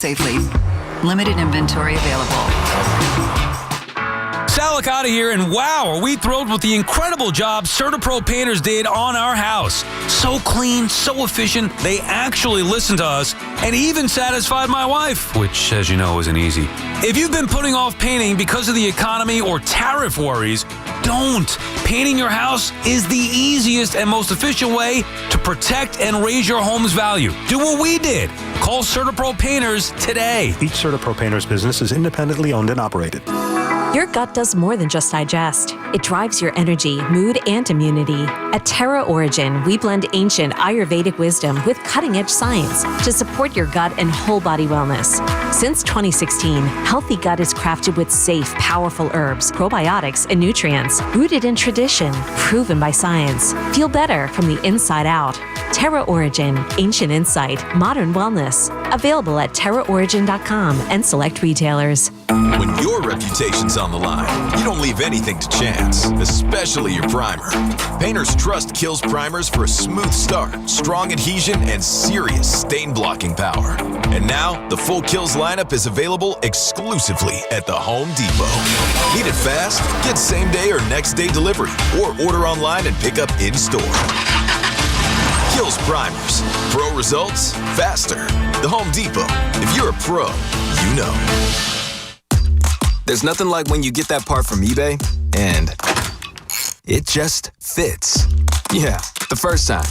safely. Limited inventory available. Salic out of here, and wow, are we thrilled with the incredible job CertaPro Painters did on our house. So clean, so efficient, they actually listened to us and even satisfied my wife, which, as you know, isn't easy. If you've been putting off painting because of the economy or tariff worries, don't. Painting your house is the easiest and most efficient way to protect and raise your home's value. Do what we did. Call CertaPro Painters today. Each CertaPro Painters business is independently owned and operated. Your gut does more than just digest. It drives your energy, mood, and immunity. At Terra Origin, we blend ancient Ayurvedic wisdom with cutting-edge science to support your gut and whole-body wellness. Since 2016, Healthy Gut is crafted with safe, powerful herbs, probiotics, and nutrients, rooted in tradition, proven by science. Feel better from the inside out. Terra Origin, ancient insight, modern wellness. Available at terraorigin.com and select retailers. When your reputation's on the line, you don't leave anything to chance, especially your primer. Painters trust Kills primers for a smooth start, strong adhesion, and serious stain-blocking power. And now, the full Kills lineup is available exclusively at the Home Depot. Need it fast? Get same-day or next-day delivery, or order online and pick up in-store. Kills primers. Pro results faster. The Home Depot. If you're a pro, you know. There's nothing like when you get that part from eBay and it just fits. Yeah, the first time.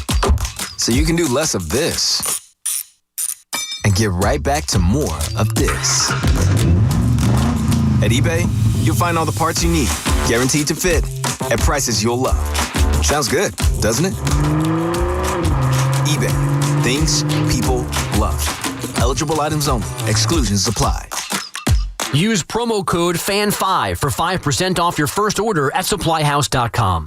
So you can do less of this and get right back to more of this. At eBay, you'll find all the parts you need, guaranteed to fit, at prices you'll love. Sounds good, doesn't it? eBay. Things people love. Eligible items only. Exclusions apply. Use promo code FAN5 for 5% off your first order at supplyhouse.com.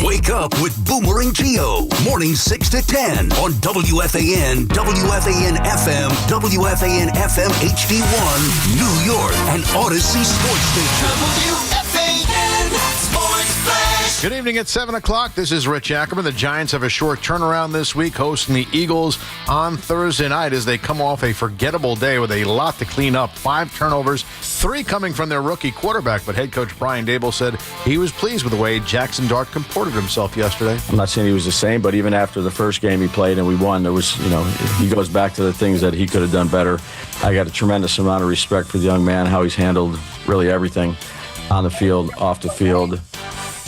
Wake up with Boomer and Geo. Mornings 6 to 10 on WFAN, WFAN FM, WFAN FM HD1, New York, and Odyssey Sports Station. WFAN Sports Flash. Good evening at 7 o'clock. This is Rich Ackerman. The Giants have a short turnaround this week, hosting the Eagles on Thursday night as they come off a forgettable day with a lot to clean up. 5 turnovers, 3 coming from their rookie quarterback. But head coach Brian Daboll said he was pleased with the way Jackson Dart comported himself yesterday. I'm not saying he was the same, but even after the first game he played and we won, there was, he goes back to the things that he could have done better. I got a tremendous amount of respect for the young man, how he's handled really everything on the field, off the field.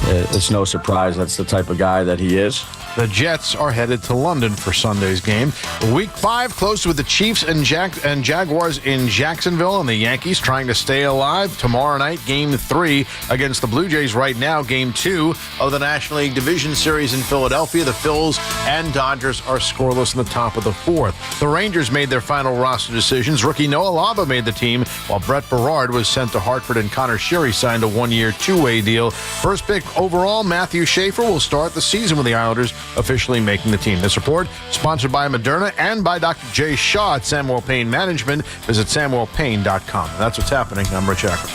It's no surprise that's the type of guy that he is. The Jets are headed to London for Sunday's game. Week 5 close with the Chiefs and Jaguars in Jacksonville, and the Yankees trying to stay alive. Tomorrow night, Game 3 against the Blue Jays. Right now, Game 2 of the National League Division Series in Philadelphia. The Phils and Dodgers are scoreless in the top of the 4th. The Rangers made their final roster decisions. Rookie Noah Laba made the team, while Brett Berard was sent to Hartford, and Connor Sherry signed a 1-year, 2-way deal. First pick overall, Matthew Schaefer will start the season with the Islanders, officially making the team. This report sponsored by Moderna and by Dr. Jay Shaw at Samuel Payne Management. Visit samuelpayne.com. That's what's happening. I'm Rich Ackerman.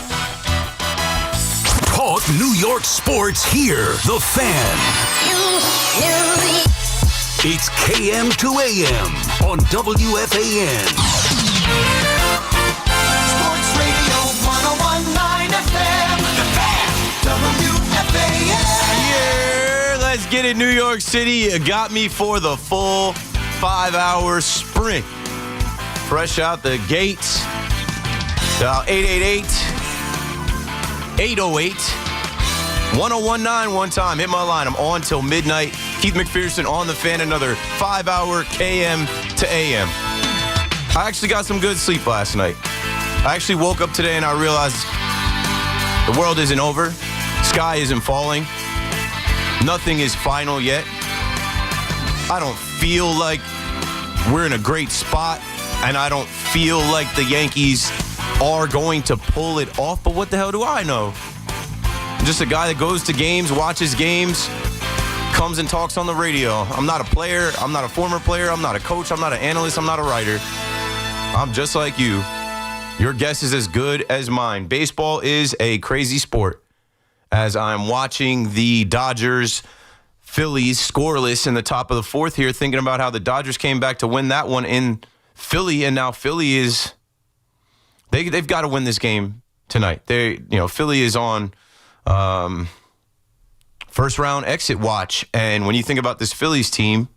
Talk New York sports here. The Fan. It's KM to AM on WFAN. Sports Radio 101.9 FM. The Fan. WFAN. Yeah, let's get it, New York City. You got me for the full 5-hour sprint. Fresh out the gates. 888-808-1019 one time. Hit my line. I'm on till midnight. Keith McPherson on the Fan. Another 5-hour KM to AM. I actually got some good sleep last night. I actually woke up today and I realized the world isn't over. Sky isn't falling. Nothing is final yet. I don't feel like we're in a great spot, and I don't feel like the Yankees are going to pull it off, but what the hell do I know? I'm just a guy that goes to games, watches games, comes and talks on the radio. I'm not a player. I'm not a former player. I'm not a coach. I'm not an analyst. I'm not a writer. I'm just like you. Your guess is as good as mine. Baseball is a crazy sport. As I'm watching the Dodgers Phillies scoreless in the top of the fourth here, thinking about how the Dodgers came back to win that one in Philly, and now Philly is they've got to win this game tonight. Philly is on first round exit watch, and when you think about this Phillies team,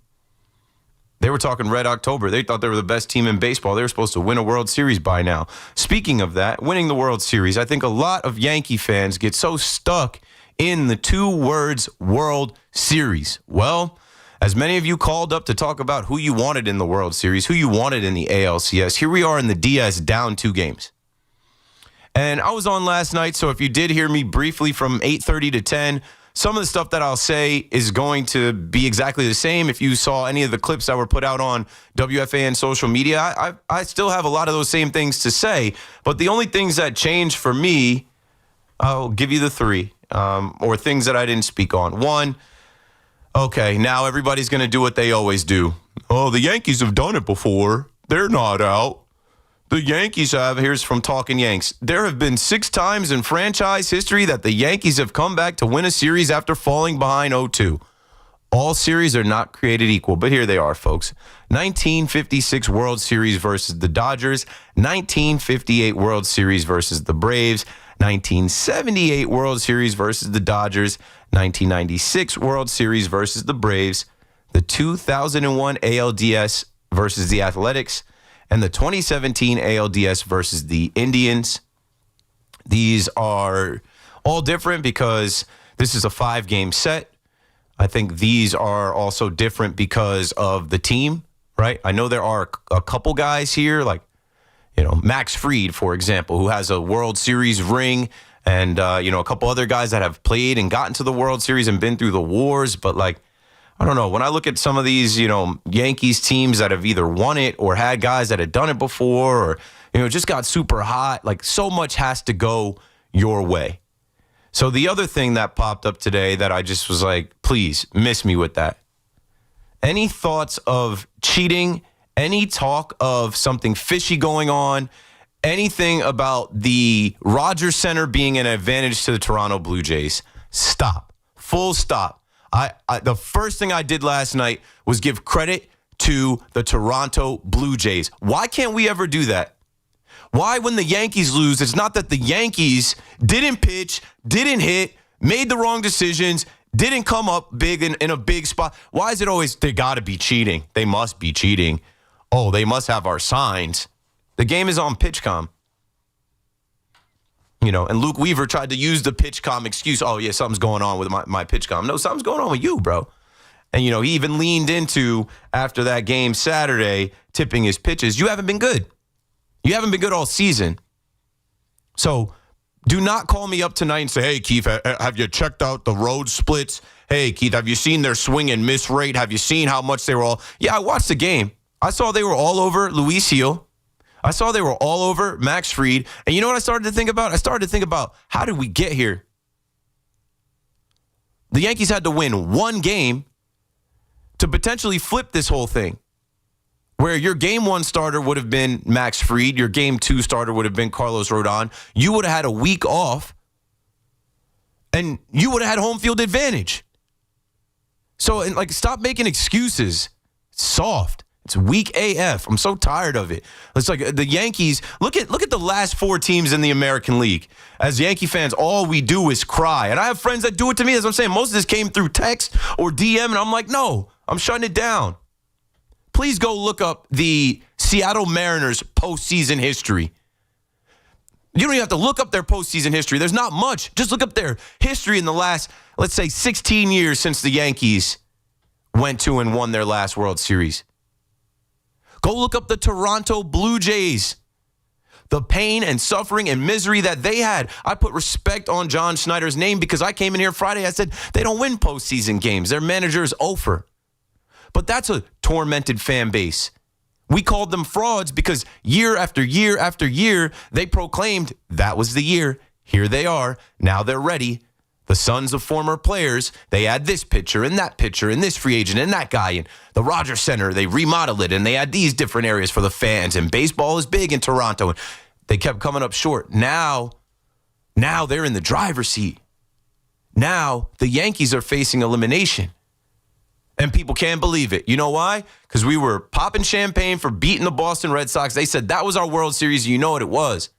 they were talking Red October. They thought they were the best team in baseball. They were supposed to win a World Series by now. Speaking of that, winning the World Series, I think a lot of Yankee fans get so stuck in the two words World Series. Well, as many of you called up to talk about who you wanted in the World Series, who you wanted in the ALCS, here we are in the DS down 2 games. And I was on last night, so if you did hear me briefly from 8:30 to 10, some of the stuff that I'll say is going to be exactly the same. If you saw any of the clips that were put out on WFAN social media, I still have a lot of those same things to say. But the only things that changed for me, I'll give you the 3, or things that I didn't speak on. 1, okay, now everybody's going to do what they always do. Oh, the Yankees have done it before. They're not out. The Yankees have, here's from Talking Yanks, there have been 6 times in franchise history that the Yankees have come back to win a series after falling behind 0-2. All series are not created equal, but here they are, folks. 1956 World Series versus the Dodgers, 1958 World Series versus the Braves, 1978 World Series versus the Dodgers, 1996 World Series versus the Braves, the 2001 ALDS versus the Athletics, and the 2017 ALDS versus the Indians. These are all different because this is a 5-game set. I think these are also different because of the team, right? I know there are a couple guys here, like, Max Fried, for example, who has a World Series ring, and, a couple other guys that have played and gotten to the World Series and been through the wars, but, I don't know. When I look at some of these, Yankees teams that have either won it or had guys that had done it before or, just got super hot, so much has to go your way. So the other thing that popped up today that I just was like, please miss me with that. Any thoughts of cheating, any talk of something fishy going on, anything about the Rogers Center being an advantage to the Toronto Blue Jays? Stop. Full stop. The first thing I did last night was give credit to the Toronto Blue Jays. Why can't we ever do that? Why, when the Yankees lose, it's not that the Yankees didn't pitch, didn't hit, made the wrong decisions, didn't come up big in a big spot. Why is it always, they got to be cheating? They must be cheating. Oh, they must have our signs. The game is on PitchCom. And Luke Weaver tried to use the PitchCom excuse. Oh, yeah, something's going on with my PitchCom. No, something's going on with you, bro. And, he even leaned into, after that game Saturday, tipping his pitches. You haven't been good. You haven't been good all season. So do not call me up tonight and say, hey, Keith, have you checked out the road splits? Hey, Keith, have you seen their swing and miss rate? Have you seen how much they were all? Yeah, I watched the game. I saw they were all over Luis Gil. I saw they were all over Max Fried. And you know what I started to think about? I started to think about, how did we get here? The Yankees had to win 1 game to potentially flip this whole thing, where your game 1 starter would have been Max Fried, your game 2 starter would have been Carlos Rodon. You would have had a week off, and you would have had home field advantage. So, stop making excuses. It's soft. It's weak AF. I'm so tired of it. It's like the Yankees. Look at the last 4 teams in the American League. As Yankee fans, all we do is cry. And I have friends that do it to me. As I'm saying, most of this came through text or DM, and I'm like, no, I'm shutting it down. Please go look up the Seattle Mariners postseason history. You don't even have to look up their postseason history. There's not much. Just look up their history in the last, let's say, 16 years since the Yankees went to and won their last World Series. Go look up the Toronto Blue Jays. The pain and suffering and misery that they had. I put respect on John Schneider's name because I came in here Friday. I said, they don't win postseason games. Their manager is over. But that's a tormented fan base. We called them frauds because year after year after year, they proclaimed that was the year. Here they are. Now they're ready. The sons of former players, they add this pitcher and that pitcher and this free agent and that guy. And the Rogers Center, they remodel it and they add these different areas for the fans. And baseball is big in Toronto. And they kept coming up short. Now they're in the driver's seat. Now the Yankees are facing elimination. And people can't believe it. You know why? Because we were popping champagne for beating the Boston Red Sox. They said that was our World Series. You know what it was.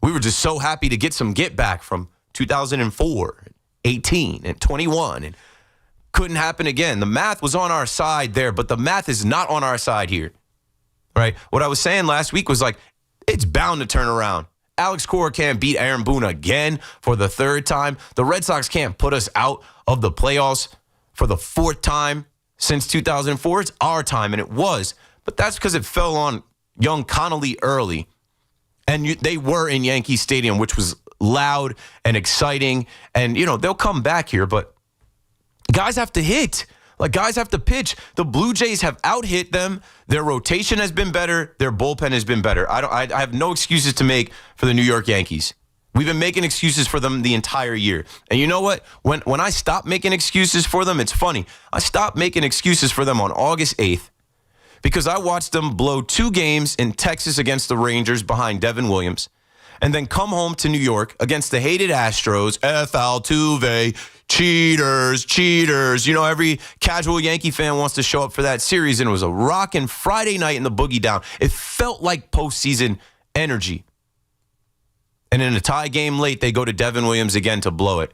We were just so happy to get some get back from 2004, 18, and 21. And couldn't happen again. The math was on our side there, but the math is not on our side here. Right? What I was saying last week was like, it's bound to turn around. Alex Cora can't beat Aaron Boone again for the third time. The Red Sox can't put us out of the playoffs for the fourth time since 2004. It's our time, and it was. But that's because it fell on young Connolly early. And they were in Yankee Stadium, which was loud and exciting. And, they'll come back here, but guys have to hit. Like, guys have to pitch. The Blue Jays have out-hit them. Their rotation has been better. Their bullpen has been better. I have no excuses to make for the New York Yankees. We've been making excuses for them the entire year. And you know what? When I stopped making excuses for them, it's funny. I stopped making excuses for them on August 8th because I watched them blow 2 games in Texas against the Rangers behind Devin Williams and then come home to New York against the hated Astros, Altuve, cheaters. Every casual Yankee fan wants to show up for that series, and it was a rockin' Friday night in the Boogie Down. It felt like postseason energy. And in a tie game late, they go to Devin Williams again to blow it.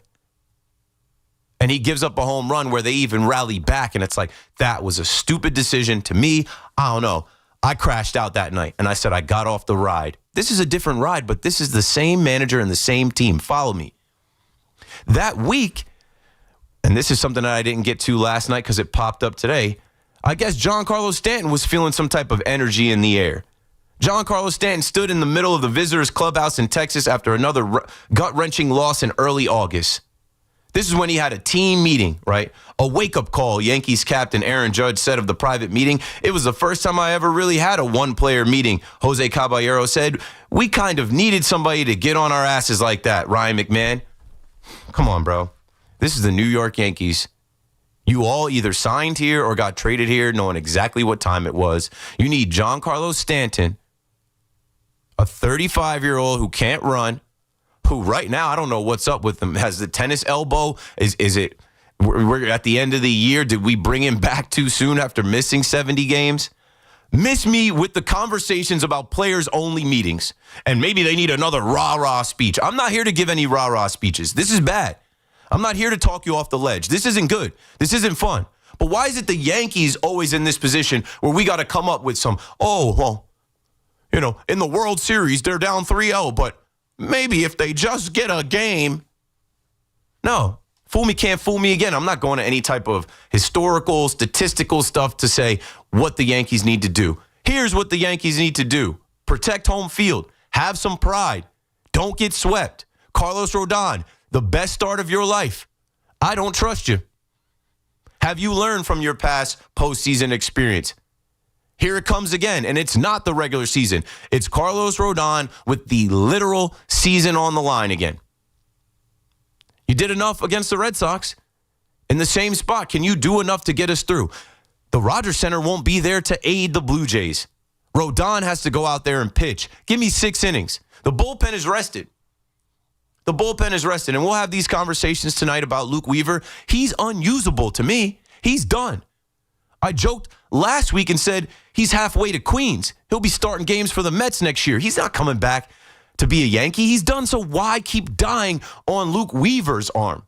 And he gives up a home run where they even rally back, and it's like, that was a stupid decision. To me, I don't know. I crashed out that night, and I said I got off the ride. This is a different ride, but this is the same manager and the same team. Follow me. That week, and this is something that I didn't get to last night because it popped up today, I guess Giancarlo Stanton was feeling some type of energy in the air. Giancarlo Stanton stood in the middle of the visitors' clubhouse in Texas after another gut-wrenching loss in early August. This is when he had a team meeting, right? A wake-up call, Yankees captain Aaron Judge said of the private meeting. It was the first time I ever really had a one-player meeting. Jose Caballero said, we kind of needed somebody to get on our asses like that, Ryan McMahon. Come on, bro. This is the New York Yankees. You all either signed here or got traded here knowing exactly what time it was. You need Giancarlo Stanton, a 35-year-old who can't run, who right now, I don't know what's up with him, has the tennis elbow. Is it, we're at the end of the year, did we bring him back too soon after missing 70 games? Miss me with the conversations about players-only meetings. And maybe they need another rah-rah speech. I'm not here to give any rah-rah speeches. This is bad. I'm not here to talk you off the ledge. This isn't good. This isn't fun. But why is it the Yankees always in this position where we got to come up with some, in the World Series, they're down 3-0, but maybe if they just get a game. No, fool me can't fool me again. I'm not going to any type of historical, statistical stuff to say what the Yankees need to do. Here's what the Yankees need to do. Protect home field. Have some pride. Don't get swept. Carlos Rodon, the best start of your life. I don't trust you. Have you learned from your past postseason experience? Here it comes again, and it's not the regular season. It's Carlos Rodon with the literal season on the line again. You did enough against the Red Sox in the same spot. Can you do enough to get us through? The Rogers Center won't be there to aid the Blue Jays. Rodon has to go out there and pitch. Give me 6 innings. The bullpen is rested. The bullpen is rested, and we'll have these conversations tonight about Luke Weaver. He's unusable to me. He's done. I joked last week and said he's halfway to Queens. He'll be starting games for the Mets next year. He's not coming back to be a Yankee. He's done, so why keep dying on Luke Weaver's arm?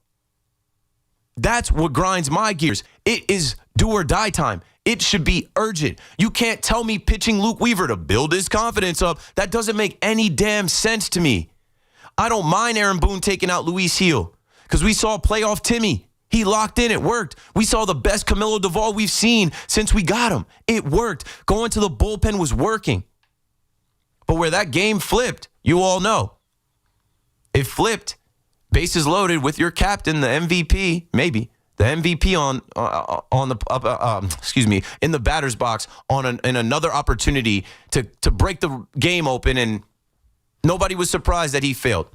That's what grinds my gears. It is do or die time. It should be urgent. You can't tell me pitching Luke Weaver to build his confidence up. That doesn't make any damn sense to me. I don't mind Aaron Boone taking out Luis Gil because we saw playoff Timmy. He locked in. It worked. We saw the best Camilo Duvall we've seen since we got him. It worked. Going to the bullpen was working. But where that game flipped, you all know. It flipped. Bases loaded with your captain, the MVP, maybe. The MVP in the batter's box in another opportunity to break the game open, and nobody was surprised that he failed.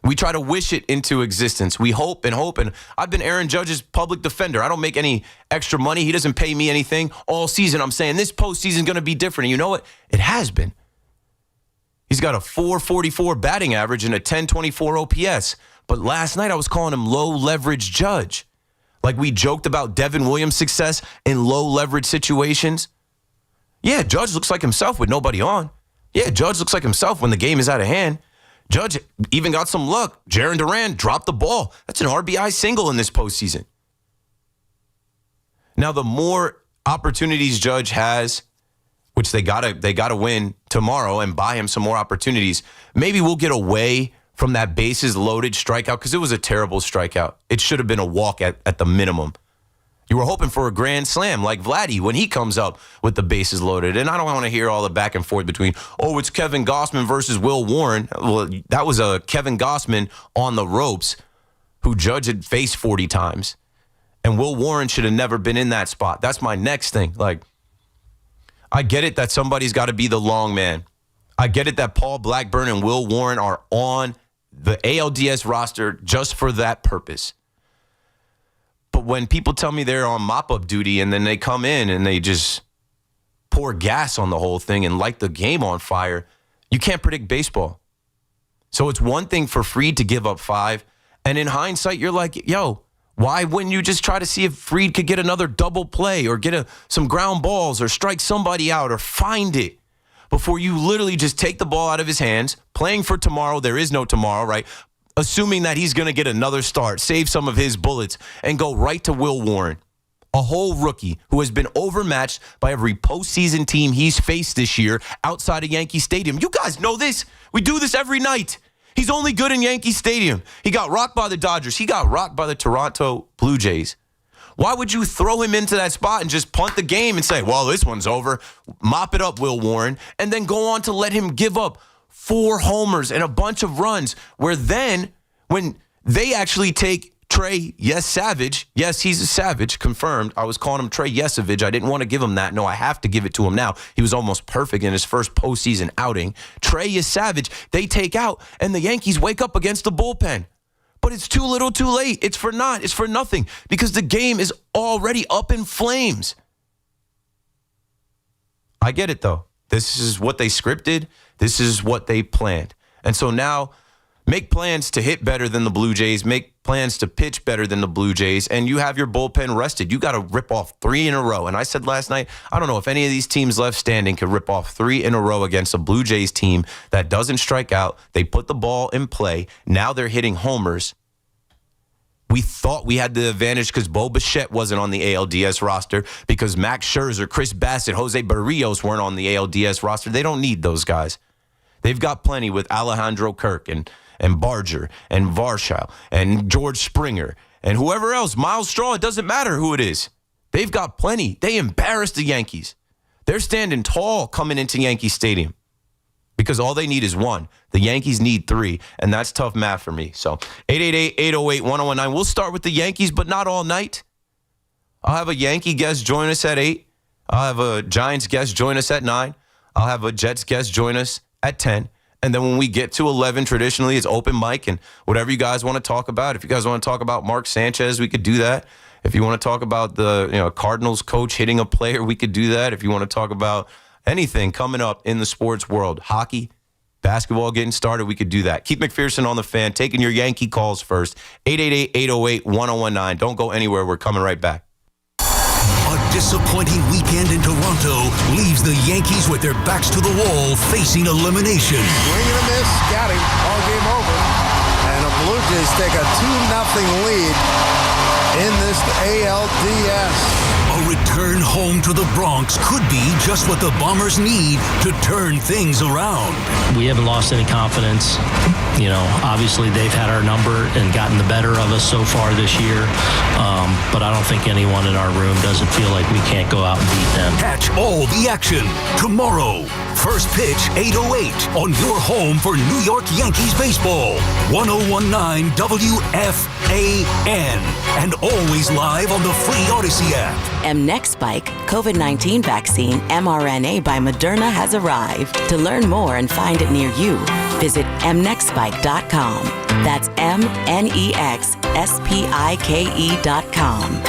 We try to wish it into existence. We hope and hope. And I've been Aaron Judge's public defender. I don't make any extra money. He doesn't pay me anything all season. I'm saying this postseason is going to be different. And you know what? It has been. He's got a .444 batting average and a .1024 OPS. But last night I was calling him low leverage Judge. Like we joked about Devin Williams' success in low leverage situations. Yeah, Judge looks like himself with nobody on. Yeah, Judge looks like himself when the game is out of hand. Judge even got some luck. Jaron Duran dropped the ball. That's an RBI single in this postseason. Now, the more opportunities Judge has, which they gotta win tomorrow and buy him some more opportunities, maybe we'll get away from that bases loaded strikeout because it was a terrible strikeout. It should have been a walk at the minimum. You were hoping for a grand slam like Vladdy when he comes up with the bases loaded. And I don't want to hear all the back and forth between, oh, it's Kevin Gossman versus Will Warren. Well, that was a Kevin Gossman on the ropes who Judge had faced 40 times. And Will Warren should have never been in that spot. That's my next thing. Like, I get it that somebody's got to be the long man. I get it that Paul Blackburn and Will Warren are on the ALDS roster just for that purpose. But when people tell me they're on mop-up duty and then they come in and they just pour gas on the whole thing and light the game on fire, you can't predict baseball. So it's one thing for Fried to give up 5, and in hindsight, you're like, yo, why wouldn't you just try to see if Fried could get another double play or get some ground balls or strike somebody out or find it before you literally just take the ball out of his hands, playing for tomorrow. There is no tomorrow, right? Assuming that he's going to get another start, save some of his bullets, and go right to Will Warren, a whole rookie who has been overmatched by every postseason team he's faced this year outside of Yankee Stadium. You guys know this. We do this every night. He's only good in Yankee Stadium. He got rocked by the Dodgers. He got rocked by the Toronto Blue Jays. Why would you throw him into that spot and just punt the game and say, well, this one's over, mop it up, Will Warren, and then go on to let him give up 4 homers and a bunch of runs, where then when they actually take Trey Savage, yes, he's a Savage, confirmed. I was calling him Trey Yesavage. I didn't want to give him that. No, I have to give it to him now. He was almost perfect in his first postseason outing. Trey Savage, they take out, and the Yankees wake up against the bullpen. But it's too little, too late. It's for naught. It's for nothing because the game is already up in flames. I get it, though. This is what they scripted. This is what they planned. And so now make plans to hit better than the Blue Jays. Make plans to pitch better than the Blue Jays. And you have your bullpen rested. You got to rip off 3 in a row. And I said last night, I don't know if any of these teams left standing could rip off 3 in a row against a Blue Jays team that doesn't strike out. They put the ball in play. Now they're hitting homers. We thought we had the advantage because Bo Bichette wasn't on the ALDS roster, because Max Scherzer, Chris Bassett, Jose Barrios weren't on the ALDS roster. They don't need those guys. They've got plenty with Alejandro Kirk and Barger and Varsho and George Springer and whoever else, Miles Straw. It doesn't matter who it is. They've got plenty. They embarrassed the Yankees. They're standing tall coming into Yankee Stadium because all they need is 1. The Yankees need 3, and that's tough math for me. So 888-808-1019. We'll start with the Yankees, but not all night. I'll have a Yankee guest join us at 8. I'll have a Giants guest join us at 9. I'll have a Jets guest join us at 10. And then when we get to 11, traditionally it's open mic and whatever you guys want to talk about. If you guys want to talk about Mark Sanchez, we could do that. If you want to talk about the Cardinals coach hitting a player, we could do that. If you want to talk about anything coming up in the sports world, hockey, basketball getting started, we could do that. Keith McPherson on the Fan, taking your Yankee calls first. 888-808-1019. Don't go anywhere. We're coming right back. A disappointing weekend in Toronto leaves the Yankees with their backs to the wall, facing elimination. Swing and a miss, got him. All game over. And the Blue Jays take a 2-0 lead in this ALDS. A return home to the Bronx could be just what the Bombers need to turn things around. We haven't lost any confidence. Obviously they've had our number and gotten the better of us so far this year. But I don't think anyone in our room doesn't feel like we can't go out and beat them. Catch all the action tomorrow. First pitch, 8:08 on your home for New York Yankees baseball. 1019 WFAN. And always live on the free Odyssey app. Mnexspike COVID-19 vaccine mRNA by Moderna has arrived. To learn more and find it near you, visit mnexspike.com. That's MNEXSPIKE.com.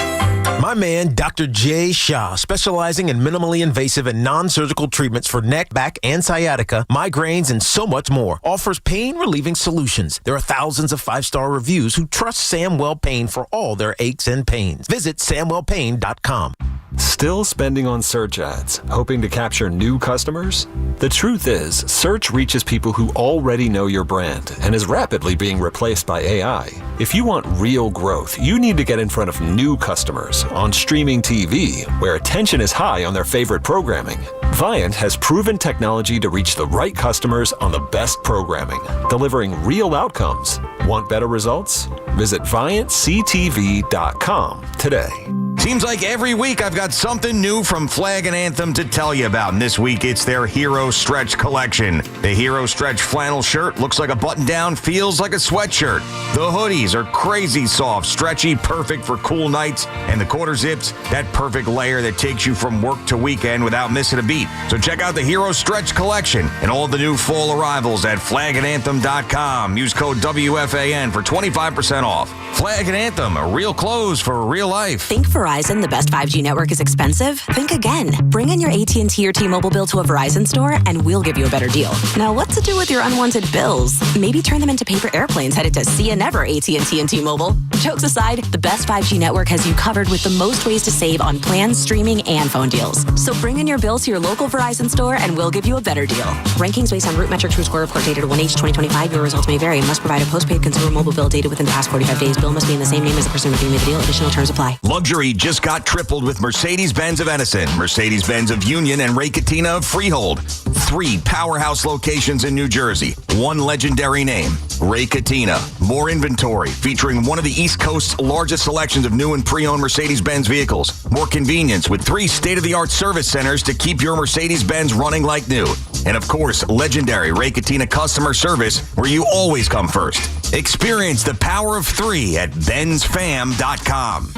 My man, Dr. Jay Shah, specializing in minimally invasive and non-surgical treatments for neck, back, and sciatica, migraines, and so much more, offers pain-relieving solutions. There are thousands of 5-star reviews who trust Samwell Pain for all their aches and pains. Visit SamwellPain.com. Still spending on search ads, hoping to capture new customers? The truth is, search reaches people who already know your brand and is rapidly being replaced by AI. If you want real growth, you need to get in front of new customers on streaming TV, where attention is high on their favorite programming. Viant has proven technology to reach the right customers on the best programming, delivering real outcomes. Want better results? Visit ViantCTV.com today. Seems like every week I've got something new from Flag and Anthem to tell you about. And this week it's their Hero Stretch collection. The Hero Stretch flannel shirt looks like a button-down, feels like a sweatshirt. The hoodies are crazy soft, stretchy, perfect for cool nights. And the quarter zips, that perfect layer that takes you from work to weekend without missing a beat. So check out the Hero Stretch collection and all the new fall arrivals at flagandanthem.com. Use code WFAN for 25% off. Flag and Anthem, a real clothes for real life. Think Verizon, the best 5G network, is expensive? Think again. Bring in your AT&T or T-Mobile bill to a Verizon store and we'll give you a better deal. Now, what to do with your unwanted bills? Maybe turn them into paper airplanes headed to see ya never, AT&T and T-Mobile. Jokes aside, the best 5G network has you covered with the most ways to save on plans, streaming, and phone deals. So bring in your bill to your local Verizon store and we'll give you a better deal. Rankings based on Root Metric True Score report dated 1H2025. Your results may vary. Must provide a postpaid consumer mobile bill dated within the past 45 days. Bill must be in the same name as the person making the deal. Additional terms apply. Luxury just got tripled with Mercedes-Benz of Edison, Mercedes-Benz of Union, and Ray Cattina of Freehold. 3 powerhouse locations in New Jersey. 1 legendary name, Ray Cattina. More inventory, featuring one of the East Coast's largest selections of new and pre-owned Mercedes-Benz vehicles. More convenience with 3 state-of-the-art service centers to keep your Mercedes-Benz running like new. And of course, legendary Ray Cattina customer service, where you always come first. Experience the power of 3 at benzfam.com.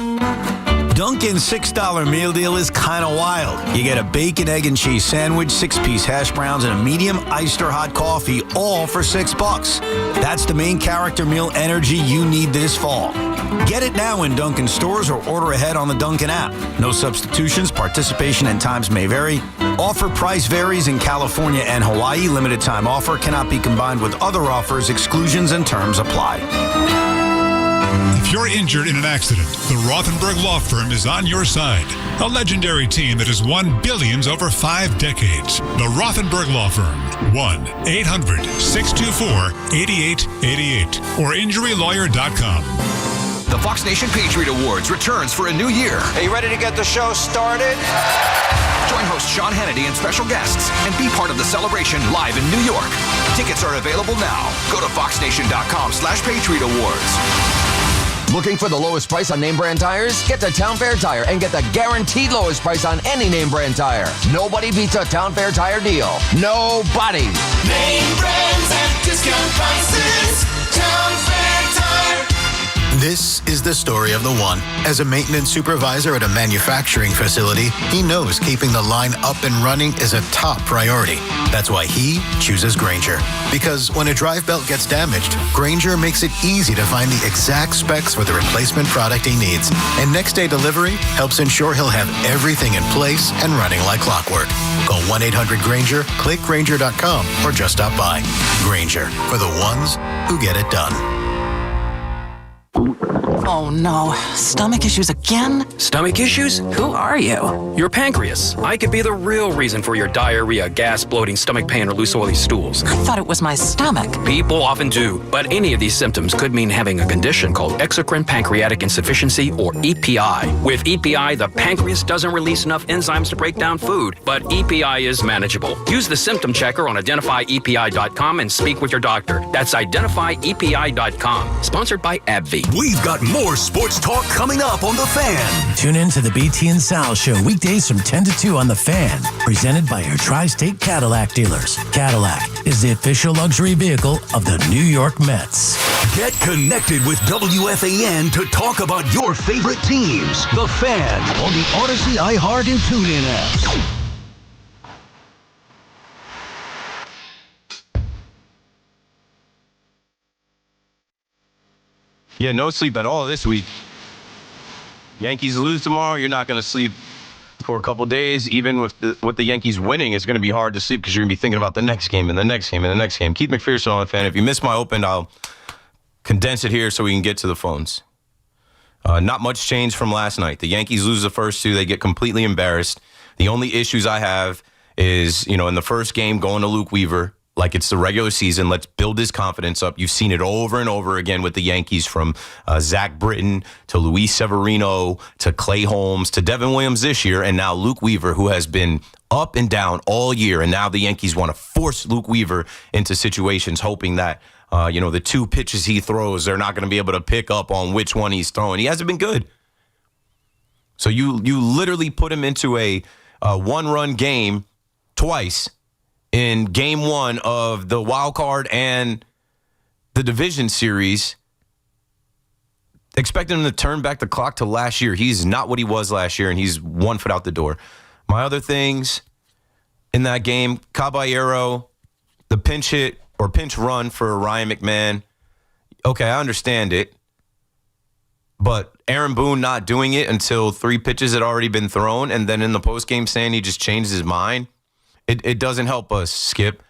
Dunkin's $6 meal deal is kind of wild. You get a bacon, egg, and cheese sandwich, 6-piece hash browns, and a medium iced or hot coffee, all for $6. That's the main character meal energy you need this fall. Get it now in Dunkin' stores or order ahead on the Dunkin' app. No substitutions, participation and times may vary. Offer price varies in California and Hawaii. Limited time offer cannot be combined with other offers. Exclusions and terms apply. If you're injured in an accident, the Rothenberg Law Firm is on your side. A legendary team that has won billions over 5 decades. The Rothenberg Law Firm. 1-800-624-8888 or injurylawyer.com. The Fox Nation Patriot Awards returns for a new year. Are you ready to get the show started? Join host Sean Hannity and special guests and be part of the celebration live in New York. Tickets are available now. Go to foxnation.com/Patriot Awards. Looking for the lowest price on name brand tires? Get to Town Fair Tire and get the guaranteed lowest price on any name brand tire. Nobody beats a Town Fair Tire deal. Nobody. Name brands at discount prices. Town Fair Tire. This is the story of the one. As a maintenance supervisor at a manufacturing facility, he knows keeping the line up and running is a top priority. That's why he chooses Grainger. Because when a drive belt gets damaged, Grainger makes it easy to find the exact specs for the replacement product he needs. And next day delivery helps ensure he'll have everything in place and running like clockwork. Call 1-800-GRAINGER, click Grainger.com, or just stop by. Grainger, for the ones who get it done. Oh no, stomach issues again? Stomach issues? Who are you? Your pancreas. I could be the real reason for your diarrhea, gas, bloating, stomach pain, or loose oily stools. I thought it was my stomach. People often do, but any of these symptoms could mean having a condition called exocrine pancreatic insufficiency, or EPI. With EPI, the pancreas doesn't release enough enzymes to break down food, but EPI is manageable. Use the symptom checker on identifyepi.com and speak with your doctor. That's identifyepi.com. Sponsored by AbbVie. We've got more sports talk coming up on The Fan. Tune in to the BT and Sal Show weekdays from 10 to 2 on The Fan, presented by your Tri-State Cadillac dealers. Cadillac is the official luxury vehicle of the New York Mets. Get connected with WFAN to talk about your favorite teams. The Fan on the Odyssey, iHeart, and TuneIn apps. Yeah, no sleep at all this week. Yankees lose tomorrow, you're not going to sleep for a couple days. Even with the Yankees winning, it's going to be hard to sleep because you're going to be thinking about the next game and the next game and the next game. Keith McPherson on the Fan. If you missed my open, I'll condense it here so we can get to the phones. Not much change from last night. The Yankees lose the first two. They get completely embarrassed. The only issues I have is, in the first game, going to Luke Weaver, like it's the regular season. Let's build his confidence up. You've seen it over and over again with the Yankees, from Zach Britton to Luis Severino to Clay Holmes to Devin Williams this year, and now Luke Weaver, who has been up and down all year. And now the Yankees want to force Luke Weaver into situations, hoping that the two pitches he throws, they're not going to be able to pick up on which one he's throwing. He hasn't been good. So you literally put him into a one-run game twice in game one of the wild card and the division series, expecting him to turn back the clock to last year. He's not what he was last year, and he's 1 foot out the door. My other things in that game, Caballero, the pinch hit or pinch run for Ryan McMahon. Okay, I understand it. But Aaron Boone not doing it until 3 pitches had already been thrown, and then in the postgame saying he just changed his mind. It doesn't help us, Skip.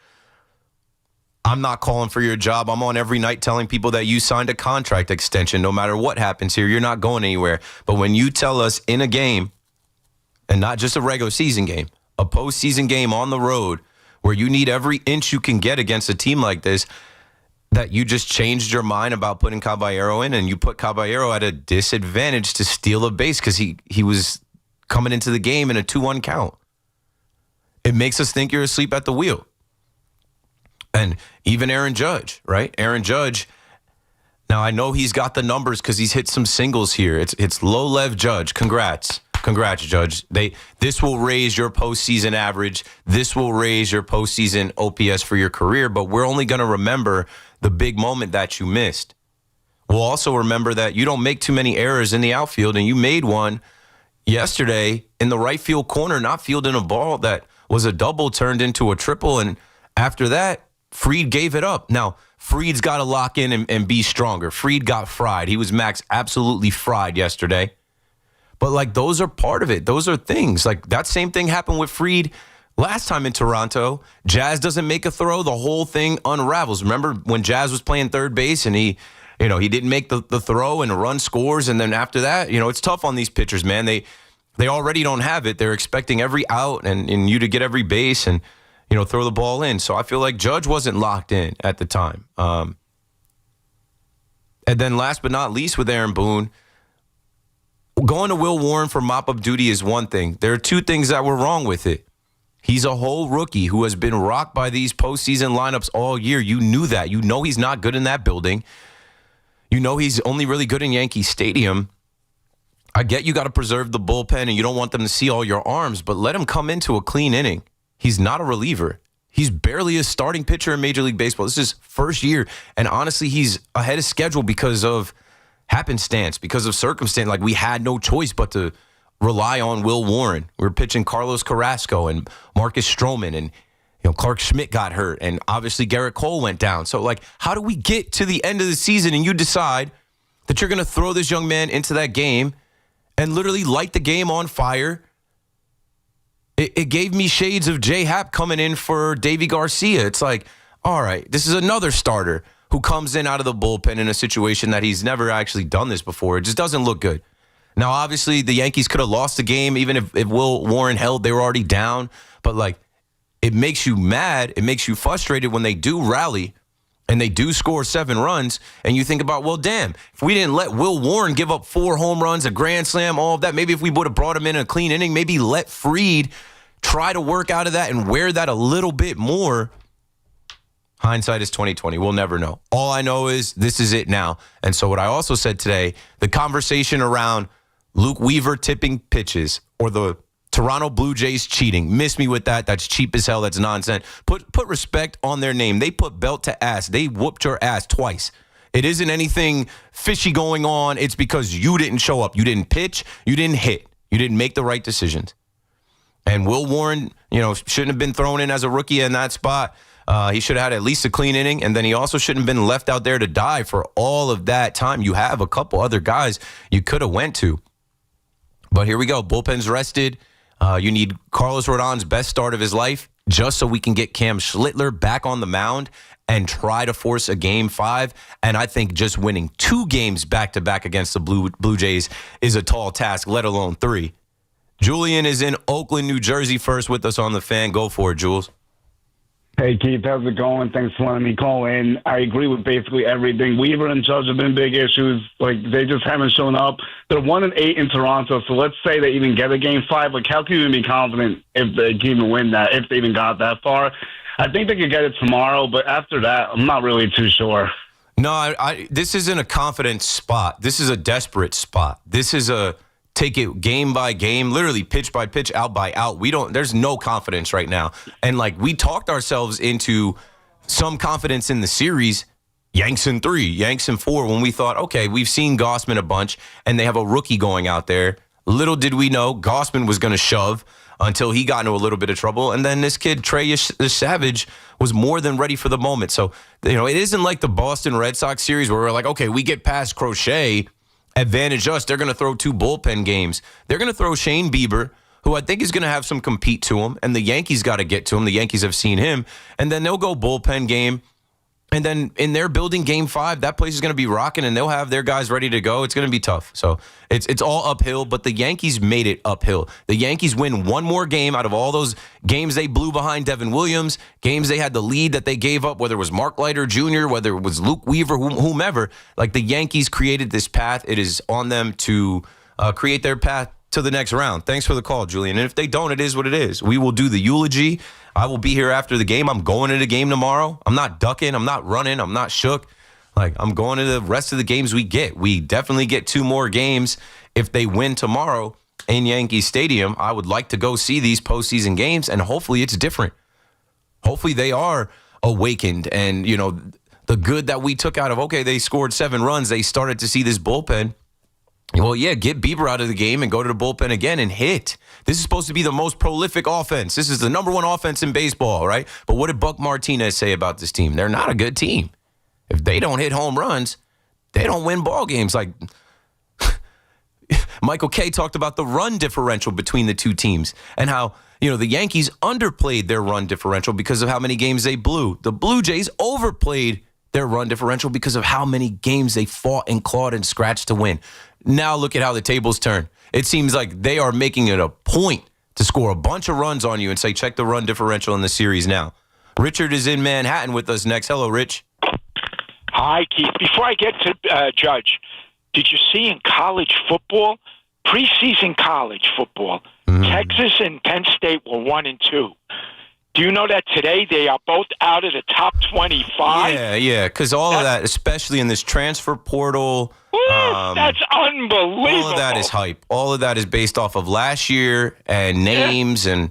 I'm not calling for your job. I'm on every night telling people that you signed a contract extension. No matter what happens here, you're not going anywhere. But when you tell us in a game, and not just a regular season game, a postseason game on the road, where you need every inch you can get against a team like this, that you just changed your mind about putting Caballero in, and you put Caballero at a disadvantage to steal a base because he was coming into the game in a 2-1 count. It makes us think you're asleep at the wheel. And even Aaron Judge, right? Aaron Judge, now I know he's got the numbers because he's hit some singles here. It's low-lev Judge. Congrats, Judge. This will raise your postseason average. This will raise your postseason OPS for your career, but we're only going to remember the big moment that you missed. We'll also remember that you don't make too many errors in the outfield, and you made one yesterday in the right field corner, not fielding a ball that was a double turned into a triple, and after that, Fried gave it up. Now, Fried's got to lock in and be stronger. Fried got fried. He was Max absolutely fried yesterday. But, those are part of it. Those are things. That same thing happened with Fried last time in Toronto. Jazz doesn't make a throw. The whole thing unravels. Remember when Jazz was playing third base and he didn't make the throw and the run scores, and then after that, it's tough on these pitchers, man. They already don't have it. They're expecting every out and you to get every base and, throw the ball in. So I feel like Judge wasn't locked in at the time. And then last but not least with Aaron Boone, going to Will Warren for mop-up duty is one thing. There are two things that were wrong with it. He's a whole rookie who has been rocked by these postseason lineups all year. You knew that. You know he's not good in that building. You know he's only really good in Yankee Stadium. I get you got to preserve the bullpen and you don't want them to see all your arms, but let him come into a clean inning. He's not a reliever. He's barely a starting pitcher in Major League Baseball. This is his first year, and honestly, he's ahead of schedule because of happenstance, because of circumstance. We had no choice but to rely on Will Warren. We were pitching Carlos Carrasco and Marcus Stroman, and Clark Schmidt got hurt, and obviously Garrett Cole went down. So, how do we get to the end of the season and you decide that you're going to throw this young man into that game and literally light the game on fire? It gave me shades of J. Happ coming in for Davy Garcia. It's all right, this is another starter who comes in out of the bullpen in a situation that he's never actually done this before. It just doesn't look good. Now, obviously, the Yankees could have lost the game even if Will Warren held. They were already down. But, it makes you mad. It makes you frustrated when they do rally and they do score 7 runs. And you think about, well, damn, if we didn't let Will Warren give up 4 home runs, a grand slam, all of that, maybe if we would have brought him in a clean inning, maybe let Fried try to work out of that and wear that a little bit more. Hindsight is 20/20. We'll never know. All I know is this is it now. And so what I also said today, the conversation around Luke Weaver tipping pitches or the Toronto Blue Jays cheating, miss me with that. That's cheap as hell. That's nonsense. Put respect on their name. They put belt to ass. They whooped your ass twice. It isn't anything fishy going on. It's because you didn't show up. You didn't pitch. You didn't hit. You didn't make the right decisions. And Will Warren, shouldn't have been thrown in as a rookie in that spot. He should have had at least a clean inning, and then he also shouldn't have been left out there to die for all of that time. You have a couple other guys you could have went to. But here we go. Bullpen's rested. You need Carlos Rodon's best start of his life just so we can get Cam Schlittler back on the mound and try to force a Game 5. And I think just winning 2 games back-to-back against the Blue Jays is a tall task, let alone 3. Julian is in Oakland, New Jersey, first with us on the Fan. Go for it, Jules. Hey, Keith, how's it going? Thanks for letting me call in. I agree with basically everything. Weaver and Judge have been big issues. Like, they just haven't shown up. They're 1-8 in Toronto, so let's say they even get a Game 5. Like, how can you even be confident if they can even win that, if they even got that far? I think they could get it tomorrow, but after that, I'm not really too sure. No, this isn't a confident spot. This is a desperate spot. This is a take it game by game, literally pitch by pitch, out by out. There's no confidence right now. And like we talked ourselves into some confidence in the series, Yanks in 3, Yanks in 4, when we thought, okay, we've seen Gausman a bunch and they have a rookie going out there. Little did we know Gausman was going to shove until he got into a little bit of trouble. And then this kid, Trey Savage, was more than ready for the moment. So, it isn't like the Boston Red Sox series where we're like, okay, we get past Crochet, advantage us. They're going to throw 2 bullpen games. They're going to throw Shane Bieber, who I think is going to have some compete to him, and the Yankees got to get to him. The Yankees have seen him. And then they'll go bullpen game. And then in their building Game 5, that place is going to be rocking, and they'll have their guys ready to go. It's going to be tough. So it's all uphill, but the Yankees made it uphill. The Yankees win one more game out of all those games they blew behind Devin Williams, games they had the lead that they gave up, whether it was Mark Leiter Jr., whether it was Luke Weaver, whomever. Like, the Yankees created this path. It is on them to create their path to the next round. Thanks for the call, Julian. And if they don't, it is what it is. We will do the eulogy. I will be here after the game. I'm going to the game tomorrow. I'm not ducking. I'm not running. I'm not shook. Like, I'm going to the rest of the games we get. We definitely get 2 more games if they win tomorrow in Yankee Stadium. I would like to go see these postseason games, and hopefully it's different. Hopefully they are awakened, and, the good that we took out of, okay, they scored 7 runs. They started to see this bullpen. Well, yeah, get Bieber out of the game and go to the bullpen again and hit. This is supposed to be the most prolific offense. This is the number 1 offense in baseball, right? But what did Buck Martinez say about this team? They're not a good team. If they don't hit home runs, they don't win ball games. Like, Michael Kay talked about the run differential between the 2 teams and how, the Yankees underplayed their run differential because of how many games they blew. The Blue Jays overplayed their run differential because of how many games they fought and clawed and scratched to win. Now look at how the tables turn. It seems like they are making it a point to score a bunch of runs on you and say, check the run differential in the series now. Richard is in Manhattan with us next. Hello, Rich. Hi, Keith. Before I get to Judge, did you see in college football, preseason college football, Texas and Penn State were 1 and 2. Do you know that today they are both out of the top 25? Yeah, because all of that, especially in this transfer portal. That's unbelievable. All of that is hype. All of that is based off of last year and names and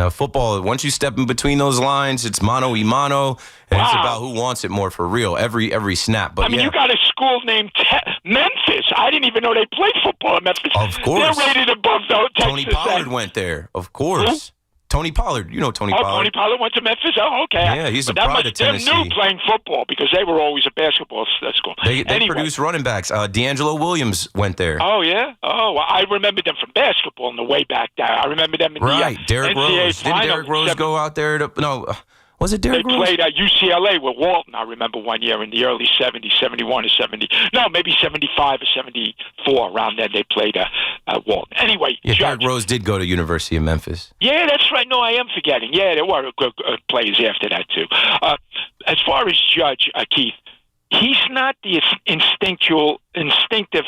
football. Once you step in between those lines, it's mano y mano, and it's about who wants it more for real every snap. But you got a school named Memphis. I didn't even know they played football in Memphis. Of course. They're rated above Texas. Tony Pollard went there. Of course. Who? Tony Pollard. You know Tony Pollard. Tony Pollard went to Memphis? Oh, okay. Yeah, he's a pride of Tennessee. They're new playing football because they were always a basketball school. They produce running backs. D'Angelo Williams went there. Oh, yeah? Oh, well, I remember them from basketball in the way back there. I remember them in the Derrick NCAA Rose. Didn't Derrick Rose go out there? Was it Derrick Rose? They played at UCLA with Walton, I remember, one year in the early 70s, 71 or 70. No, maybe 75 or 74. Around then they played at Walton. Anyway, yeah, Derrick Rose did go to University of Memphis. Yeah, that's right. No, I am forgetting. Yeah, there were good players after that, too. As far as Judge, Keith, he's not the instinctive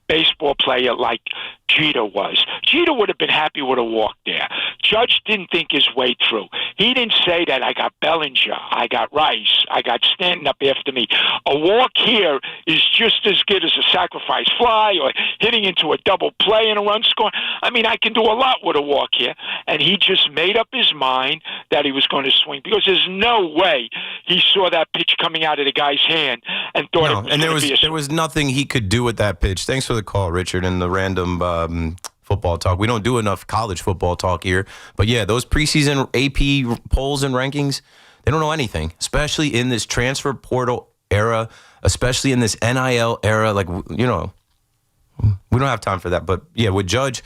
baseball player like Jeter was. Jeter would have been happy with a walk there. Judge didn't think his way through. He didn't say that I got Bellinger, I got Rice, I got Stanton up after me. A walk here is just as good as a sacrifice fly or hitting into a double play and a run score. I mean, I can do a lot with a walk here. And he just made up his mind that he was going to swing because there's no way he saw that pitch coming out of the guy's hand and thought it was and going to be a there was nothing he could do with that pitch. Thanks for the call, Richard, and the random football talk. We don't do enough college football talk here. But, yeah, those preseason AP polls and rankings, they don't know anything, especially in this transfer portal era, especially in this NIL era. Like, We don't have time for that. But, yeah, with Judge,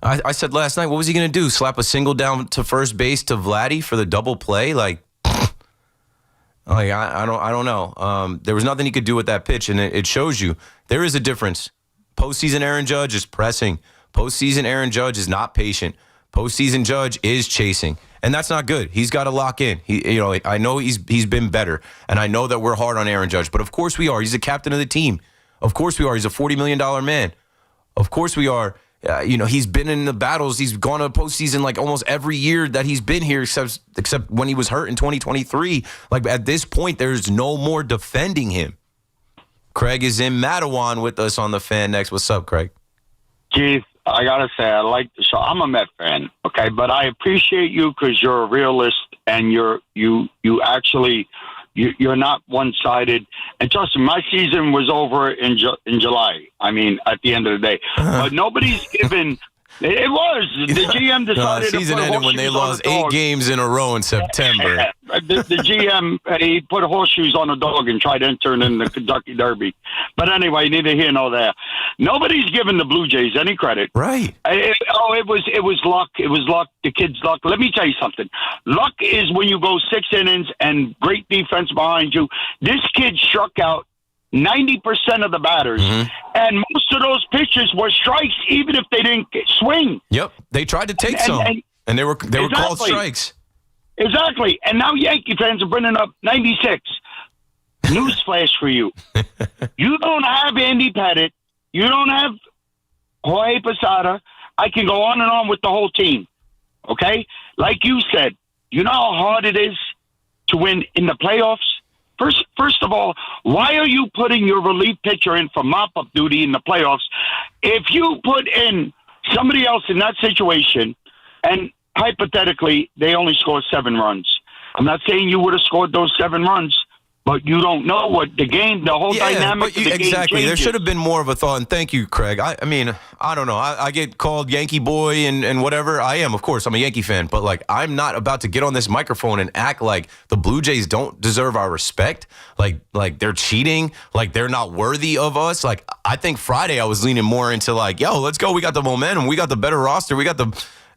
I said last night, what was he going to do? Slap a single down to first base to Vladdy for the double play? I don't know. There was nothing he could do with that pitch, and it shows you there is a difference. Postseason Aaron Judge is pressing. Postseason Aaron Judge is not patient. Postseason Judge is chasing, and that's not good. He's got to lock in. I know he's been better, and I know that we're hard on Aaron Judge, but of course we are. He's the captain of the team. Of course we are. He's a $40 million man. Of course we are. He's been in the battles. He's gone to postseason like almost every year that he's been here, except when he was hurt in 2023. Like at this point, there's no more defending him. Craig is in Matawan with us on the Fan next. What's up, Craig? Keith, I gotta say I like the show. I'm a Met fan, okay, but I appreciate you because you're a realist and you're not one-sided. And trust me, my season was over in July. I mean, at the end of the day, but nobody's given. It was the GM decided. The season ended when they lost 8 games in a row in September. The GM he put horseshoes on a dog and tried entering in the Kentucky Derby. But anyway, neither here nor there. Nobody's given the Blue Jays any credit. Right? It was luck. It was luck. The kid's luck. Let me tell you something. Luck is when you go 6 innings and great defense behind you. This kid struck out 90% of the batters, and most of those pitches were strikes, even if they didn't swing. Yep, they tried to take some, and they were called strikes. Exactly, and now Yankee fans are bringing up 96. Newsflash for you: you don't have Andy Pettitte, you don't have Jorge Posada. I can go on and on with the whole team. Okay, like you said, you know how hard it is to win in the playoffs. First of all, why are you putting your relief pitcher in for mop-up duty in the playoffs? If you put in somebody else in that situation, and hypothetically, they only scored 7 runs. I'm not saying you would have scored those 7 runs, but you don't know what the whole dynamic of the game exactly. changes. There should have been more of a thought, and thank you, Craig. I mean, I don't know. I get called Yankee boy and whatever. I am, of course. I'm a Yankee fan, but I'm not about to get on this microphone and act like the Blue Jays don't deserve our respect. Like they're cheating. Like they're not worthy of us. Like I think Friday I was leaning more into yo, let's go. We got the momentum. We got the better roster.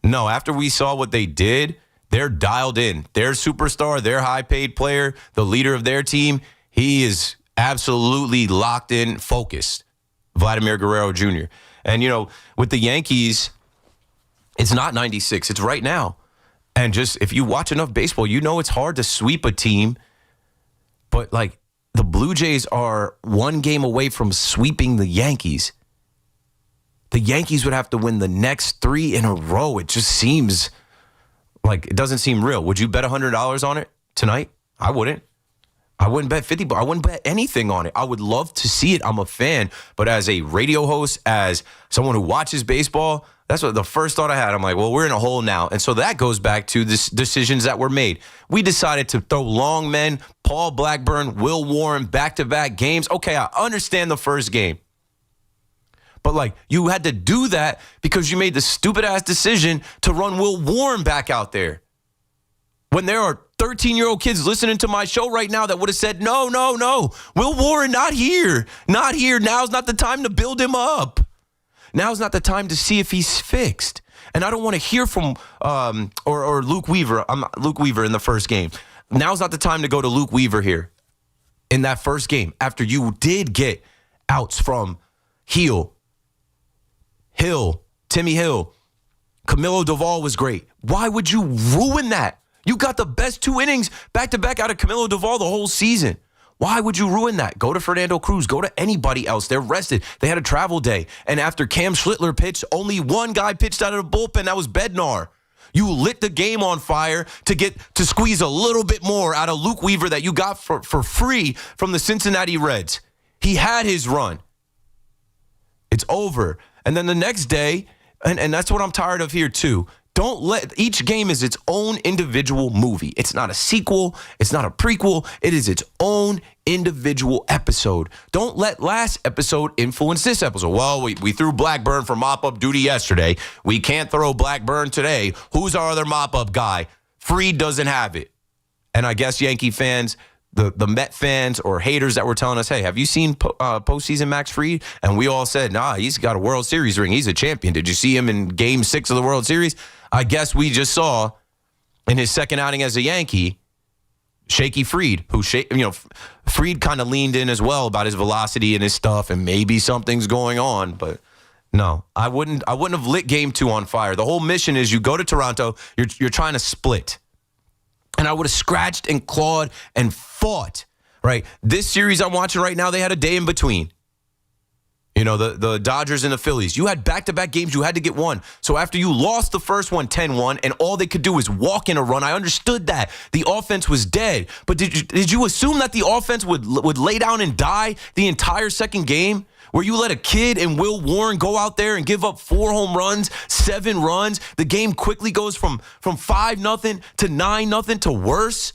No. After we saw what they did. They're dialed in. Their superstar, their high-paid player, the leader of their team, he is absolutely locked in, focused. Vladimir Guerrero Jr. And, with the Yankees, it's not 96. It's right now. And just if you watch enough baseball, you know it's hard to sweep a team. But, the Blue Jays are 1 game away from sweeping the Yankees. The Yankees would have to win the next 3 in a row. It just seems... it doesn't seem real. Would you bet $100 on it tonight? I wouldn't. I wouldn't bet $50. I wouldn't bet anything on it. I would love to see it. I'm a fan. But as a radio host, as someone who watches baseball, that's what the first thought I had. I'm like, well, we're in a hole now. And so that goes back to the decisions that were made. We decided to throw long men, Paul Blackburn, Will Warren, back-to-back games. Okay, I understand the first game. But, you had to do that because you made the stupid-ass decision to run Will Warren back out there. When there are 13-year-old kids listening to my show right now that would have said, no. Will Warren, not here. Not here. Now's not the time to build him up. Now's not the time to see if he's fixed. And I don't want to hear from or Luke Weaver. Luke Weaver in the first game. Now's not the time to go to Luke Weaver here in that first game after you did get outs from Hill, Timmy Hill, Camilo Doval was great. Why would you ruin that? You got the best 2 innings back-to-back out of Camilo Doval the whole season. Why would you ruin that? Go to Fernando Cruz. Go to anybody else. They're rested. They had a travel day. And after Cam Schlittler pitched, only 1 guy pitched out of the bullpen. That was Bednar. You lit the game on fire to squeeze a little bit more out of Luke Weaver that you got for free from the Cincinnati Reds. He had his run. It's over. And then the next day, and that's what I'm tired of here too, each game is its own individual movie. It's not a sequel. It's not a prequel. It is its own individual episode. Don't let last episode influence this episode. Well, we threw Blackburn for mop-up duty yesterday. We can't throw Blackburn today. Who's our other mop-up guy? Fried doesn't have it. And I guess Yankee fans, the Met fans or haters that were telling us, hey, have you seen postseason Max Fried? And we all said, nah, he's got a World Series ring. He's a champion. Did you see him in Game 6 of the World Series? I guess we just saw in his second outing as a Yankee, shaky Fried, who Fried kind of leaned in as well about his velocity and his stuff, and maybe something's going on, but no, I wouldn't have lit Game 2 on fire. The whole mission is you go to Toronto, you're trying to split. And I would have scratched and clawed and fought, right? This series I'm watching right now, they had a day in between. The Dodgers and the Phillies. You had back-to-back games. You had to get one. So after you lost the first one 10-1 and all they could do was walk in a run, I understood that. The offense was dead. But did you assume that the offense would lay down and die the entire second game? Where you let a kid and Will Warren go out there and give up 4 home runs, 7 runs. The game quickly goes from 5-0 to 9-0 to worse.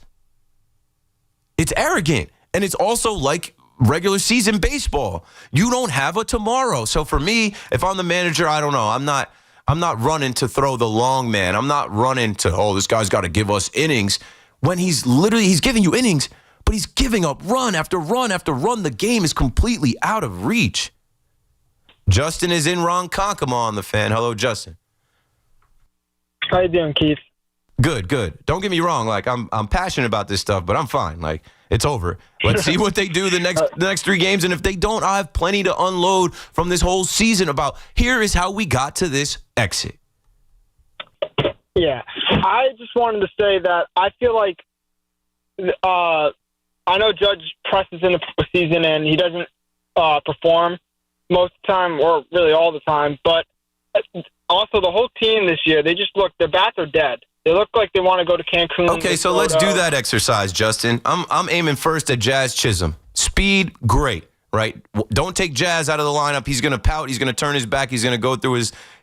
It's arrogant. And it's also like regular season baseball. You don't have a tomorrow. So for me, if I'm the manager, I don't know. I'm not running to throw the long man. I'm not running to, this guy's got to give us innings. When he's giving you innings, but he's giving up run after run after run. The game is completely out of reach. Justin is in Ronkonkoma on the Fan. Hello, Justin. How you doing, Keith? Good. Don't get me wrong. Like I'm passionate about this stuff, but I'm fine. Like it's over. Let's see what they do the next 3 games, and if they don't, I have plenty to unload from this whole season about here is how we got to this exit. Yeah, I just wanted to say that I feel like I know Judge presses in the postseason and he doesn't perform most of the time or really all the time. But also the whole team this year, their bats are dead. They look like they want to go to Cancun. Okay, so let's do that exercise, Justin. I'm aiming first at Jazz Chisholm. Speed, great, right? Don't take Jazz out of the lineup. He's going to pout. He's going to turn his back. He's going to go through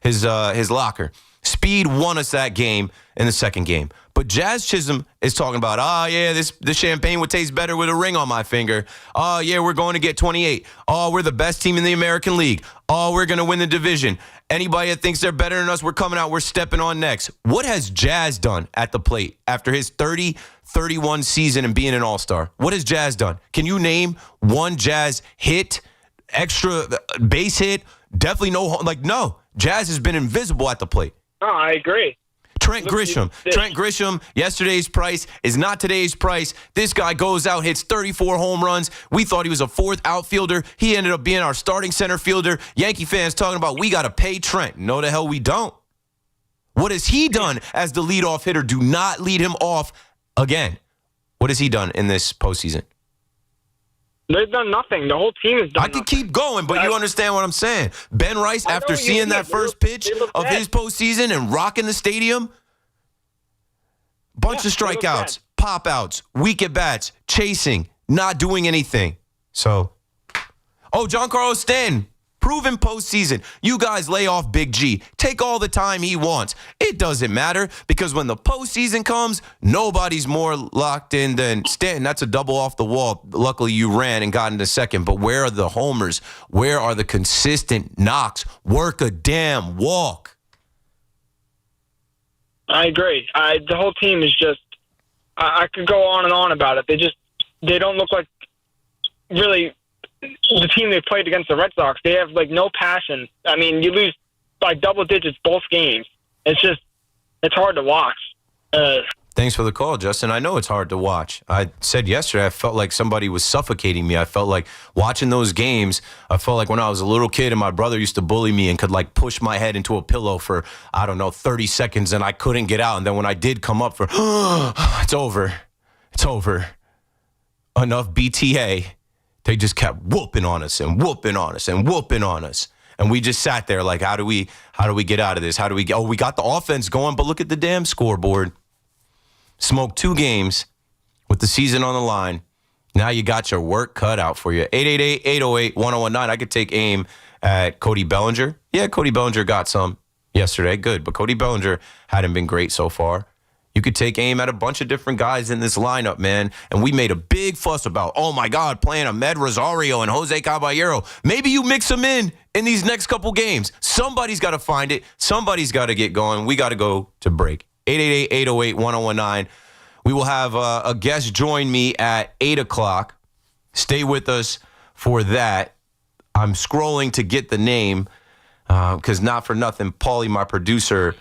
his locker. Speed won us that game in the second game. But Jazz Chisholm is talking about, this champagne would taste better with a ring on my finger. We're going to get 28. We're the best team in the American League. We're going to win the division. Anybody that thinks they're better than us, we're coming out, we're stepping on next. What has Jazz done at the plate after his 30-31 season and being an all-star? What has Jazz done? Can you name one Jazz hit, extra base hit? Definitely no. Jazz has been invisible at the plate. No, I agree. Trent Grisham, yesterday's price is not today's price. This guy goes out, hits 34 home runs. We thought he was a 4th outfielder. He ended up being our starting center fielder. Yankee fans talking about we got to pay Trent. No, the hell we don't. What has he done as the leadoff hitter? Do not lead him off again. What has he done in this postseason? They've done nothing. The whole team has done nothing. I could keep going, but you understand what I'm saying. Ben Rice, after seeing that first pitch of his postseason and rocking the stadium, bunch of strikeouts, pop-outs, weak at-bats, chasing, not doing anything. So, Giancarlo Stanton, proven postseason. You guys lay off Big G. Take all the time he wants. It doesn't matter because when the postseason comes, nobody's more locked in than Stanton. That's a double off the wall. Luckily, you ran and got into second. But where are the homers? Where are the consistent knocks? Work a damn walk. I agree. The whole team is just I could go on and on about it. They don't look like really the team they played against the Red Sox. They have no passion. I mean, you lose by double digits both games. It's hard to watch. Thanks for the call, Justin. I know it's hard to watch. I said yesterday I felt like somebody was suffocating me. I felt like watching those games, I felt like when I was a little kid and my brother used to bully me and could push my head into a pillow for, 30 seconds and I couldn't get out. And then when I did come up for, it's over. It's over. Enough BTA. They just kept whooping on us and whooping on us and whooping on us. And we just sat there how do we get out of this? We got the offense going, but look at the damn scoreboard. Smoked 2 games with the season on the line. Now you got your work cut out for you. 888-808-1019. I could take aim at Cody Bellinger. Yeah, Cody Bellinger got some yesterday. Good. But Cody Bellinger hadn't been great so far. You could take aim at a bunch of different guys in this lineup, man. And we made a big fuss about, oh, my God, playing Ahmed Rosario and Jose Caballero. Maybe you mix them in these next couple games. Somebody's got to find it. Somebody's got to get going. We got to go to break. 888-808-1019. We will have a guest join me at 8 o'clock. Stay with us for that. I'm scrolling to get the name because not for nothing, Paulie, my producer,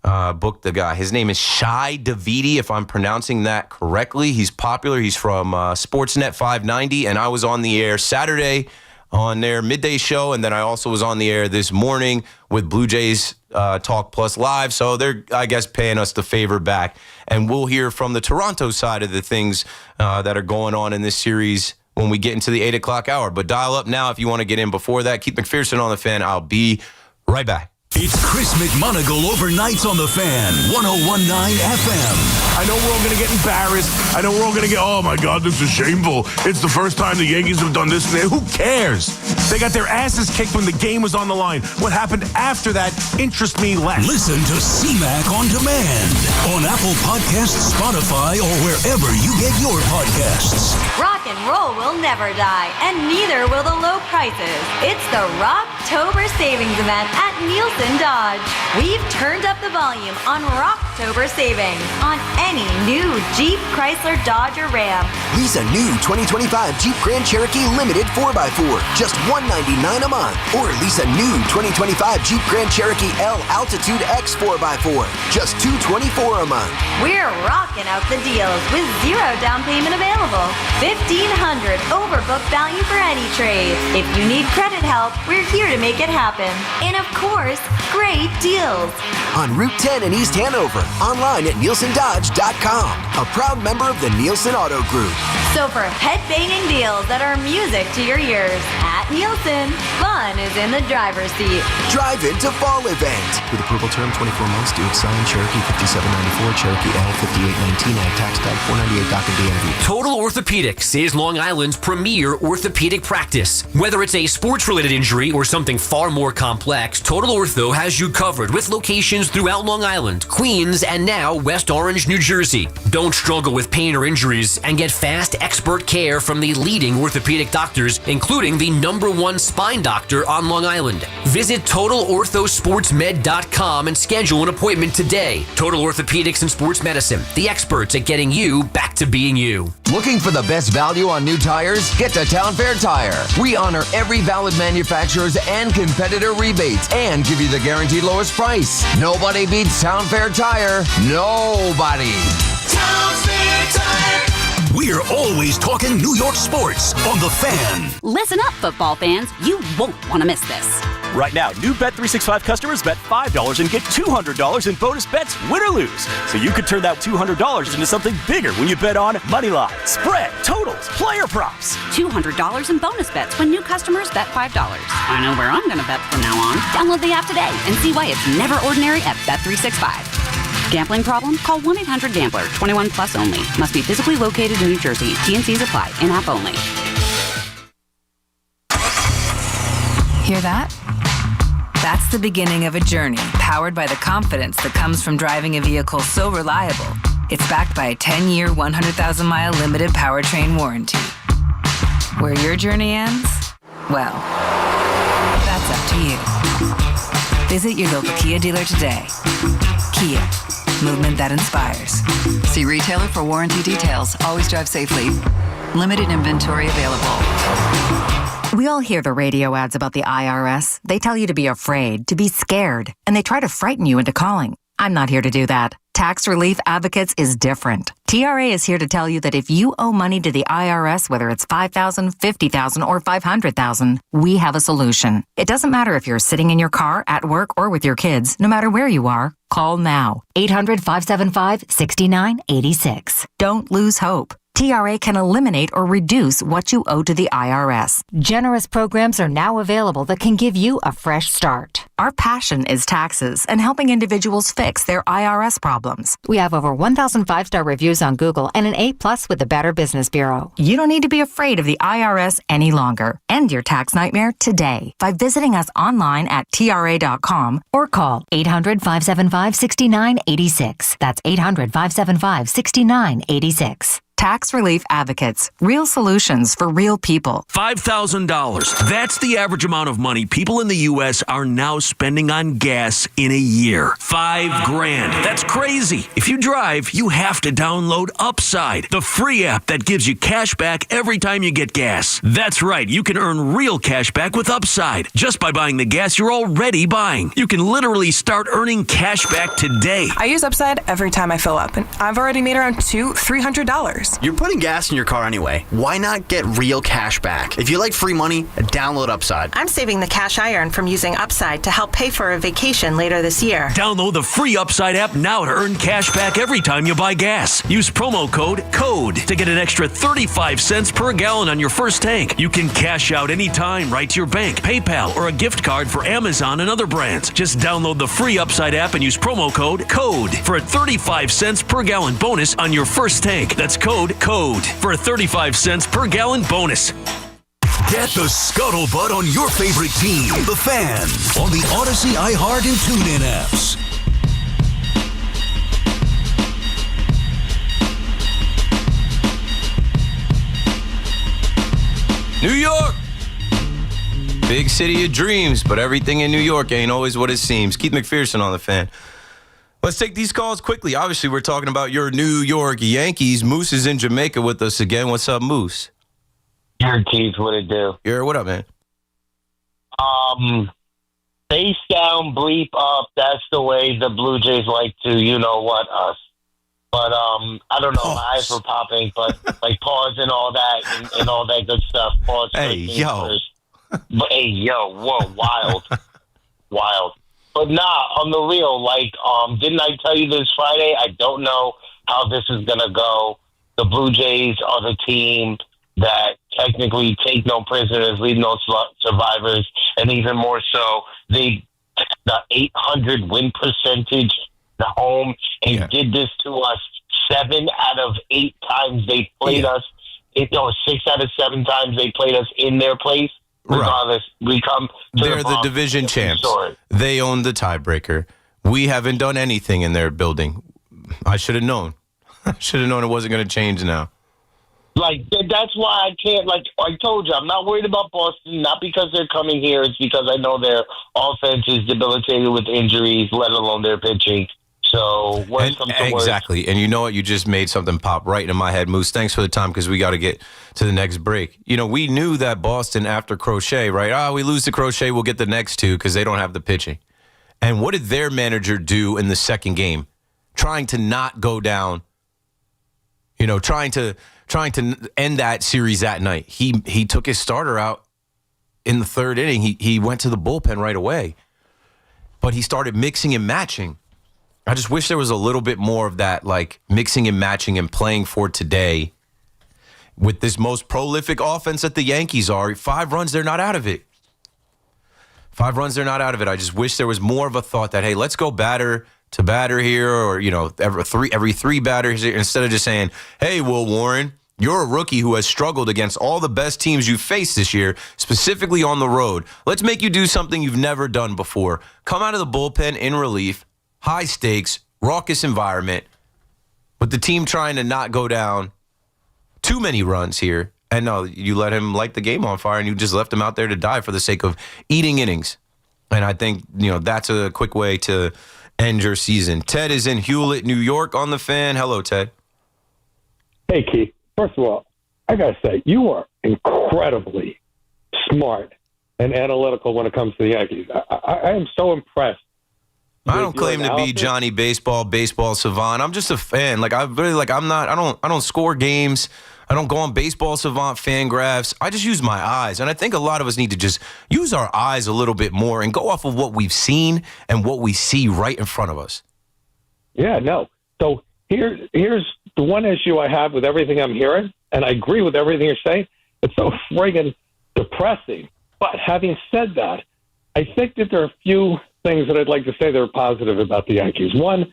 booked the guy. His name is Shai Davidi, if I'm pronouncing that correctly. He's popular. He's from Sportsnet 590, and I was on the air Saturday on their midday show, and then I also was on the air this morning with Blue Jays Talk Plus Live. So they're, I guess, paying us the favor back. And we'll hear from the Toronto side of the things that are going on in this series when we get into the 8 o'clock hour. But dial up now if you want to get in before that. Keep McPherson on the Fan. I'll be right back. It's Chris McMonigle overnights on the Fan, 101.9 FM. I know we're all going to get embarrassed. I know we're all going to get, oh my God, this is shameful. It's the first time the Yankees have done this and that. Who cares? They got their asses kicked when the game was on the line. What happened after that interests me less. Listen to CMAC on demand on Apple Podcasts, Spotify, or wherever you get your podcasts. Rock and roll will never die, and neither will the low prices. It's the Rocktober Savings Event at Nielsen Dodge. We've turned up the volume on Rocktober savings on any new Jeep, Chrysler, Dodge, or Ram. Lease a new 2025 Jeep Grand Cherokee Limited 4x4, just $199 a month. Or lease a new 2025 Jeep Grand Cherokee L Altitude X 4x4, just $224 a month. We're rocking out the deals with zero down payment available. $1,500 overbook value for any trade. If you need credit help, we're here to make it happen. And of course, great deals. On Route 10 in East Hanover, online at NielsenDodge.com, a proud member of the Nielsen Auto Group. So for head-banging deals that are music to your ears, at Nielsen, fun is in the driver's seat. Drive into fall event. With approval term 24 months, due sign Cherokee 5794, Cherokee L 5819, ag tax tag 498 DACA DMV. Total Orthopedics is Long Island's premier orthopedic practice. Whether it's a sports-related injury or something far more complex, Total Ortho has you covered with locations throughout Long Island, Queens, and now West Orange, New Jersey. Don't struggle with pain or injuries and get fast, expert care from the leading orthopedic doctors, including the #1 spine doctor on Long Island. Visit TotalOrthoSportsMed.com and schedule an appointment today. Total Orthopedics and Sports Medicine, the experts at getting you back to being you. Looking for the best value on new tires? Get to Town Fair Tire. We honor every valid manufacturer's and competitor rebates and give you the guaranteed lowest price. Nobody beats Town Fair Tire. Nobody. Town Fair Tire. We're always talking New York sports on the Fan. Listen up, football fans. You won't want to miss this. Right now, new Bet365 customers bet $5 and get $200 in bonus bets, win or lose. So you could turn that $200 into something bigger when you bet on money line, spread, totals, player props. $200 in bonus bets when new customers bet $5. I know where I'm going to bet from now on. Download the app today and see why it's never ordinary at Bet365. Gambling problem? Call 1-800-GAMBLER. 21 plus only. Must be physically located in New Jersey. T&Cs apply. In-app only. Hear that? That's the beginning of a journey powered by the confidence that comes from driving a vehicle so reliable. It's backed by a 10-year, 100,000-mile limited powertrain warranty. Where your journey ends? Well, that's up to you. Visit your local Kia dealer today. Kia. Movement that inspires. See retailer for warranty details. Always drive safely. Limited inventory available. We all hear the radio ads about the IRS. They tell you to be afraid, to be scared, and they try to frighten you into calling. I'm not here to do that. Tax Relief Advocates is different. TRA is here to tell you that if you owe money to the IRS, whether it's $5,000, $50,000, or $500,000, we have a solution. It doesn't matter if you're sitting in your car, at work, or with your kids. No matter where you are, call now. 800-575-6986. Don't lose hope. TRA can eliminate or reduce what you owe to the IRS. Generous programs are now available that can give you a fresh start. Our passion is taxes and helping individuals fix their IRS problems. We have over 1,000 5-star reviews on Google and an A+ with the Better Business Bureau. You don't need to be afraid of the IRS any longer. End your tax nightmare today by visiting us online at TRA.com or call 800-575-6986. That's 800-575-6986. Tax Relief Advocates. Real solutions for real people. $5,000. That's the average amount of money people in the U.S. are now spending on gas in a year. $5,000. That's crazy. If you drive, you have to download Upside, the free app that gives you cash back every time you get gas. That's right. You can earn real cash back with Upside just by buying the gas you're already buying. You can literally start earning cash back today. I use Upside every time I fill up, and I've already made around $200-$300. You're putting gas in your car anyway. Why not get real cash back? If you like free money, download Upside. I'm saving the cash I earn from using Upside to help pay for a vacation later this year. Download the free Upside app now to earn cash back every time you buy gas. Use promo code CODE to get an extra 35 cents per gallon on your first tank. You can cash out anytime right to your bank, PayPal, or a gift card for Amazon and other brands. Just download the free Upside app and use promo code CODE for a 35 cents per gallon bonus on your first tank. That's code CODE for a 35 cents per gallon bonus. Get the scuttlebutt on your favorite team, The Fan, on the Odyssey, iHeart, and TuneIn apps. New York! Big city of dreams, but everything in New York ain't always what it seems. Keith McPherson on The Fan. Let's take these calls quickly. Obviously, we're talking about your New York Yankees. Moose is in Jamaica with us again. What's up, Moose? Here, Keith, what it do? Here, what up, man? Face down, bleep up. That's the way the Blue Jays like to, you know what, us. But I don't know, my eyes were popping, but like pause and all that and all that good stuff. Pause. Hey, yo. First. But hey, yo, whoa, wild. Wild. But nah, on the real, like, didn't I tell you this Friday? I don't know how this is going to go. The Blue Jays are the team that technically take no prisoners, leave no survivors, and even more so, the 800 win percentage at home, and did this to us 7 out of 8 times they played us. 6 out of 7 times they played us in their place. Regardless, we come to They're the division champs. They own the tiebreaker. We haven't done anything in their building. I should have known. I should have known it wasn't going to change now. Like, that's why I can't, like I told you, I'm not worried about Boston, not because they're coming here. It's because I know their offense is debilitated with injuries, let alone their pitching. So, exactly. And you know what? You just made something pop right in my head, Moose. Thanks for the time, because we got to get to the next break. You know, we knew that Boston, after Crochet, right? We lose to Crochet, we'll get the next 2 because they don't have the pitching. And what did their manager do in the second game? Trying to not go down, you know, trying to end that series that night. He took his starter out in the 3rd inning. He went to the bullpen right away. But he started mixing and matching. I just wish there was a little bit more of that, like mixing and matching and playing for today. With this most prolific offense that the Yankees are, 5 runs, they're not out of it. 5 runs, they're not out of it. I just wish there was more of a thought that, hey, let's go batter to batter here, or, you know, every 3 batters here, instead of just saying, hey, Will Warren, you're a rookie who has struggled against all the best teams you've faced this year, specifically on the road. Let's make you do something you've never done before. Come out of the bullpen in relief. High stakes, raucous environment, with the team trying to not go down too many runs here. And no, you let him light the game on fire, and you just left him out there to die for the sake of eating innings. And I think, you know, that's a quick way to end your season. Ted is in Hewlett, New York on The Fan. Hello, Ted. Hey, Keith. First of all, I got to say, you are incredibly smart and analytical when it comes to the Yankees. I am so impressed. I don't claim to be Johnny Baseball savant. I'm just a fan. Like, I don't score games. I don't go on Baseball Savant fan graphs. I just use my eyes. And I think a lot of us need to just use our eyes a little bit more and go off of what we've seen and what we see right in front of us. Yeah, no. So here's the one issue I have with everything I'm hearing, and I agree with everything you're saying. It's so friggin' depressing. But having said that, I think that there are a few things that I'd like to say that are positive about the Yankees. One,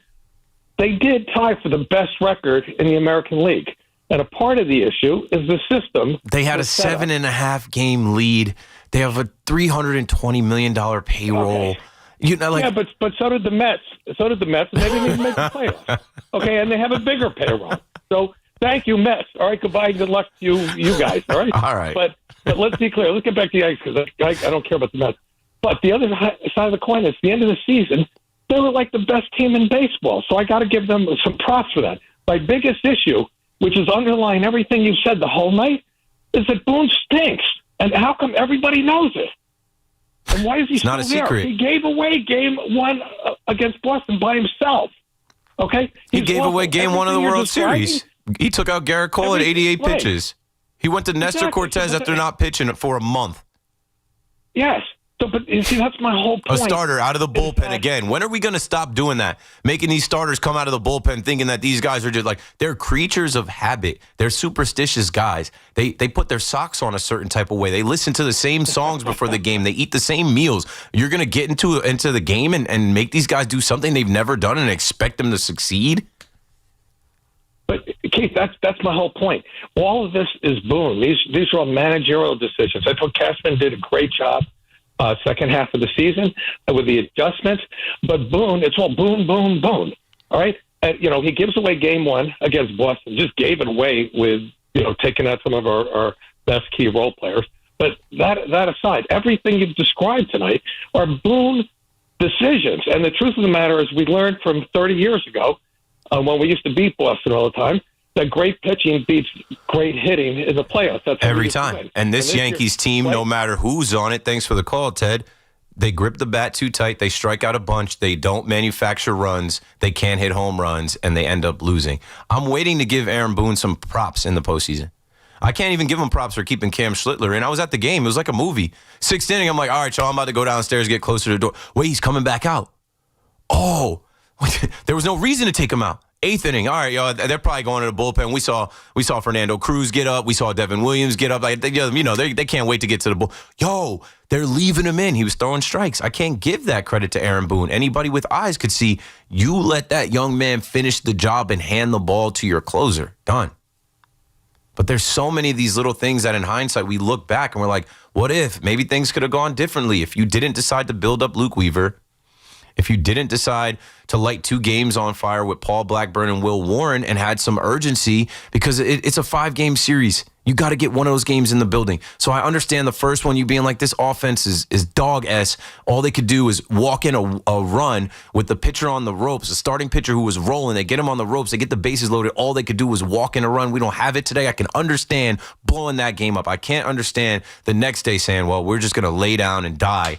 they did tie for the best record in the American League. And a part of the issue is the system. They had a 7.5 game lead. They have a $320 million payroll. Okay. You know, like, yeah, but so did the Mets. And they didn't even make the playoffs. Okay, and they have a bigger payroll. So Thank you, Mets. All right, goodbye. Good luck to you guys. All right? All right. But let's be clear. Let's get back to the Yankees because I don't care about the Mets. But the other side of the coin is the end of the season, they were like the best team in baseball. So I got to give them some props for that. My biggest issue, which is underlying everything you said the whole night, is that Boone stinks. And how come everybody knows it? And why is he still there? Secret. He gave away game one against Boston by himself. Okay? He gave away game one of the World Series. He took out Garrett Cole at 88 pitches. He went to Nestor Cortez after not pitching for a month. Yes. So, but you see, that's my whole point. A starter out of the bullpen again. When are we going to stop doing that? Making these starters come out of the bullpen thinking that these guys are just like, they're creatures of habit. They're superstitious guys. They put their socks on a certain type of way. They listen to the same songs before the game. They eat the same meals. You're going to get into the game and make these guys do something they've never done and expect them to succeed? But Keith, that's my whole point. All of this is Boone. These are all managerial decisions. I thought Cashman did a great job second half of the season with the adjustments. But Boone, it's all Boone, Boone, Boone. All right? He gives away game one against Boston, just gave it away with, taking out some of our best key role players. But that aside, everything you've described tonight are Boone decisions. And the truth of the matter is we learned from 30 years ago when we used to beat Boston all the time, that great pitching beats great hitting in the playoffs. That's every time. And this Yankees team, no matter who's on it, thanks for the call, Ted, they grip the bat too tight. They strike out a bunch. They don't manufacture runs. They can't hit home runs, and they end up losing. I'm waiting to give Aaron Boone some props in the postseason. I can't even give him props for keeping Cam Schlittler in. I was at the game. It was like a movie. Sixth inning, I'm like, all right, y'all, I'm about to go downstairs, get closer to the door. Wait, he's coming back out. Oh, there was no reason to take him out. Eighth inning, all right, y'all. They're probably going to the bullpen. We saw Fernando Cruz get up. We saw Devin Williams get up. Like, they can't wait to get to the bull. Yo, they're leaving him in. He was throwing strikes. I can't give that credit to Aaron Boone. Anybody with eyes could see you let that young man finish the job and hand the ball to your closer. Done. But there's so many of these little things that in hindsight we look back and we're like, what if? Maybe things could have gone differently if you didn't decide to build up Luke Weaver. If you didn't decide to light two games on fire with Paul Blackburn and Will Warren and had some urgency, because it's a 5-game series. You got to get one of those games in the building. So I understand the first one, you being like, this offense is dog-s. All they could do is walk in a run with the pitcher on the ropes, the starting pitcher who was rolling. They get him on the ropes. They get the bases loaded. All they could do was walk in a run. We don't have it today. I can understand blowing that game up. I can't understand the next day saying, well, we're just going to lay down and die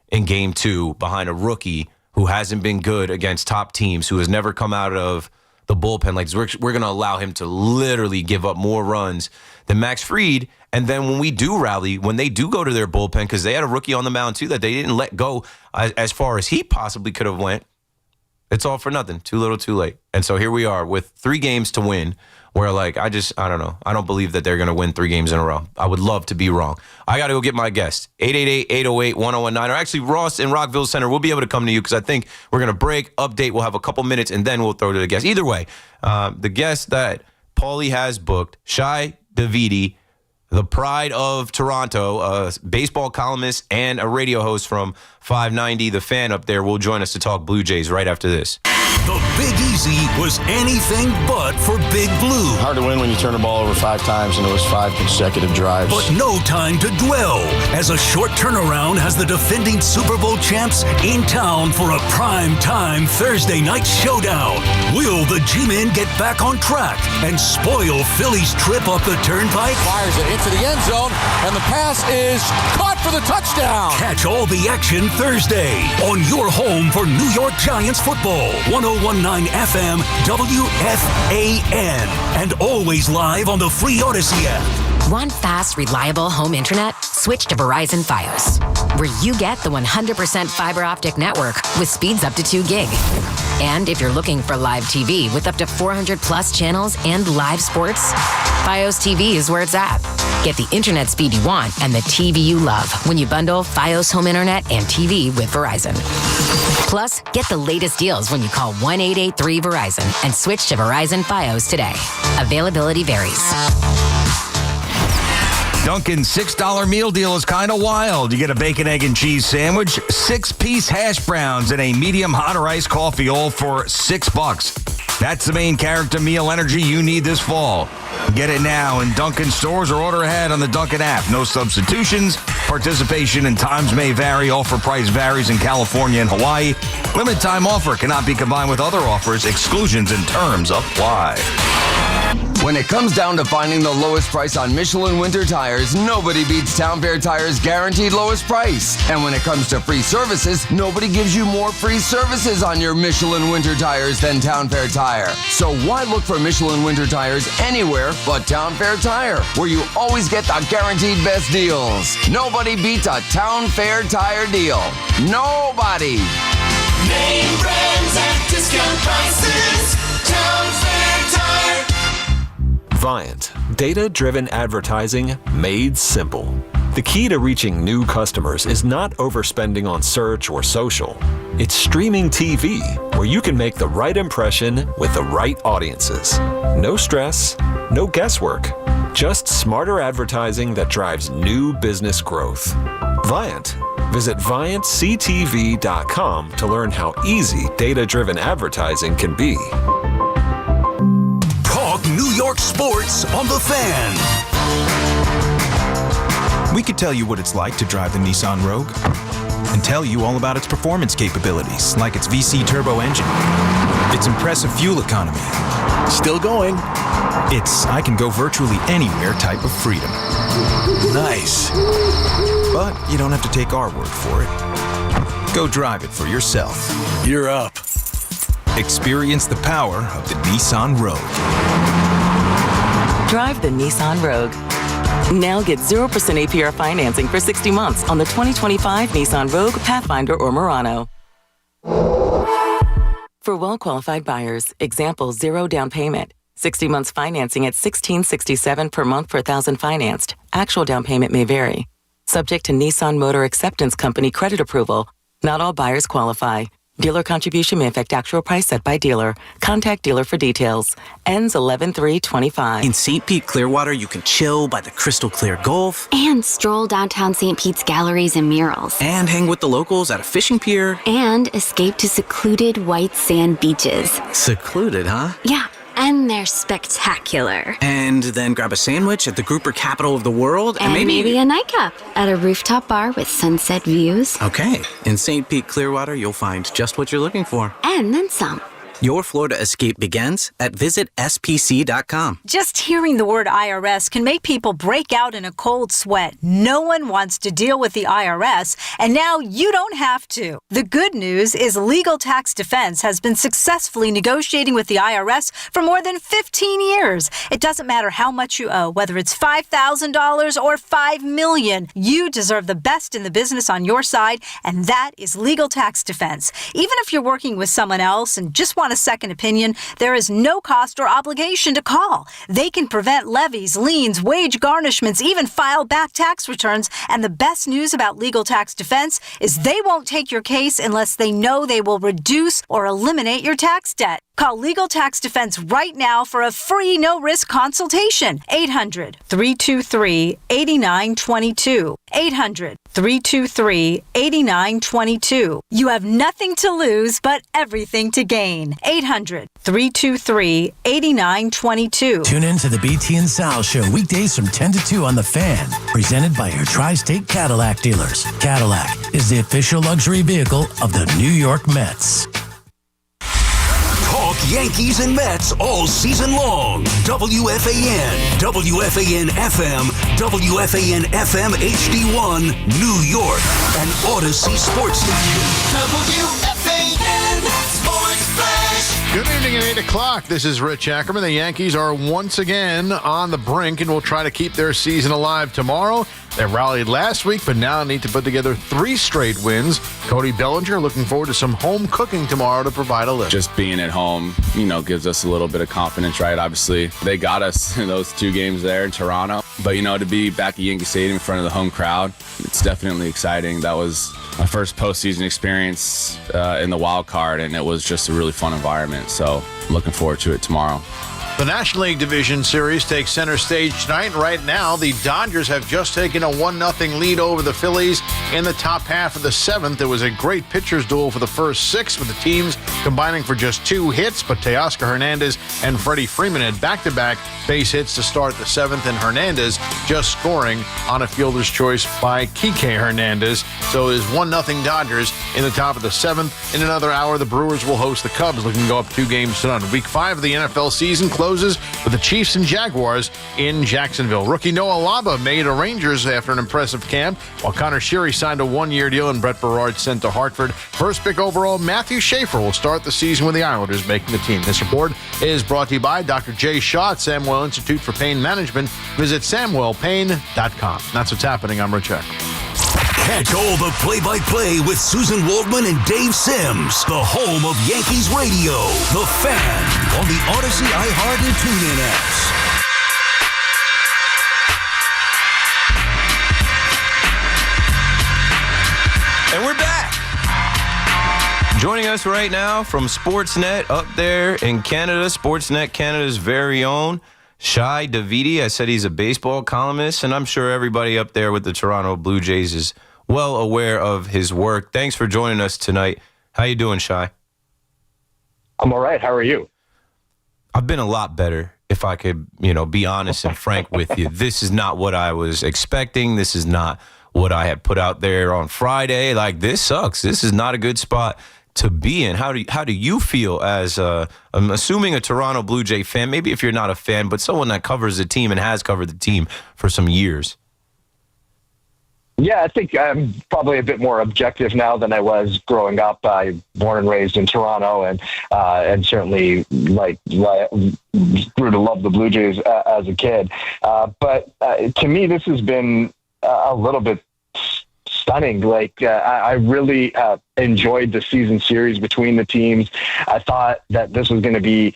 in game 2 behind a rookie who hasn't been good against top teams, who has never come out of the bullpen. Like, we're going to allow him to literally give up more runs than Max Fried. And then when we do rally, when they do go to their bullpen, because they had a rookie on the mound too that they didn't let go as far as he possibly could have went, it's all for nothing. Too little, too late. And so here we are with 3 games to win. Where, like, I don't know. I don't believe that they're going to win 3 games in a row. I would love to be wrong. I got to go get my guest. 888-808-1019. Or actually, Ross in Rockville Center, we'll be able to come to you because I think we're going to break, update. We'll have a couple minutes, and then we'll throw to the guest. Either way, the guest that Paulie has booked, Shai Davidi, the pride of Toronto, a baseball columnist and a radio host from 590, The Fan up there, will join us to talk Blue Jays right after this. The Big Easy was anything but for Big Blue. Hard to win when you turn the ball over 5 times and it was 5 consecutive drives. But no time to dwell, as a short turnaround has the defending Super Bowl champs in town for a prime-time Thursday night showdown. Will the G-Men get back on track and spoil Philly's trip up the turnpike? Fires it into the end zone, and the pass is caught for the touchdown. Catch all the action Thursday on your home for New York Giants football. 1019 FM WFAN, and always live on the free Odyssey app. Want fast, reliable home internet? Switch to Verizon Fios, where you get the 100% fiber optic network with speeds up to 2 gig. And if you're looking for live TV with up to 400 plus channels and live sports, Fios TV is where it's at. Get the internet speed you want and the TV you love when you bundle Fios home internet and TV with Verizon. Plus, get the latest deals when you call 1-883-VERIZON and switch to Verizon Fios today. Availability varies. Dunkin's $6 meal deal is kind of wild. You get a bacon, egg, and cheese sandwich, 6-piece hash browns, and a medium hot or iced coffee, all for $6. That's the main character meal energy you need this fall. Get it now in Dunkin' stores or order ahead on the Dunkin' app. No substitutions. Participation and times may vary. Offer price varies in California and Hawaii. Limited time offer cannot be combined with other offers. Exclusions and terms apply. When it comes down to finding the lowest price on Michelin winter tires, nobody beats Town Fair Tires' guaranteed lowest price. And when it comes to free services, nobody gives you more free services on your Michelin winter tires than Town Fair Tire. So why look for Michelin winter tires anywhere but Town Fair Tire, where you always get the guaranteed best deals? Nobody beats a Town Fair Tire deal. Nobody. Name brands at discount prices. Town Fair Tire. Viant, data-driven advertising made simple. The key to reaching new customers is not overspending on search or social. It's streaming TV, where you can make the right impression with the right audiences. No stress, no guesswork, just smarter advertising that drives new business growth. Viant. Visit ViantCTV.com to learn how easy data-driven advertising can be. New York sports on The Fan. We could tell you what it's like to drive the Nissan Rogue and tell you all about its performance capabilities, like its VC turbo engine, its impressive fuel economy. Still going. It's I can go virtually anywhere type of freedom. Nice. But you don't have to take our word for it. Go drive it for yourself. You're up. Experience the power of the Nissan Rogue. Drive the Nissan Rogue. Now get 0% APR financing for 60 months on the 2025 Nissan Rogue, Pathfinder, or Murano. For well-qualified buyers, example 0 down payment. 60 months financing at $1,667 per month per thousand financed. Actual down payment may vary. Subject to Nissan Motor Acceptance Company credit approval. Not all buyers qualify. Dealer contribution may affect actual price set by dealer. Contact dealer for details. Ends 11/3/25. In St. Pete Clearwater, you can chill by the crystal clear Gulf. And stroll downtown St. Pete's galleries and murals. And hang with the locals at a fishing pier. And escape to secluded white sand beaches. Secluded, huh? Yeah. And they're spectacular. And then grab a sandwich at the grouper capital of the world. And maybe a nightcap at a rooftop bar with sunset views. Okay. In St. Pete Clearwater, you'll find just what you're looking for. And then some. Your Florida escape begins at visitspc.com. Just hearing the word IRS can make people break out in a cold sweat. No one wants to deal with the IRS, and now you don't have to. The good news is Legal Tax Defense has been successfully negotiating with the IRS for more than 15 years. It doesn't matter how much you owe, whether it's $5,000 or $5 million. You deserve the best in the business on your side, and that is Legal Tax Defense. Even if you're working with someone else and just want a second opinion, there is no cost or obligation to call. They can prevent levies, liens, wage garnishments, even file back tax returns. And the best news about Legal Tax Defense is they won't take your case unless they know they will reduce or eliminate your tax debt. Call Legal Tax Defense right now for a free no-risk consultation. 800-323-8922. 800-323-8922. You have nothing to lose but everything to gain. 800-323-8922. Tune in to the BT and Sal Show weekdays from 10 to 2 on The Fan, presented by your Tri-State Cadillac dealers. Cadillac is the official luxury vehicle of the New York Mets. Talk Yankees and Mets all season long. WFAN, WFAN FM, WFAN FM HD1, New York, and Odyssey Sports Station. WFAN Sports Flash. Good evening at 8 o'clock. This is Rich Ackerman. The Yankees are once again on the brink and will try to keep their season alive tomorrow. They rallied last week, but now need to put together 3 straight wins. Cody Bellinger looking forward to some home cooking tomorrow to provide a lift. Just being at home, gives us a little bit of confidence, right? Obviously, they got us in those 2 games there in Toronto. But, to be back at Yankee Stadium in front of the home crowd, it's definitely exciting. That was my first postseason experience in the wild card, and it was just a really fun environment. So looking forward to it tomorrow. The National League Division Series takes center stage tonight. Right now, the Dodgers have just taken a 1-0 lead over the Phillies in the top half of the seventh. It was a great pitcher's duel for the first six, with the teams combining for just 2 hits, but Teoscar Hernandez and Freddie Freeman had back-to-back base hits to start the seventh, and Hernandez just scoring on a fielder's choice by Kike Hernandez. So it is 1-0 Dodgers in the top of the seventh. In another hour, the Brewers will host the Cubs, looking to go up 2 games to none. Week 5 of the NFL season closes with the Chiefs and Jaguars in Jacksonville. Rookie Noah Laba made a Rangers after an impressive camp, while Connor Sheary signed a 1-year deal and Brett Berard sent to Hartford. First pick overall, Matthew Schaefer will start the season with the Islanders making the team. This report is brought to you by Dr. Jay Shaw at Samuel Institute for Pain Management. Visit samuelpain.com. That's what's happening. I'm Rich Eck. Catch all the play-by-play with Susan Waldman and Dave Sims, the home of Yankees radio, The Fan, on the Odyssey, iHeart, and TuneIn apps. And we're back. Joining us right now from Sportsnet up there in Canada, Sportsnet Canada's very own Shai Davidi. I said he's a baseball columnist, and I'm sure everybody up there with the Toronto Blue Jays is well aware of his work. Thanks for joining us tonight. How you doing, Shai? I'm all right. How are you? I've been a lot better, if I could, be honest and frank with you. This is not what I was expecting. This is not what I had put out there on Friday. Like, this sucks. This is not a good spot to be in. How do you feel as I'm assuming a Toronto Blue Jay fan, maybe if you're not a fan, but someone that covers the team and has covered the team for some years? Yeah, I think I'm probably a bit more objective now than I was growing up. I born and raised in Toronto, and certainly grew to love the Blue Jays as a kid. But to me, this has been a little bit stunning. I really enjoyed the season series between the teams. I thought that this was going to be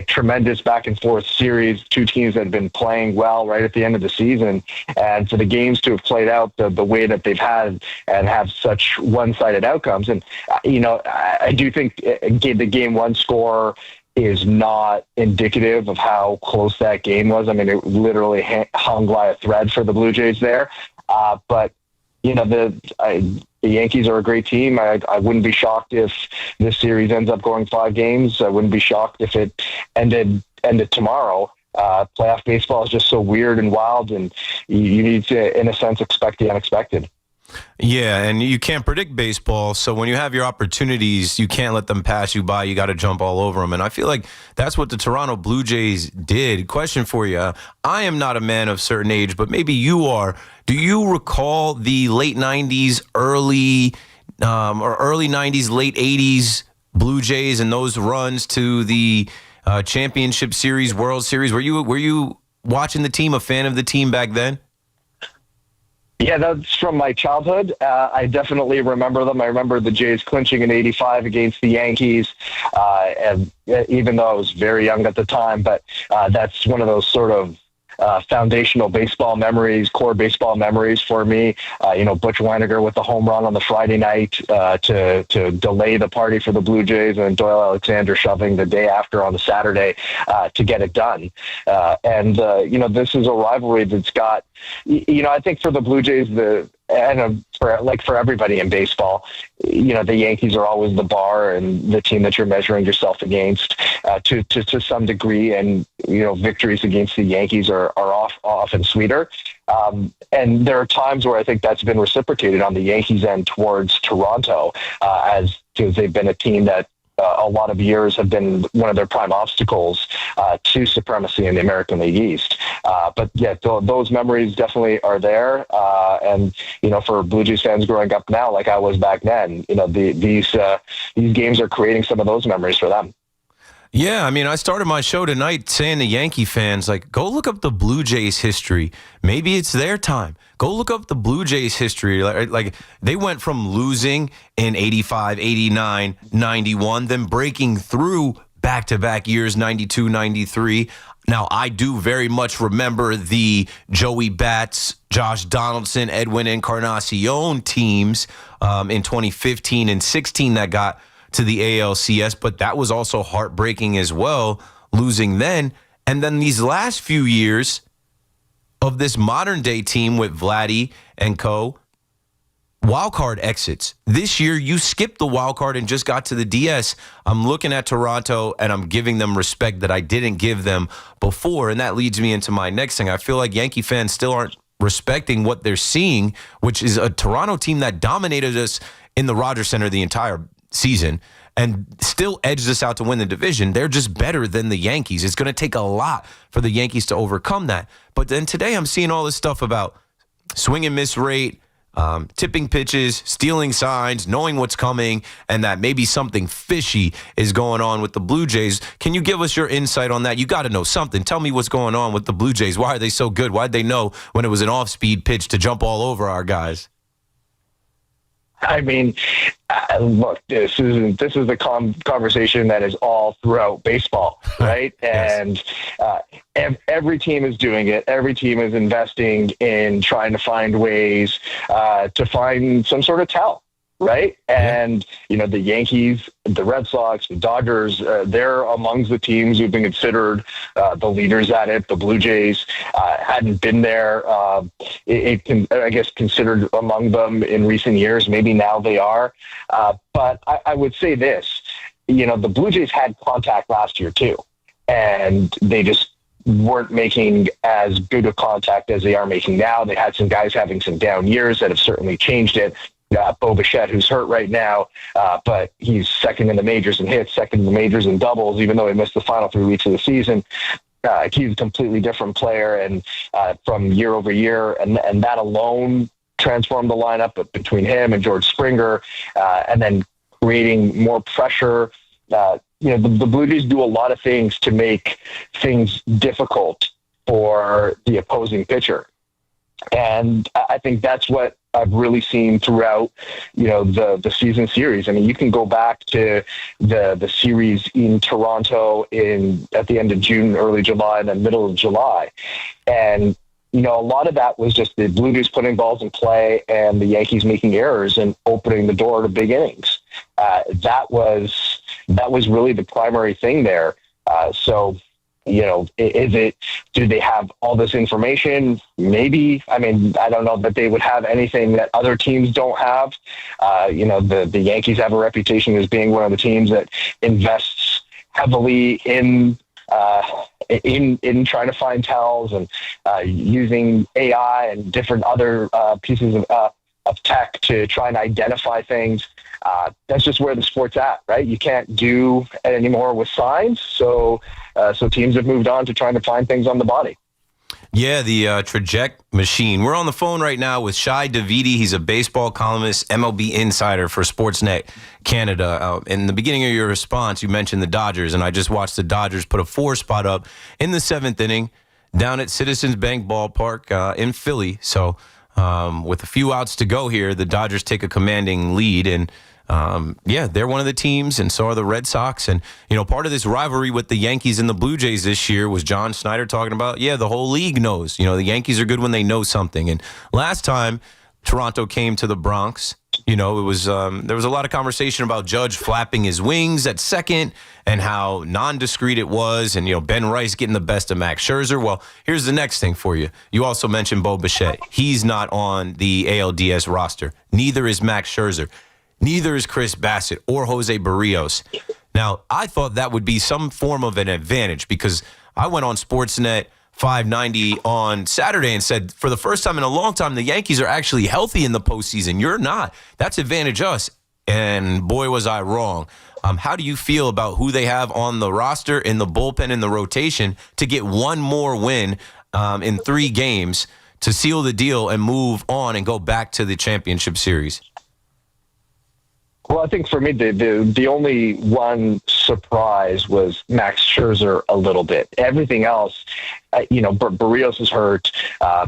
tremendous back and forth series. 2 teams that had been playing well right at the end of the season, and for the games to have played out the way that they've had and have such one-sided outcomes. And I do think the game 1 score is not indicative of how close that game was. I mean, it literally hung by a thread for the Blue Jays there. But the Yankees are a great team. I wouldn't be shocked if this series ends up going 5 games. I wouldn't be shocked if it ended tomorrow. Playoff baseball is just so weird and wild, and you need to, in a sense, expect the unexpected. Yeah, and you can't predict baseball, so when you have your opportunities, you can't let them pass you by. You got to jump all over them, and I feel like that's what the Toronto Blue Jays did. Question for you. I am not a man of certain age, but maybe you are. Do you recall the late 90s, early 90s, late 80s Blue Jays and those runs to the Championship Series, World Series? Were you watching the team, a fan of the team back then? Yeah, that's from my childhood. I definitely remember them. I remember the Jays clinching in '85 against the Yankees, and even though I was very young at the time. But that's one of those sort of foundational baseball memories, core baseball memories for me. Butch Weiniger with the home run on the Friday night to delay the party for the Blue Jays, and Doyle Alexander shoving the day after on the Saturday to get it done. This is a rivalry that's got, I think for the Blue Jays, for everybody in baseball, the Yankees are always the bar and the team that you're measuring yourself against to some degree. And, victories against the Yankees are often sweeter. And there are times where I think that's been reciprocated on the Yankees end towards Toronto, as they've been a team that a lot of years have been one of their prime obstacles to supremacy in the American League East. But yeah, those memories definitely are there. And for Blue Jays fans growing up now, like I was back then, these games are creating some of those memories for them. Yeah, I mean, I started my show tonight saying to Yankee fans, go look up the Blue Jays history. Maybe it's their time. Go look up the Blue Jays history. Like they went from losing in 85, 89, 91, then breaking through back-to-back years, 92, 93. Now, I do very much remember the Joey Bats, Josh Donaldson, Edwin Encarnacion teams in 2015 and 16 that got to the ALCS, but that was also heartbreaking as well, losing then. And then these last few years of this modern day team with Vladdy and co, wild card exits. This year, you skipped the wild card and just got to the DS. I'm looking at Toronto, and I'm giving them respect that I didn't give them before, and that leads me into my next thing. I feel like Yankee fans still aren't respecting what they're seeing, which is a Toronto team that dominated us in the Rogers Center the entire season and still edged us out to win the division. They're just better than the Yankees. It's going to take a lot for the Yankees to overcome that. But then today I'm seeing all this stuff about swing and miss rate, tipping pitches, stealing signs, knowing what's coming, and that maybe something fishy is going on with the Blue Jays. Can you give us your insight on that? You got to know something. Tell me what's going on with the Blue Jays. Why are they so good? Why'd they know when it was an off-speed pitch to jump all over our guys? I mean, look, this is the conversation that is all throughout baseball, right? Yes. And every team is doing it. Every team is investing in trying to find ways to find some sort of tell, right? And, the Yankees, the Red Sox, the Dodgers, they're amongst the teams who've been considered the leaders at it. The Blue Jays hadn't been there. I guess, considered among them in recent years. Maybe now they are. But I would say this, the Blue Jays had contact last year too, and they just weren't making as good a contact as they are making now. They had some guys having some down years that have certainly changed it. Bo Bichette, who's hurt right now, but he's second in the majors in hits, second in the majors in doubles, even though he missed the final 3 weeks of the season. He's a completely different player, and from year over year, and that alone transformed the lineup between him and George Springer, and then creating more pressure. The Blue Jays do a lot of things to make things difficult for the opposing pitcher. And I think that's what I've really seen throughout, the season series. I mean, you can go back to the series in Toronto at the end of June, early July, and then middle of July. And, a lot of that was just the Blue Jays putting balls in play and the Yankees making errors and opening the door to big innings. That was really the primary thing there. Do they have all this information? Maybe. I mean, I don't know that they would have anything that other teams don't have. The Yankees have a reputation as being one of the teams that invests heavily in trying to find tells and using AI and different other pieces of tech to try and identify things. That's just where the sport's at, right? You can't do it anymore with signs, so teams have moved on to trying to find things on the body. Yeah, the Traject machine. We're on the phone right now with Shai Davidi. He's a baseball columnist, MLB insider for Sportsnet Canada. In the beginning of your response, you mentioned the Dodgers, and I just watched the Dodgers put a 4 spot up in the 7th inning down at Citizens Bank Ballpark in Philly. So with a few outs to go here, the Dodgers take a commanding lead, and they're one of the teams, and so are the Red Sox. And, part of this rivalry with the Yankees and the Blue Jays this year was John Snyder talking about, the whole league knows. The Yankees are good when they know something. And last time Toronto came to the Bronx, it was there was a lot of conversation about Judge flapping his wings at second and how non-discreet it was, and, Ben Rice getting the best of Max Scherzer. Well, here's the next thing for you. You also mentioned Bo Bichette. He's not on the ALDS roster. Neither is Max Scherzer. Neither is Chris Bassett or Jose Barrios. Now, I thought that would be some form of an advantage because I went on Sportsnet 590 on Saturday and said, for the first time in a long time, the Yankees are actually healthy in the postseason. You're not. That's advantage us. And boy, was I wrong. How do you feel about who they have on the roster, in the bullpen, in the rotation to get one more win in 3 games to seal the deal and move on and go back to the championship series? Well, I think for me, the only one surprise was Max Scherzer a little bit. Everything else, Barrios was hurt,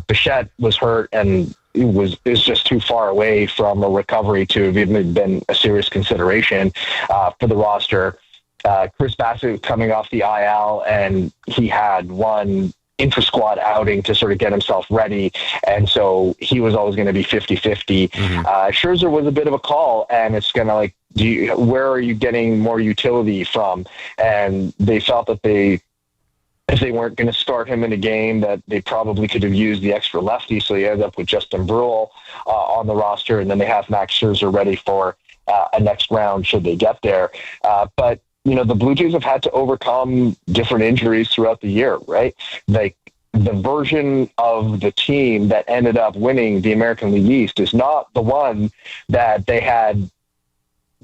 Bichette was hurt, and is just too far away from a recovery to have even been a serious consideration for the roster. Chris Bassett coming off the IL, and he had one intra-squad outing to sort of get himself ready, and so he was always going to be 50-50. Scherzer was a bit of a call, and it's going to where are you getting more utility from? And they felt that they if they weren't going to start him in a game, that they probably could have used the extra lefty. So you end up with Justin Brule on the roster, and then they have Max Scherzer ready for a next round should they get there. But the Blue Jays have had to overcome different injuries throughout the year, right? Like the version of the team that ended up winning the American League East is not the one that they had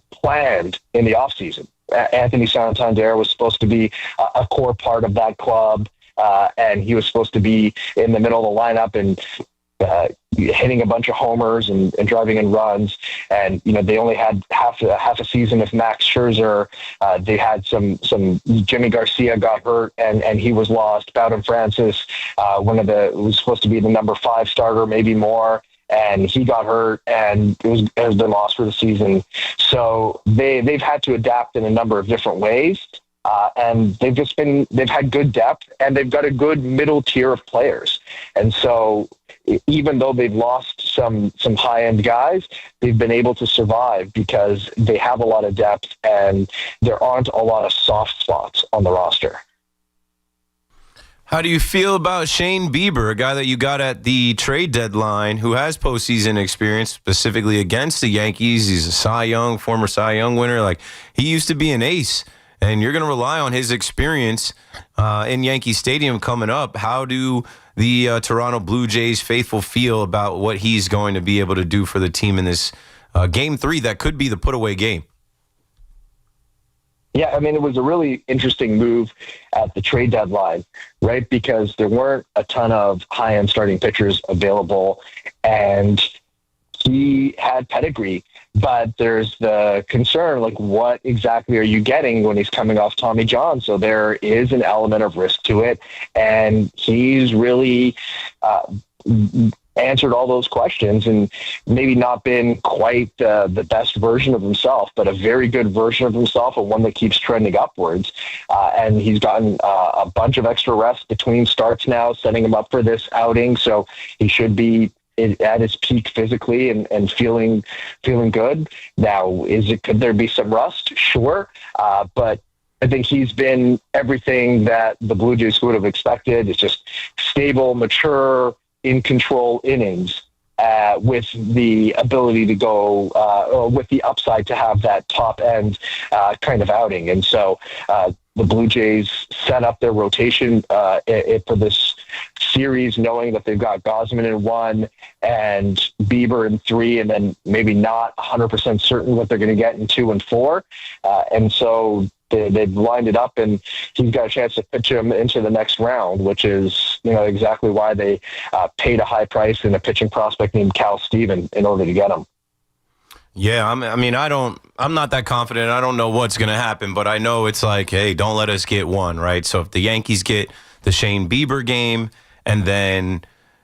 planned in the offseason. Anthony Santander was supposed to be a core part of that club, and he was supposed to be in the middle of the lineup and hitting a bunch of homers and driving in runs. And they only had half a season of Max Scherzer. They had some Jimmy Garcia got hurt and he was lost. Bowden Francis, was supposed to be the number 5 starter, maybe more, and he got hurt and has been lost for the season. So they've had to adapt in a number of different ways. And they've had good depth, and they've got a good middle tier of players. And so even though they've lost some high-end guys, they've been able to survive because they have a lot of depth and there aren't a lot of soft spots on the roster. How do you feel about Shane Bieber, a guy that you got at the trade deadline who has postseason experience specifically against the Yankees? He's a former Cy Young winner. Like, he used to be an ace, and you're going to rely on his experience in Yankee Stadium coming up. How do the Toronto Blue Jays faithful feel about what he's going to be able to do for the team in this Game 3 that could be the put-away game? Yeah, I mean, it was a really interesting move at the trade deadline, right? Because there weren't a ton of high-end starting pitchers available, and he had pedigree. But there's the concern, like, what exactly are you getting when he's coming off Tommy John? So there is an element of risk to it, and he's really answered all those questions and maybe not been quite the best version of himself, but a very good version of himself and one that keeps trending upwards. And he's gotten a bunch of extra rest between starts now, setting him up for this outing. So he should be at his peak physically and feeling good. Now, could there be some rust? Sure. But I think he's been everything that the Blue Jays would have expected. It's just stable, mature, in control innings with the ability to go, or with the upside to have that top end kind of outing. And so the Blue Jays set up their rotation for this series, knowing that they've got Gausman in 1 and Bieber in 3, and then maybe not 100% certain what they're going to get in 2 and 4. And so they've lined it up, and he's got a chance to pitch him into the next round, which is exactly why they paid a high price in a pitching prospect named Cal Steven in order to get him. Yeah, I'm not that confident. I don't know what's going to happen, but I know it's like, hey, don't let us get one, right? So if the Yankees get the Shane Bieber game and then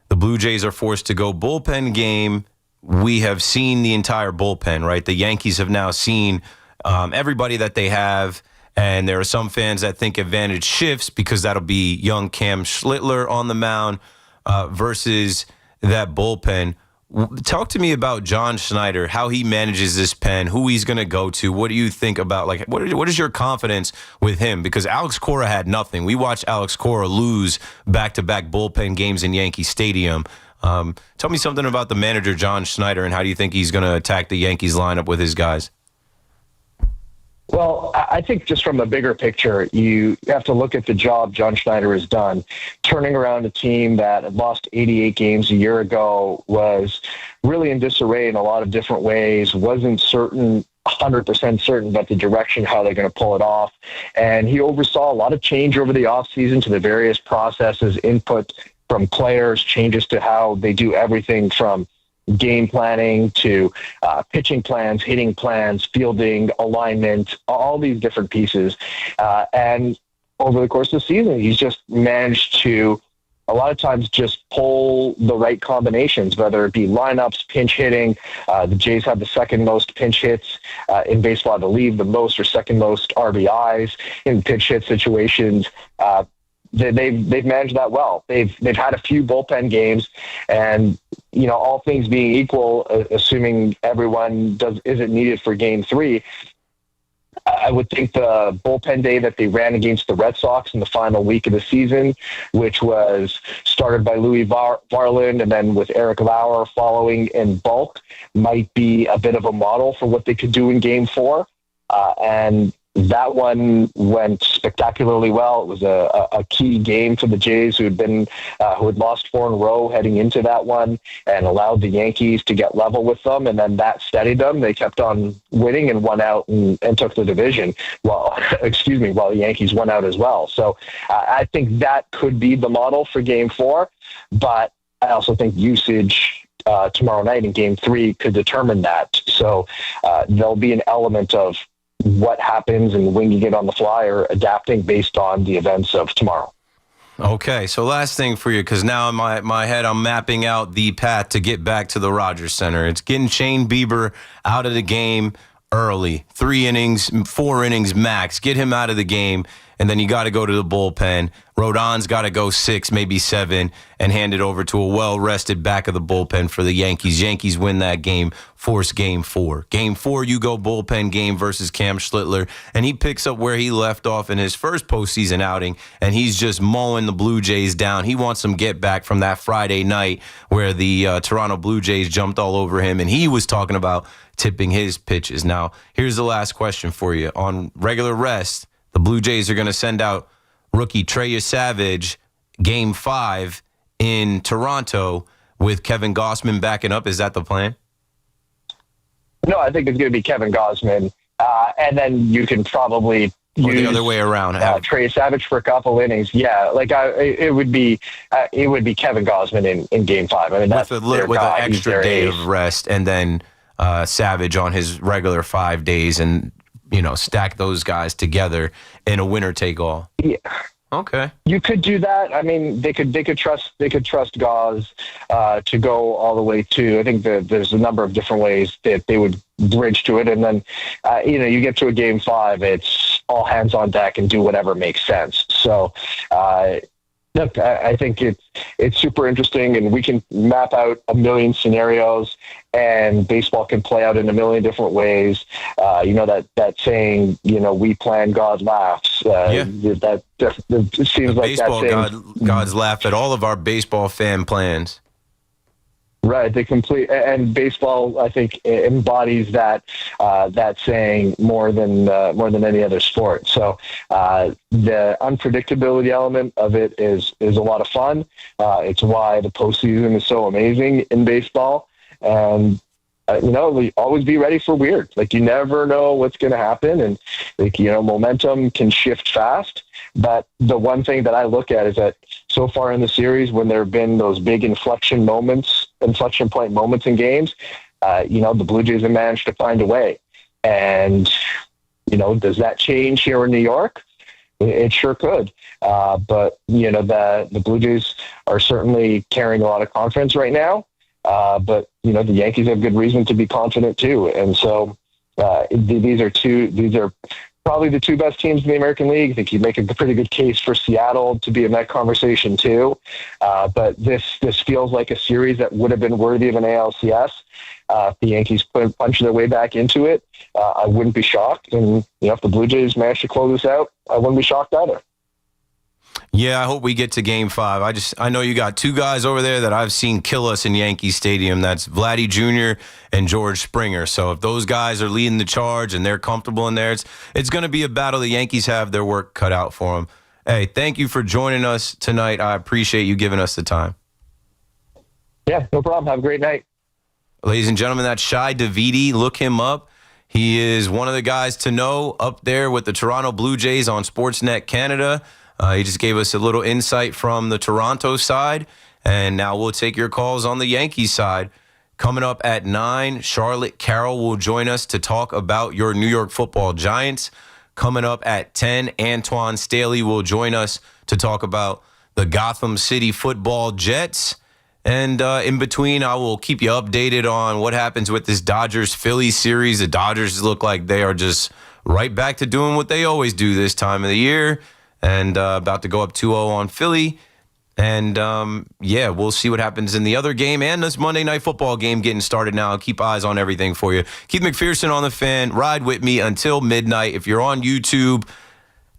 the Blue Jays are forced to go bullpen game, we have seen the entire bullpen, right? The Yankees have now seen everybody that they have, and there are some fans that think advantage shifts because that'll be young Cam Schlittler on the mound versus that bullpen. Talk to me about John Schneider, how he manages this pen, who he's going to go to. What do you think about, like, what is your confidence with him? Because Alex Cora had nothing. We watched Alex Cora lose back-to-back bullpen games in Yankee Stadium. Tell me something about the manager, John Schneider, and how do you think he's going to attack the Yankees lineup with his guys? Well, I think just from the bigger picture, you have to look at the job John Schneider has done. Turning around a team that had lost 88 games a year ago, was really in disarray in a lot of different ways, wasn't 100% certain about the direction, how they're going to pull it off. And he oversaw a lot of change over the offseason to the various processes, input from players, changes to how they do everything from game planning to pitching plans, hitting plans, fielding, alignment, all these different pieces. And over the course of the season, he's just managed to, a lot of times, just pull the right combinations, whether it be lineups, pinch hitting. The Jays have the second most pinch hits in baseball, I believe, the most or second most RBIs in pinch hit situations. They've managed that well. They've had a few bullpen games, and all things being equal, assuming everyone isn't needed for Game 3, I would think the bullpen day that they ran against the Red Sox in the final week of the season, which was started by Louis Varland and then with Eric Lauer following in bulk, might be a bit of a model for what they could do in Game 4. And that one went spectacularly well. It was a key game for the Jays, who had lost 4 in a row heading into that one, and allowed the Yankees to get level with them. And then that steadied them. They kept on winning and won out and took the division. While the Yankees won out as well. So I think that could be the model for Game 4. But I also think usage tomorrow night in Game 3 could determine that. So there'll be an element of what happens and when you get on the fly or adapting based on the events of tomorrow. Okay, so last thing for you, because now in my head I'm mapping out the path to get back to the Rogers Center. It's getting Shane Bieber out of the game early. 3 innings, 4 innings max. Get him out of the game, and then you got to go to the bullpen. Rodon's got to go 6, maybe 7, and hand it over to a well-rested back of the bullpen for the Yankees. Yankees win that game, force Game 4. Game 4, you go bullpen game versus Cam Schlittler, and he picks up where he left off in his first postseason outing, and he's just mowing the Blue Jays down. He wants some get back from that Friday night where the Toronto Blue Jays jumped all over him, and he was talking about tipping his pitches. Now, here's the last question for you. On regular rest, the Blue Jays are going to send out rookie Trey Savage, Game 5 in Toronto with Kevin Gausman backing up. Is that the plan? No, I think it's going to be Kevin Gausman. And then you can probably use the other way around. Trey Savage for a couple innings. Yeah, it would be Kevin Gausman in Game 5. I mean, that's with an extra day of rest, and then Savage on his regular 5 days, and stack those guys together in a winner take all. Yeah. Okay. You could do that. I mean, they could trust Gauze to go all the way to. I think that there's a number of different ways that they would bridge to it, and then you get to a Game 5, it's all hands on deck and do whatever makes sense. So. Look, I think it's super interesting, and we can map out a million scenarios, and baseball can play out in a million different ways. That saying, we plan, God laughs. That it seems like baseball that saying. God's laugh at all of our baseball fan plans. Right, and baseball, I think, embodies that saying more than any other sport. So the unpredictability element of it is a lot of fun. It's why the postseason is so amazing in baseball, and we always be ready for weird. Like, you never know what's going to happen, and momentum can shift fast. But the one thing that I look at is that so far in the series, when there have been those big inflection point moments in games, the Blue Jays have managed to find a way. And, does that change here in New York? It sure could. But, the Blue Jays are certainly carrying a lot of confidence right now. But, the Yankees have good reason to be confident too. And so these are probably the 2 best teams in the American League. I think you make a pretty good case for Seattle to be in that conversation too. But this feels like a series that would have been worthy of an ALCS. If the Yankees punch their way back into it, I wouldn't be shocked. And if the Blue Jays manage to close this out, I wouldn't be shocked either. Yeah, I hope we get to Game 5. I know you got 2 guys over there that I've seen kill us in Yankee Stadium. That's Vladdy Jr. and George Springer. So if those guys are leading the charge and they're comfortable in there, it's going to be a battle. The Yankees have their work cut out for them. Hey, thank you for joining us tonight. I appreciate you giving us the time. Yeah, no problem. Have a great night. Ladies and gentlemen, that's Shai Davidi. Look him up. He is one of the guys to know up there with the Toronto Blue Jays on Sportsnet Canada. He just gave us a little insight from the Toronto side, and now we'll take your calls on the Yankees side. Coming up at 9, Charlotte Carroll will join us to talk about your New York Football Giants. Coming up at 10, Antoine Staley will join us to talk about the Gotham City Football Jets. And in between, I will keep you updated on what happens with this Dodgers-Phillies series. The Dodgers look like they are just right back to doing what they always do this time of the year, and about to go up 2-0 on Philly. And, we'll see what happens in the other game and this Monday Night Football game getting started now. I'll keep eyes on everything for you. Keith McPherson on the Fan. Ride with me until midnight. If you're on YouTube,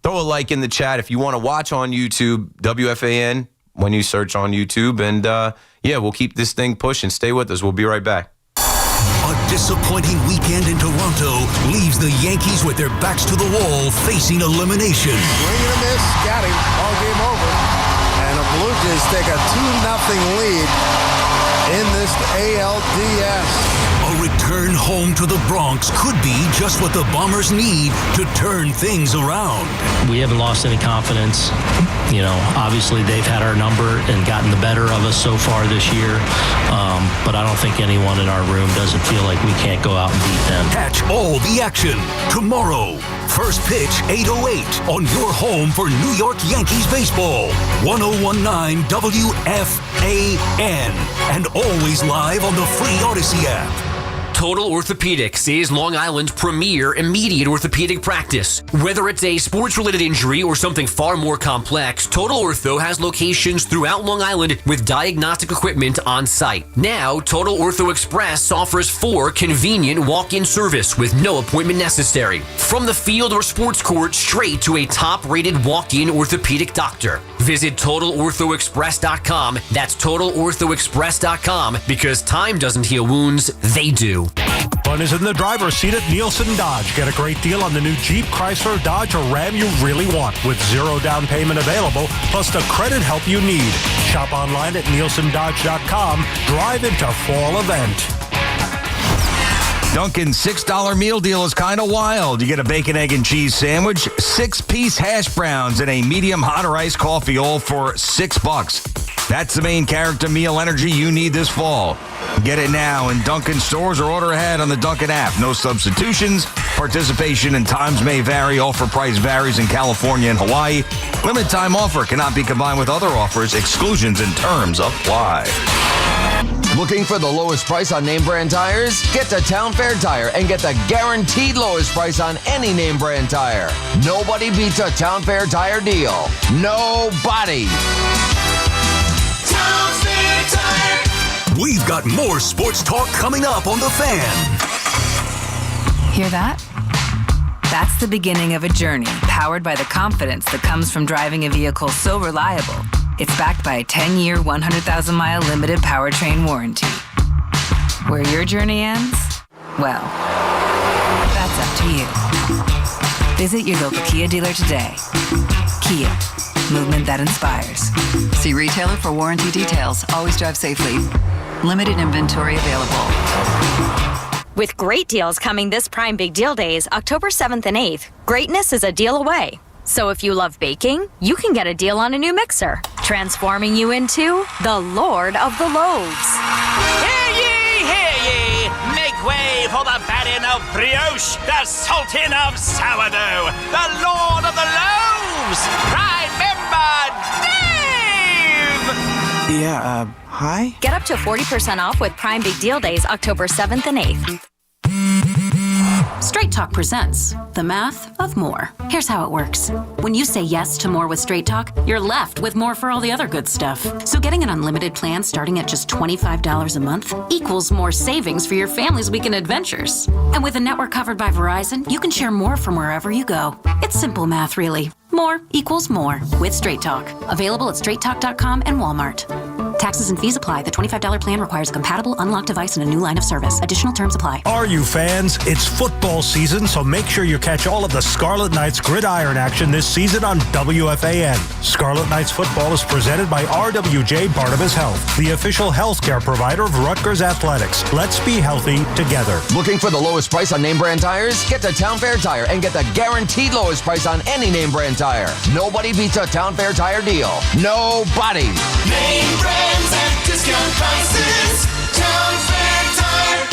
throw a like in the chat. If you want to watch on YouTube, WFAN, when you search on YouTube. And, we'll keep this thing pushing. Stay with us. We'll be right back. A disappointing weekend in Toronto leaves the Yankees with their backs to the wall, facing elimination. Swing and a miss, got him. Ball game over. And the Blue Jays take a 2-0 lead in this ALDS. A return home to the Bronx could be just what the Bombers need to turn things around. We haven't lost any confidence. Obviously they've had our number and gotten the better of us so far this year. But I don't think anyone in our room doesn't feel like we can't go out and beat them. Catch all the action tomorrow. First pitch, 8:08 on your home for New York Yankees baseball. 1019 WFAN. And always live on the free Odyssey app. Total Orthopedics is Long Island's premier immediate orthopedic practice. Whether it's a sports-related injury or something far more complex, Total Ortho has locations throughout Long Island with diagnostic equipment on site. Now, Total Ortho Express offers 4 convenient walk-in service with no appointment necessary. From the field or sports court straight to a top-rated walk-in orthopedic doctor. Visit TotalOrthoExpress.com. That's TotalOrthoExpress.com, because time doesn't heal wounds, they do. Fun is in the driver's seat at Nielsen Dodge. Get a great deal on the new Jeep, Chrysler, Dodge, or Ram you really want, with 0 down payment available, plus the credit help you need. Shop online at NielsenDodge.com. Drive into fall event. Dunkin's $6 meal deal is kind of wild. You get a bacon, egg, and cheese sandwich, 6-piece hash browns, and a medium hot or iced coffee, all for $6. That's the main character meal energy you need this fall. Get it now in Dunkin' stores or order ahead on the Dunkin' app. No substitutions. Participation and times may vary. Offer price varies in California and Hawaii. Limited time offer cannot be combined with other offers. Exclusions and terms apply. Looking for the lowest price on name brand tires? Get to Town Fair Tire and get the guaranteed lowest price on any name brand tire. Nobody beats a Town Fair Tire deal. Nobody. Town Fair Tire. We've got more sports talk coming up on The Fan. Hear that? That's the beginning of a journey powered by the confidence that comes from driving a vehicle so reliable. It's backed by a 10-year, 100,000-mile limited powertrain warranty. Where your journey ends? Well, that's up to you. Visit your local Kia dealer today. Kia, movement that inspires. See retailer for warranty details. Always drive safely. Limited inventory available. With great deals coming this Prime Big Deal Days, October 7th and 8th, greatness is a deal away. So if you love baking, you can get a deal on a new mixer, transforming you into the Lord of the Loaves. Hear ye, hear ye! Make way for the baron of brioche, the sultan of sourdough, the Lord of the Loaves, Prime Member Dave! Yeah, hi? Get up to 40% off with Prime Big Deal Days, October 7th and 8th. Straight Talk presents the math of more. Here's how it works. When you say yes to more with Straight Talk, you're left with more for all the other good stuff. So getting an unlimited plan starting at just $25 a month equals more savings for your family's weekend adventures. And with a network covered by Verizon, you can share more from wherever you go. It's simple math, really. More equals more with Straight Talk. Available at straighttalk.com and Walmart. Taxes and fees apply. The $25 plan requires a compatible unlocked device and a new line of service. Additional terms apply. Are you fans? It's football season, so make sure you catch all of the Scarlet Knights gridiron action this season on WFAN. Scarlet Knights football is presented by RWJ Barnabas Health, the official healthcare provider of Rutgers Athletics. Let's be healthy together. Looking for the lowest price on name brand tires? Get to Town Fair Tire and get the guaranteed lowest price on any name brand tire. Nobody beats a Town Fair Tire deal. Nobody. Name brands at discount prices. Town Fair Tire.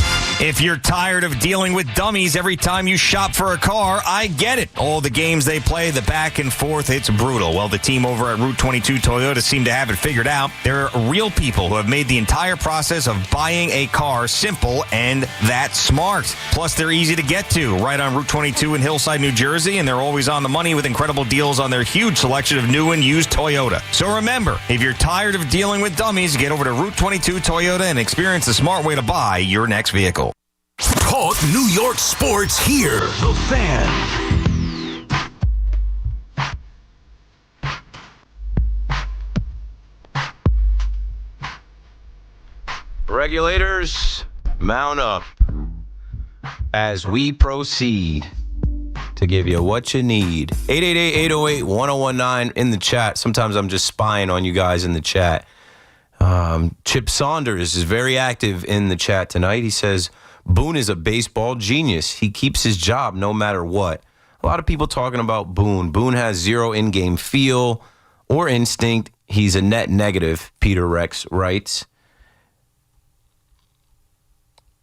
If you're tired of dealing with dummies every time you shop for a car, I get it. All the games they play, the back and forth, it's brutal. Well, the team over at Route 22 Toyota seem to have it figured out. They're real people who have made the entire process of buying a car simple and that smart. Plus, they're easy to get to, right on Route 22 in Hillside, New Jersey, and they're always on the money with incredible deals on their huge selection of new and used Toyota. So remember, if you're tired of dealing with dummies, get over to Route 22 Toyota and experience the smart way to buy your next vehicle. Talk New York sports here. The Fan. Regulators, mount up as we proceed to give you what you need. 888-808-1019 in the chat. Sometimes I'm just spying on you guys in the chat. Chip Saunders is very active in the chat tonight. He says, Boone is a baseball genius. He keeps his job no matter what. A lot of people talking about Boone. Boone has zero in-game feel or instinct. He's a net negative, Peter Rex writes.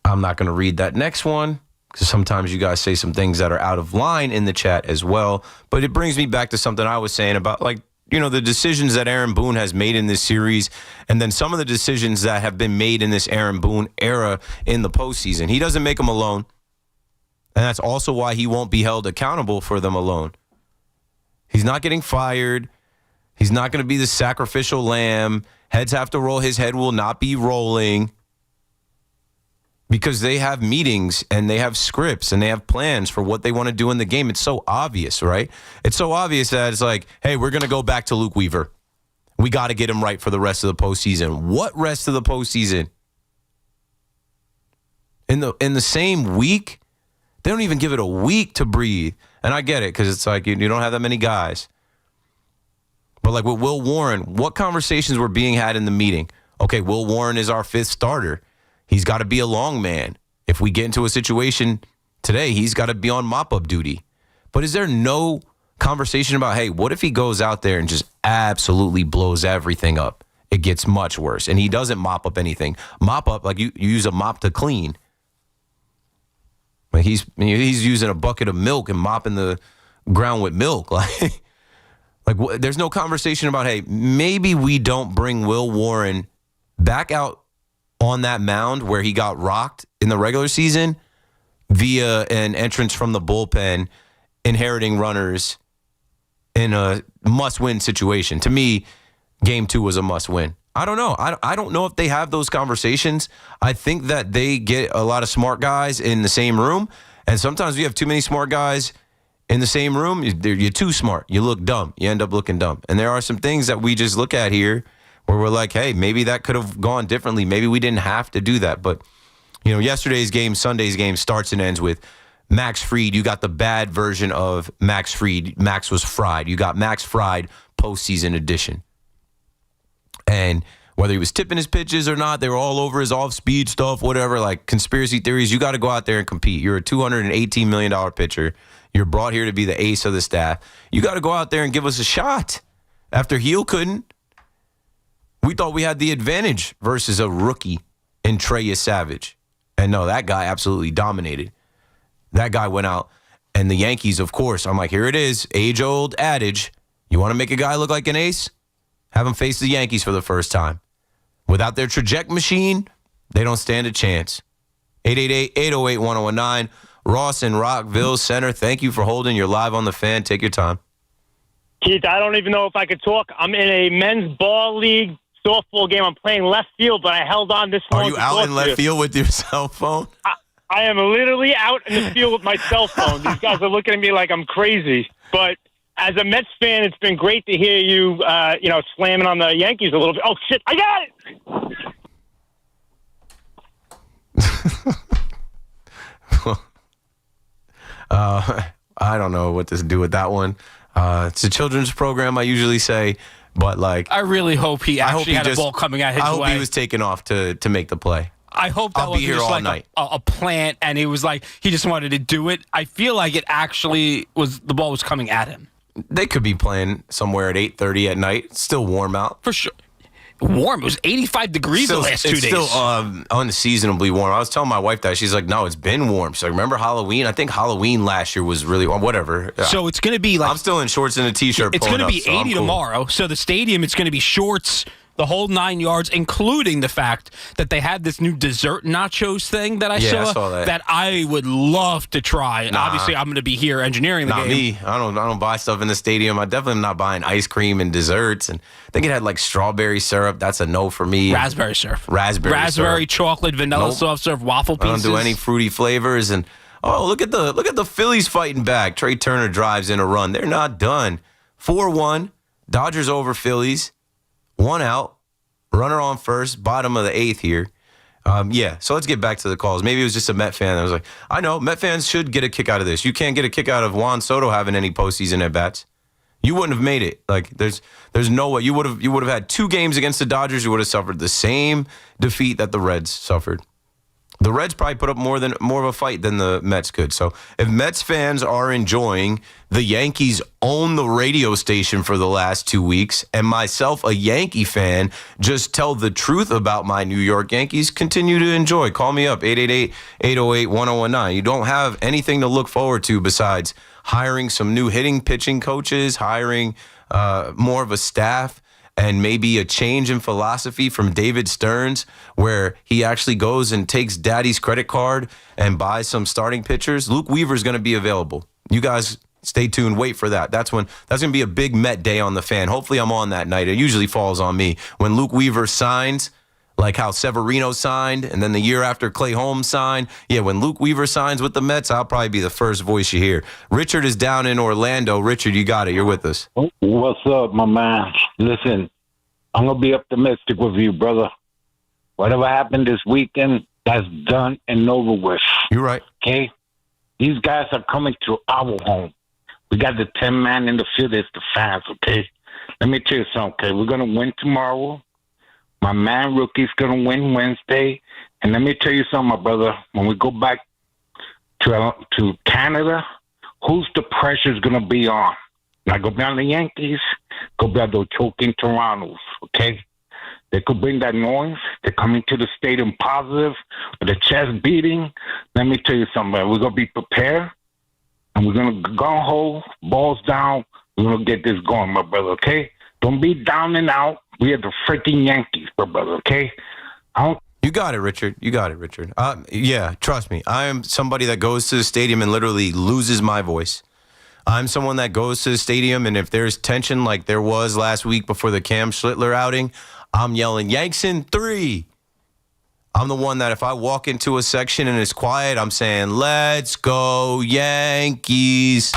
I'm not going to read that next one because sometimes you guys say some things that are out of line in the chat as well. But it brings me back to something I was saying about, like, you know, the decisions that Aaron Boone has made in this series, and then some of the decisions that have been made in this Aaron Boone era in the postseason. He doesn't make them alone, and that's also why he won't be held accountable for them alone. He's not getting fired. He's not going to be the sacrificial lamb. Heads have to roll. His head will not be rolling because they have meetings and they have scripts and they have plans for what they want to do in the game. It's so obvious, right? It's so obvious that it's like, hey, we're going to go back to Luke Weaver. We got to get him right for the rest of the postseason. What rest of the postseason? In the same week? They don't even give it a week to breathe. And I get it because it's like you don't have that many guys. But like with Will Warren, what conversations were being had in the meeting? Okay, Will Warren is our fifth starter. He's got to be a long man. If we get into a situation today, he's got to be on mop-up duty. But is there no conversation about, hey, what if he goes out there and just absolutely blows everything up? It gets much worse. And he doesn't mop up anything. Mop up, like you use a mop to clean. Like he's using a bucket of milk and mopping the ground with milk. Like there's no conversation about, hey, maybe we don't bring Will Warren back out on that mound where he got rocked in the regular season via an entrance from the bullpen, inheriting runners in a must-win situation. To me, Game 2 was a must-win. I don't know. I don't know if they have those conversations. I think that they get a lot of smart guys in the same room, and sometimes you have too many smart guys in the same room. You're too smart. You look dumb. You end up looking dumb. And there are some things that we just look at here where we're like, hey, maybe that could have gone differently. Maybe we didn't have to do that. But, you know, yesterday's game, Sunday's game starts and ends with Max Fried. You got the bad version of Max Fried. Max was fried. You got Max Fried postseason edition. And whether he was tipping his pitches or not, they were all over his off-speed stuff, whatever, like conspiracy theories. You got to go out there and compete. You're a $218 million pitcher. You're brought here to be the ace of the staff. You got to go out there and give us a shot. After Heel couldn't, we thought we had the advantage versus a rookie in Trey Savage. And no, that guy absolutely dominated. That guy went out. And the Yankees, of course, I'm like, here it is, age-old adage. You want to make a guy look like an ace? Have him face the Yankees for the first time. Without their trajectory machine, they don't stand a chance. 888-808-1019. Ross in Rockville Center, thank you for holding. You're live on the Fan. Take your time. Keith, I don't even know if I could talk. I'm in a men's ball league softball game. I'm playing left field, but I held on this long. Are you out in left field with your cell phone? I am literally out in the field with my cell phone. These guys are looking at me like I'm crazy. But as a Mets fan, it's been great to hear you, slamming on the Yankees a little bit. Oh, shit, I got it! I don't know what to do with that one. It's a children's program, I usually say, but like I really hope he actually had a ball coming at his way. I hope he was taken off to make the play. I hope that was just like night. a plant, and it was like he just wanted to do it. I feel like it actually was the ball was coming at him. They could be playing somewhere at 8:30 at night. It's still warm out. For sure. warm. It was 85 degrees the last 2 days. It's still unseasonably warm. I was telling my wife that. She's like, no, it's been warm. So remember Halloween? I think Halloween last year was really warm. Whatever. So it's going to be like... I'm still in shorts and a T-shirt. It's going to be 80 cool. tomorrow. So the stadium, it's going to be shorts the whole 9 yards, including the fact that they had this new dessert nachos thing that I saw that I would love to try. Nah. Obviously, I'm going to be here engineering the Not game. me. I don't buy stuff in the stadium. I definitely am not buying ice cream and desserts. And I think it had like strawberry syrup. That's a no for me. Raspberry syrup. Raspberry syrup. chocolate, vanilla, soft serve, waffle pieces. I don't do any fruity flavors. And look at the Phillies fighting back. Trey Turner drives in a run. They're not done. 4-1. Dodgers over Phillies. 1 out. Runner on first, bottom of the 8th here. So let's get back to the calls. Maybe it was just a Met fan that was like, I know, Met fans should get a kick out of this. You can't get a kick out of Juan Soto having any postseason at-bats. You wouldn't have made it. Like, there's no way. You would have had 2 games against the Dodgers. You would have suffered the same defeat that the Reds suffered. The Reds probably put up more of a fight than the Mets could. So if Mets fans are enjoying the Yankees own the radio station for the last 2 weeks, and myself, a Yankee fan, just tell the truth about my New York Yankees, continue to enjoy. Call me up, 888-808-1019. You don't have anything to look forward to besides hiring some new hitting, pitching coaches, hiring more of a staff, and maybe a change in philosophy from David Stearns, where he actually goes and takes daddy's credit card and buys some starting pitchers. Luke Weaver's going to be available. You guys stay tuned. Wait for that. That's going to be a big Met day on the Fan. Hopefully I'm on that night. It usually falls on me. When Luke Weaver signs, like how Severino signed, and then the year after Clay Holmes signed. Yeah, when Luke Weaver signs with the Mets, I'll probably be the first voice you hear. Richard is down in Orlando. Richard, you got it. You're with us. What's up, my man? Listen, I'm going to be optimistic with you, brother. Whatever happened this weekend, that's done and over with. You're right. Okay? These guys are coming to our home. We got the 10-man in the field. It's the fans, okay? Let me tell you something, okay? We're going to win tomorrow. My man Rookie's going to win Wednesday. And let me tell you something, my brother. When we go back to Canada, who's the pressure's going to be on? Not go be on the Yankees, go be on those choking Torontos, okay? They could bring that noise. They're coming to the stadium positive with the chest beating. Let me tell you something, man. We're going to be prepared, and we're going to go home, balls down. We're going to get this going, my brother, okay? Don't be down and out. We are the freaking Yankees, my brother, okay? You got it, Richard. You got it, Richard. Yeah, trust me. I am somebody that goes to the stadium and literally loses my voice. I'm someone that goes to the stadium, and if there's tension like there was last week before the Cam Schlittler outing, I'm yelling, Yanks in 3. I'm the one that if I walk into a section and it's quiet, I'm saying, let's go Yankees.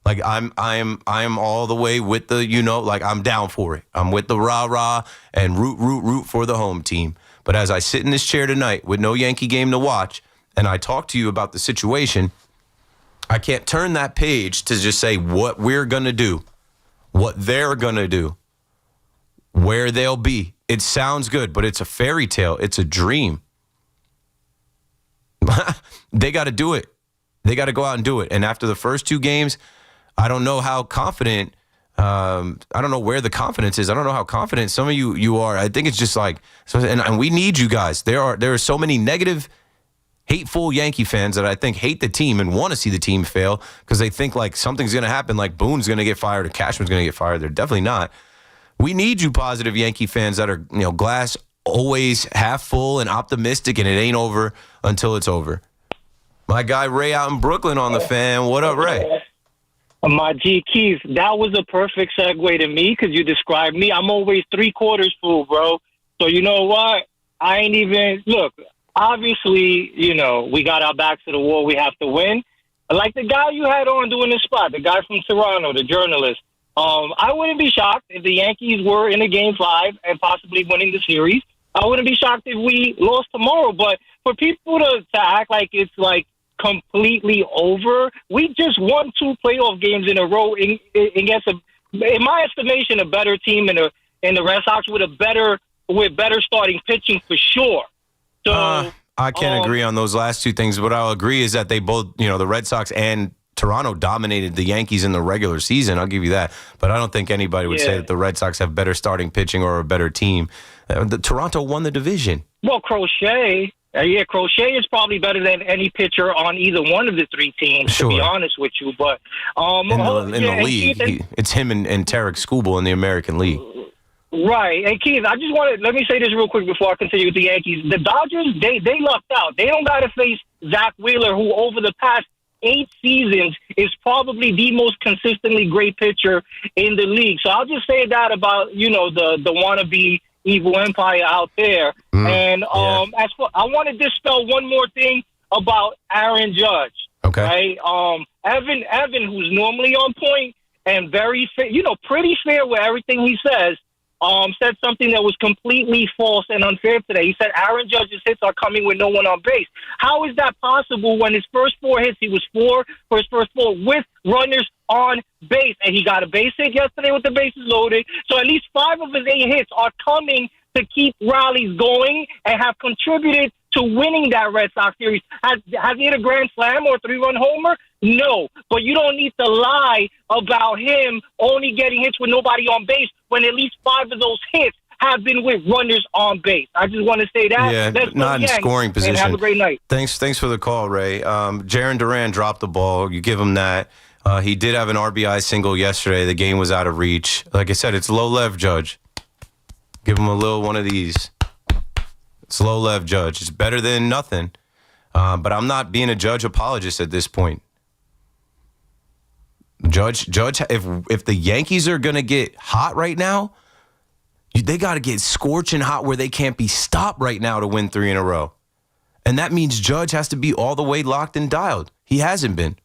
Like I'm all the way with the, like I'm down for it. I'm with the rah-rah and root for the home team. But as I sit in this chair tonight with no Yankee game to watch, and I talk to you about the situation, I can't turn that page to just say what we're going to do, what they're going to do, where they'll be. It sounds good, but it's a fairy tale. It's a dream. They got to do it. They got to go out and do it. And after the first 2 games, I don't know how confident, I don't know where the confidence is. I don't know how confident some of you are. I think it's just like, and we need you guys. There are so many negative, hateful Yankee fans that I think hate the team and want to see the team fail because they think like something's going to happen, like Boone's going to get fired or Cashman's going to get fired. They're definitely not. We need you positive Yankee fans that are, glass always half full and optimistic, and it ain't over until it's over. My guy Ray out in Brooklyn on the Fan. What up, Ray? My G Keys, that was a perfect segue to me because you described me. I'm always 3/4 full, bro. So you know what? I ain't even look. Obviously, we got our backs to the wall. We have to win. Like the guy you had on doing this spot, the guy from Toronto, the journalist. I wouldn't be shocked if the Yankees were in a Game 5 and possibly winning the series. I wouldn't be shocked if we lost tomorrow. But for people to act like it's like completely over, we just won 2 playoff games in a row against, in my estimation, a better team in the Red Sox with better starting pitching for sure. So I can't agree on those last 2 things. What I'll agree is that they both, the Red Sox and Toronto dominated the Yankees in the regular season. I'll give you that. But I don't think anybody would say that the Red Sox have better starting pitching or a better team. Toronto won the division. Well, Crochet is probably better than any pitcher on either one of the three teams, to be honest with you. But in the league, it's him and Tarek Skubal in the American League. Right. And Keith, I just want to let me say this real quick before I continue with the Yankees. The Dodgers, they lucked out. They don't got to face Zach Wheeler, who over the past 8 seasons is probably the most consistently great pitcher in the league. So I'll just say that about, the wannabe evil empire out there. And as for, I want to dispel one more thing about Aaron Judge. Okay. Right. Evan, who's normally on point and very fair, pretty fair with everything he says, said something that was completely false and unfair today. He said Aaron Judge's hits are coming with no one on base. How is that possible when his first 4 hits, he was 4 for his first 4 with runners on base, and he got a base hit yesterday with the bases loaded. So at least 5 of his 8 hits are coming to keep rallies going and have contributed to winning that Red Sox series. Has he hit a grand slam or a 3-run homer? No, but you don't need to lie about him only getting hits with nobody on base when at least 5 of those hits have been with runners on base. I just want to say that. Yeah, not in scoring position. And have a great night. Thanks for the call, Ray. Jarren Duran dropped the ball. You give him that. He did have an RBI single yesterday. The game was out of reach. Like I said, it's low-lev Judge. Give him a little one of these. It's low-lev Judge. It's better than nothing. But I'm not being a Judge apologist at this point. Judge, if the Yankees are going to get hot right now, they got to get scorching hot where they can't be stopped right now to win 3 in a row. And that means Judge has to be all the way locked and dialed. He hasn't been.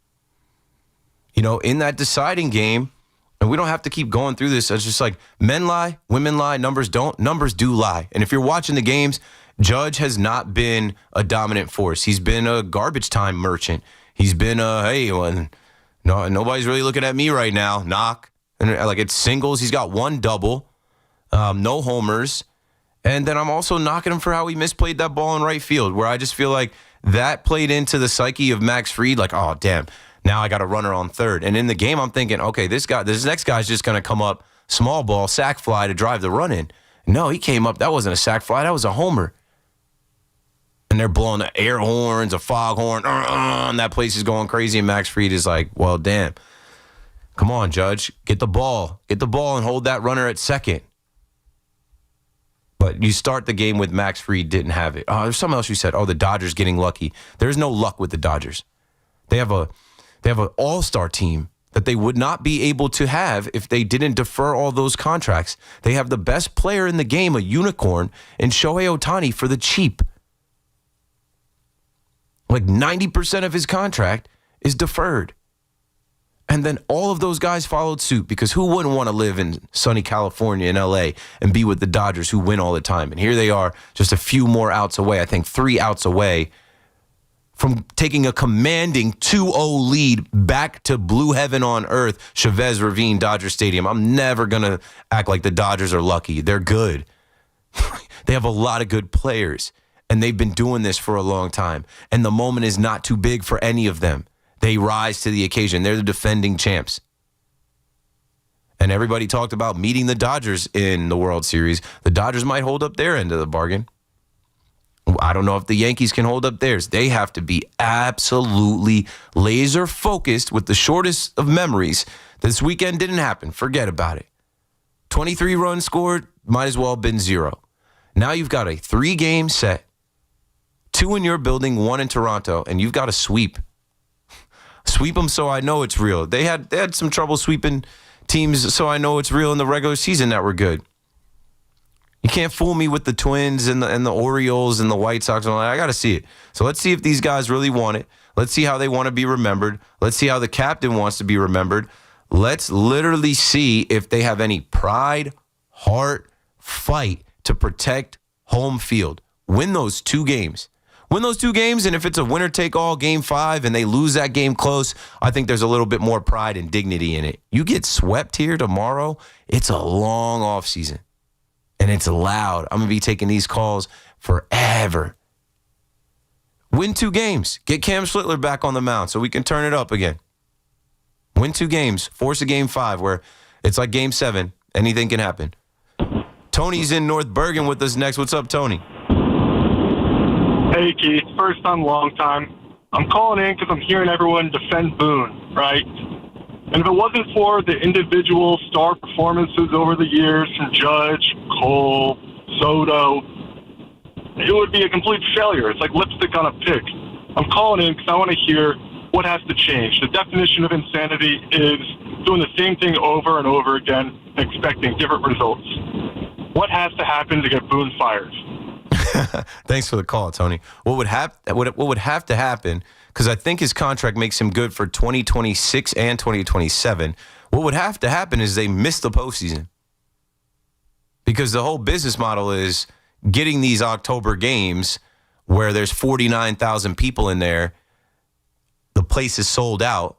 In that deciding game, and we don't have to keep going through this. It's just like men lie, women lie, numbers don't. Numbers do lie. And if you're watching the games, Judge has not been a dominant force. He's been a garbage time merchant. He's been nobody's really looking at me right now. Knock. And it's singles. He's got 1 double, no homers. And then I'm also knocking him for how he misplayed that ball in right field, where I just feel like that played into the psyche of Max Fried. Like, oh, damn, now I got a runner on third. And in the game, I'm thinking, okay, this next guy's just going to come up, small ball, sac fly to drive the run in. No, he came up. That wasn't a sac fly. That was a homer. And they're blowing the air horns, a foghorn, and that place is going crazy. And Max Fried is like, well, damn. Come on, Judge. Get the ball. Get the ball and hold that runner at second. But you start the game with Max Fried didn't have it. There's something else you said. Oh, the Dodgers getting lucky. There's no luck with the Dodgers. They have an all-star team that they would not be able to have if they didn't defer all those contracts. They have the best player in the game, a unicorn, in Shohei Ohtani for the cheap. Like 90% of his contract is deferred. And then all of those guys followed suit because who wouldn't want to live in sunny California in LA and be with the Dodgers who win all the time? And here they are just a few more outs away, I think 3 outs away from taking a commanding 2-0 lead back to blue heaven on earth, Chavez Ravine Dodger Stadium. I'm never going to act like the Dodgers are lucky. They're good. They have a lot of good players, and they've been doing this for a long time. And the moment is not too big for any of them. They rise to the occasion. They're the defending champs. And everybody talked about meeting the Dodgers in the World Series. The Dodgers might hold up their end of the bargain. I don't know if the Yankees can hold up theirs. They have to be absolutely laser focused with the shortest of memories. This weekend didn't happen. Forget about it. 23 runs scored, might as well have been 0. Now you've got a 3-game set. 2 in your building, 1 in Toronto, and you've got to sweep. Sweep them so I know it's real. They had some trouble sweeping teams so I know it's real in the regular season that were good. You can't fool me with the Twins and the Orioles and the White Sox. I got to see it. So let's see if these guys really want it. Let's see how they want to be remembered. Let's see how the captain wants to be remembered. Let's literally see if they have any pride, heart, fight to protect home field. Win those 2 games. Win those 2 games, and if it's a winner-take-all game 5 and they lose that game close, I think there's a little bit more pride and dignity in it. You get swept here tomorrow, it's a long offseason, and it's loud. I'm going to be taking these calls forever. Win 2 games. Get Cam Schlittler back on the mound so we can turn it up again. Win 2 games. Force a game 5 where it's like game 7. Anything can happen. Tony's in North Bergen with us next. What's up, Tony? Hey, Keith. First time, long time. I'm calling in because I'm hearing everyone defend Boone, right? And if it wasn't for the individual star performances over the years from Judge, Cole, Soto, it would be a complete failure. It's like lipstick on a pig. I'm calling in because I want to hear what has to change. The definition of insanity is doing the same thing over and over again, expecting different results. What has to happen to get Boone fired? Thanks for the call, Tony. What would have to happen, because I think his contract makes him good for 2026 and 2027, what would have to happen is they miss the postseason. Because the whole business model is getting these October games where there's 49,000 people in there, the place is sold out,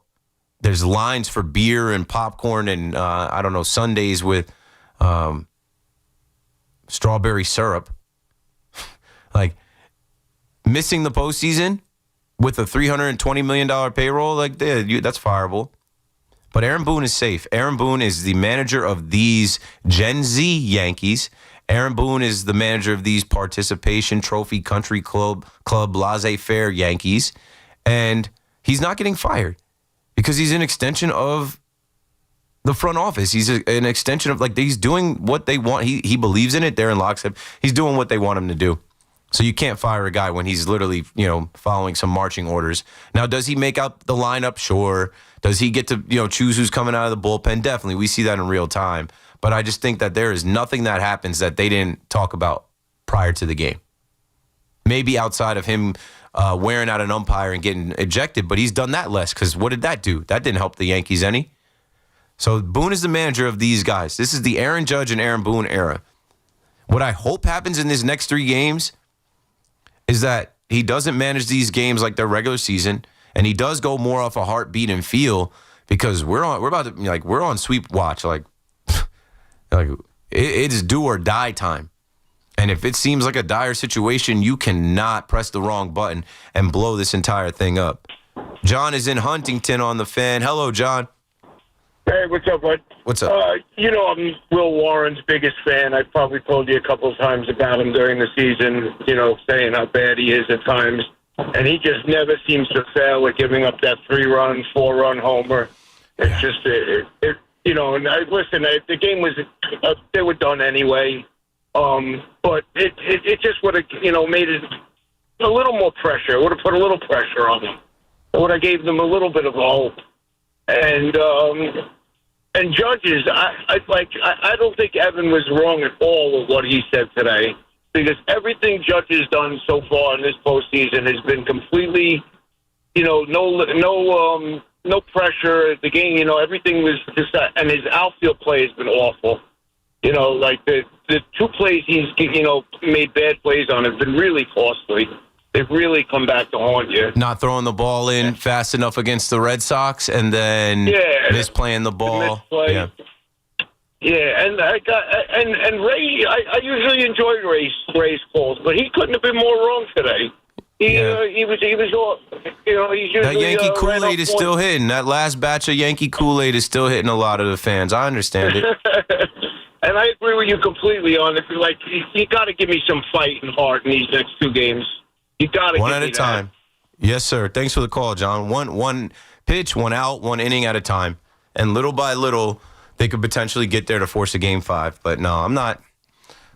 there's lines for beer and popcorn and, sundaes with strawberry syrup. Like, missing the postseason with a $320 million payroll, like, that's fireable. But Aaron Boone is safe. Aaron Boone is the manager of these Gen Z Yankees. Aaron Boone is the manager of these participation trophy country club laissez-faire Yankees. And he's not getting fired because he's an extension of the front office. He's an extension of, he's doing what they want. He believes in it. Darren lockstep. He's doing what they want him to do. So you can't fire a guy when he's literally, following some marching orders. Now, does he make out the lineup? Sure. Does he get to, choose who's coming out of the bullpen? Definitely. We see that in real time. But I just think that there is nothing that happens that they didn't talk about prior to the game. Maybe outside of him wearing out an umpire and getting ejected, but he's done that less because what did that do? That didn't help the Yankees any. So Boone is the manager of these guys. This is the Aaron Judge and Aaron Boone era. What I hope happens in these next 3 games is that he doesn't manage these games like their regular season, and he does go more off a heartbeat and feel, because we're on sweep watch. It's do or die time. And if it seems like a dire situation, you cannot press the wrong button and blow this entire thing up. John is in Huntington on the Fan. Hello, John. Hey, what's up, bud? What's up? I'm Will Warren's biggest fan. I've probably told you a couple of times about him during the season, saying how bad he is at times. And he just never seems to fail at giving up that 3-run, 4-run homer. It's just, the game was, they were done anyway. But it just would have, made it a little more pressure. It would have put a little pressure on them. It would have gave them a little bit of hope. And Judges, I don't think Evan was wrong at all with what he said today, because everything Judge has done so far in this postseason has been completely, no pressure at the game. Everything was just, and his outfield play has been awful. The 2 plays he's, made bad plays on have been really costly. They've really come back to haunt you. Not throwing the ball in fast enough against the Red Sox, and then misplaying the ball. Yeah, and and Ray, I usually enjoy Ray's calls, but he couldn't have been more wrong today. He was all, he's usually, that Yankee Kool-Aid is still hitting. That last batch of Yankee Kool-Aid is still hitting a lot of the fans. I understand it. And I agree with you completely on it. You got to give me some fight and heart in these next 2 games. You got to one at a time. Yes, sir. Thanks for the call, John. One pitch, 1 out, 1 inning at a time. And little by little, they could potentially get there to force a game 5. But no,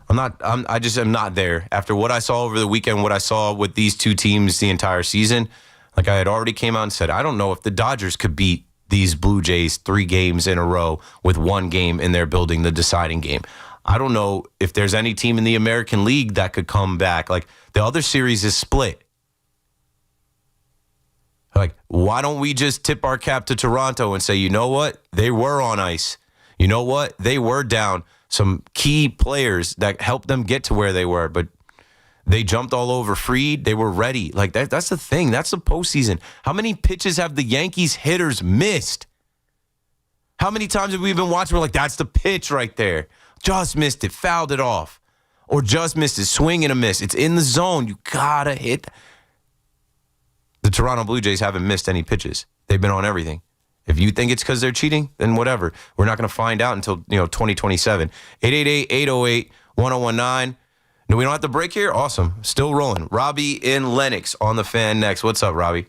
I just am not there. After what I saw over the weekend, what I saw with these 2 teams the entire season, like I had already came out and said, I don't know if the Dodgers could beat these Blue Jays 3 games in a row with 1 game in their building, the deciding game. I don't know if there's any team in the American League that could come back. Like, the other series is split. Like, why don't we just tip our cap to Toronto and say, you know what? They were on ice. You know what? They were down some key players that helped them get to where they were, but they jumped all over Fried. They were ready. Like, that's the thing. That's the postseason. How many pitches have the Yankees hitters missed? How many times have we been watching? We're like, that's the pitch right there. Just missed it, fouled it off. Or just missed it, swing and a miss. It's in the zone. You gotta hit. The Toronto Blue Jays haven't missed any pitches. They've been on everything. If you think it's because they're cheating, then whatever. We're not going to find out until 2027. 888-808-1019. No, we don't have to break here? Awesome. Still rolling. Robbie in Lenox on the Fan next. What's up, Robbie?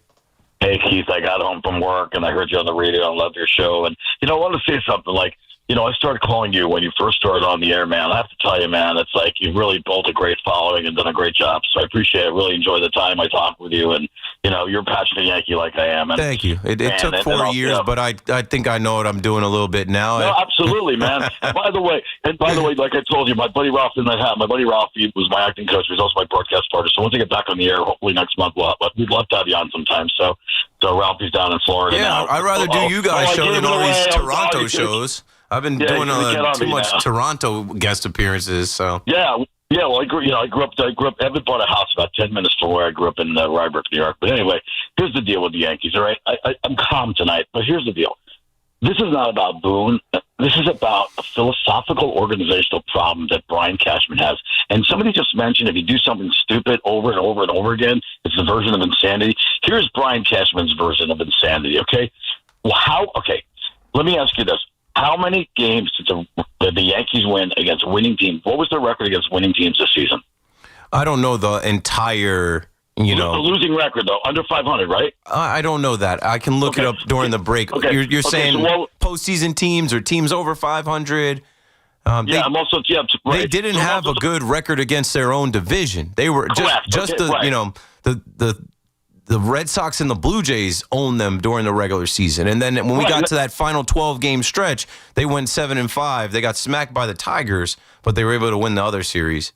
Hey, Keith, I got home from work, and I heard you on the radio. I love your show. And, I want to say something. Like, I started calling you when you first started on the air, man. I have to tell you, man, it's like you've really built a great following and done a great job. So I appreciate it. Really enjoy the time I talk with you. And, you're a passionate Yankee like I am. And, thank you. It took 4 years, but I think I know what I'm doing a little bit now. No, absolutely, man. By the way, like I told you, my buddy Ralph was my acting coach. He was also my broadcast partner. So once I get back on the air, hopefully next month, we'd love to have you on sometime. So Ralphie's down in Florida now. I'd rather do you guys show than all these Toronto shows. I've been doing too much Toronto guest appearances. So well, I grew up. Evan bought a house about 10 minutes from where I grew up in Rybrook, New York. But anyway, here's the deal with the Yankees. All right, I'm calm tonight, but here's the deal. This is not about Boone. This is about a philosophical organizational problem that Brian Cashman has. And somebody just mentioned if you do something stupid over and over and over again, it's a version of insanity. Here's Brian Cashman's version of insanity. Okay, let me ask you this. How many games did the Yankees win against winning teams? What was their record against winning teams this season? I don't know the entire, The losing record, though, under 500, right? I don't know that. I can look it up during the break. Okay. You're saying postseason teams or teams over 500? Right. They didn't have a good record against their own division. They were the Red Sox and the Blue Jays owned them during the regular season. And then when we got to that final 12-game stretch, they went 7-5. They got smacked by the Tigers, but they were able to win the other series.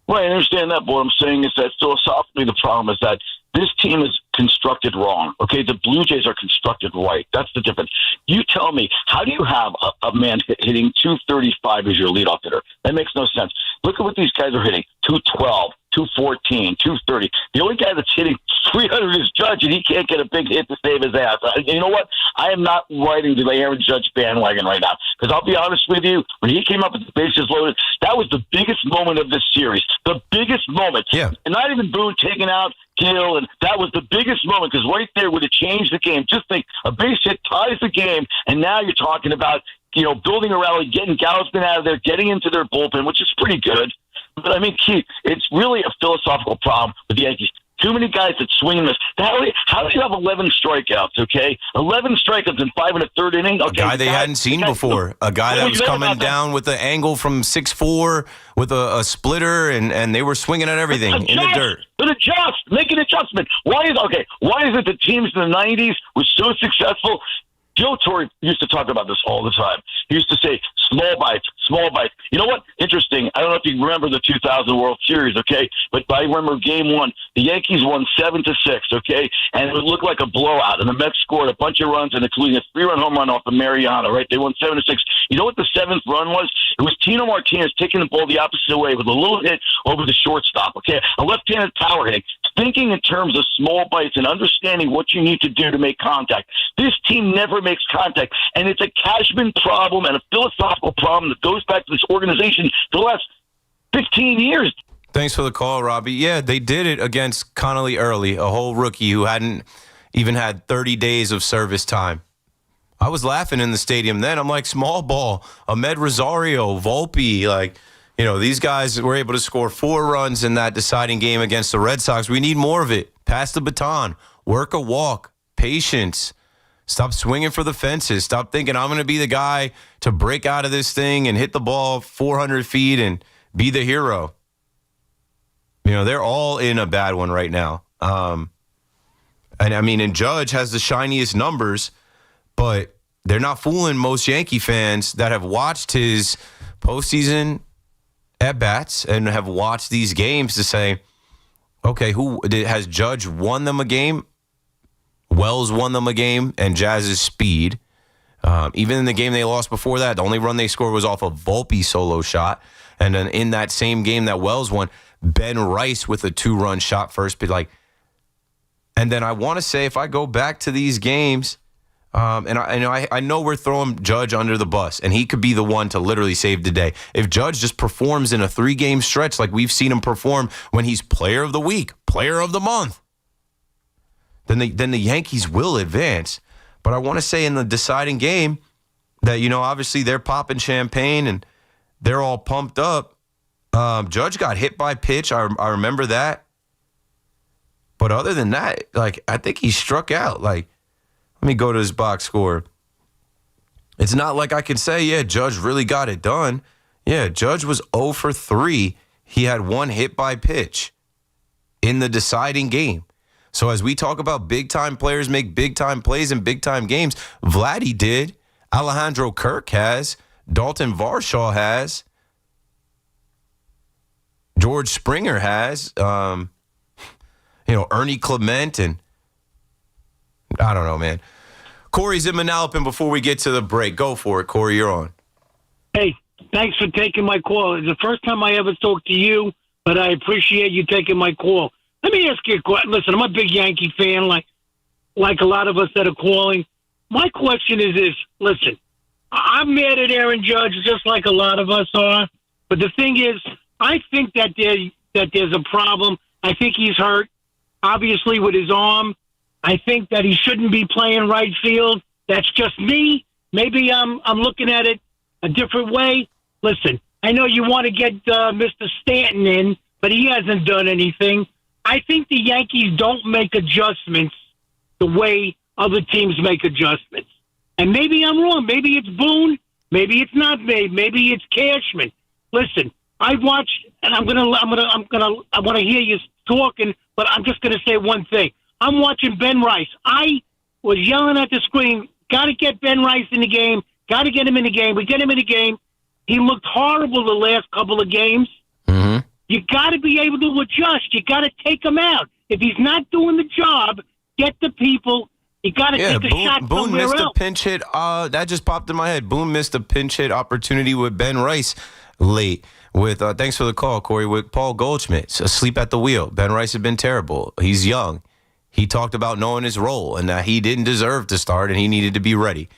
Right, I understand that, but what I'm saying is that philosophically the problem is that this team is constructed wrong. Okay, the Blue Jays are constructed right. That's the difference. You tell me, how do you have a man hitting 235 as your leadoff hitter? That makes no sense. Look at what these guys are hitting, 212. 214, 230. The only guy that's hitting 300 is Judge, and he can't get a big hit to save his ass. You know what? I am not riding the Aaron Judge bandwagon right now, because I'll be honest with you, when he came up with the bases loaded, that was the biggest moment of this series. The biggest moment. Yeah. And not even Boone taking out Gill, and that was the biggest moment, because right there would have changed the game. Just think, a base hit ties the game, and now you're talking about, building a rally, getting Gausman out of there, getting into their bullpen, which is pretty good. But, I mean, Keith, it's really a philosophical problem with the Yankees. Too many guys that swing and miss. How do you have 11 strikeouts, okay? 11 strikeouts in 5 1/3 inning? Okay, a guy they hadn't seen before. A guy that was coming down with an angle from 6'4", with a splitter, and they were swinging at everything in the dirt. But make an adjustment. Why is it the teams in the 90s were so successful? Joe Torre used to talk about this all the time. He used to say, small bites, small bites. You know what? Interesting. I don't know if you remember the 2000 World Series, okay? But I remember Game 1. The Yankees won 7-6, okay? And it looked like a blowout. And the Mets scored a bunch of runs, and including a 3-run home run off of Mariano, right? They won 7-6. You know what the 7th run was? It was Tino Martinez taking the ball the opposite way with a little hit over the shortstop, okay? A left-handed power hitting. Thinking in terms of small bites and understanding what you need to do to make contact. This team never makes contact, and it's a Cashman problem and a philosophical problem that goes back to this organization for the last 15 years. Thanks for the call, Robbie. Yeah, they did it against Connolly Early, a whole rookie who hadn't even had 30 days of service time. I was laughing in the stadium then. I'm like, small ball, Ahmed Rosario, Volpe, these guys were able to score 4 runs in that deciding game against the Red Sox. We need more of it. Pass the baton. Work a walk. Patience. Stop swinging for the fences. Stop thinking I'm going to be the guy to break out of this thing and hit the ball 400 feet and be the hero. They're all in a bad one right now. And Judge has the shiniest numbers, but they're not fooling most Yankee fans that have watched his postseason at-bats and have watched these games to say, okay, has Judge won them a game? Wells won them a game, and Jazz's speed. Even in the game they lost before that, the only run they scored was off a Volpe solo shot. And then in that same game that Wells won, Ben Rice with a 2-run shot first. And then I want to say, if I go back to these games, and I know we're throwing Judge under the bus, and he could be the one to literally save the day. If Judge just performs in a 3-game stretch like we've seen him perform when he's player of the week, player of the month, then the Yankees will advance. But I want to say in the deciding game that, obviously they're popping champagne and they're all pumped up. Judge got hit by pitch. I remember that. But other than that, I think he struck out. Let me go to his box score. It's not like I can say, yeah, Judge really got it done. Yeah, Judge was 0 for 3. He had 1 hit by pitch in the deciding game. So as we talk about big-time players make big-time plays in big-time games, Vladdy did. Alejandro Kirk has. Dalton Varshaw has. George Springer has. Ernie Clement, and I don't know, man. Corey's in Manalapan before we get to the break. Go for it, Corey. You're on. Hey, thanks for taking my call. It's the first time I ever talked to you, but I appreciate you taking my call. Let me ask you a question. Listen, I'm a big Yankee fan, like a lot of us that are calling. My question is this. Listen, I'm mad at Aaron Judge just like a lot of us are. But the thing is, I think that there's a problem. I think he's hurt, obviously, with his arm. I think that he shouldn't be playing right field. That's just me. Maybe I'm looking at it a different way. Listen, I know you want to get Mr. Stanton in, but he hasn't done anything. I think the Yankees don't make adjustments the way other teams make adjustments. And maybe I'm wrong. Maybe it's Boone. Maybe it's not me. Maybe it's Cashman. Listen, I watched, and I want to hear you talking, but I'm just going to say one thing. I'm watching Ben Rice. I was yelling at the screen, got to get Ben Rice in the game, got to get him in the game. We get him in the game. He looked horrible the last couple of games. Mm-hmm. You got to be able to adjust. You got to take him out. If he's not doing the job, get the people. You got to take a shot Boone somewhere missed else. a pinch hit. That just popped in my head. Boone missed a pinch hit opportunity with Ben Rice late. With thanks for the call, Corey. With Paul Goldschmidt asleep at the wheel. Ben Rice had been terrible. He's young. He talked about knowing his role and that he didn't deserve to start and he needed to be ready.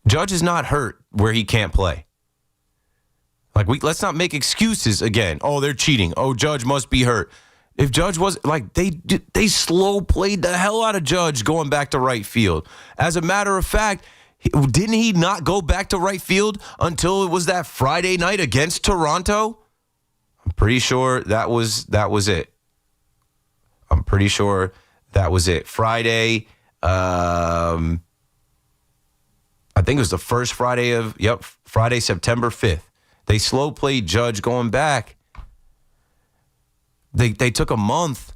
Judge is not hurt where he can't play. Let's not make excuses again. Oh, they're cheating. Oh, Judge must be hurt. If Judge was they slow played the hell out of Judge going back to right field. As a matter of fact, didn't he not go back to right field until it was that Friday night against Toronto? I'm pretty sure that was it. I'm pretty sure that was it. Friday, I think it was the first Friday Friday, September 5th. They slow played Judge going back. They took a month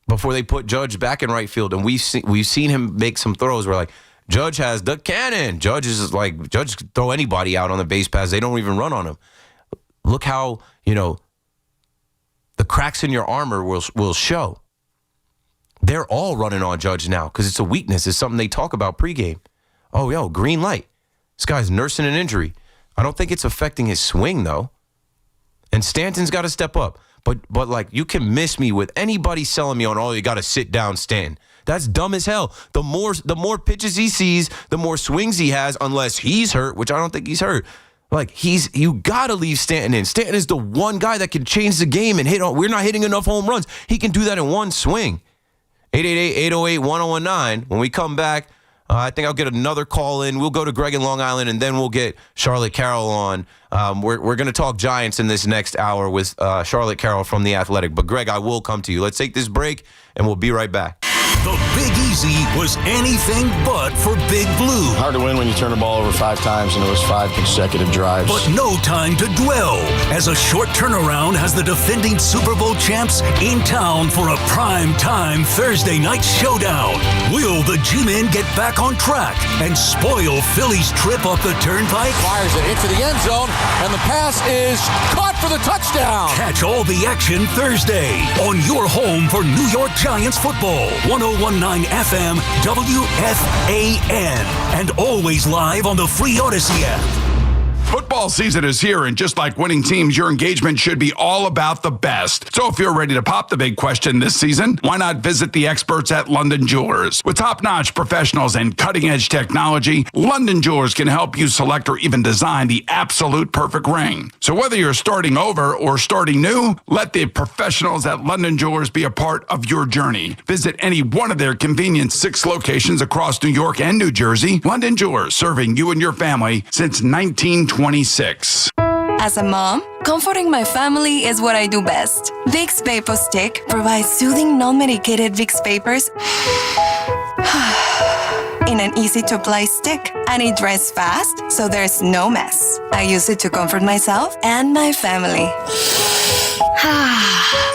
before they put Judge back in right field, and we've seen him make some throws where Judge has the cannon. Judge throw anybody out on the base paths. They don't even run on him. Look how the cracks in your armor will show. They're all running on Judge now because it's a weakness. It's something they talk about pregame. Oh, green light. This guy's nursing an injury. I don't think it's affecting his swing, though. And Stanton's got to step up. But you can miss me with anybody selling me on, you got to sit down, Stanton. That's dumb as hell. The more pitches he sees, the more swings he has, unless he's hurt, which I don't think he's hurt. You got to leave Stanton in. Stanton is the one guy that can change the game and hit. We're not hitting enough home runs. He can do that in one swing. 888-808-1019. When we come back, I think I'll get another call in. We'll go to Greg in Long Island, and then we'll get Charlotte Carroll on. We're going to talk Giants in this next hour with Charlotte Carroll from The Athletic. But, Greg, I will come to you. Let's take this break, and we'll be right back. The Big Easy was anything but for Big Blue. Hard to win when you turn the ball over 5 times and it was 5 consecutive drives. But no time to dwell, as a short turnaround has the defending Super Bowl champs in town for a prime-time Thursday night showdown. Will the G-Men get back on track and spoil Philly's trip up the turnpike? Fires it into the end zone, and the pass is caught for the touchdown. Catch all the action Thursday on your home for New York Giants football. 1019 FM WFAN, and always live on the free Odyssey app. Football Football season is here, and just like winning teams, your engagement should be all about the best. So if you're ready to pop the big question this season, why not visit the experts at London Jewelers? With top-notch professionals and cutting-edge technology, London Jewelers can help you select or even design the absolute perfect ring. So whether you're starting over or starting new, let the professionals at London Jewelers be a part of your journey. Visit any one of their convenient 6 locations across New York and New Jersey. London Jewelers, serving you and your family since 1926. As a mom, comforting my family is what I do best. Vicks Vapor Stick provides soothing, non-medicated Vicks Vapors in an easy-to-apply stick, and it dries fast, so there's no mess. I use it to comfort myself and my family.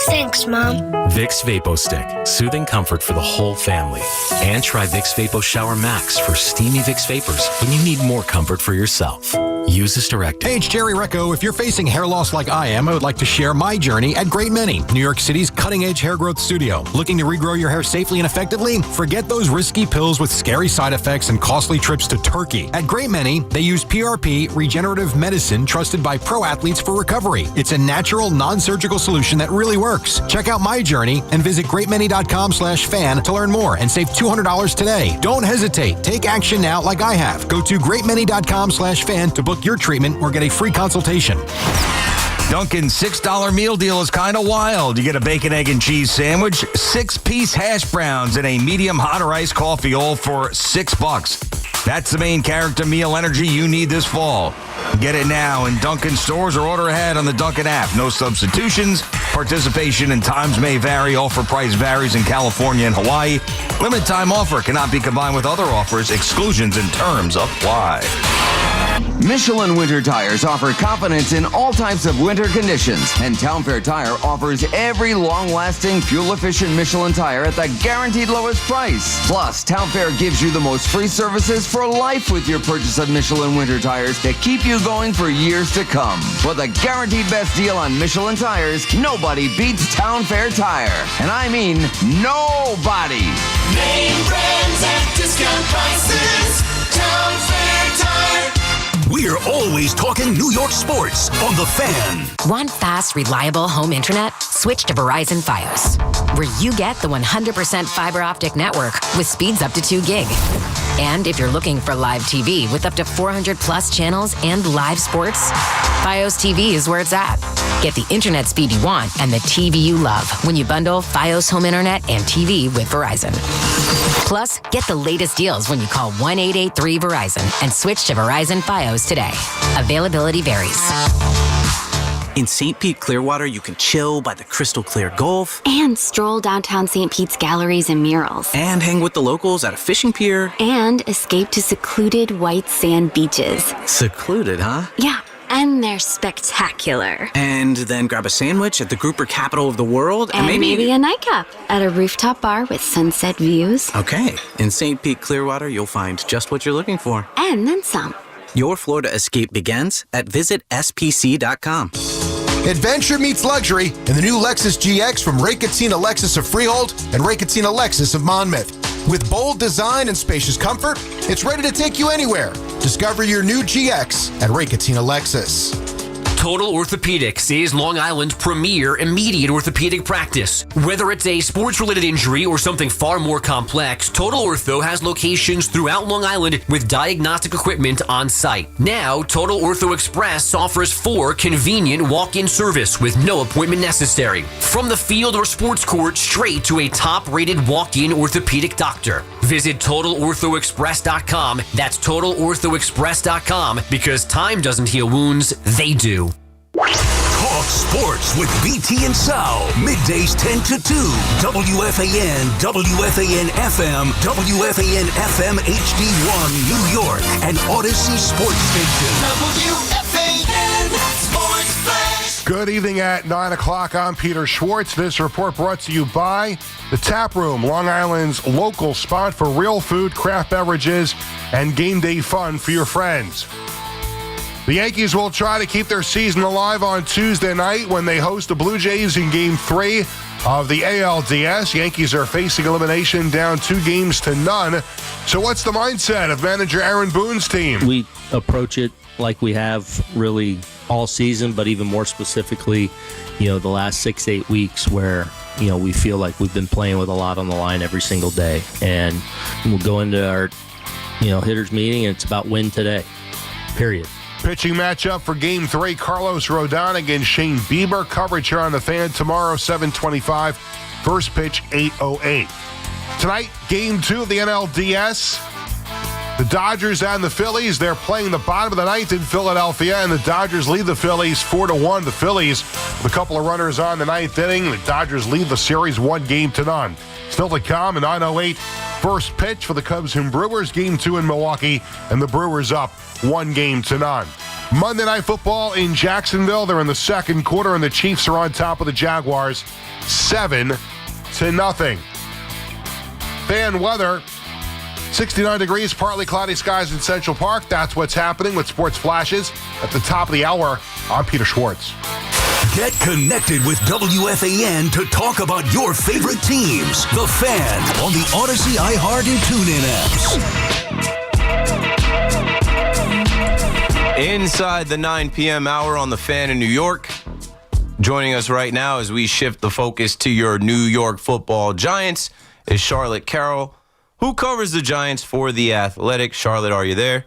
Thanks, Mom. Vicks VapoStick, soothing comfort for the whole family. And try Vicks Vapo Shower Max for steamy Vicks Vapors when you need more comfort for yourself. Use as directed. Hey, it's Jerry Recco. If you're facing hair loss like I am, I would like to share my journey at Great Many, New York City's cutting-edge hair growth studio. Looking to regrow your hair safely and effectively? Forget those risky pills with scary side effects and costly trips to Turkey. At Great Many, they use PRP, regenerative medicine trusted by pro athletes for recovery. It's a natural, non-surgical solution that really works. Check out my journey and visit greatmany.com/fan to learn more and save $200 today. Don't hesitate. Take action now like I have. Go to greatmany.com/fan to book your treatment or get a free consultation. Dunkin's $6 meal deal is kind of wild. You get a bacon, egg, and cheese sandwich, 6-piece hash browns, and a medium hot or iced coffee, all for $6. That's the main character meal energy you need this fall. Get it now in Dunkin' stores or order ahead on the Dunkin' app. No substitutions. Participation and times may vary. Offer price varies in California and Hawaii. Limited time offer cannot be combined with other offers. Exclusions and terms apply. Michelin Winter Tires offer confidence in all types of winter conditions, and Town Fair Tire offers every long-lasting, fuel-efficient Michelin tire at the guaranteed lowest price. Plus, Town Fair gives you the most free services for life with your purchase of Michelin Winter Tires to keep you going for years to come. For the guaranteed best deal on Michelin tires, nobody beats Town Fair Tire. And I mean nobody. Name brands at discount prices. Town Fair Tire. We're always talking New York sports on The Fan. Want fast, reliable home internet? Switch to Verizon Fios, where you get the 100% fiber optic network with speeds up to 2 gig. And if you're looking for live TV with up to 400 plus channels and live sports, Fios TV is where it's at. Get the internet speed you want and the TV you love when you bundle Fios home internet and TV with Verizon. Plus, get the latest deals when you call 1-883-VERIZON and switch to Verizon Fios today. Availability varies. In St. Pete Clearwater, you can chill by the crystal clear Gulf and stroll downtown St. Pete's galleries and murals and hang with the locals at a fishing pier and escape to secluded white sand beaches. Secluded, huh? Yeah, and they're spectacular. And then grab a sandwich at the grouper capital of the world and maybe a nightcap at a rooftop bar with sunset views. Okay, in St. Pete Clearwater, you'll find just what you're looking for. And then some. Your Florida escape begins at visitspc.com. Adventure meets luxury in the new Lexus GX from Ray Cattina Lexus of Freehold and Ray Cattina Lexus of Monmouth. With bold design and spacious comfort, it's ready to take you anywhere. Discover your new GX at Ray Cattina Lexus. Total Orthopedics is Long Island's premier immediate orthopedic practice. Whether it's a sports-related injury or something far more complex, Total Ortho has locations throughout Long Island with diagnostic equipment on site. Now, Total Ortho Express offers 4 convenient walk-in service with no appointment necessary. From the field or sports court straight to a top-rated walk-in orthopedic doctor. Visit TotalOrthoExpress.com. That's TotalOrthoExpress.com, because time doesn't heal wounds, they do. Talk sports with BT and Sal. Middays 10 to 2. WFAN, WFAN FM, WFAN FM HD1 New York, and Odyssey Sports Station. WFAN Sports Flash. Good evening at 9 o'clock. I'm Peter Schwartz. This report brought to you by The Tap Room, Long Island's local spot for real food, craft beverages, and game day fun for your friends. The Yankees will try to keep their season alive on Tuesday night when they host the Blue Jays in Game 3 of the ALDS. Yankees are facing elimination down 2-0. So what's the mindset of manager Aaron Boone's team? We approach it like we have really all season, but even more specifically, the last 6-8 weeks where, we feel like we've been playing with a lot on the line every single day. And we'll go into our, hitters meeting, and it's about win today, period. Pitching matchup for Game 3, Carlos Rodon against Shane Bieber. Coverage here on The Fan tomorrow, 7:25. First pitch, 8:08. Tonight, Game 2 of the NLDS. The Dodgers and the Phillies, they're playing the bottom of the ninth in Philadelphia, and the Dodgers lead the Phillies 4-1. The Phillies, with a couple of runners on the ninth inning, the Dodgers lead the series 1-0. Still to come, a 9:08 first pitch for the Cubs and Brewers. Game 2 in Milwaukee, and the Brewers up 1-0. Monday Night Football in Jacksonville. They're in the second quarter, and the Chiefs are on top of the Jaguars 7-0. Fan weather, 69 degrees, partly cloudy skies in Central Park. That's what's happening with Sports Flashes. At the top of the hour, I'm Peter Schwartz. Get connected with WFAN to talk about your favorite teams. The Fan on the Odyssey, iHeart, and TuneIn apps. Inside the 9 p.m. hour on The Fan in New York. Joining us right now as we shift the focus to your New York Football Giants is Charlotte Carroll, who covers the Giants for The Athletic. Charlotte, are you there?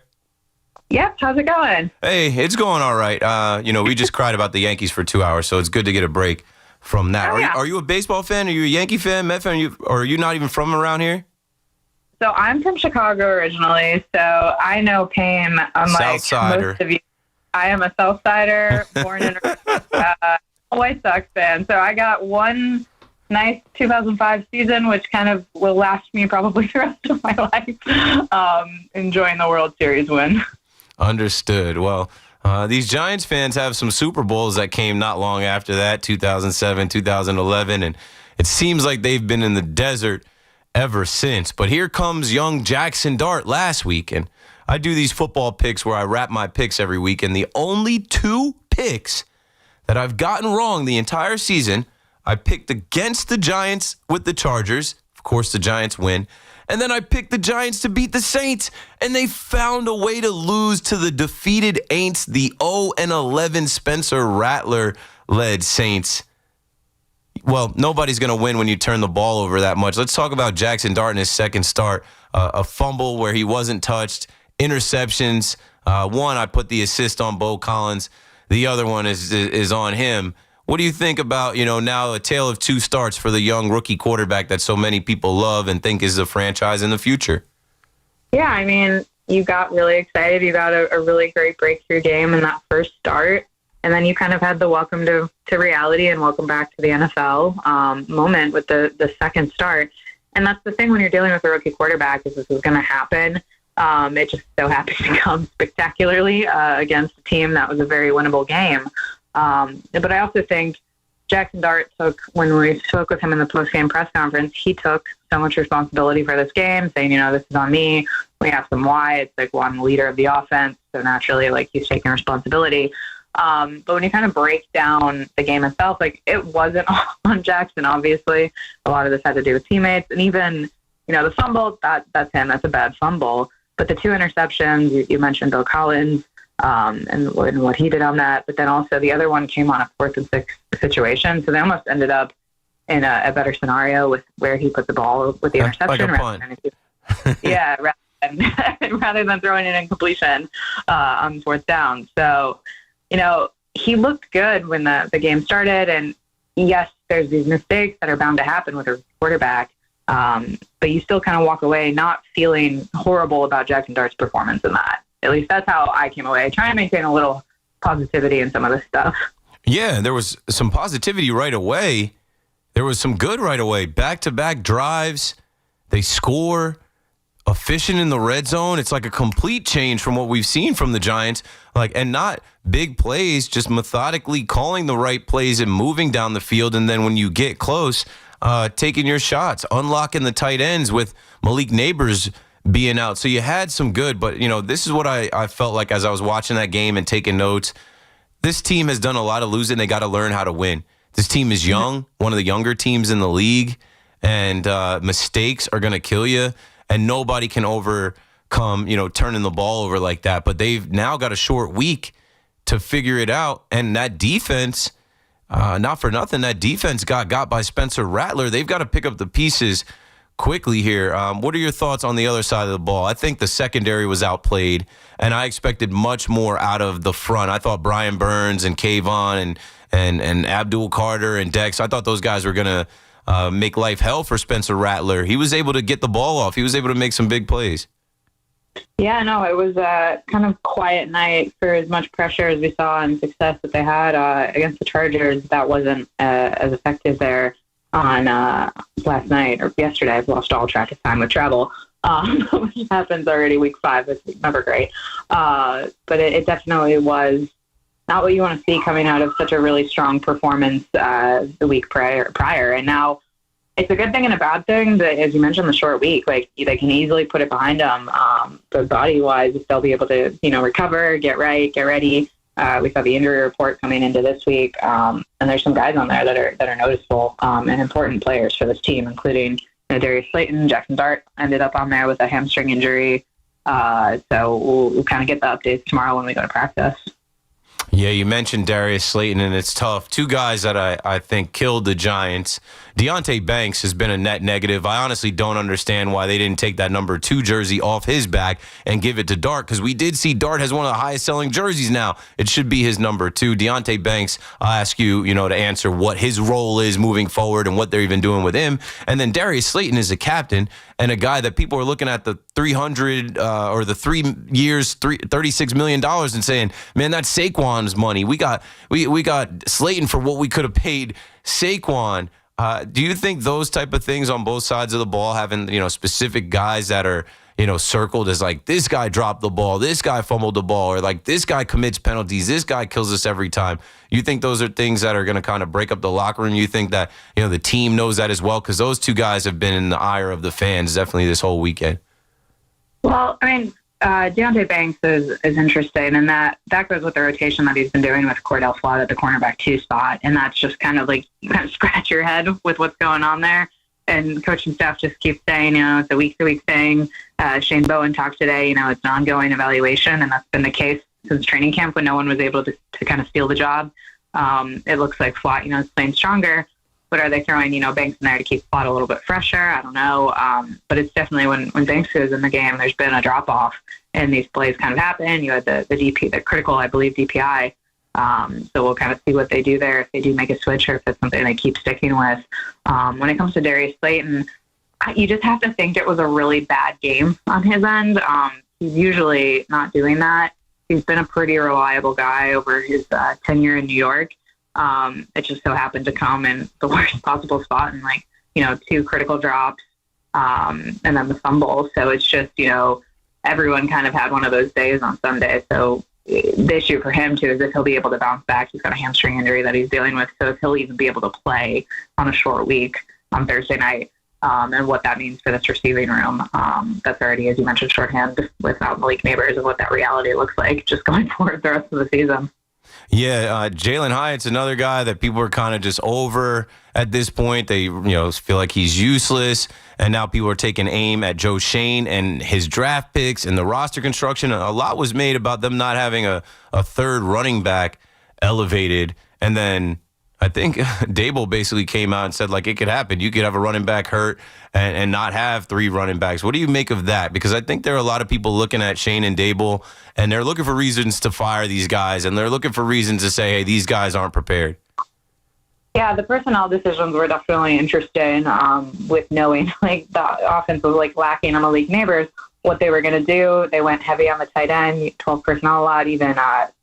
Yep. How's it going? Hey, it's going all right. We just cried about the Yankees for 2 hours, so it's good to get a break from that. Are you a baseball fan? Are you a Yankee fan, Met fan? Or are you not even from around here? So I'm from Chicago originally, so I know pain unlike most of you. I am a Southsider, born in a White Sox fan. So I got one nice 2005 season, which kind of will last me probably the rest of my life, enjoying the World Series win. Understood. Well, these Giants fans have some Super Bowls that came not long after that, 2007, 2011, and it seems like they've been in the desert ever since. But here comes young Jackson Dart last week, and I do these football picks where I wrap my picks every week, and the only 2 picks that I've gotten wrong the entire season, I picked against the Giants with the Chargers. Of course, the Giants win. And then I picked the Giants to beat the Saints, and they found a way to lose to the defeated Aints, the 0-11 Spencer Rattler-led Saints. Well, nobody's going to win when you turn the ball over that much. Let's talk about Jackson Dart in his second start. A fumble where he wasn't touched, interceptions. One, I put the assist on Bo Collins. The other one is on him. What do you think about, now a tale of 2 starts for the young rookie quarterback that so many people love and think is a franchise in the future? Yeah, I mean, you got really excited. You got a really great breakthrough game in that first start. And then you kind of had the welcome to reality and welcome back to the NFL moment with the second start. And that's the thing when you're dealing with a rookie quarterback is this is going to happen. It just so happens to come spectacularly against a team that was a very winnable game. But I also think Jackson Dart when we spoke with him in the post-game press conference, he took so much responsibility for this game, saying, this is on me. We asked him why. It's like, well, I'm the leader of the offense. So naturally, he's taking responsibility. But when you kind of break down the game itself, it wasn't all on Jackson, obviously. A lot of this had to do with teammates. And even, the fumble, that's him. That's a bad fumble. But the 2 interceptions, you mentioned Bill Collins, and what he did on that. But then also the other one came on a 4th and 6 situation. So they almost ended up in a better scenario with where he put the ball with the interception. Rather than throwing an incompletion on 4th down. So, he looked good when the game started. And yes, there's these mistakes that are bound to happen with a quarterback. But you still kind of walk away not feeling horrible about Jackson Dart's performance in that. At least that's how I came away. Try and maintain a little positivity in some of this stuff. Yeah, there was some positivity right away. There was some good right away. Back-to-back drives. They score. Efficient in the red zone. It's like a complete change from what we've seen from the Giants. And not big plays, just methodically calling the right plays and moving down the field. And then when you get close, taking your shots, unlocking the tight ends with Malik Neighbors being out. So you had some good, but, this is what I felt like as I was watching that game and taking notes. This team has done a lot of losing. They got to learn how to win. This team is young, one of the younger teams in the league, and mistakes are going to kill you, and nobody can overcome, turning the ball over like that. But they've now got a short week to figure it out, and that defense, not for nothing, that defense got by Spencer Rattler. They've got to pick up the pieces quickly here. What are your thoughts on the other side of the ball? I think the secondary was outplayed, and I expected much more out of the front. I thought Brian Burns and Kayvon and Abdul Carter and Dex, I thought those guys were going to make life hell for Spencer Rattler. He was able to get the ball off. He was able to make some big plays. Yeah, no, it was a kind of quiet night for as much pressure as we saw and success that they had against the Chargers. That wasn't as effective there on last night or yesterday. I've lost all track of time with travel, which happens already week 5. It's never great. But it definitely was not what you want to see coming out of such a really strong performance the week prior. And now it's a good thing and a bad thing that, as you mentioned, the short week, like they can easily put it behind them. But body-wise, they'll be able to, recover, get ready. We saw the injury report coming into this week, and there's some guys on there that are noticeable and important players for this team, including Darius Slayton. Jackson Dart ended up on there with a hamstring injury. So we'll kind of get the updates tomorrow when we go to practice. Yeah, you mentioned Darius Slayton, and it's tough. Two guys that I think killed the Giants. Deonte Banks has been a net negative. I honestly don't understand why they didn't take that number 2 jersey off his back and give it to Dart, because we did see Dart has one of the highest selling jerseys now. It should be his number 2. Deonte Banks, I'll ask you, to answer what his role is moving forward and what they're even doing with him. And then Darius Slayton is a captain and a guy that people are looking at the 300 or the 3 years, $36 million and saying, man, that's Saquon's money. We got Slayton for what we could have paid Saquon. Do you think those type of things on both sides of the ball, having, specific guys that are, circled as like, this guy dropped the ball, this guy fumbled the ball, or like this guy commits penalties, this guy kills us every time. You think those are things that are going to kind of break up the locker room? You think that, the team knows that as well? Because those two guys have been in the ire of the fans definitely this whole weekend. Well, I mean, Deonte Banks is interesting, and that goes with the rotation that he's been doing with Cordell Flott at the cornerback 2 spot, and that's just kind of like scratch your head with what's going on there. And coaching staff just keeps saying, it's a week-to-week thing. Shane Bowen talked today, it's an ongoing evaluation, and that's been the case since training camp when no one was able to kind of steal the job. It looks like Flott, is playing stronger. But are they throwing, Banks in there to keep Flott a little bit fresher? I don't know. But it's definitely when Banks goes in the game, there's been a drop-off, and these plays kind of happen. You had the DP, the critical, I believe, DPI. So we'll kind of see what they do there, if they do make a switch or if it's something they keep sticking with. When it comes to Darius Slayton, you just have to think it was a really bad game on his end. He's usually not doing that. He's been a pretty reliable guy over his tenure in New York. It just so happened to come in the worst possible spot and 2 critical drops and then the fumble. So it's just, everyone kind of had one of those days on Sunday. So the issue for him too is if he'll be able to bounce back. He's got a hamstring injury that he's dealing with. So if he'll even be able to play on a short week on Thursday night and what that means for this receiving room, that's already, as you mentioned, shorthand without Malik Neighbors and what that reality looks like just going forward the rest of the season. Yeah, Jalen Hyatt's another guy that people are kind of just over at this point. They, feel like he's useless. And now people are taking aim at Joe Shane and his draft picks and the roster construction. A lot was made about them not having a third running back elevated. And then I think Dable basically came out and said, like, it could happen. You could have a running back hurt and not have 3 running backs. What do you make of that? Because I think there are a lot of people looking at Shane and Dable, and they're looking for reasons to fire these guys, and they're looking for reasons to say, hey, these guys aren't prepared. Yeah, the personnel decisions were definitely interesting with knowing, the offense was, lacking on Malik Neighbors, what they were going to do. They went heavy on the tight end, 12 personnel a lot, even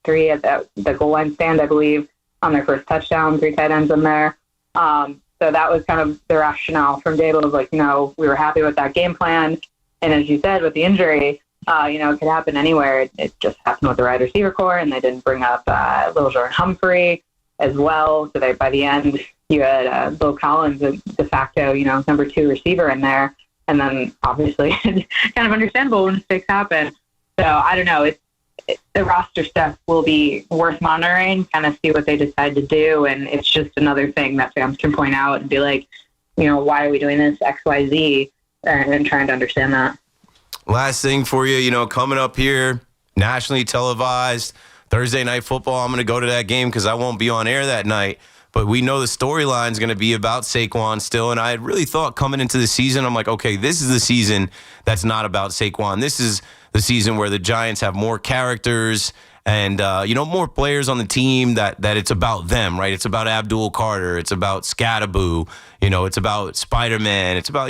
3 at the goal line stand, I believe, on their first touchdown, 3 tight ends in there. So that was kind of the rationale from Dable of we were happy with that game plan. And as you said, with the injury, it could happen anywhere. It just happened with the wide receiver core, and they didn't bring up Lil Jordan Humphrey as well. So by the end, you had Bill Collins, a de facto, number 2 receiver in there. And then obviously kind of understandable when mistakes happen. So I don't know. The roster stuff will be worth monitoring, kind of see what they decide to do. And it's just another thing that fans can point out and be like, why are we doing this X, Y, Z, and trying to understand that. Last thing for you, coming up here, nationally televised, Thursday Night Football. I'm going to go to that game because I won't be on air that night. But we know the storyline is going to be about Saquon still. And I had really thought coming into the season, I'm like, okay, this is the season that's not about Saquon. This is the season where the Giants have more characters and, more players on the team that it's about them, right? It's about Abdul Carter. It's about Scattaboo. It's about Spider-Man. It's about,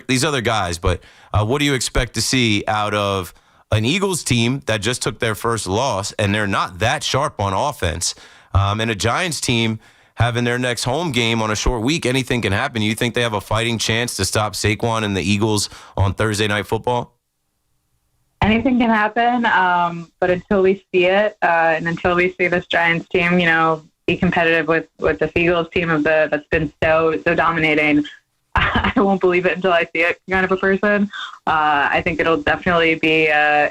these other guys. But what do you expect to see out of an Eagles team that just took their first loss and they're not that sharp on offense, and a Giants team having their next home game on a short week? Anything can happen. You think they have a fighting chance to stop Saquon and the Eagles on Thursday Night Football? Anything can happen, but until we see it, and until we see this Giants team, be competitive with the Eagles team that's been so dominating, I won't believe it until I see it, kind of a person. I think it'll definitely be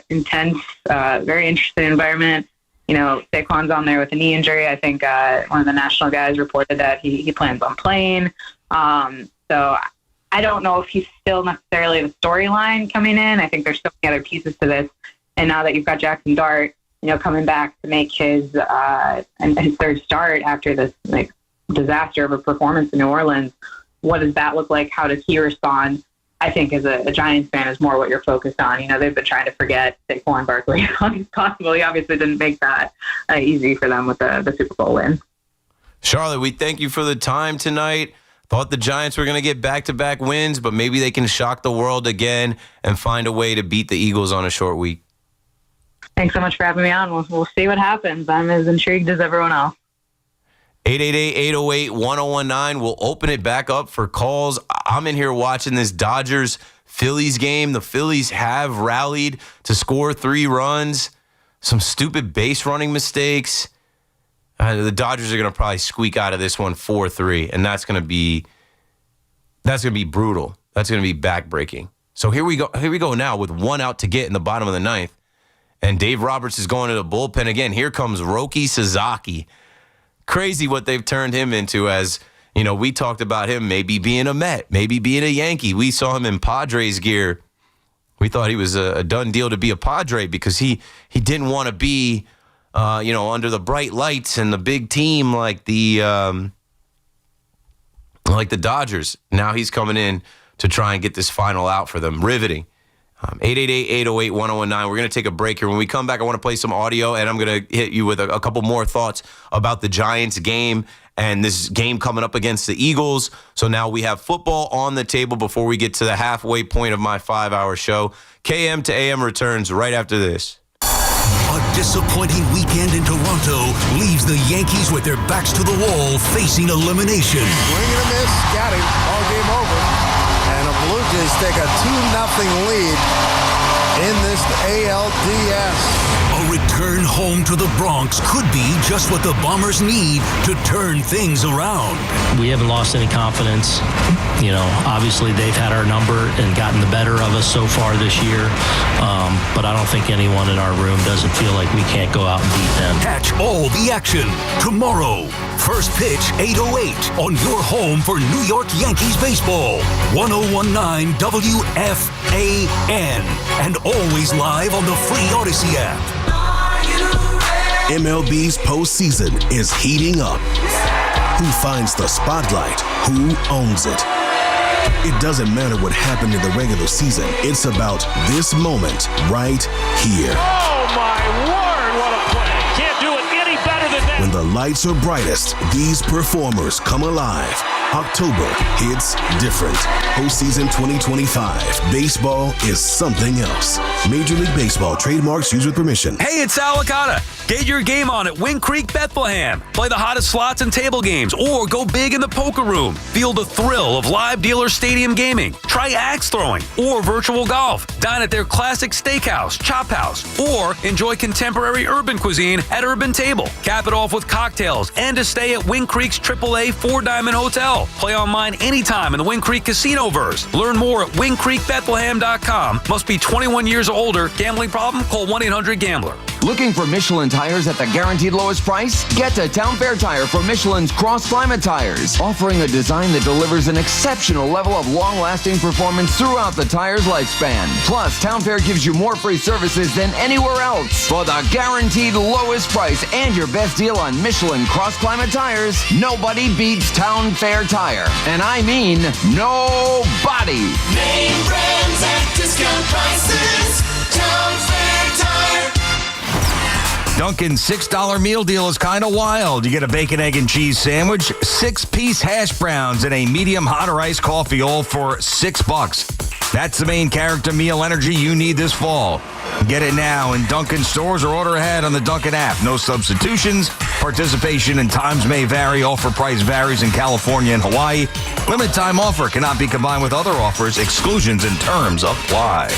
intense, very interesting environment. Saquon's on there with a knee injury. I think one of the national guys reported that he plans on playing. So I don't know if he's still necessarily the storyline coming in. I think there's so many other pieces to this. And now that you've got Jackson Dart, coming back to make his third start after this disaster of a performance in New Orleans, what does that look like? How does he respond? I think as a Giants fan is more what you're focused on. They've been trying to forget Saquon Barkley as long as possible. He obviously didn't make that easy for them with the Super Bowl win. Charlotte, we thank you for the time tonight. Thought the Giants were going to get back-to-back wins, but maybe they can shock the world again and find a way to beat the Eagles on a short week. Thanks so much for having me on. We'll see what happens. I'm as intrigued as everyone else. 888-808-1019. We'll open it back up for calls. I'm in here watching this Dodgers-Phillies game. The Phillies have rallied to score 3 runs. Some stupid base running mistakes. The Dodgers are going to probably squeak out of this one 4-3, and that's going to be brutal. That's going to be backbreaking. So here we go now with 1 out to get in the bottom of the 9th, and Dave Roberts is going to the bullpen again. Here comes Roki Sasaki. Crazy what they've turned him into. As we talked about him maybe being a Met, maybe being a Yankee. We saw him in Padres gear. We thought he was a done deal to be a Padre because he didn't want to be under the bright lights and the big team like the Dodgers. Now he's coming in to try and get this final out for them. Riveting. 888-808-1019. We're going to take a break here. When we come back, I want to play some audio, and I'm going to hit you with a couple more thoughts about the Giants game and this game coming up against the Eagles. So now we have football on the table before we get to the halfway point of my 5-hour show. KM to AM returns right after this. A disappointing weekend in Toronto leaves the Yankees with their backs to the wall, facing elimination. Swing and a miss, got him. All game over. And the Blue Jays take a 2-0 lead in this ALDS. A return home to the Bronx could be just what the Bombers need to turn things around. We haven't lost any confidence. Obviously they've had our number and gotten the better of us so far this year. But I don't think anyone in our room doesn't feel like we can't go out and beat them. Catch all the action tomorrow. First pitch, 8:08 on your home for New York Yankees baseball. 1019 WFAN. And always live on the free Odyssey app. MLB's postseason is heating up. Who finds the spotlight? Who owns it? It doesn't matter what happened in the regular season. It's about this moment right here. Oh, my word, what a play. Can't do it any better than that. When the lights are brightest, these performers come alive. October hits different. Postseason 2025. Baseball is something else. Major League Baseball trademarks used with permission. Hey, it's Al Licata. Get your game on at Wind Creek Bethlehem. Play the hottest slots and table games, or go big in the poker room. Feel the thrill of live dealer stadium gaming. Try axe throwing or virtual golf. Dine at their classic steakhouse, chop house, or enjoy contemporary urban cuisine at Urban Table. Cap it off with cocktails and a stay at Wind Creek's AAA 4-Diamond Hotel. well. Play online anytime in the Wing Creek Casinoverse. Learn more at wingcreekbethlehem.com. Must be 21 years or older. Gambling problem? Call 1-800-GAMBLER. Looking for Michelin tires at the guaranteed lowest price? Get to Town Fair Tire for Michelin's Cross Climate tires, offering a design that delivers an exceptional level of long-lasting performance throughout the tire's lifespan. Plus, Town Fair gives you more free services than anywhere else. For the guaranteed lowest price and your best deal on Michelin Cross Climate tires, nobody beats Town Fair Tire. And I mean nobody. Name brands at discount prices. Town Fair Tire. Dunkin's $6 meal deal is kind of wild. You get a bacon, egg, and cheese sandwich, 6-piece hash browns, and a medium hot or iced coffee, all for $6. That's the main character meal energy you need this fall. Get it now in Dunkin' stores or order ahead on the Dunkin' app. No substitutions. Participation and times may vary. Offer price varies in California and Hawaii. Limited time offer cannot be combined with other offers. Exclusions and terms apply.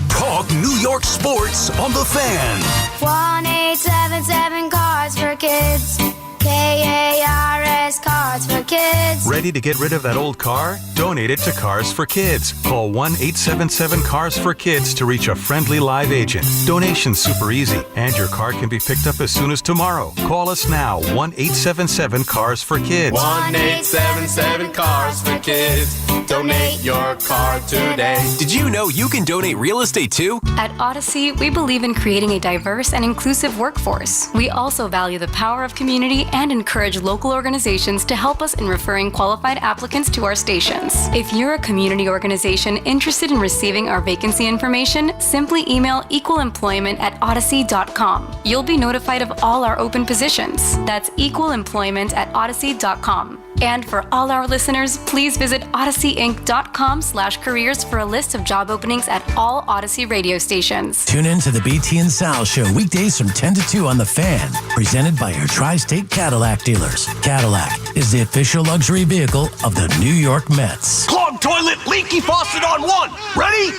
Talk New York sports on the Fan. 1-877 Cards for Kids. KARS Cards for Kids. Ready to get rid of that old car? Donate it to Cars for Kids. Call 1-877-CARS-FOR-KIDS to reach a friendly live agent. Donation's super easy, and your car can be picked up as soon as tomorrow. Call us now, 1-877-CARS-FOR-KIDS. 1-877-CARS-FOR-KIDS. Donate your car today. Did you know you can donate real estate too? At Odyssey, we believe in creating a diverse and inclusive workforce. We also value the power of community and encourage local organizations to help us in referring qualified applicants to our stations. If you're a community organization interested in receiving our vacancy information, simply email equalemployment@odyssey.com. You'll be notified of all our open positions. That's equalemployment@odyssey.com. And for all our listeners, please visit odysseyinc.com/careers for a list of job openings at all Odyssey radio stations. Tune in to the BT and Sal Show weekdays from 10 to 2 on The Fan, presented by your Tri-State Cadillac dealers. Cadillac is the official luxury vehicle of the New York Mets. Clogged toilet, leaky faucet on one. Ready?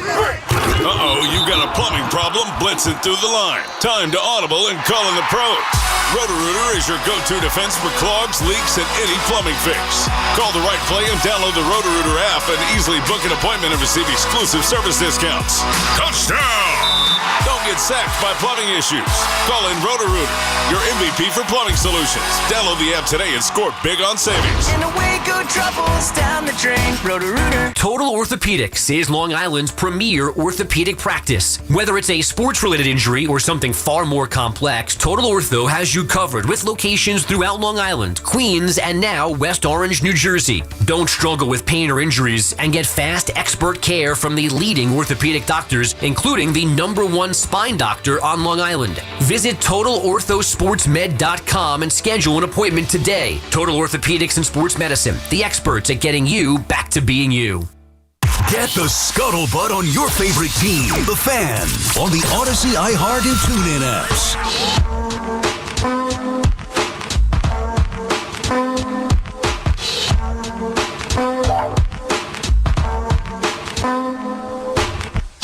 Uh-oh, you got a plumbing problem blitzing through the line. Time to audible and call in the pros. Roto-Rooter is your go-to defense for clogs, leaks, and any plumbing fix. Call the right play and download the Roto-Rooter app and easily book an appointment and receive exclusive service discounts. Touchdown! Don't get sacked by plumbing issues. Call in Roto-Rooter, your MVP for plumbing solutions. Download the app today and score big on savings. And away go troubles down the drain. Roto-Rooter. Total Orthopedics is Long Island's premier orthopedic practice. Whether it's a sports-related injury or something far more complex, Total Ortho has you covered with locations throughout Long Island, Queens, and now West Orange, New Jersey. Don't struggle with pain or injuries and get fast, expert care from the leading orthopedic doctors, including the #1 spine doctor on Long Island. Visit TotalOrthoSportsMed.com and schedule an appointment today. Total Orthopedics and Sports Medicine, the experts at getting you back to being you. Get the scuttlebutt on your favorite team, The Fan, on the Odyssey, iHeart, and TuneIn apps.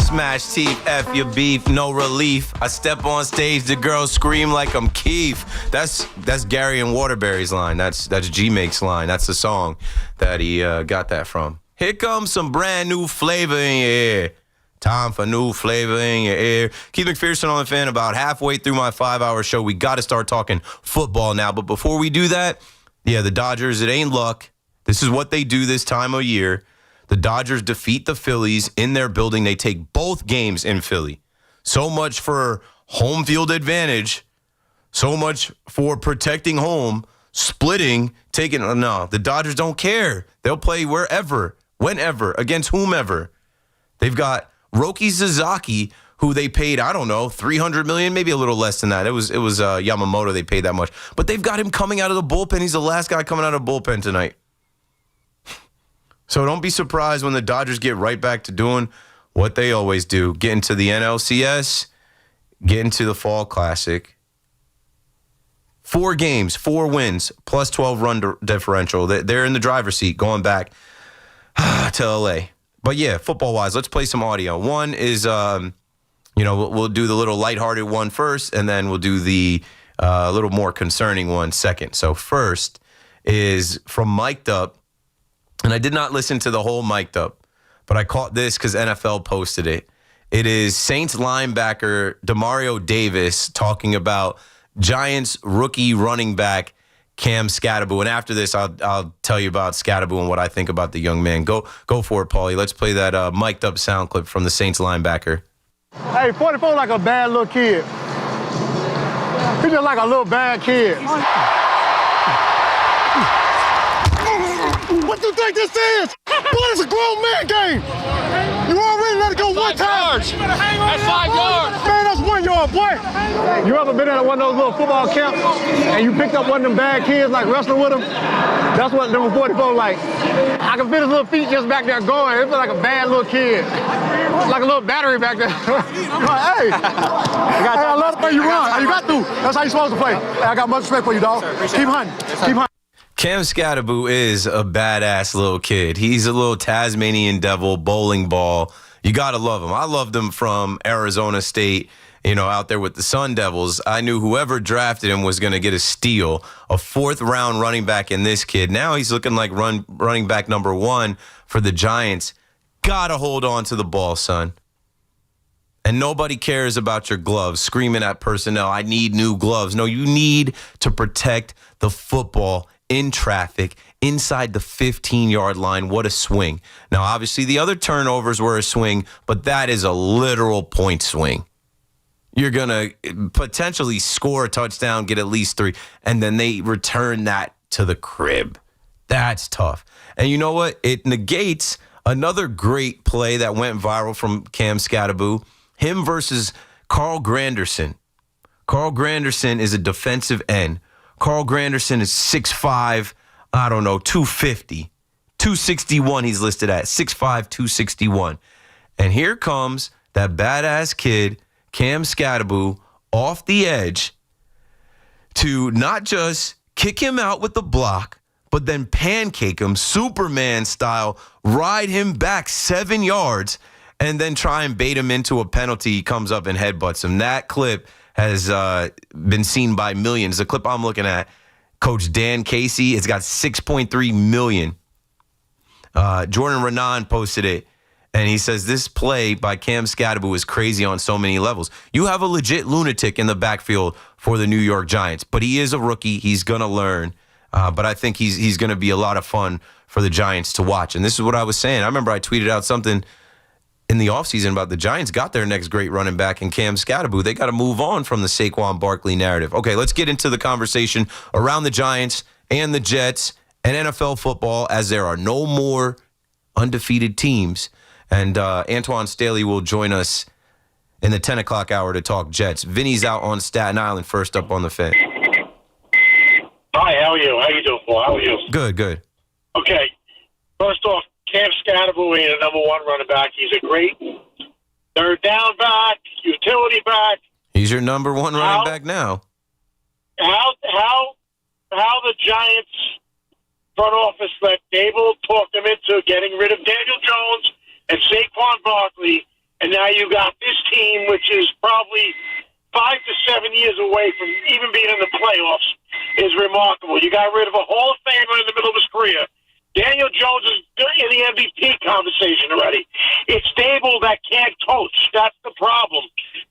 Smash teeth, F your beef, no relief. I step on stage, the girls scream like I'm Keith. That's Gary and Waterbury's line. That's G-Make's line. That's the song that he got that from. Here comes some brand new flavor in your ear. Time for new flavor in your ear. Keith McPherson on The Fan. About halfway through my 5-hour show, we got to start talking football now. But before we do that, yeah, the Dodgers, it ain't luck. This is what they do this time of year. The Dodgers defeat the Phillies in their building. They take both games in Philly. So much for home field advantage. So much for protecting home, splitting, taking. No, the Dodgers don't care. They'll play wherever, whenever, against whomever. They've got Roki Sasaki, who they paid, I don't know, $300 million, maybe a little less than that. It was Yamamoto they paid that much. But they've got him coming out of the bullpen. He's the last guy coming out of the bullpen tonight. So don't be surprised when the Dodgers get right back to doing what they always do. Get into the NLCS, get into the Fall Classic. 4 games, 4 wins, plus 12 run differential. They're in the driver's seat going back to LA. But yeah, football-wise, let's play some audio. One is, we'll do the little lighthearted one first, and then we'll do the little more concerning one second. So first is from Mic'd Up. And I did not listen to the whole Mic'd Up, but I caught this because NFL posted it. It is Saints linebacker Demario Davis talking about Giants rookie running back Cam Scatterbo. And after this, I'll tell you about Scatterbo and what I think about the young man. Go for it, Paulie. Let's play that Mic'd Up sound clip from the Saints linebacker. Hey, 44 like a bad little kid. He's just like a little bad kid. What you think this is? Boy, it's a grown man game. You already let it go one time. That's 5 yards. Man, that's 1 yard, boy. You ever been at one of those little football camps and you picked up one of them bad kids like wrestling with them? That's what number 44 like. I can feel his little feet just back there going. It feels like a bad little kid. Like a little battery back there. Hey, I love the way you run. You got to. That's how you're supposed to play. Hey, I got much respect for you, dog. Keep hunting. Keep hunting. Cam Scatterbo is a badass little kid. He's a little Tasmanian devil, bowling ball. You got to love him. I loved him from Arizona State, out there with the Sun Devils. I knew whoever drafted him was going to get a steal, a 4th-round running back in this kid. Now he's looking like running back number 1 for the Giants. Got to hold on to the ball, son. And nobody cares about your gloves, screaming at personnel, I need new gloves. No, you need to protect the football in traffic, inside the 15-yard line. What a swing. Now, obviously, the other turnovers were a swing, but that is a literal point swing. You're going to potentially score a touchdown, get at least 3, and then they return that to the crib. That's tough. And you know what? It negates another great play that went viral from Cam Scatterbo, him versus Carl Granderson. Carl Granderson is a defensive end. Carl Granderson is 6'5", 250. 261 he's listed at, 6'5", 261. And here comes that badass kid, Cam Scatterbo, off the edge to not just kick him out with the block, but then pancake him, Superman style, ride him back 7 yards, and then try and bait him into a penalty. He comes up and headbutts him. That clip has been seen by millions. The clip I'm looking at, Coach Dan Casey, it's got 6.3 million. Jordan Renan posted it, and he says this play by Cam Scatterbo is crazy on so many levels. You have a legit lunatic in the backfield for the New York Giants, but he is a rookie. He's going to learn, but I think he's going to be a lot of fun for the Giants to watch. And this is what I was saying. I remember I tweeted out something in the offseason about the Giants got their next great running back in Cam Scatterbo. They got to move on from the Saquon Barkley narrative. Okay, let's get into the conversation around the Giants and the Jets and NFL football, as there are no more undefeated teams. And Antoine Staley will join us in the 10 o'clock hour to talk Jets. Vinny's out on Staten Island, first up on the Fan. Hi, how are you? How you doing, Paul? How are you? Good. Okay, first off, Cam Scatterbo ain't a number 1 running back. He's a great 3rd down back, utility back. He's your number 1 running back now. How the Giants front office let Dable talk them into getting rid of Daniel Jones and Saquon Barkley, and now you got this team, which is probably 5 to 7 years away from even being in the playoffs, is remarkable. You got rid of a Hall of Famer in the middle of his career. Daniel Jones is in the MVP conversation already. It's Dable that can't coach. That's the problem.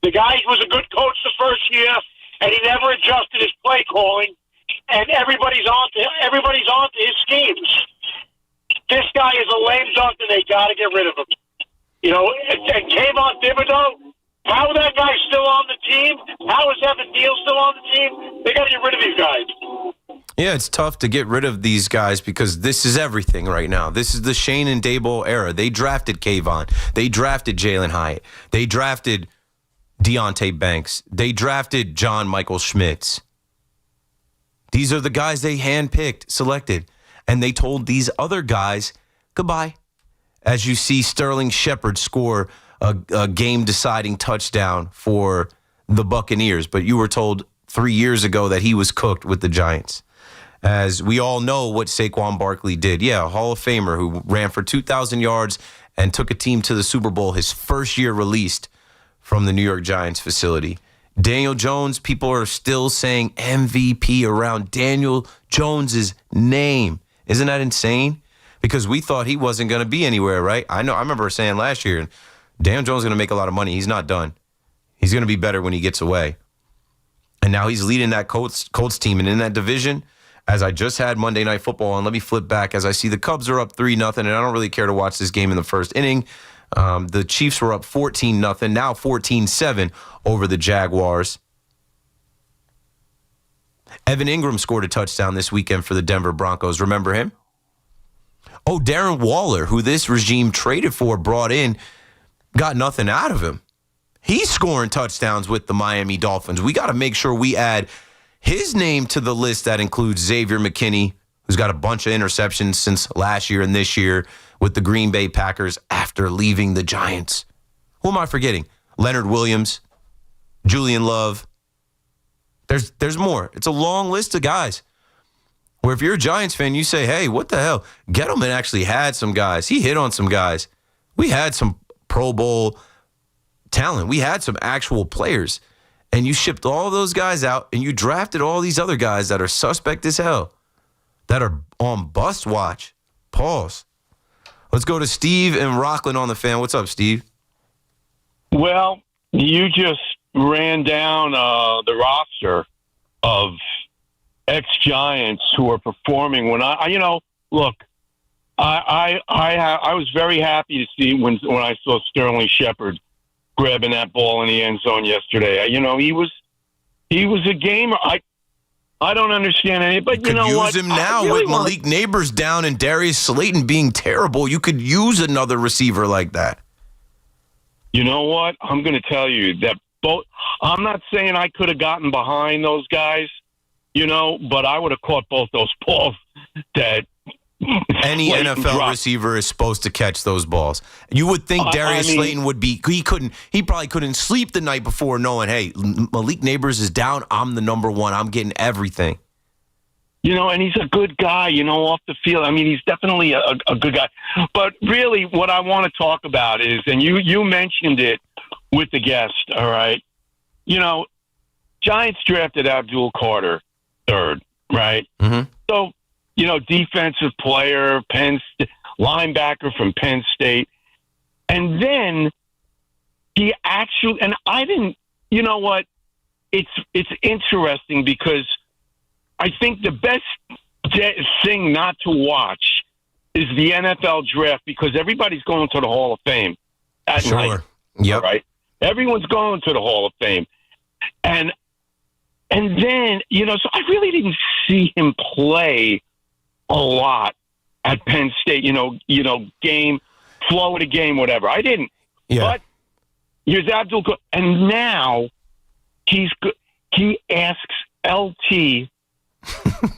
The guy was a good coach the first year, and he never adjusted his play calling, and everybody's onto his schemes. This guy is a lame duck, and they got to get rid of him. And Kayvon Thibodeau, how that guy's still on the team? How is Evan Neal still on the team? They got to get rid of these guys. Yeah, it's tough to get rid of these guys because this is everything right now. This is the Shane and Dable era. They drafted Kayvon. They drafted Jalen Hyatt. They drafted Deonte Banks. They drafted John Michael Schmitz. These are the guys they handpicked, selected, and they told these other guys goodbye. As you see Sterling Shepard score a game-deciding touchdown for the Buccaneers, but you were told 3 years ago that he was cooked with the Giants. As we all know what Saquon Barkley did. Yeah, a Hall of Famer who ran for 2,000 yards and took a team to the Super Bowl his first year released from the New York Giants facility. Daniel Jones, people are still saying MVP around Daniel Jones's name. Isn't that insane? Because we thought he wasn't going to be anywhere, right? I remember saying last year, Daniel Jones is going to make a lot of money. He's not done. He's going to be better when he gets away. And now he's leading that Colts team. And in that division, as I just had Monday Night Football, and let me flip back, as I see the Cubs are up 3-0, and I don't really care to watch this game in the first inning. The Chiefs were up 14-0, now 14-7 over the Jaguars. Evan Ingram scored a touchdown this weekend for the Denver Broncos. Remember him? Oh, Darren Waller, who this regime traded for, brought in, got nothing out of him. He's scoring touchdowns with the Miami Dolphins. We got to make sure we add his name to the list that includes Xavier McKinney, who's got a bunch of interceptions since last year and this year with the Green Bay Packers after leaving the Giants. Who am I forgetting? Leonard Williams, Julian Love. There's more. It's a long list of guys where if you're a Giants fan, you say, hey, what the hell? Gettleman actually had some guys. He hit on some guys. We had some Pro Bowl talent. We had some actual players. And you shipped all those guys out and you drafted all these other guys that are suspect as hell, that are on bust watch. Pause. Let's go to Steve in Rockland on the Fan. What's up, Steve? Well, you just ran down the roster of ex-Giants who are performing. When I was very happy to see when I saw Sterling Shepard grabbing that ball in the end zone yesterday. He was a gamer. I don't understand any, but you know what? Use him now really with Malik Neighbors down and Darius Slayton being terrible. You could use another receiver like that. You know what? I'm going to tell you that both. I'm not saying I could have gotten behind those guys, but I would have caught both those balls that. Any NFL receiver is supposed to catch those balls. You would think Darius Slayton would be. He probably couldn't sleep the night before knowing, hey, Malik Neighbors is down. I'm the number one. I'm getting everything. And he's a good guy, off the field. I mean, he's definitely a good guy. But really, what I want to talk about is, and you mentioned it with the guest, all right? Giants drafted Abdul Carter third, right? Mm-hmm. So, defensive player, linebacker from Penn State. And then he actually, and I didn't, you know what? It's interesting because I think the best thing not to watch is the NFL draft because everybody's going to the Hall of Fame at night. Yep. Right? Everyone's going to the Hall of Fame. And then, so I really didn't see him play a lot at Penn State, game, flow of the game, whatever. I didn't. Yeah. But here's Abdul, and now he asks LT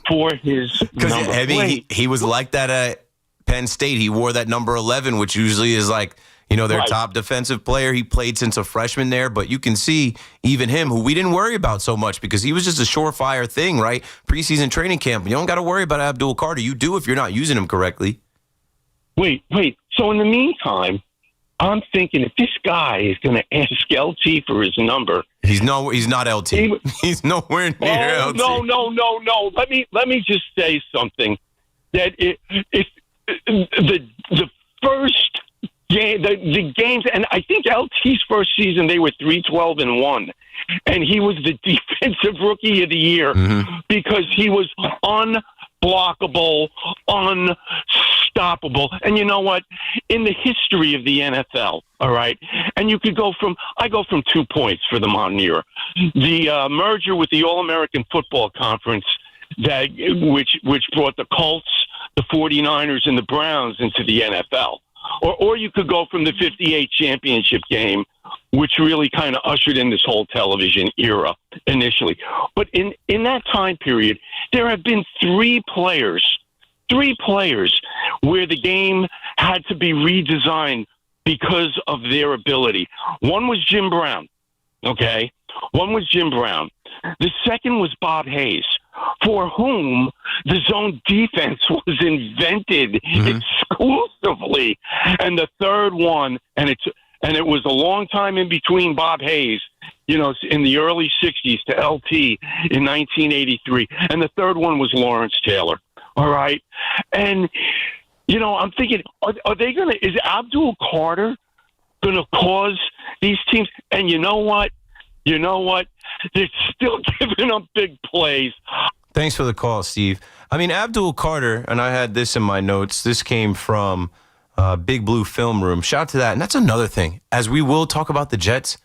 for his number. I mean, he was like that at Penn State. He wore that number 11, which usually is like, their top defensive player. He played since a freshman there, but you can see even him, who we didn't worry about so much because he was just a surefire thing, right? Preseason training camp. You don't got to worry about Abdul Carter. You do if you're not using him correctly. Wait. So in the meantime, I'm thinking if this guy is going to ask LT for his number, he's not LT. He's nowhere near LT. No. Let me just say something. That it's the first. The games, and I think LT's first season, they were 3-12-1, and he was the defensive rookie of the year because he was unblockable, unstoppable. And you know what? In the history of the NFL, all right, and I go from 2 points for the modern era. The merger with the All-American Football Conference, which brought the Colts, the 49ers, and the Browns into the NFL. Or you could go from the 58 championship game, which really kind of ushered in this whole television era initially. But in that time period, there have been three players where the game had to be redesigned because of their ability. One was Jim Brown, okay? The second was Bob Hayes, for whom the zone defense was invented exclusively. And the third one, and it was a long time in between Bob Hayes, in the early 60s to LT in 1983. And the third one was Lawrence Taylor. All right. And, I'm thinking, are they going to, is Abdul Carter going to cause these teams? And you know what? They're still giving up big plays. Thanks for the call, Steve. I mean, Abdul Carter, and I had this in my notes. This came from Big Blue Film Room. Shout out to that. And that's another thing. As we will talk about the Jets,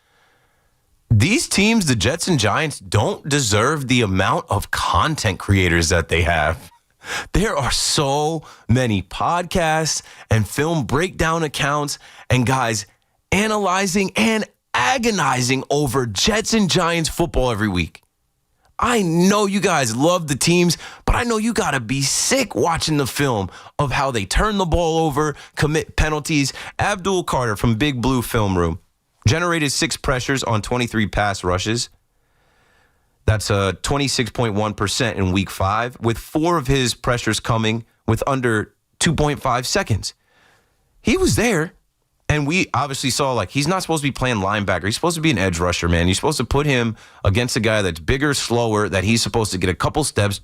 these teams, the Jets and Giants, don't deserve the amount of content creators that they have. There are so many podcasts and film breakdown accounts and guys analyzing and agonizing over Jets and Giants football every week. I know you guys love the teams, but I know you got to be sick watching the film of how they turn the ball over, commit penalties. Abdul Carter from Big Blue Film Room generated 6 pressures on 23 pass rushes. That's 26.1% in week 5, with 4 of his pressures coming with under 2.5 seconds. He was there. And we obviously saw, he's not supposed to be playing linebacker. He's supposed to be an edge rusher, man. You're supposed to put him against a guy that's bigger, slower, that he's supposed to get a couple steps,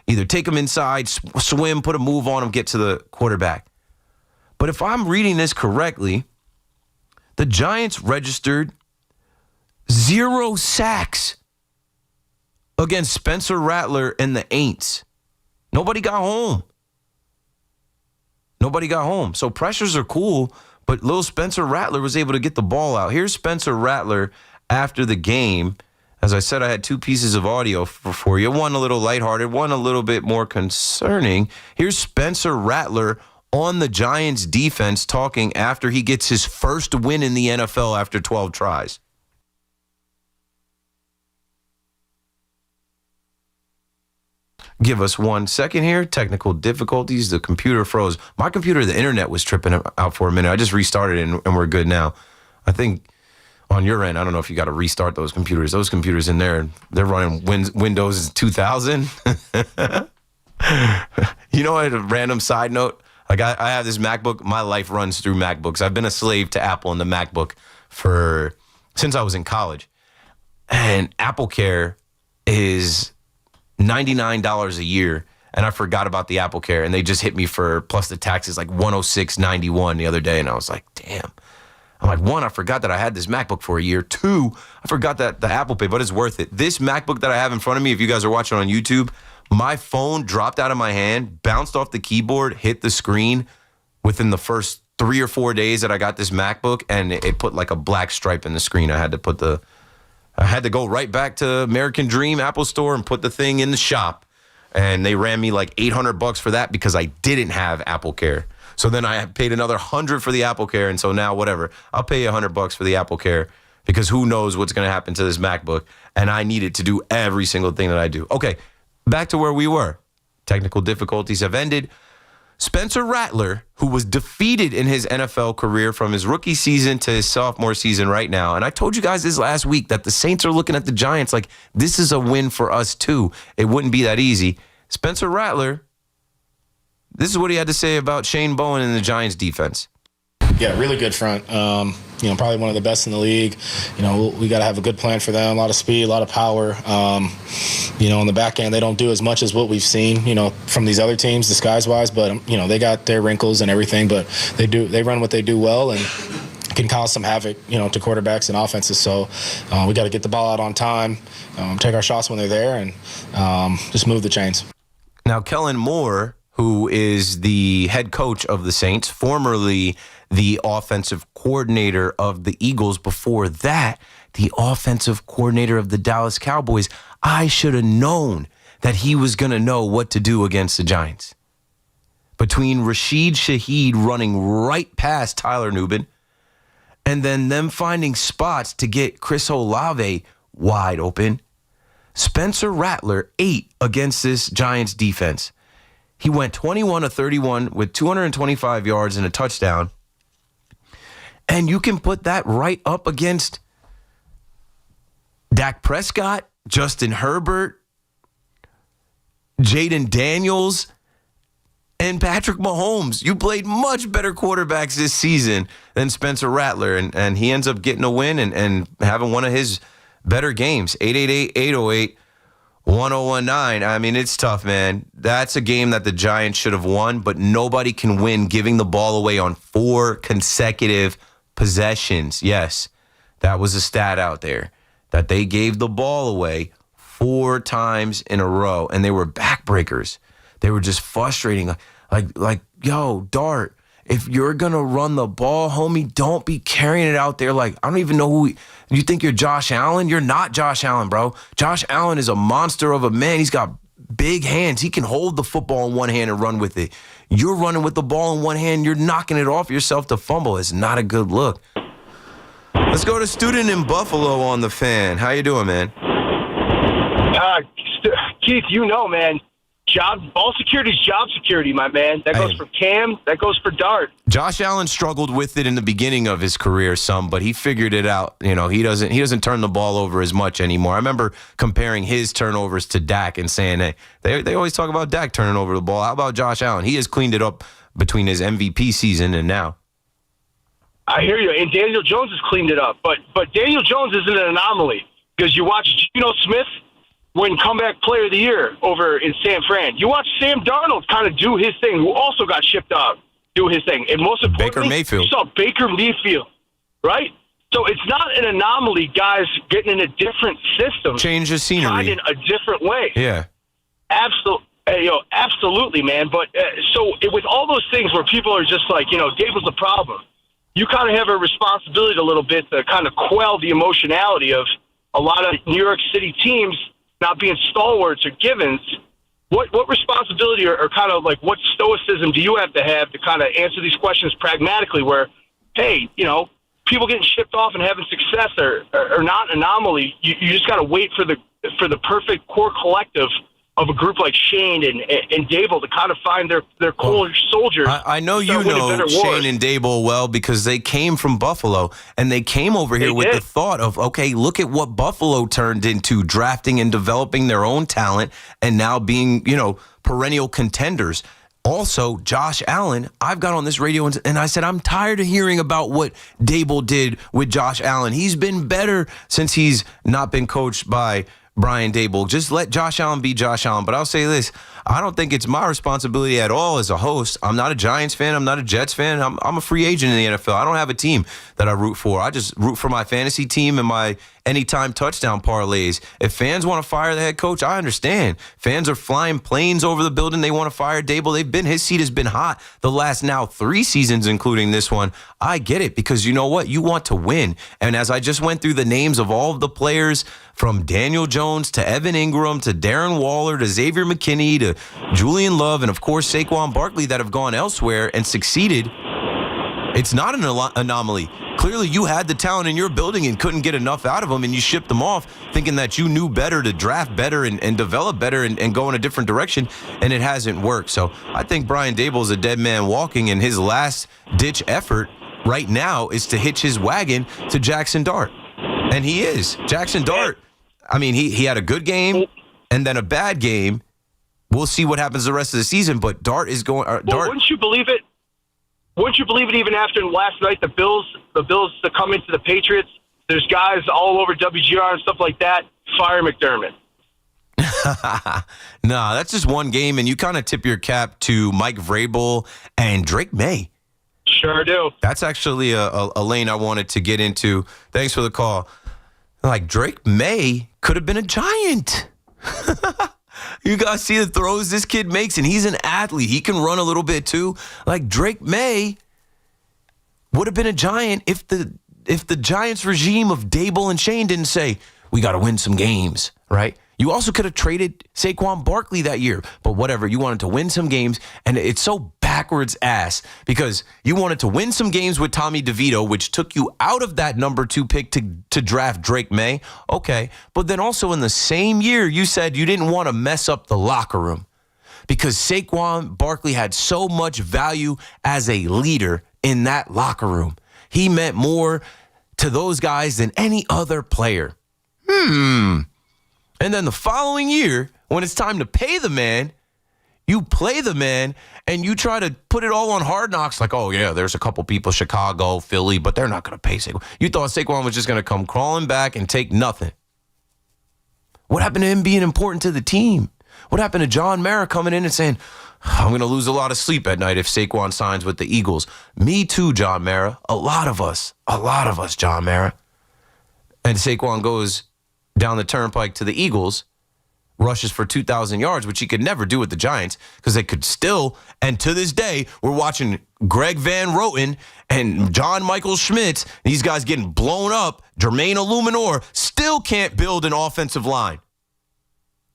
either take him inside, swim, put a move on him, get to the quarterback. But if I'm reading this correctly, the Giants registered 0 sacks against Spencer Rattler and the Aints. Nobody got home. So pressures are cool. But little Spencer Rattler was able to get the ball out. Here's Spencer Rattler after the game. As I said, I had 2 pieces of audio for you. One a little lighthearted, one a little bit more concerning. Here's Spencer Rattler on the Giants defense talking after he gets his first win in the NFL after 12 tries. Give us 1 second here. Technical difficulties. The computer froze. My computer, the internet was tripping out for a minute. I just restarted it and we're good now. I think on your end, I don't know if you got to restart those computers. Those computers in there, they're running Windows 2000. You know what? A random side note. I have this MacBook. My life runs through MacBooks. I've been a slave to Apple and the MacBook since I was in college. And AppleCare is $99 a year, and I forgot about the AppleCare, and they just hit me for plus the taxes $106.91 the other day, and I was like, damn. I'm like, 1, I forgot that I had this MacBook for a year. 2, I forgot that the Apple Pay, but it's worth it. This MacBook that I have in front of me, if you guys are watching on YouTube, my phone dropped out of my hand, bounced off the keyboard, hit the screen within the first 3 or 4 days that I got this MacBook, and it put a black stripe in the screen. I had to go right back to American Dream Apple Store and put the thing in the shop. And they ran me $800 for that because I didn't have AppleCare. So then I paid another $100 for the AppleCare. And so now, whatever, I'll pay $100 for the AppleCare because who knows what's going to happen to this MacBook. And I need it to do every single thing that I do. Okay, back to where we were. Technical difficulties have ended. Spencer Rattler, who was defeated in his NFL career from his rookie season to his sophomore season right now. And I told you guys this last week that the Saints are looking at the Giants like this is a win for us too. It wouldn't be that easy. Spencer Rattler, this is what he had to say about Shane Bowen and the Giants defense. Yeah, really good front. Probably one of the best in the league. We got to have a good plan for them. A lot of speed, a lot of power. On the back end, they don't do as much as what we've seen, from these other teams, disguise-wise. But, they got their wrinkles and everything. But they run what they do well and can cause some havoc, to quarterbacks and offenses. So we got to get the ball out on time, take our shots when they're there, and just move the chains. Now, Kellen Moore, who is the head coach of the Saints, formerly the offensive coordinator of the Eagles, before that, the offensive coordinator of the Dallas Cowboys. I should have known that he was going to know what to do against the Giants. Between Rashid Shaheed running right past Tyler Nubin and then them finding spots to get Chris Olave wide open, Spencer Rattler ate against this Giants defense. He went 21 of 31 with 225 yards and a touchdown. And you can put that right up against Dak Prescott, Justin Herbert, Jaden Daniels, and Patrick Mahomes. You played much better quarterbacks this season than Spencer Rattler, and he ends up getting a win and having one of his better games. 888-808-1019. I mean, it's tough, man. That's a game that the Giants should have won, but nobody can win giving the ball away on 4 consecutive possessions. Yes, that was a stat out there, that they gave the ball away 4 times in a row, and they were backbreakers. They were just frustrating. Like, yo, Dart, if you're going to run the ball, homie, don't be carrying it out there like, I don't even know who you think you're Josh Allen? You're not Josh Allen, bro. Josh Allen is a monster of a man. He's got big hands. He can hold the football in one hand and run with it. You're running with the ball in one hand. You're knocking it off yourself to fumble. It's not a good look. Let's go to Student in Buffalo on the Fan. How you doing, man? Keith, you know, man. Ball security is job security, my man. That goes for Cam. That goes for Dart. Josh Allen struggled with it in the beginning of his career some, but he figured it out. You know, he doesn't turn the ball over as much anymore. I remember comparing his turnovers to Dak and saying, hey, they always talk about Dak turning over the ball. How about Josh Allen? He has cleaned it up between his MVP season and now. I hear you. And Daniel Jones has cleaned it up. But Daniel Jones isn't an anomaly because you watch Geno Smith win comeback player of the year over in San Fran. You watch Sam Darnold kind of do his thing, who also got shipped out, do his thing. And most importantly, you saw Baker Mayfield, right? So it's not an anomaly, guys getting in a different system. Change the scenery. Tried in a different way. Yeah. Absolutely, man. But with all those things where people are just like, Dable's the problem, you kind of have a responsibility a little bit to kind of quell the emotionality of a lot of New York City teams not being stalwarts or givens. What responsibility or kind of like what stoicism do you have to kind of answer these questions pragmatically where, hey, people getting shipped off and having success are not an anomaly. You just got to wait for the perfect core collective of a group like Shane and Dable to kind of find their core soldiers. I know you know Shane and Dable well because they came from Buffalo, and they came over here with the thought of, okay, look at what Buffalo turned into, drafting and developing their own talent and now being, perennial contenders. Also, Josh Allen, I've got on this radio and I said, I'm tired of hearing about what Dable did with Josh Allen. He's been better since he's not been coached by Brian Dable. Just let Josh Allen be Josh Allen. But I'll say this, I don't think it's my responsibility at all as a host. I'm not a Giants fan. I'm not a Jets fan. I'm a free agent in the NFL. I don't have a team that I root for. I just root for my fantasy team and my anytime touchdown parlays. If fans want to fire the head coach, I understand. Fans are flying planes over the building. They want to fire Dable. His seat has been hot the last now 3 seasons, including this one. I get it because you know what? You want to win. And as I just went through the names of all of the players from Daniel Jones to Evan Ingram to Darren Waller to Xavier McKinney to Julian Love and, of course, Saquon Barkley that have gone elsewhere and succeeded, it's not an anomaly. Clearly, you had the talent in your building and couldn't get enough out of them, and you shipped them off thinking that you knew better to draft better and develop better and go in a different direction, and it hasn't worked. So I think Brian Dable is a dead man walking, and his last-ditch effort right now is to hitch his wagon to Jackson Dart. And he is. Jackson Dart, I mean, he had a good game and then a bad game. We'll see what happens the rest of the season, but Dart is going... wouldn't you believe it? Wouldn't you believe it even after last night, the Bills to come into the Patriots, there's guys all over WGR and stuff like that, fire McDermott. No, that's just one game, and you kind of tip your cap to Mike Vrabel and Drake May. Sure do. That's actually a lane I wanted to get into. Thanks for the call. Like, Drake May could have been a Giant. You guys see the throws this kid makes, and he's an athlete. He can run a little bit too. Like, Drake May would have been a Giant if the Giants regime of Dable and Shane didn't say, we got to win some games, right? You also could have traded Saquon Barkley that year, but whatever. You wanted to win some games, and it's so backwards ass because you wanted to win some games with Tommy DeVito, which took you out of that number 2 pick to draft Drake May. Okay, but then also in the same year, you said you didn't want to mess up the locker room because Saquon Barkley had so much value as a leader in that locker room. He meant more to those guys than any other player. And then the following year, when it's time to pay the man, you play the man and you try to put it all on Hard Knocks like, oh, yeah, there's a couple people, Chicago, Philly, but they're not going to pay Saquon. You thought Saquon was just going to come crawling back and take nothing. What happened to him being important to the team? What happened to John Mara coming in and saying, I'm going to lose a lot of sleep at night if Saquon signs with the Eagles? Me too, John Mara. A lot of us, John Mara. And Saquon goes down the turnpike to the Eagles, rushes for 2,000 yards, which he could never do with the Giants because they could still, and to this day, we're watching Greg Van Roten and John Michael Schmitz, these guys getting blown up. Jermaine Illuminor still can't build an offensive line.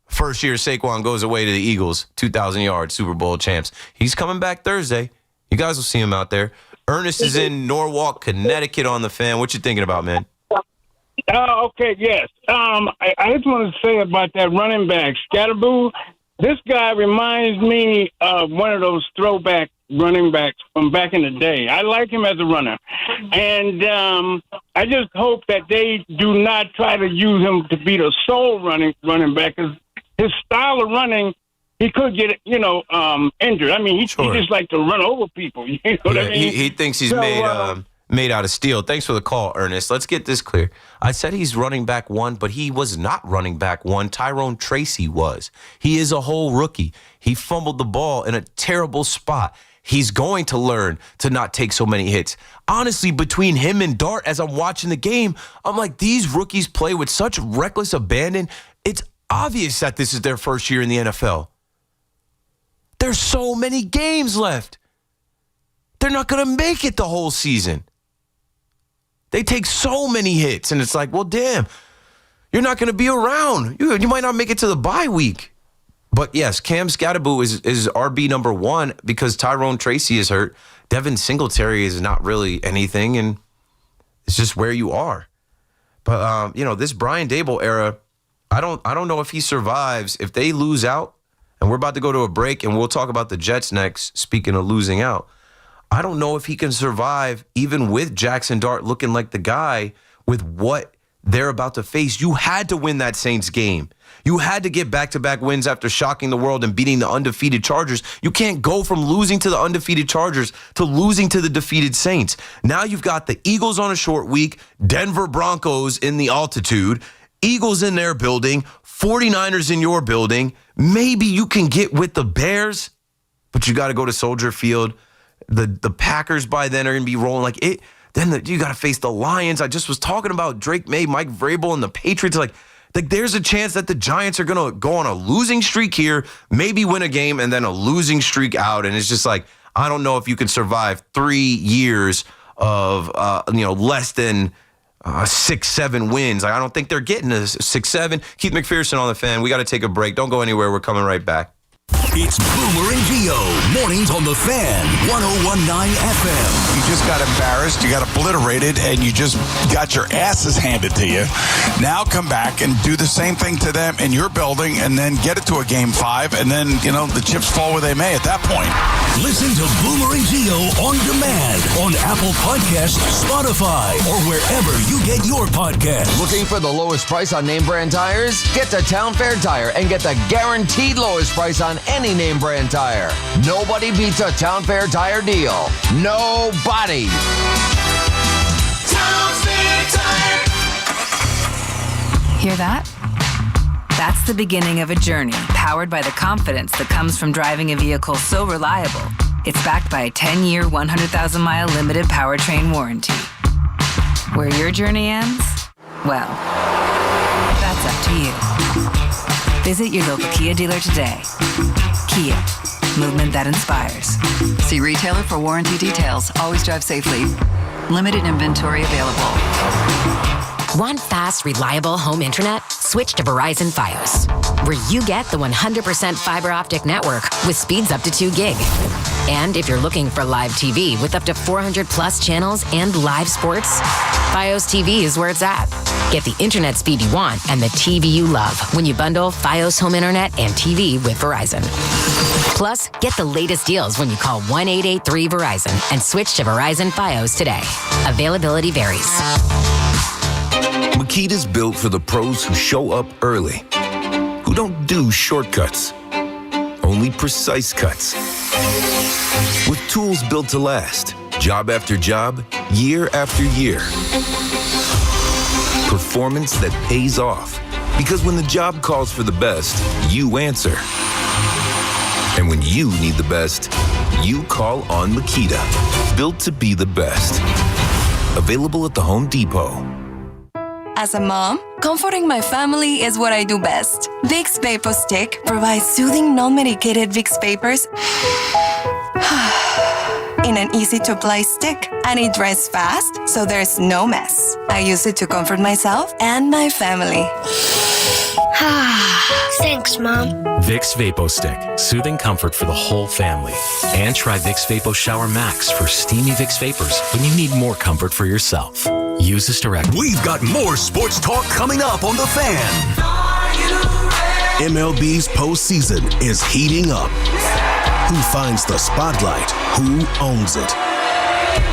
First year, Saquon goes away to the Eagles, 2,000 yards, Super Bowl champs. He's coming back Thursday. You guys will see him out there. Ernest is in Norwalk, Connecticut on the Fan. What you thinking about, man? Okay, yes. I just want to say about that running back, Scatterboo. This guy reminds me of one of those throwback running backs from back in the day. I like him as a runner. And I just hope that they do not try to use him to be the sole running back, because his style of running, he could get, injured. I mean, he just like to run over people. You know what I mean? He thinks he's made out of steel. Thanks for the call, Ernest. Let's get this clear. I said he's running back one, but he was not running back one. Tyrone Tracy was. He is a whole rookie. He fumbled the ball in a terrible spot. He's going to learn to not take so many hits. Honestly, between him and Dart, as I'm watching the game, I'm like, these rookies play with such reckless abandon. It's obvious that this is their first year in the NFL. There's so many games left. They're not going to make it the whole season. They take so many hits, and it's like, well, damn, you're not going to be around. You might not make it to the bye week. But yes, Cam Scatterboo is RB number one because Tyrone Tracy is hurt. Devin Singletary is not really anything, and it's just where you are. But this Brian Daboll era, I don't know if he survives. If they lose out, and we're about to go to a break, and we'll talk about the Jets next, speaking of losing out, I don't know if he can survive even with Jackson Dart looking like the guy with what they're about to face. You had to win that Saints game. You had to get back-to-back wins after shocking the world and beating the undefeated Chargers. You can't go from losing to the undefeated Chargers to losing to the defeated Saints. Now you've got the Eagles on a short week, Denver Broncos in the altitude, Eagles in their building, 49ers in your building. Maybe you can get with the Bears, but you got to go to Soldier Field. The Packers by then are going to be rolling like it. Then you got to face the Lions. I just was talking about Drake May, Mike Vrabel, and the Patriots. Like there's a chance that the Giants are going to go on a losing streak here, maybe win a game, and then a losing streak out. And it's just like, I don't know if you can survive 3 years of less than 6-7 wins. I don't think they're getting a 6-7. Keith McPherson on the Fan. We got to take a break. Don't go anywhere. We're coming right back. It's Boomer and Gio, mornings on the Fan, 101.9 FM. You just got embarrassed, you got obliterated, and you just got your asses handed to you. Now come back and do the same thing to them in your building and then get it to a Game 5, and then, the chips fall where they may at that point. Listen to Boomer and Gio on demand on Apple Podcasts, Spotify, or wherever you get your podcasts. Looking for the lowest price on name brand tires? Get to Town Fair Tire and get the guaranteed lowest price on any name brand tire. Nobody beats a Town Fair Tire deal. Nobody. Town Fair Tire. Hear that? That's the beginning of a journey powered by the confidence that comes from driving a vehicle so reliable. It's backed by a 10-year, 100,000-mile limited powertrain warranty. Where your journey ends? Well, that's up to you. Visit your local Kia dealer today. Kia, movement that inspires. See retailer for warranty details. Always drive safely. Limited inventory available. Want fast, reliable home internet? Switch to Verizon Fios, where you get the 100% fiber optic network with speeds up to 2 gig. And if you're looking for live TV with up to 400 plus channels and live sports, Fios TV is where it's at. Get the internet speed you want and the TV you love when you bundle Fios home internet and TV with Verizon. Plus, get the latest deals when you call 1-883-VERIZON and switch to Verizon Fios today. Availability varies. Makita's built for the pros who show up early, who don't do shortcuts, only precise cuts. With tools built to last, job after job, year after year. Performance that pays off Because when the job calls for the best, you answer. And when you need the best, you call on Makita. Built to be the best. Available at the Home Depot. As a mom, comforting my family is what I do best. Vicks Vapor Stick provides soothing, non-medicated Vicks Vapors in an easy-to-apply stick, and it dries fast, so there's no mess. I use it to comfort myself and my family. Thanks, Mom. Vicks Vapo Stick, soothing comfort for the whole family. And try Vicks Vapo Shower Max for steamy Vicks Vapors when you need more comfort for yourself. Use this directly. We've got more sports talk coming up on The Fan. MLB's postseason is heating up. Who finds the spotlight? Who owns it?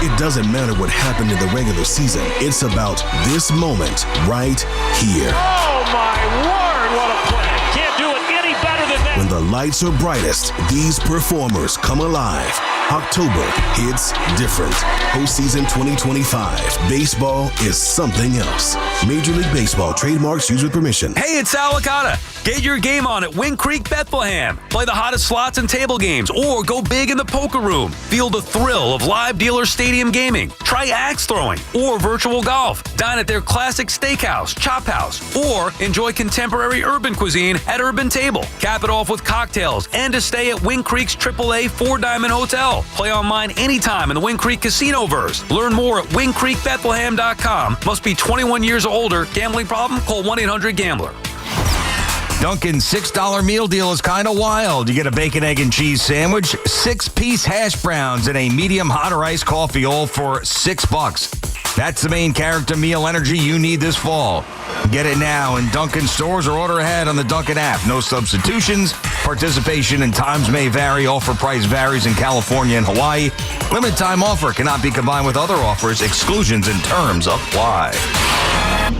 It doesn't matter what happened in the regular season. It's about this moment right here. Oh, my word, what a play. Can't do it any better than that. When the lights are brightest, these performers come alive. October hits different. Postseason 2025. Baseball is something else. Major League Baseball trademarks used with permission. Hey, it's Al Licata. Get your game on at Wing Creek Bethlehem. Play the hottest slots and table games, or go big in the poker room. Feel the thrill of live dealer stadium gaming. Try axe throwing or virtual golf. Dine at their classic steakhouse, chop house, or enjoy contemporary urban cuisine at Urban Table. Cap it off with cocktails and a stay at Wing Creek's AAA 4-Diamond Hotel. Play online anytime in the Wing Creek Casinoverse. Learn more at wingcreekbethlehem.com. Must be 21 years or older. Gambling problem? Call 1-800-GAMBLER. Dunkin's $6 meal deal is kind of wild. You get a bacon, egg, and cheese sandwich, 6-piece hash browns, and a medium hot or iced coffee, all for $6. That's the main character meal energy you need this fall. Get it now in Dunkin' stores or order ahead on the Dunkin' app. No substitutions. Participation and times may vary. Offer price varies in California and Hawaii. Limited time offer cannot be combined with other offers. Exclusions and terms apply.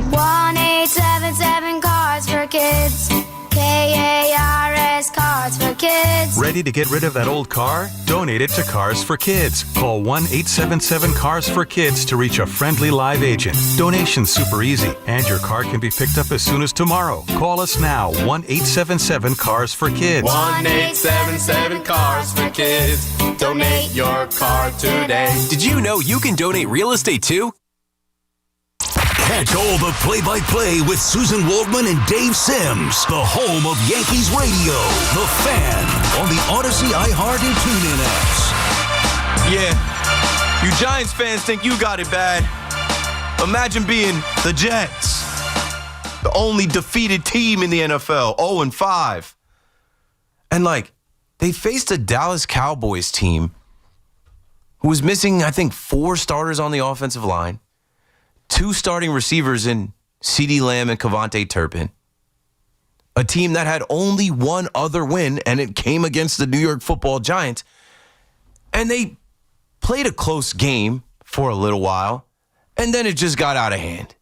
1-877 Cards for Kids. KARS Cards for Kids. Ready to get rid of that old car? Donate it to Cars for Kids. Call 1-877-CARS-FOR-KIDS to reach a friendly live agent. Donation's super easy, and your car can be picked up as soon as tomorrow. Call us now, 1-877-CARS-FOR-KIDS. 1-877-CARS-FOR-KIDS. Donate your car today. Did you know you can donate real estate too? Catch all the play-by-play with Susan Waldman and Dave Sims. The home of Yankees radio. The Fan on the Odyssey, iHeart, and TuneIn apps. Yeah, you Giants fans think you got it bad. Imagine being the Jets, the only defeated team in the NFL, 0-5. And, they faced a Dallas Cowboys team who was missing, I think, 4 starters on the offensive line. 2 starting receivers in CeeDee Lamb and Kevontae Turpin. A team that had only one other win, and it came against the New York Football Giants. And they played a close game for a little while, and then it just got out of hand.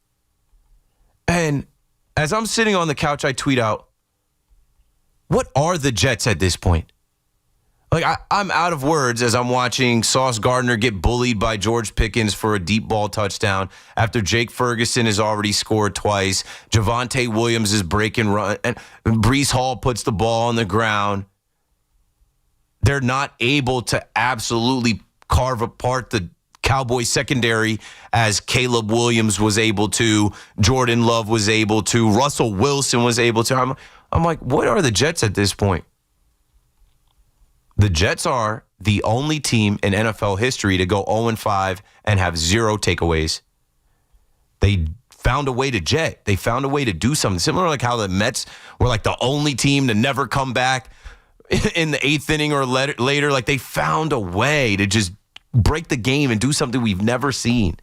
And as I'm sitting on the couch, I tweet out, what are the Jets at this point? I'm out of words as I'm watching Sauce Gardner get bullied by George Pickens for a deep ball touchdown after Jake Ferguson has already scored twice. Javonte Williams is breaking run, and Breece Hall puts the ball on the ground. They're not able to absolutely carve apart the Cowboys secondary as Caleb Williams was able to, Jordan Love was able to, Russell Wilson was able to. I'm like, what are the Jets at this point? The Jets are the only team in NFL history to go 0-5 and have 0 takeaways. They found a way to jet. They found a way to do something similar, like how the Mets were the only team to never come back in the 8th inning or later. They found a way to just break the game and do something we've never seen.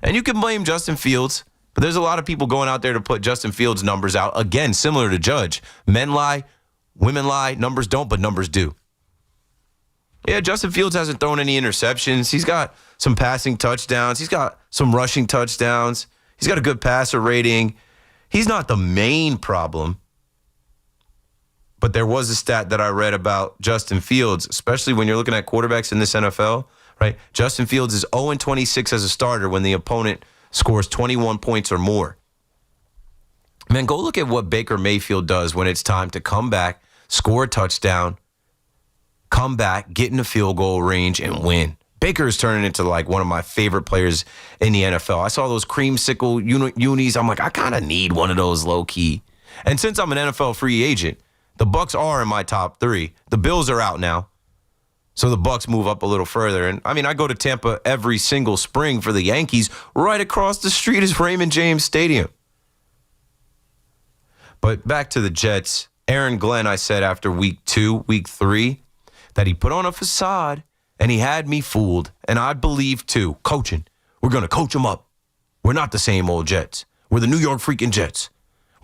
And you can blame Justin Fields, but there's a lot of people going out there to put Justin Fields' numbers out. Again, similar to Judge. Men lie. Women lie, numbers don't, but numbers do. Yeah, Justin Fields hasn't thrown any interceptions. He's got some passing touchdowns. He's got some rushing touchdowns. He's got a good passer rating. He's not the main problem. But there was a stat that I read about Justin Fields, especially when you're looking at quarterbacks in this NFL, right? Justin Fields is 0-26 as a starter when the opponent scores 21 points or more. Man, go look at what Baker Mayfield does when it's time to come back, score a touchdown, come back, get in the field goal range, and win. Baker is turning into like one of my favorite players in the NFL. I saw those creamsicle unis. I'm like, I kind of need one of those low key. And since I'm an NFL free agent, the Bucs are in my top 3. The Bills are out now, so the Bucs move up a little further. And I mean, I go to Tampa every single spring for the Yankees. Right across the street is Raymond James Stadium. But back to the Jets. Aaron Glenn, I said after week 3, that he put on a facade. And he had me fooled, and I believe, too. Coaching. We're going to coach them up. We're not the same old Jets. We're the New York freaking Jets.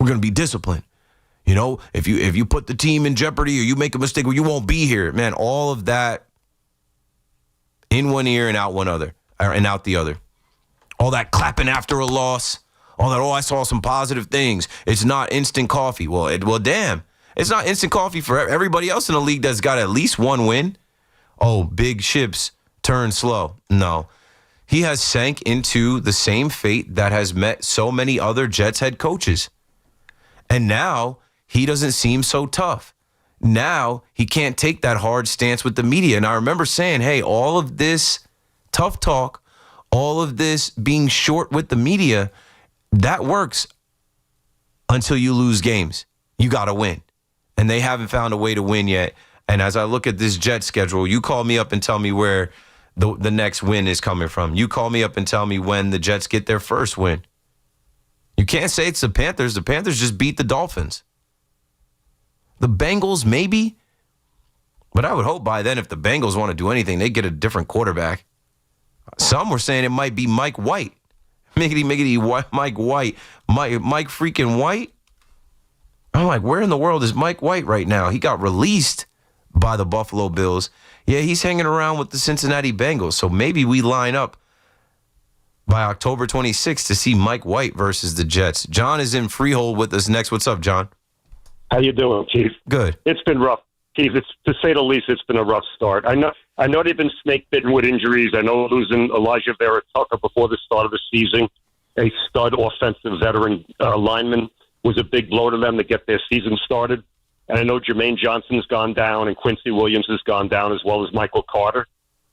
We're going to be disciplined. You know, if you put the team in jeopardy or you make a mistake, well, you won't be here. Man, all of that in one ear and out the other. All that clapping after a loss. All that, I saw some positive things. It's not instant coffee. Well, damn. It's not instant coffee for everybody else in the league that's got at least one win. Oh, big ships turn slow. No. He has sank into the same fate that has met so many other Jets head coaches. And now he doesn't seem so tough. Now he can't take that hard stance with the media. And I remember saying, hey, all of this tough talk, all of this being short with the media, that works until you lose games. You got to win. And they haven't found a way to win yet. And as I look at this Jet schedule, you call me up and tell me where the next win is coming from. You call me up and tell me when the Jets get their first win. You can't say it's the Panthers. The Panthers just beat the Dolphins. The Bengals, maybe. But I would hope by then if the Bengals want to do anything, they get a different quarterback. Some were saying it might be Mike White. Miggity, Mike White. Mike freaking White? I'm like, where in the world is Mike White right now? He got released by the Buffalo Bills. Yeah, he's hanging around with the Cincinnati Bengals. So maybe we line up by October 26th to see Mike White versus the Jets. John is in Freehold with us next. What's up, John? How you doing, Keith? Good. It's been rough, Keith. It's, to say the least, it's been a rough start. I know they've been snake-bitten with injuries. I know losing Elijah Vera Tucker before the start of the season, a stud offensive veteran lineman, was a big blow to them to get their season started. And I know Jermaine Johnson's gone down and Quincy Williams has gone down as well as Michael Carter.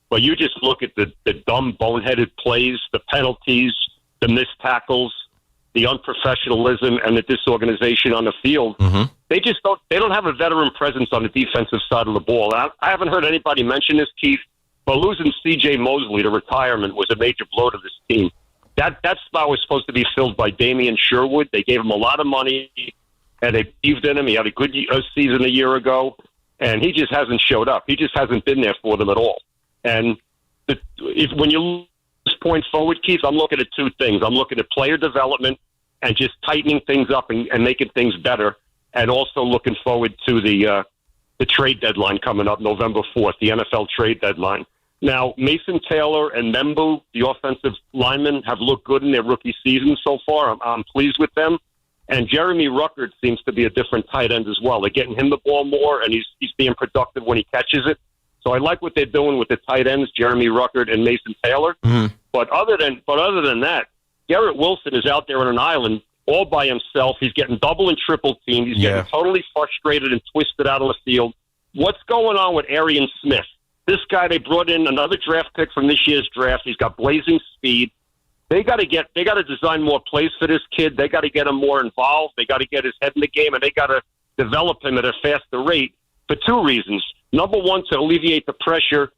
But you just look at the dumb, boneheaded plays, the penalties, the missed tackles, the unprofessionalism, and the disorganization on the field. Mm-hmm. They don't have a veteran presence on the defensive side of the ball. I haven't heard anybody mention this, Keith, but losing C.J. Mosley to retirement was a major blow to this team. That spot was supposed to be filled by Damian Sherwood. They gave him a lot of money, and they believed in him. He had a good season a year ago, and he just hasn't showed up. He just hasn't been there for them at all. And when you lose point forward, Keith, I'm looking at two things. I'm looking at player development and just tightening things up and making things better, and also looking forward to the trade deadline coming up November 4th, the NFL trade deadline. Now, Mason Taylor and Membu, the offensive linemen, have looked good in their rookie season so far. I'm pleased with them. And Jeremy Ruckert seems to be a different tight end as well. They're getting him the ball more, and he's being productive when he catches it. So I like what they're doing with the tight ends, Jeremy Ruckert and Mason Taylor. Mm-hmm. But other than that, Garrett Wilson is out there on an island all by himself. He's getting double and triple teamed. He's getting totally frustrated and twisted out of the field. What's going on with Arian Smith? This guy, they brought in another draft pick from this year's draft. He's got blazing speed. They got to design more plays for this kid. They got to get him more involved. They got to get his head in the game, and they got to develop him at a faster rate for two reasons. Number one, to alleviate the pressure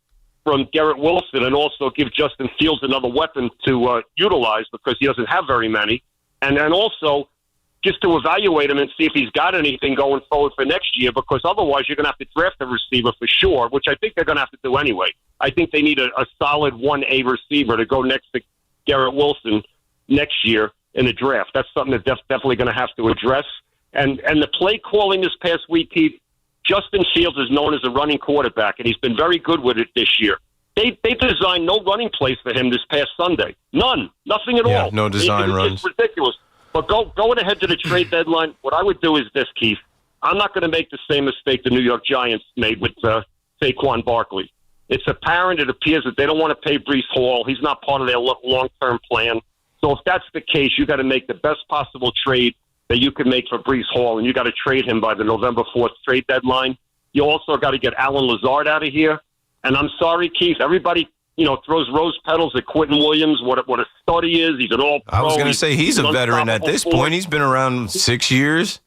from Garrett Wilson and also give Justin Fields another weapon to utilize because he doesn't have very many. And then also just to evaluate him and see if he's got anything going forward for next year, because otherwise you're going to have to draft a receiver for sure, which I think they're going to have to do anyway. I think they need a solid 1A receiver to go next to Garrett Wilson next year in the draft. That's something they're definitely going to have to address. And the play calling this past week, Pete, Justin Fields is known as a running quarterback, and he's been very good with it this year. They designed no running plays for him this past Sunday. None. Nothing at all. No design runs. It's ridiculous. But going ahead to the trade deadline, what I would do is this, Keith. I'm not going to make the same mistake the New York Giants made with Saquon Barkley. It's apparent, it appears that they don't want to pay Breece Hall. He's not part of their long-term plan. So if that's the case, you got to make the best possible trade that you could make for Breece Hall, and you got to trade him by the November 4th trade deadline. You also got to get Alan Lazard out of here. And I'm sorry, Keith, everybody, throws rose petals at Quentin Williams, what a stud he is. He's an all-pro. I was going to say he's a veteran at this point. He's been around 6 years.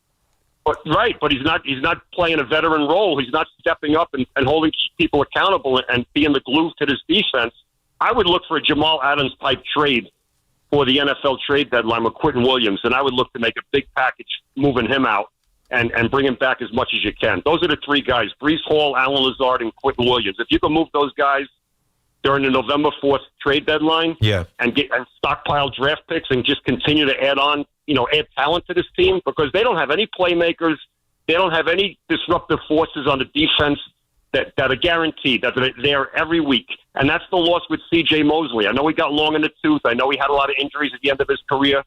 But he's not playing a veteran role. He's not stepping up and holding people accountable and being the glue to this defense. I would look for a Jamal Adams-type trade for the NFL trade deadline with Quentin Williams, and I would look to make a big package moving him out and bring him back as much as you can. Those are the three guys, Breece Hall, Alan Lazard, and Quentin Williams. If you can move those guys during the November 4th trade deadline and stockpile draft picks and just continue to add talent to this team, because they don't have any playmakers. They don't have any disruptive forces on the defense that are guaranteed, that are there every week. And that's the loss with C.J. Mosley. I know he got long in the tooth. I know he had a lot of injuries at the end of his career,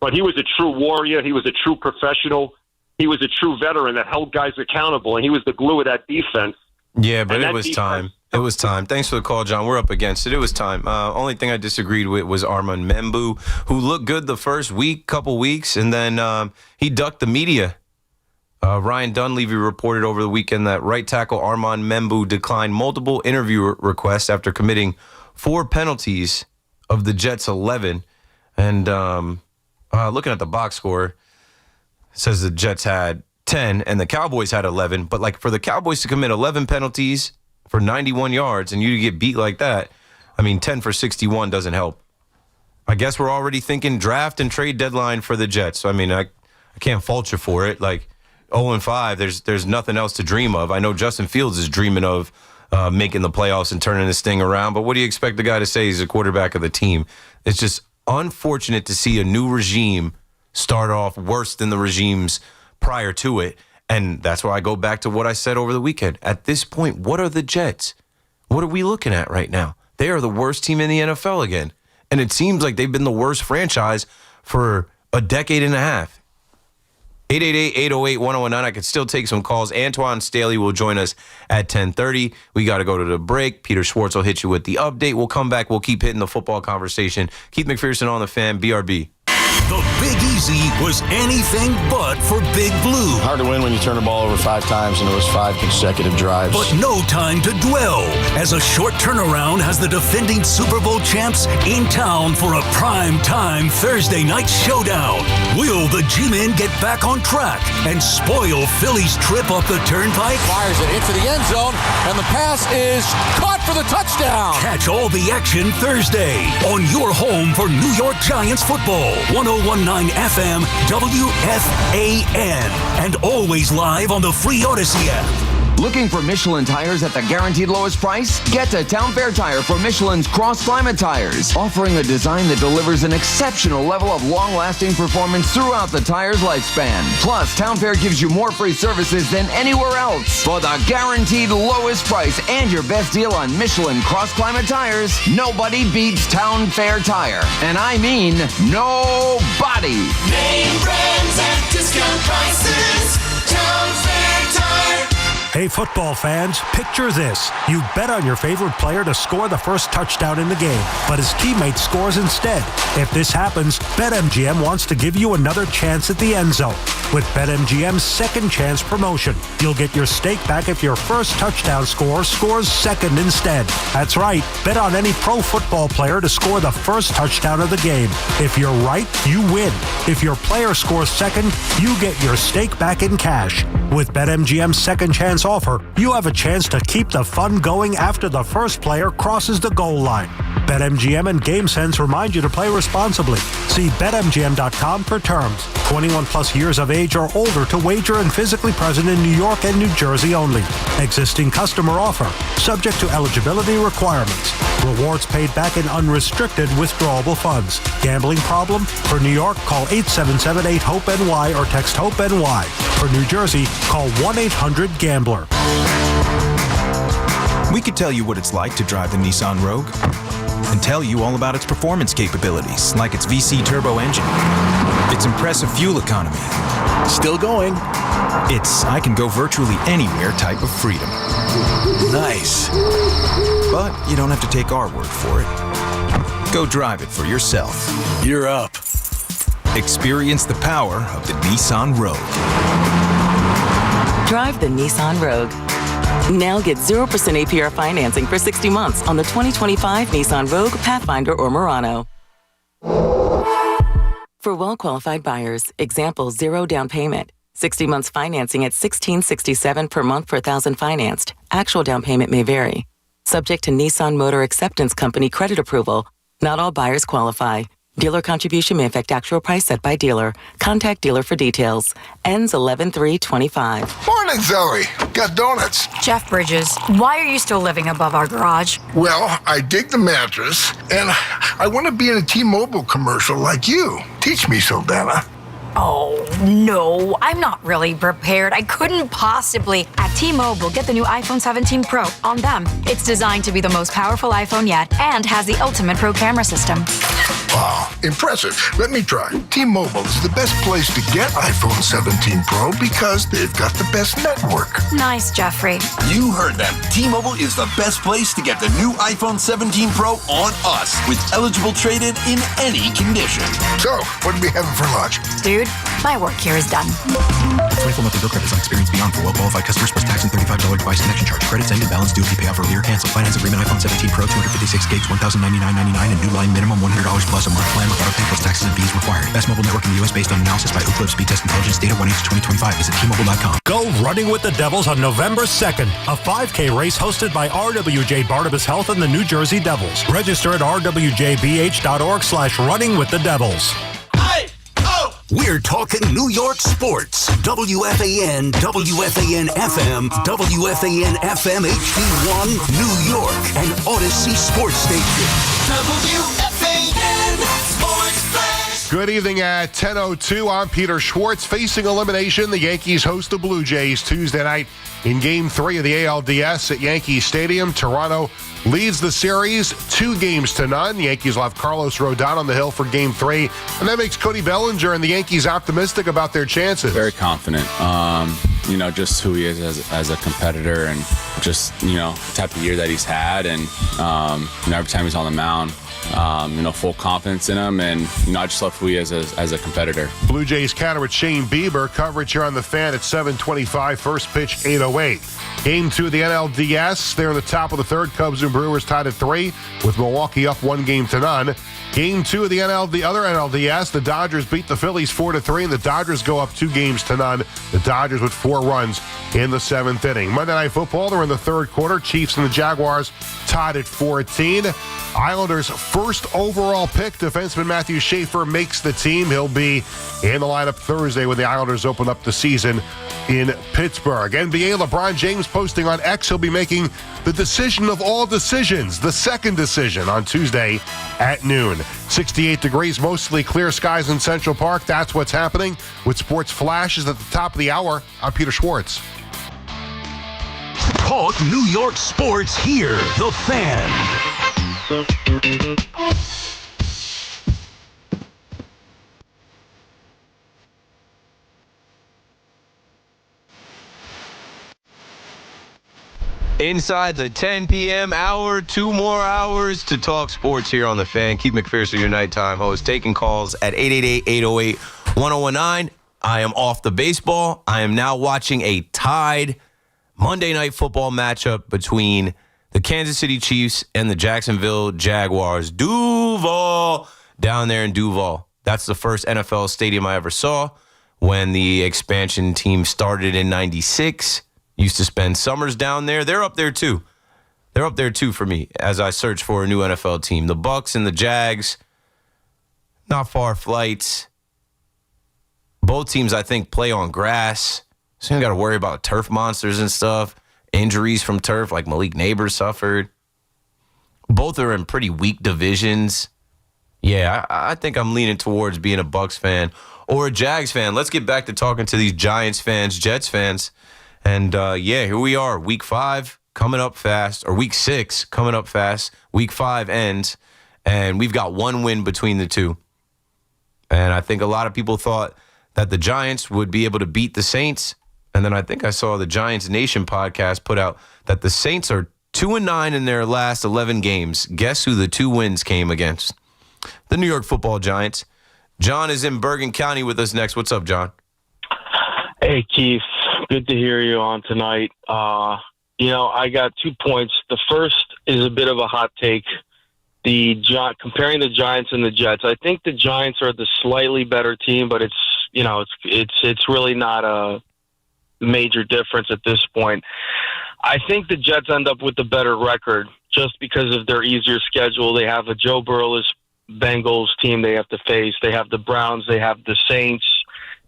but he was a true warrior. He was a true professional. He was a true veteran that held guys accountable, and he was the glue of that defense. Yeah, but it was time. It was time. Thanks for the call, John. We're up against it. It was time. Only thing I disagreed with was Armand Membu, who looked good the first couple weeks, and then he ducked the media. Ryan Dunleavy reported over the weekend that right tackle Armand Membu declined multiple interview requests after committing 4 penalties of the Jets' 11. And looking at the box score, it says the Jets had 10 and the Cowboys had 11. But for the Cowboys to commit 11 penalties for 91 yards and you to get beat like that, 10 for 61 doesn't help. I guess we're already thinking draft and trade deadline for the Jets. So, I can't fault you for it. 0-5, there's nothing else to dream of. I know Justin Fields is dreaming of making the playoffs and turning this thing around, but what do you expect the guy to say? He's the quarterback of the team. It's just unfortunate to see a new regime start off worse than the regimes prior to it, and that's why I go back to what I said over the weekend. At this point, what are the Jets? What are we looking at right now? They are the worst team in the NFL again, and it seems like they've been the worst franchise for a decade and a half. 888-808-1019. I could still take some calls. Antoine Staley will join us at 10:30. We got to go to the break. Peter Schwartz will hit you with the update. We'll come back. We'll keep hitting the football conversation. Keith McPherson on the Fan, BRB. The Big Easy was anything but for Big Blue. Hard to win when you turn the ball over 5 times and it was 5 consecutive drives. But no time to dwell, as a short turnaround has the defending Super Bowl champs in town for a prime-time Thursday night showdown. Will the G-Men get back on track and spoil Philly's trip up the turnpike? Fires it into the end zone, and the pass is caught for the touchdown. Catch all the action Thursday on your home for New York Giants football. 1019 FM WFAN, and always live on the free Odyssey app. Looking for Michelin tires at the guaranteed lowest price? Get to Town Fair Tire for Michelin's cross-climate tires, offering a design that delivers an exceptional level of long-lasting performance throughout the tire's lifespan. Plus, Town Fair gives you more free services than anywhere else. For the guaranteed lowest price and your best deal on Michelin cross-climate tires, nobody beats Town Fair Tire. And I mean nobody. Name brands at discount prices. Town Fair Tire. Hey, football fans, picture this. You bet on your favorite player to score the first touchdown in the game, but his teammate scores instead. If this happens, BetMGM wants to give you another chance at the end zone. With BetMGM's second chance promotion, you'll get your stake back if your first touchdown scorer scores second instead. That's right. Bet on any pro football player to score the first touchdown of the game. If you're right, you win. If your player scores second, you get your stake back in cash. With BetMGM's second chance offer, you have a chance to keep the fun going after the first player crosses the goal line. BetMGM and GameSense remind you to play responsibly. See BetMGM.com for terms. 21 plus years of age or older to wager and physically present in New York and New Jersey only. Existing customer offer. Subject to eligibility requirements. Rewards paid back in unrestricted withdrawable funds. Gambling problem? For New York, call 877-8-HOPE-NY or text HOPE-NY. For New Jersey, call 1-800-GAMBLER. We could tell you what it's like to drive the Nissan Rogue and tell you all about its performance capabilities, like its VC turbo engine, its impressive fuel economy, still going, its I can go virtually anywhere type of freedom. Nice. But you don't have to take our word for it. Go drive it for yourself. You're up. Experience the power of the Nissan Rogue. Drive the Nissan Rogue. Now get 0% APR financing for 60 months on the 2025 Nissan Rogue, Pathfinder, or Murano. For well-qualified buyers, example 0 down payment. 60 months financing at $1,667 per month per thousand financed. Actual down payment may vary. Subject to Nissan Motor Acceptance Company credit approval. Not all buyers qualify. Dealer contribution may affect actual price set by dealer. Contact dealer for details. Ends 11/3/25. Morning, Zoe. Got donuts. Jeff Bridges, why are you still living above our garage? Well, I dig the mattress, and I want to be in a T-Mobile commercial like you. Teach me, Saldana. Oh, no, I'm not really prepared. I couldn't possibly. At T-Mobile, get the new iPhone 17 Pro. On them, it's designed to be the most powerful iPhone yet and has the ultimate Pro camera system. Wow, impressive. Let me try. T-Mobile is the best place to get iPhone 17 Pro because they've got the best network. Nice, Jeffrey. You heard them. T-Mobile is the best place to get the new iPhone 17 Pro on us with eligible trade-in in any condition. So, what are we having for lunch? Dude, my work here is done. 24 monthly bill credits on Experience Beyond for well-qualified customers plus tax and $35 device connection charge. Credits end and balance due if you pay off earlier. Cancel finance agreement iPhone 17 Pro 256 gigs, $1,099.99 and new line minimum $100 plus a month plan with auto pay plus taxes and fees required. Best mobile network in the U.S. based on analysis by Ookla Speed Test Intelligence data 1/2025. Visit T-Mobile.com. Go running with the Devils on November 2nd, a 5K race hosted by RWJ Barnabas Health and the New Jersey Devils. Register at rwjbh.org/runningwiththedevils. We're talking New York sports. WFAN, WFAN FM, WFAN FM HD1, New York, and Odyssey Sports Station. WFAN Sports Flash. Good evening at 10:02. I'm Peter Schwartz. Facing elimination, the Yankees host the Blue Jays Tuesday night in Game 3 of the ALDS at Yankee Stadium. Toronto leads the series 2-0. The Yankees will have Carlos Rodon on the hill for Game 3, and that makes Cody Bellinger and the Yankees optimistic about their chances. Very confident. Just who he is as a competitor, and just the type of year that he's had, and every time he's on the mound. Full confidence in him, and I just love who he is as a competitor. Blue Jays counter with Shane Bieber. Coverage here on the Fan at 7:25. First pitch 8:08. Game 2 of the NLDS. They're in the top of the third. Cubs and Brewers tied at 3, with Milwaukee up 1-0. Game 2 of the other NLDS. The Dodgers beat the Phillies 4-3, and the Dodgers go up 2-0. The Dodgers with 4 runs in the 7th inning. Monday Night Football. They're in the third quarter. Chiefs and the Jaguars tied at 14. Islanders' first overall pick, defenseman Matthew Schaefer, makes the team. He'll be in the lineup Thursday when the Islanders open up the season in Pittsburgh. NBA, LeBron James posting on X, he'll be making the decision of all decisions, the second decision on Tuesday at noon. 68 degrees, mostly clear skies in Central Park. That's what's happening with Sports Flashes at the top of the hour. I'm Peter Schwartz. Talk New York sports here, The Fan. Inside the 10 p.m. hour, 2 more hours to talk sports here on The Fan. Keith McPherson, your nighttime host, taking calls at 888-808-1019. I am off the baseball. I am now watching a tied Monday Night Football matchup between the Kansas City Chiefs and the Jacksonville Jaguars. Duval, down there in Duval. That's the first NFL stadium I ever saw when the expansion team started in 96. Used to spend summers down there. They're up there too. They're up there too for me as I search for a new NFL team. The Bucs and the Jags, not far flights. Both teams, I think, play on grass. So you got to worry about turf monsters and stuff. Injuries from turf, like Malik Neighbors suffered. Both are in pretty weak divisions. Yeah, I think I'm leaning towards being a Bucs fan or a Jags fan. Let's get back to talking to these Giants fans, Jets fans. And, here we are. Week 5 coming up fast, or Week 6 coming up fast. Week 5 ends, and we've got one win between the two. And I think a lot of people thought that the Giants would be able to beat the Saints. And then I think I saw the Giants Nation podcast put out that the Saints are 2-9 in their last 11 games. Guess who the 2 wins came against? The New York Football Giants. John is in Bergen County with us next. What's up, John? Hey, Keith. Good to hear you on tonight. I got 2 points. The first is a bit of a hot take. Comparing the Giants and the Jets. I think the Giants are the slightly better team, but it's really not a major difference at this point. I think the Jets end up with the better record just because of their easier schedule. They have a Joe Burrow-less Bengals team they have to face. They have the Browns, they have the Saints,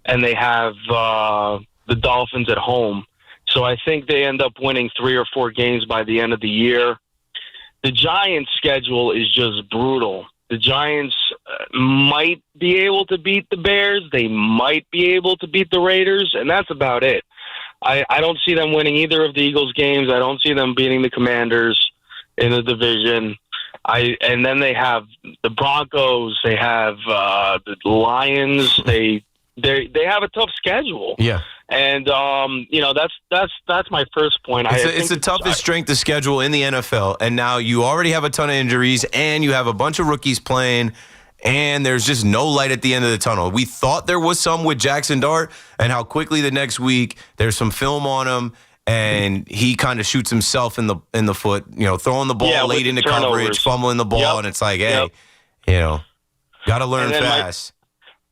and they have the Dolphins at home. So I think they end up winning 3 or 4 games by the end of the year. The Giants' schedule is just brutal. The Giants might be able to beat the Bears. They might be able to beat the Raiders, and that's about it. I don't see them winning either of the Eagles' games. I don't see them beating the Commanders in the division. And then they have the Broncos. They have the Lions. They have a tough schedule. Yeah. And that's my first point. It's the toughest strength of schedule in the NFL, and now you already have a ton of injuries, and you have a bunch of rookies playing, and there's just no light at the end of the tunnel. We thought there was some with Jackson Dart, and how quickly the next week there's some film on him, and he kind of shoots himself in the foot, throwing the ball late into coverage, fumbling the ball, and it's like, hey, got to learn fast.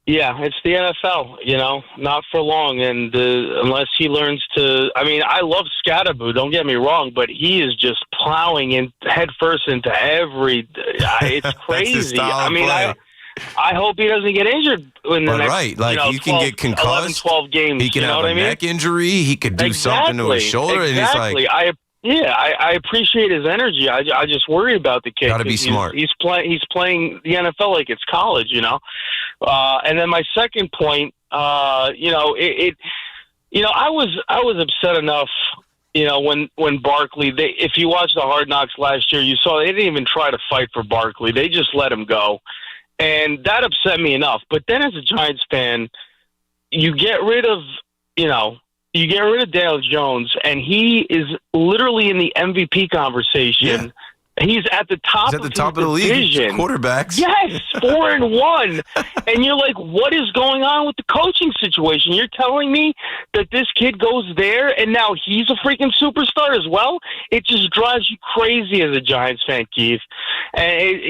Yeah, it's the NFL, not for long. And unless he learns to, I love Scatterbo, don't get me wrong, but he is just plowing in headfirst into it's crazy. I hope he doesn't get injured in the next, he can get concussed. 11, 12 games. He can have a neck injury. He could do something to his shoulder. Exactly. And he's like, I appreciate his energy. I just worry about the kid. Got to be smart. He's playing the NFL like it's college, And then my second point, I was upset enough, when Barkley. If you watched the Hard Knocks last year, you saw they didn't even try to fight for Barkley. They just let him go, and that upset me enough. But then, as a Giants fan, you get rid of Daniel Jones, and he is literally in the MVP conversation. Yeah. He's at the top of the league. Quarterbacks. Yes, 4-1. And you're like, what is going on with the coaching situation? You're telling me that this kid goes there and now he's a freaking superstar as well? It just drives you crazy as a Giants fan, Keith. And,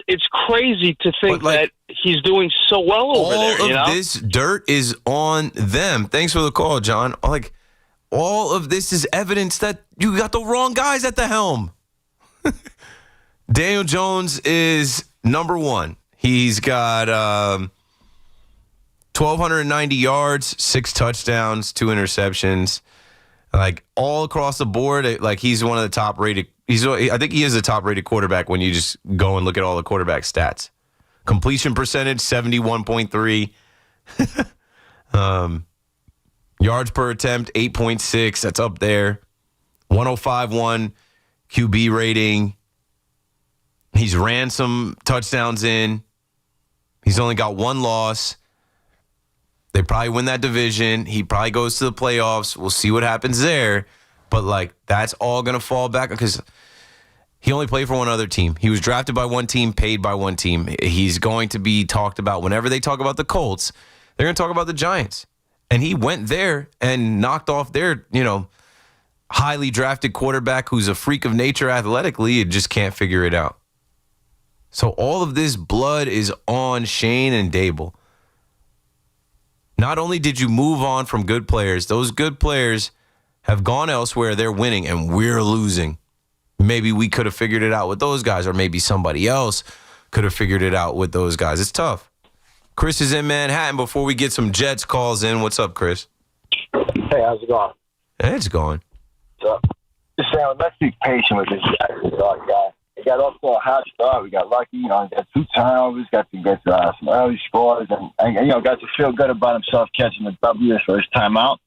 it's crazy to think that he's doing so well over there. All of this dirt is on them. Thanks for the call, John. All of this is evidence that you got the wrong guys at the helm. Daniel Jones is number one. He's got 1,290 yards, 6 touchdowns, 2 interceptions. All across the board, he's one of the top rated. I think he is the top rated quarterback when you just go and look at all the quarterback stats. Completion percentage, 71.3. Yards per attempt, 8.6. That's up there. 105.1 QB rating. He's ran some touchdowns in. He's only got 1 loss. They probably win that division. He probably goes to the playoffs. We'll see what happens there. But, that's all going to fall back because he only played for one other team. He was drafted by one team, paid by one team. He's going to be talked about whenever they talk about the Colts. They're going to talk about the Giants. And he went there and knocked off their, highly drafted quarterback who's a freak of nature athletically and just can't figure it out. So all of this blood is on Shane and Dable. Not only did you move on from good players, those good players have gone elsewhere, they're winning, and we're losing. Maybe we could have figured it out with those guys, or maybe somebody else could have figured it out with those guys. It's tough. Chris is in Manhattan. Before we get some Jets calls in, what's up, Chris? Hey, how's it going? Hey, it's going. So, just saying, let's be patient with this guy. He got off to a hot start. We got lucky. Got 2 turnovers, got to get some early scores, and got to feel good about himself catching the W his first time out.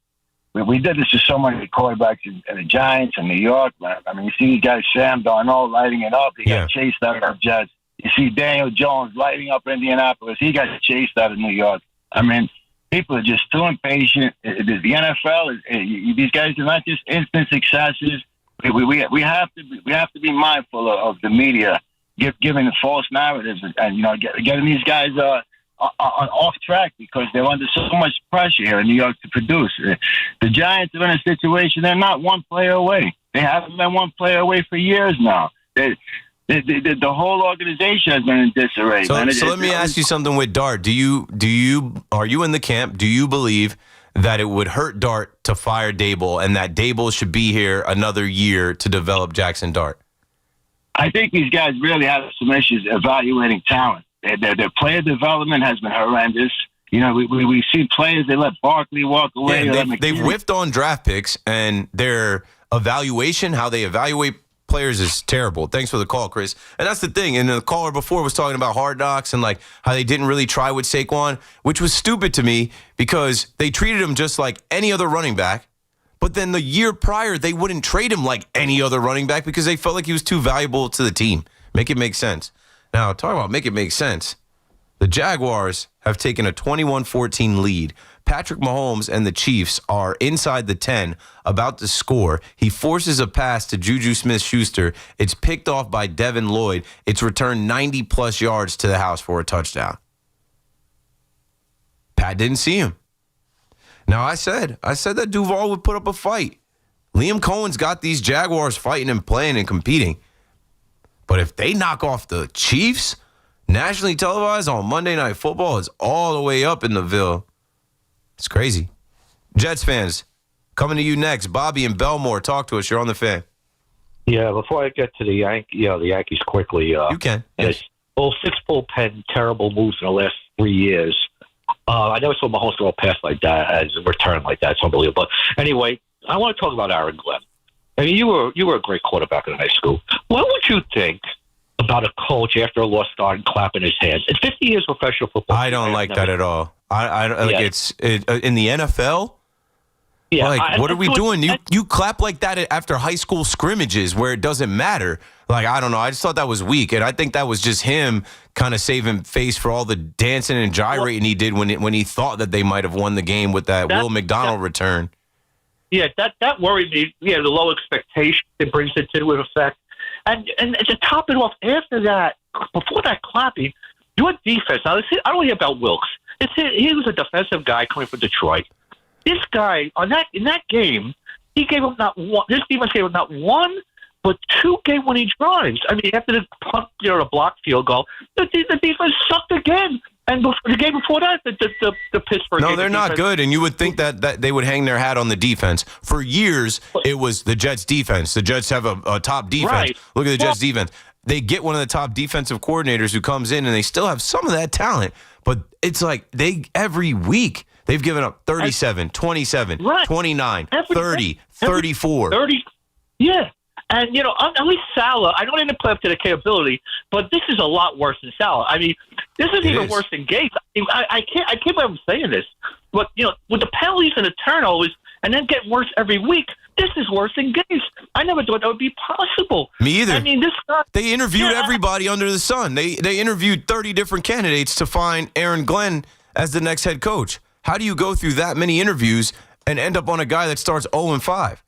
We did this to so many quarterbacks in the Giants and New York. You see these guys, Sam Darnold lighting it up. He got chased out of the Jets. You see Daniel Jones lighting up Indianapolis. He got chased out of New York. People are just too impatient. The NFL, these guys are not just instant successes. We have to be mindful of the media giving the false narratives and getting these guys off track because they're under so much pressure here in New York to produce. The Giants are in a situation, they're not one player away. They haven't been one player away for years now. The whole organization has been in disarray. So let me ask you something with Dart. Are you in the camp? Do you believe that it would hurt Dart to fire Dable and that Dable should be here another year to develop Jackson Dart? I think these guys really have some issues evaluating talent. Their player development has been horrendous. You know, we see players, they let Barkley walk away. Yeah, they've whiffed on draft picks, and their evaluation, how they evaluate players, is terrible. Thanks for the call, Chris. And that's the thing. And the caller before was talking about Hard Knocks and like how they didn't really try with Saquon, which was stupid to me because they treated him just like any other running back. But then the year prior, they wouldn't trade him like any other running back because they felt like he was too valuable to the team. Make it make sense. Now, talk about make it make sense. The Jaguars have taken a 21-14 lead. Patrick Mahomes and the Chiefs are inside the 10, about to score. He forces a pass to Juju Smith-Schuster. It's picked off by Devin Lloyd. It's returned 90-plus yards to the house for a touchdown. Pat didn't see him. Now, I said that Duval would put up a fight. Liam Cohen's got these Jaguars fighting and playing and competing. But if they knock off the Chiefs, nationally televised on Monday Night Football, is all the way up in the Ville. It's crazy. Jets fans, coming to you next. Bobby in Belmore, talk to us. You're on the Fan. Yeah, before I get to the Yankees quickly. You can. Yes. Well, 6 bullpen terrible moves in the last 3 years. I never saw Mahomes throw a pass like that as a return like that. It's unbelievable. But anyway, I want to talk about Aaron Glenn. I mean, you were a great quarterback in high school. What would you think about a coach after a loss starting clapping his hands? In 50 years of professional football, I don't like that at all. It's in the NFL. Yeah, what are we doing? You clap like that after high school scrimmages where it doesn't matter. Like, I don't know. I just thought that was weak, and I think that was just him kind of saving face for all the dancing and gyrating he did when he thought that they might have won the game with that Will McDonald return. Yeah, that worried me. Yeah, the low expectation it brings it to effect, and to top it off, after that, before that clapping, your defense. Now, I don't hear about Wilkes. He was a defensive guy coming from Detroit. This guy in that game, he gave him not one. This defense gave him not one, but 2 game-winning drives. I mean, after the punt, a blocked field goal, the defense sucked again. And the game before that, the Pittsburgh. No, they're not good. And you would think that they would hang their hat on the defense. For years, it was the Jets' defense. The Jets have a top defense. Right. Look at the Jets' defense. They get one of the top defensive coordinators who comes in, and they still have some of that talent. But it's like every week. They've given up 37, 27, 29, 30, 34. 30, yeah. And, at least Salah, I know he didn't play up to the capability, but this is a lot worse than Salah. I mean, this is even worse than Gates. I can't believe I'm saying this. But, with the penalties and the turnovers and then getting worse every week, this is worse than Gates. I never thought that would be possible. Me either. I mean, this guy. They interviewed everybody under the sun. They interviewed 30 different candidates to find Aaron Glenn as the next head coach. How do you go through that many interviews and end up on a guy that starts 0-5?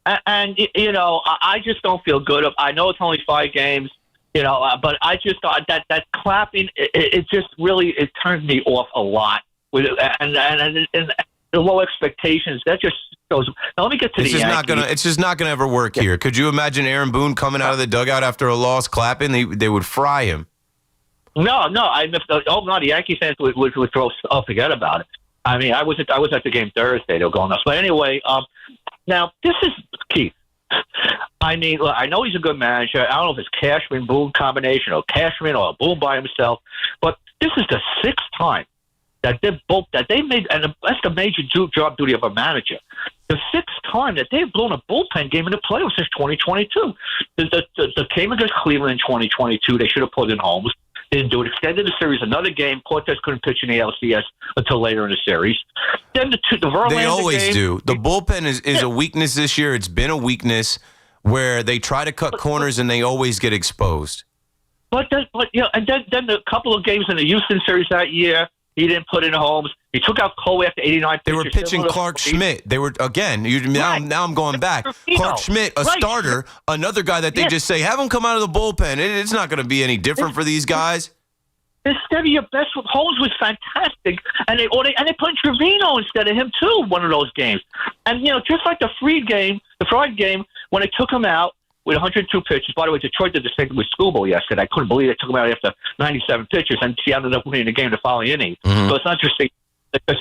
And I just don't feel good. I know it's only 5 games, but I just thought that clapping, it just really, it turned me off a lot. And the low expectations, that just goes. Now let me get to the Yankees. It's just not gonna ever work here. Could you imagine Aaron Boone coming out of the dugout after a loss clapping? They would fry him. No. The Yankee fans would throw. Oh, forget about it. I mean, I was at the game Thursday. They were going nuts. But anyway, now this is Keith. I mean, look, I know he's a good manager. I don't know if it's Cashman Boone combination or Cashman or Boone by himself, but this is the 6th time that they made, and that's the major job duty of a manager. The 6th time that they've blown a bullpen game in the playoffs since 2022. The game against Cleveland in 2022, they should have put in Holmes. They didn't do it. Extended the series another game. Cortez couldn't pitch in the LCS until later in the series. Then the Verlander They always game, do. The bullpen is a weakness this year. It's been a weakness where they try to cut corners and they always get exposed. And then the couple of games in the Houston series that year, he didn't put in Holmes. He took out Cole after 89 pitches. They were pitching Clark Schmidt. They were, again, now I'm going back. Clark Schmidt, a starter, another guy that they just say, have him come out of the bullpen. It's not going to be any different for these guys. instead of your best. Holmes was fantastic, and they put Trevino instead of him too. One of those games, and just like the Fried game, when they took him out with 102 pitches. By the way, Detroit did the same with Scooble yesterday. I couldn't believe they took him out after 97 pitches, and he ended up winning the game the following inning. Mm-hmm. So it's interesting.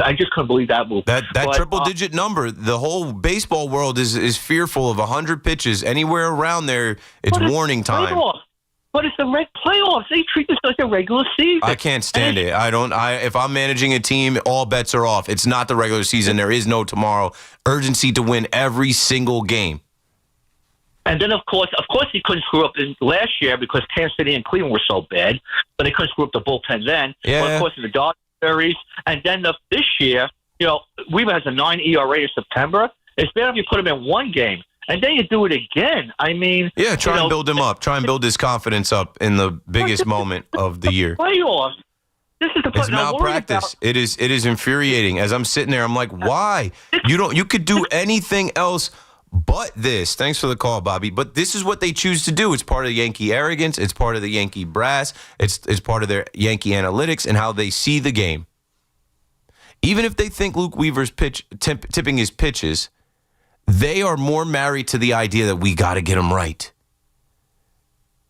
I just couldn't believe that move. That triple-digit number, the whole baseball world is fearful of 100 pitches. Anywhere around there, it's warning time. But it's the playoffs. They treat this like a regular season. I can't stand it. If I'm managing a team, all bets are off. It's not the regular season. There is no tomorrow. Urgency to win every single game. And then, of course, he couldn't screw up last year because Kansas City and Cleveland were so bad. But they couldn't screw up the bullpen then. Yeah. But, of course, the Dodgers series. And then this year, Weaver has a 9 ERA in September. It's better if you put him in one game. And then you do it again. I mean... Yeah, try and build him up. Try and build his confidence up in the biggest moment of the year. Playoffs. This is the It's malpractice. It is infuriating. As I'm sitting there, I'm like, why? You could do anything else but this. Thanks for the call, Bobby. But this is what they choose to do. It's part of the Yankee arrogance. It's part of the Yankee brass. It's part of their Yankee analytics and how they see the game. Even if they think Luke Weaver's tipping his pitches, they are more married to the idea that we got to get him right.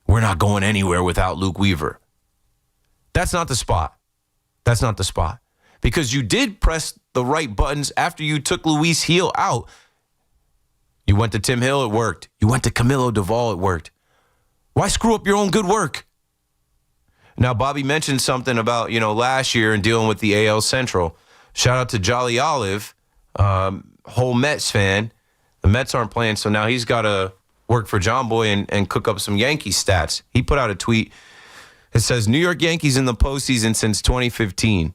We're not going anywhere without Luke Weaver. That's not the spot. That's not the spot. Because you did press the right buttons after you took Luis Gil out. You went to Tim Hill, it worked. You went to Camilo Duvall, it worked. Why screw up your own good work? Now, Bobby mentioned something about, last year and dealing with the AL Central. Shout out to Jolly Olive, whole Mets fan. The Mets aren't playing, so now he's got to work for John Boy and cook up some Yankee stats. He put out a tweet. It says, New York Yankees in the postseason since 2015.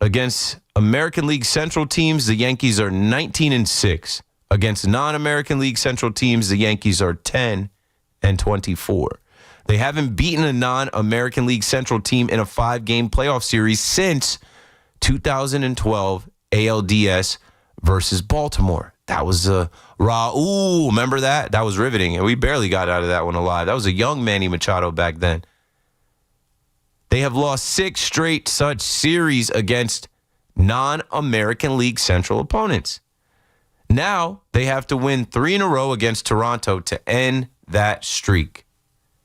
Against American League Central teams, the Yankees are 19-6. Against non-American League Central teams, the Yankees are 10-24. They haven't beaten a non-American League Central team in a 5-game playoff series since 2012 ALDS versus Baltimore. That was Raul. Remember that? That was riveting, and we barely got out of that one alive. That was a young Manny Machado back then. They have lost 6 straight such series against non-American League Central opponents. Now they have to win 3 in a row against Toronto to end that streak.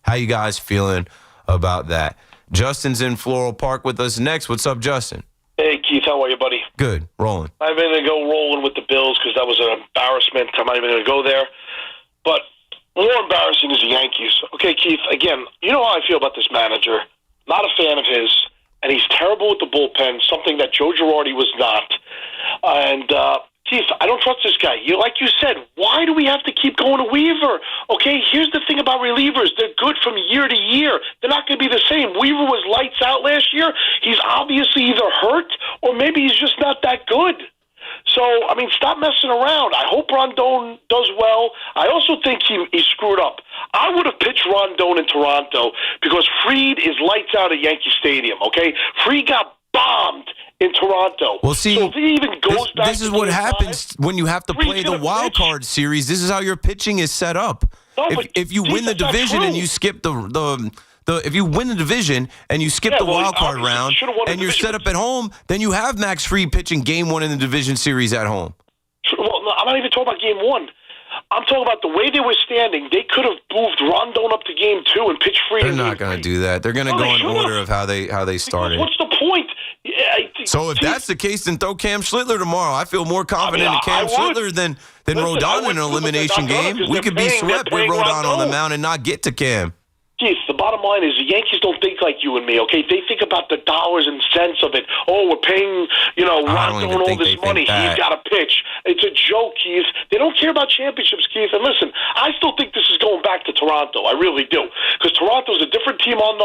How you guys feeling about that? Justin's in Floral Park with us next. What's up, Justin? Hey, Keith. How are you, buddy? Good. Rolling. I'm going to go rolling with the Bills because that was an embarrassment. I'm not even going to go there. But more embarrassing is the Yankees. Okay, Keith, again, you know how I feel about this manager. Not a fan of his, and he's terrible with the bullpen, something that Joe Girardi was not. And, Keith, I don't trust this guy. Like you said, why do we have to keep going to Weaver? Okay, here's the thing about relievers. They're good from year to year. They're not going to be the same. Weaver was lights out last year. He's obviously either hurt or maybe he's just not that good. So, stop messing around. I hope Rondon does well. I also think he screwed up. I would have pitched Rondon in Toronto because Fried is lights out at Yankee Stadium, okay? Fried got bombed in Toronto. Well, see, so if he even goes back this is what happens when you have to play the wild card series. This is how your pitching is set up. No, if you win the division and you skip if you win the division and you skip the wild card round and you're set up at home, then you have Max Fried pitching game 1 in the division series at home. Well, no, I'm not even talking about game 1. I'm talking about the way they were standing. They could have moved Rondon up to game 2 and pitched Fried. They're not going to do that. They're going to go in order of how they started. What's the point? So if that's the case, then throw Cam Schlittler tomorrow. I feel more confident in Cam Schlittler than Rodon in an elimination game. We could be swept with Rodon on the mound and not get to Cam. Keith, the bottom line is the Yankees don't think like you and me, okay? They think about the dollars and cents of it. Oh, we're paying, Rondon all this money. He's got to pitch. It's a joke, Keith. They don't care about championships, Keith. And listen, I still think this is going back to Toronto. I really do. Because Toronto's a different team on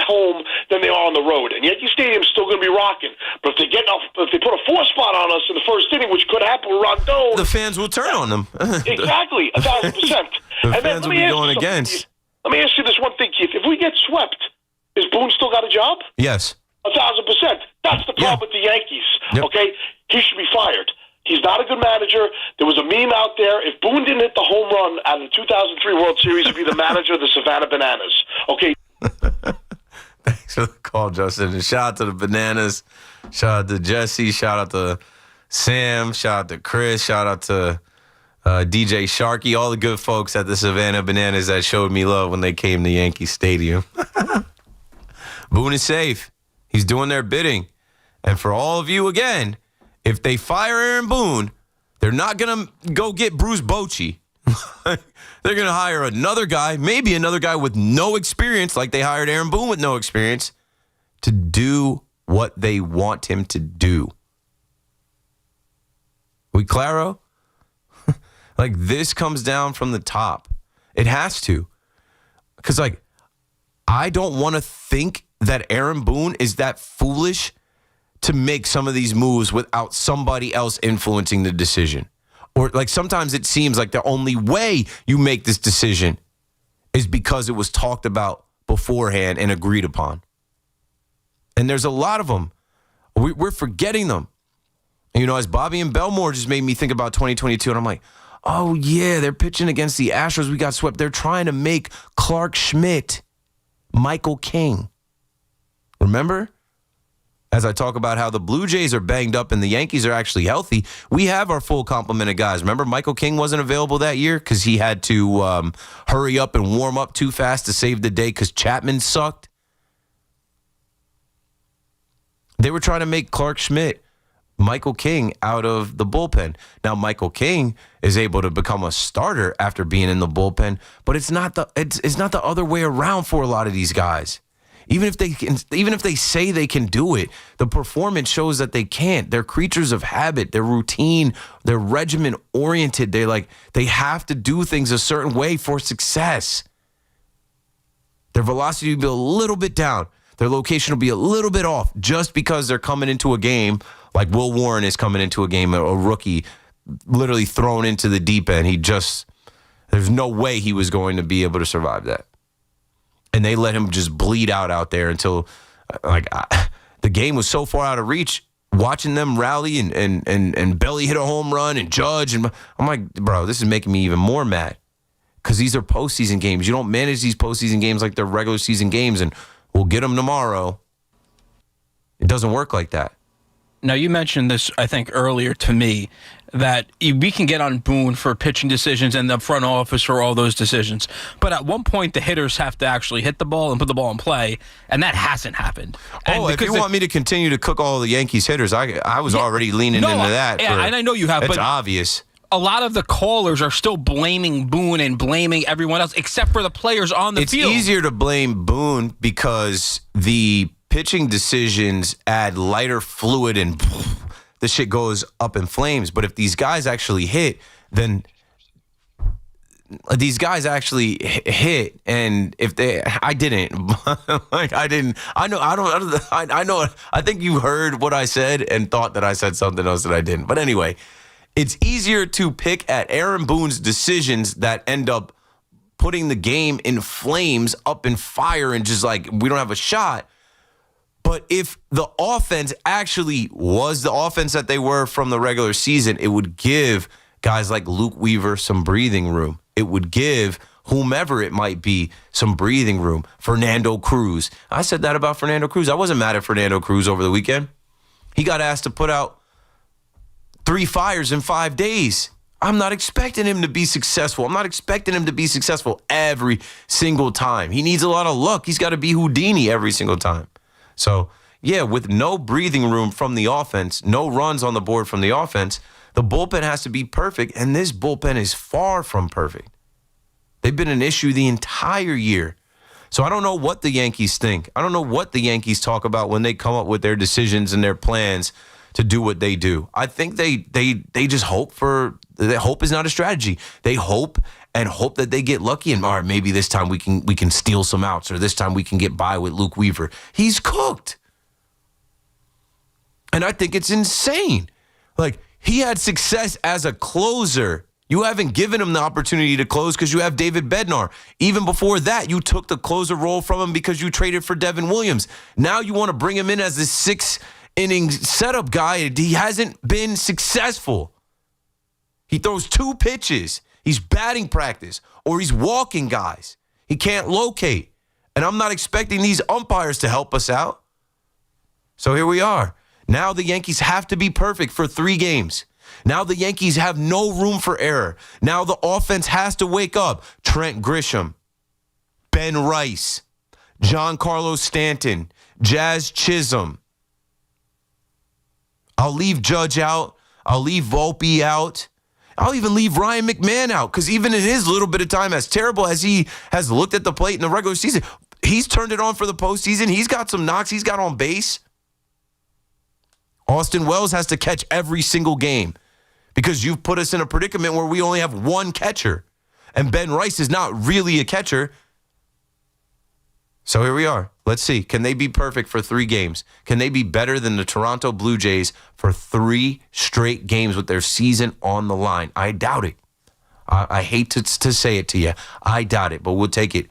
home than they are on the road. And Yankee Stadium's still going to be rocking. But if they put a 4 spot on us in the first inning, which could happen with Rondon, the fans will turn on them. Exactly, 1,000%. The fans will be going against. Let me ask you this one thing, Keith. If we get swept, is Boone still got a job? Yes. 1,000%. That's the problem with the Yankees. Yep. Okay? He should be fired. He's not a good manager. There was a meme out there. If Boone didn't hit the home run out of the 2003 World Series, he'd be the manager of the Savannah Bananas. Okay? Thanks for the call, Justin. And shout out to the Bananas. Shout out to Jesse. Shout out to Sam. Shout out to Chris. Shout out to DJ Sharkey. All the good folks at the Savannah Bananas that showed me love when they came to Yankee Stadium. Boone is safe. He's doing their bidding. And for all of you, again, if they fire Aaron Boone, they're not going to go get Bruce Bochy. They're going to hire another guy, maybe another guy with no experience, like they hired Aaron Boone with no experience, to do what they want him to do. We claro? Like, this comes down from the top. It has to. Because, like, I don't want to think that Aaron Boone is that foolish to make some of these moves without somebody else influencing the decision. Or, like, sometimes it seems like the only way you make this decision is because it was talked about beforehand and agreed upon. And there's a lot of them. We're forgetting them. And, you know, as Bobby and Belmore just made me think about 2022, and I'm like, oh, yeah, they're pitching against the Astros. We got swept. They're trying to make Clark Schmidt Michael King. Remember? As I talk about how the Blue Jays are banged up and the Yankees are actually healthy, we have our full complement of guys. Remember, Michael King wasn't available that year because he had to hurry up and warm up too fast to save the day because Chapman sucked. They were trying to make Clark Schmidt Michael King out of the bullpen. Now, Michael King is able to become a starter after being in the bullpen, but it's not the other way around for a lot of these guys. Even if they say they can do it, the performance shows that they can't. They're creatures of habit. They're routine. They're regimen oriented. They have to do things a certain way for success. Their velocity will be a little bit down. Their location will be a little bit off just because they're coming into a game like Will Warren is coming into a game, a rookie literally thrown into the deep end. There's no way he was going to be able to survive that. And they let him just bleed out there until the game was so far out of reach. Watching them rally and Belly hit a home run and Judge. And I'm like, bro, this is making me even more mad because these are postseason games. You don't manage these postseason games like they're regular season games and we'll get them tomorrow. It doesn't work like that. Now, you mentioned this, I think, earlier to me, that we can get on Boone for pitching decisions and the front office for all those decisions. But at one point, the hitters have to actually hit the ball and put the ball in play, and that hasn't happened. If you want me to continue to cook all the Yankees hitters, I was already leaning into that. And I know you have. It's but obvious. A lot of the callers are still blaming Boone and blaming everyone else except for the players on the field. It's easier to blame Boone because the pitching decisions add lighter fluid and the shit goes up in flames. But if these guys actually hit, then these guys actually hit. And if I think you heard what I said and thought that I said something else that I didn't. But anyway, it's easier to pick at Aaron Boone's decisions that end up putting the game in flames, up in fire, and just like, we don't have a shot. But if the offense actually was the offense that they were from the regular season, it would give guys like Luke Weaver some breathing room. It would give whomever it might be some breathing room. Fernando Cruz. I said that about Fernando Cruz. I wasn't mad at Fernando Cruz over the weekend. He got asked to put out 3 fires in 5 days. I'm not expecting him to be successful. I'm not expecting him to be successful every single time. He needs a lot of luck. He's got to be Houdini every single time. So, yeah, with no breathing room from the offense, no runs on the board from the offense, the bullpen has to be perfect, and this bullpen is far from perfect. They've been an issue the entire year. So I don't know what the Yankees think. I don't know what the Yankees talk about when they come up with their decisions and their plans to do what they do. I think they just hope hope is not a strategy. They hope that they get lucky and, all right, maybe this time we can steal some outs, or this time we can get by with Luke Weaver. He's cooked. And I think it's insane. Like, he had success as a closer. You haven't given him the opportunity to close because you have David Bednar. Even before that, you took the closer role from him because you traded for Devin Williams. Now you want to bring him in as this 6-inning setup guy. He hasn't been successful. He throws 2 pitches. He's batting practice, or he's walking guys. He can't locate. And I'm not expecting these umpires to help us out. So here we are. Now the Yankees have to be perfect for 3 games. Now the Yankees have no room for error. Now the offense has to wake up. Trent Grisham, Ben Rice, Giancarlo Stanton, Jazz Chisholm. I'll leave Judge out. I'll leave Volpe out. I'll even leave Ryan McMahon out because even in his little bit of time, as terrible as he has looked at the plate in the regular season, he's turned it on for the postseason. He's got some knocks. He's got on base. Austin Wells has to catch every single game because you've put us in a predicament where we only have one catcher. And Ben Rice is not really a catcher. So here we are. Let's see. Can they be perfect for 3 games? Can they be better than the Toronto Blue Jays for 3 straight games with their season on the line? I doubt it. I hate to say it to you. I doubt it, but we'll take it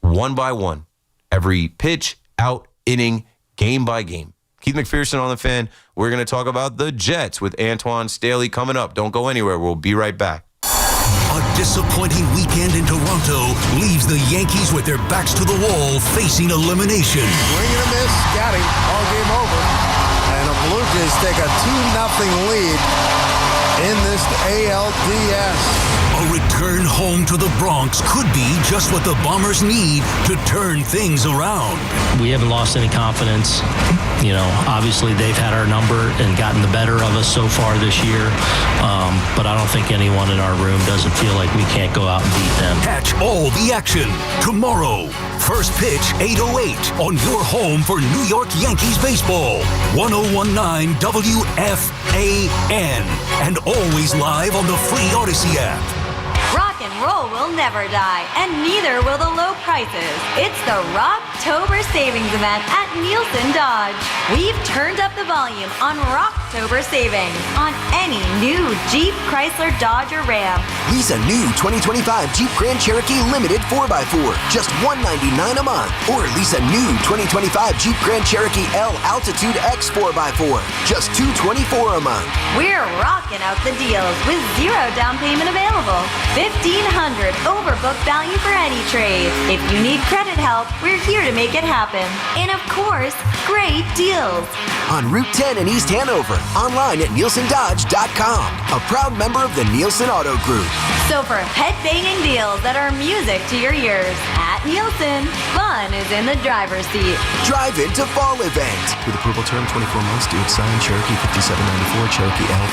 one by one. Every pitch, out, inning, game by game. Keith McPherson on the Fan. We're going to talk about the Jets with Antoine Staley coming up. Don't go anywhere. We'll be right back. A disappointing weekend in Toronto leaves the Yankees with their backs to the wall, facing elimination. Swing and a miss, got him. All game over. And the Blue Jays take a 2-0 lead in this ALDS. A return home to the Bronx could be just what the Bombers need to turn things around. We haven't lost any confidence. You know, obviously they've had our number and gotten the better of us so far this year. But I don't think anyone in our room doesn't feel like we can't go out and beat them. Catch all the action tomorrow. First pitch, 8:08 on your home for New York Yankees baseball. 1019 WFAN. And always live on the free Odyssey app. Rock and roll will never die, and neither will the low prices. It's the Rocktober Savings Event at Nielsen Dodge. We've turned up the volume on Rocktober Savings on any new Jeep, Chrysler, Dodge, or Ram. Lease a new 2025 Jeep Grand Cherokee Limited 4x4, just $199 a month. Or lease a new 2025 Jeep Grand Cherokee L Altitude X 4x4, just $224 a month. We're rocking out the deals with 0 down payment available. $1,500 overbook value for any trade. If you need credit help, we're here to make it happen. And of course, great deals. On Route 10 in East Hanover, online at NielsenDodge.com, a proud member of the Nielsen Auto Group. So for head-banging deals that are music to your ears, at Nielsen, fun is in the driver's seat. Drive into fall event. With approval term 24 months due. Signed Cherokee 5794, Cherokee L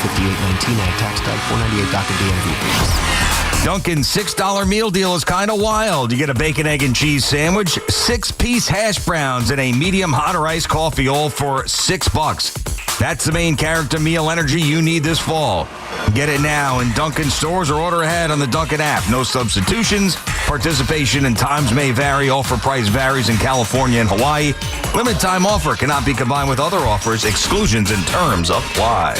5819, ag tax type 498 DACA DMV. Dunkin's $6 meal deal is kind of wild. You get a bacon, egg, and cheese sandwich, 6-piece hash browns, and a medium hot or iced coffee, all for $6. That's the main character meal energy you need this fall. Get it now in Dunkin' stores or order ahead on the Dunkin' app. No substitutions. Participation and times may vary. Offer price varies in California and Hawaii. Limited time offer cannot be combined with other offers. Exclusions and terms apply.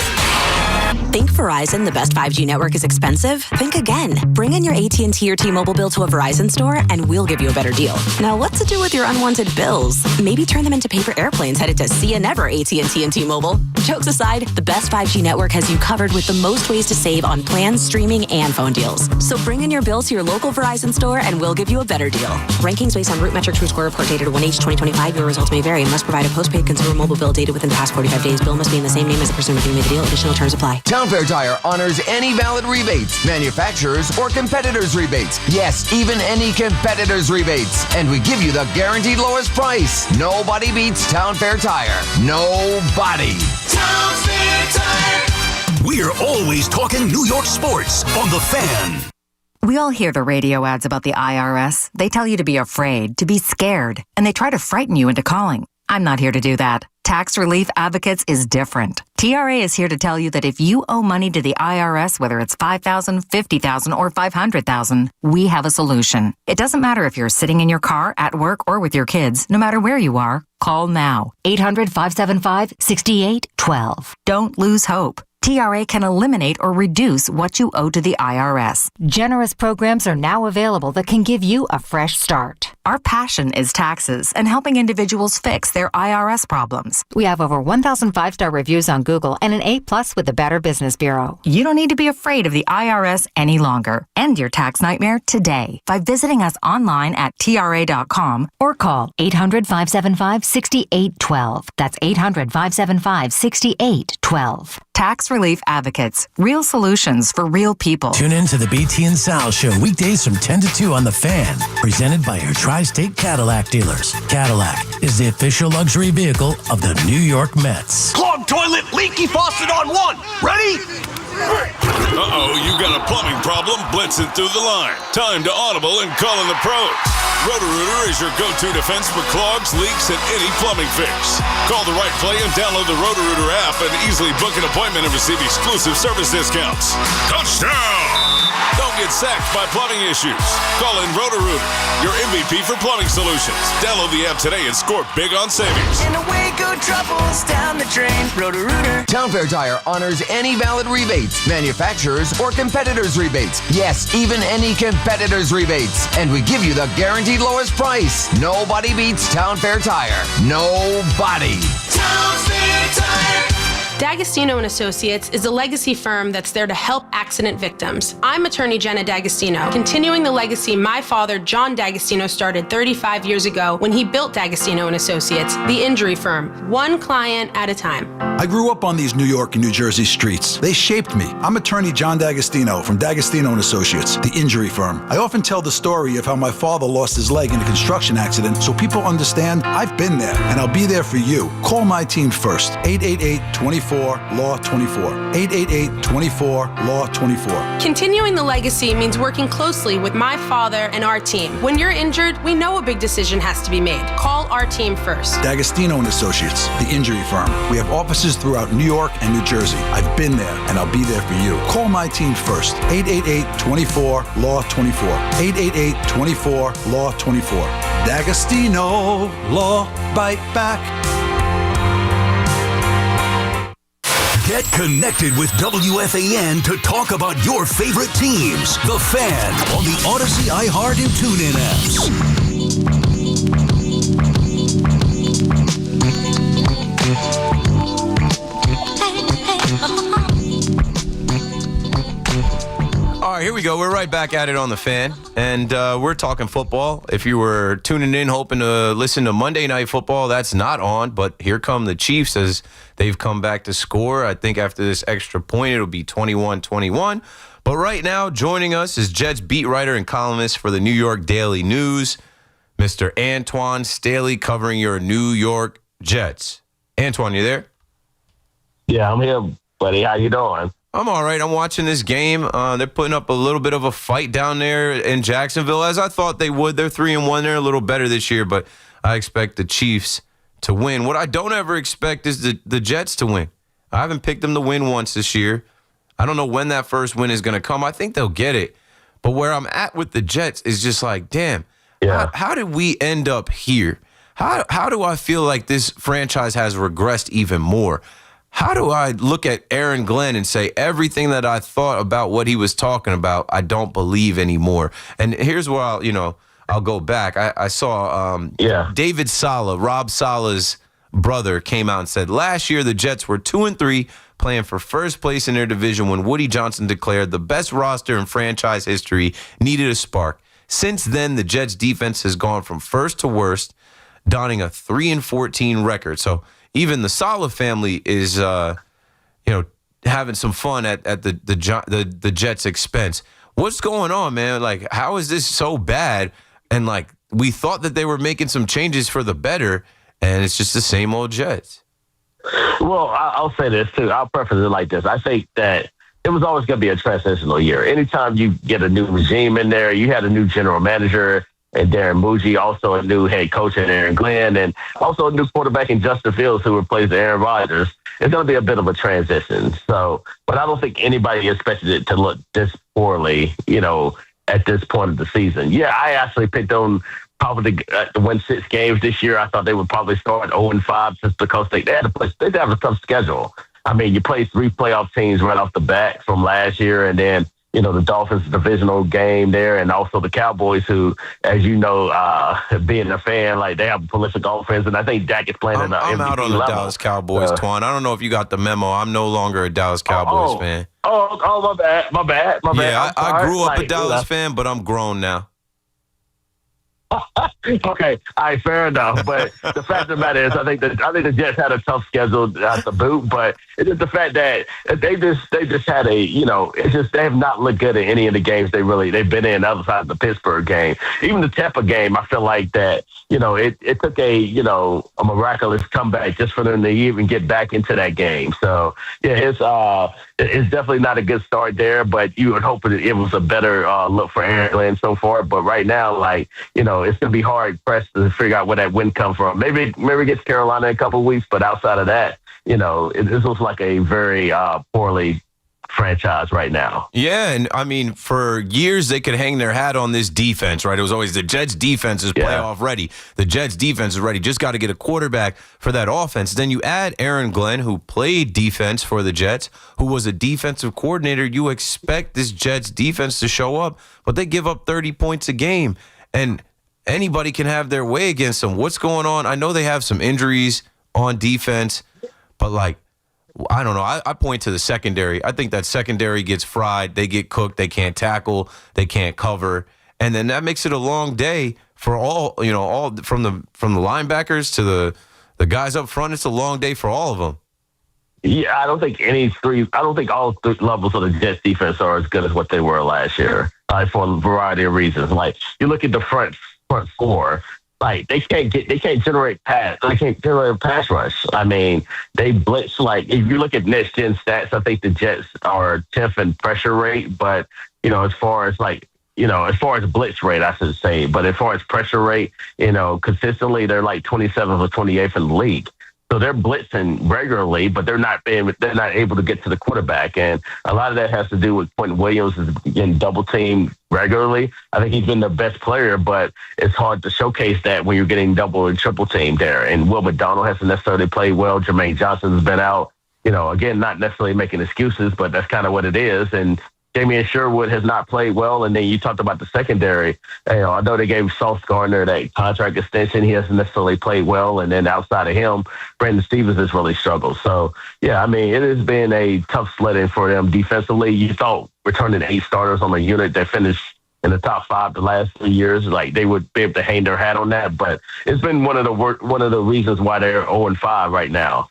Think Verizon, the best 5G network, is expensive? Think again. Bring in your AT&T or T-Mobile bill to a Verizon store and we'll give you a better deal. Now, what's to do with your unwanted bills? Maybe turn them into paper airplanes headed to See Ya Never AT&T and T-Mobile. Jokes aside, the best 5G network has you covered with the most ways to save on plans, streaming, and phone deals. So bring in your bill to your local Verizon store and we'll give you a better deal. Rankings based on Root Metrics True Score report dated 1H 2025. Your results may vary and must provide a postpaid consumer mobile bill dated within the past 45 days. Bill must be in the same name as the person who made the deal. Additional terms apply. Town Fair Tire honors any valid rebates, manufacturers or competitors' rebates. Yes, even any competitors' rebates. And we give you the guaranteed lowest price. Nobody beats Town Fair Tire. Nobody. Town Fair Tire. We're always talking New York sports on The Fan. We all hear the radio ads about the IRS. They tell you to be afraid, to be scared, and they try to frighten you into calling. I'm not here to do that. Tax Relief Advocates is different. TRA is here to tell you that if you owe money to the IRS, whether it's $5,000, $50,000, or $500,000, we have a solution. It doesn't matter if you're sitting in your car, at work, or with your kids. No matter where you are, call now. 800-575-6812. Don't lose hope. TRA can eliminate or reduce what you owe to the IRS. Generous programs are now available that can give you a fresh start. Our passion is taxes and helping individuals fix their IRS problems. We have over 1,000 5-star reviews on Google and an A+ with the Better Business Bureau. You don't need to be afraid of the IRS any longer. End your tax nightmare today by visiting us online at TRA.com or call 800-575-6812. That's 800-575-6812. Tax Relief Advocates. Real solutions for real people. Tune in to the BT and Sal Show weekdays from 10 to 2 on The Fan. Presented by your Tri-State Cadillac dealers. Cadillac is the official luxury vehicle of the New York Mets. Clogged toilet, leaky faucet on one. Ready? Uh-oh, you got a plumbing problem blitzing through the line. Time to audible and call in the pros. Roto-Rooter is your go-to defense for clogs, leaks, and any plumbing fix. Call the right play and download the Roto-Rooter app and easily book an appointment and receive exclusive service discounts. Touchdown! Don't get sacked by plumbing issues. Call in Roto-Rooter, your MVP for plumbing solutions. Download the app today and score big on savings. And away go troubles down the drain. Roto-Rooter. Town Fair Tire honors any valid rebates, manufacturers or competitors' rebates. Yes, even any competitors' rebates. And we give you the guaranteed lowest price. Nobody beats Town Fair Tire. Nobody. Town Fair Tire. D'Agostino & Associates is a legacy firm that's there to help accident victims. I'm attorney Jenna D'Agostino, continuing the legacy my father, John D'Agostino, started 35 years ago when he built D'Agostino & Associates, the injury firm, one client at a time. I grew up on these New York and New Jersey streets. They shaped me. I'm attorney John D'Agostino from D'Agostino & Associates, the injury firm. I often tell the story of how my father lost his leg in a construction accident so people understand I've been there and I'll be there for you. Call my team first, 888-24-LAW-24, 888-24-LAW-24. Continuing the legacy means working closely with my father and our team. When you're injured, we know a big decision has to be made. Call our team first. D'Agostino & Associates, the injury firm. We have offices throughout New York and New Jersey. I've been there, and I'll be there for you. Call my team first, 888-24-LAW-24, 888-24-LAW-24. D'Agostino Law Bite Back. Get connected with WFAN to talk about your favorite teams. The Fan on the Odyssey, iHeart, and TuneIn apps. All right, here we go. We're right back at it on The Fan, and we're talking football. If you were tuning in hoping to listen to Monday Night Football, that's not on, but here come the Chiefs as they've come back to score. I think after this extra point, it'll be 21-21. But right now, joining us is Jets beat writer and columnist for the New York Daily News, Mr. Antoine Staley, covering your New York Jets. Antoine, you there? Yeah, I'm here, buddy. How you doing? I'm all right. I'm watching this game. They're putting up a little bit of a fight down there in Jacksonville, as I thought they would. They're 3-1. They're a little better this year, but I expect the Chiefs to win. What I don't ever expect is the Jets to win. I haven't picked them to win once this year. I don't know when that first win is going to come. I think they'll get it. But where I'm at with the Jets is just like, damn, how did we end up here? How do I feel like this franchise has regressed even more? How do I look at Aaron Glenn and say everything that I thought about what he was talking about, I don't believe anymore? And here's where I'll go back. I saw David Saleh, Rob Saleh's brother, came out and said last year the Jets were 2-3, playing for first place in their division when Woody Johnson declared the best roster in franchise history needed a spark. Since then, the Jets defense has gone from first to worst, donning a 3-14 record. So even the Saleh family is, having some fun at the Jets' expense. What's going on, man? Like, how is this so bad? And like, we thought that they were making some changes for the better, and it's just the same old Jets. Well, I'll say this too. I'll preface it like this. I think that it was always going to be a transitional year. Anytime you get a new regime in there, you had a new general manager and Darren Muji, also a new head coach in Aaron Glenn, and also a new quarterback in Justin Fields who replaced Aaron Rodgers. It's going to be a bit of a transition. So, but I don't think anybody expected it to look this poorly, at this point of the season. Yeah, I actually picked them probably to win 6 games this year. I thought they would probably start 0-5 just because they have a tough schedule. I mean, you play 3 playoff teams right off the bat from last year, and then, you know, the Dolphins divisional game there, and also the Cowboys, who, as you know, being a fan, like, they have a prolific offense, and I think Dak is playing at an MVP I'm out on the level. Dallas Cowboys, Twan. I don't know if you got the memo. I'm no longer a Dallas Cowboys fan. My bad. Yeah, I grew up a Like, Dallas fan, but I'm grown now. Okay, all right, fair enough. But the fact of the matter is, I think the Jets had a tough schedule at the boot. But it's just the fact that they just had a, you know, it's just they have not looked good in any of the games they've been in outside of the Pittsburgh game. Even the Tampa game, I feel like that, you know, it took a miraculous comeback just for them to even get back into that game. So yeah, it's definitely not a good start there. But you would hope it was a better look for Aaron Glenn so far. But right now, like, you know, it's going to be hard pressed to figure out where that win comes from. Maybe it gets Carolina in a couple of weeks, but outside of that, you know, this looks like a very poorly franchise right now. Yeah, and I mean, for years they could hang their hat on this defense, right? It was always the Jets' defense is playoff ready. The Jets' defense is ready. Just got to get a quarterback for that offense. Then you add Aaron Glenn, who played defense for the Jets, who was a defensive coordinator. You expect this Jets defense to show up, but they give up 30 points a game. And anybody can have their way against them. What's going on? I know they have some injuries on defense, but, like, I don't know. I point to the secondary. I think that secondary gets fried. They get cooked. They can't tackle. They can't cover. And then that makes it a long day for all from the linebackers to the guys up front. It's a long day for all of them. Yeah, I don't think all 3 levels of the Jets defense are as good as what they were last year, for a variety of reasons. Like, you look at the front 4, like, they can't generate a pass rush. I mean, they blitz. Like, if you look at next gen stats, I think the Jets are 10th in pressure rate, but, you know, as far as blitz rate, I should say, but as far as pressure rate, you know, consistently, they're like 27th or 28th in the league. So they're blitzing regularly, but they're not able to get to the quarterback. And a lot of that has to do with Quentin Williams is getting double teamed regularly. I think he's been the best player, but it's hard to showcase that when you're getting double and triple teamed there. And Will McDonald hasn't necessarily played well. Jermaine Johnson's been out. You know, again, not necessarily making excuses, but that's kind of what it is. And Damian Sherwood has not played well. And then you talked about the secondary. You know, I know they gave Sauce Gardner that contract extension. He hasn't necessarily played well. And then outside of him, Brandon Stevens has really struggled. So, yeah, I mean, it has been a tough sledding for them defensively. You thought returning 8 starters on a unit that finished in the top 5 the last 3 years, like, they would be able to hang their hat on that. But it's been one of the reasons why they're 0-5 right now.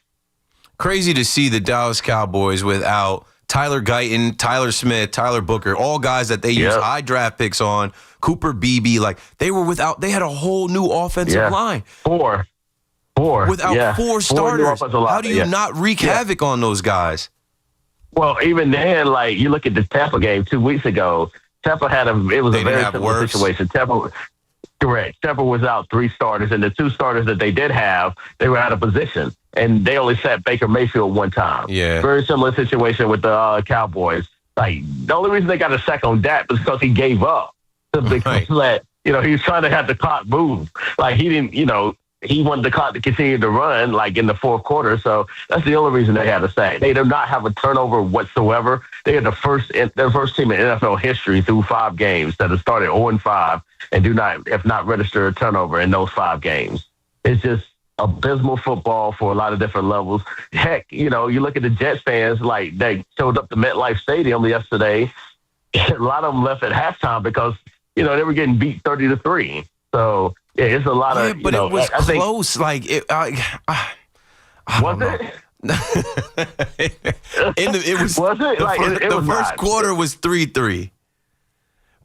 Crazy to see the Dallas Cowboys without Tyler Guyton, Tyler Smith, Tyler Booker, all guys that they use high draft picks on, Cooper Beebe, like, they had a whole new offensive line. Four. Without 4 starters. How do you not wreak havoc on those guys? Well, even then, like, you look at the Tampa game 2 weeks ago, Tampa it was a very similar situation. Tampa was out 3 starters, and the 2 starters that they did have, they were out of position. And they only sat Baker Mayfield one time. Yeah. Very similar situation with the Cowboys. Like, the only reason they got a sack on Dak was because he gave up. Because he was trying to have the clock move. Like, he didn't, you know, he wanted the clock to continue to run, like, in the 4th quarter. So that's the only reason they had a sack. They do not have a turnover whatsoever. They are the first team in NFL history through 5 games that have started 0-5 and have not registered a turnover in those 5 games. It's just abysmal football for a lot of different levels. Heck, you know, you look at the Jets fans, like, they showed up to MetLife Stadium yesterday. A lot of them left at halftime because, you know, they were getting beat 30-3. So, yeah, it's a lot of, but it was close. Like, it was the first quarter was 3-3.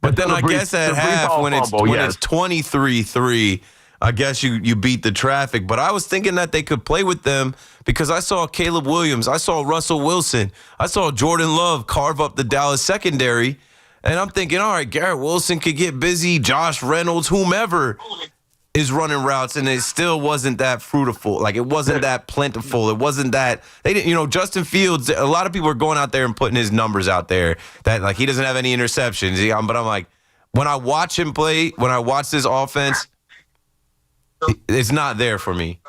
But then I guess at half, when it's 23-3, I guess you beat the traffic. But I was thinking that they could play with them because I saw Caleb Williams, I saw Russell Wilson, I saw Jordan Love carve up the Dallas secondary. And I'm thinking, all right, Garrett Wilson could get busy, Josh Reynolds, whomever is running routes, and it still wasn't that fruitful. Like, it wasn't that plentiful. It wasn't that they didn't. You know, Justin Fields. A lot of people are going out there and putting his numbers out there that, like, he doesn't have any interceptions. But I'm like, when I watch him play, when I watch this offense, it's not there for me.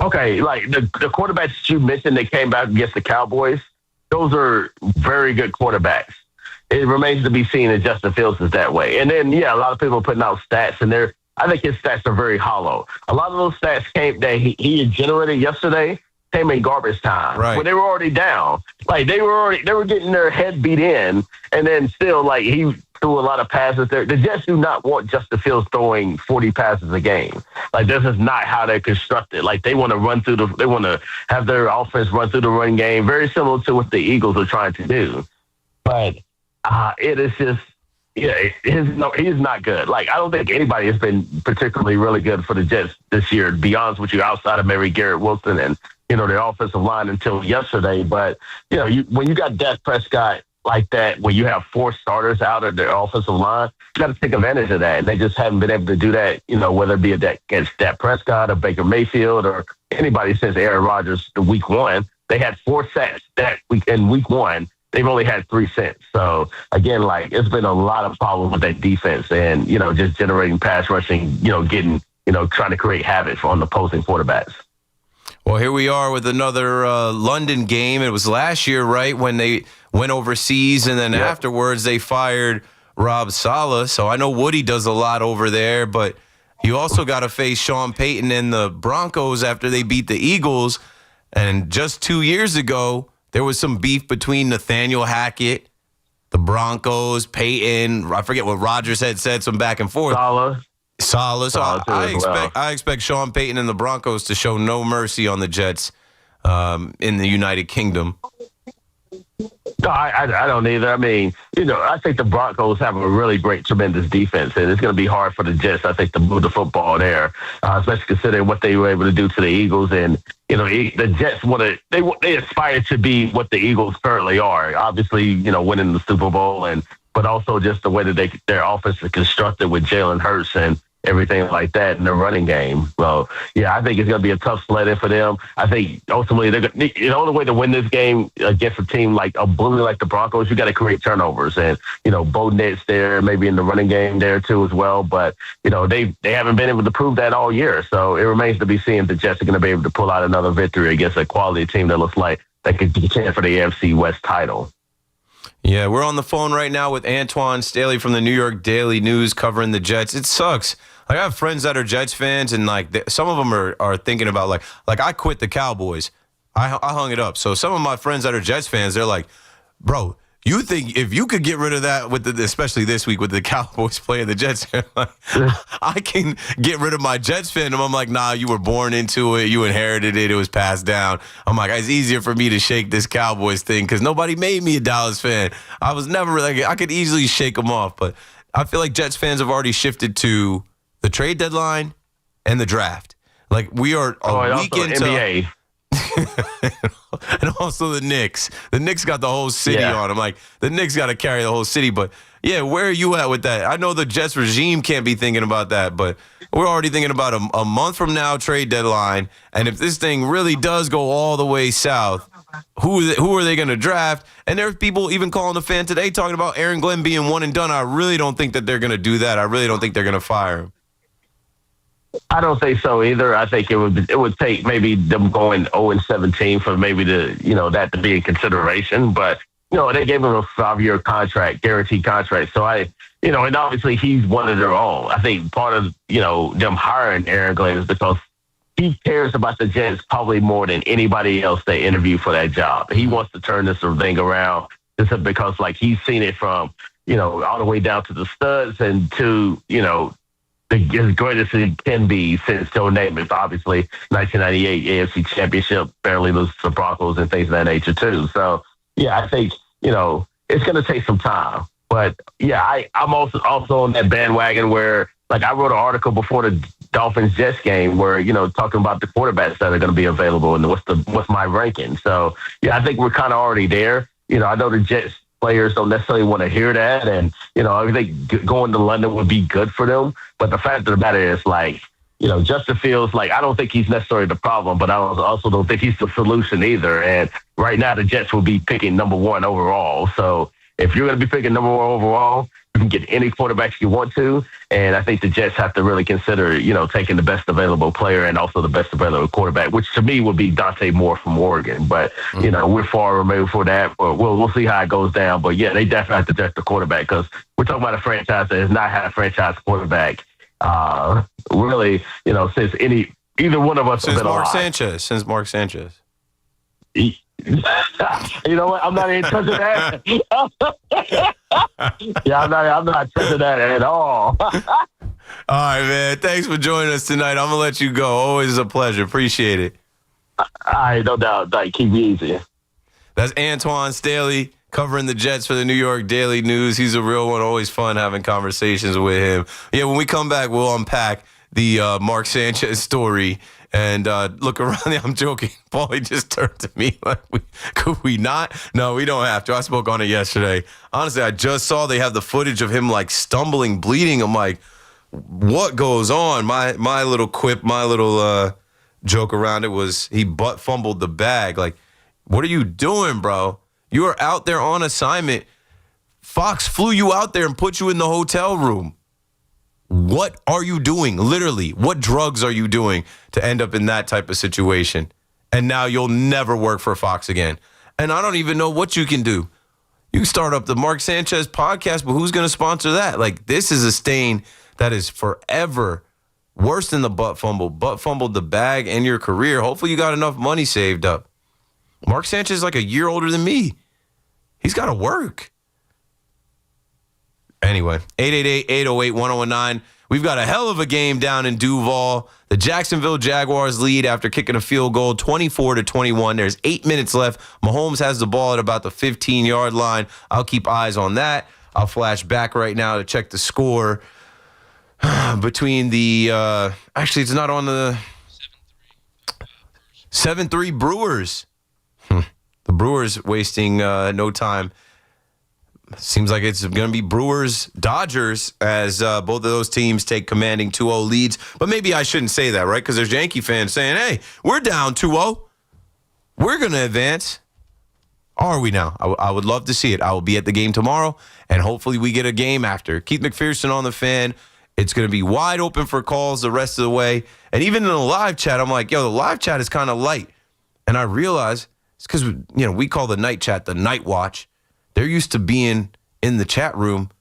Okay, like the quarterbacks that you mentioned that came back against the Cowboys, those are very good quarterbacks. It remains to be seen if Justin Fields is that way. And then, a lot of people are putting out stats, and I think his stats are very hollow. A lot of those stats that he had generated yesterday came in garbage time when they were already down. Like they were getting their head beat in, and then still like he threw a lot of passes there. The Jets do not want Justin Fields throwing 40 passes a game. Like this is not how they're constructed. Like they want to have their offense run through the run game, very similar to what the Eagles are trying to do. But it is just, he's not good. Like, I don't think anybody has been particularly really good for the Jets this year, to be honest with you, outside of maybe Garrett Wilson and, their offensive line until yesterday. But, when you got Dak Prescott like that, when you have 4 starters out of their offensive line, you got to take advantage of that. And they just haven't been able to do that, whether it be against Dak Prescott or Baker Mayfield or anybody since Aaron Rodgers in week 1. They had 4 sacks that week in week 1. They've only had 3 cents. So, again, like, it's been a lot of problems with that defense and, just generating pass rushing, getting, trying to create havoc on the opposing quarterbacks. Well, here we are with another London game. It was last year, right, when they went overseas, and then afterwards they fired Rob Saleh. So I know Woody does a lot over there, but you also got to face Sean Payton and the Broncos after they beat the Eagles. And just 2 years ago, there was some beef between Nathaniel Hackett, the Broncos, Peyton. I forget what Rodgers had said, some back and forth. Saleh. So I expect Sean Payton and the Broncos to show no mercy on the Jets in the United Kingdom. No, I don't either. I mean, I think the Broncos have a really great, tremendous defense, and it's going to be hard for the Jets, I think, to move the football there, especially considering what they were able to do to the Eagles. And, the Jets they aspire to be what the Eagles currently are. Obviously, winning the Super Bowl, but also just the way that their offense is constructed with Jalen Hurts and everything like that in the running game. So, I think it's going to be a tough sled in for them. I think ultimately the only way to win this game against a team like a bully like the Broncos, you got to create turnovers. And, Bo Nitt's there, maybe in the running game there too as well. But, they haven't been able to prove that all year. So it remains to be seen if the Jets are going to be able to pull out another victory against a quality team that looks like they could get a chance for the AFC West title. Yeah, we're on the phone right now with Antoine Staley from the New York Daily News covering the Jets. It sucks. Like, I have friends that are Jets fans, and some of them are thinking about like I quit the Cowboys. I hung it up. So some of my friends that are Jets fans, they're like, bro, you think if you could get rid of that especially this week with the Cowboys playing the Jets, I can get rid of my Jets fandom. I'm like, nah, you were born into it. You inherited it. It was passed down. I'm like, it's easier for me to shake this Cowboys thing because nobody made me a Dallas fan. I was never I could easily shake them off. But I feel like Jets fans have already shifted to the trade deadline and the draft. Like, we are a week into NBA. And also the Knicks. The Knicks got the whole city on them. Like, the Knicks got to carry the whole city. But, where are you at with that? I know the Jets regime can't be thinking about that, but we're already thinking about a month from now trade deadline. And if this thing really does go all the way south, who are they going to draft? And there's people even calling the fan today talking about Aaron Glenn being one and done. I really don't think that they're going to do that. I really don't think they're going to fire him. I don't think so either. I think it would take maybe them going 0-17 for maybe that to be a consideration. But they gave him a 5-year contract, guaranteed contract. So and obviously he's one of their own. I think part of them hiring Aaron Glenn is because he cares about the Jets probably more than anybody else they interview for that job. He wants to turn this thing around just because he's seen it from all the way down to the studs and to as great as it can be since Joe Namath, obviously, 1998 AFC Championship, barely lose to the Broncos and things of that nature, too. So, I think, it's going to take some time. But, I'm also on that bandwagon where, I wrote an article before the Dolphins-Jets game where, talking about the quarterbacks that are going to be available and what's my ranking. So, I think we're kind of already there. I know the Jets players don't necessarily want to hear that. And, I think going to London would be good for them. But the fact of the matter is, Justin Fields, I don't think he's necessarily the problem, but I also don't think he's the solution either. And right now the Jets will be picking number 1 overall. So, if you're going to be picking number 1 overall, you can get any quarterbacks you want to. And I think the Jets have to really consider, taking the best available player and also the best available quarterback, which to me would be Dante Moore from Oregon. But, we're far removed for that. But we'll see how it goes down. But, yeah, they definitely have to draft the quarterback because we're talking about a franchise that has not had a franchise quarterback really, since either one of us since have been alive. Since Mark Sanchez. You know what? I'm not even touching that. Yeah, I'm not touching that at all. All right, man. Thanks for joining us tonight. I'm going to let you go. Always a pleasure. Appreciate it. All right, no doubt. Keep it easy. That's Antoine Staley covering the Jets for the New York Daily News. He's a real one. Always fun having conversations with him. Yeah, when we come back, we'll unpack the Mark Sanchez story and look around. I'm joking. Paulie just turned to me like, could we not? No, we don't have to. I spoke on it yesterday. Honestly, I just saw they have the footage of him like stumbling, bleeding. I'm like, what goes on? My little quip, my little joke around it was he butt fumbled the bag. Like, what are you doing, bro? You are out there on assignment. Fox flew you out there and put you in the hotel room. What are you doing? Literally, what drugs are you doing to end up in that type of situation? And now you'll never work for Fox again. And I don't even know what you can do. You can start up the Mark Sanchez podcast, but who's going to sponsor that? Like, this is a stain that is forever worse than the butt fumble. Butt fumbled the bag and your career. Hopefully you got enough money saved up. Mark Sanchez is like a year older than me. He's got to work. Anyway, 888-808-1019. We've got a hell of a game down in Duval. The Jacksonville Jaguars lead after kicking a field goal, 24-21. There's 8 minutes left. Mahomes has the ball at about the 15-yard line. I'll keep eyes on that. I'll flash back right now to check the score between the actually, it's not on the 7-3 Brewers. The Brewers wasting no time. Seems like it's going to be Brewers-Dodgers as both of those teams take commanding 2-0 leads. But maybe I shouldn't say that, right? Because there's Yankee fans saying, hey, we're down 2-0. We're going to advance. Are we now? I would love to see it. I will be at the game tomorrow, and hopefully we get a game after. Keith McPherson on the Fan. It's going to be wide open for calls the rest of the way. And even in the live chat, I'm like, the live chat is kind of light. And I realize it's because, we call the night chat the night watch. They're used to being in the chat room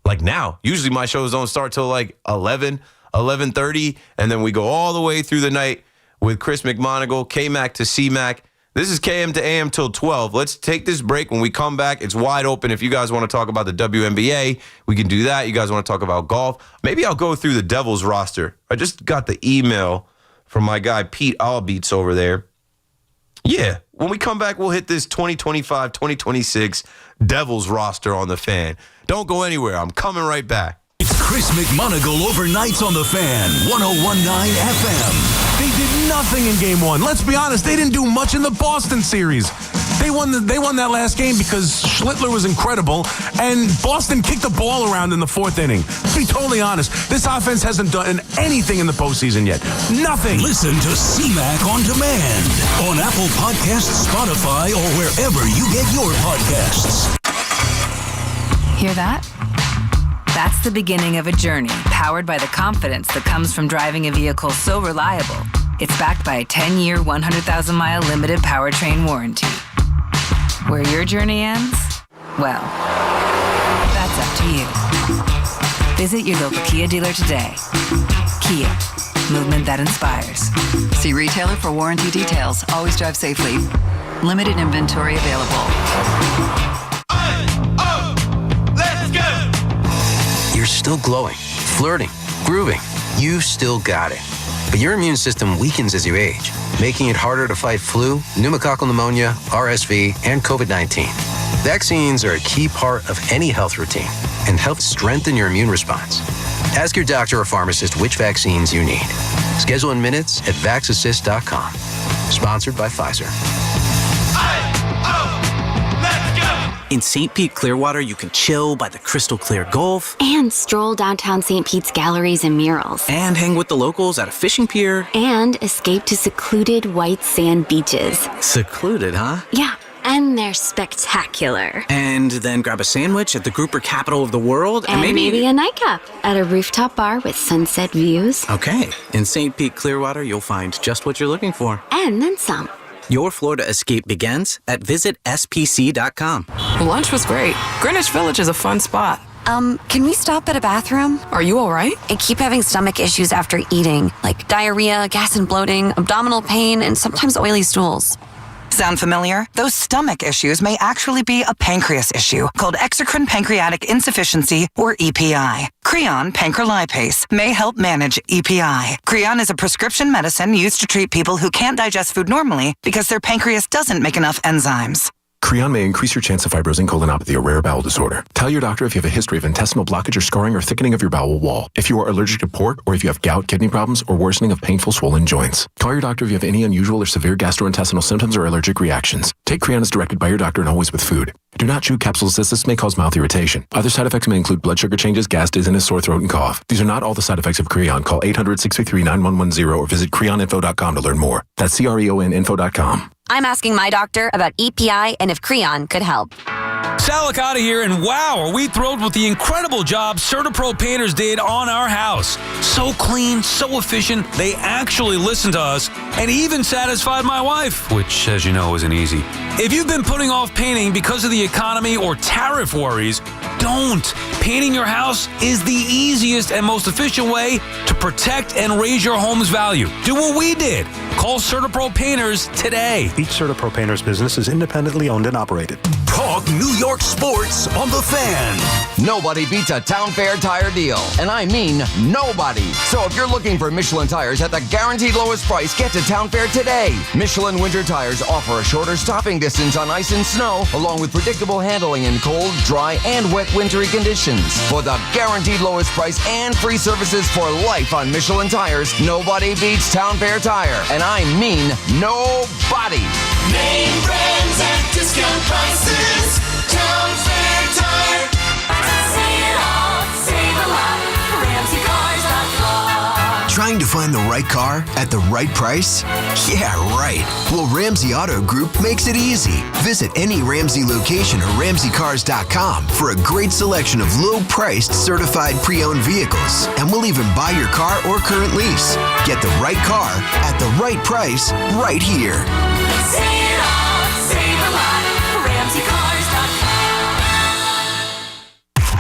like now. Usually my shows don't start till like 11, 11:30, and then we go all the way through the night with Chris McMonigle, K-Mac to C-Mac. This is KM to AM till 12. Let's take this break. When we come back, it's wide open. If you guys want to talk about the WNBA, we can do that. You guys want to talk about golf? Maybe I'll go through the Devils roster. I just got the email from my guy Pete Allbeats over there. Yeah, when we come back, we'll hit this 2025-2026 Devils roster on the Fan. Don't go anywhere. I'm coming right back. It's Chris McMonigle overnights on the Fan, 101.9 FM. They did nothing in Game 1. Let's be honest, they didn't do much in the Boston series. They won that last game because Schlittler was incredible, and Boston kicked the ball around in the fourth inning. To be totally honest, this offense hasn't done anything in the postseason yet. Nothing. Listen to C-Mac on demand on Apple Podcasts, Spotify, or wherever you get your podcasts. Hear that? That's the beginning of a journey powered by the confidence that comes from driving a vehicle so reliable. It's backed by a 10-year, 100,000-mile limited powertrain warranty. Where your journey ends? Well, that's up to you. Visit your local Kia dealer today. Kia, movement that inspires. See retailer for warranty details. Always drive safely. Limited inventory available. You're still glowing, flirting, grooving. You still got it. But your immune system weakens as you age, making it harder to fight flu, pneumococcal pneumonia, RSV, and COVID-19. Vaccines are a key part of any health routine and help strengthen your immune response. Ask your doctor or pharmacist which vaccines you need. Schedule in minutes at vaxassist.com. Sponsored by Pfizer. In St. Pete, Clearwater, you can chill by the crystal clear Gulf. And stroll downtown St. Pete's galleries and murals. And hang with the locals at a fishing pier. And escape to secluded white sand beaches. Secluded, huh? Yeah, And they're spectacular. And then grab a sandwich at the grouper capital of the world. And maybe a nightcap at a rooftop bar with sunset views. Okay. In St. Pete, Clearwater, you'll find just what you're looking for. And then some. Your Florida escape begins at visitspc.com. Lunch was great. Greenwich Village is a fun spot. Can we stop at a bathroom? Are you all right? I keep having stomach issues after eating, like diarrhea, gas and bloating, abdominal pain, and sometimes oily stools. Sound familiar? Those stomach issues may actually be a pancreas issue called exocrine pancreatic insufficiency, or EPI. Creon pancrelipase may help manage EPI. Creon is a prescription medicine used to treat people who can't digest food normally because their pancreas doesn't make enough enzymes. Creon may increase your chance of fibrosing colonopathy, a rare bowel disorder. Tell your doctor if you have a history of intestinal blockage or scarring or thickening of your bowel wall. If you are allergic to pork, or if you have gout, kidney problems, or worsening of painful swollen joints. Call your doctor if you have any unusual or severe gastrointestinal symptoms or allergic reactions. Take Creon as directed by your doctor and always with food. Do not chew capsules as this may cause mouth irritation. Other side effects may include blood sugar changes, gas, dizziness, sore throat, and cough. These are not all the side effects of Creon. Call 800-633-9110 or visit creoninfo.com to learn more. That's creoninfo.com. I'm asking my doctor about EPI and if Creon could help. Salicata here, and wow, are we thrilled with the incredible job CertaPro Painters did on our house. So clean, so efficient, they actually listened to us and even satisfied my wife, which, as you know, isn't easy. If you've been putting off painting because of the economy or tariff worries, don't. Painting your house is the easiest and most efficient way to protect and raise your home's value. Do what we did. Call CertaPro Painters today. Each CertaPro Painters business is independently owned and operated. Talk New York sports on the Fan. Nobody beats a Town Fair tire deal, and I mean nobody. So if you're looking for Michelin tires at the guaranteed lowest price, get to Town Fair today. Michelin winter tires offer a shorter stopping distance on ice and snow, along with predictable handling in cold, dry, and wet wintry conditions. For the guaranteed lowest price and free services for life on Michelin tires, nobody beats Town Fair tire, and I mean nobody. Name brands at discount prices. Town Fair Tire. See it all, save a lot. RamseyCars.com. Trying to find the right car at the right price? Yeah, right. Well, Ramsey Auto Group makes it easy. Visit any Ramsey location or RamseyCars.com for a great selection of low-priced certified pre-owned vehicles. And we'll even buy your car or current lease. Get the right car at the right price right here. See it all, save a lot. RamseyCars.com.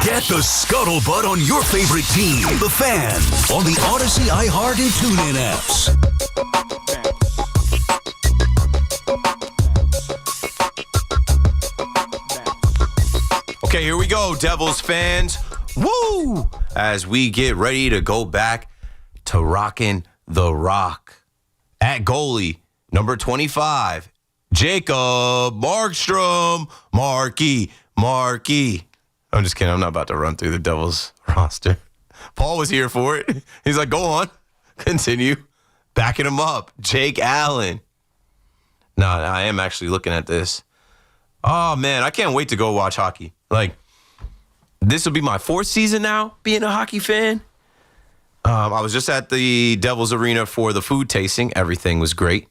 Get the scuttlebutt on your favorite team, the Fan, on the Odyssey, iHeart, and TuneIn apps. Okay, here we go, Devils fans. Woo! As we get ready to go back to rocking the rock. At goalie, number 25, Jacob Markstrom. Marky. I'm just kidding. I'm not about to run through the Devils roster. Paul was here for it. He's like, go on. Continue. Backing him up. Jake Allen. No, I am actually looking at this. Oh, man, I can't wait to go watch hockey. Like, this will be my 4th season now being a hockey fan. I was just at the Devils Arena for the food tasting. Everything was great.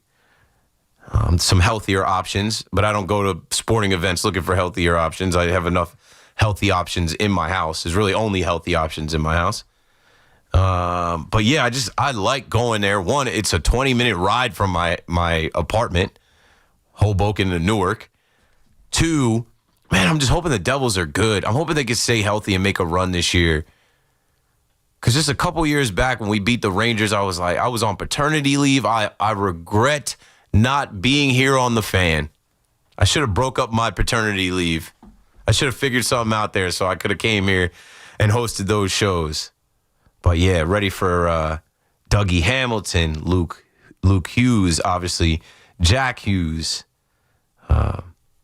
Some healthier options, but I don't go to sporting events looking for healthier options. I have enough healthy options in my house. There's really only healthy options in my house. But yeah, I like going there. One, it's a 20-minute ride from my apartment, Hoboken to Newark. Two, man, I'm just hoping the Devils are good. I'm hoping they can stay healthy and make a run this year. Because just a couple years back when we beat the Rangers, I was like, I was on paternity leave. I regret not being here on the Fan. I should have broke up my paternity leave. I should have figured something out there so I could have came here and hosted those shows. But yeah, ready for Dougie Hamilton, Luke Hughes, obviously, Jack Hughes,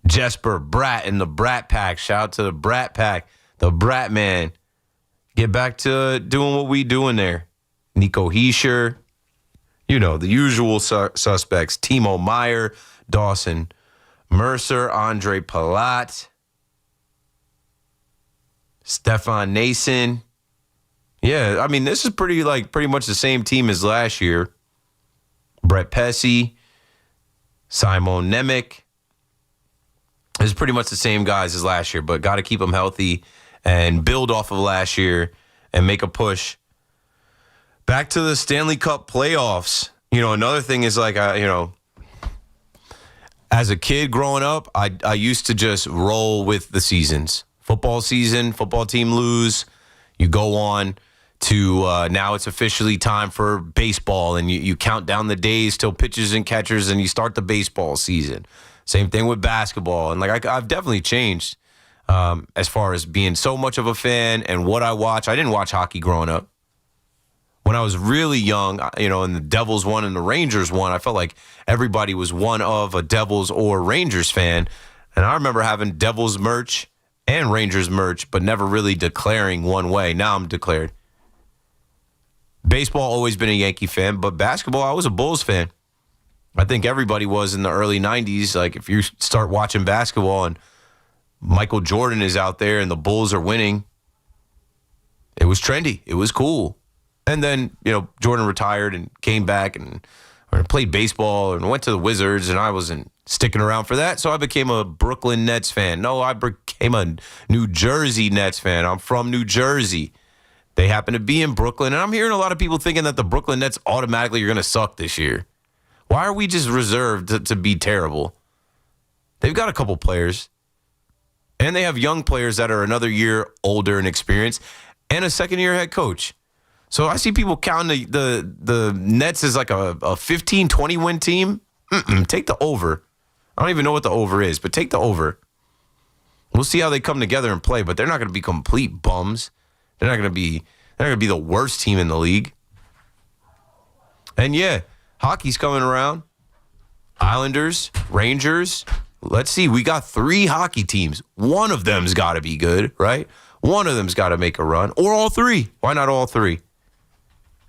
Jesper Bratt and the Brat Pack. Shout out to the Brat Pack, the Brat Man. Get back to doing what we doing there. Nico Heischer, you know, the usual suspects. Timo Meyer, Dawson Mercer, Andre Palat, Stefan Nason. Yeah, I mean, this is pretty much the same team as last year. Brett Pesce, Simon Nemec, It's pretty much the same guys as last year, but got to keep them healthy and build off of last year and make a push. Back to the Stanley Cup playoffs. Another thing is as a kid growing up, I used to just roll with the seasons. Football season, football team lose. You go on to now it's officially time for baseball, and you count down the days till pitchers and catchers, and you start the baseball season. Same thing with basketball. And I've definitely changed as far as being so much of a fan and what I watch. I didn't watch hockey growing up. When I was really young, and the Devils won and the Rangers won, I felt like everybody was one of a Devils or Rangers fan. And I remember having Devils merch and Rangers merch, but never really declaring one way. Now I'm declared. Baseball, always been a Yankee fan, but basketball, I was a Bulls fan. I think everybody was in the early 90s. Like, if you start watching basketball and Michael Jordan is out there and the Bulls are winning, it was trendy. It was cool. And then, Jordan retired and came back and played baseball and went to the Wizards, and I wasn't sticking around for that, so I became a Brooklyn Nets fan. No, I became a New Jersey Nets fan. I'm from New Jersey. They happen to be in Brooklyn, and I'm hearing a lot of people thinking that the Brooklyn Nets automatically are going to suck this year. Why are we just reserved to be terrible? They've got a couple players, and they have young players that are another year older in experience, and a second-year head coach. So I see people counting the Nets as like a 15-20 win team. Take the over. I don't even know what the over is, but take the over. We'll see how they come together and play, but they're not going to be complete bums. They're not going to be the worst team in the league. And yeah, hockey's coming around. Islanders, Rangers. Let's see. We got 3 hockey teams. One of them's got to be good, right? One of them's got to make a run, or all 3. Why not all 3?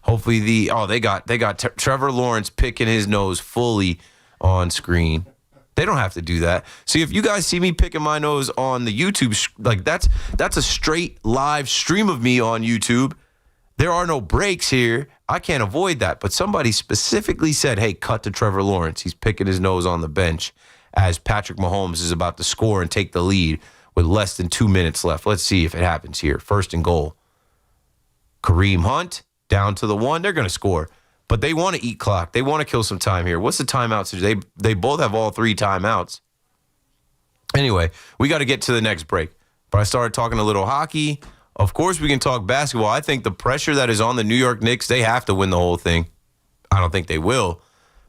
Hopefully they got Trevor Lawrence picking his nose fully on screen. They don't have to do that. See, if you guys see me picking my nose on the YouTube, that's a straight live stream of me on YouTube. There are no breaks here. I can't avoid that. But somebody specifically said, hey, cut to Trevor Lawrence. He's picking his nose on the bench as Patrick Mahomes is about to score and take the lead with less than 2 minutes left. Let's see if it happens here. 1st and goal. Kareem Hunt. Down to the 1, they're going to score. But they want to eat clock. They want to kill some time here. What's the timeouts? They both have all 3 timeouts. Anyway, we got to get to the next break. But I started talking a little hockey. Of course, we can talk basketball. I think the pressure that is on the New York Knicks, they have to win the whole thing. I don't think they will.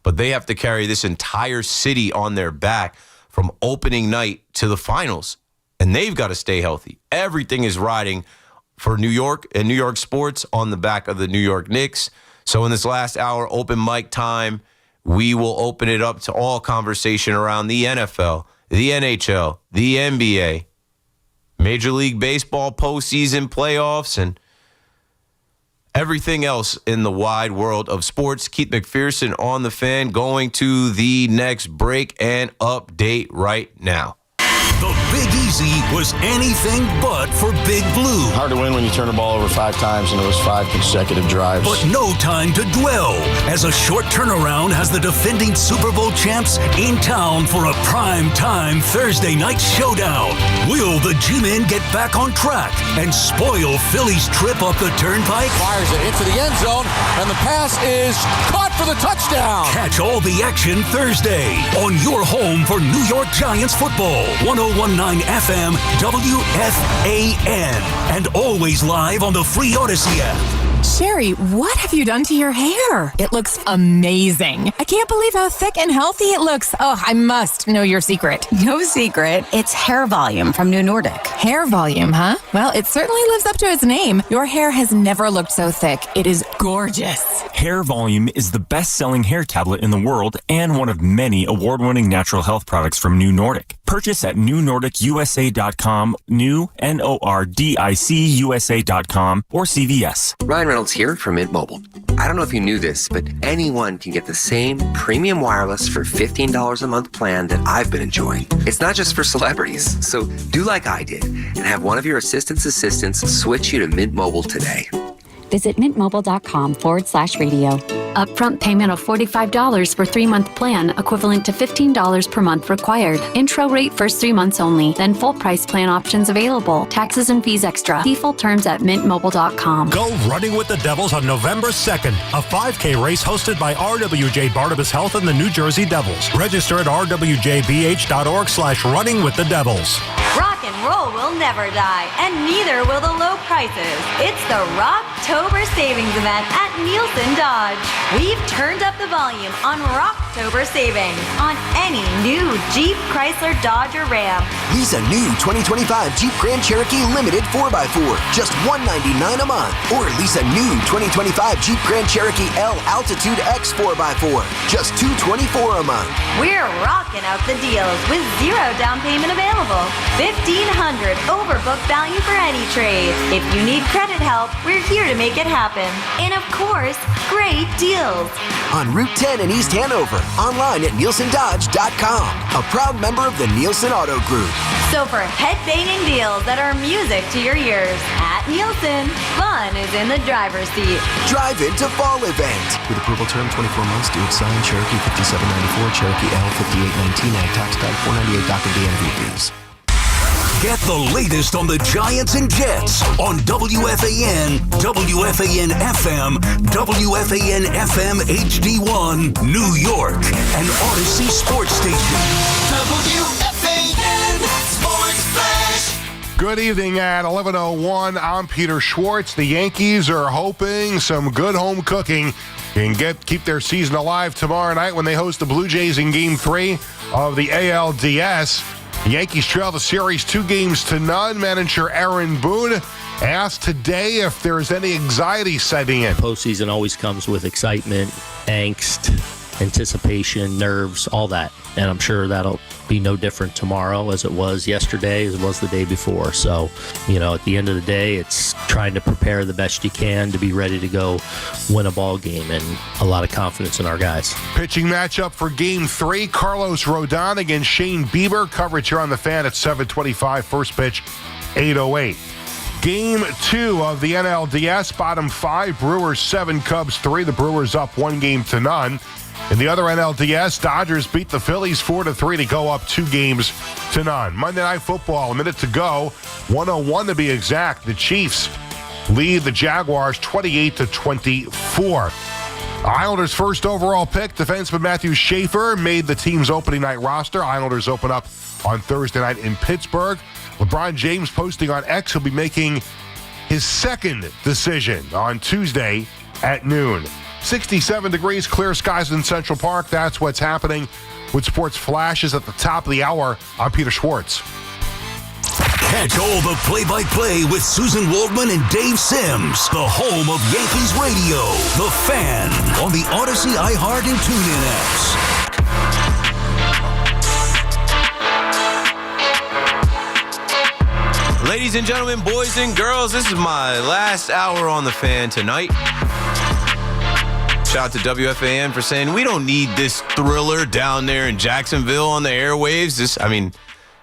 But they have to carry this entire city on their back from opening night to the finals. And they've got to stay healthy. Everything is riding for New York and New York sports on the back of the New York Knicks. So in this last hour, open mic time, we will open it up to all conversation around the NFL, the NHL, the NBA, Major League Baseball postseason playoffs, and everything else in the wide world of sports. Keith McPherson on the Fan, going to the next break and update right now. The Big Easy was anything but for Big Blue. Hard to win when you turn the ball over 5 times and it was 5 consecutive drives. But no time to dwell, as a short turnaround has the defending Super Bowl champs in town for a prime-time Thursday night showdown. Will the G-Men get back on track and spoil Philly's trip up the turnpike? Fires it into the end zone, and the pass is caught for the touchdown. Catch all the action Thursday on your home for New York Giants football. 1019 FM WFAN, and always live on the free Odyssey app. Sherry, what have you done to your hair? It looks amazing. I can't believe how thick and healthy it looks. Oh, I must know your secret. No secret. It's hair volume from New Nordic. Hair volume, huh? Well, it certainly lives up to its name. Your hair has never looked so thick. It is gorgeous. Hair Volume is the best-selling hair tablet in the world and one of many award-winning natural health products from New Nordic. Purchase at newnordicusa.com, new, NORDICUSA.com, or CVS. Ryan Reynolds here from Mint Mobile. I don't know if you knew this, but anyone can get the same premium wireless for $15 a month plan that I've been enjoying. It's not just for celebrities, so do like I did and have one of your assistants switch you to Mint Mobile today. Visit mintmobile.com/radio. Upfront payment of $45 for 3-month plan, equivalent to $15 per month required. Intro rate first 3 months only, then full price plan options available. Taxes and fees extra. See full terms at mintmobile.com. Go running with the Devils on November 2nd, a 5K race hosted by RWJ Barnabas Health and the New Jersey Devils. Register at rwjbh.org/runningwithdedevils. Rock and roll will never die, and neither will the low prices. It's the Rocktober Savings Event at Nielsen Dodge. We've turned up the volume on Rocktober Savings on any new Jeep, Chrysler, Dodge, or Ram. Lease a new 2025 Jeep Grand Cherokee Limited 4x4, just $199 a month. Or lease a new 2025 Jeep Grand Cherokee L Altitude X 4x4, just $224 a month. We're rocking out the deals with 0 down payment available. $1,500 overbook value for any trade. If you need credit help, we're here to make it happen. And of course, great deals. On Route 10 in East Hanover, online at nielsendodge.com, a proud member of the Nielsen Auto Group. So for head-banging deals that are music to your ears, at Nielsen, fun is in the driver's seat. Drive into fall event. With approval term 24 months, due signed Cherokee 5794, Cherokee L 5819, ag tax guide 498, doc and DMV fees. Get the latest on the Giants and Jets on WFAN, WFAN FM, WFAN FM HD1, New York, and Odyssey Sports Station. WFAN Sports Flash. Good evening at 11:01. I'm Peter Schwartz. The Yankees are hoping some good home cooking can keep their season alive tomorrow night when they host the Blue Jays in Game 3 of the ALDS. The Yankees trail the series 2-0. Manager Aaron Boone asked today if there's any anxiety setting in. Postseason always comes with excitement, angst, anticipation, nerves, all that. And I'm sure that'll be no different tomorrow as it was yesterday, as it was the day before. So, at the end of the day, it's trying to prepare the best you can to be ready to go win a ball game, and a lot of confidence in our guys. Pitching matchup for Game 3, Carlos Rodon against Shane Bieber. Coverage here on the Fan at 7:25. First pitch, 8:08. Game 2 of the NLDS, bottom 5, Brewers 7, Cubs 3. The Brewers up 1-0. In the other NLDS, Dodgers beat the Phillies 4-3 to go up 2-0. Monday Night Football, a minute to go, 101 to be exact. The Chiefs lead the Jaguars 28-24. Islanders' first overall pick, defenseman Matthew Schaefer, made the team's opening night roster. Islanders open up on Thursday night in Pittsburgh. LeBron James posting on X he'll be making his second decision on Tuesday at noon. 67 degrees, clear skies in Central Park. That's what's happening with Sports Flashes at the top of the hour. I'm Peter Schwartz. Catch all the play-by-play with Susan Waldman and Dave Sims. The home of Yankees radio. The Fan on the Odyssey, iHeart, and TuneIn apps. Ladies and gentlemen, boys and girls, this is my last hour on the Fan tonight. Shout out to WFAN for saying we don't need this thriller down there in Jacksonville on the airwaves.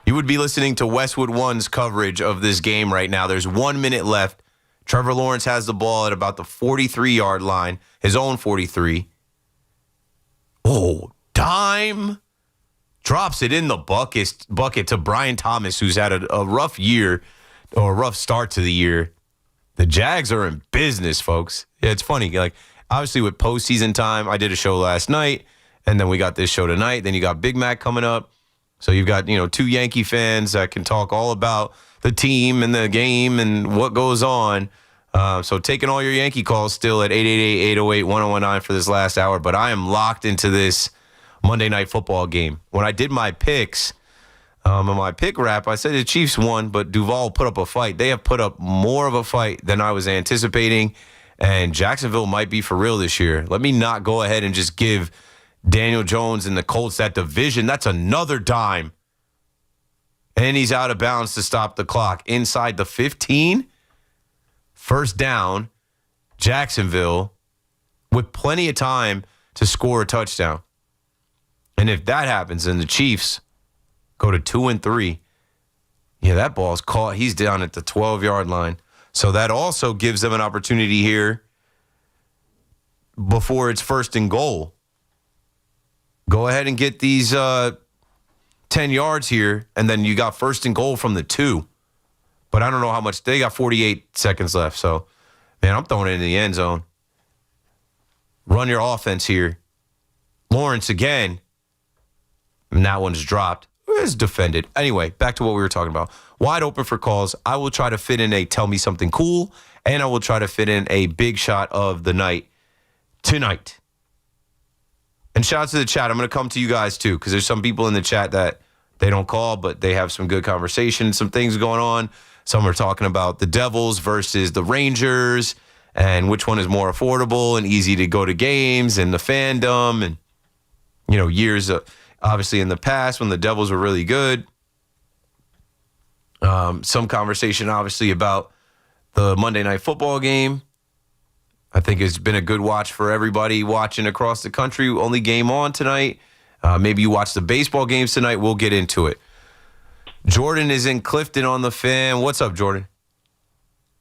You would be listening to Westwood One's coverage of this game right now. There's 1 minute left. Trevor Lawrence has the ball at about the 43-yard line, his own 43. Oh, dime. Drops it in the bucket to Brian Thomas, who's had a rough year, or a rough start to the year. The Jags are in business, folks. Yeah, it's funny. Obviously, with postseason time, I did a show last night, and then we got this show tonight. Then you got Big Mac coming up. So you've got, 2 Yankee fans that can talk all about the team and the game and what goes on. So taking all your Yankee calls still at 888-808-1019 for this last hour. But I am locked into this Monday Night Football game. When I did my picks, in my pick wrap, I said the Chiefs won, but Duval put up a fight. They have put up more of a fight than I was anticipating. And Jacksonville might be for real this year. Let me not go ahead and just give Daniel Jones and the Colts that division. That's another dime. And he's out of bounds to stop the clock. Inside the 15. First down. Jacksonville with plenty of time to score a touchdown. And if that happens and the Chiefs go to 2-3, that ball's caught. He's down at the 12-yard line. So that also gives them an opportunity here before it's 1st and goal. Go ahead and get these 10 yards here, and then you got 1st and goal from the 2. But I don't know how much. They got 48 seconds left. So, man, I'm throwing it in the end zone. Run your offense here. Lawrence again. And that one's dropped. It's defended. Anyway, back to what we were talking about. Wide open for calls. I will try to fit in a tell me something cool, and I will try to fit in a big shot of the night tonight. And shout out to the chat. I'm going to come to you guys, too, because there's some people in the chat that they don't call, but they have some good conversation, some things going on. Some are talking about the Devils versus the Rangers and which one is more affordable and easy to go to games and the fandom and, years obviously in the past when the Devils were really good. Some conversation, obviously, about the Monday Night Football game. I think it's been a good watch for everybody watching across the country. Only game on tonight. Maybe you watch the baseball games tonight. We'll get into it. Jordan is in Clifton on the Fan. What's up, Jordan?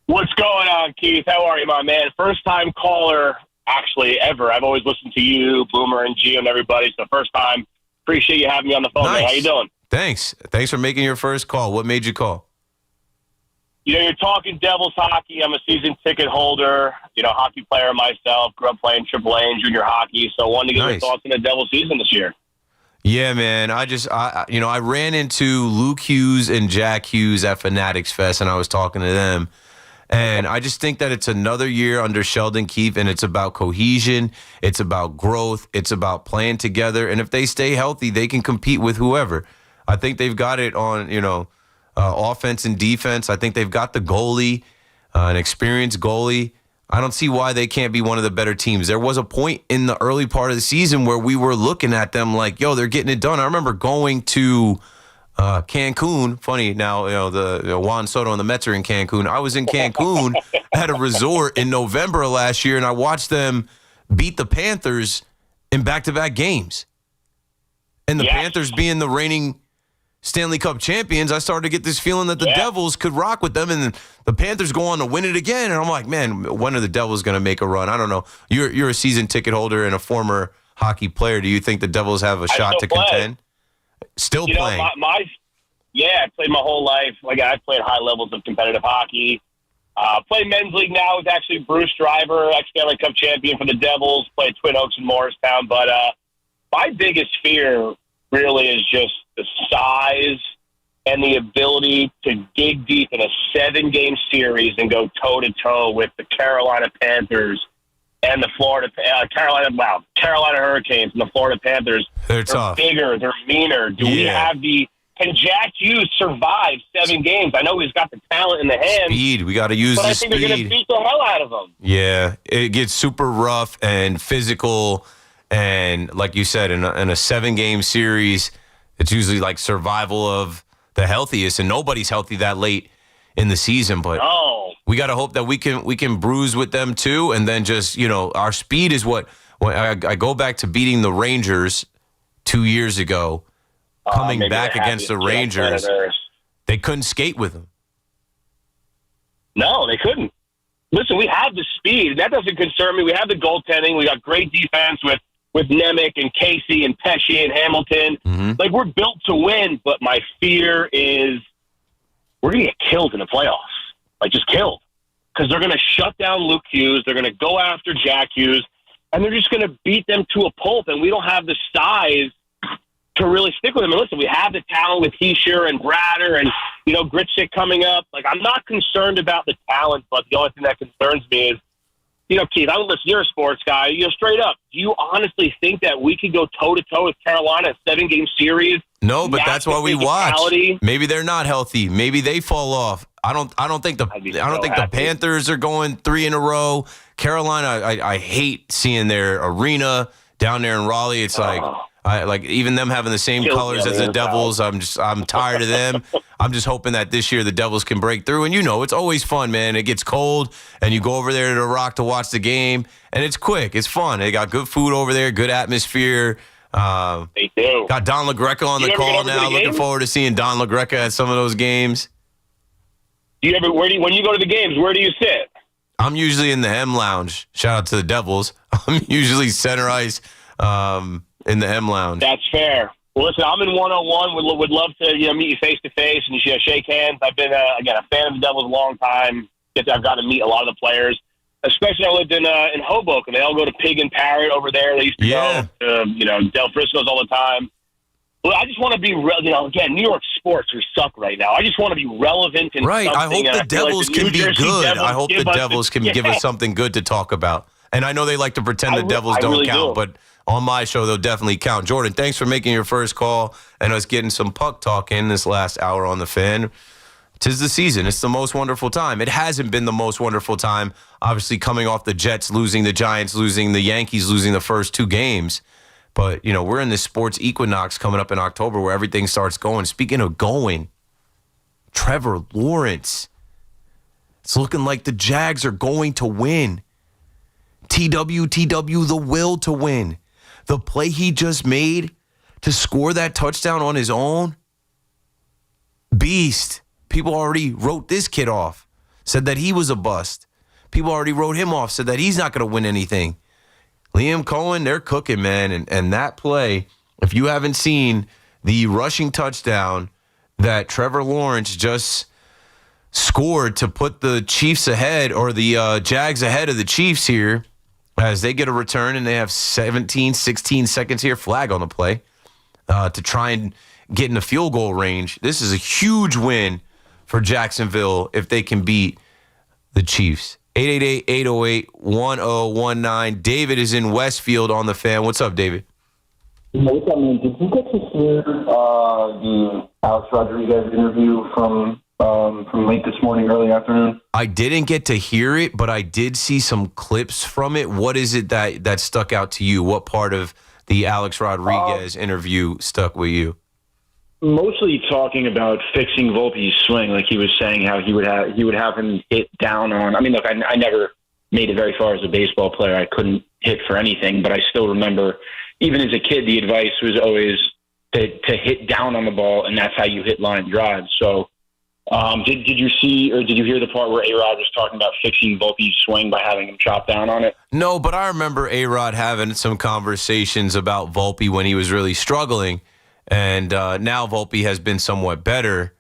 What's going on, Keith? How are you, my man? First-time caller, actually, ever. I've always listened to you, Boomer, and Gio, and everybody. So first time. Appreciate you having me on the phone, man. How you doing? Thanks. Thanks for making your first call. What made you call? You're talking Devils hockey. I'm a season ticket holder, hockey player myself. Grew up playing AAA and junior hockey. So I wanted to get your thoughts on the Devils season this year. Yeah, man. I ran into Luke Hughes and Jack Hughes at Fanatics Fest, and I was talking to them. And I just think that it's another year under Sheldon Keefe, and it's about cohesion. It's about growth. It's about playing together. And if they stay healthy, they can compete with whoever. I think they've got it on, offense and defense. I think they've got the goalie, an experienced goalie. I don't see why they can't be one of the better teams. There was a point in the early part of the season where we were looking at them like, yo, they're getting it done. I remember going to Cancun. Funny now, the Juan Soto and the Mets are in Cancun. I was in Cancun at a resort in November of last year, and I watched them beat the Panthers in back-to-back games. And the Panthers being the reigning Stanley Cup champions, I started to get this feeling that the Devils could rock with them, and the Panthers go on to win it again. And I'm like, man, when are the Devils going to make a run? I don't know. You're a season ticket holder and a former hockey player. Do you think the Devils have a shot to contend? Still playing? I played my whole life. I played high levels of competitive hockey. Played men's league now with actually Bruce Driver, ex-Stanley Cup champion for the Devils. Played Twin Oaks and Morristown. But my biggest fear really is just the size and the ability to dig deep in a 7-game series and go toe-to-toe with the Carolina Panthers and the Carolina Hurricanes and the Florida Panthers. They're tough. Bigger, they're meaner. Can Jack Hughes survive 7 games? I know he's got the talent in the hands. Speed. We got to use the speed. But I think they're going to beat the hell out of them. Yeah, it gets super rough and physical. And like you said, in a 7-game series, it's usually like survival of the healthiest, and nobody's healthy that late in the season. But we got to hope that we can bruise with them too, and then just our speed is what. When I go back to beating the Rangers 2 years ago, coming back against the Rangers, they couldn't skate with them. No, they couldn't. Listen, we have the speed. That doesn't concern me. We have the goaltending. We got great defense with Nemec and Casey and Pesce and Hamilton. Mm-hmm. We're built to win, but my fear is we're going to get killed in the playoffs. Just killed. Because they're going to shut down Luke Hughes. They're going to go after Jack Hughes. And they're just going to beat them to a pulp. And we don't have the size to really stick with them. And listen, we have the talent with Heischer and Bratter and, Gritchick coming up. I'm not concerned about the talent, but the only thing that concerns me is, Keith, you're a sports guy. Straight up, do you honestly think that we could go toe-to-toe with Carolina, a 7-game series? No, but that's why we watch. Maybe they're not healthy. Maybe they fall off. I don't think the Panthers are going 3 in a row. Carolina, I hate seeing their arena down there in Raleigh. It's even them having the same colors as the Devils. I'm tired of them. I'm just hoping that this year the Devils can break through. And it's always fun, man. It gets cold, and you go over there to the Rock to watch the game, and it's quick. It's fun. They got good food over there, good atmosphere. They do. Got Don LaGreca on the call now. Looking forward to seeing Don LaGreca at some of those games. When you go to the games, where do you sit? I'm usually in the M Lounge. Shout out to the Devils. I'm usually center ice in the M Lounge. That's fair. Well, listen, I'm in 101. Would love to meet you face to face and shake hands. I've been again a fan of the Devils a long time. I've got to meet a lot of the players, especially I lived in Hoboken. They all go to Pig and Parrot over there. They used to go to Del Frisco's all the time. Well, I just want to be, again, New York sports are suck right now. I just want to be relevant in right. I something. hope the Devils can be good. I hope the Devils can give us something good to talk about. And I know they like to pretend the Devils don't really count, but on my show, they'll definitely count. Jordan, thanks for making your first call and us getting some puck talk in this last hour on the Fan. 'Tis the season. It's the most wonderful time. It hasn't been the most wonderful time, obviously, coming off the Jets losing, the Giants losing, the Yankees losing the first two games. But, we're in this sports equinox coming up in October where everything starts going. Speaking of going, Trevor Lawrence. It's looking like the Jags are going to win. TW, the will to win. The play he just made to score that touchdown on his own. Beast. People already wrote this kid off. Said that he was a bust. People already wrote him off. Said that he's not going to win anything. Liam Cohen, they're cooking, man. And that play, if you haven't seen the rushing touchdown that Trevor Lawrence just scored to put the Chiefs ahead, or the Jags ahead of the Chiefs here, as they get a return and they have 16 seconds here, flag on the play, to try and get in the field goal range. This is a huge win for Jacksonville if they can beat the Chiefs. 888-808-1019. David is in Westfield on the Fan. What's up, David? What's up, man? Did you get to hear the Alex Rodriguez interview from late this morning, early afternoon? I didn't get to hear it, but I did see some clips from it. What is it that stuck out to you? What part of the Alex Rodriguez interview stuck with you? Mostly talking about fixing Volpe's swing, like he was saying how he would have him hit down on. I mean, look, I never made it very far as a baseball player. I couldn't hit for anything, but I still remember, even as a kid, the advice was always to hit down on the ball, and that's how you hit line drives. So, did you see or did you hear the part where A-Rod was talking about fixing Volpe's swing by having him chop down on it? No, but I remember A-Rod having some conversations about Volpe when he was really struggling. And now Volpe has been somewhat better.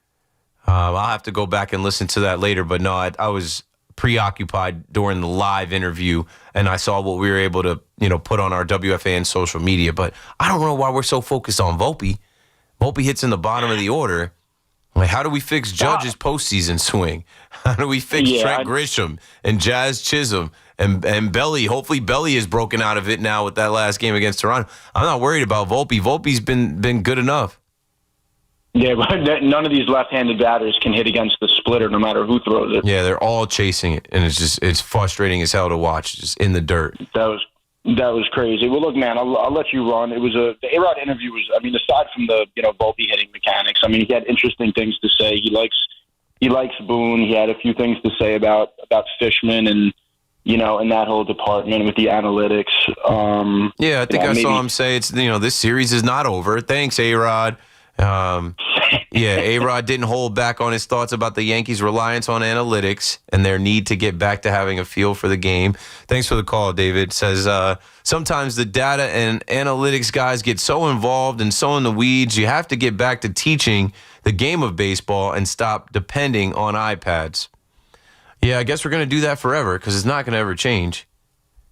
I'll have to go back and listen to that later. But no, I was preoccupied during the live interview, and I saw what we were able to, put on our WFAN social media. But I don't know why we're so focused on Volpe. Volpe hits in the bottom of the order. Like, how do we fix Judge's postseason swing? How do we fix Trent Grisham and Jazz Chisholm and Belly? Hopefully Belly is broken out of it now with that last game against Toronto. I'm not worried about Volpe. Volpe's been good enough. Yeah, but none of these left-handed batters can hit against the splitter no matter who throws it. Yeah, they're all chasing it, and it's frustrating as hell to watch, just in the dirt. That was crazy. Well, look, man, I'll let you run. It was the A-Rod interview was, aside from the Volpe hitting mechanics, he had interesting things to say. He likes Boone. He had a few things to say about Fishman and in that whole department with the analytics. Yeah, I think I saw him say it's this series is not over. Thanks, A-Rod. A-Rod didn't hold back on his thoughts about the Yankees' reliance on analytics and their need to get back to having a feel for the game. Thanks for the call, David. Says, sometimes the data and analytics guys get so involved and so in the weeds, you have to get back to teaching the game of baseball and stop depending on iPads. Yeah, I guess we're going to do that forever because it's not going to ever change.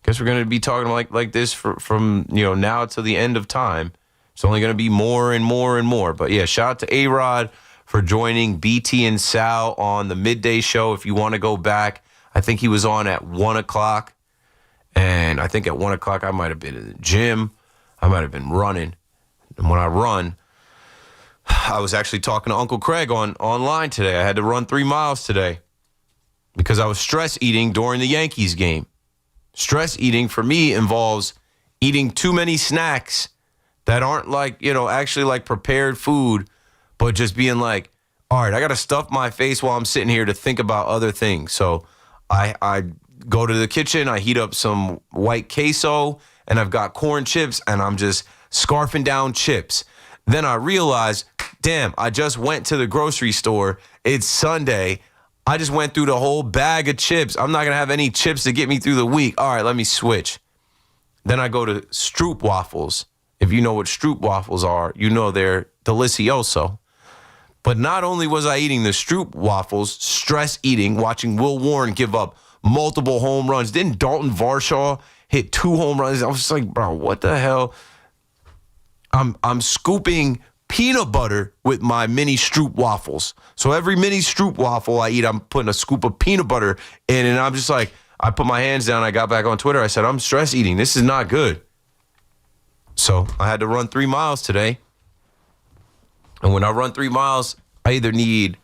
Guess we're going to be talking like this from now to the end of time. It's only going to be more and more and more. But, yeah, shout out to A-Rod for joining BT and Sal on the midday show. If you want to go back, I think he was on at 1 o'clock. And I think at 1 o'clock I might have been in the gym. I might have been running. And when I run, I was actually talking to Uncle Craig online today. I had to run 3 miles today because I was stress eating during the Yankees game. Stress eating for me involves eating too many snacks that aren't actually like prepared food, but just being like, all right, I got to stuff my face while I'm sitting here to think about other things. So I go to the kitchen, I heat up some white queso, and I've got corn chips, and I'm just scarfing down chips. Then I realize, damn, I just went to the grocery store. It's Sunday. I just went through the whole bag of chips. I'm not going to have any chips to get me through the week. All right, let me switch. Then I go to Stroop waffles. If you know what Stroop waffles are, you know they're delicioso. But not only was I eating the Stroop waffles, stress eating, watching Will Warren give up multiple home runs. Didn't Dalton Varshaw hit 2 home runs? I was just like, bro, what the hell? I'm scooping peanut butter with my mini Stroop waffles. So every mini Stroop waffle I eat, I'm putting a scoop of peanut butter in, and I'm just like, I put my hands down. I got back on Twitter. I said, I'm stress eating. This is not good. So I had to run 3 miles today. And when I run 3 miles, I either need,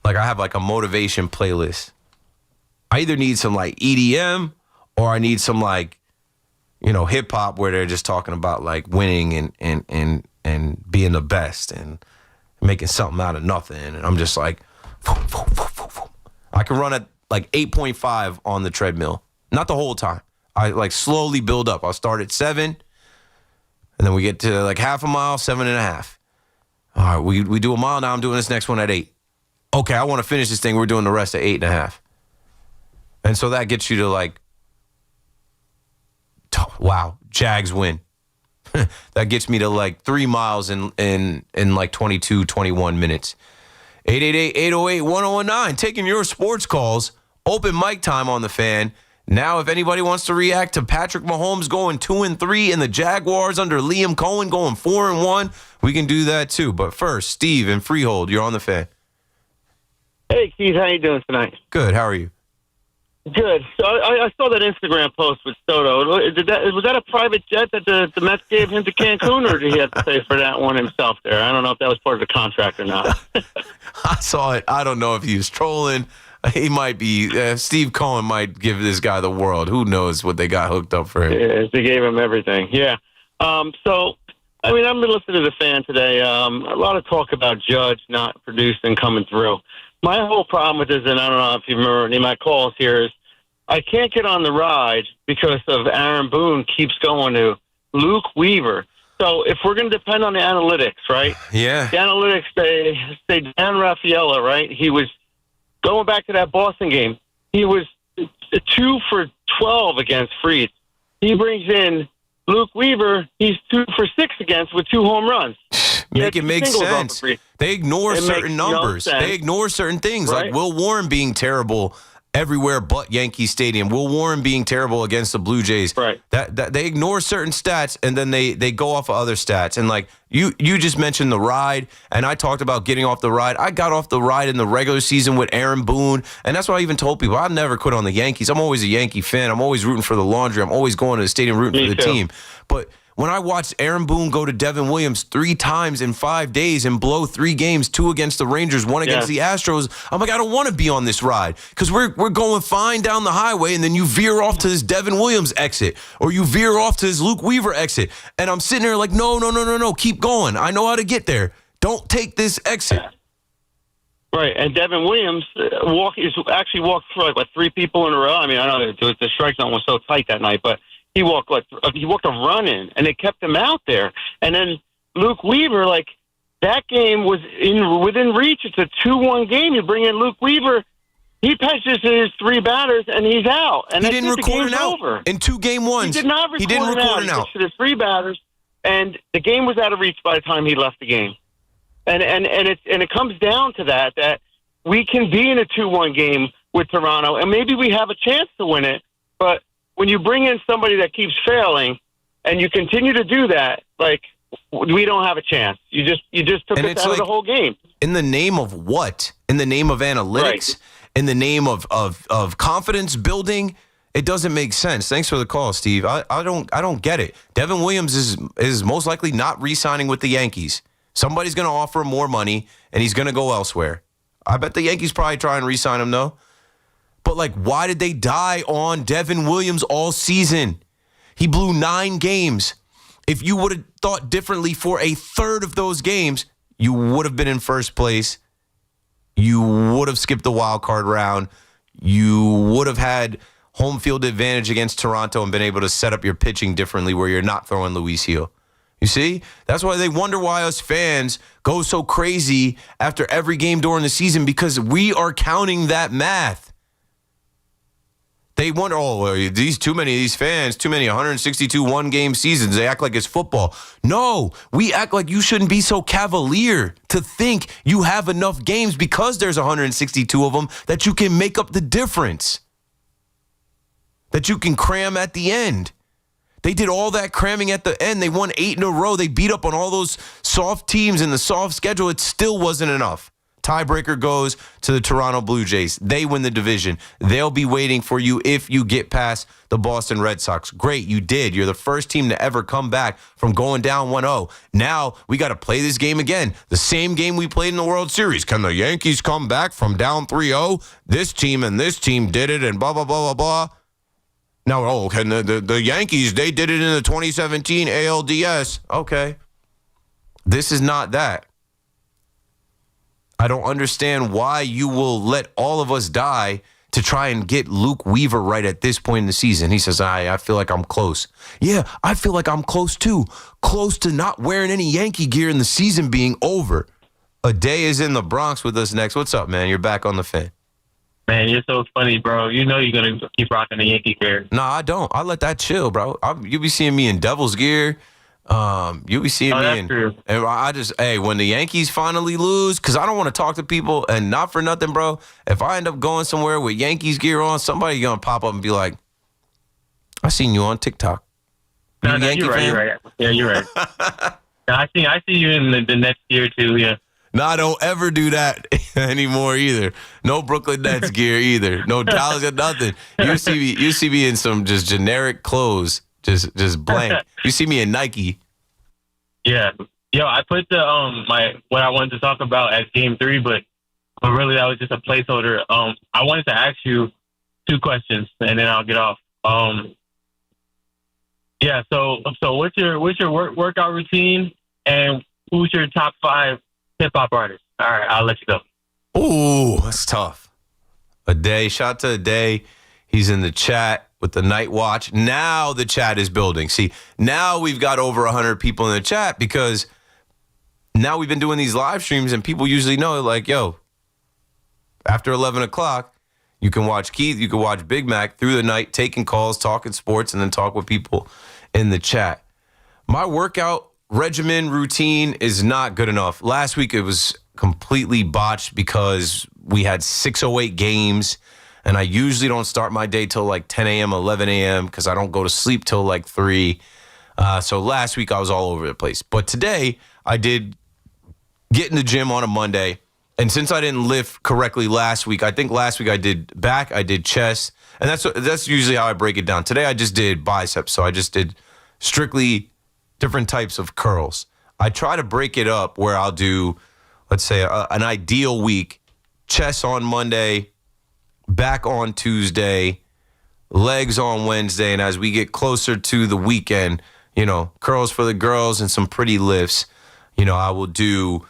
I have a motivation playlist. I either need some EDM or I need some hip hop where they're just talking about winning and being the best and making something out of nothing. And I'm just like, I can run at 8.5 on the treadmill. Not the whole time. I slowly build up. I'll start at 7, and then we get to half a mile, 7.5. All right, we do a mile now. I'm doing this next one at 8. Okay, I want to finish this thing. We're doing the rest at 8.5. And so that gets you to wow, Jags win. That gets me to 3 miles in 22, 21 minutes. 888-808-1019. Taking your sports calls. Open mic time on the Fan. Now, if anybody wants to react to Patrick Mahomes going 2-3 and the Jaguars under Liam Cohen going 4-1, we can do that too. But first, Steve in Freehold, you're on the Fan. Hey, Keith, how you doing tonight? Good. How are you? Good. So I saw that Instagram post with Soto. Was that a private jet that the Mets gave him to Cancun, or did he have to pay for that one himself there? I don't know if that was part of the contract or not. I saw it. I don't know if he was trolling. He might be. Steve Cohen might give this guy the world. Who knows what they got hooked up for him? Yeah, they gave him everything. Yeah. So, I've been listening to the Fan today. A lot of talk about Judge not producing, coming through. My whole problem with this, and I don't know if you remember any of my calls here, is I can't get on the ride because of Aaron Boone keeps going to Luke Weaver. So if we're going to depend on the analytics, right? Yeah. The analytics say Dan Raffaella, right? He was going back to that Boston game. He was 2 for 12 against Freed. He brings in Luke Weaver. He's 2 for 6 against with 2 home runs. Make it make sense. They ignore certain numbers. They ignore certain things, right? like Will Warren being terrible everywhere but Yankee Stadium. Will Warren being terrible against the Blue Jays. Right. That they ignore certain stats and then they go off of other stats. And you just mentioned the ride, and I talked about getting off the ride. I got off the ride in the regular season with Aaron Boone, and that's what I even told people. I've never quit on the Yankees. I'm always a Yankee fan. I'm always rooting for the laundry. I'm always going to the stadium rooting for the team. But when I watched Aaron Boone go to Devin Williams 3 times in 5 days and blow 3 games, 2 against the Rangers, 1 against the Astros, I'm like, I don't want to be on this ride because we're going fine down the highway, and then you veer off to this Devin Williams exit or you veer off to this Luke Weaver exit. And I'm sitting there like, no, keep going. I know how to get there. Don't take this exit. Right, and Devin Williams actually walked through 3 people in a row. I know the strike zone was so tight that night, but he walked a run in, and it kept him out there. And then Luke Weaver, that game was within reach. It's a 2-1 game. You bring in Luke Weaver, he pitches his 3 batters, and he's out. And he didn't record an out over. In 2 game ones. He did not record an out. He pitched his 3 batters, and the game was out of reach by the time he left the game. And it comes down to that we can be in a 2-1 game with Toronto, and maybe we have a chance to win it, but when you bring in somebody that keeps failing and you continue to do that, we don't have a chance. You just took us out of the whole game. In the name of what? In the name of analytics? Right. In the name of confidence building? It doesn't make sense. Thanks for the call, Steve. I don't get it. Devin Williams is most likely not re-signing with the Yankees. Somebody's going to offer him more money, and he's going to go elsewhere. I bet the Yankees probably try and re-sign him, though. But, why did they die on Devin Williams all season? He blew 9 games. If you would have thought differently for a third of those games, you would have been in first place. You would have skipped the wild card round. You would have had home field advantage against Toronto and been able to set up your pitching differently where you're not throwing Luis Gil. You see? That's why they wonder why us fans go so crazy after every game during the season, because we are counting that math. They wonder, too many of these fans, too many 162 one-game seasons. They act like it's football. No, we act like you shouldn't be so cavalier to think you have enough games because there's 162 of them that you can make up the difference, that you can cram at the end. They did all that cramming at the end. They won 8 in a row. They beat up on all those soft teams in the soft schedule. It still wasn't enough. Tiebreaker goes to the Toronto Blue Jays. They win the division. They'll be waiting for you if you get past the Boston Red Sox. Great, you did. You're the first team to ever come back from going down 1-0. Now we got to play this game again. The same game we played in the World Series. Can the Yankees come back from down 3-0? This team and this team did it and blah, blah, blah, blah, blah. Now, can the Yankees, they did it in the 2017 ALDS. Okay. This is not that. I don't understand why you will let all of us die to try and get Luke Weaver right at this point in the season. He says, I feel like I'm close. Yeah, I feel like I'm close too. Close to not wearing any Yankee gear and the season being over. A day is in the Bronx with us next. What's up, man? You're back on the fan. Man, you're so funny, bro. You know you're going to keep rocking the Yankee gear. No, I don't. I let that chill, bro. You be seeing me in Devils gear. You be seeing me in. True. And I just, when the Yankees finally lose, because I don't want to talk to people, and not for nothing, bro. If I end up going somewhere with Yankees gear on, somebody going to pop up and be like, I seen you on TikTok. No, you're right. Yeah, you're right. I see you in the next year, too, yeah. No, I don't ever do that anymore either. No Brooklyn Nets gear either. No Dallas or nothing. You see me in some just generic clothes, just blank. You see me in Nike. Yeah. Yo, I put the what I wanted to talk about as Game 3, but really that was just a placeholder. I wanted to ask you 2 questions and then I'll get off. Yeah. So what's your workout routine, and who's your top 5 hip-hop artist? All right, I'll let you go. Ooh, that's tough. A day, shout out to A Day. He's in the chat with the Night Watch. Now the chat is building. See, now we've got over 100 people in the chat because now we've been doing these live streams and people usually know, like, yo, after 11 o'clock, you can watch Keith, you can watch Big Mac through the night, taking calls, talking sports, and then talk with people in the chat. My workout regimen routine is not good enough. Last week it was completely botched because we had 6:08 games, and I usually don't start my day till like 10 a.m., 11 a.m. because I don't go to sleep till like 3. So last week I was all over the place. But today I did get in the gym on a Monday, and since I didn't lift correctly last week, I think last week I did back, I did chest, and that's usually how I break it down. Today I just did biceps, so I just did strictly different types of curls. I try to break it up where I'll do, let's say, an ideal week, chest on Monday, back on Tuesday, legs on Wednesday, and as we get closer to the weekend, curls for the girls and some pretty lifts. I will do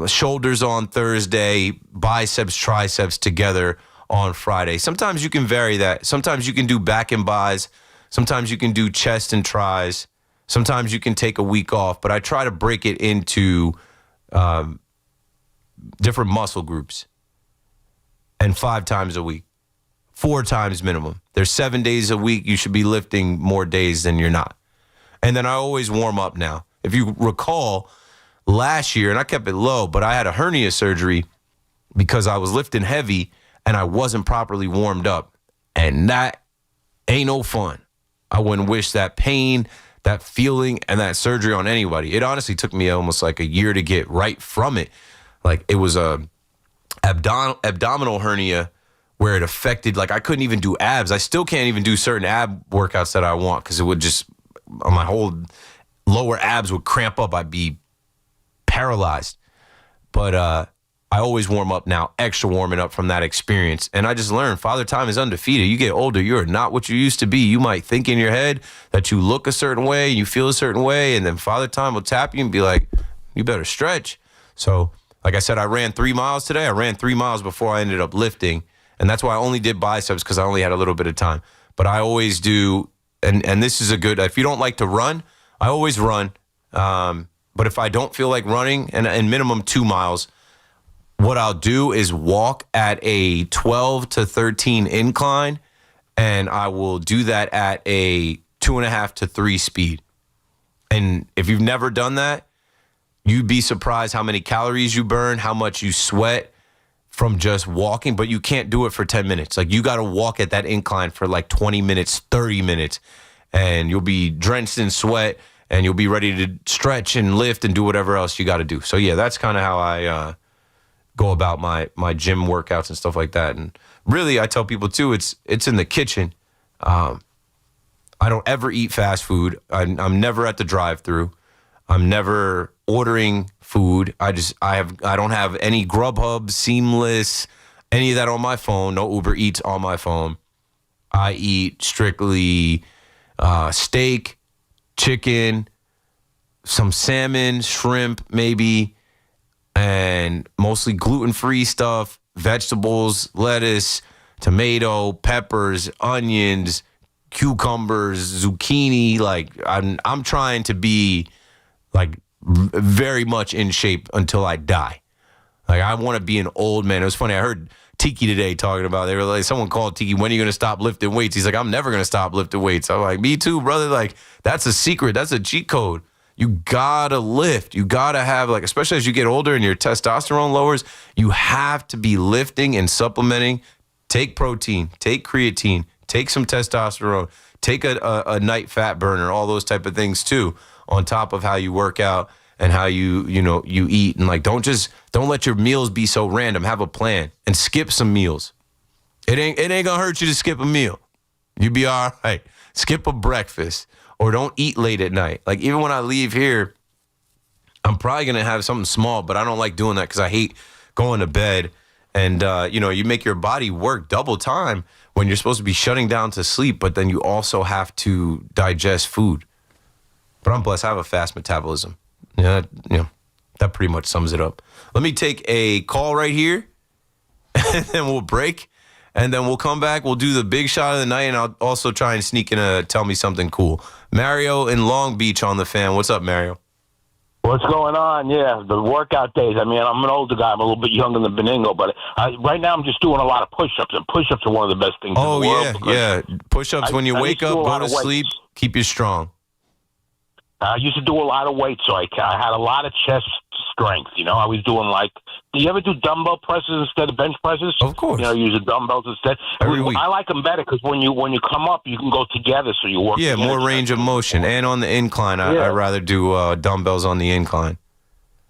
shoulders on Thursday, biceps, triceps together on Friday. Sometimes you can vary that. Sometimes you can do back and bis. Sometimes you can do chest and tris. Sometimes you can take a week off, but I try to break it into different muscle groups, and 5 times a week, 4 times minimum. There's 7 days a week. You should be lifting more days than you're not. And then I always warm up now. If you recall, last year, and I kept it low, but I had a hernia surgery because I was lifting heavy and I wasn't properly warmed up. And that ain't no fun. I wouldn't wish that pain, that feeling, and that surgery on anybody. It honestly took me almost like a year to get right from it. Like, it was a abdominal hernia where it affected, like, I couldn't even do abs. I still can't even do certain ab workouts that I want because it would just, my whole lower abs would cramp up. I'd be paralyzed. But I always warm up now, extra warming up from that experience. And I just learned Father Time is undefeated. You get older, you're not what you used to be. You might think in your head that you look a certain way, you feel a certain way, and then Father Time will tap you and be like, you better stretch. So, like I said, I ran 3 miles today. I ran 3 miles before I ended up lifting. And that's why I only did biceps, because I only had a little bit of time. But I always do, and this is a good, if you don't like to run, I always run. But if I don't feel like running, and minimum 2 miles, what I'll do is walk at a 12 to 13 incline, and I will do that at a 2.5 to 3 speed. And if you've never done that, you'd be surprised how many calories you burn, how much you sweat from just walking, but you can't do it for 10 minutes. Like, you got to walk at that incline for like 20 minutes, 30 minutes, and you'll be drenched in sweat, and you'll be ready to stretch and lift and do whatever else you got to do. So, yeah, that's kind of how I go about my gym workouts and stuff like that. And really, I tell people, too, it's in the kitchen. I don't ever eat fast food. I'm never at the drive-thru. I'm never ordering food. I don't have any Grubhub, Seamless, any of that on my phone. No Uber Eats on my phone. I eat strictly steak, chicken, some salmon, shrimp maybe, and mostly gluten-free stuff, vegetables, lettuce, tomato, peppers, onions, cucumbers, zucchini. Like, I'm trying to be like very much in shape until I die. Like, I want to be an old man. It was funny. I heard Tiki today talking about, they were like, someone called Tiki, when are you going to stop lifting weights? He's like, I'm never going to stop lifting weights. I'm like, me too, brother. Like, that's a secret. That's a cheat code. You gotta lift. You gotta have, like, especially as you get older and your testosterone lowers, you have to be lifting and supplementing. Take protein, take creatine, take some testosterone, take a night fat burner, all those type of things too, on top of how you work out and how you eat. And like, don't let your meals be so random. Have a plan and skip some meals. It ain't gonna hurt you to skip a meal. You be all right. Skip a breakfast or don't eat late at night. Like, even when I leave here, I'm probably gonna have something small, but I don't like doing that because I hate going to bed. And, you make your body work double time when you're supposed to be shutting down to sleep, but then you also have to digest food. But I'm blessed. I have a fast metabolism. Yeah, that pretty much sums it up. Let me take a call right here, and then we'll break, and then we'll come back. We'll do the big shot of the night, and I'll also try and sneak in a tell me something cool. Mario in Long Beach on the Fan. What's up, Mario? What's going on? Yeah, the workout days. I mean, I'm an older guy. I'm a little bit younger than Benigno, but right now I'm just doing a lot of push-ups, and push-ups are one of the best things in the world. Yeah. Push-ups when you wake up, go to sleep, keep you strong. I used to do a lot of weight, so I had a lot of chest strength. I was doing do you ever do dumbbell presses instead of bench presses? Of course. Use the dumbbells instead. Every week. I like them better because when you come up, you can go together, so you work. Yeah, more range of motion. And on the incline, I'd rather do dumbbells on the incline.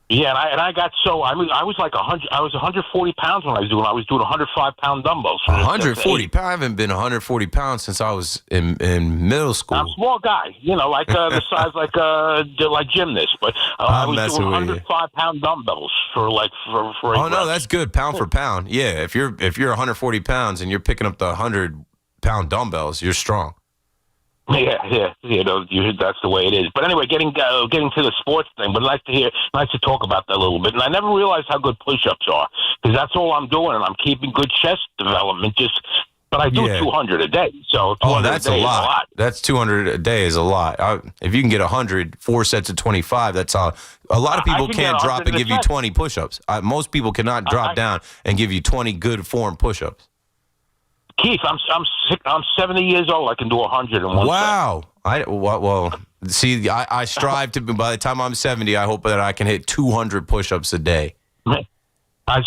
Yeah, and I got I was like 100. I was 140 pounds when I was doing 105-pound dumbbowls. 140 pounds. I haven't been 140 pounds since I was in middle school. I'm a small guy, like the size like gymnast, but I was doing 105-pound dumbbells for 8 Oh no, reps. that's good, pound for pound. Yeah, if you're 140 pounds and you're picking up the 100-pound dumbbells, you're strong. Yeah, that's the way it is. But anyway, getting to the sports thing, but nice to talk about that a little bit. And I never realized how good push-ups are, because that's all I'm doing, and I'm keeping good chest development. But I do 200 a day, so 200 that's a day a lot. is a lot. That's 200 a day is a lot. If you can get 100, 4 sets of 25, that's all. A lot of people can't drop and give you 20 push-ups. Most people cannot drop down and give you 20 good form push-ups. Keith, I'm 70 years old. I can do 100 in one Wow. See, I strive to, by the time I'm 70, I hope that I can hit 200 push-ups a day.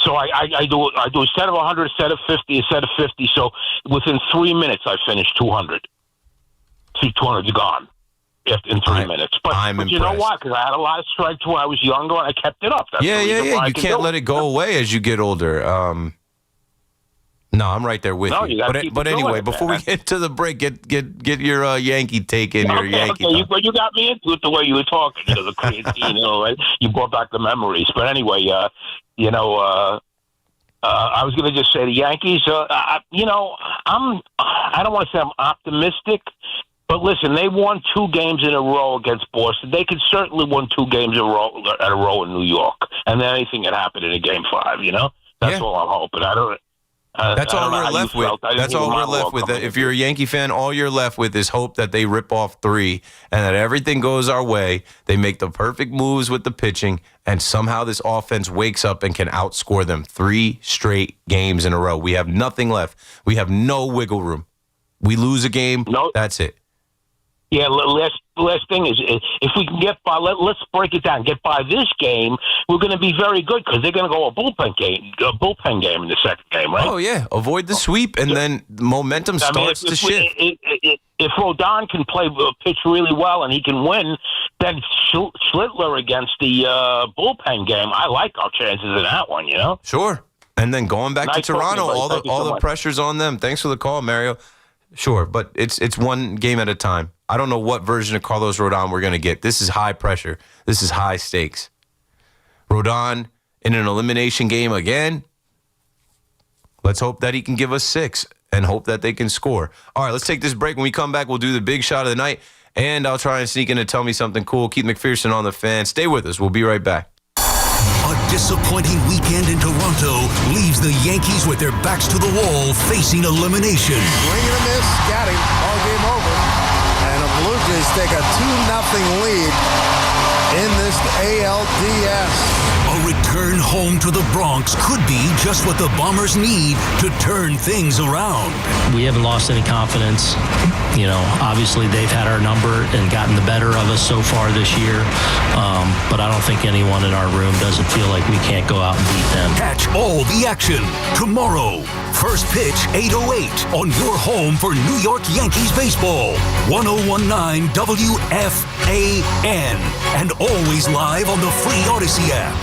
So I do a set of 100, a set of 50, a set of 50. So within 3 minutes, I finish 200. See, 200's gone in 3 minutes. But you know what? Because I had a lot of strength when I was younger, and I kept it up. That's Yeah. You can't let it go away as you get older. No, I'm right there with you. But anyway, before we get to the break, get your Yankee take in. Your Yankee. Okay, you got me into it the way you were talking. The creatine, right? You brought back the memories. But anyway, I was going to just say the Yankees. I don't want to say I'm optimistic, but listen, they won 2 games in a row against Boston. They could certainly win 2 games in a row in New York, and then anything can happen in a game 5. That's all I'm hoping. That's all we're left with. That's all we're left with. Coming If you're a Yankee fan, all you're left with is hope that they rip off 3 and that everything goes our way. They make the perfect moves with the pitching, and somehow this offense wakes up and can outscore them 3 straight games in a row. We have nothing left. We have no wiggle room. We lose a game, that's it. Yeah, last thing is, if we can get by, let's break it down. Get by this game, we're going to be very good because they're going to go a bullpen game in the second game, right? Oh, yeah. Avoid the sweep, and then momentum starts to shift. If Rodon can pitch really well and he can win, then Schlittler against the bullpen game, I like our chances in that one, you know? Sure. And then going back to Toronto, all the pressure's on them. Thanks for the call, Mario. Sure, but it's one game at a time. I don't know what version of Carlos Rodon we're going to get. This is high pressure. This is high stakes. Rodon in an elimination game again. Let's hope that he can give us 6 and hope that they can score. All right, let's take this break. When we come back, we'll do the big shot of the night, and I'll try and sneak in and tell me something cool. Keith McPherson on the Fan. Stay with us. We'll be right back. A disappointing weekend in Toronto leaves the Yankees with their backs to the wall, facing elimination. Swing and a miss, got him. All game over. And the Blue Jays take a 2-0 lead in this ALDS. A return home to the Bronx could be just what the Bombers need to turn things around. We haven't lost any confidence. You know, obviously they've had our number and gotten the better of us so far this year. But I don't think anyone in our room doesn't feel like we can't go out and beat them. Catch all the action tomorrow. First pitch, 8:08 on your home for New York Yankees baseball. 1019 WFAN. And always live on the free Odyssey app.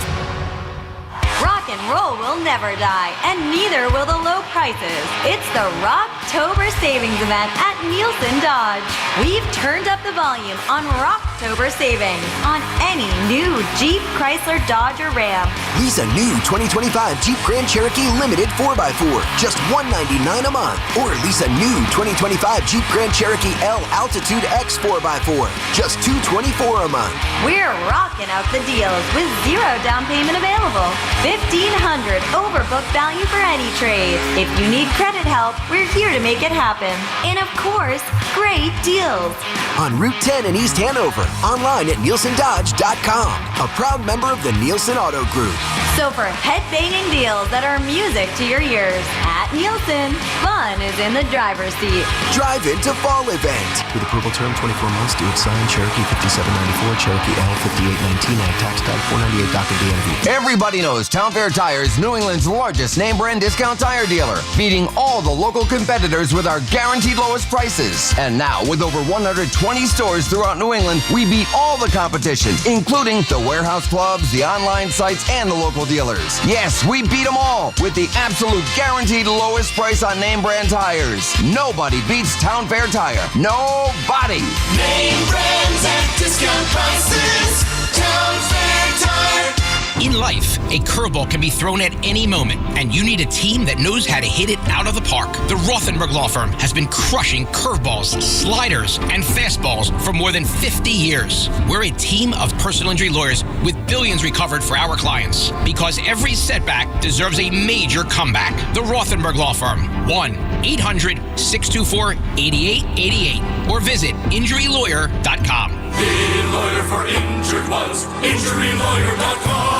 Rock and roll will never die, and neither will the low prices. It's the Rocktober Savings Event at Nielsen Dodge. We've turned up the volume on Rocktober Savings on any new Jeep, Chrysler, Dodge, or Ram. Lease a new 2025 Jeep Grand Cherokee Limited 4x4, just $199 a month. Or lease a new 2025 Jeep Grand Cherokee L Altitude X 4x4, just $224 a month. We're rocking out the deals with 0 down payment available. $1,500 overbook value for any trade. If you need credit help, we're here to make it happen. And of course, great deals. On Route 10 in East Hanover, online at NielsenDodge.com, a proud member of the Nielsen Auto Group. So for head-banging deals that are music to your ears, at Nielsen, fun is in the driver's seat. Drive into fall event. With approval term 24 months, due signed Cherokee 5794, Cherokee L 5819, ag tax type 498, Dr. DMV. Everybody knows Town Fair Tire is New England's largest name brand discount tire dealer, beating all the local competitors with our guaranteed lowest prices. And now, with over 120 stores throughout New England, we beat all the competition, including the warehouse clubs, the online sites, and the local dealers. Yes, we beat them all with the absolute guaranteed lowest price on name brand tires. Nobody beats Town Fair Tire. Nobody. Name brands at discount prices. Town Fair Tire. In life, a curveball can be thrown at any moment, and you need a team that knows how to hit it out of the park. The Rothenberg Law Firm has been crushing curveballs, sliders, and fastballs for more than 50 years. We're a team of personal injury lawyers with billions recovered for our clients, because every setback deserves a major comeback. The Rothenberg Law Firm, 1-800-624-8888, or visit injurylawyer.com. The lawyer for injured ones, injurylawyer.com.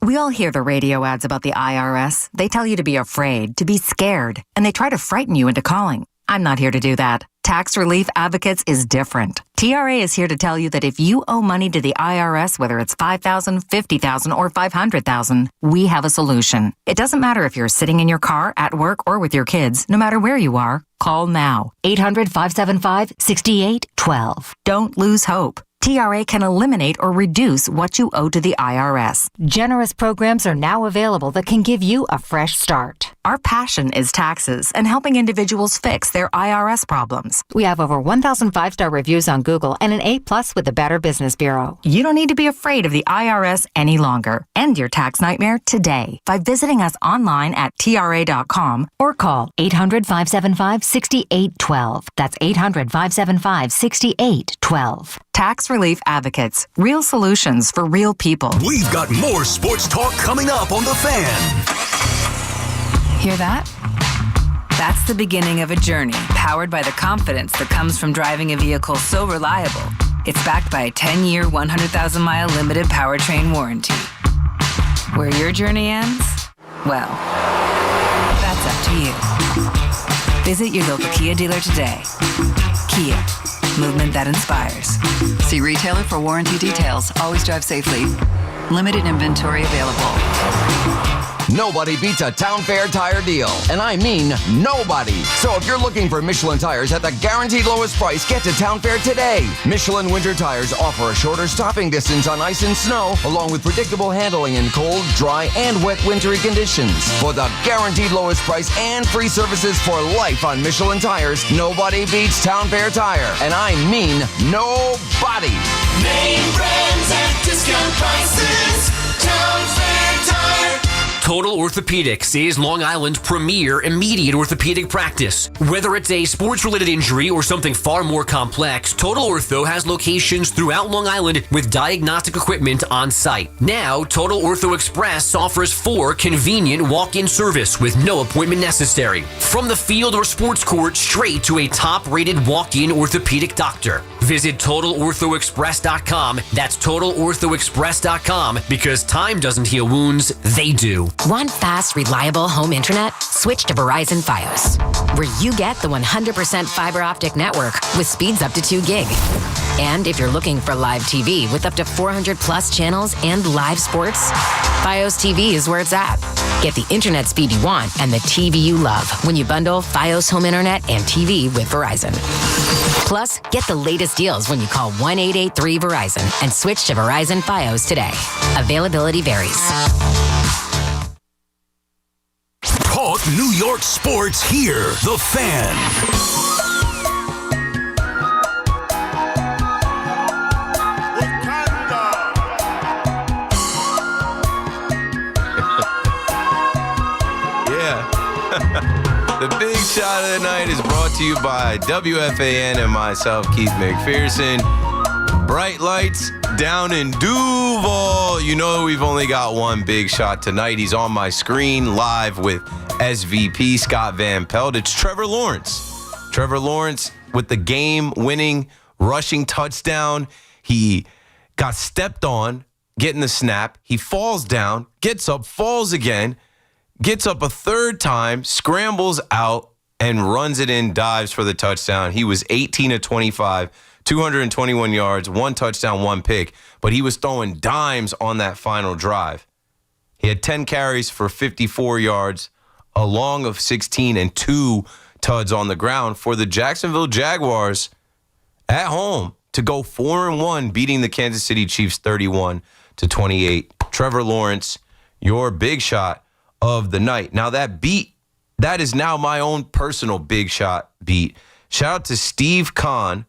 We all hear the radio ads about the IRS. They tell you to be afraid, to be scared, and they try to frighten you into calling. I'm not here to do that. Tax Relief Advocates is different. TRA is here to tell you that if you owe money to the IRS, whether it's $5,000, $50,000, or $500,000, we have a solution. It doesn't matter if you're sitting in your car, at work, or with your kids. No matter where you are, call now. 800-575-6812. Don't lose hope. TRA can eliminate or reduce what you owe to the IRS. Generous programs are now available that can give you a fresh start. Our passion is taxes and helping individuals fix their IRS problems. We have over 1,000 5-star reviews on Google and an A+ with the Better Business Bureau. You don't need to be afraid of the IRS any longer. End your tax nightmare today by visiting us online at TRA.com or call 800-575-6812. That's 800-575-6812. Tax Relief Advocates. Real solutions for real people. We've got more sports talk coming up on The Fan. Hear that? That's the beginning of a journey powered by the confidence that comes from driving a vehicle so reliable, it's backed by a 10-year, 100,000-mile limited powertrain warranty. Where your journey ends? Well, that's up to you. Visit your local Kia dealer today. Kia, movement that inspires. See retailer for warranty details. Always drive safely. Limited inventory available. Nobody beats a Town Fair tire deal, and I mean nobody. So if you're looking for Michelin tires at the guaranteed lowest price, get to Town Fair today. Michelin winter tires offer a shorter stopping distance on ice and snow, along with predictable handling in cold, dry, and wet wintry conditions. For the guaranteed lowest price and free services for life on Michelin tires, nobody beats Town Fair tire, and I mean nobody. Name brands at discount prices. Town Fair Tire. Total Orthopedics is Long Island's premier immediate orthopedic practice. Whether it's a sports-related injury or something far more complex, Total Ortho has locations throughout Long Island with diagnostic equipment on site. Now, Total Ortho Express offers 4 convenient walk-in service with no appointment necessary. From the field or sports court straight to a top-rated walk-in orthopedic doctor. Visit TotalOrthoExpress.com. That's TotalOrthoExpress.com, because time doesn't heal wounds, they do. Want fast, reliable home internet? Switch to Verizon Fios, where you get the 100% fiber optic network with speeds up to 2 gig. And if you're looking for live TV with up to 400 plus channels and live sports, Fios TV is where it's at. Get the internet speed you want and the TV you love when you bundle Fios home internet and TV with Verizon. Plus, get the latest deals when you call 1-883-VERIZON and switch to Verizon Fios today. Availability varies. Talk New York sports here. The Fan. The big shot of the night is brought to you by WFAN and myself, Keith McPherson. Bright lights down in Duval. You know we've only got one big shot tonight. He's on my screen live with SVP Scott Van Pelt. It's Trevor Lawrence. Trevor Lawrence with the game-winning rushing touchdown. He got stepped on, getting the snap. He falls down, gets up, falls again, gets up a third time, scrambles out, and runs it in, dives for the touchdown. He was 18 of 25, 221 yards, 1 touchdown, 1 pick, but he was throwing dimes on that final drive. He had 10 carries for 54 yards, a long of 16, and 2 tuds on the ground for the Jacksonville Jaguars at home to go 4-1, beating the Kansas City Chiefs 31-28. Trevor Lawrence, your big shot of the night. Now that beat, that is now my own personal big shot beat. Shout out to Steve Kahn,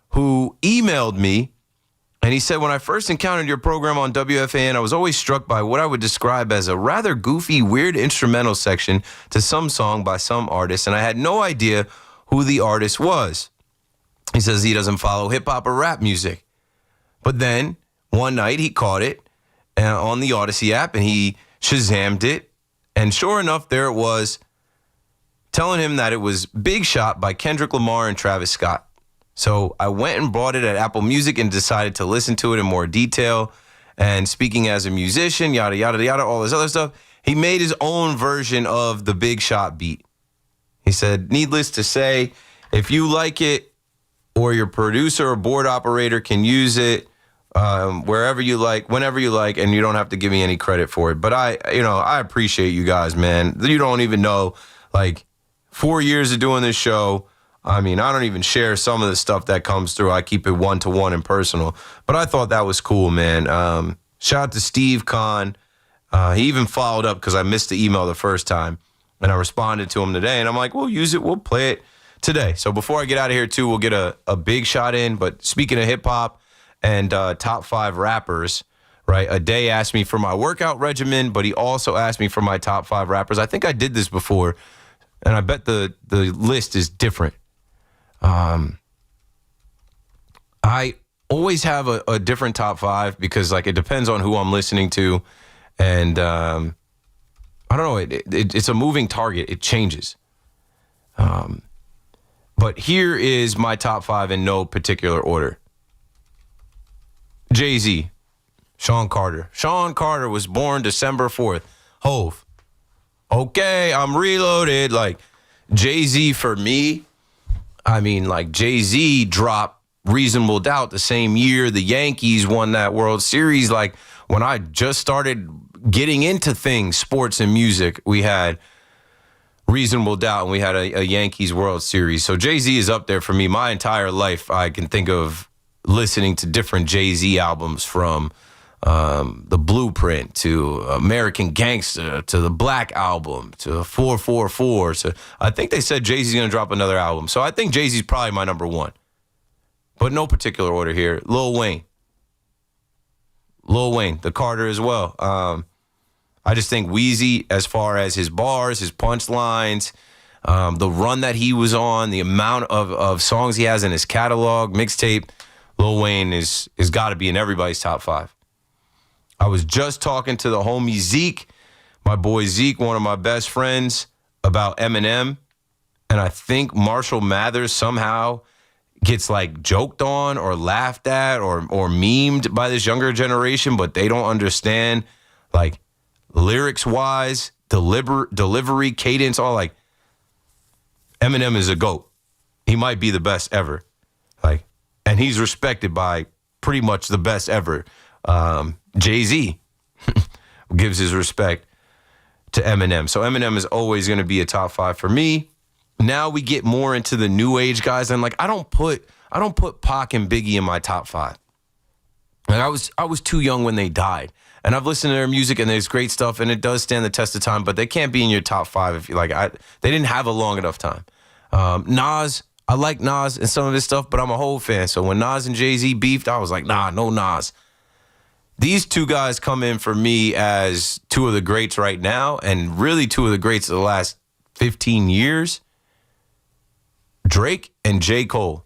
who emailed me, and he said, when I first encountered your program on WFAN, I was always struck by what I would describe as a rather goofy, weird instrumental section to some song by some artist, and I had no idea who the artist was. He says he doesn't follow hip-hop or rap music. But then, one night, he caught it on the Odyssey app, and he Shazammed it. And sure enough, there it was, telling him that it was Big Shot by Kendrick Lamar and Travis Scott. So I went and bought it at Apple Music and decided to listen to it in more detail. And speaking as a musician, yada, yada, yada, all this other stuff, he made his own version of the Big Shot beat. He said, needless to say, if you like it or your producer or board operator can use it, wherever you like, whenever you like, and you don't have to give me any credit for it. But I appreciate you guys, man. You don't even know, like, 4 years of doing this show. I mean, I don't even share some of the stuff that comes through. I keep it one-to-one and personal. But I thought that was cool, man. Shout out to Steve Kahn. He even followed up because I missed the email the first time. And I responded to him today. And I'm like, we'll use it. We'll play it today. So before I get out of here, too, we'll get a big shot in. But speaking of hip-hop and top 5 rappers, right? Ade asked me for my workout regimen, but he also asked me for my top 5 rappers. I think I did this before, and I bet the list is different. I always have a different top 5 because, like, it depends on who I'm listening to, and I don't know. It's a moving target. It changes. But here is my top 5 in no particular order. Jay-Z, Sean Carter. Sean Carter was born December 4th. Hove. Okay, I'm reloaded. Like, Jay-Z for me, I mean, like, Jay-Z dropped Reasonable Doubt the same year the Yankees won that World Series. Like, when I just started getting into things, sports and music, we had Reasonable Doubt and we had a Yankees World Series. So Jay-Z is up there for me. My entire life, I can think of listening to different Jay-Z albums, from The Blueprint to American Gangster to the Black Album to 444. So I think they said Jay-Z's going to drop another album. So I think Jay-Z's probably my number 1. But no particular order here. Lil Wayne, the Carter as well. I just think Weezy, as far as his bars, his punchlines, the run that he was on, the amount of songs he has in his catalog, mixtape, Lil Wayne is got to be in everybody's top 5. I was just talking to the homie Zeke, my boy Zeke, one of my best friends, about Eminem. And I think Marshall Mathers somehow gets like joked on or laughed at or memed by this younger generation, but they don't understand, like, lyrics-wise, delivery, cadence, all. Like, Eminem is a GOAT. He might be the best ever. Like, and he's respected by pretty much the best ever. Jay-Z gives his respect to Eminem. So Eminem is always going to be a top 5 for me. Now we get more into the new age guys, and like I don't put Pac and Biggie in my top 5. Like I was too young when they died, and I've listened to their music, and there's great stuff, and it does stand the test of time. But they can't be in your top 5 if you like. They didn't have a long enough time. Nas, I like Nas and some of his stuff, but I'm a whole fan. So when Nas and Jay-Z beefed, I was like, nah, no Nas. These two guys come in for me as two of the greats right now, and really two of the greats of the last 15 years. Drake and J. Cole.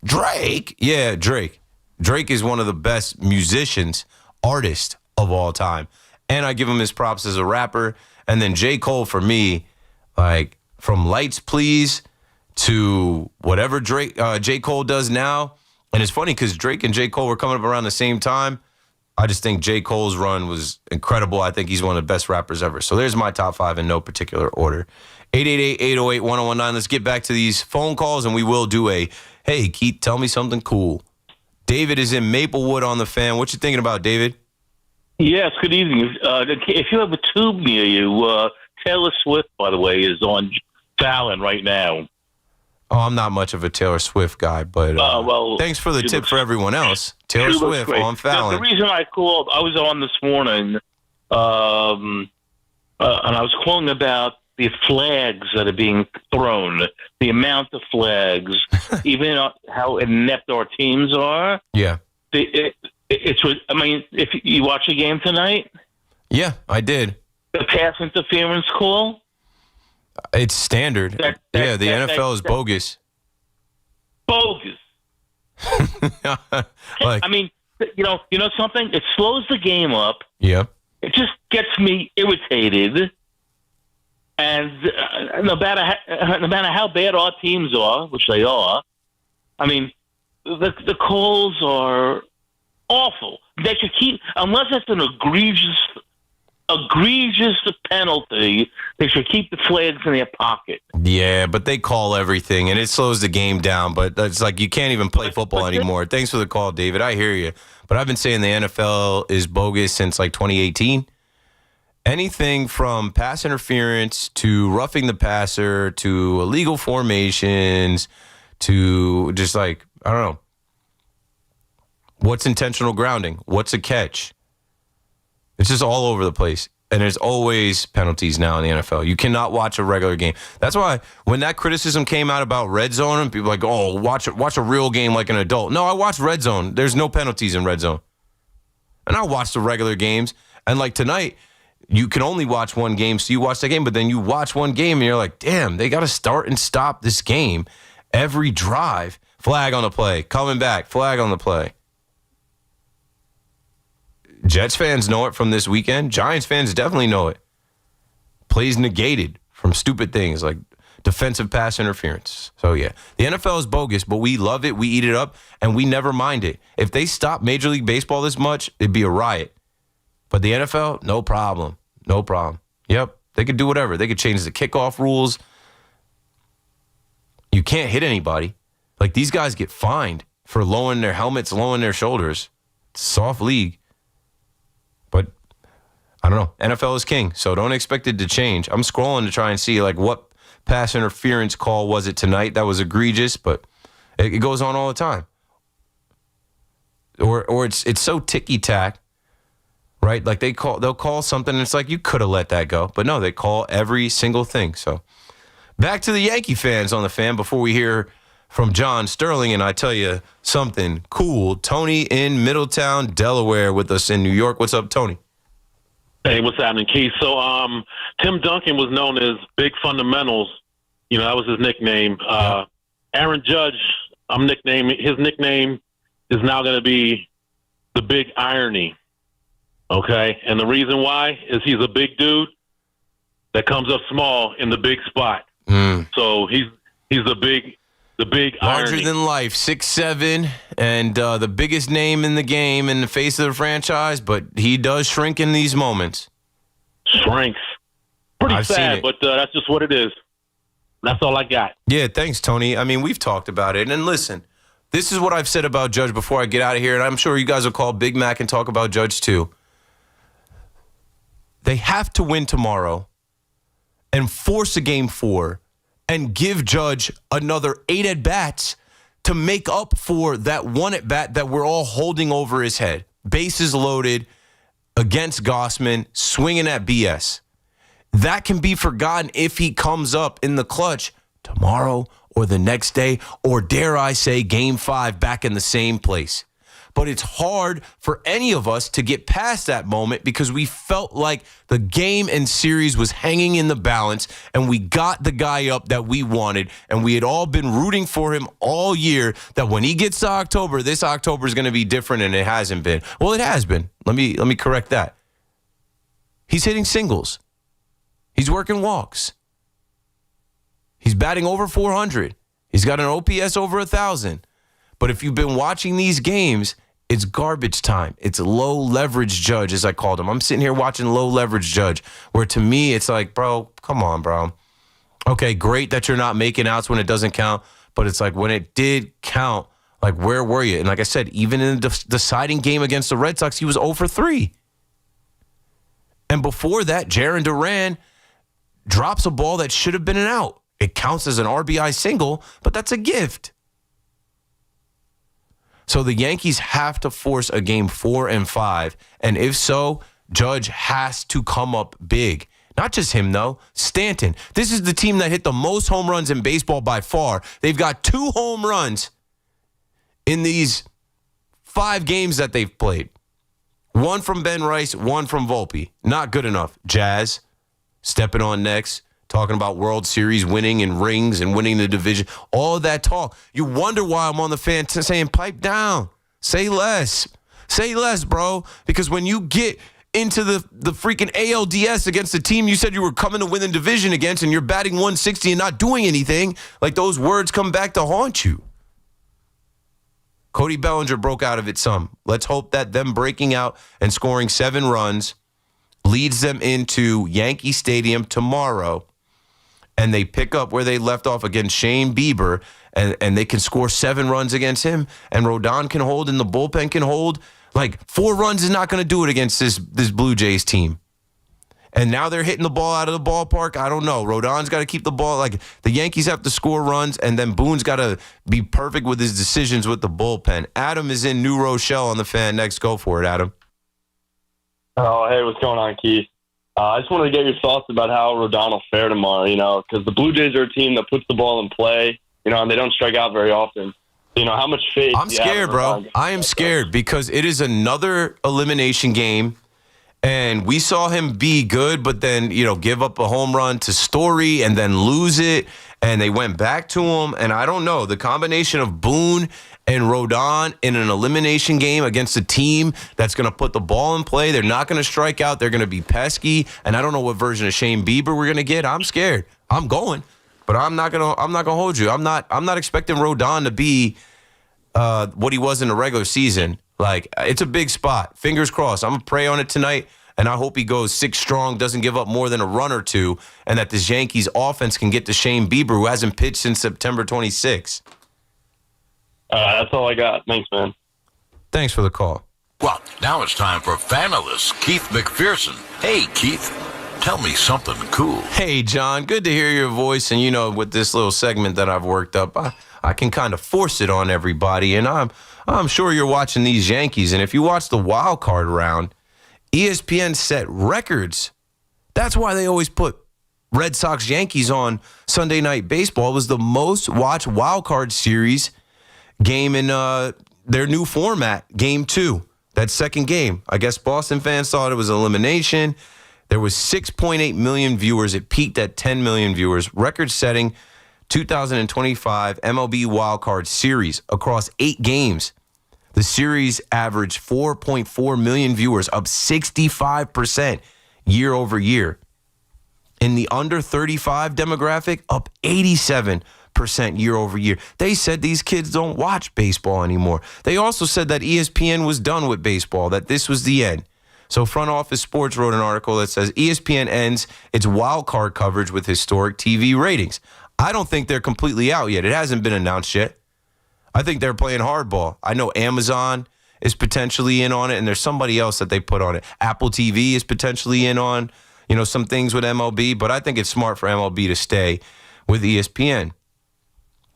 Drake? Yeah, Drake. Drake is one of the best musicians, artists of all time. And I give him his props as a rapper. And then J. Cole, for me, like, from Lights Please to whatever J. Cole does now. And it's funny because Drake and J. Cole were coming up around the same time. I just think J. Cole's run was incredible. I think he's one of the best rappers ever. So there's my top 5 in no particular order. 888-808-1019. Let's get back to these phone calls, and we will do a, hey, Keith, tell me something cool. David is in Maplewood on the Fan. What you thinking about, David? Yes, good evening. If you have a tube near you, Taylor Swift, by the way, is on Fallon right now. Oh, I'm not much of a Taylor Swift guy, but well, thanks for the tip for everyone else. Taylor Swift on Fallon. The reason I called, I was on this morning, and I was calling about the flags that are being thrown, the amount of flags, even how inept our teams are. Yeah. I mean, if you watch a game tonight? Yeah, I did. The pass interference call? It's standard. The NFL is bogus. Bogus. Like, I mean, you know something? It slows the game up. Yep. It just gets me irritated. And no matter how bad our teams are, which they are, I mean, the calls are awful. They should keep, unless it's an egregious penalty, they should keep the flags in their pocket. Yeah, but they call everything, and it slows the game down. But it's like you can't even play football anymore. Thanks for the call, David. I hear you. But I've been saying the NFL is bogus since like 2018. Anything from pass interference to roughing the passer to illegal formations to just like, I don't know. What's intentional grounding? What's a catch? It's just all over the place. And there's always penalties now in the NFL. You cannot watch a regular game. That's why when that criticism came out about Red Zone, and people were like, oh, watch a real game like an adult. No, I watched Red Zone. There's no penalties in Red Zone. And I watched the regular games. And like tonight, you can only watch one game, so you watch that game, but then you watch one game and you're like, damn, they got to start and stop this game every drive. Flag on the play, coming back, flag on the play. Jets fans know it from this weekend. Giants fans definitely know it. plays negated from stupid things like defensive pass interference. So, yeah, the NFL is bogus, but we love it. We eat it up, and we never mind it. If they stopped Major League Baseball this much, it'd be a riot. But the NFL, no problem. No problem. Yep, they could do whatever. They could change the kickoff rules. You can't hit anybody. Like, these guys get fined for lowering their helmets, lowering their shoulders. It's a soft league. But I don't know. NFL is king, so don't expect it to change. I'm scrolling to try and see, like, what pass interference call was it tonight that was egregious, but it goes on all the time. Or it's so ticky-tack, right? Like, they'll call something, and it's like, you could have let that go. But no, they call every single thing. So back to the Yankee fans on the fan before we hear from John Sterling, and I tell you something cool. Tony in Middletown, Delaware with us in New York. What's up, Tony? Hey, what's happening, Keith? So Tim Duncan was known as Big Fundamentals. You know, that was his nickname. Aaron Judge, his nickname is now going to be the Big Irony. Okay? And the reason why is he's a big dude that comes up small in the big spot. So he's the big larger irony. than life, 6'7", and the biggest name in the game in the face of the franchise, but he does shrink in these moments. Shrinks. Pretty I've seen sad, it. but that's just what it is. That's all I got. Yeah, thanks, Tony. I mean, we've talked about it. And listen, this is what I've said about Judge before I get out of here, and I'm sure you guys will call Big Mac and talk about Judge too. They have to win tomorrow and force a Game 4 and give Judge another 8 at-bats to make up for that 1 at-bat that we're all holding over his head. Bases loaded against Gossman, swinging at BS. That can be forgotten if he comes up in the clutch tomorrow or the next day, or dare I say Game 5 back in the same place. But it's hard for any of us to get past that moment because we felt like the game and series was hanging in the balance and we got the guy up that we wanted, and we had all been rooting for him all year that when he gets to October, this October is going to be different, and it hasn't been. Well, it has been. Let me correct that. He's hitting singles. He's working walks. He's batting over 400. He's got an OPS over 1,000. But if you've been watching these games, it's garbage time. It's low leverage Judge, as I called him. I'm sitting here watching low leverage Judge, where to me it's like, bro, come on, bro. Okay, great that you're not making outs when it doesn't count, but it's like when it did count, like where were you? And like I said, even in the deciding game against the Red Sox, he was 0 for 3. And before that, Jarren Duran drops a ball that should have been an out. It counts as an RBI single, but that's a gift. So the Yankees have to force a Game 4 and 5. And if so, Judge has to come up big. Not just him, though. Stanton. This is the team that hit the most home runs in baseball by far. They've got 2 home runs in these 5 games that they've played. 1 from Ben Rice, 1 from Volpe. Not good enough. Jazz stepping on next. Talking about World Series winning and rings and winning the division. All of that talk. You wonder why I'm on the fan saying, pipe down. Say less. Say less, bro. Because when you get into the freaking ALDS against the team you said you were coming to win the division against and you're batting 160 and not doing anything, like those words come back to haunt you. Cody Bellinger broke out of it some. Let's hope that them breaking out and scoring 7 runs leads them into Yankee Stadium tomorrow, and they pick up where they left off against Shane Bieber, and they can score 7 runs against him, and Rodon can hold, and the bullpen can hold. Like, 4 runs is not going to do it against this Blue Jays team. And now they're hitting the ball out of the ballpark. I don't know. Rodon's got to keep the ball. Like, the Yankees have to score runs, and then Boone's got to be perfect with his decisions with the bullpen. Adam is in New Rochelle on the fan next. Go for it, Adam. Oh, hey, what's going on, Keith? I just wanted to get your thoughts about how Rodon will fare tomorrow, because the Blue Jays are a team that puts the ball in play, and they don't strike out very often. How much faith I'm scared, bro. I am scared because it is another elimination game, and we saw him be good, but then, give up a home run to Story and then lose it, and they went back to him, and I don't know. The combination of Boone and Rodon in an elimination game against a team that's going to put the ball in play. They're not going to strike out. They're going to be pesky. And I don't know what version of Shane Bieber we're going to get. I'm scared. I'm going, but I'm not going to hold you. I'm not expecting Rodon to be what he was in the regular season. Like, it's a big spot. Fingers crossed. I'm going to pray on it tonight, and I hope he goes 6 strong, doesn't give up more than a run or two, and that this Yankees offense can get to Shane Bieber, who hasn't pitched since September 26th. That's all I got. Thanks, man. Thanks for the call. Well, now it's time for Fanalist Keith McPherson. Hey, Keith, tell me something cool. Hey, John, good to hear your voice. And, with this little segment that I've worked up, I can kind of force it on everybody. And I'm sure you're watching these Yankees. And if you watch the wild card round, ESPN set records. That's why they always put Red Sox-Yankees on Sunday Night Baseball. It was the most watched wild card series game in their new format, Game 2, that second game. I guess Boston fans thought it was elimination. There was 6.8 million viewers. It peaked at 10 million viewers. Record-setting 2025 MLB wildcard series across 8 games. The series averaged 4.4 million viewers, up 65% year over year. In the under 35 demographic, up 87% year over year. They said these kids don't watch baseball anymore. They also said that ESPN was done with baseball, that this was the end. So Front Office Sports wrote an article that says ESPN ends its wild card coverage with historic TV ratings. I don't think they're completely out yet. It hasn't been announced yet. I think they're playing hardball. I know Amazon is potentially in on it, and there's somebody else that they put on it. Apple TV is potentially in on, some things with MLB, but I think it's smart for MLB to stay with ESPN.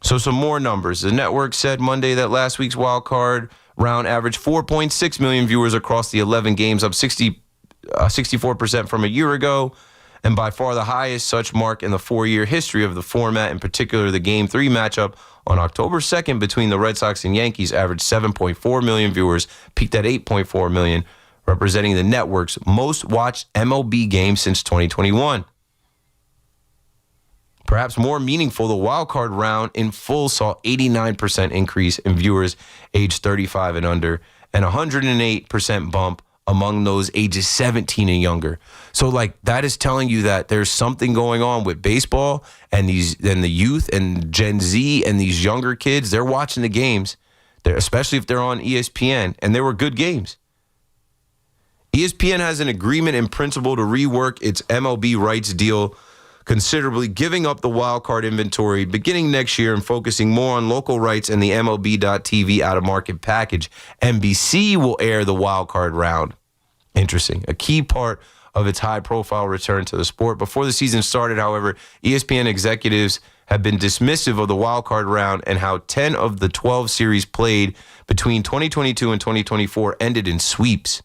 So some more numbers. The network said Monday that last week's wild card round averaged 4.6 million viewers across the 11 games, up 64% from a year ago, and by far the highest such mark in the 4-year history of the format. In particular, the Game 3 matchup on October 2nd between the Red Sox and Yankees averaged 7.4 million viewers, peaked at 8.4 million, representing the network's most watched MLB game since 2021. Perhaps more meaningful, the wild card round in full saw 89% increase in viewers aged 35 and under, and 108% bump among those ages 17 and younger. So, that is telling you that there's something going on with baseball and the youth and Gen Z and these younger kids. They're watching the games, especially if they're on ESPN, and they were good games. ESPN has an agreement in principle to rework its MLB rights deal considerably, giving up the wild card inventory beginning next year and focusing more on local rights and the MLB.TV out-of-market package. NBC will air the wild card round. Interesting. A key part of its high-profile return to the sport. Before the season started, however, ESPN executives have been dismissive of the wild card round and how 10 of the 12 series played between 2022 and 2024 ended in sweeps.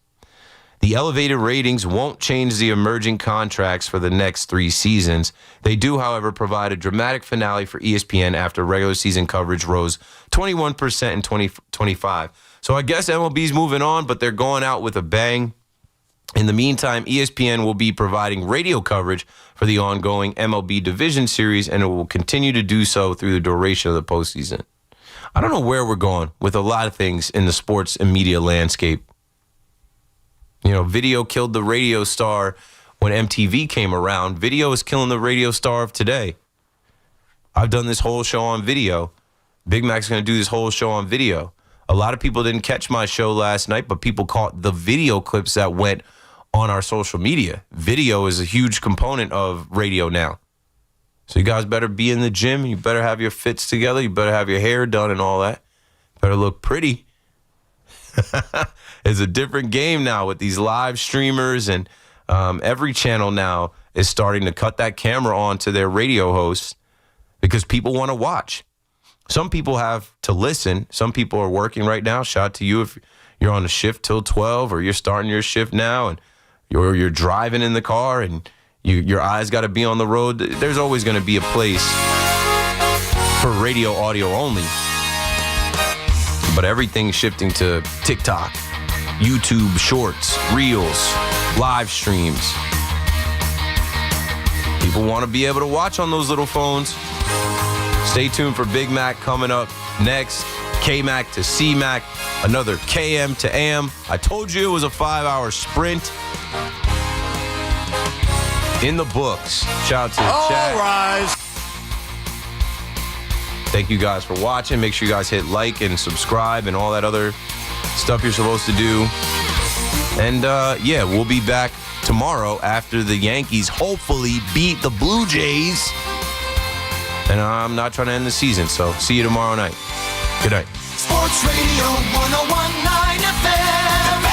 The elevated ratings won't change the emerging contracts for the next 3 seasons. They do, however, provide a dramatic finale for ESPN after regular season coverage rose 21% in 2025. So I guess MLB's moving on, but they're going out with a bang. In the meantime, ESPN will be providing radio coverage for the ongoing MLB Division Series, and it will continue to do so through the duration of the postseason. I don't know where we're going with a lot of things in the sports and media landscape. Video killed the radio star when MTV came around. Video is killing the radio star of today. I've done this whole show on video. Big Mac's going to do this whole show on video. A lot of people didn't catch my show last night, but people caught the video clips that went on our social media. Video is a huge component of radio now. So you guys better be in the gym. You better have your fits together. You better have your hair done and all that. Better look pretty. It's a different game now with these live streamers, and every channel now is starting to cut that camera on to their radio hosts because people want to watch. Some people have to listen. Some people are working right now. Shout out to you if you're on a shift till 12 or you're starting your shift now and you're driving in the car and your eyes got to be on the road. There's always going to be a place for radio audio only. But everything's shifting to TikTok, YouTube Shorts, Reels, live streams. People want to be able to watch on those little phones. Stay tuned for Big Mac coming up next. KMAC to CMAC, another KM to AM. I told you it was a 5-hour sprint. In the books. Shout out to the chat. All rise. Thank you guys for watching. Make sure you guys hit like and subscribe and all that other stuff you're supposed to do. And yeah, we'll be back tomorrow after the Yankees hopefully beat the Blue Jays. And I'm not trying to end the season, so see you tomorrow night. Good night. Sports Radio 101.9 FM.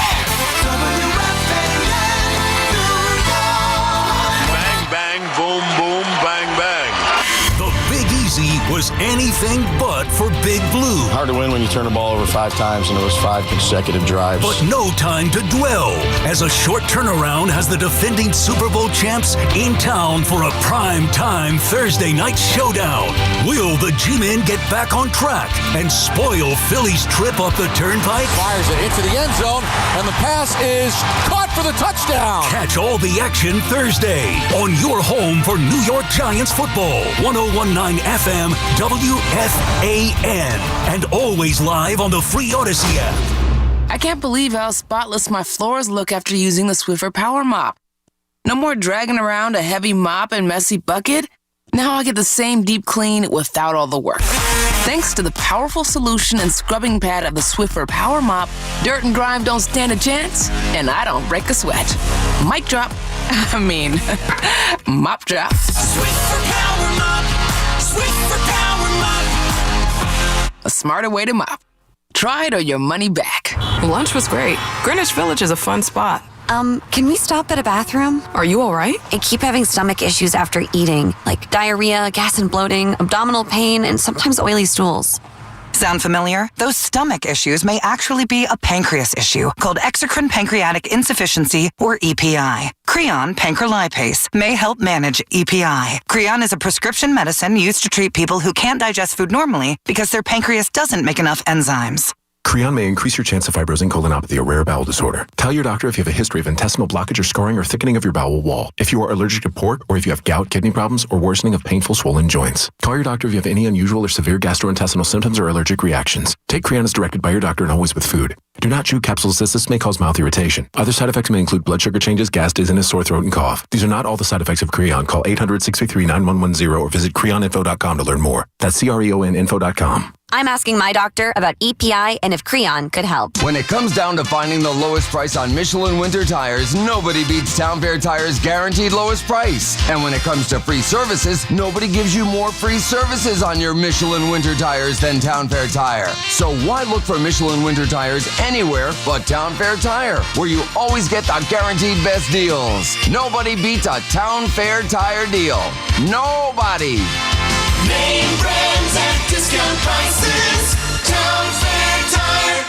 WFAN New York. Bang, bang, boom, boom, bang, bang. The Big Easy was anything but for Big Blue. Hard to win when you turn the ball over 5 times and it was 5 consecutive drives. But no time to dwell, as a short turnaround has the defending Super Bowl champs in town for a prime-time Thursday night showdown. Will the G-Men get back on track and spoil Philly's trip up the turnpike? Fires it into the end zone, and the pass is caught for the touchdown. Catch all the action Thursday on your home for New York Giants football. 101.9 FM WFAN, and always live on the free Odyssey app. I can't believe how spotless my floors look after using the Swiffer Power Mop. No more dragging around a heavy mop and messy bucket. Now I get the same deep clean without all the work. Thanks to the powerful solution and scrubbing pad of the Swiffer Power Mop, dirt and grime don't stand a chance, and I don't break a sweat. Mic drop. Mop drop. Swiffer Power Mop. Swiffer Power Mop. A smarter way to mop. Try it or your money back. Lunch was great. Greenwich Village is a fun spot. Can we stop at a bathroom? Are you all right? I keep having stomach issues after eating, like diarrhea, gas and bloating, abdominal pain, and sometimes oily stools. Sound familiar? Those stomach issues may actually be a pancreas issue called exocrine pancreatic insufficiency, or EPI. Creon pancrelipase may help manage EPI. Creon is a prescription medicine used to treat people who can't digest food normally because their pancreas doesn't make enough enzymes. Creon may increase your chance of fibrosing colonopathy, a rare bowel disorder. Tell your doctor if you have a history of intestinal blockage or scarring or thickening of your bowel wall, if you are allergic to pork, or if you have gout, kidney problems, or worsening of painful swollen joints. Call your doctor if you have any unusual or severe gastrointestinal symptoms or allergic reactions. Take Creon as directed by your doctor and always with food. Do not chew capsules as this may cause mouth irritation. Other side effects may include blood sugar changes, gas, dizziness, sore throat, and cough. These are not all the side effects of Creon. Call 800-633-9110 or visit creoninfo.com to learn more. That's CREONinfo.com. I'm asking my doctor about EPI and if Creon could help. When it comes down to finding the lowest price on Michelin winter tires, nobody beats Town Fair Tire's guaranteed lowest price. And when it comes to free services, nobody gives you more free services on your Michelin winter tires than Town Fair Tire. So why look for Michelin winter tires anywhere but Town Fair Tire, where you always get the guaranteed best deals? Nobody beats a Town Fair Tire deal. Nobody. Name brands at discount prices. Town Fair Tire.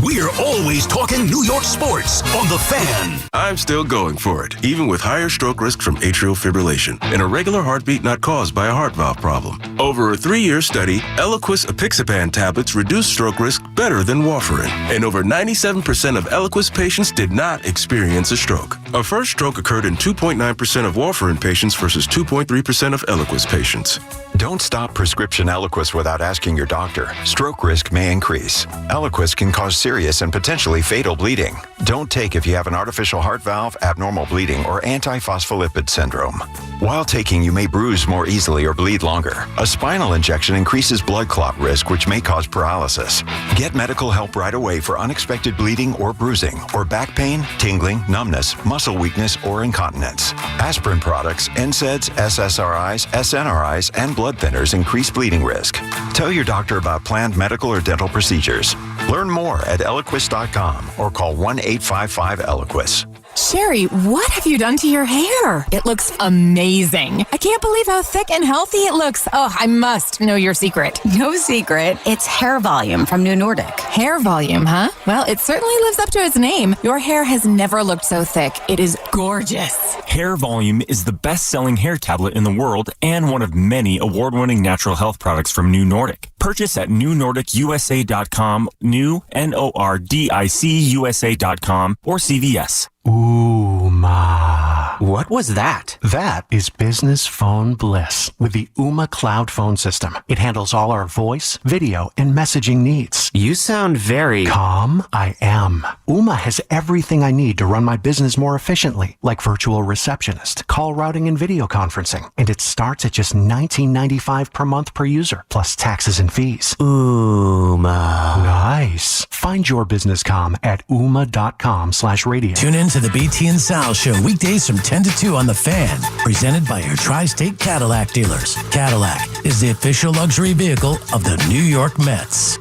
We're always talking New York sports on The Fan. I'm still going for it, even with higher stroke risk from atrial fibrillation and a regular heartbeat not caused by a heart valve problem. Over a 3-year study, Eliquis apixaban tablets reduced stroke risk better than warfarin, and over 97% of Eliquis patients did not experience a stroke. A first stroke occurred in 2.9% of warfarin patients versus 2.3% of Eliquis patients. Don't stop prescription Eliquis without asking your doctor. Stroke risk may increase. Eliquis can cause serious and potentially fatal bleeding. Don't take if you have an artificial heart valve, abnormal bleeding, or antiphospholipid syndrome. While taking, you may bruise more easily or bleed longer. A spinal injection increases blood clot risk, which may cause paralysis. Get medical help right away for unexpected bleeding or bruising, or back pain, tingling, numbness, muscle weakness, or incontinence. Aspirin products, NSAIDs, SSRIs, SNRIs, and blood thinners increase bleeding risk. Tell your doctor about planned medical or dental procedures. Learn more at Eliquis.com or call 1-855-ELIQUIS. Sherry, what have you done to your hair? It looks amazing. I can't believe how thick and healthy it looks. Oh, I must know your secret. No secret. It's hair volume from New Nordic. Hair volume, huh? Well, it certainly lives up to its name. Your hair has never looked so thick. It is gorgeous. Hair Volume is the best-selling hair tablet in the world and one of many award-winning natural health products from New Nordic. Purchase at newnordicusa.com, new, NORDICUSA.com, or CVS. Ooh, ma. What was that? That is business phone bliss with the Ooma Cloud Phone System. It handles all our voice, video, and messaging needs. You sound very... Calm? I am. Ooma has everything I need to run my business more efficiently, like virtual receptionist, call routing, and video conferencing. And it starts at just $19.95 per month per user, plus taxes and fees. Ooma. Nice. Find your business calm at ooma.com/radio. Tune in to the BT and Sal Show weekdays from 10 to 2 on The Fan, presented by your Tri-State Cadillac dealers. Cadillac is the official luxury vehicle of the New York Mets.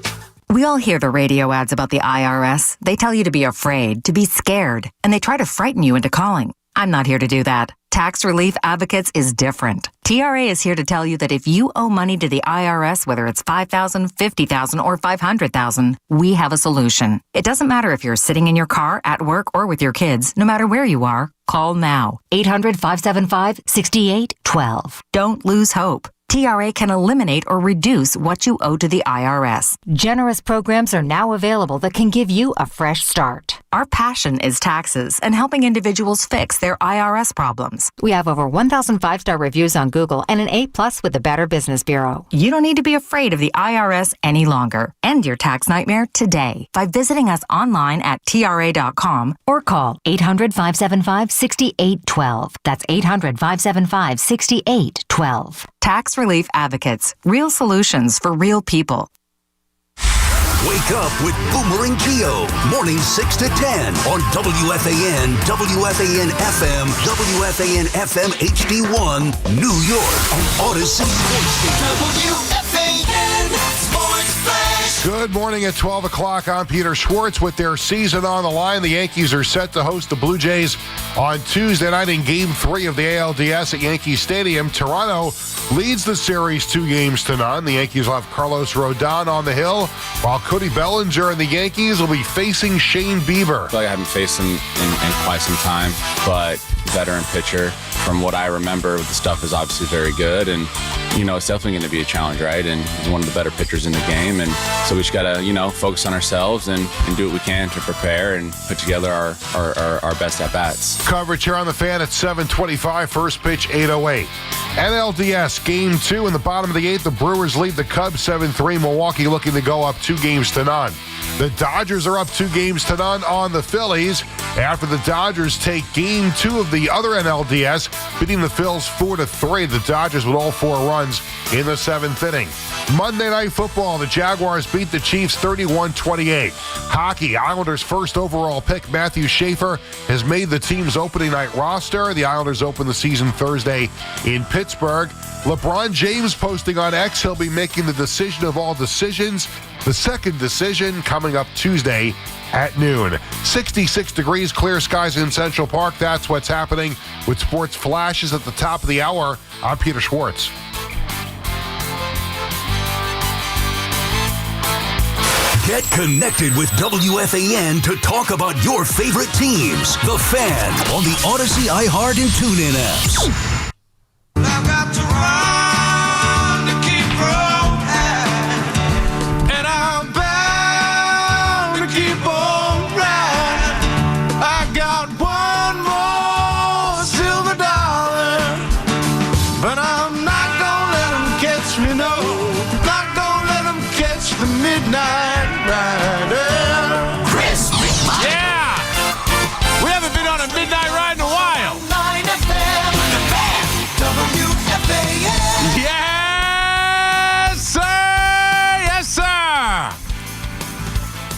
We all hear the radio ads about the IRS. They tell you to be afraid, to be scared, and they try to frighten you into calling. I'm not here to do that. Tax Relief Advocates is different. TRA is here to tell you that if you owe money to the IRS, whether it's $5,000, $50,000, or $500,000, we have a solution. It doesn't matter if you're sitting in your car, at work, or with your kids. No matter where you are, call now. 800-575-6812. Don't lose hope. TRA can eliminate or reduce what you owe to the IRS. Generous programs are now available that can give you a fresh start. Our passion is taxes and helping individuals fix their IRS problems. We have over 1,000 5-star reviews on Google and an A+ with the Better Business Bureau. You don't need to be afraid of the IRS any longer. End your tax nightmare today by visiting us online at TRA.com or call 800-575-6812. That's 800-575-6812. Tax Relief Advocates. Real solutions for real people. Wake up with Boomer and Geo. Mornings 6 to 10 on WFAN, WFAN FM, WFAN FM HD1, New York, on Odyssey Sports Station. WFAN Sports Flash. Good morning at 12 o'clock. I'm Peter Schwartz. With their season on the line, the Yankees are set to host the Blue Jays on Tuesday night in Game 3 of the ALDS at Yankee Stadium. Toronto leads the series 2-0. The Yankees will have Carlos Rodon on the hill, while Cody Bellinger and the Yankees will be facing Shane Bieber. I feel like I haven't faced him in quite some time, but veteran pitcher. From what I remember, the stuff is obviously very good, and it's definitely going to be a challenge, right? And he's one of the better pitchers in the game, and so we just got to focus on ourselves and do what we can to prepare and put together our best at bats. Coverage here on the Fan at 7:25. First pitch 8:08. NLDS Game 2 in the bottom of the 8th. The Brewers lead the Cubs 7-3. Milwaukee looking to go up 2-0. The Dodgers are up 2-0 on the Phillies after the Dodgers take Game 2 of the other NLDS, beating the Phils 4-3. The Dodgers with all 4 runs in the 7th inning. Monday Night Football, the Jaguars beat the Chiefs 31-28. Hockey, Islanders' first overall pick, Matthew Schaefer, has made the team's opening night roster. The Islanders open the season Thursday in Pittsburgh. LeBron James posting on X he'll be making the decision of all decisions. The second decision coming up Tuesday at noon. 66 degrees, clear skies in Central Park. That's what's happening with sports flashes at the top of the hour. I'm Peter Schwartz. Get connected with WFAN to talk about your favorite teams. The Fan on the Odyssey, iHeart, and TuneIn apps. I've got to run to keep growing, and I'm bound to keep on riding. I got one more silver dollar, but I'm not gonna let them catch me, no. Not gonna let them catch the midnight rider. Chris, yeah! We haven't been on a midnight ride in a while. 9 FM, the Fan. WFAN. Yes, sir! Yes, sir!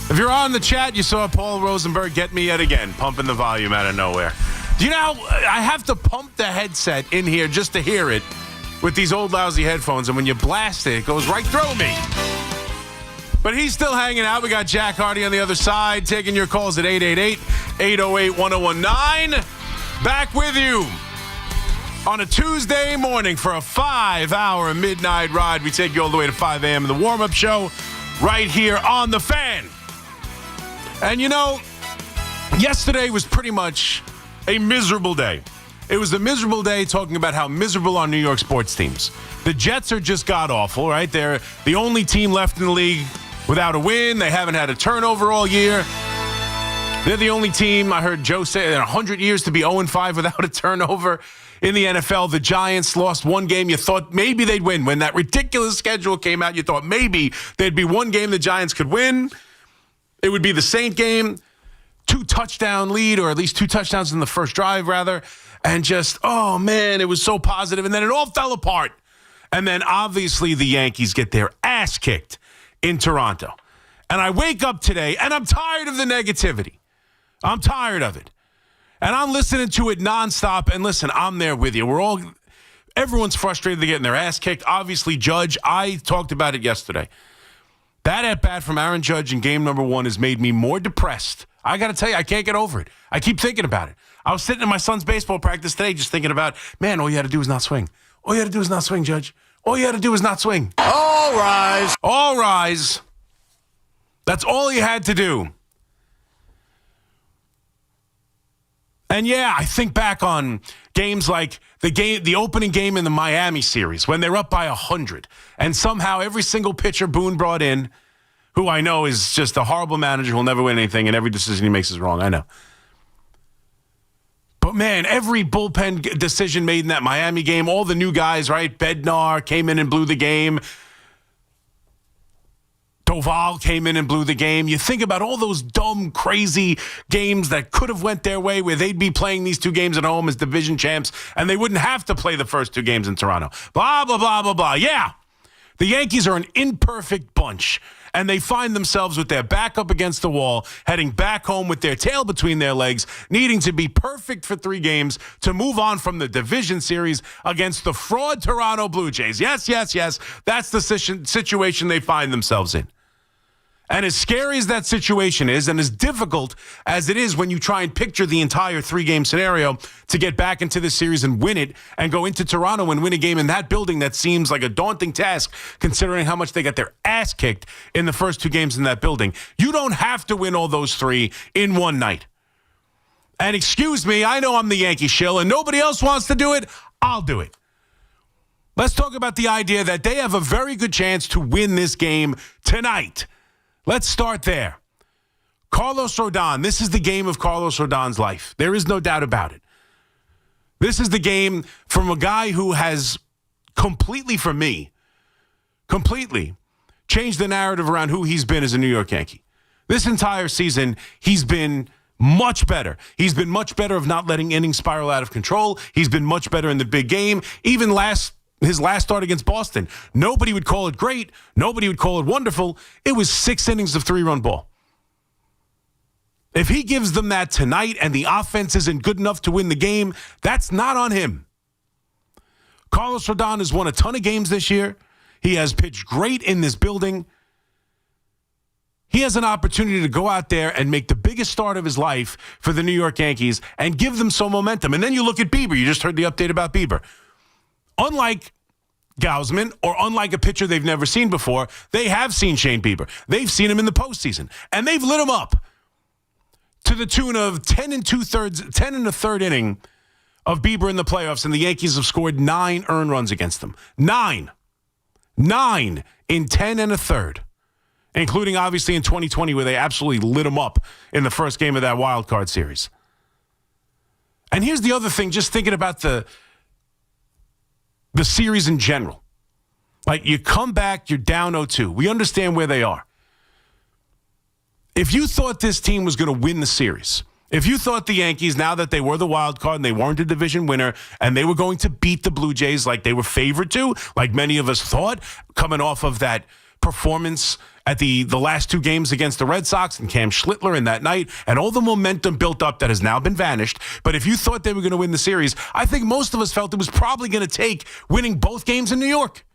If you're on the chat, you saw Paul Rosenberg get me yet again, pumping the volume out of nowhere. Do you know, I have to pump the headset in here just to hear it with these old lousy headphones, and when you blast it, it goes right through me. But he's still hanging out. We got Jack Hardy on the other side, taking your calls at 888-808-1019. Back with you on a Tuesday morning for a 5-hour midnight ride. We take you all the way to 5 a.m. in the warm-up show right here on The Fan. And yesterday was pretty much a miserable day. It was a miserable day talking about how miserable our New York sports teams. The Jets are just god-awful, right? They're the only team left in the league without a win. They haven't had a turnover all year. They're the only team, I heard Joe say, in 100 years to be 0-5 without a turnover in the NFL. The Giants lost one game. You thought maybe they'd win. When that ridiculous schedule came out, you thought maybe there'd be one game the Giants could win. It would be the Saint game. 2-touchdown lead, or at least 2 touchdowns in the first drive, rather. And just, oh, man, it was so positive. And then it all fell apart. And then, obviously, the Yankees get their ass kicked in Toronto. And I wake up today, and I'm tired of the negativity. I'm tired of it. And I'm listening to it nonstop. And listen, I'm there with you. Everyone's frustrated. They're getting their ass kicked. Obviously, Judge, I talked about it yesterday. That at-bat from Aaron Judge in game number 1 has made me more depressed. I got to tell you, I can't get over it. I keep thinking about it. I was sitting in my son's baseball practice today just thinking about, man, all you had to do is not swing. All you had to do is not swing, Judge. All you had to do is not swing. All rise. All rise. That's all you had to do. And yeah, I think back on games like the opening game in the Miami series when they're up by 100, and somehow every single pitcher Boone brought in, who I know is just a horrible manager who'll never win anything, and every decision he makes is wrong. I know. But man, every bullpen decision made in that Miami game, all the new guys, right? Bednar came in and blew the game. Doval came in and blew the game. You think about all those dumb, crazy games that could have went their way where they'd be playing these 2 games at home as division champs, and they wouldn't have to play the first 2 games in Toronto. Blah, blah, blah, blah, blah. Yeah, the Yankees are an imperfect bunch, and they find themselves with their back up against the wall, heading back home with their tail between their legs, needing to be perfect for 3 games to move on from the division series against the fraud Toronto Blue Jays. Yes, yes, yes. That's the situation they find themselves in. And as scary as that situation is, and as difficult as it is when you try and picture the entire 3-game scenario to get back into the series and win it and go into Toronto and win a game in that building, that seems like a daunting task considering how much they got their ass kicked in the first 2 games in that building. You don't have to win all those 3 in one night. And excuse me, I know I'm the Yankee shill and nobody else wants to do it. I'll do it. Let's talk about the idea that they have a very good chance to win this game tonight. Let's start there. Carlos Rodon, this is the game of Carlos Rodon's life. There is no doubt about it. This is the game from a guy who has completely, for me, changed the narrative around who he's been as a New York Yankee. This entire season, he's been much better. He's been much better of not letting innings spiral out of control. He's been much better in the big game. Even his last start against Boston, nobody would call it great. Nobody would call it wonderful. It was 6 innings of 3-run ball. If he gives them that tonight and the offense isn't good enough to win the game, that's not on him. Carlos Rodon has won a ton of games this year. He has pitched great in this building. He has an opportunity to go out there and make the biggest start of his life for the New York Yankees and give them some momentum. And then you look at Bieber. You just heard the update about Bieber. Unlike Gausman, or unlike a pitcher they've never seen before, they have seen Shane Bieber. They've seen him in the postseason, and they've lit him up to the tune of 10 and a third inning of Bieber in the playoffs, and the Yankees have scored 9 earned runs against them. 9 in 10 and a third, including obviously in 2020 where they absolutely lit him up in the first game of that wild card series. And here's the other thing, just thinking about the series in general. Like, you come back, you're down 0-2. We understand where they are. If you thought this team was going to win the series, if you thought the Yankees, now that they were the wild card and they weren't a division winner, and they were going to beat the Blue Jays like they were favored to, like many of us thought, coming off of that performance at the last 2 games against the Red Sox and Cam Schlittler in that night, and all the momentum built up that has now been vanished. But if you thought they were going to win the series, I think most of us felt it was probably going to take winning both games in New York.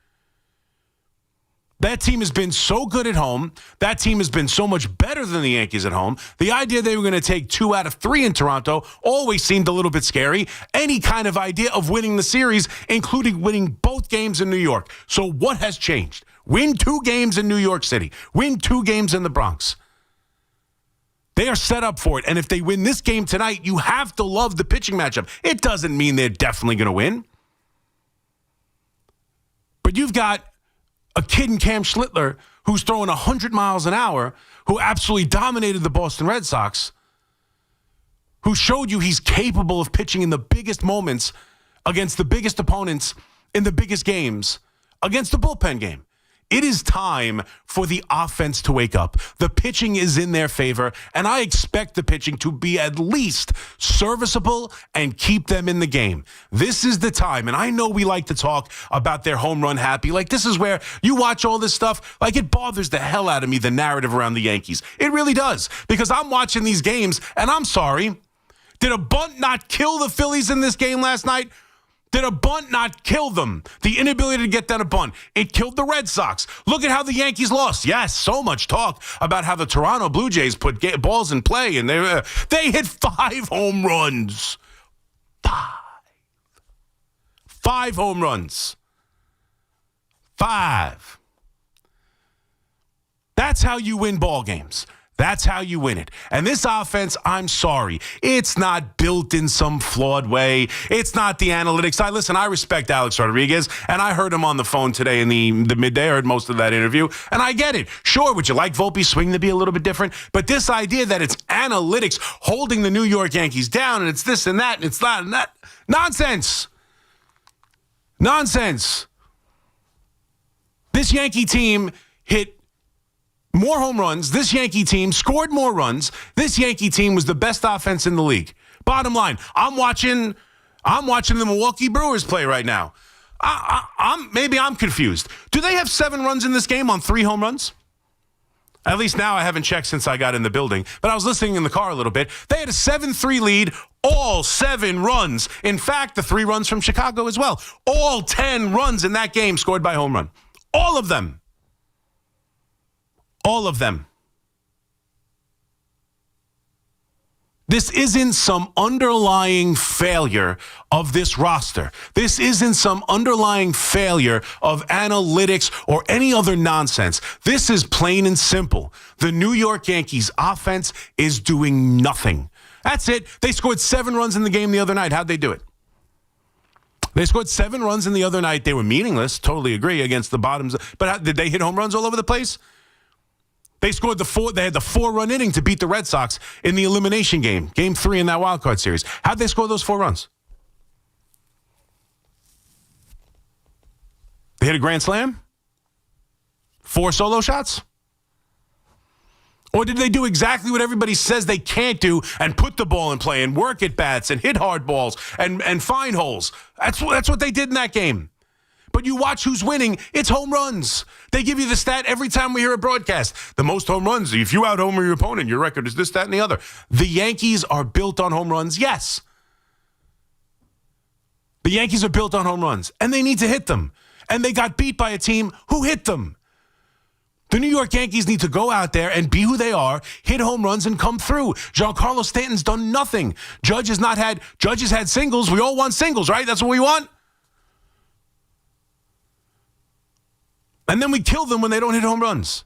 That team has been so good at home. That team has been so much better than the Yankees at home. The idea they were going to take 2 out of 3 in Toronto always seemed a little bit scary. Any kind of idea of winning the series, including winning both games in New York. So what has changed? Win 2 games in New York City. Win 2 games in the Bronx. They are set up for it. And if they win this game tonight, you have to love the pitching matchup. It doesn't mean they're definitely going to win. But you've got a kid in Cam Schlittler who's throwing 100 miles an hour, who absolutely dominated the Boston Red Sox. who showed you he's capable of pitching in the biggest moments against the biggest opponents in the biggest games against the bullpen game. It is time for the offense to wake up. The pitching is in their favor, and I expect the pitching to be at least serviceable and keep them in the game. This is the time, and I know we like to talk about their home run happy. Like, this is where you watch all this stuff. Like, it bothers the hell out of me, the narrative around the Yankees. It really does, because I'm watching these games, and I'm sorry. Did a bunt not kill the Phillies in this game last night? Did a bunt not kill them? The inability to get down a bunt. It killed the Red Sox. Look at how the Yankees lost. Yes, so much talk about how the Toronto Blue Jays put balls in play, and they hit 5 home runs. 5 home runs. 5. That's how you win ball games. That's how you win it. And this offense, I'm sorry, it's not built in some flawed way. It's not the analytics. I respect Alex Rodriguez, and I heard him on the phone today in the midday. I heard most of that interview, and I get it. Sure, would you like Volpe's swing to be a little bit different? But this idea that it's analytics holding the New York Yankees down, and it's this and that, and it's that and that. Nonsense. Nonsense. This Yankee team hit more home runs. This Yankee team scored more runs. This Yankee team was the best offense in the league. Bottom line, I'm watching the Milwaukee Brewers play right now. Maybe I'm confused. Do they have 7 runs in this game on 3 home runs? At least now, I haven't checked since I got in the building, but I was listening in the car a little bit. They had a 7-3 lead, all 7 runs. In fact, the 3 runs from Chicago as well. All 10 runs in that game scored by home run. All of them. All of them. This isn't some underlying failure of this roster. This isn't some underlying failure of analytics or any other nonsense. This is plain and simple. The New York Yankees offense is doing nothing. That's it. They scored 7 runs in the game the other night. How'd they do it? They scored 7 runs in the other night. They were meaningless. Totally agree against the bottoms. But did they hit home runs all over the place? They scored they had the 4-run inning to beat the Red Sox in the elimination game, game 3 in that wild card series. How'd they score those 4 runs? They hit a grand slam? 4 solo shots? Or did they do exactly what everybody says they can't do and put the ball in play and work at bats and hit hard balls and find holes? That's what they did in that game. But you watch who's winning, it's home runs. They give you the stat every time we hear a broadcast. The most home runs, if you out-homer your opponent, your record is this, that, and the other. The Yankees are built on home runs, yes. The Yankees are built on home runs, and they need to hit them. And they got beat by a team who hit them. The New York Yankees need to go out there and be who they are, hit home runs, and come through. Giancarlo Stanton's done nothing. Judge has had singles. We all want singles, right? That's what we want. And then we kill them when they don't hit home runs.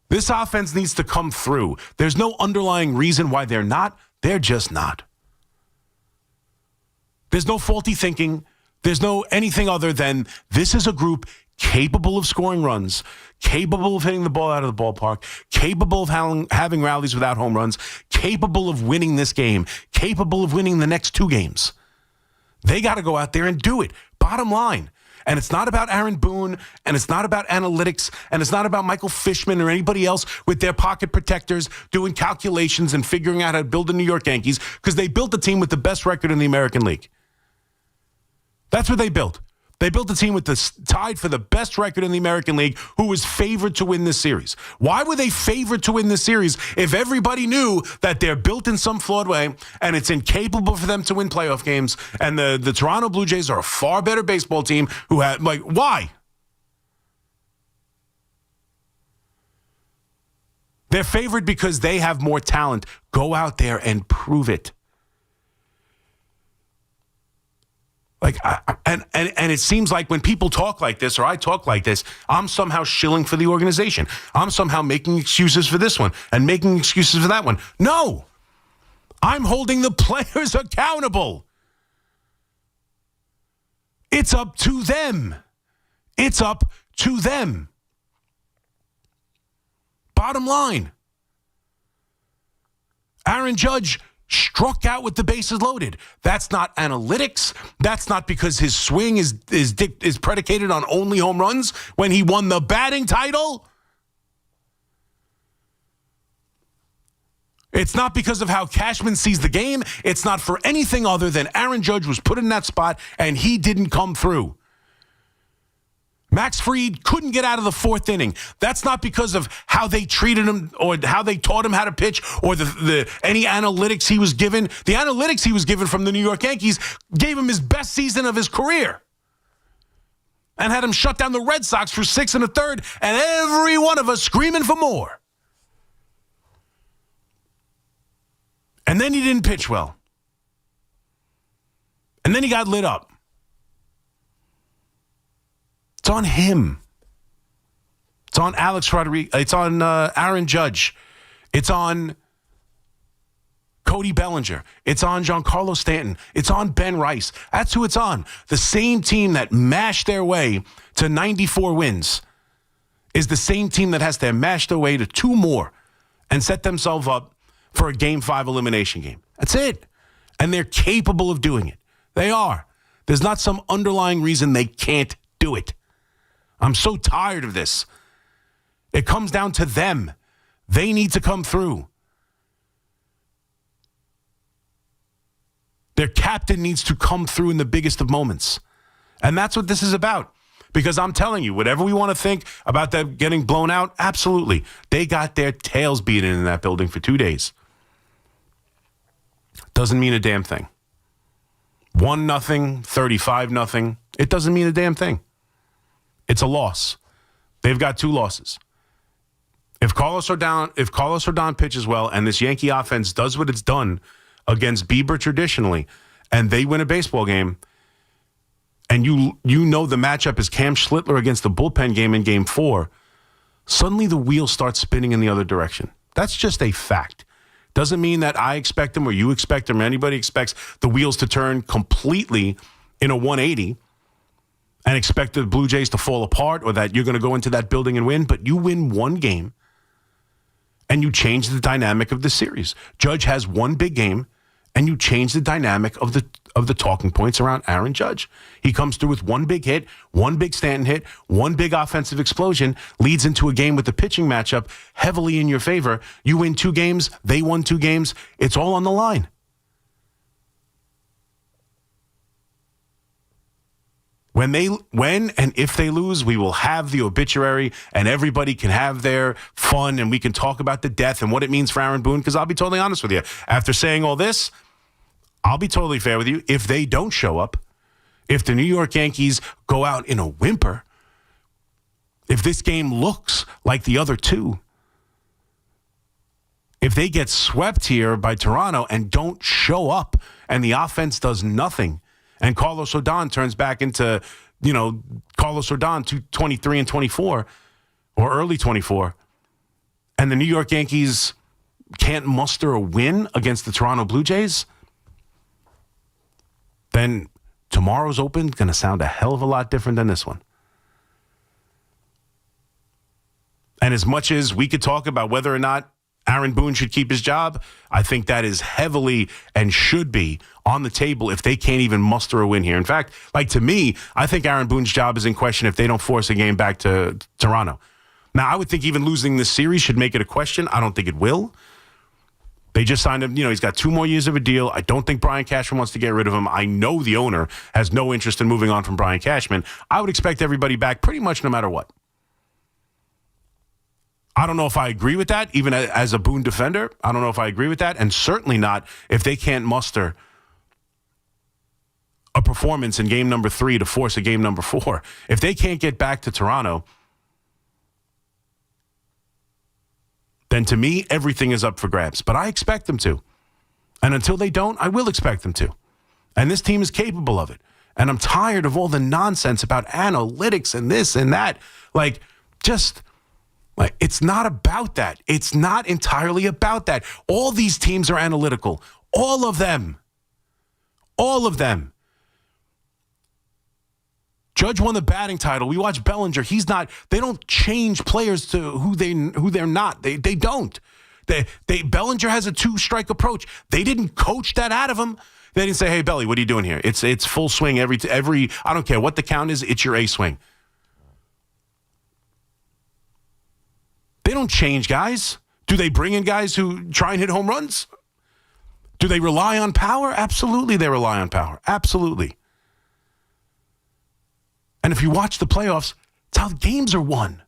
This offense needs to come through. There's no underlying reason why they're not. They're just not. There's no faulty thinking. There's no anything other than this is a group capable of scoring runs, capable of hitting the ball out of the ballpark, capable of having rallies without home runs, capable of winning this game, capable of winning the next 2 games. They got to go out there and do it. Bottom line. And it's not about Aaron Boone, and it's not about analytics, and it's not about Michael Fishman or anybody else with their pocket protectors doing calculations and figuring out how to build the New York Yankees, because they built a team with the best record in the American League. That's what they built. They built a team with tied for the best record in the American League, who was favored to win this series. Why were they favored to win this series if everybody knew that they're built in some flawed way and it's incapable for them to win playoff games, and the Toronto Blue Jays are a far better baseball team who had, why? They're favored because they have more talent. Go out there and prove it. And it seems like when people talk like this, or I talk like this, I'm somehow shilling for the organization. I'm somehow making excuses for this one and making excuses for that one. No, I'm holding the players accountable. It's up to them. It's up to them. Bottom line. Aaron Judge struck out with the bases loaded. That's not analytics. That's not because his swing is predicated on only home runs when he won the batting title. It's not because of how Cashman sees the game. It's not for anything other than Aaron Judge was put in that spot and he didn't come through. Max Fried couldn't get out of the fourth inning. That's not because of how they treated him or how they taught him how to pitch or any analytics he was given. The analytics he was given from the New York Yankees gave him his best season of his career and had him shut down the Red Sox for 6 1/3 and every one of us screaming for more. And then he didn't pitch well. And then he got lit up. It's on him. It's on Alex Rodriguez. It's on Aaron Judge. It's on Cody Bellinger. It's on Giancarlo Stanton. It's on Ben Rice. That's who it's on. The same team that mashed their way to 94 wins is the same team that has to mash their way to 2 more and set themselves up for a Game 5 elimination game. That's it. And they're capable of doing it. They are. There's not some underlying reason they can't do it. I'm so tired of this. It comes down to them. They need to come through. Their captain needs to come through in the biggest of moments. And that's what this is about. Because I'm telling you, whatever we want to think about them getting blown out, absolutely. They got their tails beaten in that building for 2 days. Doesn't mean a damn thing. 1-0, 35-0. It doesn't mean a damn thing. It's a loss. They've got 2 losses. If Carlos Rodon pitches well and this Yankee offense does what it's done against Bieber traditionally, and they win a baseball game, and you know the matchup is Cam Schlittler against the bullpen game in Game 4, suddenly the wheels start spinning in the other direction. That's just a fact. Doesn't mean that I expect them or you expect them or anybody expects the wheels to turn completely in a 180 and expect the Blue Jays to fall apart or that you're going to go into that building and win, but you win one game and you change the dynamic of the series. Judge has one big game and you change the dynamic of the talking points around Aaron Judge. He comes through with one big hit, one big Stanton hit, one big offensive explosion, leads into a game with the pitching matchup heavily in your favor. You win 2 games, they won 2 games. It's all on the line. When and if they lose, we will have the obituary and everybody can have their fun and we can talk about the death and what it means for Aaron Boone, because I'll be totally honest with you. After saying all this, I'll be totally fair with you. If they don't show up, if the New York Yankees go out in a whimper, if this game looks like the other 2, if they get swept here by Toronto and don't show up and the offense does nothing and Carlos Rodon turns back into, Carlos Rodon 23 and 24 or early 24, and the New York Yankees can't muster a win against the Toronto Blue Jays, then tomorrow's Open is going to sound a hell of a lot different than this one. And as much as we could talk about whether or not Aaron Boone should keep his job, I think that is heavily and should be on the table if they can't even muster a win here. In fact, to me, I think Aaron Boone's job is in question if they don't force a game back to Toronto. Now, I would think even losing this series should make it a question. I don't think it will. They just signed him. He's got 2 more years of a deal. I don't think Brian Cashman wants to get rid of him. I know the owner has no interest in moving on from Brian Cashman. I would expect everybody back pretty much no matter what. I don't know if I agree with that, even as a Boone defender. I don't know if I agree with that, and certainly not if they can't muster a performance in game number 3 to force a game number 4. If they can't get back to Toronto, then to me, everything is up for grabs. But I expect them to. And until they don't, I will expect them to. And this team is capable of it. And I'm tired of all the nonsense about analytics and this and that. It's not about that. It's not entirely about that. All these teams are analytical. All of them. All of them. Judge won the batting title. We watch Bellinger. They don't change players to who they're not. They don't. Bellinger has a two-strike approach. They didn't coach that out of him. They didn't say, hey, Belly, what are you doing here? It's full swing every I don't care what the count is, it's your A swing. They don't change guys. Do they bring in guys who try and hit home runs? Do they rely on power? Absolutely, they rely on power. Absolutely. And if you watch the playoffs, it's how the games are won.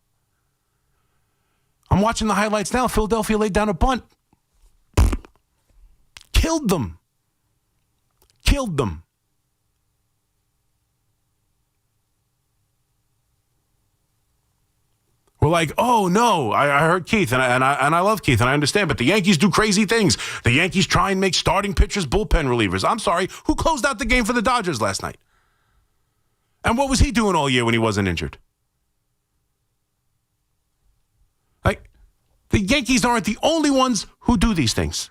I'm watching the highlights now. Philadelphia laid down a bunt. Killed them. Killed them. We're like, oh no, I heard Keith, and I love Keith, and I understand, but the Yankees do crazy things. The Yankees try and make starting pitchers bullpen relievers. I'm sorry, who closed out the game for the Dodgers last night? And what was he doing all year when he wasn't injured? Like, the Yankees aren't the only ones who do these things.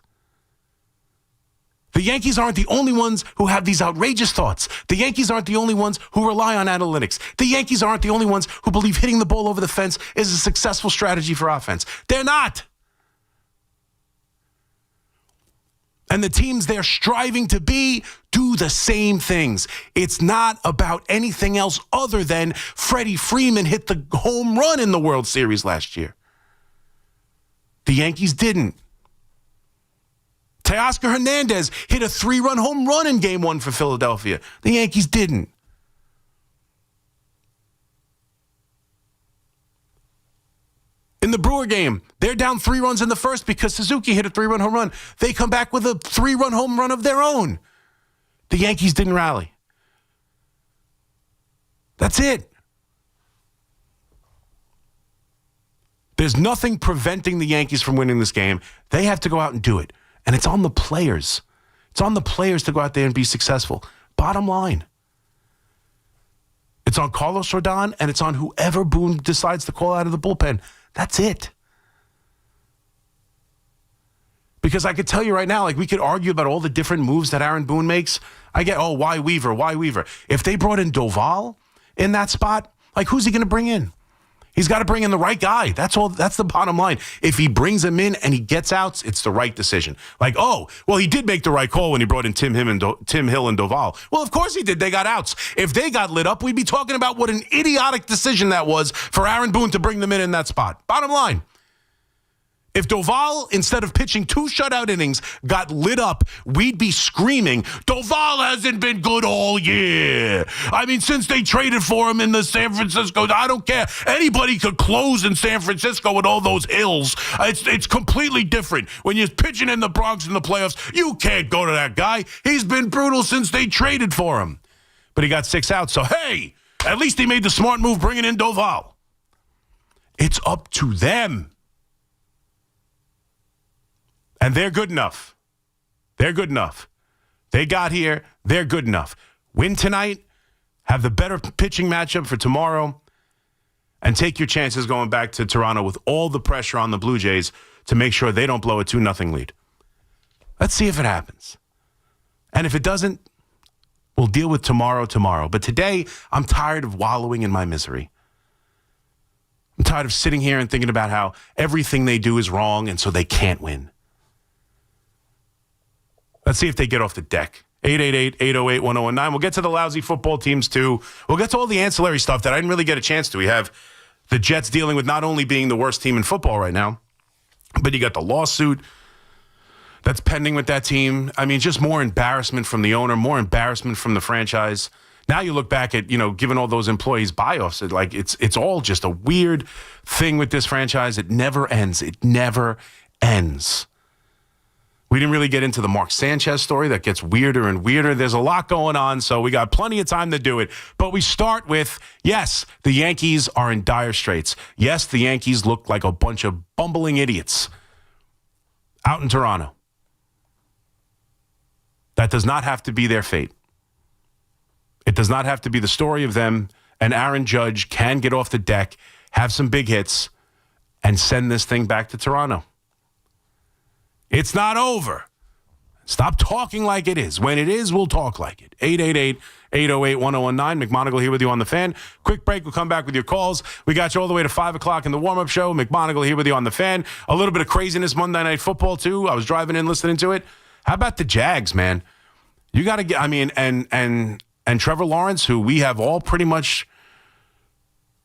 The Yankees aren't the only ones who have these outrageous thoughts. The Yankees aren't the only ones who rely on analytics. The Yankees aren't the only ones who believe hitting the ball over the fence is a successful strategy for offense. They're not. And the teams they're striving to be do the same things. It's not about anything else other than Freddie Freeman hit the home run in the World Series last year. The Yankees didn't. Teoscar Hernandez hit a 3-run home run in Game 1 for Philadelphia. The Yankees didn't. In the Brewer game, they're down 3 runs in the first because Suzuki hit a 3-run home run. They come back with a 3-run home run of their own. The Yankees didn't rally. That's it. There's nothing preventing the Yankees from winning this game. They have to go out and do it. And it's on the players. It's on the players to go out there and be successful. Bottom line. It's on Carlos Rodon, and it's on whoever Boone decides to call out of the bullpen. That's it. Because I could tell you right now, like, we could argue about all the different moves that Aaron Boone makes. I get, why Weaver? Why Weaver? If they brought in Doval in that spot, like, who's he going to bring in? He's got to bring in the right guy. That's all. That's the bottom line. If he brings him in and he gets outs, it's the right decision. Like, he did make the right call when he brought in Tim Hill and Doval. Well, of course he did. They got outs. If they got lit up, we'd be talking about what an idiotic decision that was for Aaron Boone to bring them in that spot. Bottom line. If Doval, instead of pitching 2 shutout innings, got lit up, we'd be screaming, Doval hasn't been good all year. I mean, since they traded for him in the San Francisco, I don't care. Anybody could close in San Francisco with all those hills. It's completely different. When you're pitching in the Bronx in the playoffs, you can't go to that guy. He's been brutal since they traded for him. But he got 6 outs, so hey, at least he made the smart move bringing in Doval. It's up to them. And they're good enough. They're good enough. They got here. They're good enough. Win tonight, have the better pitching matchup for tomorrow, and take your chances going back to Toronto with all the pressure on the Blue Jays to make sure they don't blow a 2-0 lead. Let's see if it happens. And if it doesn't, we'll deal with tomorrow. But today, I'm tired of wallowing in my misery. I'm tired of sitting here and thinking about how everything they do is wrong and so they can't win. Let's see if they get off the deck. 888-808-1019. We'll get to the lousy football teams, too. We'll get to all the ancillary stuff that I didn't really get a chance to. We have the Jets dealing with not only being the worst team in football right now, but you got the lawsuit that's pending with that team. I mean, just more embarrassment from the owner, more embarrassment from the franchise. Now you look back at, giving all those employees buy-offs. It's all just a weird thing with this franchise. It never ends. It never ends. We didn't really get into the Mark Sanchez story. That gets weirder and weirder. There's a lot going on, so we got plenty of time to do it. But we start with, yes, the Yankees are in dire straits. Yes, the Yankees look like a bunch of bumbling idiots out in Toronto. That does not have to be their fate. It does not have to be the story of them, and Aaron Judge can get off the deck, have some big hits, and send this thing back to Toronto. It's not over. Stop talking like it is. When it is, we'll talk like it. 888-808-1019. McMonigle here with you on the Fan. Quick break. We'll come back with your calls. We got you all the way to 5 o'clock in the warm-up show. McMonigle here with you on the Fan. A little bit of craziness Monday Night Football, too. I was driving in listening to it. How about the Jags, man? You got to get, and Trevor Lawrence, who we have all pretty much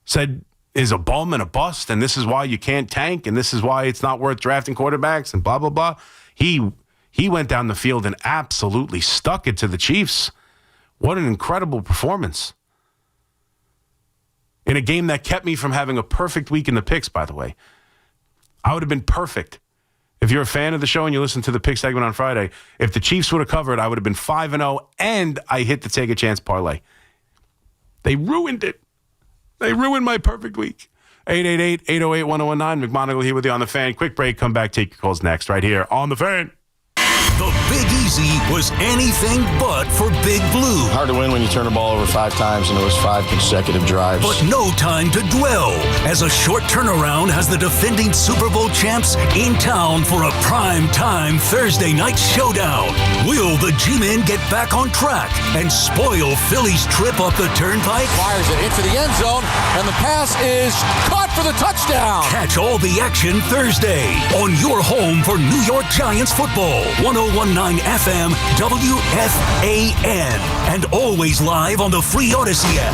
said is a bum and a bust, and this is why you can't tank, and this is why it's not worth drafting quarterbacks, and blah, blah, blah. He went down the field and absolutely stuck it to the Chiefs. What an incredible performance. In a game that kept me from having a perfect week in the picks, by the way. I would have been perfect. If you're a fan of the show and you listen to the pick segment on Friday, if the Chiefs would have covered, I would have been 5-0, and I hit the take a chance parlay. They ruined it. They ruined my perfect week. 888-808-1019. McMonigle here with you on the Fan. Quick break. Come back. Take your calls next right here on the Fan. The Big Easy was anything but for Big Blue. Hard to win when you turn the ball over 5 times and it was 5 consecutive drives. But no time to dwell, as a short turnaround has the defending Super Bowl champs in town for a prime-time Thursday night showdown. Will the G-Men get back on track and spoil Philly's trip up the turnpike? Fires it into the end zone, and the pass is caught for the touchdown. Catch all the action Thursday on your home for New York Giants football. 1019 FM WFAN, and always live on the free Odyssey app.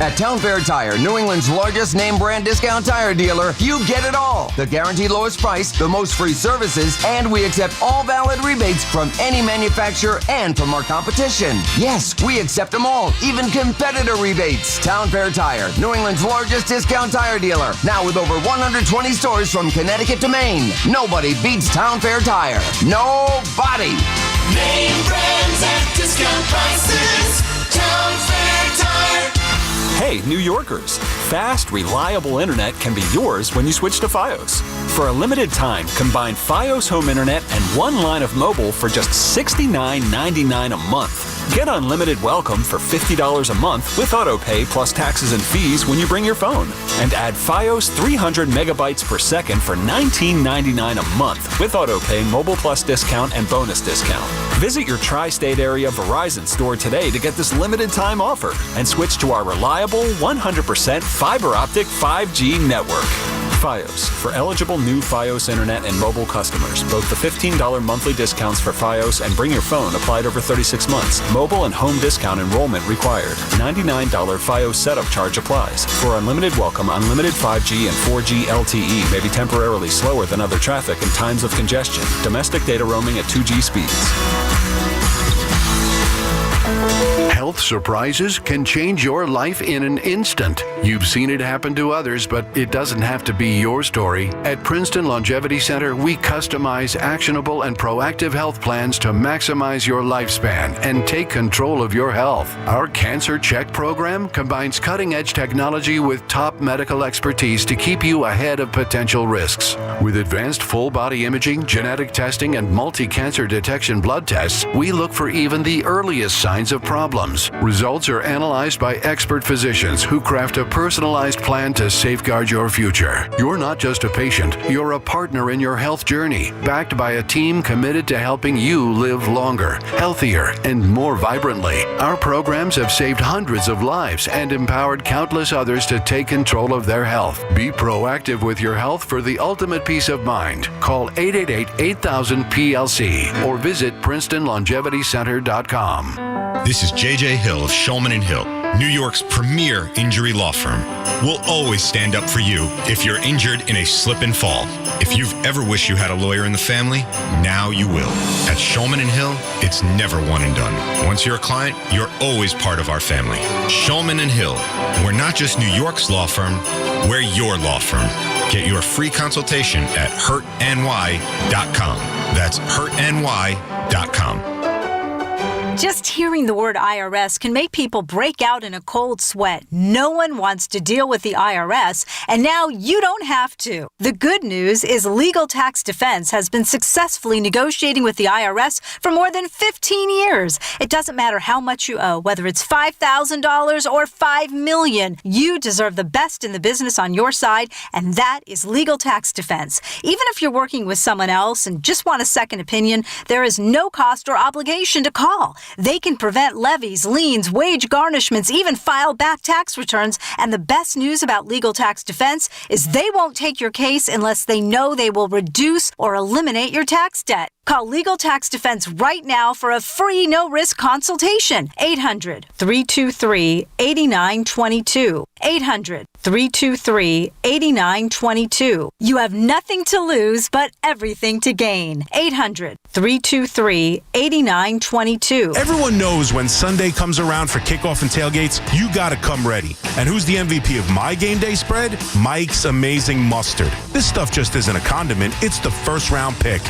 At Town Fair Tire, New England's largest name brand discount tire dealer, you get it all. The guaranteed lowest price, the most free services, and we accept all valid rebates from any manufacturer and from our competition. Yes, we accept them all, even competitor rebates. Town Fair Tire, New England's largest discount tire dealer. Now with over 120 stores from Connecticut to Maine. Nobody beats Town Fair Tire. Nobody. Name brands at discount prices. Town Fair Tire. Hey, New Yorkers, fast, reliable internet can be yours when you switch to Fios. For a limited time, combine Fios home internet and 1 line of mobile for just $69.99 a month. Get unlimited welcome for $50 a month with autopay plus taxes and fees when you bring your phone. And add Fios 300 megabytes per second for $19.99 a month with autopay, mobile plus discount, and bonus discount. Visit your tri-state area Verizon store today to get this limited time offer and switch to our reliable 100% fiber optic 5G network. Fios, for eligible new Fios internet and mobile customers. Both the $15 monthly discounts for Fios and Bring Your Phone applied over 36 months. Mobile and home discount enrollment required. $99 Fios setup charge applies. For unlimited welcome, unlimited 5G and 4G LTE may be temporarily slower than other traffic in times of congestion. Domestic data roaming at 2G speeds. Health surprises can change your life in an instant. You've seen it happen to others, but it doesn't have to be your story. At Princeton Longevity Center, we customize actionable and proactive health plans to maximize your lifespan and take control of your health. Our Cancer Check program combines cutting-edge technology with top medical expertise to keep you ahead of potential risks. With advanced full-body imaging, genetic testing, and multi-cancer detection blood tests, we look for even the earliest signs of problems. Results are analyzed by expert physicians who craft a personalized plan to safeguard your future. You're not just a patient, you're a partner in your health journey, backed by a team committed to helping you live longer, healthier, and more vibrantly. Our programs have saved hundreds of lives and empowered countless others to take control of their health. Be proactive with your health for the ultimate peace of mind. Call 888-8000-PLC or visit PrincetonLongevityCenter.com. This is J.J. Hill of Shulman & Hill, New York's premier injury law firm. We'll always stand up for you if you're injured in a slip and fall. If you've ever wished you had a lawyer in the family, now you will. At Shulman & Hill, it's never one and done. Once you're a client, you're always part of our family. Shulman & Hill. We're not just New York's law firm, we're your law firm. Get your free consultation at hurtny.com. That's hurtny.com. Just hearing the word IRS can make people break out in a cold sweat. No one wants to deal with the IRS, and now you don't have to. The good news is Legal Tax Defense has been successfully negotiating with the IRS for more than 15 years. It doesn't matter how much you owe, whether it's $5,000 or $5 million. You deserve the best in the business on your side, and that is Legal Tax Defense. Even if you're working with someone else and just want a second opinion, there is no cost or obligation to call. They can prevent levies, liens, wage garnishments, even file back tax returns. And the best news about Legal Tax Defense is they won't take your case unless they know they will reduce or eliminate your tax debt. Call Legal Tax Defense right now for a free no-risk consultation. 800-323-8922. 800-323-8922. You have nothing to lose but everything to gain. 800-323-8922. Everyone knows when Sunday comes around for kickoff and tailgates, you gotta come ready. And who's the MVP of my game day spread? Mike's Amazing Mustard. This stuff just isn't a condiment, it's the first round pick.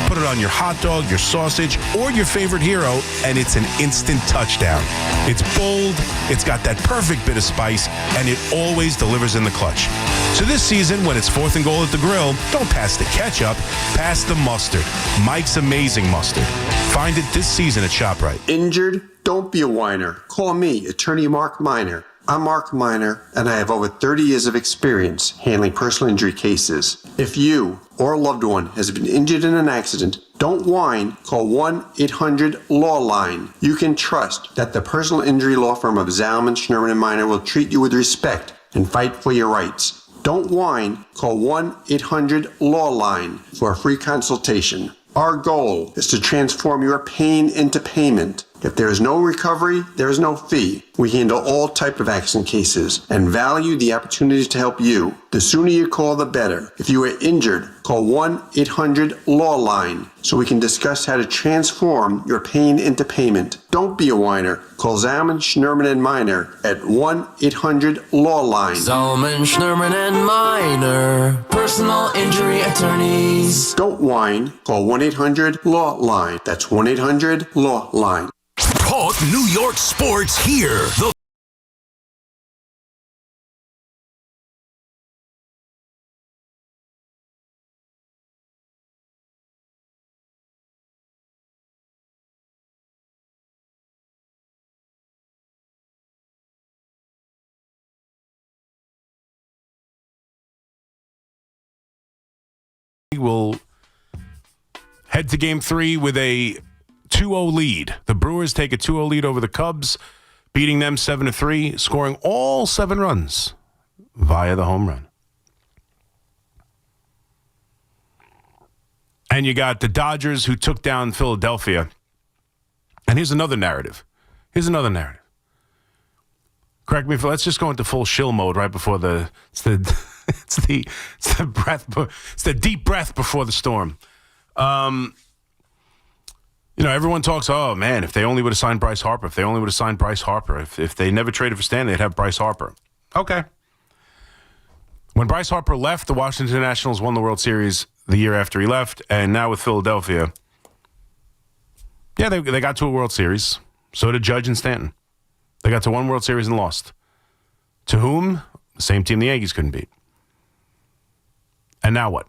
Put it on your hot dog, your sausage, or your favorite hero, and it's an instant touchdown. It's bold, it's got that perfect bit of spice, and it always delivers in the clutch. So this season, when it's 4th and goal at the grill, don't pass the ketchup, pass the mustard. Mike's Amazing Mustard. Find it this season at ShopRite. Injured? Don't be a whiner. Call me, Attorney Mark Miner. I'm Mark Miner, and I have over 30 years of experience handling personal injury cases. If you or a loved one has been injured in an accident, don't whine. Call 1-800-LAW-LINE. You can trust that the personal injury law firm of Zalman, Schnurman, & Miner will treat you with respect and fight for your rights. Don't whine. Call 1-800-LAW-LINE for a free consultation. Our goal is to transform your pain into payment. If there is no recovery, there is no fee. We handle all types of accident cases and value the opportunity to help you. The sooner you call, the better. If you are injured, call 1-800-LAW-LINE so we can discuss how to transform your pain into payment. Don't be a whiner. Call Zalman, Schnurman, & Miner at 1-800-LAW-LINE. Zalman, Schnurman, & Miner, personal injury attorneys. Don't whine. Call 1-800-LAW-LINE. That's 1-800-LAW-LINE. Talk New York sports here. The will head to game 3 with a 2-0 lead. The Brewers take a 2-0 lead over the Cubs, beating them 7-3, scoring all 7 runs via the home run. And you got the Dodgers who took down Philadelphia. And here's another narrative. Correct me if let's just go into full shill mode right before it's the deep breath before the storm. Everyone talks, oh, man, if they only would have signed Bryce Harper, if they never traded for Stan, they'd have Bryce Harper. Okay. When Bryce Harper left, the Washington Nationals won the World Series the year after he left, and now with Philadelphia, yeah, they got to a World Series. So did Judge and Stanton. They got to one World Series and lost. To whom? The same team the Yankees couldn't beat. And now what?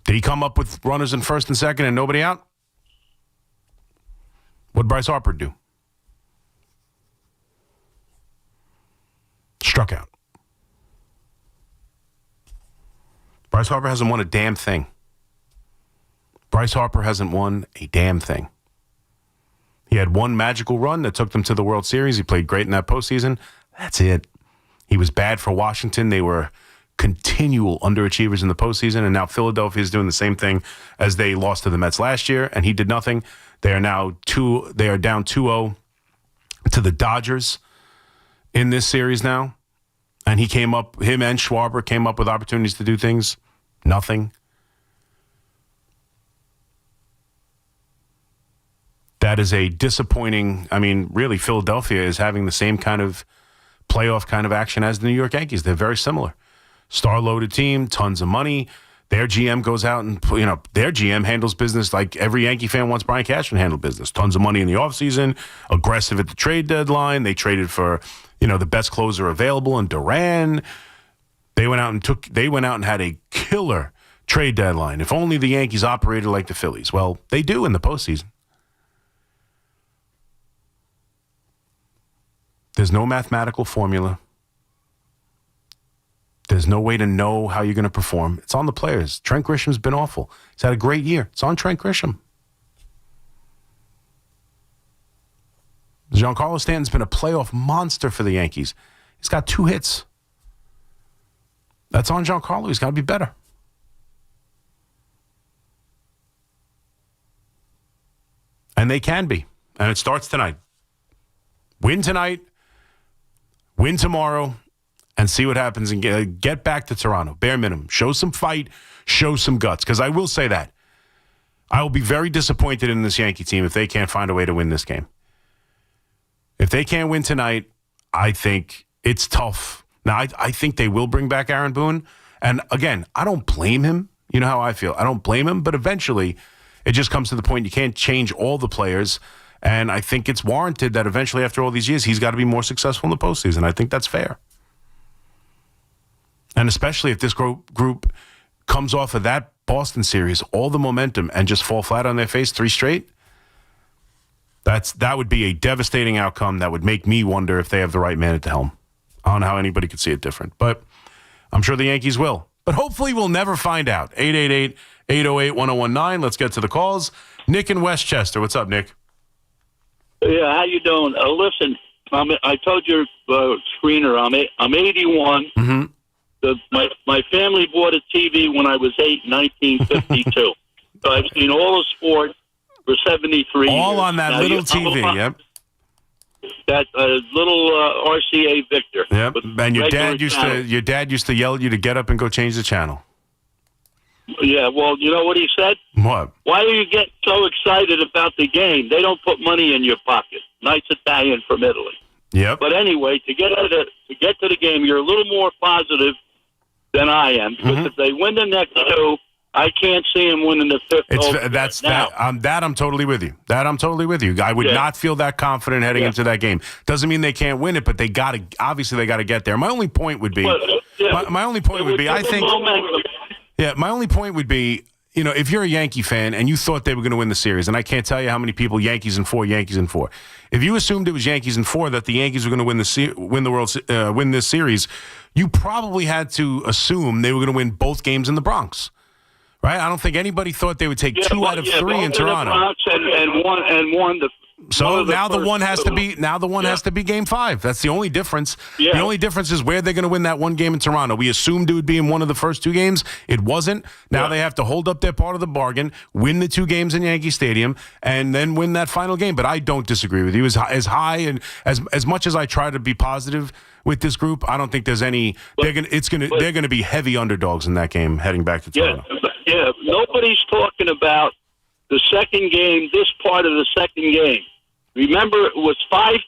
Did he come up with runners in first and second and nobody out? What'd Bryce Harper do? Struck out. Bryce Harper hasn't won a damn thing. He had one magical run that took them to the World Series. He played great in that postseason. That's it. He was bad for Washington. They were continual underachievers in the postseason, and now Philadelphia is doing the same thing as they lost to the Mets last year, and he did nothing. They are down 2-0 to the Dodgers in this series now. And him and Schwarber came up with opportunities to do things. Nothing. That is a disappointing, really, Philadelphia is having the same kind of playoff kind of action as the New York Yankees. They're very similar. Star-loaded team, tons of money. Their GM goes out and, their GM handles business like every Yankee fan wants Brian Cashman to handle business. Tons of money in the offseason, aggressive at the trade deadline. They traded for, the best closer available in Duran. They went out and had a killer trade deadline. If only the Yankees operated like the Phillies. Well, they do in the postseason. There's no mathematical formula. There's no way to know how you're going to perform. It's on the players. Trent Grisham's been awful. He's had a great year. It's on Trent Grisham. Giancarlo Stanton's been a playoff monster for the Yankees. He's got 2 hits. That's on Giancarlo. He's got to be better. And they can be. And it starts tonight. Win tonight. Win tomorrow. And see what happens and get back to Toronto. Bare minimum. Show some fight. Show some guts. Because I will say that. I will be very disappointed in this Yankee team if they can't find a way to win this game. If they can't win tonight, I think it's tough. Now, I think they will bring back Aaron Boone. And again, I don't blame him. You know how I feel. I don't blame him. But eventually, it just comes to the point you can't change all the players. And I think it's warranted that eventually, after all these years, he's got to be more successful in the postseason. I think that's fair. And especially if this group comes off of that Boston series, all the momentum, and just fall flat on their face 3 straight, that would be a devastating outcome that would make me wonder if they have the right man at the helm. I don't know how anybody could see it different, but I'm sure the Yankees will. But hopefully we'll never find out. 888-808-1019. Let's get to the calls. Nick in Westchester. What's up, Nick? Yeah, how you doing? Listen, I told your screener I'm 81. Mm-hmm. My family bought a TV when I was 8 in 1952. So I've seen all the sport for 73 All years. on that Now, little TV, yep. That little RCA Victor. Yep. And your dad used to yell at you to get up and go change the channel. Yeah, well, you know what he said? What? Why do you get so excited about the game? They don't put money in your pocket. Nice Italian from Italy. Yep. But anyway, to get to the game, you're a little more positive than I am. Because if they win the next 2, I can't see them winning the 5th. I'm totally with you. I would not feel that confident heading into that game. Doesn't mean they can't win it, but they got to get there. My only point would be, my only point would be, if you're a Yankee fan and you thought they were going to win the series, and I can't tell you how many people Yankees in 4. If you assumed it was Yankees in 4 that the Yankees were going to win this series, you probably had to assume they were going to win both games in the Bronx. Right? I don't think anybody thought they would take 2 out of 3 in Toronto. And won the. So now the one has to be has to be Game 5. That's the only difference. Yeah. The only difference is where they're going to win that one game in Toronto. We assumed it would be in one of the first 2 games. It wasn't. Now they have to hold up their part of the bargain, win the 2 games in Yankee Stadium, and then win that final game. But I don't disagree with you. As high and as much as I try to be positive with this group, I don't think there's any. They're going to be heavy underdogs in that game heading back to Toronto. Yeah, nobody's talking about the second game, this part of the second game. Remember, it was 5-0.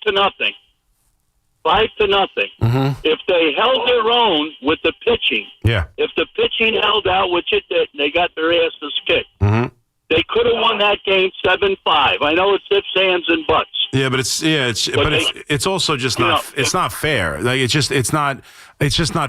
5-0. Mm-hmm. If they held their own with the pitching, if the pitching held out, which it did, and they got their asses kicked, they could have won that game 7-5. I know it's ifs, ands, and buts. Yeah, but it's also just not. It's not fair. Like it's not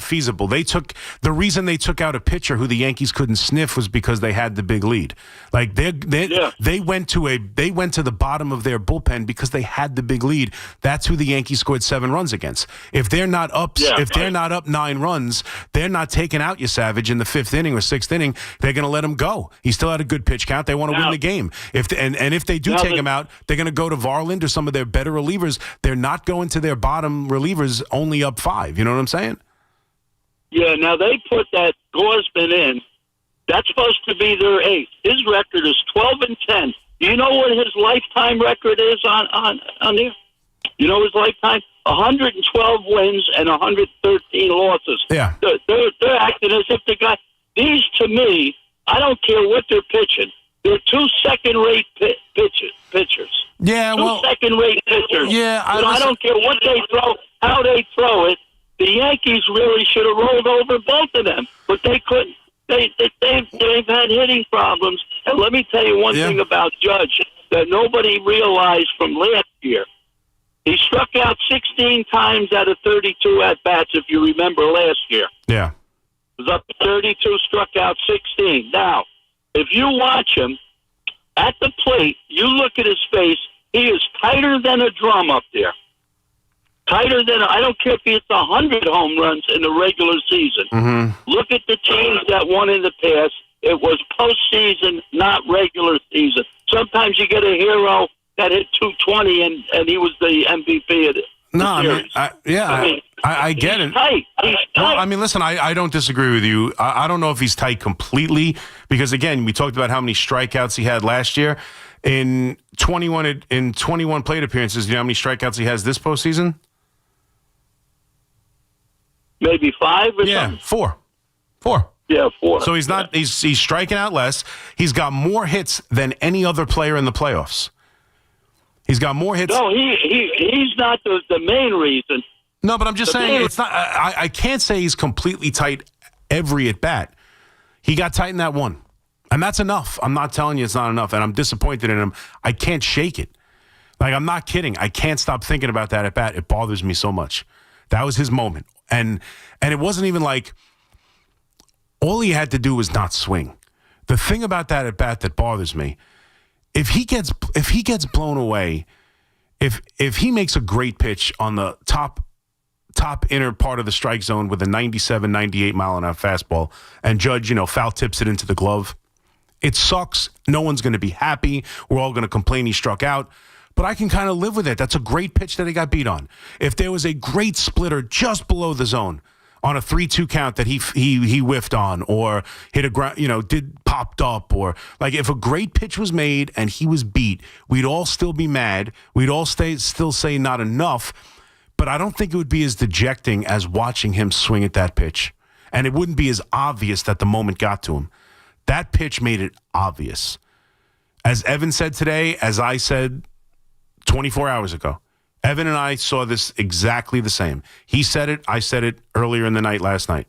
feasible. The reason they took out a pitcher who the Yankees couldn't sniff was because they had the big lead. Like they went to the bottom of their bullpen because they had the big lead. That's who the Yankees scored 7 runs against. If they're not up, they're not up 9 runs, they're not taking out Savage in the 5th inning or 6th inning. They're going to let him go. He still had a good pitch count. They want to win the game. If they do take him out, they're going to go to Varland or some of their better relievers. They're not going to their bottom relievers only up 5. You know what I'm saying? Yeah, now they put that Gorsman in. That's supposed to be their 8th. His record is 12-10. Do you know what his lifetime record is on there? You know his lifetime? 112 wins and 113 losses. Yeah. They're acting as if the guy. These, to me, I don't care what they're pitching. They're 2 second-rate pitchers. Yeah, 2 second-rate pitchers. Yeah, I don't care what they throw, how they throw it. The Yankees really should have rolled over both of them, but they couldn't. They they've had hitting problems. And let me tell you one thing about Judge that nobody realized from last year. He struck out 16 times out of 32 at-bats, if you remember last year. Yeah. He was up to 32, struck out 16. Now, if you watch him at the plate, you look at his face, he is tighter than a drum up there. Tighter than, I don't care if he hits 100 home runs in the regular season. Mm-hmm. Look at the teams that won in the past. It was postseason, not regular season. Sometimes you get a hero that hit 220, and he was the MVP of the series. I get it. Tight. He's tight. Well, I mean, listen, I don't disagree with you. I don't know if he's tight completely because, again, we talked about how many strikeouts he had last year. In 21 plate appearances, do you know how many strikeouts he has this postseason? Maybe 5 or something? 4. Yeah, 4. So he's striking out less. He's got more hits than any other player in the playoffs. He's got more hits. No, he's not the main reason. No, but I'm just saying it's not. I can't say he's completely tight every at bat. He got tight in that one, and that's enough. I'm not telling you it's not enough, and I'm disappointed in him. I can't shake it. Like, I'm not kidding. I can't stop thinking about that at bat. It bothers me so much. That was his moment, and it wasn't even like all he had to do was not swing. The thing about that at bat that bothers me. If he gets blown away, if he makes a great pitch on the top inner part of the strike zone with a 97, 98 mile an hour fastball, and Judge, foul tips it into the glove, it sucks. No one's going to be happy. We're all going to complain he struck out. But I can kind of live with it. That's a great pitch that he got beat on. If there was a great splitter just below the zone on a 3-2 count that he whiffed on or hit a ground, popped up, or like if a great pitch was made and he was beat, we'd all still be mad. We'd all still say not enough, but I don't think it would be as dejecting as watching him swing at that pitch. And it wouldn't be as obvious that the moment got to him. That pitch made it obvious. As Evan said today, as I said 24 hours ago, Evan and I saw this exactly the same. He said it. I said it earlier in the night last night.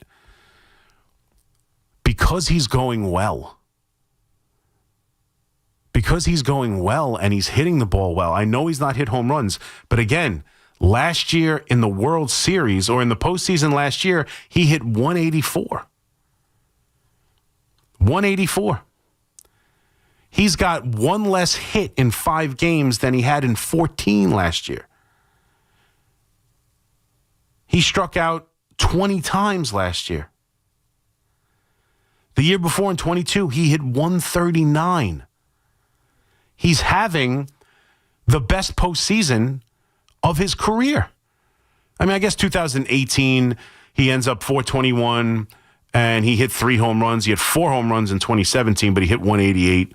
Because he's going well. Because he's going well and he's hitting the ball well. I know he's not hit home runs. But again, last year in the World Series or in the postseason last year, he hit 184. 184. He's got one less hit in 5 games than he had in 14 last year. He struck out 20 times last year. The year before in 22, he hit 139. He's having the best postseason of his career. I mean, I guess 2018, he ends up 421, and he hit 3 home runs. He had 4 home runs in 2017, but he hit 188.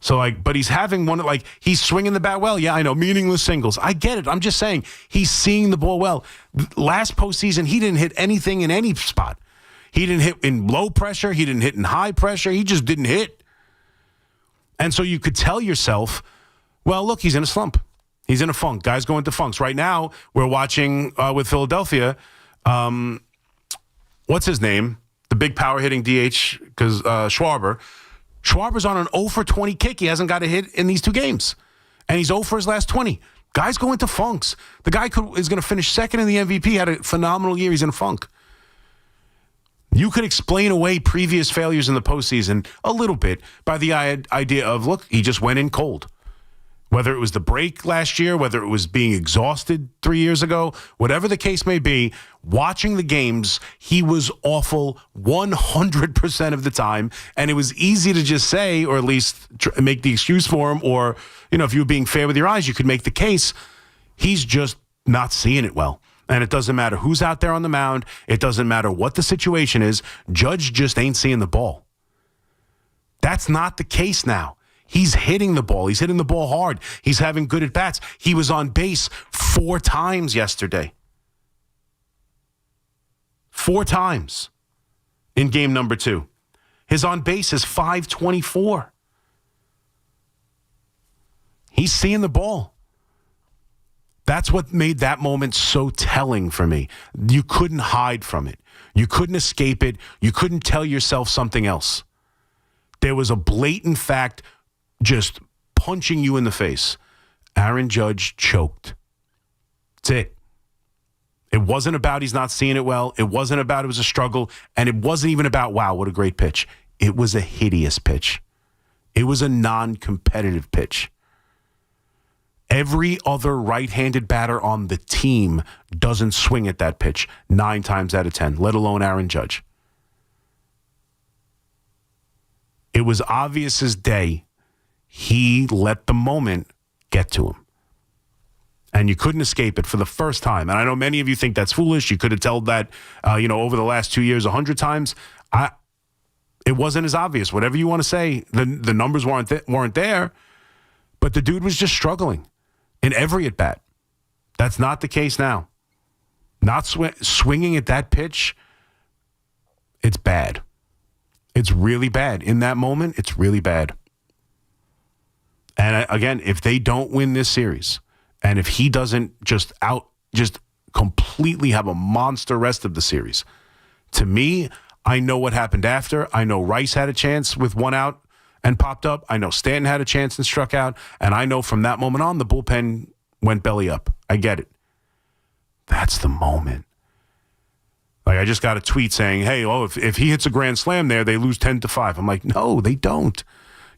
So, but he's having one, he's swinging the bat well. Yeah, I know, meaningless singles. I get it. I'm just saying, he's seeing the ball well. Last postseason, he didn't hit anything in any spot. He didn't hit in low pressure. He didn't hit in high pressure. He just didn't hit. And so you could tell yourself, well, look, he's in a slump. He's in a funk. Guys go into funks. Right now, we're watching with Philadelphia. What's his name? The big power hitting DH, because Schwarber. Schwarber's on an 0 for 20 kick. He hasn't got a hit in these 2 games. And he's 0 for his last 20. Guys go into funks. The guy is going to finish second in the MVP, had a phenomenal year. He's in a funk. You could explain away previous failures in the postseason a little bit by the idea of, look, he just went in cold. Whether it was the break last year, whether it was being exhausted 3 years ago, whatever the case may be, watching the games, he was awful 100% of the time. And it was easy to just say, or at least make the excuse for him, or, if you were being fair with your eyes, you could make the case, he's just not seeing it well. And it doesn't matter who's out there on the mound. It doesn't matter what the situation is. Judge just ain't seeing the ball. That's not the case now. He's hitting the ball. He's hitting the ball hard. He's having good at-bats. He was on base 4 times yesterday. 4 times in game number 2. His on base is 524. He's seeing the ball. That's what made that moment so telling for me. You couldn't hide from it. You couldn't escape it. You couldn't tell yourself something else. There was a blatant fact just punching you in the face. Aaron Judge choked. That's it. It wasn't about he's not seeing it well. It wasn't about it was a struggle. And it wasn't even about, wow, what a great pitch. It was a hideous pitch. It was a non-competitive pitch. Every other right-handed batter on the team doesn't swing at that pitch 9 times out of 10, let alone Aaron Judge. It was obvious as day he let the moment get to him. And you couldn't escape it for the first time. And I know many of you think that's foolish. You could have told that, over the last 2 years 100 times. It wasn't as obvious. Whatever you want to say, the numbers weren't there. But the dude was just struggling in every at-bat. That's not the case now. Not swinging at that pitch, it's bad. It's really bad. In that moment, it's really bad. And again, if they don't win this series, and if he doesn't just completely have a monster rest of the series, to me, I know what happened after. I know Rice had a chance with 1 out and popped up. I know Stanton had a chance and struck out. And I know from that moment on, the bullpen went belly up. I get it. That's the moment. Like, I just got a tweet saying, hey, if he hits a grand slam there, they lose 10-5. I'm like, no, they don't.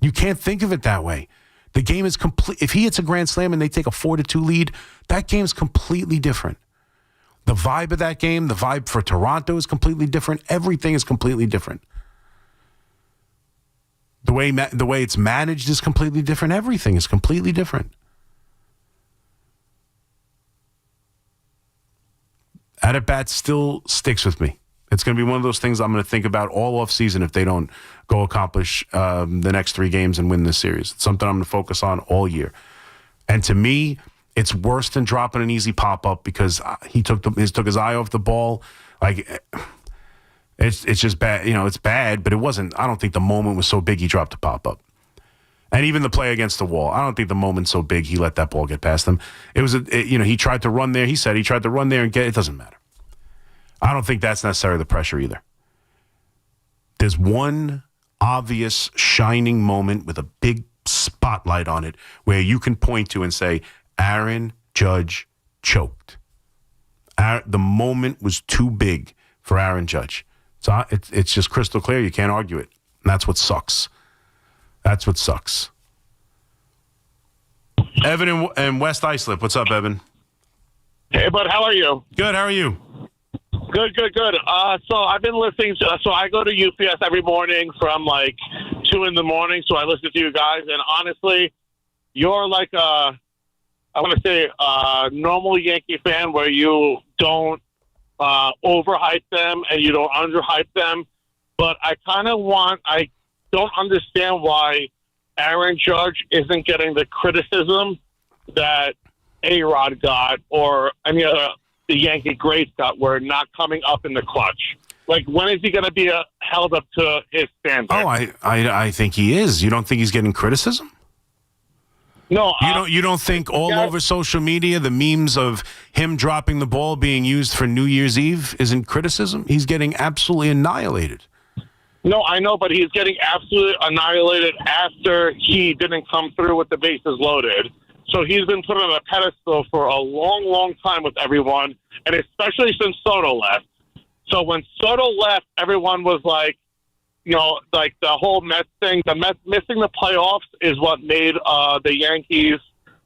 You can't think of it that way. The game is complete. If he hits a grand slam and they take a 4-2 lead, that game's completely different. The vibe of that game, the vibe for Toronto is completely different. Everything is completely different. The way it's managed is completely different. Everything is completely different. At-bat still sticks with me. It's going to be one of those things I'm going to think about all offseason if they don't go accomplish the next 3 games and win this series. It's something I'm going to focus on all year. And to me, it's worse than dropping an easy pop-up because he took his eye off the ball. Like, it's just bad. It's bad, but it wasn't. I don't think the moment was so big he dropped the pop-up. And even the play against the wall, I don't think the moment's so big he let that ball get past him. It was, he tried to run there. He said he tried to run there and get it. Doesn't matter. I don't think that's necessarily the pressure either. There's one obvious shining moment with a big spotlight on it where you can point to and say, Aaron Judge choked. The moment was too big for Aaron Judge. So it's just crystal clear. You can't argue it. And that's what sucks. That's what sucks. Evan and West Islip. What's up, Evan? Hey, bud. How are you? Good. How are you? Good. So I've been listening so I go to UPS every morning from like 2 in the morning. So I listen to you guys. And honestly, you're like I want to say a normal Yankee fan where you don't overhype them and you don't underhype them. But I don't understand why Aaron Judge isn't getting the criticism that A-Rod got or any other the Yankee greats got, were not coming up in the clutch. Like, when is he going to be held up to his standard? Oh, I think he is. You don't think he's getting criticism? No. You don't think all over social media the memes of him dropping the ball being used for New Year's Eve isn't criticism? He's getting absolutely annihilated. No, I know, but he's getting absolutely annihilated after he didn't come through with the bases loaded. So he's been put on a pedestal for a long, long time with everyone, and especially since Soto left. So when Soto left, everyone was like, like the whole Mets thing, the Mets missing the playoffs is what made the Yankees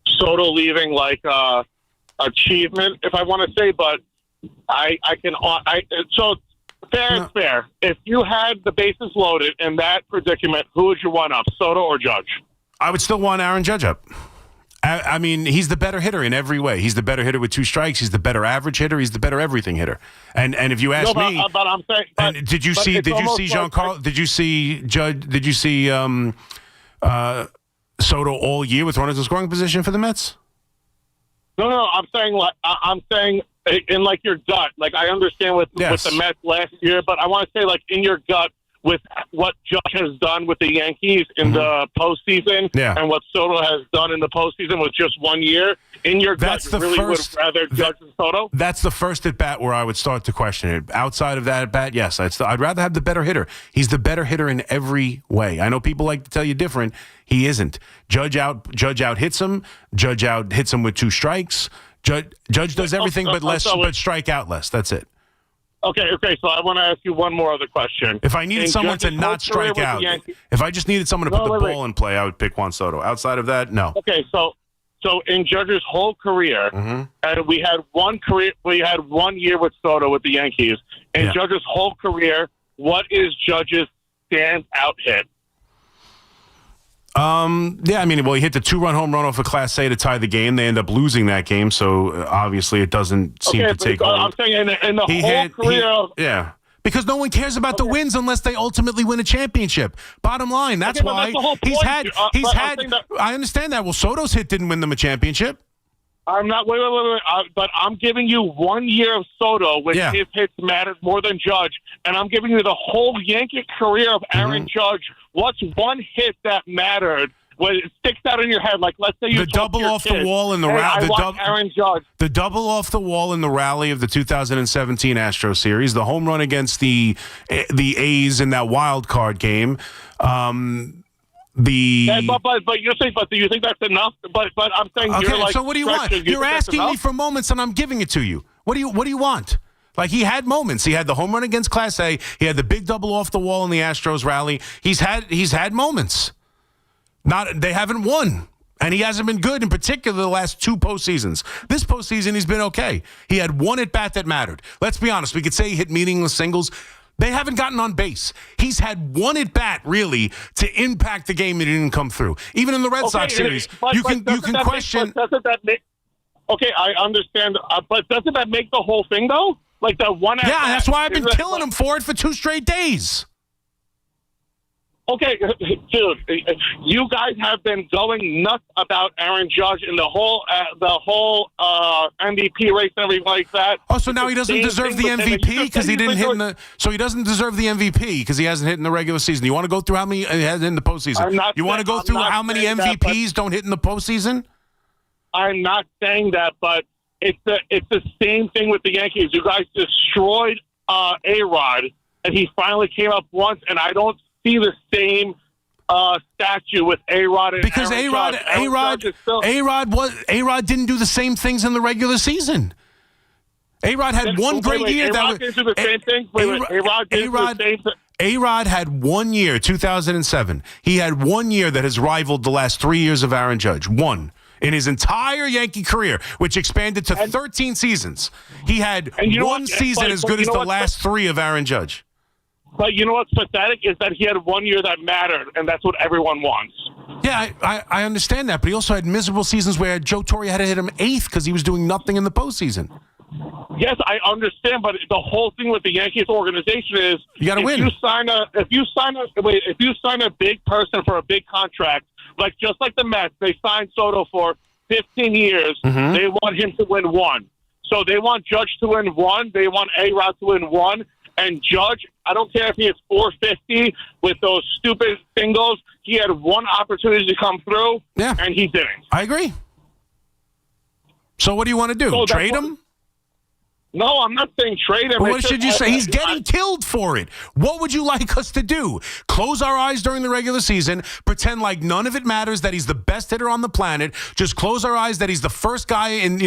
Soto leaving like achievement, if I want to say. But so fair is fair. If you had the bases loaded in that predicament, who would you want up, Soto or Judge? I would still want Aaron Judge up. I mean, he's the better hitter in every way. He's the better hitter with 2 strikes. He's the better average hitter. He's the better everything hitter. And if you ask me, but I'm saying, did you see Giancarlo? Did you see Judge? Did you see Soto all year with runners in scoring position for the Mets? No. I'm saying in like your gut. Like I understand with the Mets last year, but I want to say like in your gut, with what Judge has done with the Yankees in the postseason and what Soto has done in the postseason with just 1 year, in your gut, you really would rather Judge than Soto? That's the first at bat where I would start to question it. Outside of that at bat, yes, I'd rather have the better hitter. He's the better hitter in every way. I know people like to tell you different. He isn't. Judge out hits him. Judge out hits him with 2 strikes. Judge does everything but strike out less. That's it. Okay. So I want to ask you one more other question. If I needed someone to not strike out, if I just needed someone to put the ball in play, I would pick Juan Soto. Outside of that, no. Okay, so in Judge's whole career, and we had 1 year with Soto with the Yankees. In Judge's whole career, what is Judge's standout hit? He hit the 2-run home run off of Class A to tie the game. They end up losing that game, so obviously it doesn't seem to take hold. I'm saying in the whole career. Because no one cares about the wins unless they ultimately win a championship. Bottom line, that's why he's had. I understand that. Well, Soto's hit didn't win them a championship. I'm not. Wait. But I'm giving you 1 year of Soto, which his hits mattered more than Judge, and I'm giving you the whole Yankee career of Aaron Judge. What's one hit that mattered? When it sticks out in your head, like let's say you the double off the wall in the rally. Aaron Judge. The double off the wall in the rally of the 2017 Astro series. The home run against the A's in that wild card game. But you're saying, do you think that's enough? But I'm saying, okay. So what do you want? You're asking me for moments, and I'm giving it to you. What do you want? Like, he had moments. He had the home run against Class A. He had the big double off the wall in the Astros rally. He's had moments. They haven't won, and he hasn't been good, in particular the last 2 postseasons. This postseason, he's been okay. He had 1 at bat that mattered. Let's be honest. We could say he hit meaningless singles. They haven't gotten on base. He's had 1 at bat really to impact the game that didn't come through. Even in the Red Sox series, you can question. Okay, I understand, but doesn't that make the whole thing though? Like that one. Yeah, that's why I've been killing him for it for 2 straight days. Okay, dude, you guys have been going nuts about Aaron Judge and the whole MVP race and everything like that. Oh, so now he doesn't deserve the MVP because he didn't hit in the. So he doesn't deserve the MVP because he hasn't hit in the regular season. You want to go through how many he has in the postseason? You want to go through how many MVPs don't hit in the postseason? I'm not saying that, but it's the same thing with the Yankees. You guys destroyed A-Rod, and he finally came up once, and I don't see the same statue with A-Rod and because A-Rod didn't do the same things in the regular season. A-Rod had one great year. A-Rod didn't do the same thing. A-Rod had 1 year, 2007. He had 1 year that has rivaled the last 3 years of Aaron Judge. One. In his entire Yankee career, which expanded to 13 seasons. He had one season as good as the last 3 of Aaron Judge. But you know what's pathetic is that he had 1 year that mattered, and that's what everyone wants. Yeah, I understand that, but he also had miserable seasons where Joe Torre had to hit him 8th because he was doing nothing in the postseason. Yes, I understand, but the whole thing with the Yankees organization is you got to win. If you sign a big person for a big contract, like just like the Mets, they signed Soto for 15 years. They want him to win 1. So they want Judge to win 1. They want A-Rod to win 1. And Judge, I don't care if he hits 450 with those stupid singles. He had 1 opportunity to come through, and he didn't. I agree. So what do you want to do? Trade him? No, I'm not saying trade him. But what should you say? He's getting killed for it. What would you like us to do? Close our eyes during the regular season, pretend like none of it matters, that he's the best hitter on the planet, just close our eyes that he's the first guy in,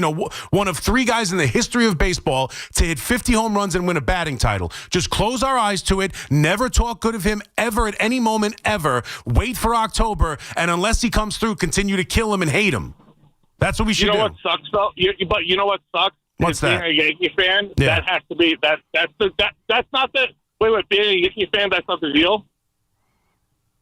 one of 3 guys in the history of baseball to hit 50 home runs and win a batting title. Just close our eyes to it, never talk good of him ever at any moment ever, wait for October, and unless he comes through, continue to kill him and hate him. That's what we should do. You know what sucks, though? But you know what sucks? What's that? Being a Yankee fan, that has to be that's not the wait. Being a Yankee fan, that's not the deal.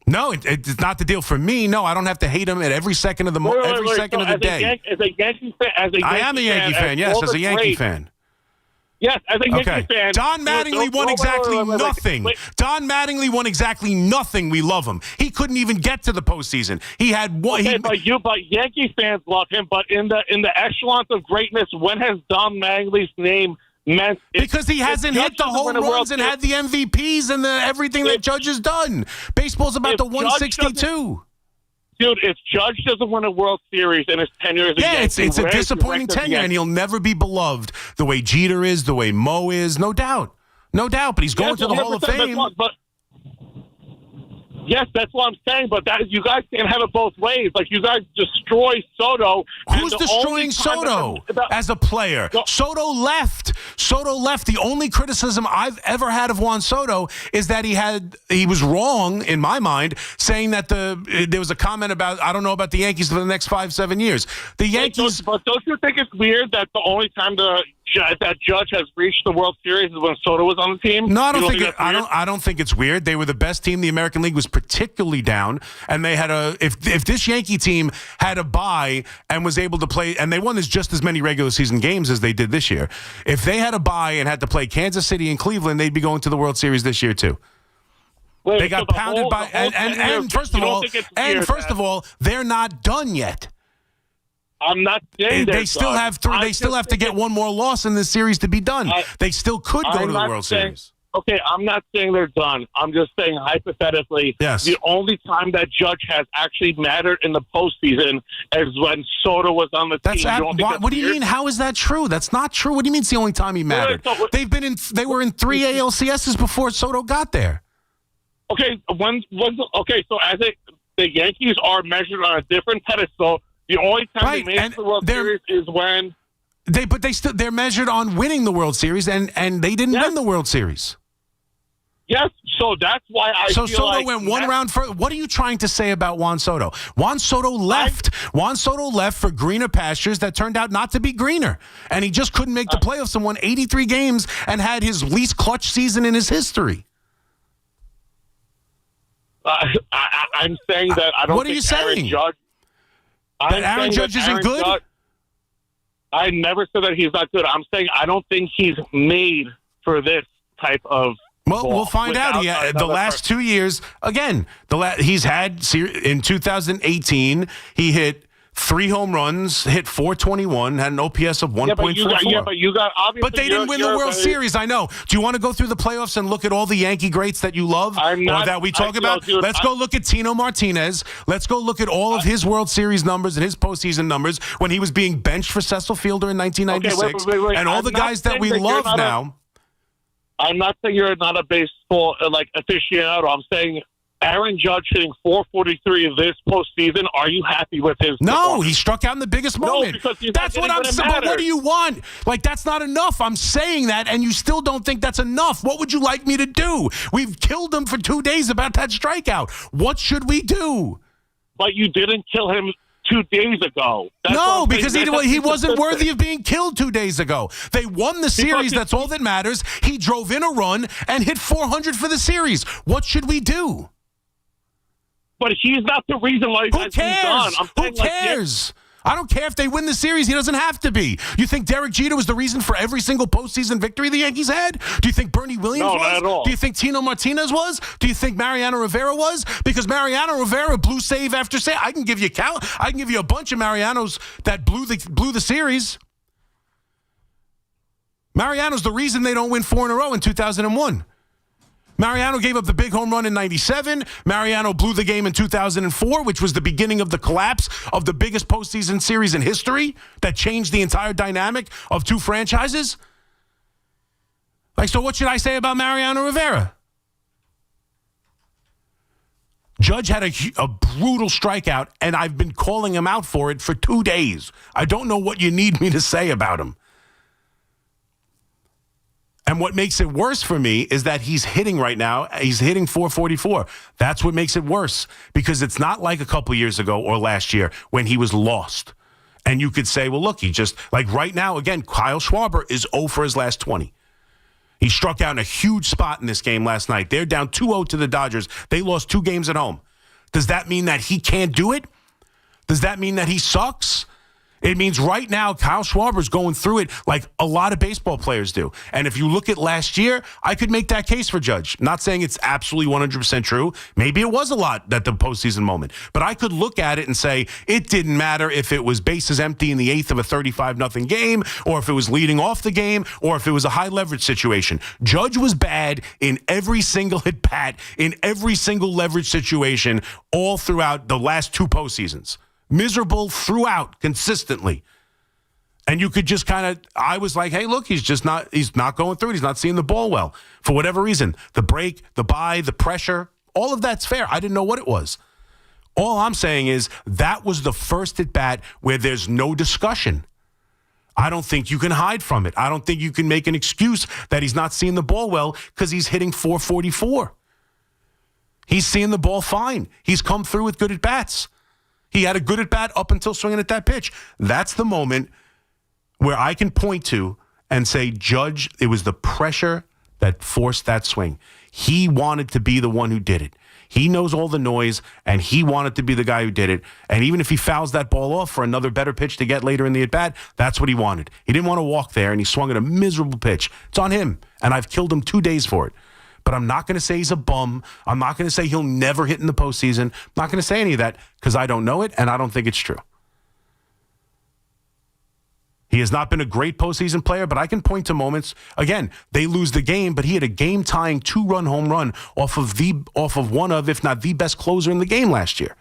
No, it's not the deal for me. No, I don't have to hate him at every second of the second of the day. As a Yankee fan, I am a Yankee fan. Yes, as a Yankee fan. Yes, as a Yankee fan. Don Mattingly won exactly nothing. Don Mattingly won exactly nothing. We love him. He couldn't even get to the postseason. He had one. Okay, but Yankee fans love him. But in the echelons of greatness, when has Don Mattingly's name Because he hasn't hit the home runs and had the MVPs and everything that Judge has done. Baseball's about the 162. Dude, if Judge doesn't win a World Series in his tenure as it's a disappointing tenure, and he'll never be beloved the way Jeter is, the way Mo is, no doubt. No doubt, but he's going to the Hall of Fame. Yes, that's what I'm saying, but you guys can't have it both ways. Like, you guys destroy Soto. Who's destroying Soto as a player? Soto left. The only criticism I've ever had of Juan Soto is that he was wrong, in my mind, saying that there was a comment about, I don't know about the Yankees for the next 5-7 years. The Yankees... But don't you think it's weird that the only time that Judge has reached the World Series is when Soto was on the team? No, I don't think it's weird. They were the best team. The American League was particularly down, and they had if this Yankee team had a bye and was able to play, and they won just as many regular season games as they did this year. If they had a bye and had to play Kansas City and Cleveland, they'd be going to the World Series this year too. They got pounded by, and first of all, they're not done yet. I'm not saying they still have to get one more loss in this series to be done. They still could go to the World Series. Okay, I'm not saying they're done. I'm just saying hypothetically, the only time that Judge has actually mattered in the postseason is when Soto was on the team. What do you mean? How is that true? That's not true. What do you mean it's the only time he mattered? They were in 3 ALCSs before Soto got there. Okay, so the Yankees are measured on a different pedestal. The only time they made it to the World Series is when they're measured on winning the World Series, and they didn't win the World Series. Yes, so that's why So Soto went one round further. What are you trying to say about Juan Soto? Juan Soto left for greener pastures that turned out not to be greener, and he just couldn't make the playoffs and won 83 games and had his least clutch season in his history. I'm saying that I don't. What are you saying? Aaron Judge isn't good? I never said that he's not good. I'm saying I don't think he's made for this type of Well, we'll find out. The last 2 years, again, he's had, in 2018, he hit 3 home runs, hit .421, had an OPS of 1.44. But they didn't win the World Series, I know. Do you want to go through the playoffs and look at all the Yankee greats that you love or that we talk about? Let's go look at Tino Martinez. Let's go look at all of his World Series numbers and his postseason numbers when he was being benched for Cecil Fielder in 1996. Wait. And all the guys that we love now. I'm not saying you're not a baseball aficionado. I'm saying Aaron Judge hitting .443 this postseason. Are you happy with his? No, he struck out in the biggest moment. No, because that's what I'm saying. But what do you want? That's not enough. I'm saying that, and you still don't think that's enough. What would you like me to do? We've killed him for 2 days about that strikeout. What should we do? But you didn't kill him 2 days ago. No, because he wasn't worthy of being killed 2 days ago. They won the series. That's all that matters. He drove in a run and hit 400 for the series. What should we do? But he's not the reason why Who cares? Who cares? I don't care if they win the series. He doesn't have to be. You think Derek Jeter was the reason for every single postseason victory the Yankees had? Do you think Bernie Williams was? Not at all. Do you think Tino Martinez was? Do you think Mariano Rivera was? Because Mariano Rivera blew save after save. I can give you a bunch of Marianos that blew the series. Mariano's the reason they don't win 4 in a row in 2001. Mariano gave up the big home run in 97. Mariano blew the game in 2004, which was the beginning of the collapse of the biggest postseason series in history that changed the entire dynamic of 2 franchises. So what should I say about Mariano Rivera? Judge had a brutal strikeout, and I've been calling him out for it for 2 days. I don't know what you need me to say about him. And what makes it worse for me is that he's hitting right now. He's hitting .444. That's what makes it worse, because it's not like a couple years ago or last year when he was lost. And you could say, well, look, he just, right now, again, Kyle Schwarber is 0 for his last 20. He struck out in a huge spot in this game last night. They're down 2-0 to the Dodgers. They lost 2 games at home. Does that mean that he can't do it? Does that mean that he sucks? It means right now Kyle Schwarber's going through it like a lot of baseball players do. And if you look at last year, I could make that case for Judge. Not saying it's absolutely 100% true. Maybe it was a lot at the postseason moment. But I could look at it and say it didn't matter if it was bases empty in the 8th of a 35-0 game, or if it was leading off the game, or if it was a high leverage situation. Judge was bad in every single at-bat, in every single leverage situation, all throughout the last 2 postseasons. Miserable throughout, consistently. And you could just I was like, hey, look, he's not going through it. He's not seeing the ball well. For whatever reason, the break, the buy, the pressure, all of that's fair. I didn't know what it was. All I'm saying is that was the first at-bat where there's no discussion. I don't think you can hide from it. I don't think you can make an excuse that he's not seeing the ball well because he's hitting .444. He's seeing the ball fine. He's come through with good at-bats. He had a good at-bat up until swinging at that pitch. That's the moment where I can point to and say, Judge, it was the pressure that forced that swing. He wanted to be the one who did it. He knows all the noise, and he wanted to be the guy who did it. And even if he fouls that ball off for another better pitch to get later in the at-bat, that's what he wanted. He didn't want to walk there, and he swung at a miserable pitch. It's on him, and I've killed him 2 days for it. But I'm not going to say he's a bum. I'm not going to say he'll never hit in the postseason. I'm not going to say any of that because I don't know it, and I don't think it's true. He has not been a great postseason player, but I can point to moments. Again, they lose the game, but he had a game-tying 2-run home run off of one of, if not the best closer in the game last year.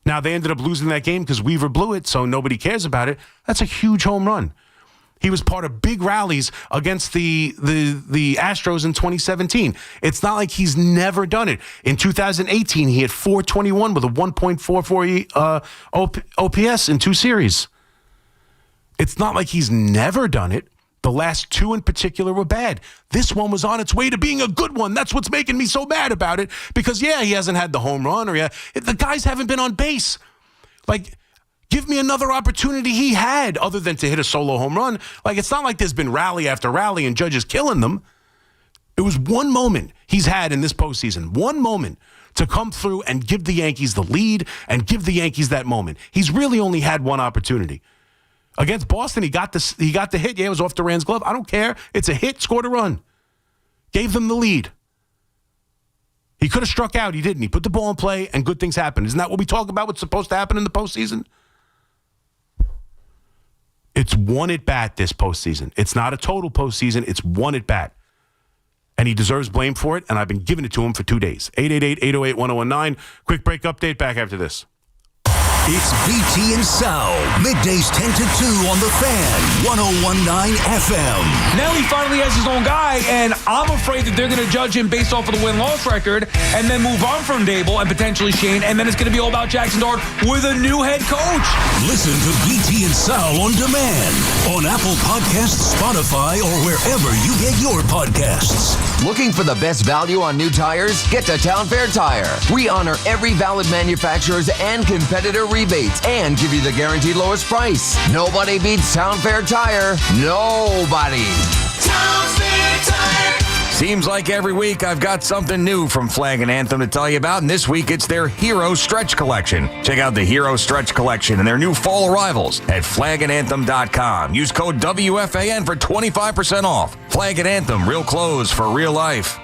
Now, they ended up losing that game because Weaver blew it, so nobody cares about it. That's a huge home run. He was part of big rallies against the Astros in 2017. It's not like he's never done it. In 2018, he had .421 with a 1.44 OPS in 2 series. It's not like he's never done it. The last 2 in particular were bad. This one was on its way to being a good one. That's what's making me so mad about it. Because, yeah, he hasn't had the home run. The guys haven't been on base. Like, give me another opportunity he had other than to hit a solo home run. Like, it's not like there's been rally after rally and Judge is killing them. It was one moment he's had in this postseason. One moment to come through and give the Yankees the lead and give the Yankees that moment. He's really only had one opportunity. Against Boston, he got the hit. Yeah, it was off Duran's glove. I don't care. It's a hit, scored a run. Gave them the lead. He could have struck out. He didn't. He put the ball in play, and good things happened. Isn't that what we talk about, what's supposed to happen in the postseason? It's one at-bat this postseason. It's not a total postseason. It's one at-bat. And he deserves blame for it, and I've been giving it to him for 2 days. 888-808-1019. Quick break update. Back after this. It's BT and Sal, middays 10 to 2 on the Fan, 101.9 FM. Now he finally has his own guy, and I'm afraid that they're going to judge him based off of the win-loss record and then move on from Dable and potentially Shane, and then it's going to be all about Jackson Dart with a new head coach. Listen to BT and Sal on demand on Apple Podcasts, Spotify, or wherever you get your podcasts. Looking for the best value on new tires? Get to Town Fair Tire. We honor every valid manufacturer's and competitor rebates and give you the guaranteed lowest price. Nobody beats Town Fair Tire. Nobody. Town Fair Tire. Seems like every week I've got something new from Flag and Anthem to tell you about, and this week it's their Hero Stretch Collection. Check out the Hero Stretch Collection and their new fall arrivals at flagandanthem.com. Use code WFAN for 25% off. Flag and Anthem, real clothes for real life.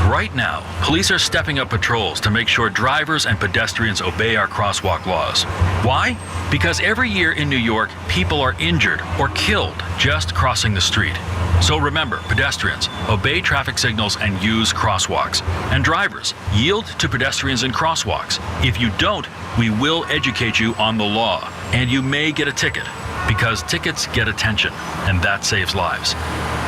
Right now, police are stepping up patrols to make sure drivers and pedestrians obey our crosswalk laws. Why? Because every year in New York, people are injured or killed just crossing the street. So remember, pedestrians, obey traffic signals and use crosswalks. And drivers, yield to pedestrians in crosswalks. If you don't, we will educate you on the law, and you may get a ticket. Because tickets get attention, and that saves lives.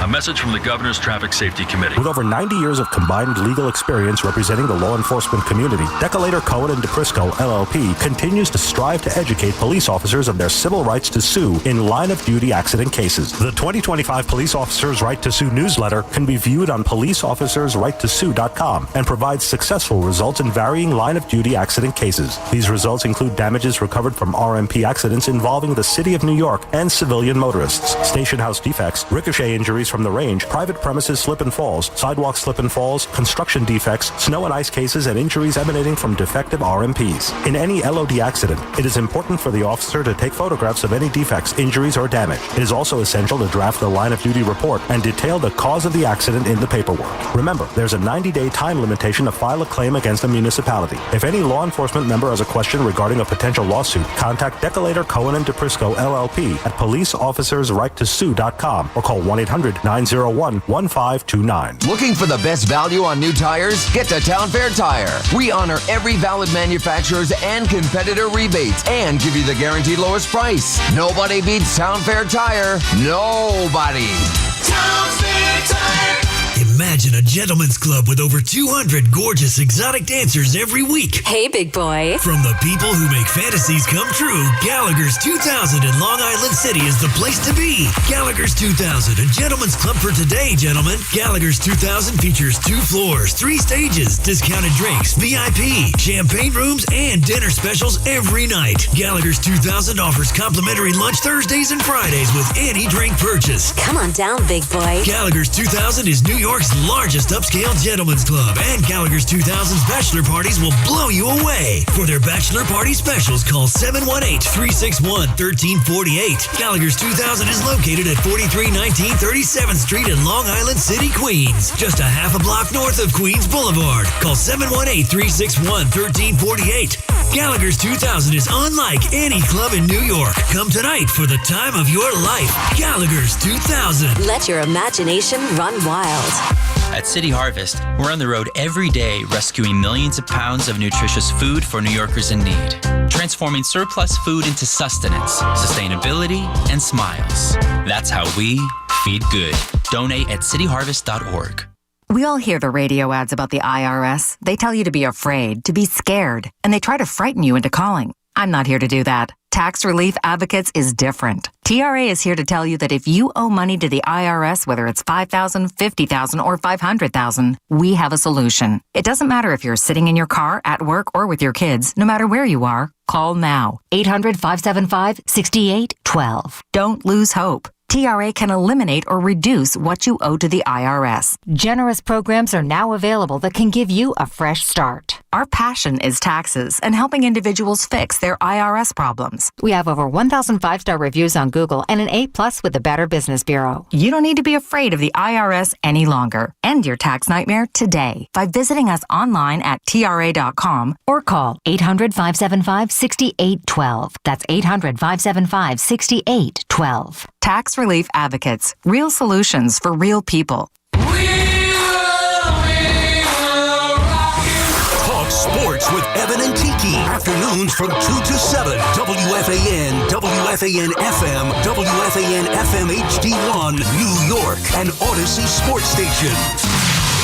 A message from the Governor's Traffic Safety Committee. With over 90 years of combined legal experience representing the law enforcement community, Decolator Cohen & DePrisco, LLP, continues to strive to educate police officers of their civil rights to sue in line-of-duty accident cases. The 2025 Police Officers' Right to Sue newsletter can be viewed on policeofficersrighttosue.com and provides successful results in varying line-of-duty accident cases. These results include damages recovered from RMP accidents involving the City of New York, York, and civilian motorists. Station house defects, ricochet injuries from the range, private premises slip and falls, sidewalk slip and falls, construction defects, snow and ice cases, and injuries emanating from defective RMPs. In any LOD accident, it is important for the officer to take photographs of any defects, injuries, or damage. It is also essential to draft the line of duty report and detail the cause of the accident in the paperwork. Remember, there's a 90-day time limitation to file a claim against a municipality. If any law enforcement member has a question regarding a potential lawsuit, contact Decolator Cohen and DePrisco LLP at policeofficersrighttosue.com or call 1-800-901-1529. Looking for the best value on new tires? Get to Town Fair Tire. We honor every valid manufacturer's and competitor rebates and give you the guaranteed lowest price. Nobody beats Town Fair Tire. Nobody. Town Fair Tire. Imagine a gentleman's club with over 200 gorgeous exotic dancers every week. Hey, big boy. From the people who make fantasies come true, Gallagher's 2000 in Long Island City is the place to be. Gallagher's 2000, a gentleman's club for today, gentlemen. Gallagher's 2000 features 2 floors, 3 stages, discounted drinks, VIP, champagne rooms, and dinner specials every night. Gallagher's 2000 offers complimentary lunch Thursdays and Fridays with any drink purchase. Come on down, big boy. Gallagher's 2000 is New York's largest upscale gentleman's club, and Gallagher's 2000's bachelor parties will blow you away. For their bachelor party specials, call 718-361-1348. Gallagher's 2000 is located at 4319 37th Street in Long Island City, Queens, just a half a block north of Queens Boulevard. Call 718-361-1348. Gallagher's 2000 is unlike any club in New York. Come tonight for the time of your life. Gallagher's 2000. Let your imagination run wild. At City Harvest, we're on the road every day rescuing millions of pounds of nutritious food for New Yorkers in need, transforming surplus food into sustenance, sustainability, and smiles. That's how we feed good. Donate at cityharvest.org. We all hear the radio ads about the IRS. They tell you to be afraid, to be scared, and they try to frighten you into calling. I'm not here to do that. Tax Relief Advocates is different. TRA is here to tell you that if you owe money to the IRS, whether it's $5,000, $50,000, or $500,000, we have a solution. It doesn't matter if you're sitting in your car, at work, or with your kids. No matter where you are, call now. 800-575-6812. Don't lose hope. TRA can eliminate or reduce what you owe to the IRS. Generous programs are now available that can give you a fresh start. Our passion is taxes and helping individuals fix their IRS problems. We have over 1,000 5-star reviews on Google and an A+ with the Better Business Bureau. You don't need to be afraid of the IRS any longer. End your tax nightmare today by visiting us online at TRA.com or call 800-575-6812. That's 800-575-6812. Tax Relief Advocates. Real solutions for real people. Talk sports with Evan and Tiki. Afternoons from 2 to 7. WFAN, WFAN FM, WFAN FM HD1, New York, and Odyssey Sports Station.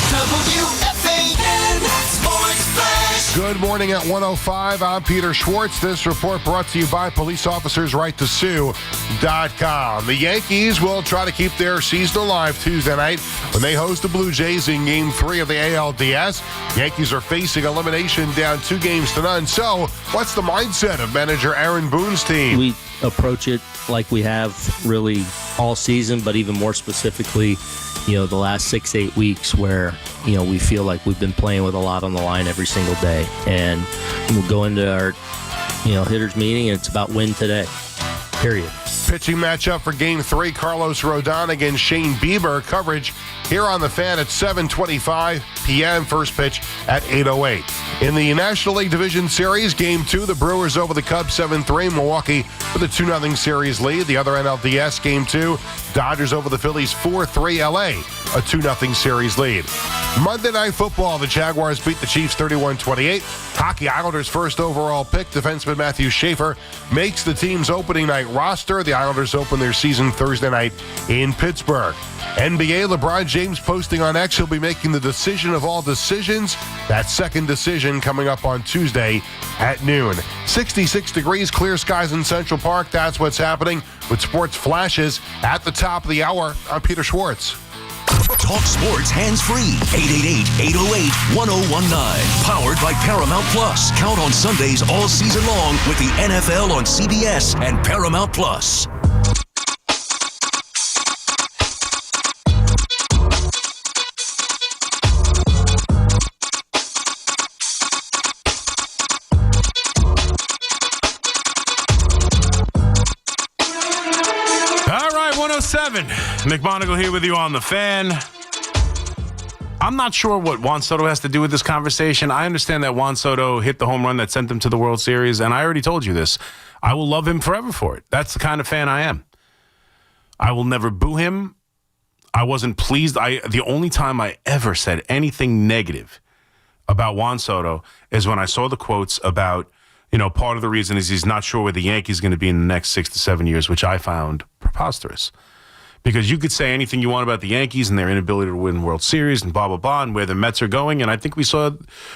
WFAN Sports Flash. Good morning at 1:05. I'm Peter Schwartz. This report brought to you by policeofficersrighttosue.com. The Yankees will try to keep their season alive Tuesday night when they host the Blue Jays in Game 3 of the ALDS. Yankees are facing elimination down 2-0. So, what's the mindset of manager Aaron Boone's team? We approach it like we have really all season, but even more specifically, the last 6-8 weeks where, we feel like we've been playing with a lot on the line every single day. And we'll go into our, hitters meeting, and it's about win today, period. Pitching matchup for Game 3, Carlos Rodon against Shane Bieber. Coverage here on the Fan at 7:25 p.m. First pitch at 8:08. In the National League Division Series, Game 2, the Brewers over the Cubs 7-3. Milwaukee with a 2-0 series lead. The other NLDS, Game 2, Dodgers over the Phillies 4-3. LA, a 2-0 series lead. Monday Night Football, the Jaguars beat the Chiefs 31-28. Hockey, Islanders' first overall pick, defenseman Matthew Schaefer, makes the team's opening night roster. The Islanders open their season Thursday night in Pittsburgh. NBA, LeBron James posting on X he'll be making the decision of all decisions. That second decision coming up on Tuesday at noon. 66 degrees, clear skies in Central Park. That's what's happening with sports flashes at the top of the hour. I'm Peter Schwartz. Talk sports hands-free. 888-808-1019. Powered by Paramount Plus. Count on Sundays all season long with the NFL on CBS and Paramount Plus. 888-107. McMonigle here with you on the Fan. I'm not sure what Juan Soto has to do with this conversation. I understand that Juan Soto hit the home run that sent them to the World Series, and I already told you this. I will love him forever for it. That's the kind of fan I am. I will never boo him. I wasn't pleased. The only time I ever said anything negative about Juan Soto is when I saw the quotes about, part of the reason is he's not sure where the Yankees are going to be in the next 6 to 7 years, which I found preposterous. Because you could say anything you want about the Yankees and their inability to win World Series and blah, blah, blah, and where the Mets are going. And I think we saw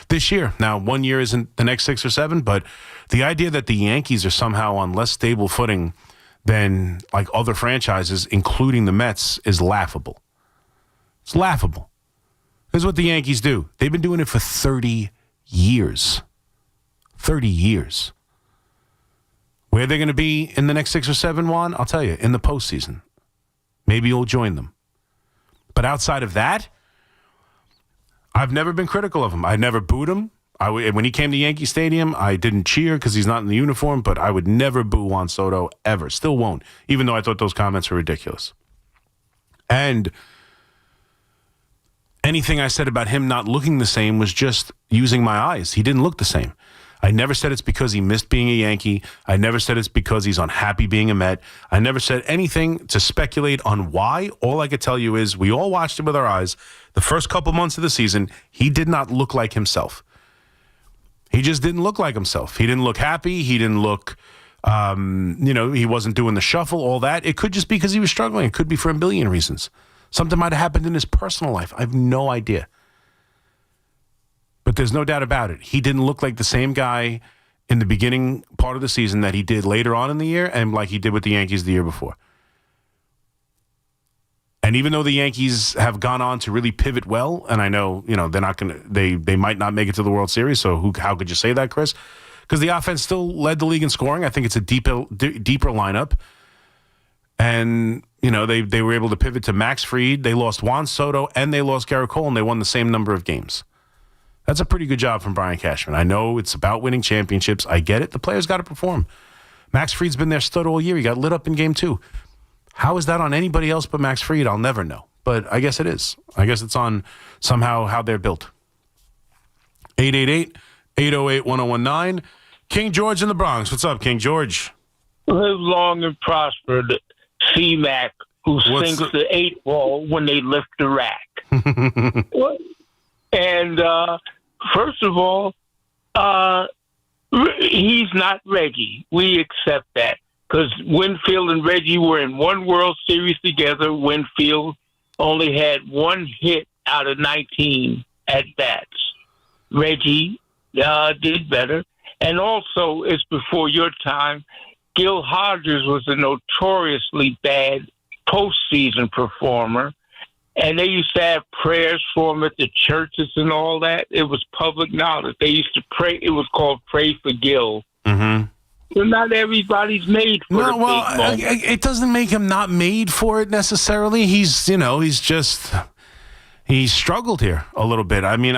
this year. Now, 1 year isn't the next 6 or 7, but the idea that the Yankees are somehow on less stable footing than like other franchises, including the Mets, is laughable. It's laughable. This is what the Yankees do. They've been doing it for 30 years. 30 years. Where they're going to be in the next 6 or 7, Juan? I'll tell you, in the postseason. Maybe you'll join them. But outside of that, I've never been critical of him. I never booed him. When he came to Yankee Stadium, I didn't cheer because he's not in the uniform, but I would never boo Juan Soto ever. Still won't, even though I thought those comments were ridiculous. And anything I said about him not looking the same was just using my eyes. He didn't look the same. I never said it's because he missed being a Yankee. I never said it's because he's unhappy being a Met. I never said anything to speculate on why. All I could tell you is we all watched him with our eyes. The first couple months of the season, he did not look like himself. He just didn't look like himself. He didn't look happy. He didn't look, he wasn't doing the shuffle, all that. It could just be because he was struggling. It could be for a billion reasons. Something might have happened in his personal life. I have no idea. But there's no doubt about it. He didn't look like the same guy in the beginning part of the season that he did later on in the year and like he did with the Yankees the year before. And even though the Yankees have gone on to really pivot well, and I know, they're not going to, they might not make it to the World Series, so how could you say that, Chris? Because the offense still led the league in scoring. I think it's a deeper lineup. And, they were able to pivot to Max Fried. They lost Juan Soto and they lost Garrett Cole, and they won the same number of games. That's a pretty good job from Brian Cashman. I know it's about winning championships. I get it. The players got to perform. Max Fried's been their stud all year. He got lit up in game 2. How is that on anybody else but Max Fried? I'll never know. But I guess it is. I guess it's on somehow how they're built. 888-808-1019. King George in the Bronx. What's up, King George? Live long and prospered, C-Mac, who sinks the 8 ball when they lift the rack. And first of all, he's not Reggie. We accept that because Winfield and Reggie were in one World Series together. Winfield only had 1 hit out of 19 at-bats. Reggie did better. And also, it's before your time, Gil Hodges was a notoriously bad postseason performer. And they used to have prayers for him at the churches and all that. It was public knowledge. They used to pray. It was called Pray for Gil. Mm-hmm. Well, not everybody's made for the big moment. It doesn't make him not made for it necessarily. He's struggled here a little bit. I mean,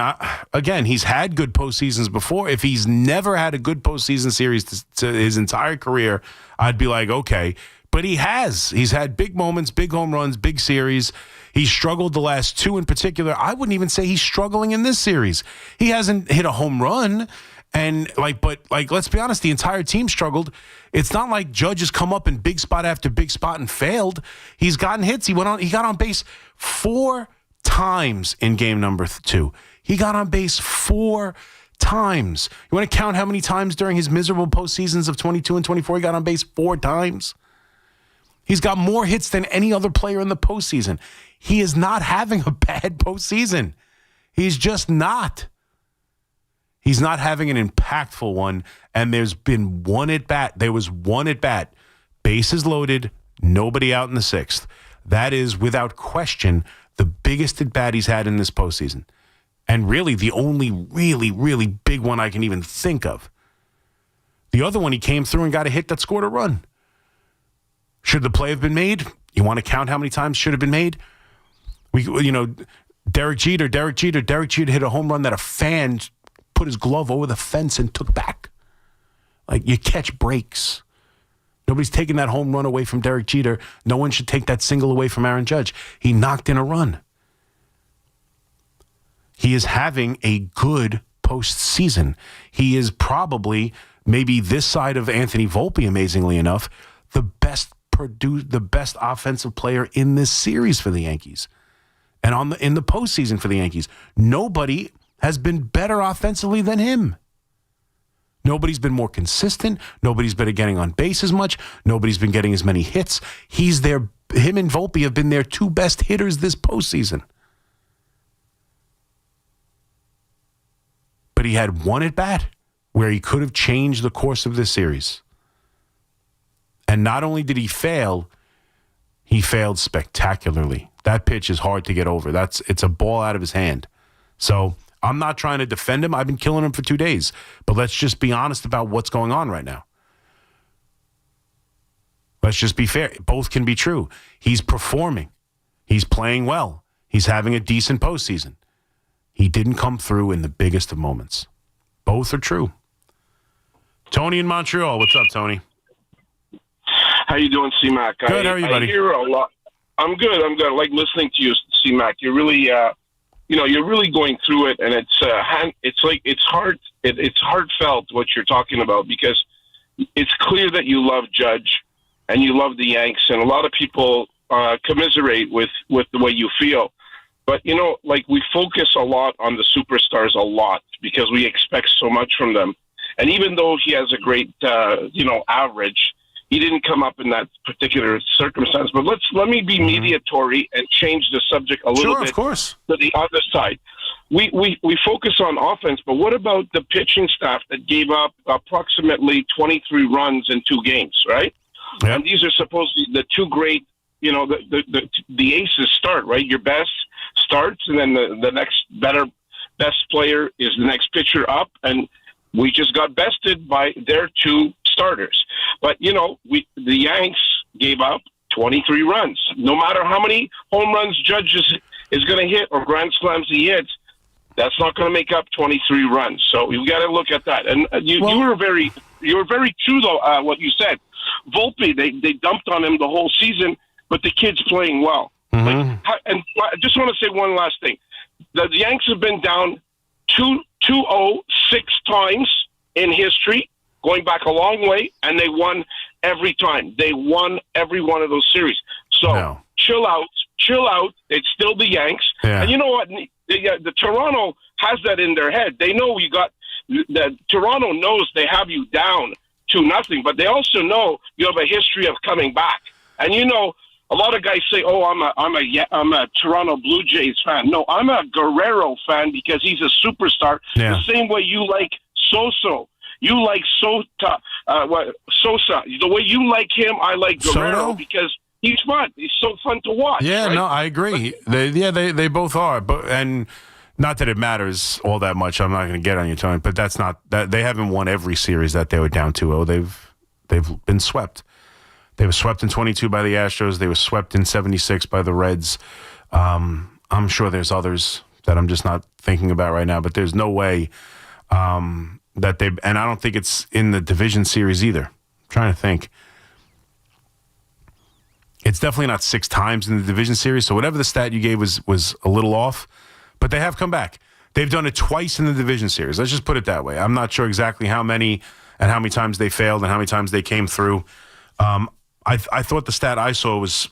again, he's had good postseasons before. If he's never had a good postseason series to his entire career, I'd be like, okay. But he has. He's had big moments, big home runs, big series. He struggled the last 2 in particular. I wouldn't even say he's struggling in this series. He hasn't hit a home run. And let's be honest, the entire team struggled. It's not like Judge has come up in big spot after big spot and failed. He's gotten hits. He got on base 4 times in game number 2. He got on base 4 times. You want to count how many times during his miserable postseasons of 22 and 24 he got on base 4 times? He's got more hits than any other player in the postseason. He is not having a bad postseason. He's just not. He's not having an impactful one, and there's been 1 at-bat. There was 1 at-bat. Bases loaded, nobody out in the 6th. That is, without question, the biggest at-bat he's had in this postseason. And really, the only really, really big one I can even think of. The other one, he came through and got a hit that scored a run. Should the play have been made? You want to count how many times should have been made? Derek Jeter hit a home run that a fan put his glove over the fence and took back. Like, you catch breaks. Nobody's taking that home run away from Derek Jeter. No one should take that single away from Aaron Judge. He knocked in a run. He is having a good postseason. He is probably, maybe this side of Anthony Volpe, amazingly enough, the best offensive player in this series for the Yankees. And in the postseason for the Yankees. Nobody has been better offensively than him. Nobody's been more consistent. Nobody's been getting on base as much. Nobody's been getting as many hits. Him and Volpe have been their two best hitters this postseason. But he had one at bat where he could have changed the course of this series. And not only did he fail, he failed spectacularly. That pitch is hard to get over. It's a ball out of his hand. So I'm not trying to defend him. I've been killing him for 2 days. But let's just be honest about what's going on right now. Let's just be fair. Both can be true. He's performing. He's playing well. He's having a decent postseason. He didn't come through in the biggest of moments. Both are true. Tony in Montreal. What's up, Tony? How you doing, C-Mac? Good. How are you, buddy? I hear a lot. I'm good. I like listening to you, C-Mac. You're really, you're really going through it, and it's heartfelt what you're talking about, because it's clear that you love Judge and you love the Yanks, and a lot of people commiserate with the way you feel. But, we focus a lot on the superstars because we expect so much from them. And even though he has a great, average, he didn't come up in that particular circumstance. But let me be mediatory and change the subject a little bit of course. To the other side. We focus on offense, but what about the pitching staff that gave up approximately 23 runs in 2 games, right? Yep. And these are supposedly the two great, the aces start, right? Your best starts, and then the next best player is the next pitcher up, and we just got bested by their 2 starters. But, the Yanks gave up 23 runs. No matter how many home runs Judge is going to hit or grand slams he hits, that's not going to make up 23 runs. So you've got to look at that. And you were very true, though, what you said. Volpe, they dumped on him the whole season, but the kid's playing well. Mm-hmm. And I just want to say one last thing. The Yanks have been down 2-0 6 times in history, going back a long way, and they won every time. They won every one of those series. So chill out. It's still the Yanks. Yeah. And you know what? The Toronto has that in their head. They know Toronto knows they have you down 2-0, but they also know you have a history of coming back. And a lot of guys say, "Oh, I'm a Toronto Blue Jays fan." No, I'm a Guerrero fan because he's a superstar. Yeah. The same way you like Sosa. You like Sosa. The way you like him, I like Guerrero because he's fun. He's so fun to watch. Yeah, right? no, I agree. They both are. And not that it matters all that much. I'm not going to get on you, Tony. But that's not that they haven't won every series that they were down 2-0. They've been swept. They were swept in 22 by the Astros. They were swept in 76 by the Reds. I'm sure there's others that I'm just not thinking about right now. But there's no way that they, and I don't think it's in the division series either. I'm trying to think. It's definitely not 6 times in the division series. So whatever the stat you gave was a little off. But they have come back. They've done it twice in the division series. Let's just put it that way. I'm not sure exactly how many and how many times they failed and how many times they came through. I thought the stat I saw was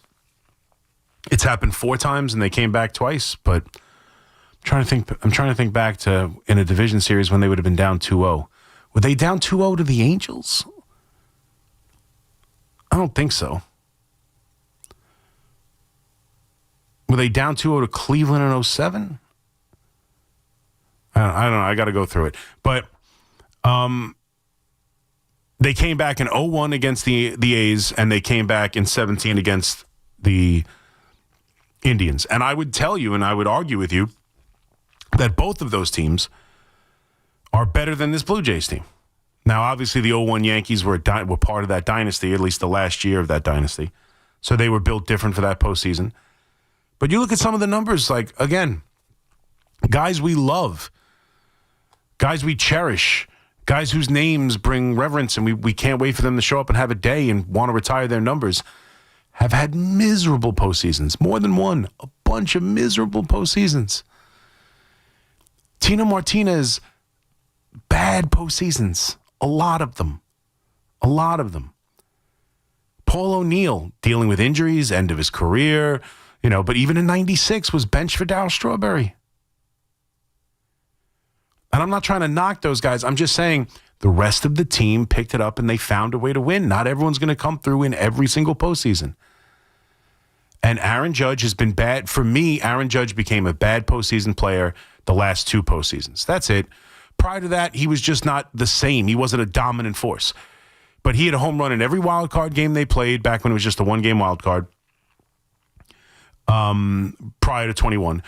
it's happened 4 times and they came back twice. But I'm trying to think back to in a division series when they would have been down 2-0. Were they down 2-0 to the Angels? I don't think so. Were they down 2-0 to Cleveland in 2007? I don't know. I got to go through it. But they came back in 0-1 against the A's, and they came back in 17 against the Indians. And I would tell you, and I would argue with you, that both of those teams are better than this Blue Jays team. Now, obviously, the 0-1 Yankees were part of that dynasty, at least the last year of that dynasty. So they were built different for that postseason. But you look at some of the numbers, like, again, guys we love, guys we cherish, Guys whose names bring reverence, and we can't wait for them to show up and have a day and want to retire their numbers, have had miserable postseasons. More than one. A bunch of miserable postseasons. Tino Martinez, bad postseasons. A lot of them. Paul O'Neill, dealing with injuries, end of his career, but even in 96 was benched for Darryl Strawberry. And I'm not trying to knock those guys. I'm just saying the rest of the team picked it up and they found a way to win. Not everyone's going to come through in every single postseason. And Aaron Judge has been bad. For me, Aaron Judge became a bad postseason player the last 2 postseasons. That's it. Prior to that, he was just not the same. He wasn't a dominant force. But he had a home run in every wild card game they played back when it was just a one-game wild card prior to 21.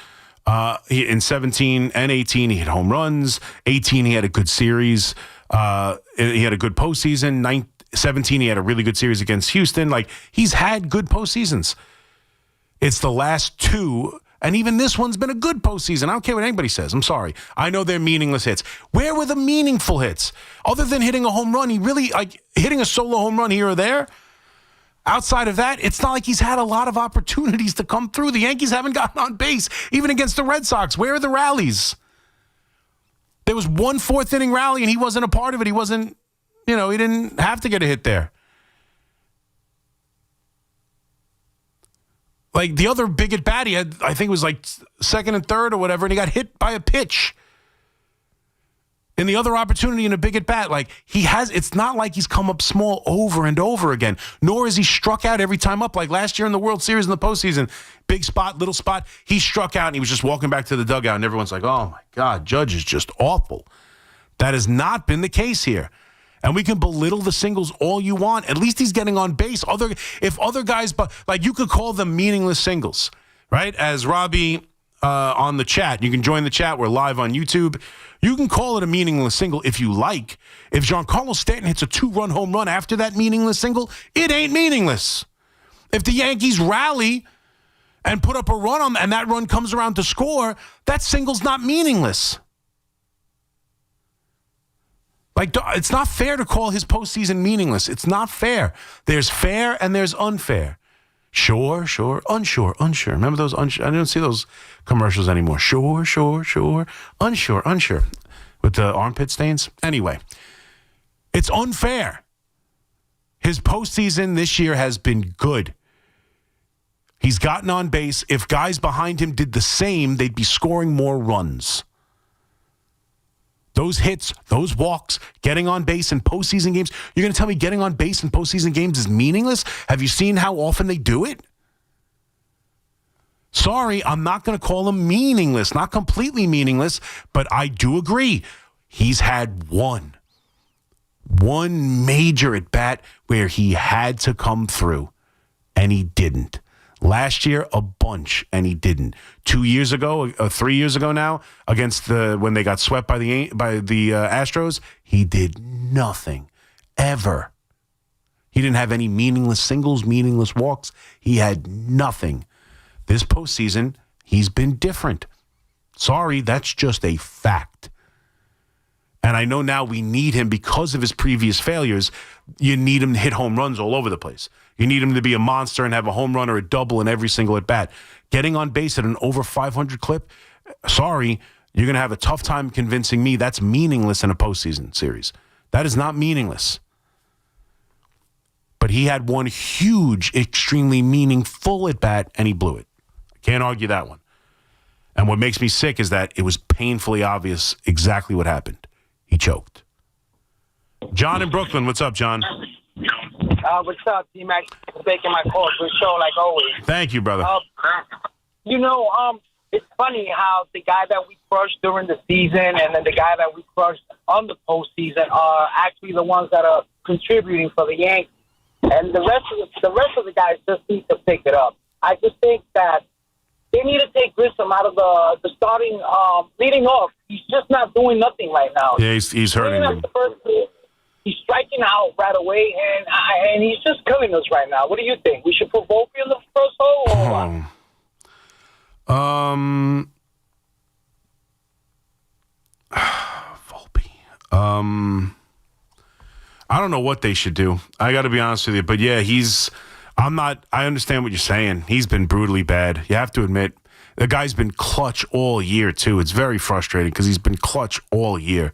In 17 and 18, he had home runs. 18, he had a good series. He had a good postseason. 17, he had a really good series against Houston. He's had good postseasons. It's the last 2, and even this one's been a good postseason. I don't care what anybody says. I'm sorry. I know they're meaningless hits. Where were the meaningful hits? Other than hitting a home run, he really, hitting a solo home run here or there. Outside of that, it's not like he's had a lot of opportunities to come through. The Yankees haven't gotten on base, even against the Red Sox. Where are the rallies? There was one 4th-inning rally, and he wasn't a part of it. He wasn't, he didn't have to get a hit there. The other big at bat he had, I think it was second and third or whatever, and he got hit by a pitch. And the other opportunity in a big at bat, it's not like he's come up small over and over again, nor is he struck out every time up. Like last year in the World Series in the postseason, big spot, little spot, he struck out and he was just walking back to the dugout, and everyone's like, oh my God, Judge is just awful. That has not been the case here. And we can belittle the singles all you want. At least he's getting on base. If other guys, you could call them meaningless singles, right? As Robbie on the chat, you can join the chat. We're live on YouTube. You can call it a meaningless single if you like. If Giancarlo Stanton hits a 2-run home run after that meaningless single, it ain't meaningless. If the Yankees rally and put up a run and that run comes around to score, that single's not meaningless. It's not fair to call his postseason meaningless. It's not fair. There's fair and there's unfair. Sure, unsure. Remember those unsure? I don't see those commercials anymore. Sure, unsure. With the armpit stains. Anyway, it's unfair. His postseason this year has been good. He's gotten on base. If guys behind him did the same, they'd be scoring more runs. Those hits, those walks, getting on base in postseason games. You're going to tell me getting on base in postseason games is meaningless? Have you seen how often they do it? Sorry, I'm not going to call him meaningless. Not completely meaningless, but I do agree. He's had one major at bat where he had to come through, and he didn't. Last year, a bunch, and he didn't. 2 years ago, 3 years ago now, against when they got swept by the Astros, he did nothing, ever. He didn't have any meaningless singles, meaningless walks. He had nothing. This postseason, he's been different. Sorry, that's just a fact. And I know now we need him because of his previous failures. You need him to hit home runs all over the place. You need him to be a monster and have a home run or a double in every single at-bat. Getting on base at an over 500 clip, sorry, you're going to have a tough time convincing me that's meaningless in a postseason series. That is not meaningless. But he had one huge, extremely meaningful at-bat, and he blew it. I can't argue that one. And what makes me sick is that it was painfully obvious exactly what happened. He choked. John in Brooklyn. What's up, John? What's up, T-Mac? Taking my call for the show like always. Thank you, brother. It's funny how the guy that we crushed during the season and then the guy that we crushed on the postseason are actually the ones that are contributing for the Yankees. And the rest of the guys just need to pick it up. I just think that they need to take Grissom out of the starting leading off. He's just not doing nothing right now. Yeah, he's hurting them. He's striking out right away, and he's just killing us right now. What do you think? We should put Volpe in the first hole or what? Volpe. don't know what they should do. I got to be honest with you. But, yeah, I understand what you're saying. He's been brutally bad. You have to admit, the guy's been clutch all year, too. It's very frustrating because he's been clutch all year.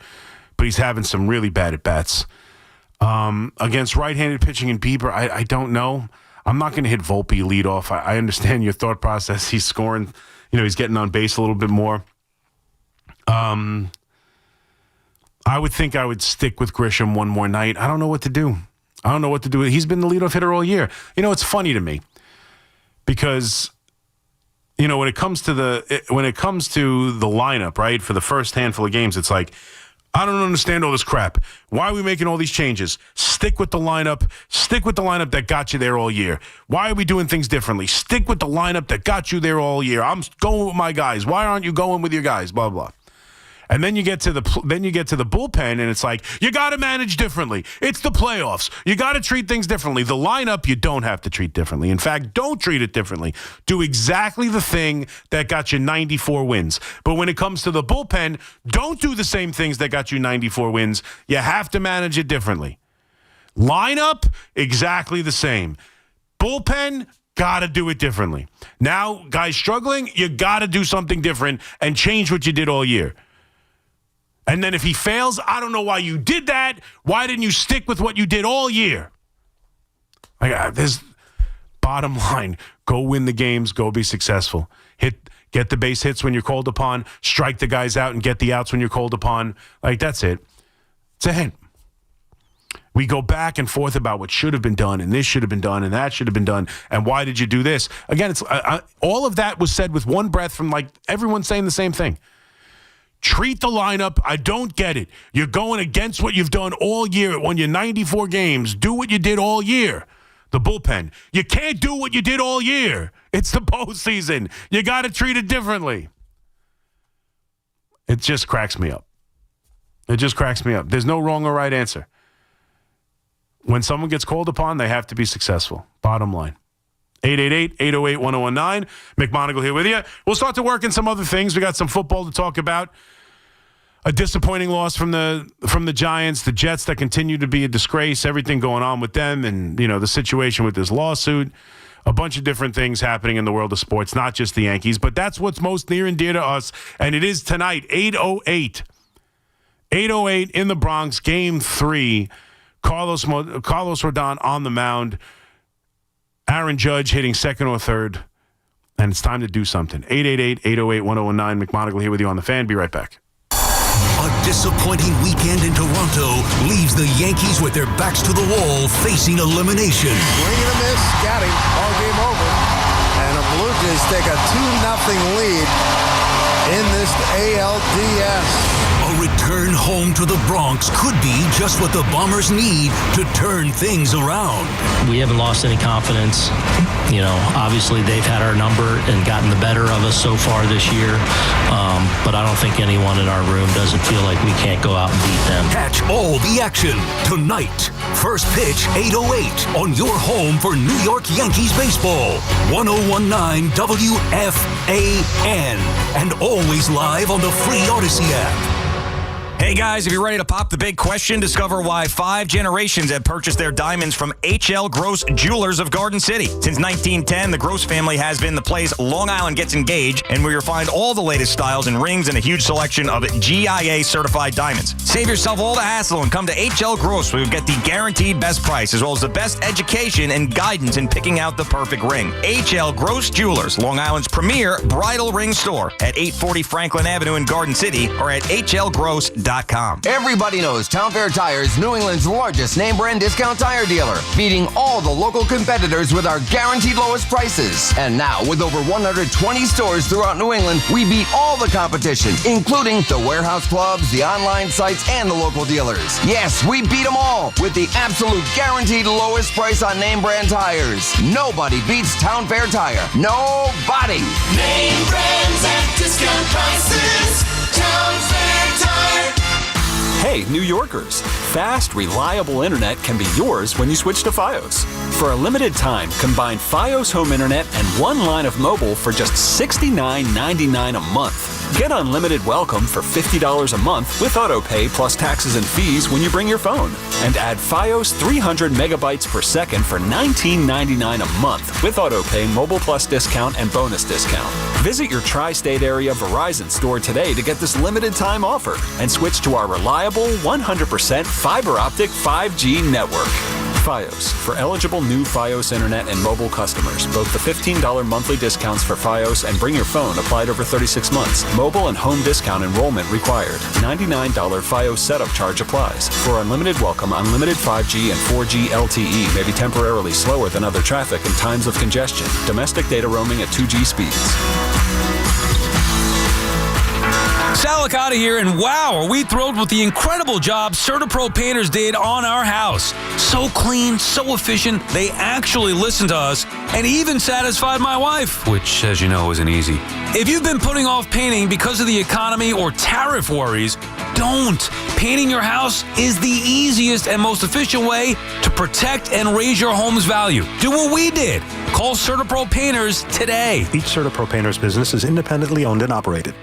But he's having some really bad at-bats. Against right-handed pitching in Bieber, I don't know. I'm not going to hit Volpe lead off. I understand your thought process. He's scoring. He's getting on base a little bit more. I would think I would stick with Grisham one more night. I don't know what to do. He's been the leadoff hitter all year. It's funny to me because, when it comes to the lineup, right, for the first handful of games, it's like, I don't understand all this crap. Why are we making all these changes? Stick with the lineup. Stick with the lineup that got you there all year. Why are we doing things differently? Stick with the lineup that got you there all year. I'm going with my guys. Why aren't you going with your guys? Blah, blah. And then you get to the bullpen, and it's like, you got to manage differently. It's the playoffs. You got to treat things differently. The lineup, you don't have to treat differently. In fact, don't treat it differently. Do exactly the thing that got you 94 wins. But when it comes to the bullpen, don't do the same things that got you 94 wins. You have to manage it differently. Lineup, exactly the same. Bullpen, got to do it differently. Now, guys struggling, you got to do something different and change what you did all year. And then if he fails, I don't know why you did that. Why didn't you stick with what you did all year? There's bottom line. Go win the games. Go be successful. Get the base hits when you're called upon. Strike the guys out and get the outs when you're called upon. That's it. It's a hint. We go back and forth about what should have been done, and this should have been done, and that should have been done, and why did you do this? Again, it's all of that was said with one breath from everyone saying the same thing. Treat the lineup. I don't get it. You're going against what you've done all year. Won you 94 games. Do what you did all year. The bullpen. You can't do what you did all year. It's the postseason. You got to treat it differently. It just cracks me up. There's no wrong or right answer. When someone gets called upon, they have to be successful. Bottom line. 888-808-1019. McMonigle here with you. We'll start to work in some other things. We got some football to talk about. A disappointing loss from the Giants, the Jets that continue to be a disgrace, everything going on with them, and the situation with this lawsuit. A bunch of different things happening in the world of sports, not just the Yankees, but that's what's most near and dear to us. And it is tonight, 8:08 in the Bronx, Game 3. Carlos Rodon on the mound. Aaron Judge hitting second or third. And it's time to do something. 888-808-1019. McMonigle here with you on the Fan. Be right back. A disappointing weekend in Toronto leaves the Yankees with their backs to the wall, facing elimination. Swing and a miss, got him. All game over. And the Blue Jays take a 2-0 lead in this ALDS. A return home to the Bronx could be just what the Bombers need to turn things around. We haven't lost any confidence. Obviously they've had our number and gotten the better of us so far this year. But I don't think anyone in our room doesn't feel like we can't go out and beat them. Catch all the action tonight. First pitch, 8:08 on your home for New York Yankees baseball. 1019 WFAN. And always live on the free Odyssey app. Hey guys, if you're ready to pop the big question, discover why 5 generations have purchased their diamonds from H.L. Gross Jewelers of Garden City. Since 1910, the Gross family has been the place Long Island gets engaged, and where you'll find all the latest styles and rings and a huge selection of GIA-certified diamonds. Save yourself all the hassle and come to H.L. Gross, where you'll get the guaranteed best price, as well as the best education and guidance in picking out the perfect ring. H.L. Gross Jewelers, Long Island's premier bridal ring store at 840 Franklin Avenue in Garden City, or at hlgross.com. Everybody knows Town Fair Tire is New England's largest name brand discount tire dealer, beating all the local competitors with our guaranteed lowest prices. And now, with over 120 stores throughout New England, we beat all the competition, including the warehouse clubs, the online sites, and the local dealers. Yes, we beat them all with the absolute guaranteed lowest price on name brand tires. Nobody beats Town Fair Tire. Nobody. Name brands at discount prices. Town Fair Tire. Hey, New Yorkers! Fast, reliable internet can be yours when you switch to Fios. For a limited time, combine Fios home internet and one line of mobile for just $69.99 a month. Get unlimited welcome for $50 a month with AutoPay plus taxes and fees when you bring your phone. And add Fios 300 megabytes per second for $19.99 a month with AutoPay mobile plus discount and bonus discount. Visit your tri-state area Verizon store today to get this limited time offer and switch to our reliable 100% fiber optic 5G network. Fios, for eligible new Fios Internet and mobile customers. Both the $15 monthly discounts for Fios and Bring Your Phone applied over 36 months. Mobile and home discount enrollment required. $99 Fios setup charge applies. For unlimited welcome, unlimited 5G and 4G LTE may be temporarily slower than other traffic in times of congestion. Domestic data roaming at 2G speeds. Sal Licata here, and wow, are we thrilled with the incredible job CertaPro Painters did on our house. So clean, so efficient, they actually listened to us and even satisfied my wife. Which, as you know, isn't easy. If you've been putting off painting because of the economy or tariff worries, don't. Painting your house is the easiest and most efficient way to protect and raise your home's value. Do what we did. Call CertaPro Painters today. Each CertaPro Painters business is independently owned and operated.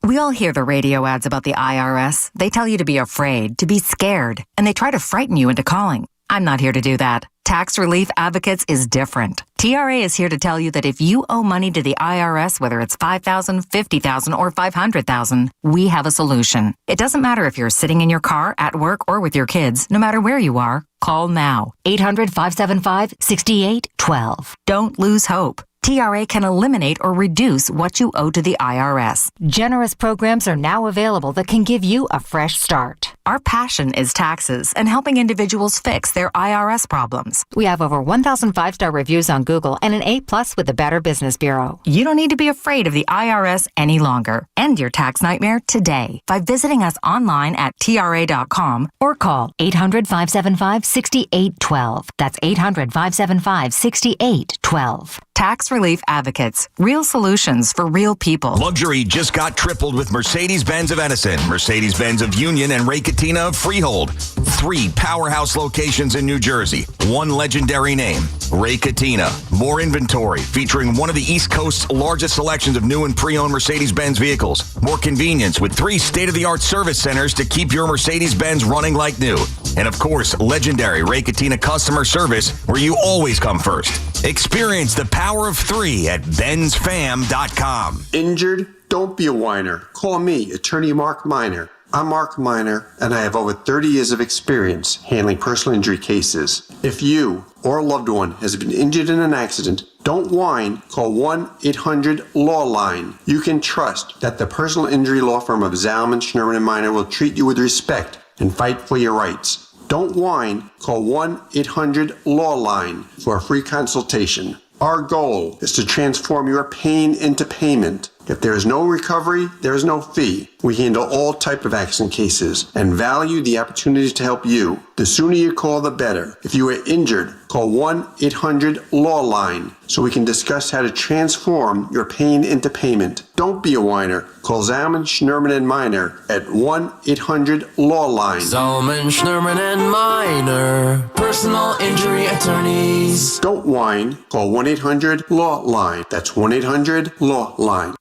We all hear the radio ads about the IRS. They tell you to be afraid, to be scared, and they try to frighten you into calling. I'm not here to do that. Tax Relief Advocates is different. TRA is here to tell you that if you owe money to the IRS, whether it's $5,000, $50,000, or $500,000, we have a solution. It doesn't matter if you're sitting in your car, at work, or with your kids. No matter where you are, call now. 800-575-6812. Don't lose hope. TRA can eliminate or reduce what you owe to the IRS. Generous programs are now available that can give you a fresh start. Our passion is taxes and helping individuals fix their IRS problems. We have over 1,000 5-star reviews on Google and an A+ with the Better Business Bureau. You don't need to be afraid of the IRS any longer. End your tax nightmare today by visiting us online at TRA.com or call 800-575-6812. That's 800-575-6812. Tax Relief Advocates. Real solutions for real people. Luxury just got tripled with Mercedes-Benz of Edison, Mercedes-Benz of Union, and Ray Cattina of Freehold. 3 powerhouse locations in New Jersey. 1 legendary name, Ray Cattina. More inventory, featuring one of the East Coast's largest selections of new and pre-owned Mercedes-Benz vehicles. More convenience with 3 state-of-the-art service centers to keep your Mercedes-Benz running like new. And of course, legendary Ray Cattina customer service, where you always come first. Experience the power of 3 at benzfam.com. Injured? Don't be a whiner. Call me, attorney Mark Miner. I'm Mark Miner, and I have over 30 years of experience handling personal injury cases. If you or a loved one has been injured in an accident, don't whine. Call 1-800-LAW-LINE. You can trust that the personal injury law firm of Zalman, Schnurman, & Miner will treat you with respect and fight for your rights. Don't whine. Call 1-800-LAW-LINE for a free consultation. Our goal is to transform your pain into payment. If there is no recovery, there is no fee. We handle all type of accident cases and value the opportunity to help you. The sooner you call, the better. If you are injured, call 1-800-LAW-LINE so we can discuss how to transform your pain into payment. Don't be a whiner. Call Zalman, Schnurman, & Miner at 1-800-LAW-LINE. Zalman, Schnurman, & Miner, personal injury attorneys. Don't whine. Call 1-800-LAW-LINE. That's 1-800-LAW-LINE.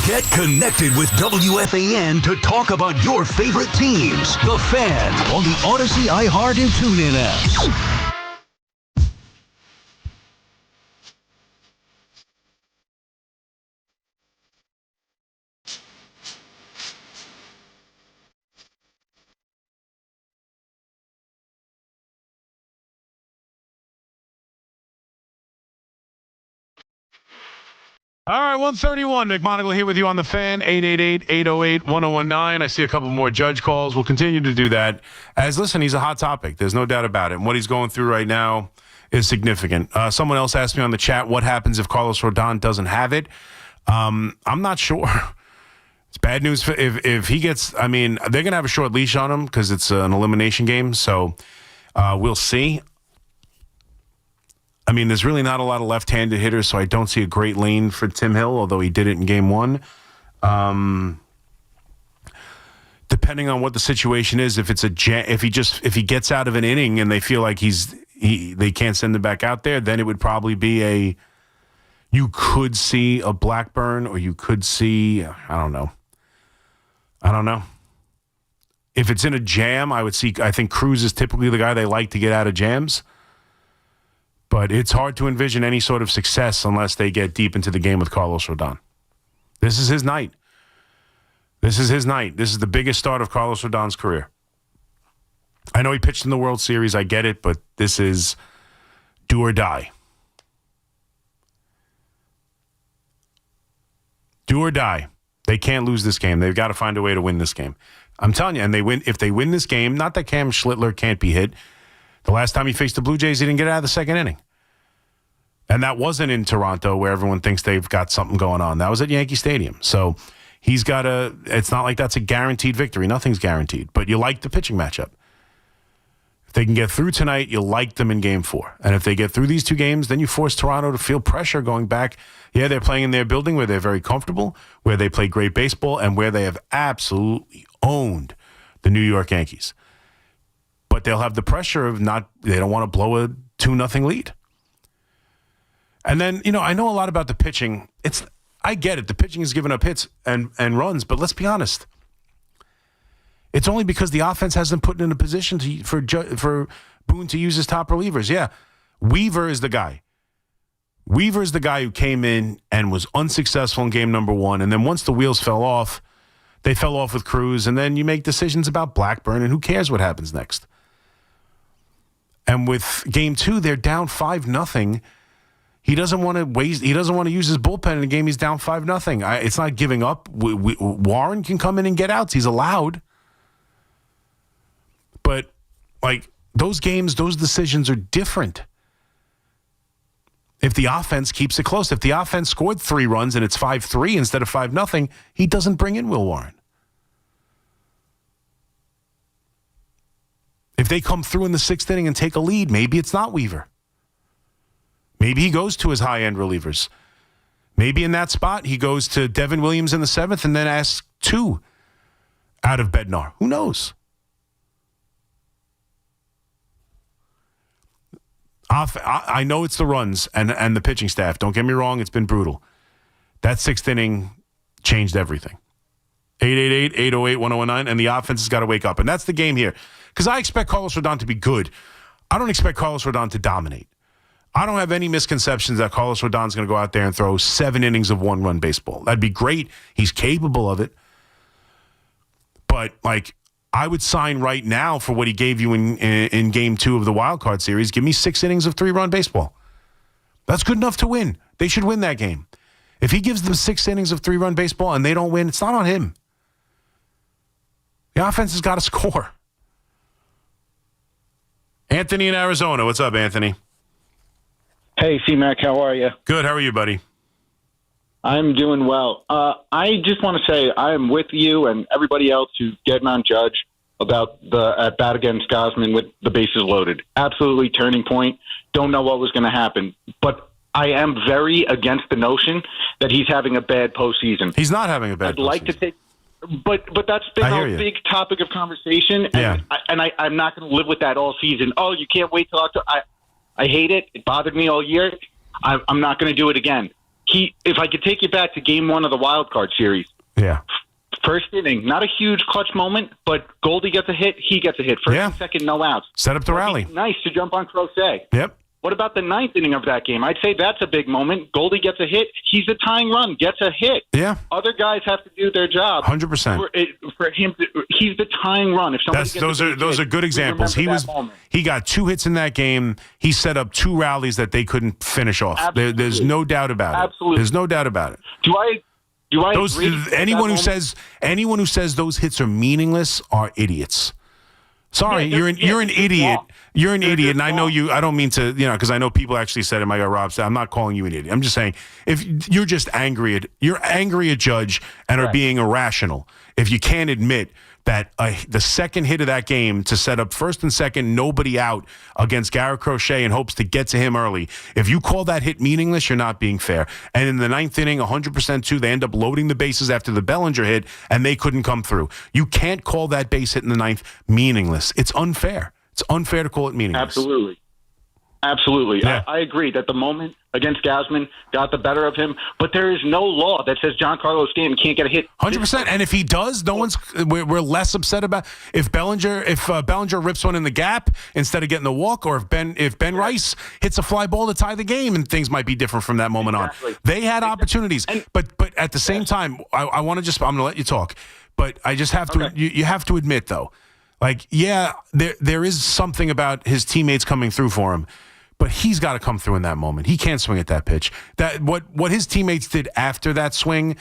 Get connected with WFAN to talk about your favorite teams. The Fan on the Odyssey, iHeart, and TuneIn apps. All right, 131. McMonigle here with you on the Fan, 888-808-1019. I see a couple more judge calls. We'll continue to do that. As, listen, he's a hot topic. There's no doubt about it. And what he's going through right now is significant. Someone else asked me on the chat, what happens if Carlos Rodon doesn't have it? I'm not sure. It's bad news if he gets, I mean, they're going to have a short leash on him because it's an elimination game. So we'll see. I mean, there's really not a lot of left-handed hitters, so I don't see a great lane for Tim Hill, although he did it in Game 1. Depending on what the situation is, if he gets out of an inning and they feel like they can't send him back out there, then it would probably be you could see a Blackburn, or you could see, I don't know. I don't know. If it's in a jam, I think Cruz is typically the guy they like to get out of jams. But it's hard to envision any sort of success unless they get deep into the game with Carlos Rodon. This is his night. This is his night. This is the biggest start of Carlos Rodon's career. I know he pitched in the World Series. I get it, but this is do or die. Do or die. They can't lose this game. They've got to find a way to win this game. I'm telling you, and if they win this game, not that Cam Schlittler can't be hit. The last time he faced the Blue Jays, he didn't get out of the second inning. And that wasn't in Toronto where everyone thinks they've got something going on. That was at Yankee Stadium. So he's got it's not like that's a guaranteed victory. Nothing's guaranteed. But you like the pitching matchup. If they can get through tonight, you like them in Game 4. And if they get through these two games, then you force Toronto to feel pressure going back. Yeah, they're playing in their building where they're very comfortable, where they play great baseball, and where they have absolutely owned the New York Yankees. But they'll have the pressure of they don't want to blow a 2-0 lead. And then, I know a lot about the pitching. I get it. The pitching is giving up hits and runs, but let's be honest. It's only because the offense hasn't put in a position for Boone to use his top relievers. Yeah, Weaver is the guy. Weaver is the guy who came in and was unsuccessful in game number 1. And then once the wheels fell off, they fell off with Cruz. And then you make decisions about Blackburn, and who cares what happens next? And with game 2, they're down 5-0. He doesn't want to He doesn't want to use his bullpen in a game he's down 5-0. It's not giving up. Warren can come in and get outs. He's allowed. But those games, those decisions are different. If the offense keeps it close, if the offense scored 3 runs and it's 5-3 instead of 5-0, he doesn't bring in Will Warren. If they come through in the 6th inning and take a lead, maybe it's not Weaver. Maybe he goes to his high-end relievers. Maybe in that spot he goes to Devin Williams in the 7th and then asks 2 out of Bednar. Who knows? I know it's the runs and the pitching staff. Don't get me wrong, it's been brutal. That 6th inning changed everything. 888-808-1019, and the offense has got to wake up. And that's the game here. Because I expect Carlos Rodon to be good. I don't expect Carlos Rodon to dominate. I don't have any misconceptions that Carlos Rodon's going to go out there and throw 7 innings of 1-run baseball. That'd be great. He's capable of it. But, I would sign right now for what he gave you in Game 2 of the Wild Card Series. Give me 6 innings of 3-run baseball. That's good enough to win. They should win that game. If he gives them 6 innings of 3-run baseball and they don't win, it's not on him. The offense has got to score. Anthony in Arizona. What's up, Anthony? Hey, C-Mac, how are you? Good. How are you, buddy? I'm doing well. I just want to say I am with you and everybody else who's getting on Judge about the at-bat against Gausman with the bases loaded. Absolutely turning point. Don't know what was going to happen. But I am very against the notion that he's having a bad postseason. He's not having a bad postseason. I'd like to take... But that's been a big topic of conversation, and I'm not going to live with that all season. Oh, you can't wait till October. I hate it. It bothered me all year. I'm not going to do it again. If I could take you back to Game 1 of the Wild Card Series. Yeah. First inning, not a huge clutch moment, but Goldie gets a hit, he gets a hit. First and second, no outs. Set up the rally. Nice to jump on Crochet. Yep. What about the 9th inning of that game? I'd say that's a big moment. Goldie gets a hit. He's a tying run, gets a hit. Yeah. Other guys have to do their job. 100%. For him, he's the tying run. If somebody those are good examples. He got 2 hits in that game. He set up 2 rallies that they couldn't finish off. There's no doubt about it. Absolutely. There's no doubt about it. Do I agree? Anyone who says those hits are meaningless are idiots. Sorry, you're an idiot. You're an idiot, and I know you. I don't mean to, because I know people actually said it. Rob said, I'm not calling you an idiot. I'm just saying, if you're just angry at Judge and are being irrational, if you can't admit that the second hit of that game to set up first and second, nobody out against Garrett Crochet in hopes to get to him early. If you call that hit meaningless, you're not being fair. And in the 9th inning, 100% too, they end up loading the bases after the Bellinger hit, and they couldn't come through. You can't call that base hit in the 9th meaningless. It's unfair. It's unfair to call it meaningless. Absolutely. Yeah. I agree that the moment against Gausman got the better of him, but there is no law that says Giancarlo Stanton can't get a hit. 100%. And if he does, we're less upset about if Bellinger rips one in the gap instead of getting the walk, or if Ben Rice hits a fly ball to tie the game, and things might be different from that moment on. They had opportunities, but at the same time, I want to I'm going to let you talk, but I just have to. You have to admit though, like there is something about his teammates coming through for him. But he's got to come through in that moment. He can't swing at that pitch. That what his teammates did after that swing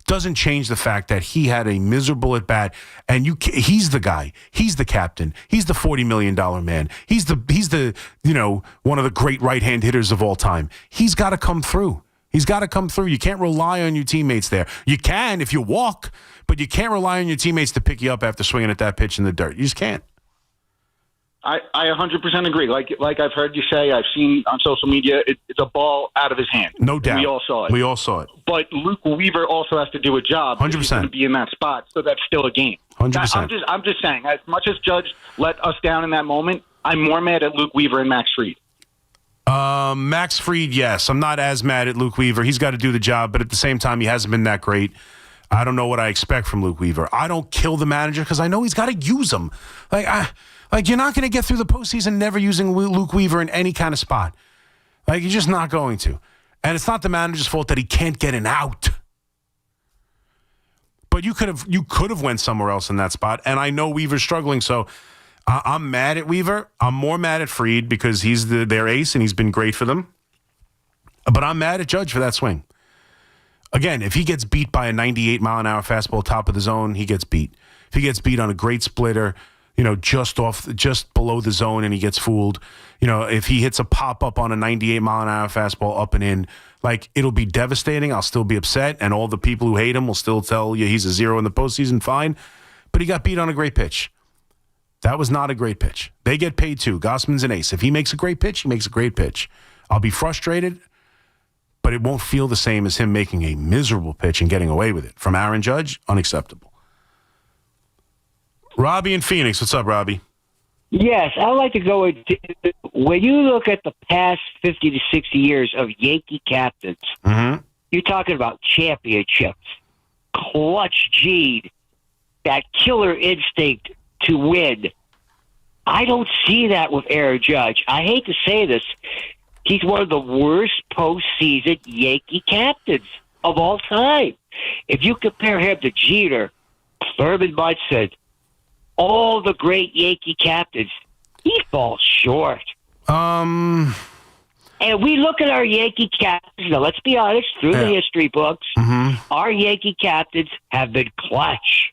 doesn't change the fact that he had a miserable at bat. And he's the guy. He's the captain. He's the $40 million man. He's the one of the great right hand hitters of all time. He's got to come through. He's got to come through. You can't rely on your teammates there. You can if you walk, but you can't rely on your teammates to pick you up after swinging at that pitch in the dirt. You just can't. I 100% agree. Like I've heard you say, I've seen on social media, it's a ball out of his hand. No doubt. We all saw it. We all saw it. But Luke Weaver also has to do a job. 100%. He's going to be in that spot, so that's still a game. 100%. I'm just saying, as much as Judge let us down in that moment, I'm more mad at Luke Weaver and Max Fried. Max Fried, yes. I'm not as mad at Luke Weaver. He's got to do the job, but at the same time, he hasn't been that great. I don't know what I expect from Luke Weaver. I don't kill the manager because I know he's got to use him. Like, you're not going to get through the postseason never using Luke Weaver in any kind of spot. Like, you're just not going to. And it's not the manager's fault that he can't get an out. But you could have went somewhere else in that spot. And I know Weaver's struggling, so I'm mad at Weaver. I'm more mad at Fried because he's their ace and he's been great for them. But I'm mad at Judge for that swing. Again, if he gets beat by a 98-mile-an-hour fastball top of the zone, he gets beat. If he gets beat on a great splitter, just below the zone and he gets fooled, if he hits a pop-up on a 98-mile-an-hour fastball up and in, like, it'll be devastating. I'll still be upset, and all the people who hate him will still tell you he's a zero in the postseason, fine. But he got beat on a great pitch. That was not a great pitch. They get paid too. Gossman's an ace. If he makes a great pitch, he makes a great pitch. I'll be frustrated, but it won't feel the same as him making a miserable pitch and getting away with it. From Aaron Judge, unacceptable. Robbie in Phoenix. What's up, Robbie? Yes, I'd like to go into, when you look at the past 50 to 60 years of Yankee captains, you're talking about championships, clutch G'd, that killer instinct to win. I don't see that with Aaron Judge. I hate to say this. He's one of the worst postseason Yankee captains of all time. If you compare him to Jeter, Thurman Munson, all the great Yankee captains, he falls short. And we look at our Yankee captains, now let's be honest, through the history books, our Yankee captains have been clutch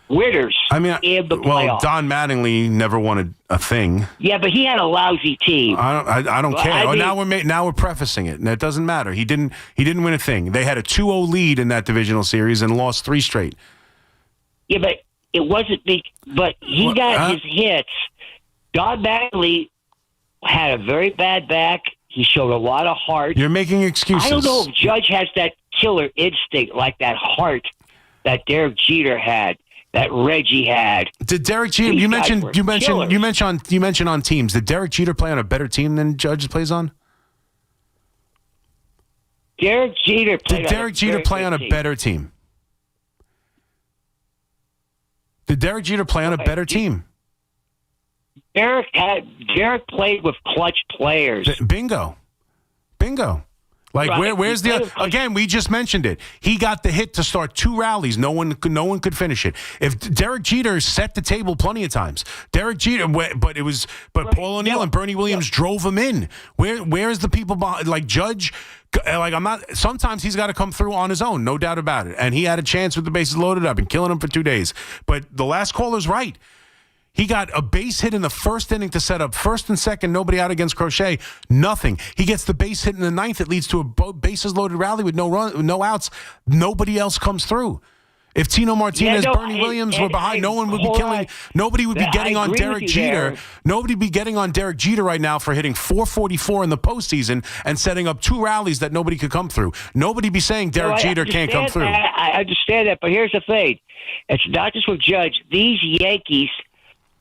winners in the playoffs. Well, Don Mattingly never won a thing. Yeah, but he had a lousy team. I don't care. Now we're prefacing it, and it doesn't matter. He didn't win a thing. They had a 2-0 lead in that divisional series and lost 3 straight. Yeah, but it wasn't but he got his hits. Don Mattingly had a very bad back. He showed a lot of heart. You're making excuses. I don't know if Judge has that killer instinct, like that heart that Derek Jeter had, that Reggie had. Did Derek Jeter? You mentioned on teams. Did Derek Jeter play on a better team than Judge plays on? Derek Jeter played. Did Derek Jeter play on a better team? Did Derek Jeter play on a better team? Derek played with clutch players. Bingo. Like, right. Where's the again? We just mentioned it. He got the hit to start 2 rallies. No one could finish it. If Derek Jeter set the table plenty of times, Derek Jeter, but Paul O'Neill and Bernie Williams drove him in. Where's the people behind? Like Judge? Like, I'm not. Sometimes he's got to come through on his own, no doubt about it. And he had a chance with the bases loaded up and killing him for 2 days. But the last caller's right. He got a base hit in the first inning to set up first and second, nobody out against Crochet, nothing. He gets the base hit in the 9th. It leads to a bases loaded rally with no outs. Nobody else comes through. If Tino Martinez, Bernie Williams were behind, no one would be killing. Nobody would be getting on Derek Jeter. Nobody would be getting on Derek Jeter right now for hitting .444 in the postseason and setting up 2 rallies that nobody could come through. Nobody be saying Derek Jeter can't come through. I understand that, but here's the thing: it's not just with Judge. These Yankees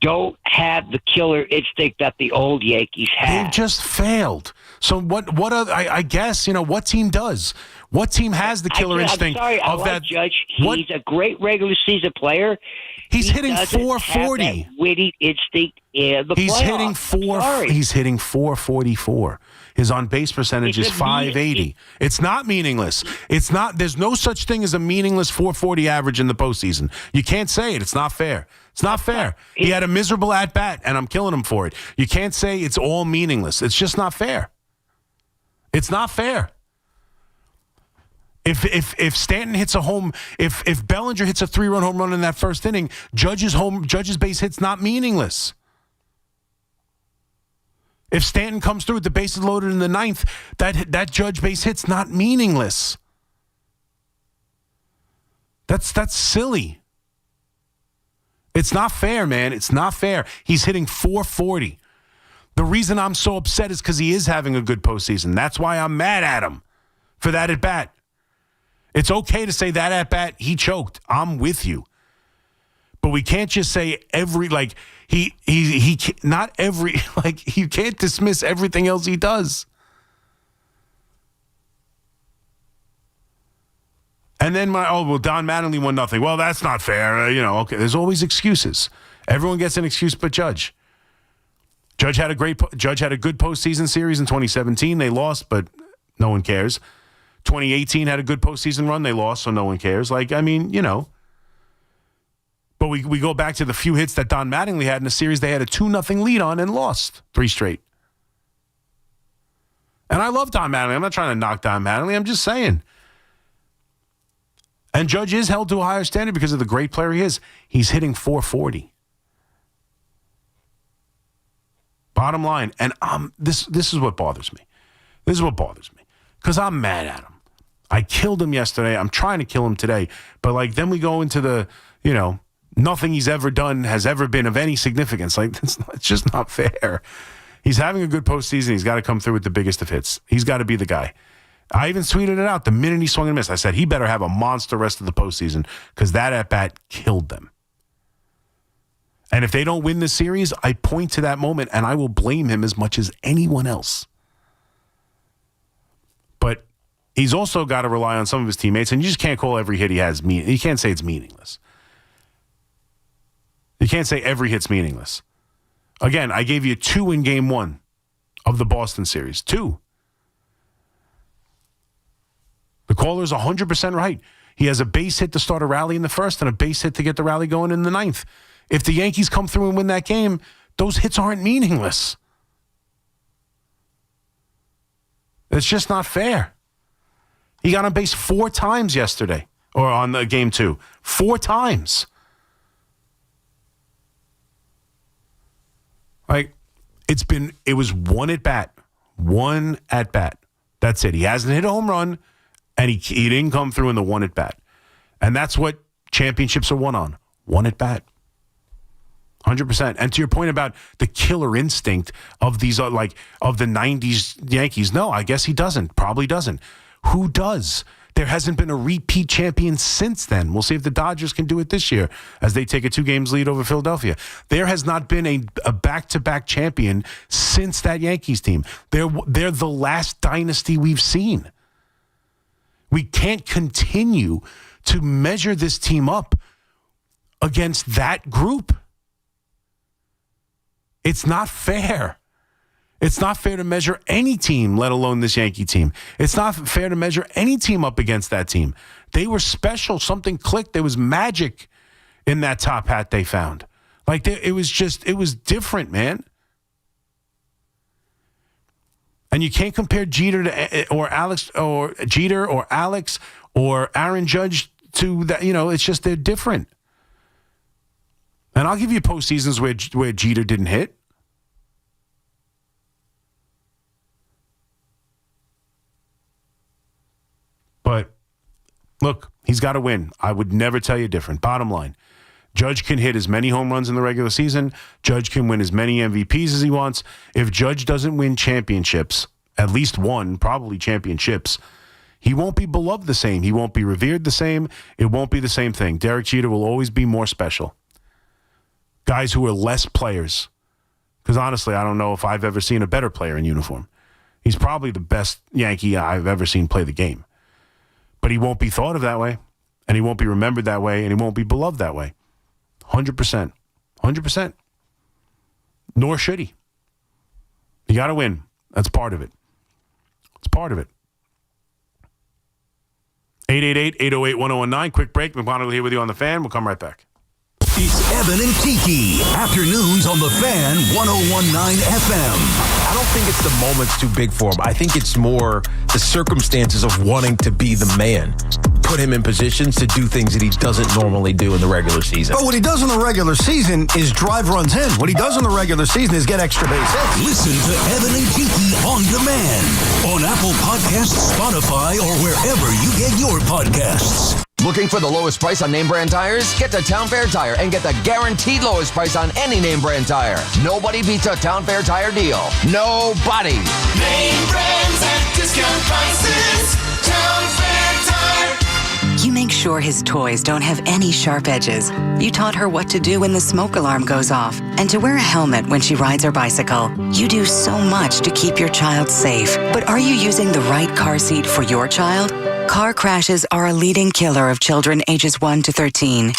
don't have the killer instinct that the old Yankees had. They've just failed. So what other, I guess, what team does? What team has the killer instinct I'm sorry, I of like that? Judge. He's a great regular season player. He's hitting doesn't 440. have that winning instinct in the He's playoffs. hitting 444. His on-base percentage is 580. It's not meaningless. It's not. There's no such thing as a meaningless 440 average in the postseason. You can't say it. It's not fair. It's not fair. He had a miserable at-bat, and I'm killing him for it. You can't say it's all meaningless. It's just not fair. It's not fair. If Stanton hits a home, if Bellinger hits a 3-run home run in that first inning, Judge's base hit's not meaningless. If Stanton comes through with the bases loaded in the ninth, that Judge base hit's not meaningless. That's silly. It's not fair, man. It's not fair. He's hitting 440. The reason I'm so upset is because he is having a good postseason. That's why I'm mad at him for that at bat. It's okay to say that at bat he choked. I'm with you. But we can't just say you can't dismiss everything else he does. And then Don Mattingly won nothing. Well, that's not fair. Okay. There's always excuses. Everyone gets an excuse but Judge. Judge had a good postseason series in 2017. They lost, but no one cares. 2018 had a good postseason run. They lost, so no one cares. But we go back to the few hits that Don Mattingly had in the series. They had a 2-0 lead on and lost 3 straight. And I love Don Mattingly. I'm not trying to knock Don Mattingly. I'm just saying. And Judge is held to a higher standard because of the great player he is. He's hitting 440. Bottom line. And this is what bothers me. This is what bothers me. Because I'm mad at him. I killed him yesterday. I'm trying to kill him today. But then we go into the, nothing he's ever done has ever been of any significance. It's just not fair. He's having a good postseason. He's got to come through with the biggest of hits. He's got to be the guy. I even tweeted it out the minute he swung and missed. I said he better have a monster rest of the postseason because that at-bat killed them. And if they don't win this series, I point to that moment and I will blame him as much as anyone else. But he's also got to rely on some of his teammates, and you just can't call every hit he has you can't say it's meaningless. You can't say every hit's meaningless. Again, I gave you 2 in game 1 of the Boston series. 2. The caller's 100% right. He has a base hit to start a rally in the first and a base hit to get the rally going in the ninth. If the Yankees come through and win that game, those hits aren't meaningless. It's just not fair. He got on base 4 times yesterday, or on the game 2. 4 times. It was 1 at bat. 1 at bat. That's it. He hasn't hit a home run, and he didn't come through in the 1 at bat. And that's what championships are won on. 1 at bat. 100%. And to your point about the killer instinct of these, of the 90s Yankees, no, I guess he doesn't. Probably doesn't. Who does? There hasn't been a repeat champion since then. We'll see if the Dodgers can do it this year as they take a 2-games lead over Philadelphia. There has not been a back-to-back champion since that Yankees team. They're the last dynasty we've seen. We can't continue to measure this team up against that group. It's not fair. It's not fair to measure any team, let alone this Yankee team. It's not fair to measure any team up against that team. They were special. Something clicked. There was magic in that top hat they found. It was different, man. And you can't compare Jeter or Alex or Aaron Judge to that. It's just they're different. And I'll give you postseasons where Jeter didn't hit. But look, he's got to win. I would never tell you different. Bottom line, Judge can hit as many home runs in the regular season. Judge can win as many MVPs as he wants. If Judge doesn't win championships, at least one, probably championships, he won't be beloved the same. He won't be revered the same. It won't be the same thing. Derek Jeter will always be more special. Guys who are less players. Because honestly, I don't know if I've ever seen a better player in uniform. He's probably the best Yankee I've ever seen play the game. But he won't be thought of that way, and he won't be remembered that way, and he won't be beloved that way. 100%. 100%. Nor should he. You got to win. That's part of it. It's part of it. 888-808-1019. Quick break. McMonigle here with you on the Fan. We'll come right back. It's Evan and Kiki. Afternoons on the Fan 101.9 FM. I don't think it's the moment's too big for him. I think it's more the circumstances of wanting to be the man. Put him in positions to do things that he doesn't normally do in the regular season. But what he does in the regular season is drive runs in. What he does in the regular season is get extra base hits. Listen to Evan and Kiki on demand on Apple Podcasts, Spotify, or wherever you get your podcasts. Looking for the lowest price on name brand tires? Get to Town Fair Tire and get the guaranteed lowest price on any name brand tire. Nobody beats a Town Fair Tire deal. Nobody. Name brands at discount prices. Town Fair Tire. You make sure his toys don't have any sharp edges. You taught her what to do when the smoke alarm goes off and to wear a helmet when she rides her bicycle. You do so much to keep your child safe. But are you using the right car seat for your child? Car crashes are a leading killer of children ages 1 to 13.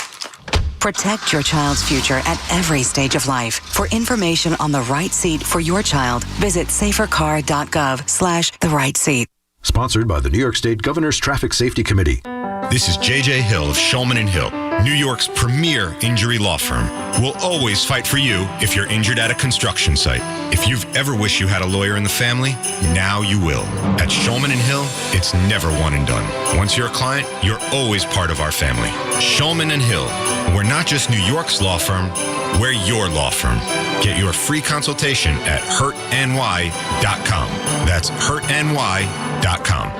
Protect your child's future at every stage of life. For information on the right seat for your child, visit safercar.gov/the right seat. Sponsored by the New York State Governor's Traffic Safety Committee. This is J.J. Hill of Shulman & Hill, New York's premier injury law firm. We'll always fight for you if you're injured at a construction site. If you've ever wished you had a lawyer in the family, now you will. At Shulman & Hill, it's never one and done. Once you're a client, you're always part of our family. Shulman & Hill. We're not just New York's law firm, we're your law firm. Get your free consultation at hurtny.com. That's hurtny.com.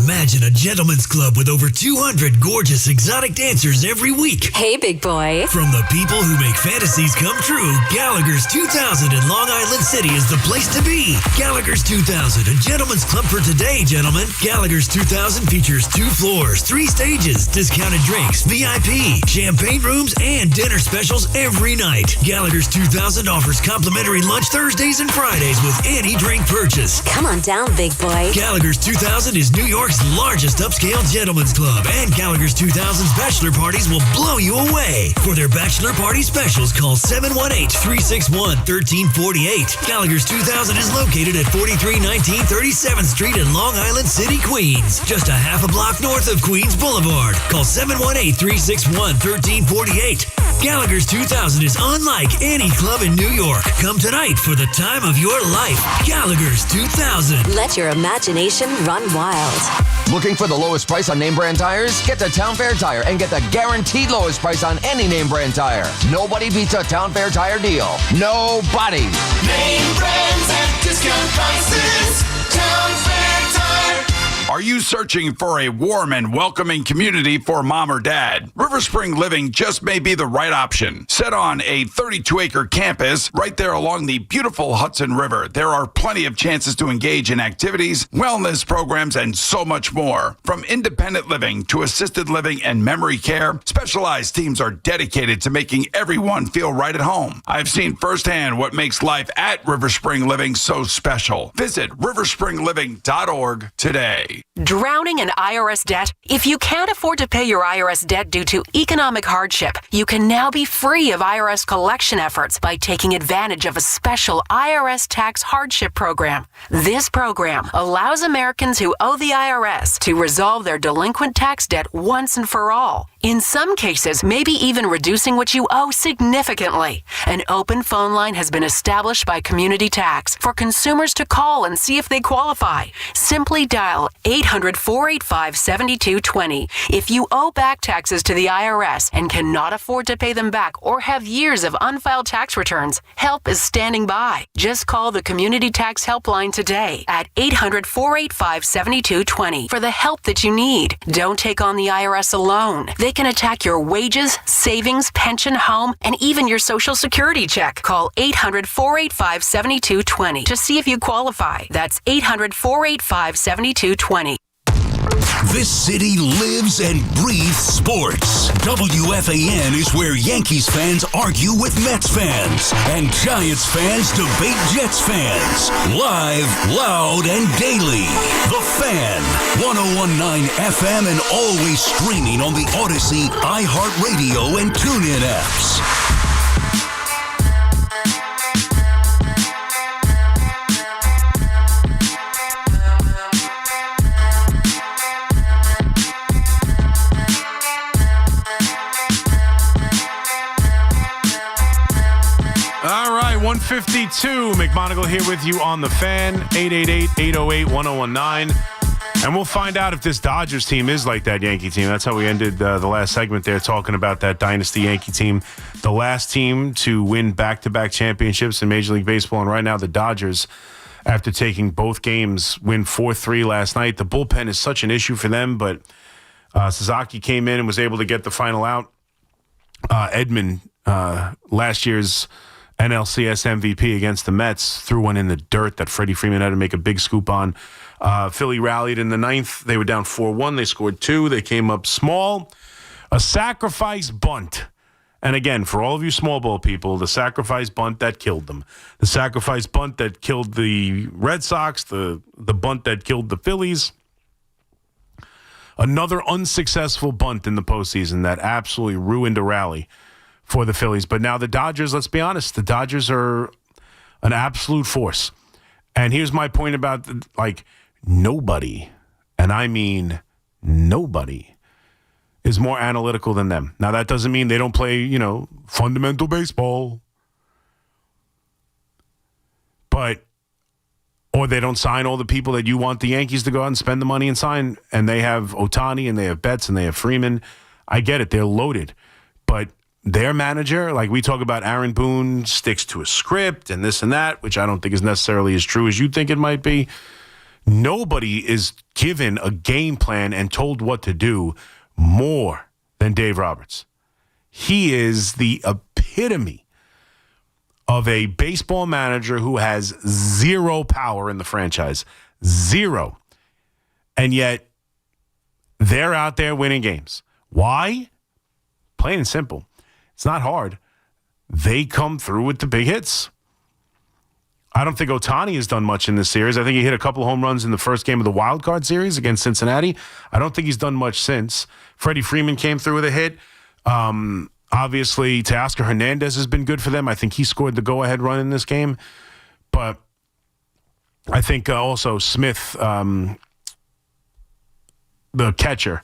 Imagine a gentleman's club with over 200 gorgeous exotic dancers every week. Hey, big boy. From the people who make fantasies come true, Gallagher's 2000 in Long Island City is the place to be. Gallagher's 2000, a gentleman's club for today, gentlemen. Gallagher's 2000 features 2 floors, 3 stages, discounted drinks, VIP, champagne rooms, and dinner specials every night. Gallagher's 2000 offers complimentary lunch Thursdays and Fridays with any drink purchase. Come on down, big boy. Gallagher's 2000 is New York's largest upscale gentleman's club, and Gallagher's 2000's bachelor parties will blow you away. For their bachelor party specials, call 718-361-1348. Gallagher's 2000 is located at 4319 37th Street in Long Island City, Queens, just a half a block north of Queens Boulevard. Call 718-361-1348. Gallagher's 2000 is unlike any club in New York. Come tonight for the time of your life. Gallagher's 2000. Let your imagination run wild. Looking for the lowest price on name brand tires? Get to Town Fair Tire and get the guaranteed lowest price on any name brand tire. Nobody beats a Town Fair Tire deal. Nobody. Name brands at discount prices. Town Fair Tire. Are you searching for a warm and welcoming community for mom or dad? River Spring Living just may be the right option. Set on a 32-acre campus right there along the beautiful Hudson River, there are plenty of chances to engage in activities, wellness programs, and so much more. From independent living to assisted living and memory care, specialized teams are dedicated to making everyone feel right at home. I've seen firsthand what makes life at River Spring Living so special. Visit riverspringliving.org today. Drowning in IRS debt? If you can't afford to pay your IRS debt due to economic hardship, you can now be free of IRS collection efforts by taking advantage of a special IRS tax hardship program. This program allows Americans who owe the IRS to resolve their delinquent tax debt once and for all. In some cases, maybe even reducing what you owe significantly. An open phone line has been established by Community Tax for consumers to call and see if they qualify. Simply dial 800-485-7220. If you owe back taxes to the IRS and cannot afford to pay them back or have years of unfiled tax returns, help is standing by. Just call the Community Tax Helpline today at 800-485-7220 for the help that you need. Don't take on the IRS alone. They can attack your wages, savings, pension, home, and even your Social Security check. Call 800-485-7220 to see if you qualify. That's 800-485-7220. This city lives and breathes sports. WFAN is where Yankees fans argue with Mets fans and Giants fans debate Jets fans. Live, loud, and daily. The Fan, 101.9 FM and always streaming on the Odyssey, iHeartRadio, and TuneIn apps. All right, 152. McMonigle here with you on the Fan, 888-808-1019. And we'll find out if this Dodgers team is like that Yankee team. That's how we ended the last segment there, talking about that dynasty Yankee team. The last team to win back-to-back championships in Major League Baseball. And right now the Dodgers, after taking both games, win 4-3 last night. The bullpen is such an issue for them, but Sasaki came in and was able to get the final out. Edman, last year's NLCS MVP against the Mets, threw one in the dirt that Freddie Freeman had to make a big scoop on. Philly rallied in the ninth. They were down 4-1. They scored 2. They came up small. A sacrifice bunt. And again, for all of you small ball people, the sacrifice bunt that killed them. The sacrifice bunt that killed the Red Sox, the bunt that killed the Phillies. Another unsuccessful bunt in the postseason that absolutely ruined a rally for the Phillies. But now the Dodgers, let's be honest, the Dodgers are an absolute force. And here's my point about, nobody, and I mean nobody, is more analytical than them. Now, that doesn't mean they don't play, fundamental baseball. Or they don't sign all the people that you want the Yankees to go out and spend the money and sign. And they have Ohtani, and they have Betts, and they have Freeman. I get it. They're loaded. But their manager, like we talk about Aaron Boone, sticks to a script and this and that, which I don't think is necessarily as true as you think it might be. Nobody is given a game plan and told what to do more than Dave Roberts. He is the epitome of a baseball manager who has zero power in the franchise. Zero. And yet, they're out there winning games. Why? Plain and simple. It's not hard. They come through with the big hits. I don't think Ohtani has done much in this series. I think he hit a couple of home runs in the first game of the wild card series against Cincinnati. I don't think he's done much since. Freddie Freeman came through with a hit. Obviously, Teoscar Hernandez has been good for them. I think he scored the go-ahead run in this game. But I think also Smith, the catcher,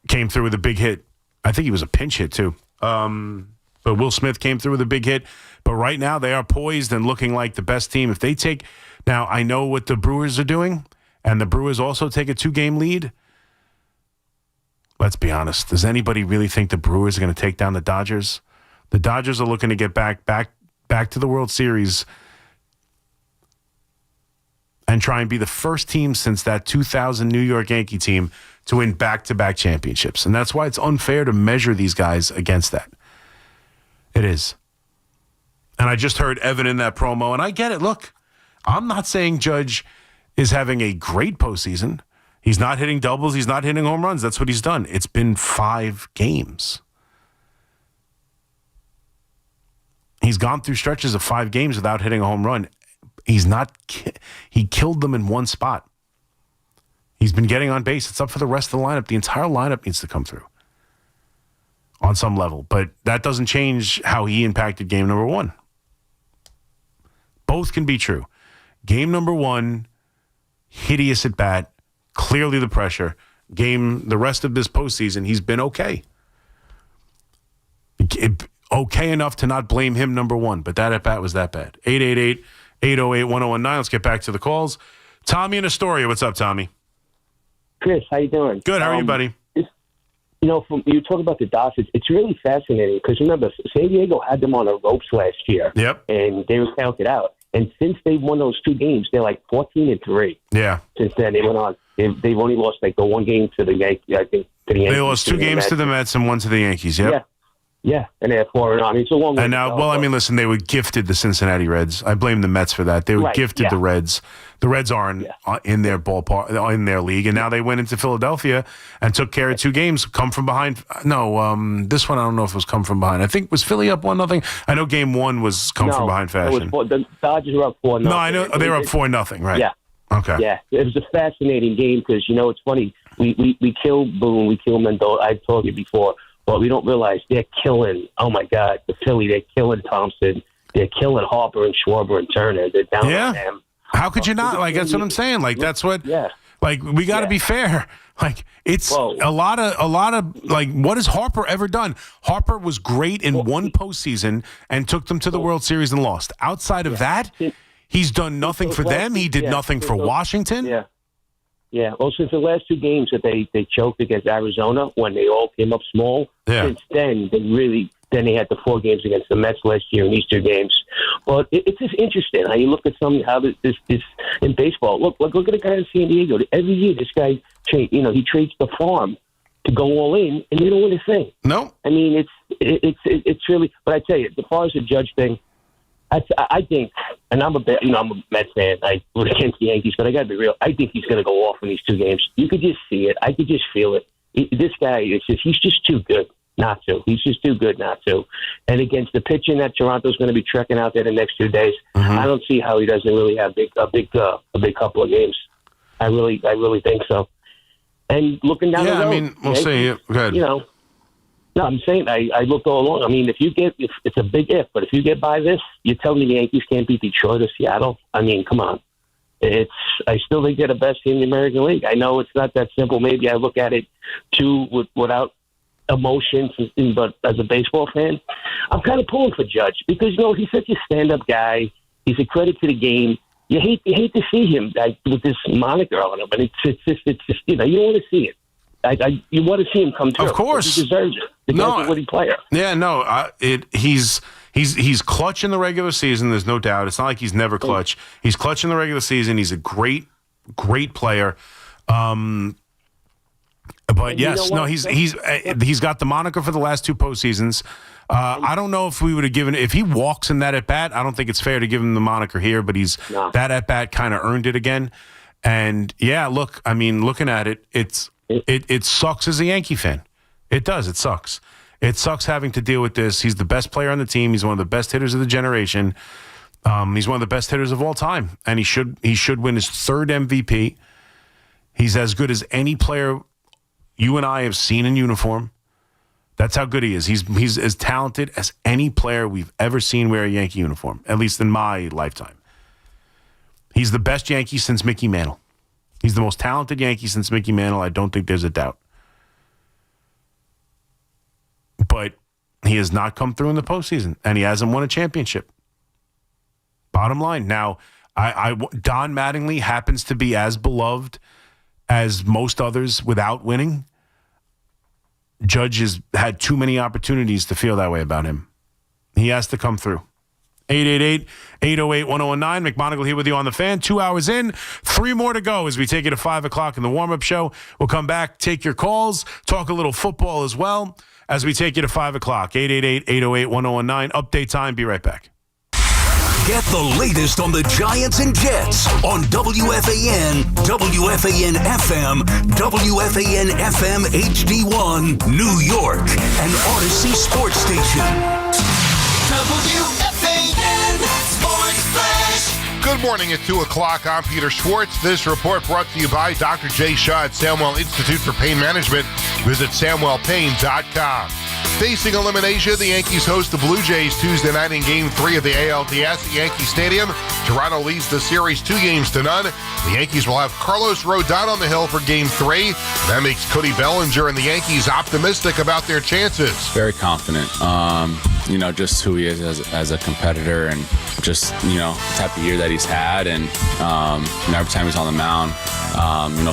came through with a big hit. I think he was a pinch hit, too. But Will Smith came through with a big hit. But right now, they are poised and looking like the best team. If they take... Now, I know what the Brewers are doing, and the Brewers also take a 2-game lead. Let's be honest. Does anybody really think the Brewers are going to take down the Dodgers? The Dodgers are looking to get back to the World Series and try and be the first team since that 2000 New York Yankee team to win back-to-back championships. And that's why it's unfair to measure these guys against that. It is. And I just heard Evan in that promo, and I get it. Look, I'm not saying Judge is having a great postseason. He's not hitting doubles. He's not hitting home runs. That's what he's done. It's been 5 games. He's gone through stretches of 5 games without hitting a home run. He killed them in one spot. He's been getting on base. It's up for the rest of the lineup. The entire lineup needs to come through on some level. But that doesn't change how he impacted game number 1. Both can be true. Game number 1, hideous at bat, clearly the pressure. The rest of this postseason, he's been okay. Okay enough to not blame him, number 1, but that at bat was that bad. 888-808-1019. Let's get back to the calls. Tommy in Astoria. What's up, Tommy? Chris, how you doing? Good. How are you, buddy? You talk about the Dodgers. It's really fascinating because remember, San Diego had them on the ropes last year. Yep. And they were counted out. And since they've won those 2 games, they're like 14-3. Yeah. Since then, they went on. They've only lost the 1 game to the Yankees. I think to the Yankees. They lost 2 games to the Mets and 1 to the Yankees. Yep. Yeah, and they have 4-0. I mean, it's a long way. And now, well, I mean, listen, they were gifted the Cincinnati Reds. I blame the Mets for that. They were gifted the Reds. The Reds aren't in their ballpark, in their league, and now they went into Philadelphia and took care of 2 games. Come from behind. No, this one I don't know if it was come from behind. I think was Philly up 1-0. I know Game 1 was come from behind fashion. The Dodgers were up 4-0. No, I know they were up 4-0. Right. Yeah. Okay. Yeah, it was a fascinating game because it's funny. We killed Boone, we killed Mendoza. I told you before. But we don't realize they're killing, oh, my God, the Philly. They're killing Thompson. They're killing Harper and Schwarber and Turner. They're down on them. How could you not? Like, that's what I'm saying. Like, that's what, like, we got to be fair. Like, it's a lot of, like, what has Harper ever done? Harper was great in one postseason and took them to the World Series and lost. Outside of that, he's done nothing for them. He did nothing for Washington. Yeah, well, since the last 2 games that they choked against Arizona when they all came up small, since then they had the 4 games against the Mets last year in these 2 games. But it's just interesting how you look at how this in baseball. Look at the guy in San Diego. Every year this guy, he trades the farm to go all in, and they don't win a thing. No, I mean it's really. But I tell you, as far as the Judge thing. I think, and I'm a Mets fan. I root against the Yankees, but I got to be real. I think he's going to go off in these 2 games. You could just see it. I could just feel it. This guy he's just too good not to. He's just too good not to. And against the pitching that Toronto's going to be trekking out there the next 2 days, I don't see how he doesn't really have a big couple of games. I really think so. And looking down the road, I mean, we'll see. Go ahead. No, I'm saying I looked all along. I mean, if it's a big if, but if you get by this, you're telling me the Yankees can't beat Detroit or Seattle? I mean, come on. I still think they're the best team in the American League. I know it's not that simple. Maybe I look at it too without emotions, but as a baseball fan, I'm kind of pulling for Judge because he's such a stand-up guy. He's a credit to the game. You hate to see him with this moniker on him, but it's just you don't want to see it. You want to see him come through. Of course, he deserves it. He's a winning player. Yeah, no, he's clutch in the regular season. There's no doubt. It's not like he's never clutch. He's clutch in the regular season. He's a great player. But yes, no, he's got the moniker for the last 2 postseasons. I don't know if we would have given if he walks in that at bat. I don't think it's fair to give him the moniker here, but that at bat kind of earned it again. And look, I mean, looking at it, it sucks as a Yankee fan. It does. It sucks. It sucks having to deal with this. He's the best player on the team. He's one of the best hitters of the generation. He's one of the best hitters of all time, and he should win his 3rd MVP. He's as good as any player you and I have seen in uniform. That's how good he is. He's as talented as any player we've ever seen wear a Yankee uniform, at least in my lifetime. He's the best Yankee since Mickey Mantle. He's the most talented Yankee since Mickey Mantle. I don't think there's a doubt. But he has not come through in the postseason, and he hasn't won a championship. Bottom line. Now, Don Mattingly happens to be as beloved as most others without winning. Judge has had too many opportunities to feel that way about him. He has to come through. 888-808-1019. McMonigle here with you on the Fan. 2 hours in, 3 more to go as we take it to 5 o'clock in the warm-up show. We'll come back, take your calls, talk a little football as well as we take you to 5 o'clock. 888-808-1019. Update time. Be right back. Get the latest on the Giants and Jets on WFAN, WFAN FM, WFAN FM HD1, New York, and Odyssey Sports Station. WFAN Sports Flash. Good morning at 2 o'clock. I'm Peter Schwartz. This report brought to you by Dr. Jay Shaw at Samwell Institute for Pain Management. Visit SamwellPain.com. Facing elimination, the Yankees host the Blue Jays Tuesday night in Game 3 of the ALDS at Yankee Stadium. Toronto leads the series 2-0. The Yankees will have Carlos Rodon on the hill for Game 3. That makes Cody Bellinger and the Yankees optimistic about their chances. Very confident. Just who he is as a competitor and just, the type of year that he's had. And, every time he's on the mound,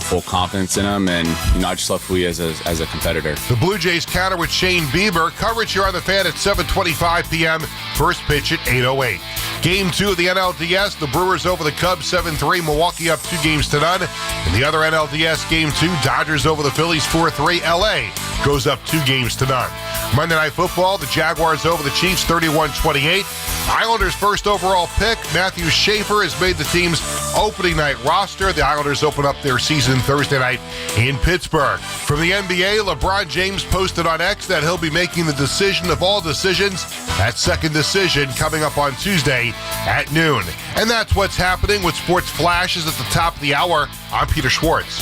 full confidence in him. And, I just love who he is as a competitor. The Blue Jays counter with Shane Bieber. Coverage here on the Fan at 7:25 p.m. First pitch at 8:08. Game 2 of the NLDS, the Brewers over the Cubs 7-3, Milwaukee up 2-0. In the other NLDS, Game 2, Dodgers over the Phillies 4-3, LA goes up 2-0. Monday Night Football, the Jaguars over the Chiefs 31-28. Islanders' first overall pick, Matthew Schaefer, has made the team's opening night roster. The Islanders open up their season Thursday night in Pittsburgh. From the NBA, LeBron James posted on X that he'll be making the decision of all decisions. That second decision coming up on Tuesday at noon. And that's what's happening with Sports Flashes at the top of the hour. I'm Peter Schwartz.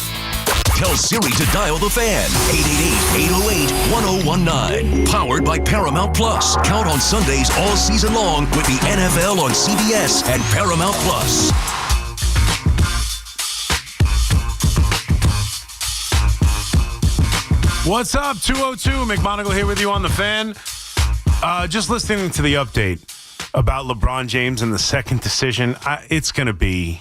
Tell Siri to dial the fan. 888-808-1019. Powered by Paramount Plus. Count on Sundays all season long with the NFL on CBS and Paramount Plus. What's up? 202 McMonigle here with you on the fan. Just listening to the update about LeBron James and the second decision. It's going to be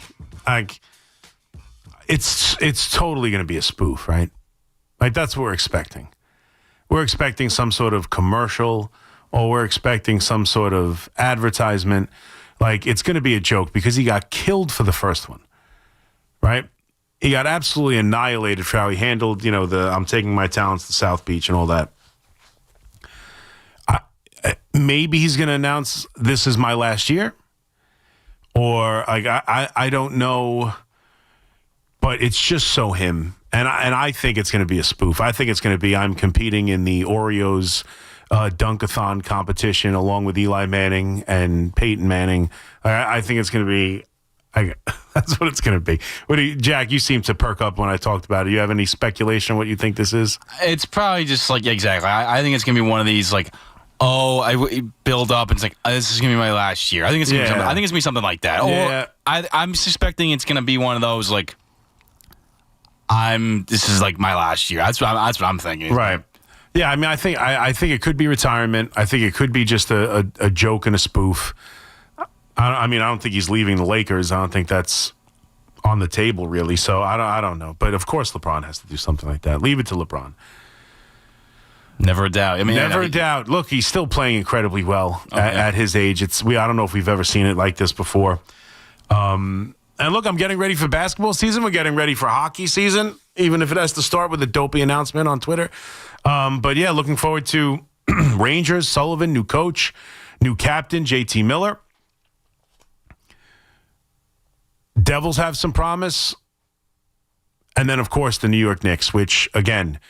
it's totally going to be a spoof, right? Like, that's what we're expecting. We're expecting some sort of commercial, or we're expecting some sort of advertisement. Like, it's going to be a joke because he got killed for the first one, right? He got absolutely annihilated for how he handled, I'm taking my talents to South Beach and all that. Maybe he's going to announce this is my last year, or like I don't know. But it's just so him. And I think it's going to be a spoof. I think it's going to be I'm competing in the Oreos Dunkathon competition along with Eli Manning and Peyton Manning. I think it's going to be that's what it's going to be. Jack, you seem to perk up when I talked about it. You have any speculation on what you think this is? It's probably just like, exactly. I think it's going to be one of these like, I build up and it's like, this is going to be my last year. I think it's going to be something. I think it's going to be something like that. Yeah. Or I'm suspecting it's going to be one of those like, this is like my last year. That's what I'm thinking. Right. Yeah, I mean, I think it could be retirement. I think it could be just a joke and a spoof. I don't think he's leaving the Lakers. I don't think that's on the table, really. So I don't know. But of course, LeBron has to do something like that. Leave it to LeBron. Never a doubt. Never a doubt. Look, he's still playing incredibly well at his age. I don't know if we've ever seen it like this before. And look, I'm getting ready for basketball season. We're getting ready for hockey season, even if it has to start with a dopey announcement on Twitter. But yeah, looking forward to Rangers, Sullivan, new coach, new captain, JT Miller. Devils have some promise. And then, of course, the New York Knicks, which, again,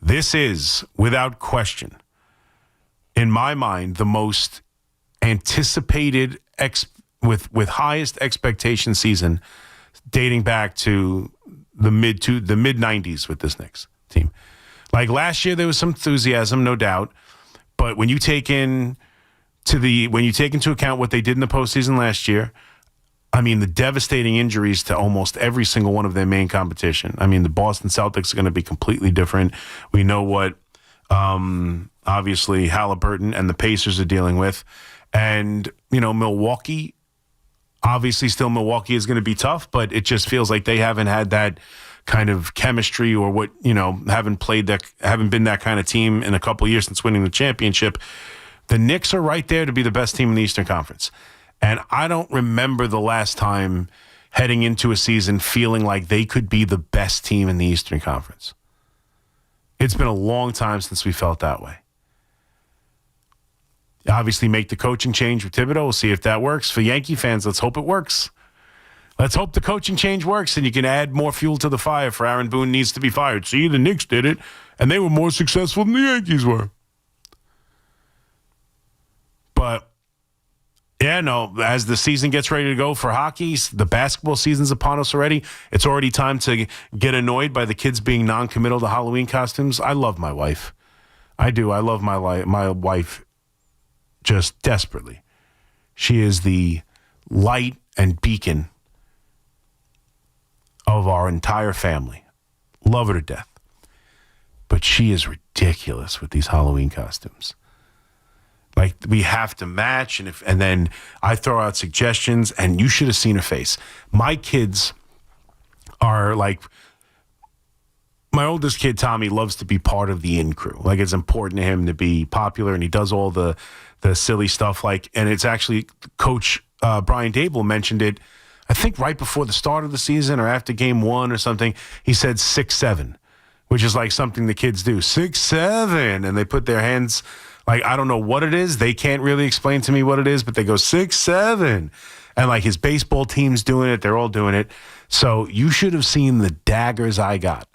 this is, without question, in my mind, the most anticipated with highest expectation season dating back to the mid 90s with this Knicks team. Like last year, there was some enthusiasm, no doubt, but when you take into account what they did in the postseason last year, I mean, the devastating injuries to almost every single one of their main competition. I mean, the Boston Celtics are going to be completely different. We know what obviously Halliburton and the Pacers are dealing with, and Milwaukee. Obviously, still Milwaukee is going to be tough, but it just feels like they haven't had that kind of chemistry or haven't been that kind of team in a couple of years since winning the championship. The Knicks are right there to be the best team in the Eastern Conference. And I don't remember the last time heading into a season feeling like they could be the best team in the Eastern Conference. It's been a long time since we felt that way. Obviously, make the coaching change with Thibodeau. We'll see if that works. For Yankee fans, let's hope it works. Let's hope the coaching change works and you can add more fuel to the fire for Aaron Boone needs to be fired. See, the Knicks did it, and they were more successful than the Yankees were. But, yeah, no, as the season gets ready to go for hockey, the basketball season's upon us already. It's already time to get annoyed by the kids being non-committal to Halloween costumes. I love my wife. I do. I love my wife just desperately. She is the light and beacon of our entire family. Love her to death. But she is ridiculous with these Halloween costumes. Like, we have to match, and then I throw out suggestions, and you should have seen her face. My kids are like, my oldest kid, Tommy, loves to be part of the in-crew. Like, it's important to him to be popular, and he does all the silly stuff. Like, and it's actually Coach Brian Dable mentioned it, I think right before the start of the season or after game 1 or something. He said 6'7", which is like something the kids do. 6'7", and they put their hands like, I don't know what it is. They can't really explain to me what it is, but they go 6'7", and like his baseball team's doing it. They're all doing it. So you should have seen the daggers I got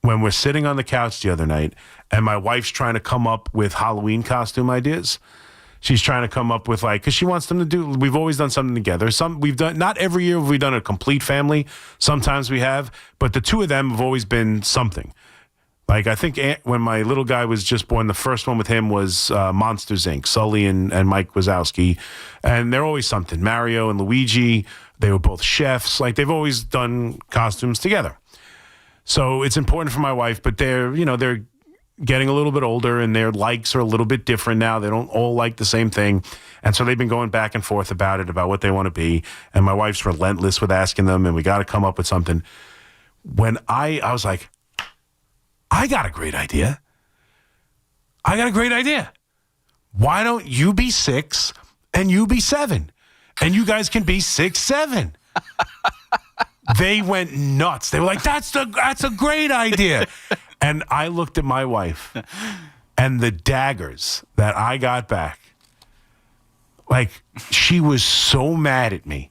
when we're sitting on the couch the other night, and my wife's trying to come up with Halloween costume ideas. She's trying to come up with because she wants them to do. We've always done something together. Not every year have we done a complete family. Sometimes we have, but the two of them have always been something. Like I think when my little guy was just born, the first one with him was Monsters Inc. Sully and Mike Wazowski, and they're always something. Mario and Luigi, they were both chefs. Like they've always done costumes together. So it's important for my wife, but they're getting a little bit older and their likes are a little bit different now. They don't all like the same thing. And so they've been going back and forth about what they want to be. And my wife's relentless with asking them, and we got to come up with something. When I was like, I got a great idea. Why don't you be 6 and you be 7? And you guys can be 6, 7. They went nuts. They were like, that's a great idea. And I looked at my wife, and the daggers that I got back, like, she was so mad at me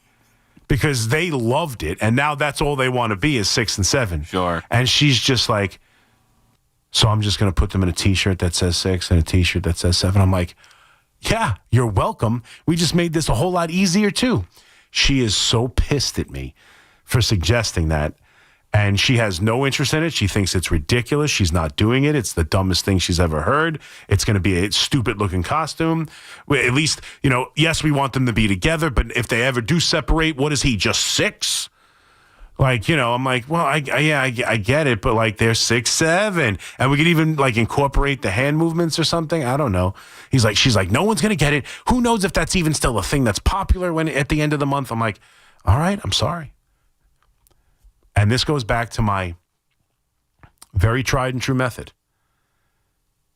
because they loved it, and now that's all they want to be is 6 and 7. Sure. And she's just like, so I'm just going to put them in a T-shirt that says 6 and a T-shirt that says 7. I'm like, yeah, you're welcome. We just made this a whole lot easier, too. She is so pissed at me for suggesting that. And she has no interest in it. She thinks it's ridiculous. She's not doing it. It's the dumbest thing she's ever heard. It's going to be a stupid-looking costume. At least, yes, we want them to be together, but if they ever do separate, what is he, just 6? Like, I'm like, well, I get it, but, like, they're 6, 7. And we could even, like, incorporate the hand movements or something. I don't know. She's like, no one's going to get it. Who knows if that's even still a thing that's popular when at the end of the month? I'm like, all right, I'm sorry. And this goes back to my very tried and true method.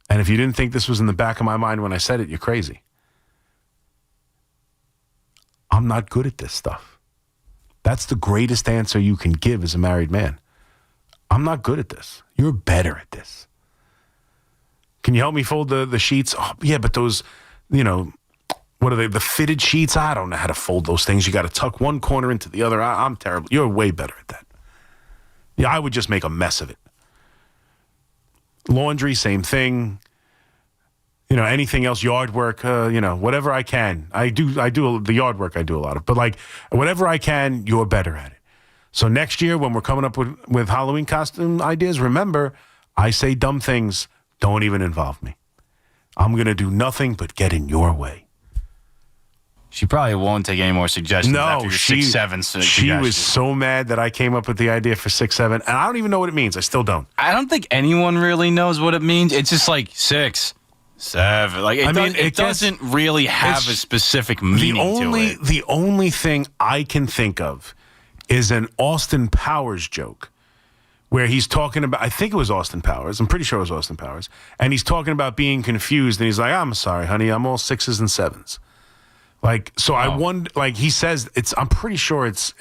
And if you didn't think this was in the back of my mind when I said it, you're crazy. I'm not good at this stuff. That's the greatest answer you can give as a married man. I'm not good at this. You're better at this. Can you help me fold the sheets? Oh, yeah, but those, what are they? The fitted sheets? I don't know how to fold those things. You got to tuck one corner into the other. I'm terrible. You're way better at that. Yeah, I would just make a mess of it. Laundry, same thing. Anything else, yard work, whatever I can. I do the yard work I do a lot of. But like whatever I can, you're better at it. So next year when we're coming up with Halloween costume ideas, remember, I say dumb things, don't even involve me. I'm going to do nothing but get in your way. She probably won't take any more suggestions after your 6, 7 She suggestions. was so mad that I came up with the idea for 6, 7, and I don't even know what it means. I still don't. I don't think anyone really knows what it means. It's just like 6, 7. Like it doesn't really have a specific meaning to it. The only thing I can think of is an Austin Powers joke where he's talking about, I think it was Austin Powers. I'm pretty sure it was Austin Powers. And he's talking about being confused, and he's like, I'm sorry, honey, I'm all 6s and 7s. Like, so I wonder, like he says, I'm pretty sure it's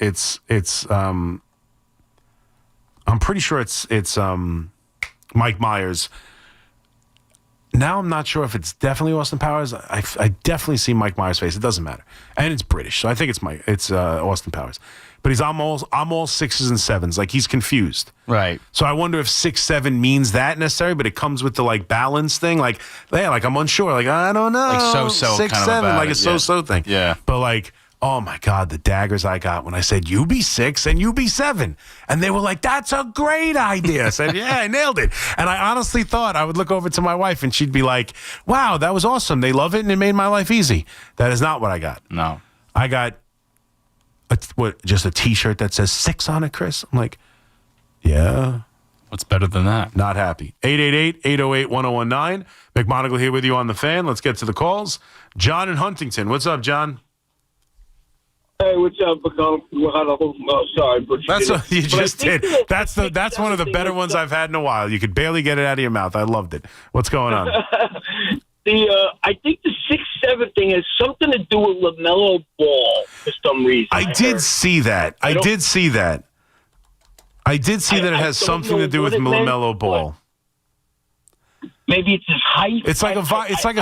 Mike Myers. Now I'm not sure if it's definitely Austin Powers. I definitely see Mike Myers' face. It doesn't matter. And it's British, so I think it's Austin Powers. But I'm all 6s and 7s. Like he's confused. Right. So I wonder if 6, 7 means that necessarily, but it comes with the like balance thing. Like, yeah, like I'm unsure. Like, I don't know. Like so-so 6, kind of 7, about like it, a so-so thing. Yeah. But like, oh my God, the daggers I got when I said, you be 6 and you be 7. And they were like, that's a great idea. I said, yeah, I nailed it. And I honestly thought I would look over to my wife and she'd be like, wow, that was awesome. They love it and it made my life easy. That is not what I got. No. I got just a T-shirt that says 6 on it, Chris? I'm like, yeah. What's better than that? Not happy. 888-808-1019. McMonigle here with you on the fan. Let's get to the calls. John in Huntington. What's up, John? Hey, what's up, McConnell? Oh, sorry, but You just did. That's one of the better ones I've had in a while. You could barely get it out of your mouth. I loved it. What's going on? I think the 6-7 thing has something to do with LaMelo Ball for some reason. I did see that. I did see that it has something to do with LaMelo Ball. Maybe it's his height. It's like a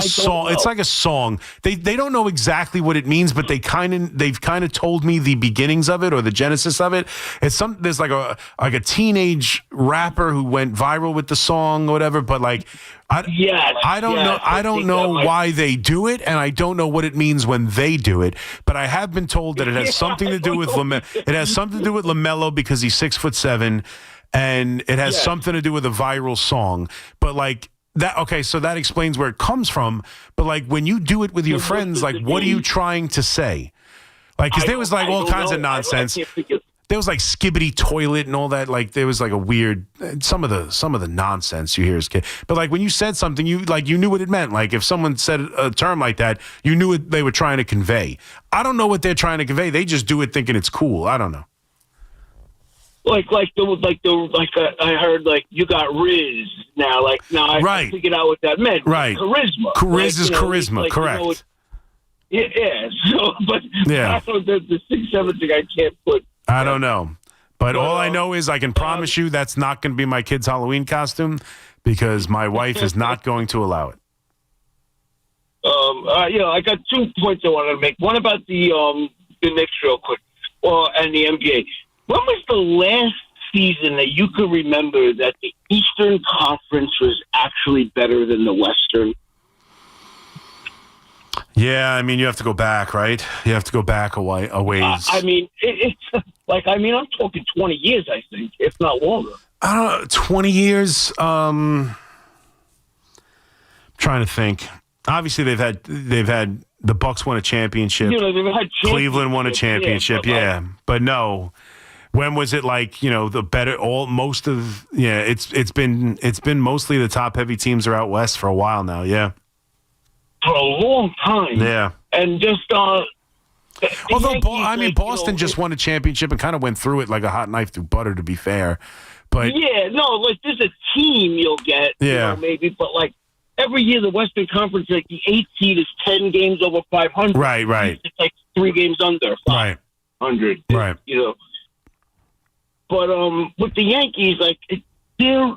song. It's like a song. They don't know exactly what it means, but they've kind of told me the beginnings of it or the genesis of it. There's like a teenage rapper who went viral with the song or whatever, but like I don't know why they do it, and I don't know what it means when they do it. But I have been told that it has something to do with It has something to do with LaMelo because he's 6'7", and it has something to do with a viral song. But like. So that explains where it comes from. But like when you do it with your friends, like what are you trying to say? Like, because there was like all kinds of nonsense. There was like skibbity toilet and all that. Like there was like a weird some of the nonsense you hear as kid. But like when you said something, you knew what it meant. Like if someone said a term like that, you knew what they were trying to convey. I don't know what they're trying to convey. They just do it thinking it's cool. I don't know. I heard like you got Riz now. Like now I figured out what that meant. Right. Charisma. Riz is charisma. Correct. Yeah. So, but the 6-7 thing I can't put. I don't know, but all I know is I can promise you that's not going to be my kid's Halloween costume because my wife is not going to allow it. I got 2 points I wanted to make. One about the Knicks real quick, and the NBA. When was the last season that you could remember that the Eastern Conference was actually better than the Western? Yeah, I mean, you have to go back, right? You have to go back a ways. I'm talking 20 years, I think, if not longer. I don't know, 20 years? Trying to think. Obviously, they've had the Bucks won a championship. They've had Cleveland won a championship, but no. When was it like, the better it's been mostly the top heavy teams are out west for a while now, yeah. For a long time. Yeah. And just although Boston just won a championship and kind of went through it like a hot knife through butter, to be fair. But there's a team you'll get, maybe, but like every year the Western Conference, like the 8th seed is 10 games over 500. Right. It's like 3 games under 500. Right. But with the Yankees, like their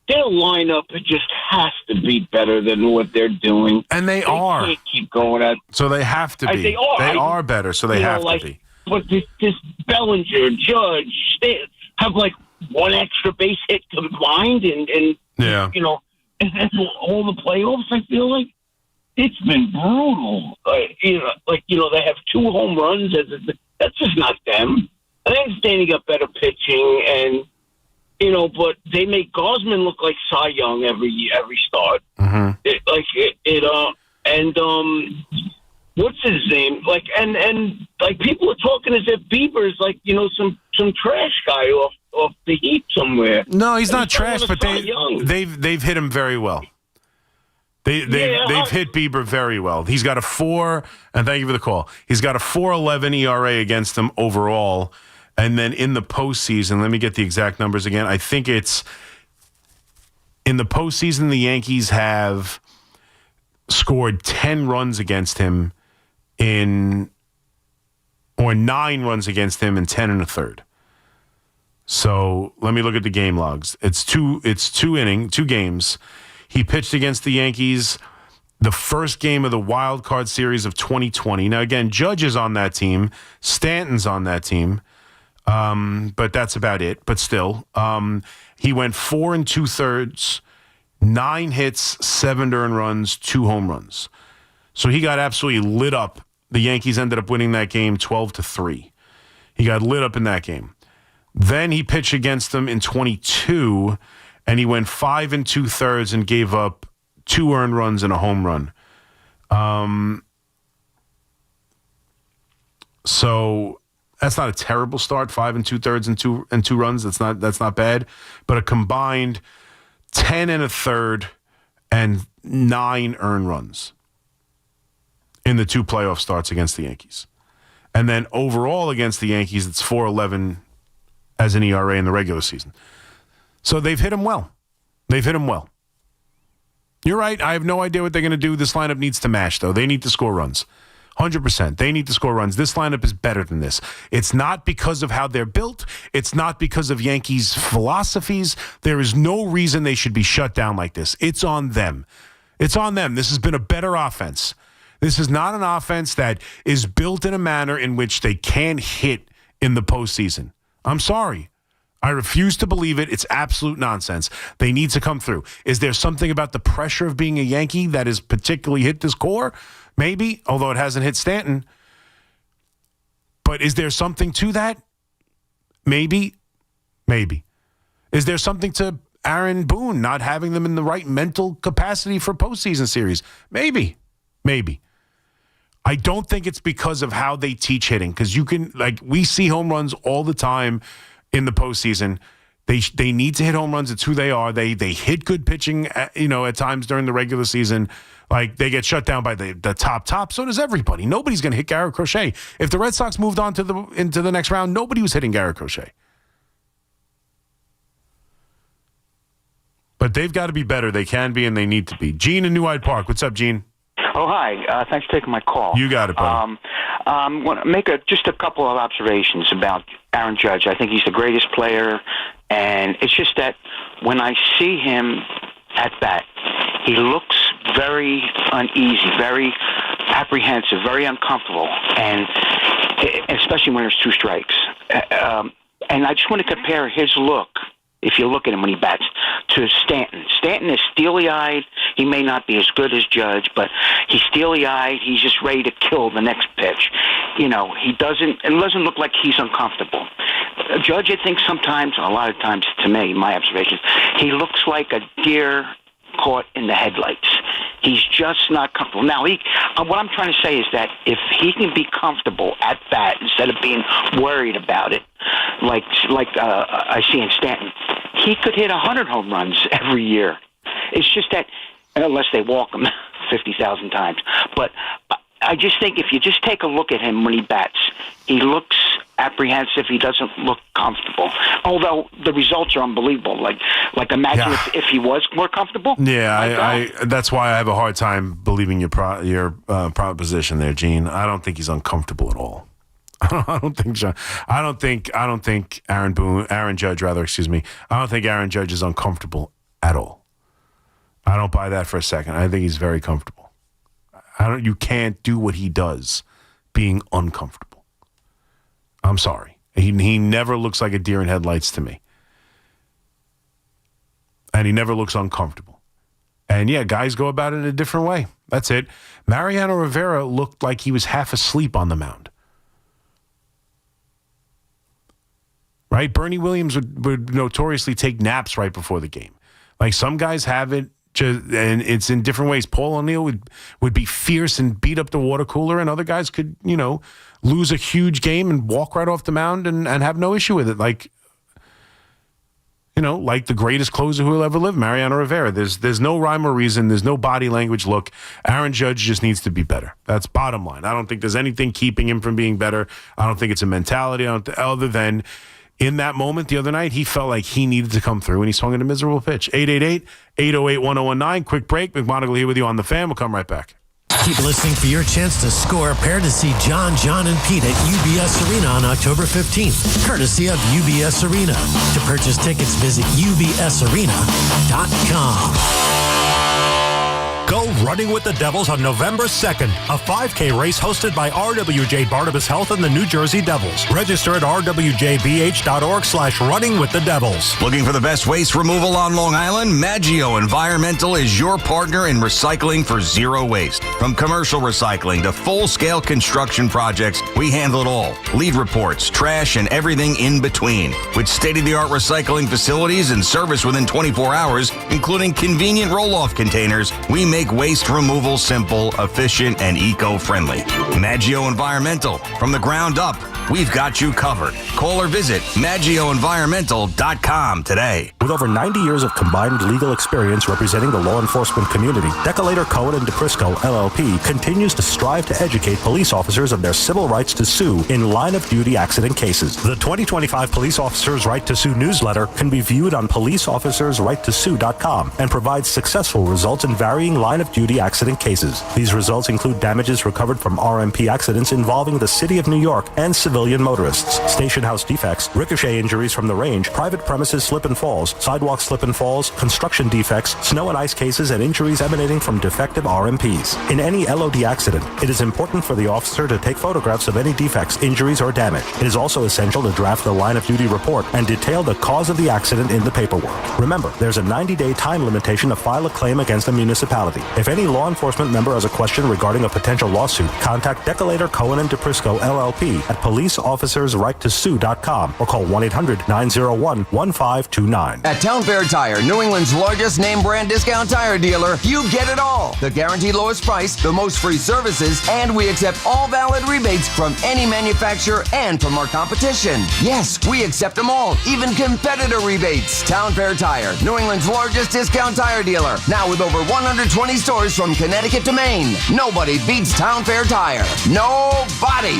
lineup, it just has to be better than what they're doing. And they are. Can't keep going at. So they have to be. They are. They are better, so they have to be. But this Bellinger, Judge, they have like 1 extra base hit combined, and and all the playoffs. I feel like it's been brutal. They have 2 home runs. That's just not them. I understand he got better pitching, and but they make Gosman look like Cy Young every start. Mm-hmm. What's his name? Like, and like people are talking as if Bieber's like some trash guy off the Heat somewhere. No, he's not trash, but they've hit him very well. They've hit Bieber very well. He's got a 4, and thank you for the call. He's got a 4.11 ERA against them overall. And then in the postseason, let me get the exact numbers again. I think it's in the postseason, the Yankees have scored 10 runs against him or 9 runs against him in 10 1/3. So let me look at the game logs. It's two games. He pitched against the Yankees the first game of the wild card series of 2020. Now, again, Judge is on that team. Stanton's on that team. But that's about it. But still, he went 4 2/3, 9 hits, 7 earned runs, 2 home runs. So he got absolutely lit up. The Yankees ended up winning that game 12-3. He got lit up in that game. Then he pitched against them in 22, and he went 5 2/3 and gave up 2 earned runs and a home run. So that's not a terrible start. 5 2/3 and 2 runs. That's not bad. But a combined 10 1/3 and 9 earned runs in the 2 playoff starts against the Yankees. And then overall against the Yankees, it's 4.11 as an ERA in the regular season. So they've hit him well. You're right. I have no idea what they're going to do. This lineup needs to mash, though. They need to score runs. 100%. They need to score runs. This lineup is better than this. It's not because of how they're built. It's not because of Yankees' philosophies. There is no reason they should be shut down like this. It's on them. It's on them. This has been a better offense. This is not an offense that is built in a manner in which they can't hit in the postseason. I'm sorry. I refuse to believe it. It's absolute nonsense. They need to come through. Is there something about the pressure of being a Yankee that has particularly hit this core? Maybe, although it hasn't hit Stanton. But is there something to that? Maybe. Maybe. Is there something to Aaron Boone not having them in the right mental capacity for postseason series? Maybe. Maybe. I don't think it's because of how they teach hitting, because you can, we see home runs all the time in the postseason. They need to hit home runs. It's who they are. They hit good pitching, at times during the regular season. They get shut down by the top. So does everybody. Nobody's going to hit Garrett Crochet. If the Red Sox moved on into the next round, nobody was hitting Garrett Crochet. But they've got to be better. They can be, and they need to be. Gene in New Hyde Park. What's up, Gene? Oh, hi. Thanks for taking my call. You got it, buddy. Want to make just a couple of observations about Aaron Judge. I think he's the greatest player, and it's just that when I see him at bat, he looks very uneasy, very apprehensive, very uncomfortable, and especially when there's two strikes. And I just want to compare his look, if you look at him when he bats, to Stanton. Stanton is steely-eyed. He may not be as good as Judge, but he's steely-eyed. He's just ready to kill the next pitch. It doesn't look like he's uncomfortable. Judge, I think sometimes, a lot of times to me, my observations, he looks like a deer caught in the headlights. He's just not comfortable. Now, what I'm trying to say is that if he can be comfortable at bat instead of being worried about it, like I see in Stanton, he could hit 100 home runs every year. It's just that, unless they walk him 50,000 times. But I just think if you just take a look at him when he bats, he looks apprehensive. He doesn't look comfortable. Although the results are unbelievable. Like imagine if he was more comfortable. Yeah, that's why I have a hard time believing your proposition there, Gene. I don't think he's uncomfortable at all. I don't think Aaron Judge, excuse me. I don't think Aaron Judge is uncomfortable at all. I don't buy that for a second. I think he's very comfortable. You can't do what he does being uncomfortable. I'm sorry. He never looks like a deer in headlights to me. And he never looks uncomfortable. And yeah, guys go about it in a different way. That's it. Mariano Rivera looked like he was half asleep on the mound. Right? Bernie Williams would notoriously take naps right before the game. Some guys have it, and it's in different ways. Paul O'Neill would be fierce and beat up the water cooler, and other guys could, lose a huge game and walk right off the mound and have no issue with it. Like the greatest closer who will ever live, Mariano Rivera. There's no rhyme or reason. There's no body language look. Aaron Judge just needs to be better. That's bottom line. I don't think there's anything keeping him from being better. I don't think it's a mentality other than in that moment the other night, he felt like he needed to come through, and he swung at a miserable pitch. 888-808-1019. Quick break. McMonigle here with you on The Fan. We'll come right back. Keep listening for your chance to score a pair to see John and Pete at UBS Arena on October 15th, courtesy of UBS Arena. To purchase tickets, visit ubsarena.com. Go running with the Devils on November 2nd, a 5K race hosted by RWJ Barnabas Health and the New Jersey Devils. Register at rwjbh.org/runningwithdedevils. Looking for the best waste removal on Long Island? Maggio Environmental is your partner in recycling for zero waste. From commercial recycling to full-scale construction projects, we handle it all. Lead reports, trash, and everything in between. With state-of-the-art recycling facilities and service within 24 hours, including convenient roll-off containers, we make waste removal simple, efficient, and eco-friendly. Maggio Environmental, from the ground up, we've got you covered. Call or visit MaggioEnvironmental.com today. With over 90 years of combined legal experience representing the law enforcement community, Decolator Cohen & DePrisco, LLP, continues to strive to educate police officers of their civil rights to sue in line-of-duty accident cases. The 2025 Police Officers' Right to Sue newsletter can be viewed on policeofficersrighttosue.com and provides successful results in varying line-of-duty accident cases. These results include damages recovered from RMP accidents involving the City of New York and civilian motorists, station house defects, ricochet injuries from the range, private premises slip and falls, sidewalk slip and falls, construction defects, snow and ice cases, and injuries emanating from defective RMPs. In any LOD accident, it is important for the officer to take photographs of any defects, injuries, or damage. It is also essential to draft the line-of-duty report and detail the cause of the accident in the paperwork. Remember, there's a 90-day time limitation to file a claim against a municipality. If any law enforcement member has a question regarding a potential lawsuit, contact Decolator Cohen & DePrisco, LLP at policeofficersrighttosue.com or call 1-800-901-1529. At Town Fair Tire, New England's largest name brand discount tire dealer, you get it all. The guaranteed lowest price, the most free services, and we accept all valid rebates from any manufacturer and from our competition. Yes, we accept them all, even competitor rebates. Town Fair Tire, New England's largest discount tire dealer, now with over 120 stores from Connecticut to Maine. Nobody beats Town Fair Tire. Nobody.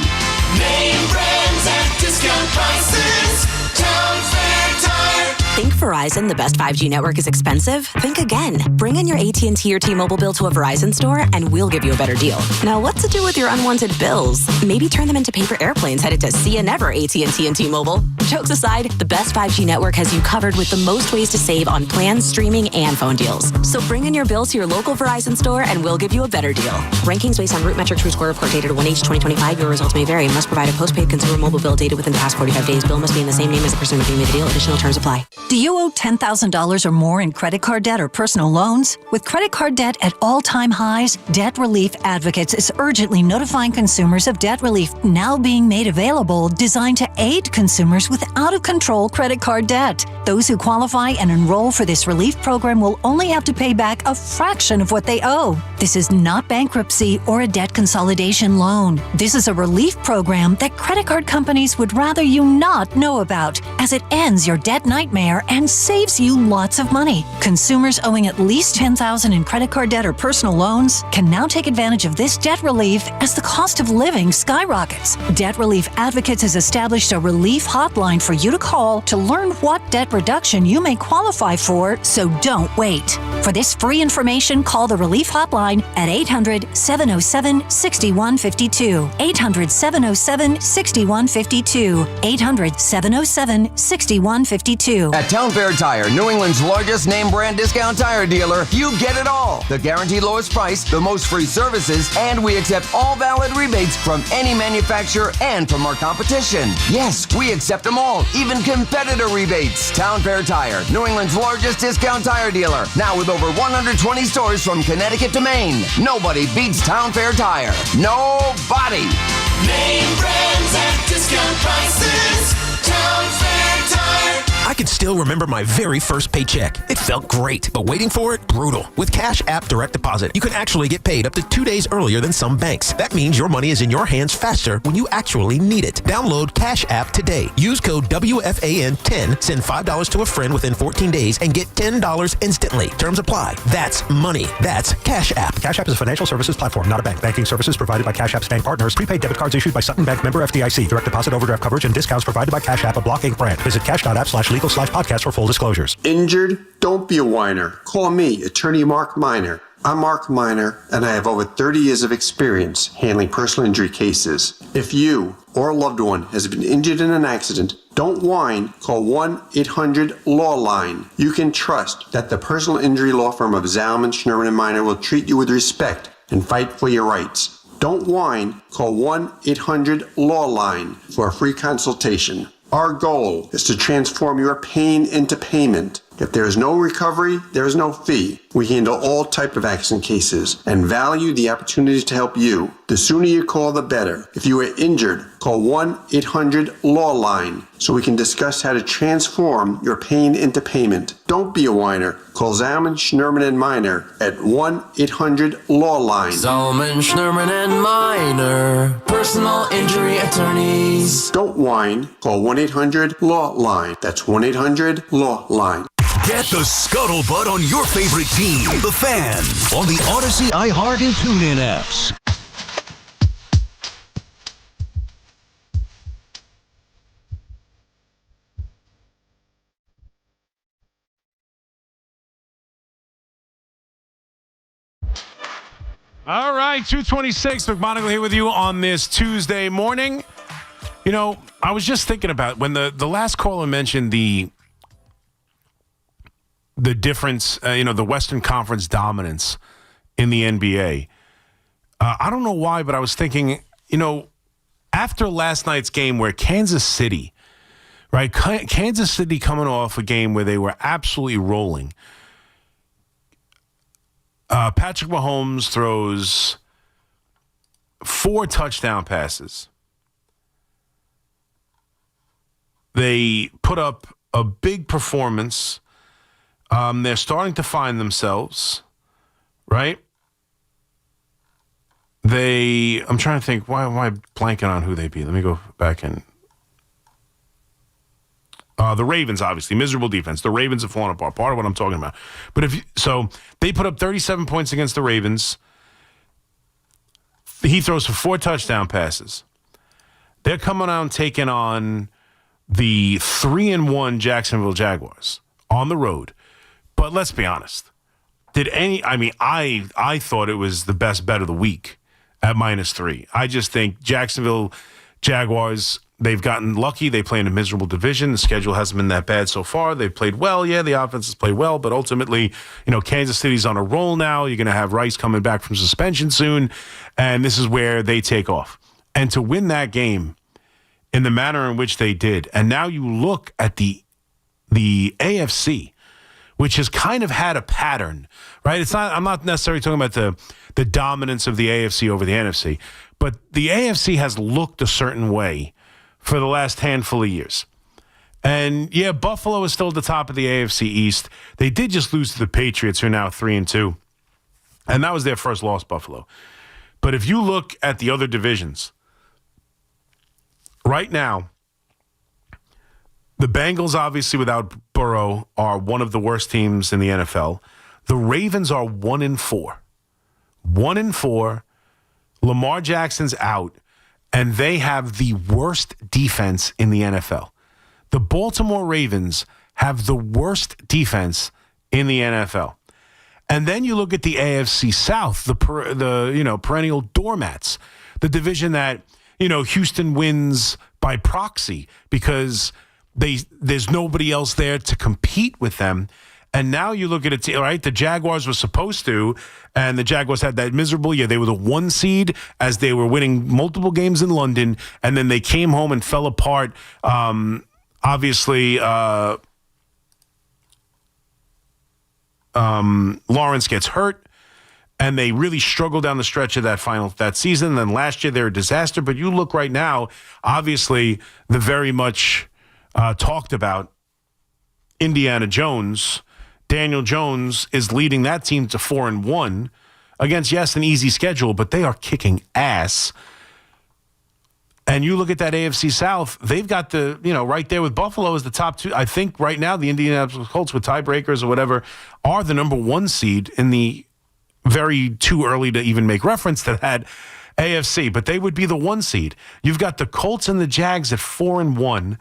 Name brands at discount prices. Town Fair Tire. Think Verizon, the best 5G network, is expensive? Think again. Bring in your AT&T or T-Mobile bill to a Verizon store and we'll give you a better deal. Now, what to do with your unwanted bills? Maybe turn them into paper airplanes headed to See Ya Never AT&T and T-Mobile. Jokes aside, the best 5G network has you covered with the most ways to save on plans, streaming, and phone deals. So bring in your bill to your local Verizon store and we'll give you a better deal. Rankings based on Root Metrics Root Score report dated 1H2025. Your results may vary. Must provide a postpaid consumer mobile bill dated within the past 45 days. Bill must be in the same name as the person receiving the deal. Additional terms apply. Do you owe $10,000 or more in credit card debt or personal loans? With credit card debt at all-time highs, Debt Relief Advocates is urgently notifying consumers of debt relief now being made available, designed to aid consumers with out-of-control credit card debt. Those who qualify and enroll for this relief program will only have to pay back a fraction of what they owe. This is not bankruptcy or a debt consolidation loan. This is a relief program that credit card companies would rather you not know about, as it ends your debt nightmare and saves you lots of money. Consumers owing at least $10,000 in credit card debt or personal loans can now take advantage of this debt relief as the cost of living skyrockets. Debt Relief Advocates has established a relief hotline for you to call to learn what debt reduction you may qualify for, so don't wait. For this free information, call the Relief Hotline at 800-707-6152. 800-707-6152. 800-707-6152. At Town Fair Tire, New England's largest name brand discount tire dealer, you get it all. The guaranteed lowest price, the most free services, and we accept all valid rebates from any manufacturer and from our competition. Yes, we accept them all, even competitor rebates. Town Fair Tire, New England's largest discount tire dealer, now with over 120 stores from Connecticut to Maine. Nobody beats Town Fair Tire. Nobody. Name brands at discount prices. Town Fair Tire. I can still remember my very first paycheck. It felt great, but waiting for it, brutal. With Cash App Direct Deposit, you can actually get paid up to 2 days earlier than some banks. That means your money is in your hands faster when you actually need it. Download Cash App today. Use code WFAN10, send $5 to a friend within 14 days, and get $10 instantly. Terms apply. That's money. That's Cash App. Cash App is a financial services platform, not a bank. Banking services provided by Cash App's bank partners. Prepaid debit cards issued by Sutton Bank, member FDIC. Direct deposit, overdraft coverage, and discounts provided by Cash App, a Block Inc. brand. Visit cash.app/legal/podcast for full disclosures. Injured? Don't be a whiner. Call me, attorney Mark Miner. I'm Mark Miner, and I have over 30 years of experience handling personal injury cases. If you or a loved one has been injured in an accident, don't whine. Call 1-800-LAW-LINE. You can trust that the personal injury law firm of Zalman, Schnurren, and Miner will treat you with respect and fight for your rights. Don't whine. Call 1-800-LAW-LINE for a free consultation. Our goal is to transform your pain into payment If there is no recovery, there is no fee. We handle all type of accident cases and value the opportunity to help you. The sooner you call, the better. If you are injured, call 1-800-LAW-LINE so we can discuss how to transform your pain into payment. Don't be a whiner. Call Zalman, Schnerman, and Miner at 1-800-LAW-LINE. Zalman, Schnerman, and Miner, personal injury attorneys. Don't whine. Call 1-800-LAW-LINE. That's 1-800-LAW-LINE. Get the scuttlebutt on your favorite team, the Fan, on the Odyssey, iHeart, and TuneIn apps. All right, 2:26. McMonigle here with you on this Tuesday morning. You know, I was just thinking about when the last caller mentioned the difference, the Western Conference dominance in the NBA. I don't know why, but I was thinking, after last night's game where Kansas City, right? Kansas City coming off a game where they were absolutely rolling. Patrick Mahomes throws 4 touchdown passes. They put up a big performance. They're starting to find themselves, right? I'm trying to think, why am I blanking on who they beat? Let me go back in. The Ravens, obviously, miserable defense. The Ravens have fallen apart. Part of what I'm talking about. But so they put up 37 points against the Ravens. He throws for 4 touchdown passes. They're coming out and taking on the 3-1 Jacksonville Jaguars on the road. But let's be honest. I thought it was the best bet of the week at -3. I just think Jacksonville Jaguars, they've gotten lucky. They play in a miserable division. The schedule hasn't been that bad so far. They've played well. Yeah, the offense has played well. But ultimately, Kansas City's on a roll now. You're going to have Rice coming back from suspension soon. And this is where they take off. And to win that game in the manner in which they did, and now you look at the AFC, which has kind of had a pattern, right? I'm not necessarily talking about the dominance of the AFC over the NFC, but the AFC has looked a certain way for the last handful of years. And yeah, Buffalo is still at the top of the AFC East. They did just lose to the Patriots, who are now 3-2. And that was their first loss, Buffalo. But if you look at the other divisions, right now, the Bengals, obviously, without Burrow, are one of the worst teams in the NFL. The Ravens are 1-4. 1-4. Lamar Jackson's out, and they have the worst defense in the NFL. The Baltimore Ravens have the worst defense in the NFL. And then you look at the AFC South, the perennial doormats, the division that, Houston wins by proxy because there's nobody else there to compete with them. And now you look at it, right? The Jaguars were supposed to, and the Jaguars had that miserable year. They were the 1 seed as they were winning multiple games in London, and then they came home and fell apart. Obviously, Lawrence gets hurt, and they really struggled down the stretch of that season. And then last year, they're a disaster. But you look right now, obviously, the very much talked about Indiana Jones. Daniel Jones is leading that team to 4-1 against, yes, an easy schedule, but they are kicking ass. And you look at that AFC South, they've got right there with Buffalo as the top 2. I think right now the Indianapolis Colts with tiebreakers or whatever are the number 1 seed in the very too early to even make reference to that AFC, but they would be the 1 seed. You've got the Colts and the Jags at 4-1.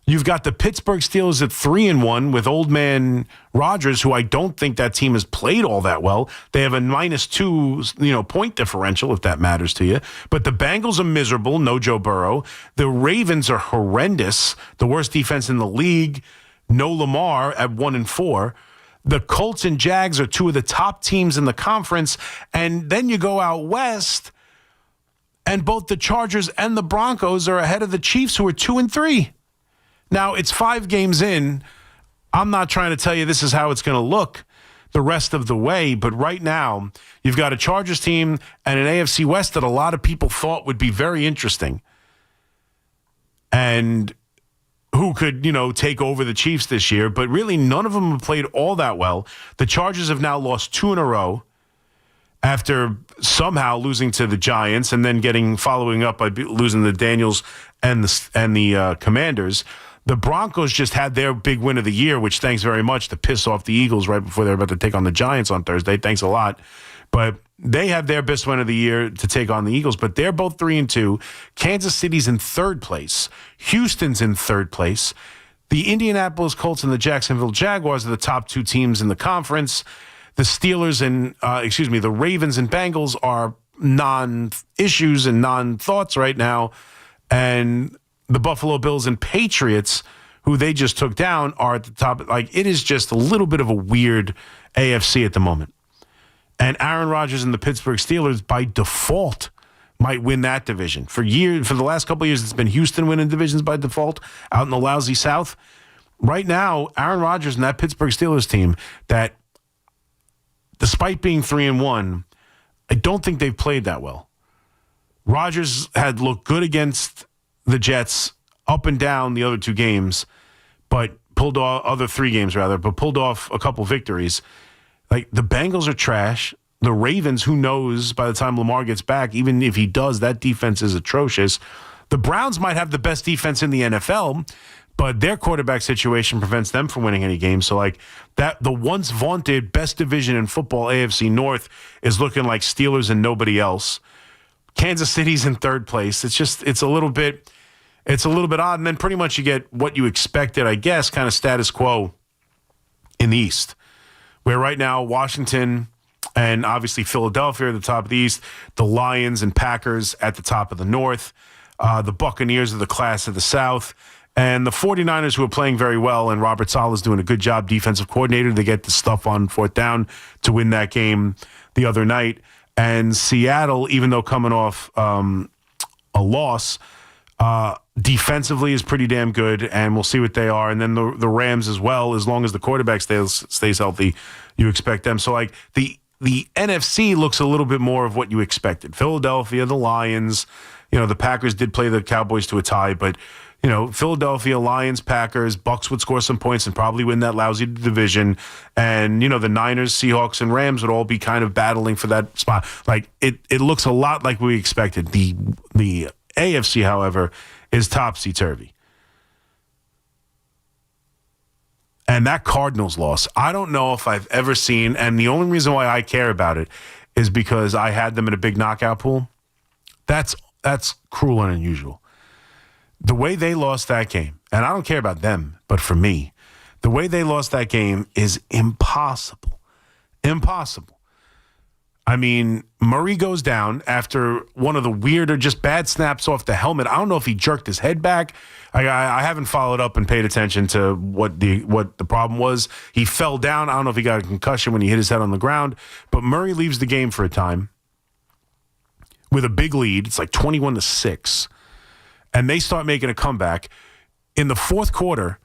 You've got the Pittsburgh Steelers at 3-1 with old man Rodgers, who I don't think that team has played all that well. They have a -2, point differential, if that matters to you. But the Bengals are miserable, no Joe Burrow. The Ravens are horrendous, the worst defense in the league, no Lamar at 1-4. The Colts and Jags are 2 of the top teams in the conference. And then you go out west, and both the Chargers and the Broncos are ahead of the Chiefs, who are 2-3. Now, it's 5 games in. I'm not trying to tell you this is how it's going to look the rest of the way, but right now you've got a Chargers team and an AFC West that a lot of people thought would be very interesting and who could, take over the Chiefs this year, but really none of them have played all that well. The Chargers have now lost 2 in a row after somehow losing to the Giants and then following up by losing the Daniels and the Commanders. The Broncos just had their big win of the year, which thanks very much to piss off the Eagles right before they're about to take on the Giants on Thursday. Thanks a lot. But they have their best win of the year to take on the Eagles, but they're both 3-2. Kansas City's in 3rd place. Houston's in 3rd place. The Indianapolis Colts and the Jacksonville Jaguars are the top 2 teams in the conference. The Steelers and, the Ravens and Bengals are non-issues and non-thoughts right now. And the Buffalo Bills and Patriots, who they just took down, are at the top. It is just a little bit of a weird AFC at the moment. And Aaron Rodgers and the Pittsburgh Steelers, by default, might win that division. For the last couple of years, it's been Houston winning divisions by default out in the lousy South. Right now, Aaron Rodgers and that Pittsburgh Steelers team that, despite being 3-1, I don't think they've played that well. Rodgers had looked good against the Jets up and down the other 2 games, but pulled off a couple victories. The Bengals are trash. The Ravens, who knows by the time Lamar gets back, even if he does, that defense is atrocious. The Browns might have the best defense in the NFL, but their quarterback situation prevents them from winning any games. So the once vaunted best division in football, AFC North, is looking like Steelers and nobody else. Kansas City's in 3rd place. It's a little bit odd. And then pretty much you get what you expected, I guess, kind of status quo in the East, where right now Washington and obviously Philadelphia are at the top of the East, the Lions and Packers at the top of the North, the Buccaneers are the class of the South, and the 49ers, who are playing very well, and Robert Saleh's doing a good job, defensive coordinator. They get the stuff on 4th down to win that game the other night. And Seattle, even though coming off a loss, defensively is pretty damn good, and we'll see what they are. And then the Rams as well, as long as the quarterback stays healthy, you expect them. So the NFC looks a little bit more of what you expected. Philadelphia, the Lions, the Packers did play the Cowboys to a tie, but Philadelphia, Lions, Packers, Bucks would score some points and probably win that lousy division. And, the Niners, Seahawks, and Rams would all be kind of battling for that spot. It looks a lot like we expected. The AFC, however, is topsy-turvy. And that Cardinals loss, I don't know if I've ever seen, and the only reason why I care about it is because I had them in a big knockout pool. That's cruel and unusual. The way they lost that game, and I don't care about them, but for me, the way they lost that game is impossible. Impossible. I mean, Murray goes down after one of the weirder, just bad snaps off the helmet. I don't know if he jerked his head back. I haven't followed up and paid attention to what the problem was. He fell down. I don't know if he got a concussion when he hit his head on the ground, but Murray leaves the game for a time with a big lead. It's 21-6. And they start making a comeback. In the 4th quarter,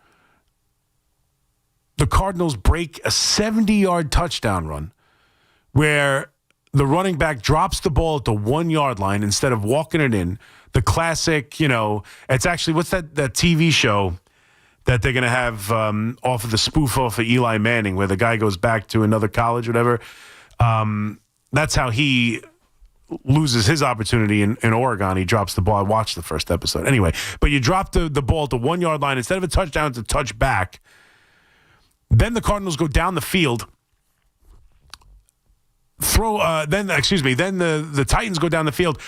the Cardinals break a 70-yard touchdown run where the running back drops the ball at the 1-yard line instead of walking it in. The classic, it's actually, what's that TV show that they're going to have off of the spoof off of Eli Manning where the guy goes back to another college or whatever? That's how he loses his opportunity in Oregon. He drops the ball. I watched the first episode. Anyway, but you drop the ball at the 1-yard line. Instead of a touchdown, it's a touchback. Then the Cardinals go down the field. Then the Titans go down the field.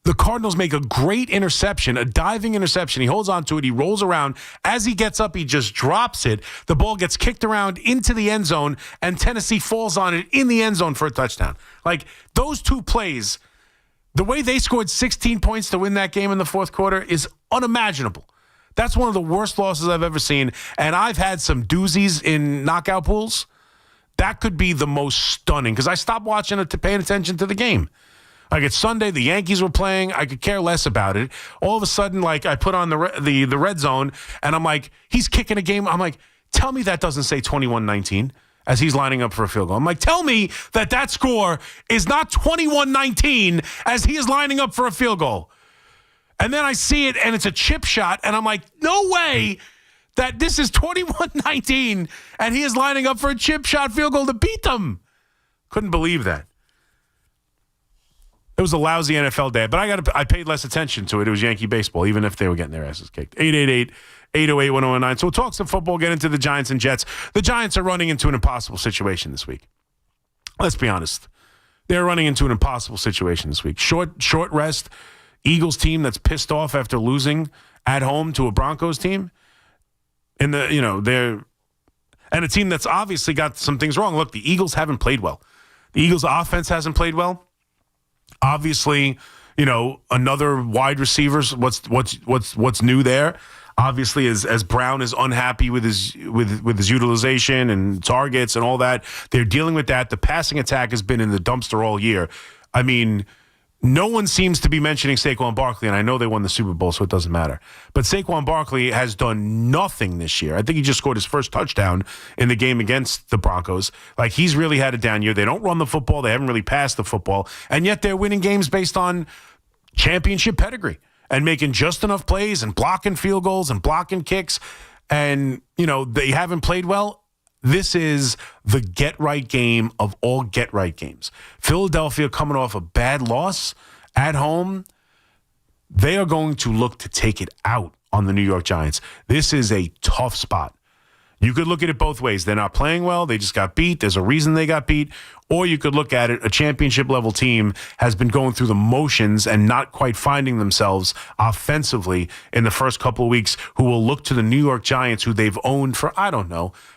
The Cardinals make a great interception, a diving interception. He holds on to it. He rolls around. As he gets up, he just drops it. The ball gets kicked around into the end zone, and Tennessee falls on it in the end zone for a touchdown. Those 2 plays, the way they scored 16 points to win that game in the 4th quarter is unimaginable. That's one of the worst losses I've ever seen, and I've had some doozies in knockout pools. That could be the most stunning, because I stopped watching it to pay attention to the game. It's Sunday, the Yankees were playing. I could care less about it. All of a sudden, I put on the red zone, and I'm like, he's kicking a game. I'm like, Tell me that doesn't say 21-19 as he's lining up for a field goal. I'm like, tell me that score is not 21-19 as he is lining up for a field goal. And then I see it, and it's a chip shot, and I'm like, no way that this is 21-19, and he is lining up for a chip shot field goal to beat them. Couldn't believe that. It was a lousy NFL day, but I paid less attention to it. It was Yankee baseball, even if they were getting their asses kicked. 888-808-1019. So we'll talk some football, get into the Giants and Jets. The Giants are running into an impossible situation this week. Let's be honest. They're running into an impossible situation this week. Short rest. Eagles team that's pissed off after losing at home to a Broncos team. And they're a team that's obviously got some things wrong. Look, the Eagles haven't played well. The Eagles offense hasn't played well. Obviously, another wide receivers. What's new there? Obviously, as Brown is unhappy with his utilization and targets and all that, they're dealing with that. The passing attack has been in the dumpster all year. I mean, no one seems to be mentioning Saquon Barkley, and I know they won the Super Bowl, so it doesn't matter. But Saquon Barkley has done nothing this year. I think he just scored his first touchdown in the game against the Broncos. Like, he's really had a down year. They don't run the football. They haven't really passed the football. And yet they're winning games based on championship pedigree and making just enough plays and blocking field goals and blocking kicks. And, they haven't played well. This is the get-right game of all get-right games. Philadelphia coming off a bad loss at home. They are going to look to take it out on the New York Giants. This is a tough spot. You could look at it both ways. They're not playing well. They just got beat. There's a reason they got beat. Or you could look at it, a championship-level team has been going through the motions and not quite finding themselves offensively in the first couple of weeks, who will look to the New York Giants, who they've owned for,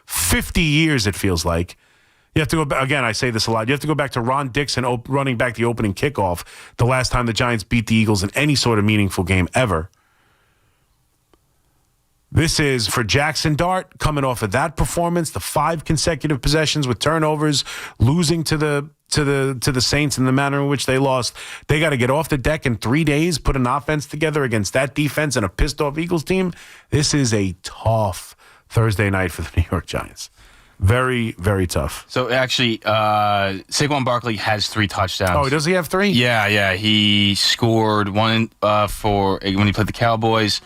50 years, it feels like. You have to go back, again, I say this a lot, you have to go back to Ron Dixon running back the opening kickoff the last time the Giants beat the Eagles in any sort of meaningful game ever. This is for Jackson Dart coming off of that performance, the 5 consecutive possessions with turnovers, losing to the Saints in the manner in which they lost. They got to get off the deck in 3 days, put an offense together against that defense and a pissed off Eagles team. This is a tough Thursday night for the New York Giants. Very, very tough. So actually, Saquon Barkley has 3 touchdowns. Oh, does he have 3? Yeah. He scored one for when he played the Cowboys,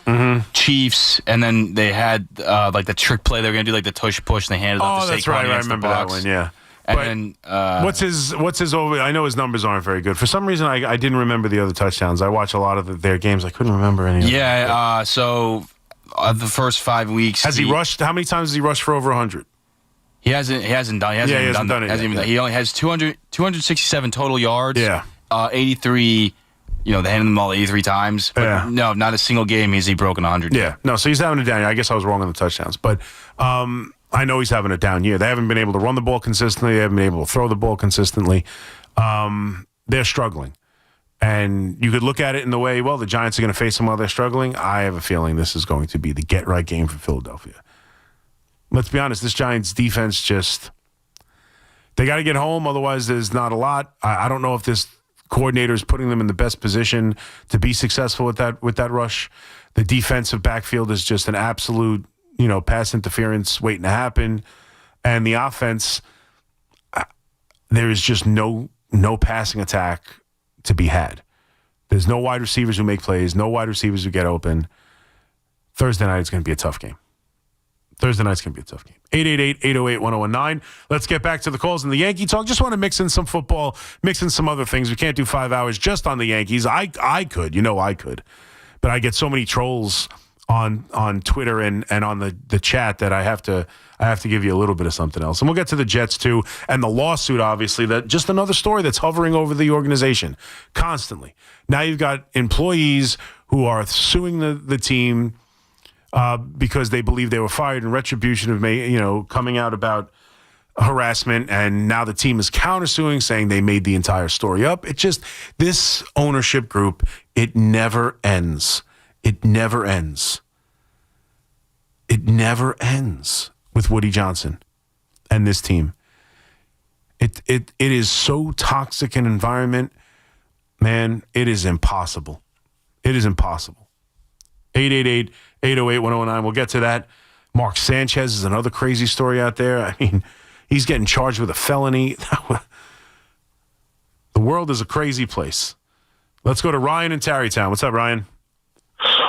Chiefs, and then they had the trick play. They were going to do the tush push, and they handed it off to Saquon. Oh, that's right. I remember that one. Yeah. And then, what's his over? I know his numbers aren't very good. For some reason, I didn't remember the other touchdowns. I watch a lot of their games. I couldn't remember any. Yeah. So the first 5 weeks, has he rushed? How many times has he rushed for over 100? He hasn't done it. He only has 267 total yards. Yeah. 83. They handed them all 83 times. But no, not a single game has he broken 100. Yeah. No, so he's having a down year. I guess I was wrong on the touchdowns. But I know he's having a down year. They haven't been able to run the ball consistently. They haven't been able to throw the ball consistently. They're struggling. And you could look at it in the way, well, the Giants are going to face them while they're struggling. I have a feeling this is going to be the get-right game for Philadelphia. Let's be honest, this Giants defense they got to get home, otherwise there's not a lot. I don't know if this coordinator is putting them in the best position to be successful with that rush. The defensive backfield is just an absolute, pass interference waiting to happen. And the offense, there is just no passing attack to be had. There's no wide receivers who make plays, no wide receivers who get open. Thursday night is going to be a tough game. 888-808-1019. Let's get back to the calls and the Yankee talk. Just want to mix in some football, mix in some other things. We can't do 5 hours just on the Yankees. I could. I could. But I get so many trolls on Twitter and on the chat that I have to give you a little bit of something else. And we'll get to the Jets too, and the lawsuit, obviously, that just another story that's hovering over the organization constantly. Now you've got employees who are suing the team because they believe they were fired in retribution of coming out about harassment, and now the team is countersuing, saying they made the entire story up. This ownership group, it never ends. It never ends. It never ends with Woody Johnson and this team. It is so toxic an environment, man. It is impossible. It is impossible. 888-808-1019. We'll get to that. Mark Sanchez is another crazy story out there. I mean, he's getting charged with a felony. The world is a crazy place. Let's go to Ryan in Tarrytown. What's up, Ryan?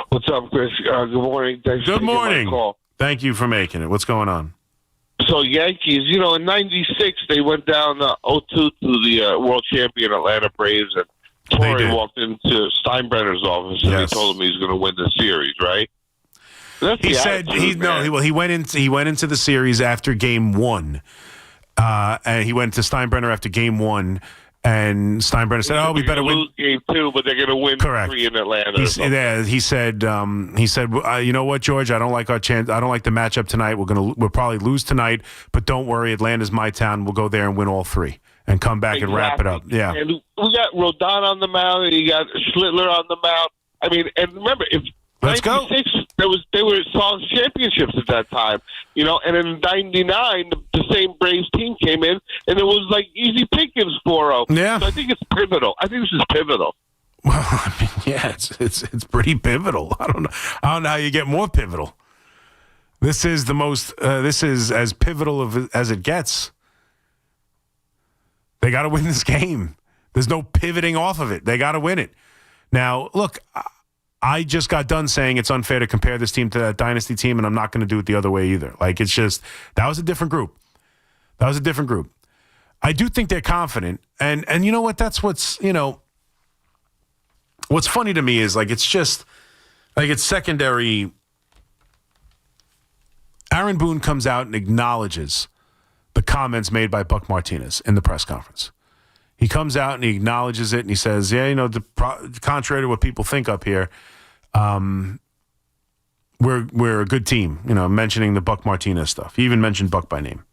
What's up, Chris? Good morning. Thanks Good for taking morning. my call. Thank you for making it. What's going on? So Yankees, in '96 they went down 0-2 to the world champion Atlanta Braves, and Torrey walked into Steinbrenner's office and he told him he's going to win the series, right? He said he went into the series after game 1, and he went to Steinbrenner after game 1. And Steinbrenner said, "Oh, we better win game 2, but they're going to win 3 in Atlanta." He said, "You know what, George? I don't like our chance. I don't like the matchup tonight. We'll probably lose tonight, but don't worry. Atlanta's my town. We'll go there and win all 3 and come back and wrap it up." Yeah. And we got Rodon on the mound, and you got Schlittler on the mound. I mean, and remember, if Let's go. They were solid championships at that time, And in '99, the same Braves team came in, and it was like easy pickings 4-0. Yeah. So I think it's pivotal. I think this is pivotal. Well, I mean, yeah, it's pretty pivotal. I don't know how you get more pivotal. This is the most. This is as pivotal as it gets. They got to win this game. There's no pivoting off of it. They got to win it. Now, look. I just got done saying it's unfair to compare this team to that dynasty team, and I'm not going to do it the other way either. Like, it's just, that was a different group. I do think they're confident. And you know what? That's what's funny to me is, like, it's just, like, it's secondary. Aaron Boone comes out and acknowledges the comments made by Buck Martinez in the press conference. He comes out and he acknowledges it, and he says, contrary to what people think up here, we're a good team, mentioning the Buck Martinez stuff. He even mentioned Buck by name.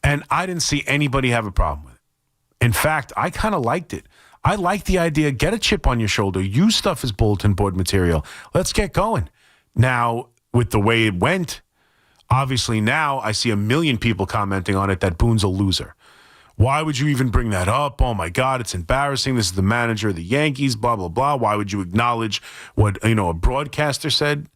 And I didn't see anybody have a problem with it. In fact, I kind of liked it. I like the idea, get a chip on your shoulder, use stuff as bulletin board material. Let's get going. Now, with the way it went, obviously now I see 1 million people commenting on it that Boone's a loser. Why would you even bring that up? Oh, my God, it's embarrassing. This is the manager of the Yankees, blah, blah, blah. Why would you acknowledge what, a broadcaster said?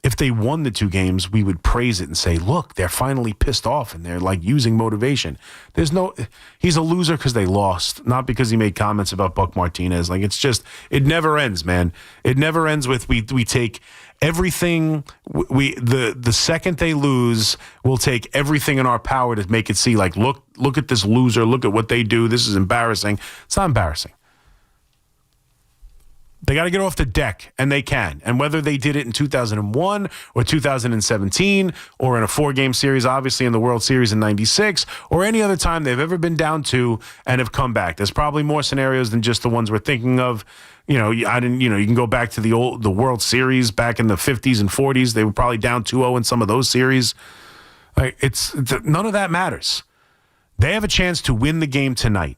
If they won the 2 games, we would praise it and say, look, they're finally pissed off and they're, like, using motivation. He's a loser because they lost, not because he made comments about Buck Martinez. Like, it's just, it never ends, man. It never ends with we take everything, the second they lose, we'll take everything in our power to make it see, like, look at this loser, look at what they do, this is embarrassing. It's not embarrassing. They got to get off the deck, and they can. And whether they did it in 2001 or 2017 or in a 4-game series, obviously in the World Series in '96, or any other time they've ever been down 2 and have come back. There's probably more scenarios than just the ones we're thinking of. You can go back to the World Series back in the 50s and 40s. They were probably down 2-0 in some of those series. Like, none of that matters. They have a chance to win the game tonight.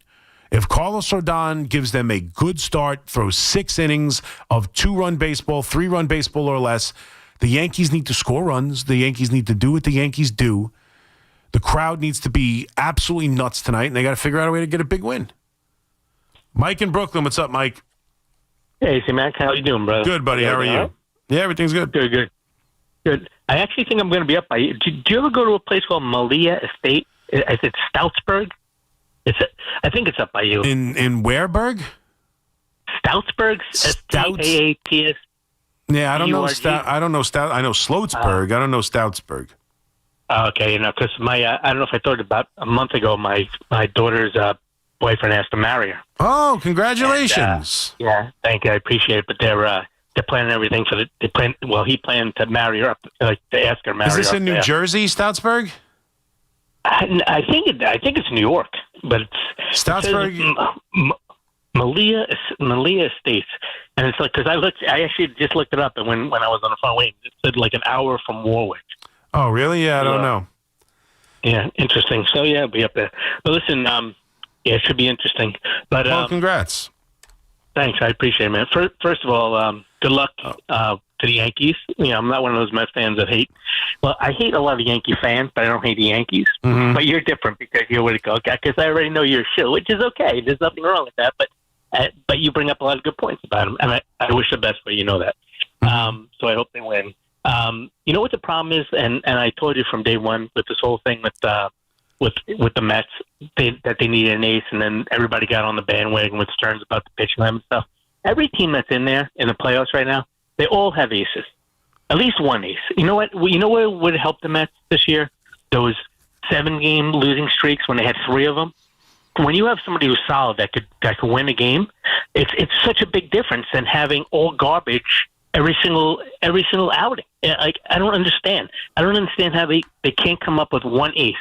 If Carlos Rodon gives them a good start, throws 6 innings of 2-run baseball, 3-run baseball or less, the Yankees need to score runs. The Yankees need to do what the Yankees do. The crowd needs to be absolutely nuts tonight, and they got to figure out a way to get a big win. Mike in Brooklyn, what's up, Mike? Hey, Mac, how you doing, brother? Good, buddy. How are you? Yeah, everything's good. Good. I actually think I'm going to be up by you. Did you ever go to a place called Malia Estate? Is it Stoutsburg? I think it's up by you. In Wareburg? Stoutsburg? Staats? Yeah, I don't know. I don't know Stout. I know Sloatsburg. I don't know Stoutsburg. Okay, because I don't know if I told you about a month ago, my daughter's boyfriend asked to marry her. Oh, congratulations! And, thank you. I appreciate it. But they're planning everything for he planned to marry her up, to ask her to marry her. Is this in New Jersey, Stoutsburg? I think it's New York, but it's Stoutsburg. Malia Estates, and it's like because I actually just looked it up, and when I was on the phone waiting, it said like an hour from Warwick. Oh, really? Yeah, I don't know. Yeah, interesting. So yeah, I'll be up there. But listen, it should be interesting. But well, congrats. Thanks, I appreciate it, man. First of all, good luck to the Yankees. I'm not one of those Mets fans that hate. Well, I hate a lot of Yankee fans, but I don't hate the Yankees. Mm-hmm. But you're different because you're what it goes. Because I already know you're a shill, which is okay. There's nothing wrong with that. But you bring up a lot of good points about them, and I wish the best for you. You know that. So I hope they win. You know what the problem is, and I told you from day one with this whole thing with the Mets that they needed an ace, and then everybody got on the bandwagon with Stearns about the pitching line and stuff. Every team that's in there in the playoffs right now, they all have aces, at least one ace. You know what? You know what would help the Mets this year? Those 7-game losing streaks when they had 3 of them. When you have somebody who's solid that could win a game, it's such a big difference than having all garbage every single outing. Like, I don't understand. I don't understand how they can't come up with one ace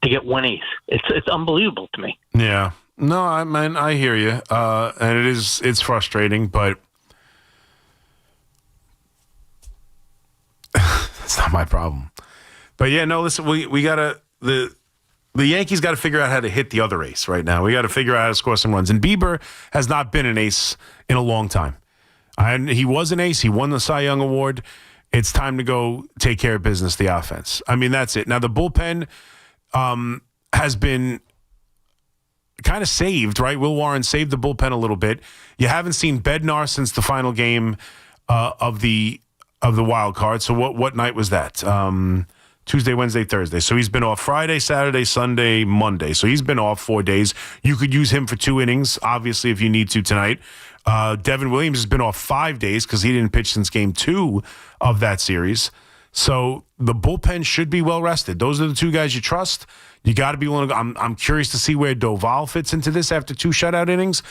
to get one ace. It's unbelievable to me. Yeah. No, I hear you. And it's frustrating, but that's not my problem. But yeah, no, listen, we gotta the Yankees got to figure out how to hit the other ace right now. We got to figure out how to score some runs. And Bieber has not been an ace in a long time. He was an ace. He won the Cy Young Award. It's time to go take care of business, the offense. I mean, that's it. Now, the bullpen has been kind of saved, right? Will Warren saved the bullpen a little bit. You haven't seen Bednar since the final game of the wild card. So what night was that? Tuesday, Wednesday, Thursday. So he's been off Friday, Saturday, Sunday, Monday. So he's been off 4 days. You could use him for 2 innings, obviously, if you need to tonight. Devin Williams has been off 5 days because he didn't pitch since game 2 of that series. So the bullpen should be well rested. Those are the 2 guys you trust. You got to be willing to go. I'm curious to see where Doval fits into this after 2 shutout innings.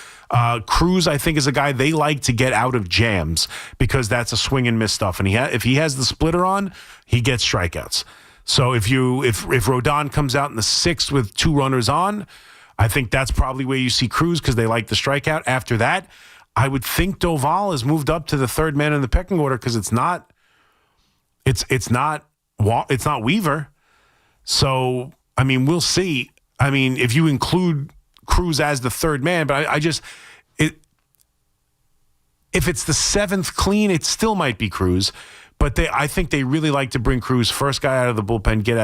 Cruz, I think, is a guy they like to get out of jams because that's a swing and miss stuff. And if he has the splitter on, he gets strikeouts. So if Rodon comes out in the 6th with 2 runners on, I think that's probably where you see Cruz because they like the strikeout. After that, I would think Doval has moved up to the 3rd man in the pecking order because it's not Weaver. So I mean, we'll see. I mean, if you include Cruz as the 3rd man, but if it's the 7th clean, it still might be Cruz. But I think they really like to bring Cruz first guy out of the bullpen, get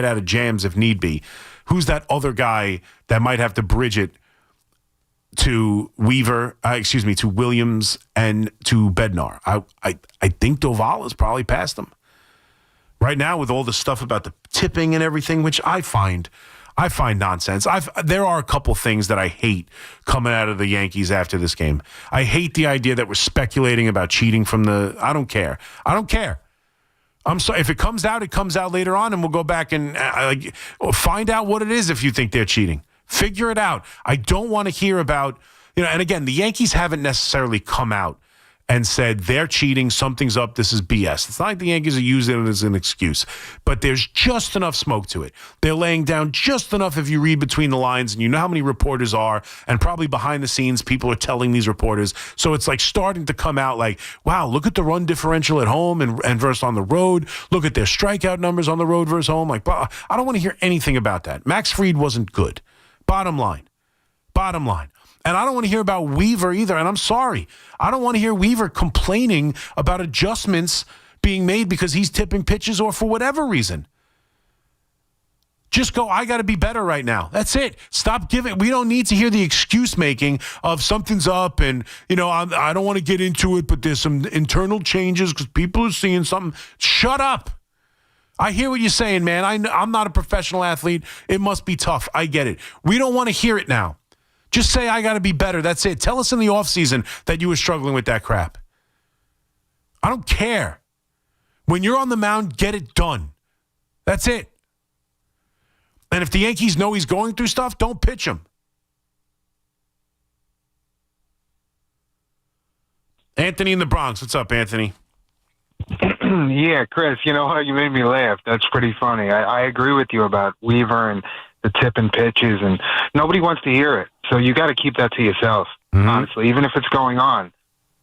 out of jams if need be. Who's that other guy that might have to bridge it to to Williams and to Bednar? I think Doval is probably past them right now with all the stuff about the tipping and everything, which I find nonsense. There are a couple things that I hate coming out of the Yankees after this game. I hate the idea that we're speculating about cheating from the. I don't care. I'm sorry. If it comes out, it comes out later on, and we'll go back and find out what it is if you think they're cheating. Figure it out. I don't want to hear about, and again, the Yankees haven't necessarily come out and said they're cheating, something's up, this is BS. It's not like the Yankees are using it as an excuse, but there's just enough smoke to it. They're laying down just enough if you read between the lines, and you know how many reporters are, and probably behind the scenes, people are telling these reporters. So it's like starting to come out like, wow, look at the run differential at home and versus on the road. Look at their strikeout numbers on the road versus home. Like, I don't want to hear anything about that. Max Fried wasn't good. Bottom line. And I don't want to hear about Weaver either. And I'm sorry. I don't want to hear Weaver complaining about adjustments being made because he's tipping pitches or for whatever reason. Just go, I got to be better right now. That's it. Stop giving. We don't need to hear the excuse making of something's up and, I don't want to get into it, but there's some internal changes because people are seeing something. Shut up. I hear what you're saying, man. I'm not a professional athlete. It must be tough. I get it. We don't want to hear it now. Just say, I got to be better. That's it. Tell us in the offseason that you were struggling with that crap. I don't care. When you're on the mound, get it done. That's it. And if the Yankees know he's going through stuff, don't pitch him. Anthony in the Bronx. What's up, Anthony? Yeah, Chris, you know how you made me laugh. That's pretty funny. I agree with you about Weaver and the tip and pitches, and nobody wants to hear it. So you got to keep that to yourself, honestly, even if it's going on.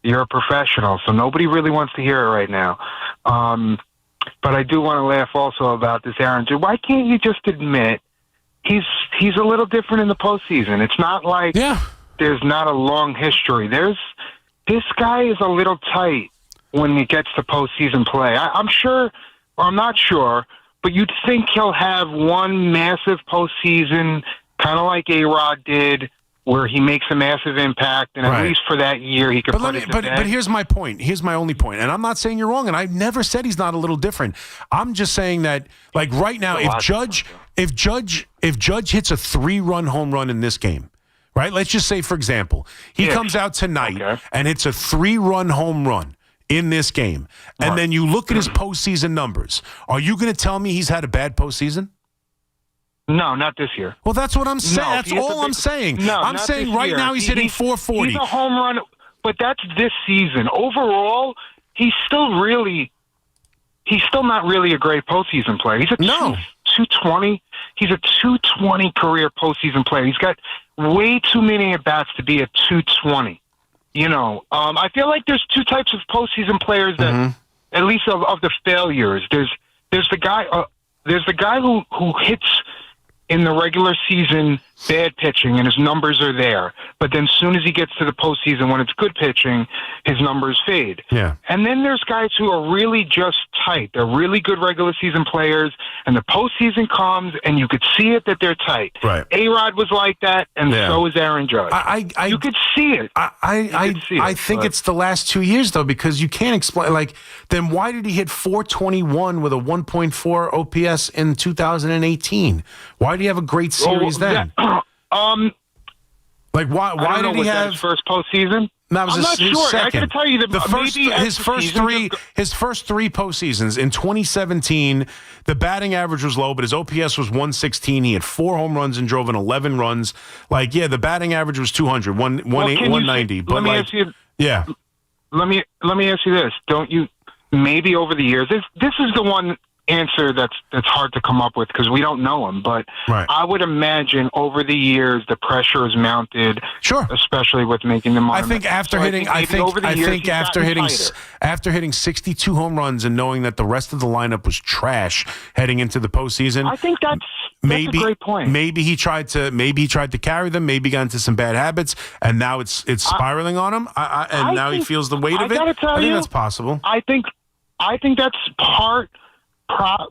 You're a professional, so nobody really wants to hear it right now. But I do want to laugh also about this Aaron Judge. Why can't you just admit he's a little different in the postseason? It's not like there's not a long history. This guy is a little tight when he gets to postseason play. I'm sure, or I'm not sure, but you'd think he'll have one massive postseason, kind of like A-Rod did, where he makes a massive impact, and at least for that year he could put it to bed. But here's my point. Here's my only point. And I'm not saying you're wrong, and I've never said he's not a little different. I'm just saying that, like, right now, if Judge hits a 3-run home run in this game, right? Let's just say, for example, he comes out tonight and hits a 3-run home run in this game, and then you look at his postseason numbers. Are you going to tell me he's had a bad postseason? No, not this year. Well, that's what I'm saying. No, that's all I'm saying. No, I'm saying right now he's hitting 440. He's a home run, but that's this season. Overall, he's still not really a great postseason player. He's a 220. He's a 220 career postseason player. He's got way too many at bats to be a 220. You know, I feel like there's two types of postseason players that, at least of the failures. There's the guy who hits in the regular season bad pitching and his numbers are there, but then as soon as he gets to the postseason when it's good pitching, his numbers fade. Yeah. And then there's guys who are really just tight. They're really good regular season players, and the postseason comes and you could see it that they're tight. Right. A-Rod was like that, and so is Aaron Judge. You could see it. I think it's the last 2 years, though, because you can't explain. Like, then why did he hit 421 with a 1.4 OPS in 2018? Why did he have a great series then? Like, why did he have his first postseason? No, it was I'm not sure. Second. I can tell you his first three postseasons in 2017. The batting average was low, but his OPS was 116. He had 4 home runs and drove in 11 runs. Like, the batting average was 200, 190. But let me ask you this: don't you maybe over the years? This is the one answer that's hard to come up with because we don't know him, but I would imagine over the years the pressure is mounted, especially with making the money. I think after hitting 62 home runs and knowing that the rest of the lineup was trash heading into the postseason, I think that's a great point. Maybe he tried to carry them, maybe got into some bad habits, and now it's spiraling on him, now he feels the weight of it. I think that's possible. I think that's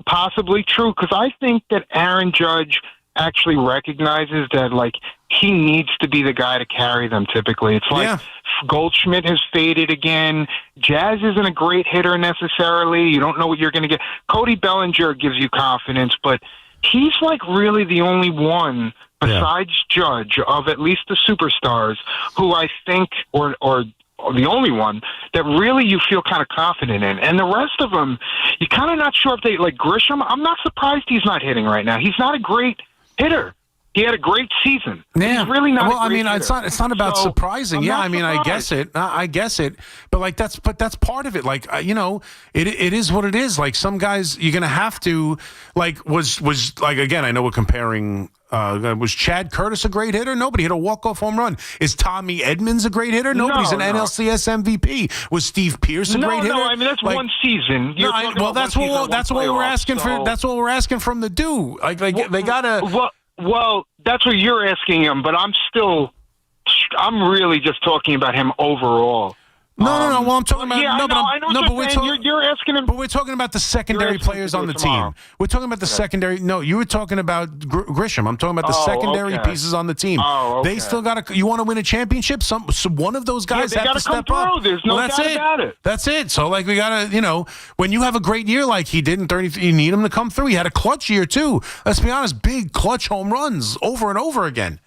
possibly true, because I think that Aaron Judge actually recognizes that, like, he needs to be the guy to carry them typically. It's like Goldschmidt has faded again. Jazz isn't a great hitter necessarily. You don't know what you're going to get. Cody Bellinger gives you confidence, but he's like really the only one besides Judge of at least the superstars who I think, or the only one that really you feel kind of confident in. And the rest of them, you're kind of not sure if they, like Grisham, I'm not surprised he's not hitting right now. He's not a great hitter. He had a great season. Yeah. He's really not a great hitter. It's not about surprising. I guess it. I guess it. But like that's part of it. Like it is what it is. Like some guys you're going to have to was like, again, I know we're comparing was Chad Curtis a great hitter? Nobody hit a walk-off home run. Is Tommy Edmonds a great hitter? Nobody's an NLCS MVP. Was Steve Pearce a great hitter? No, I mean that's one season. That's what we're asking for. That's what we're asking from the do. They gotta. Well, that's what you're asking him, but I'm really just talking about him overall. No. Well, I'm talking about you're asking him. But we're talking about the secondary players on the team. We're talking about the secondary. No, you were talking about Grisham. I'm talking about the secondary pieces on the team. They still got to. You want to win a championship? So one of those guys have to step up. There's no doubt about it. That's it. So we gotta, when you have a great year like he did in 33, you need him to come through. He had a clutch year too. Let's be honest, big clutch home runs over and over again.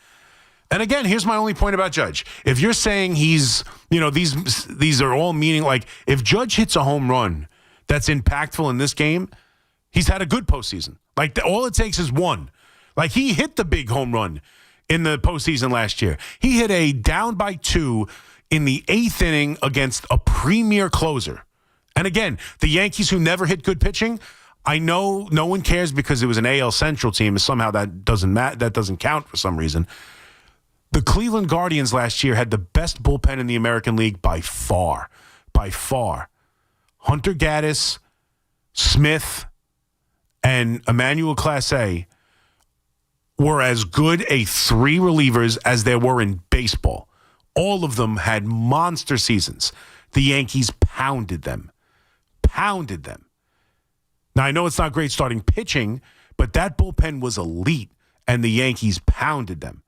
And again, here's my only point about Judge. If you're saying he's, these are all meaning, like if Judge hits a home run that's impactful in this game, he's had a good postseason. Like all it takes is one. Like he hit the big home run in the postseason last year. He hit a down by 2 in the 8th inning against a premier closer. And again, the Yankees who never hit good pitching, I know no one cares because it was an AL Central team, and somehow that doesn't count for some reason. The Cleveland Guardians last year had the best bullpen in the American League by far. By far. Hunter Gaddis, Smith, and Emmanuel Clase were as good a 3 relievers as there were in baseball. All of them had monster seasons. The Yankees pounded them. Now, I know it's not great starting pitching, but that bullpen was elite, and the Yankees pounded them.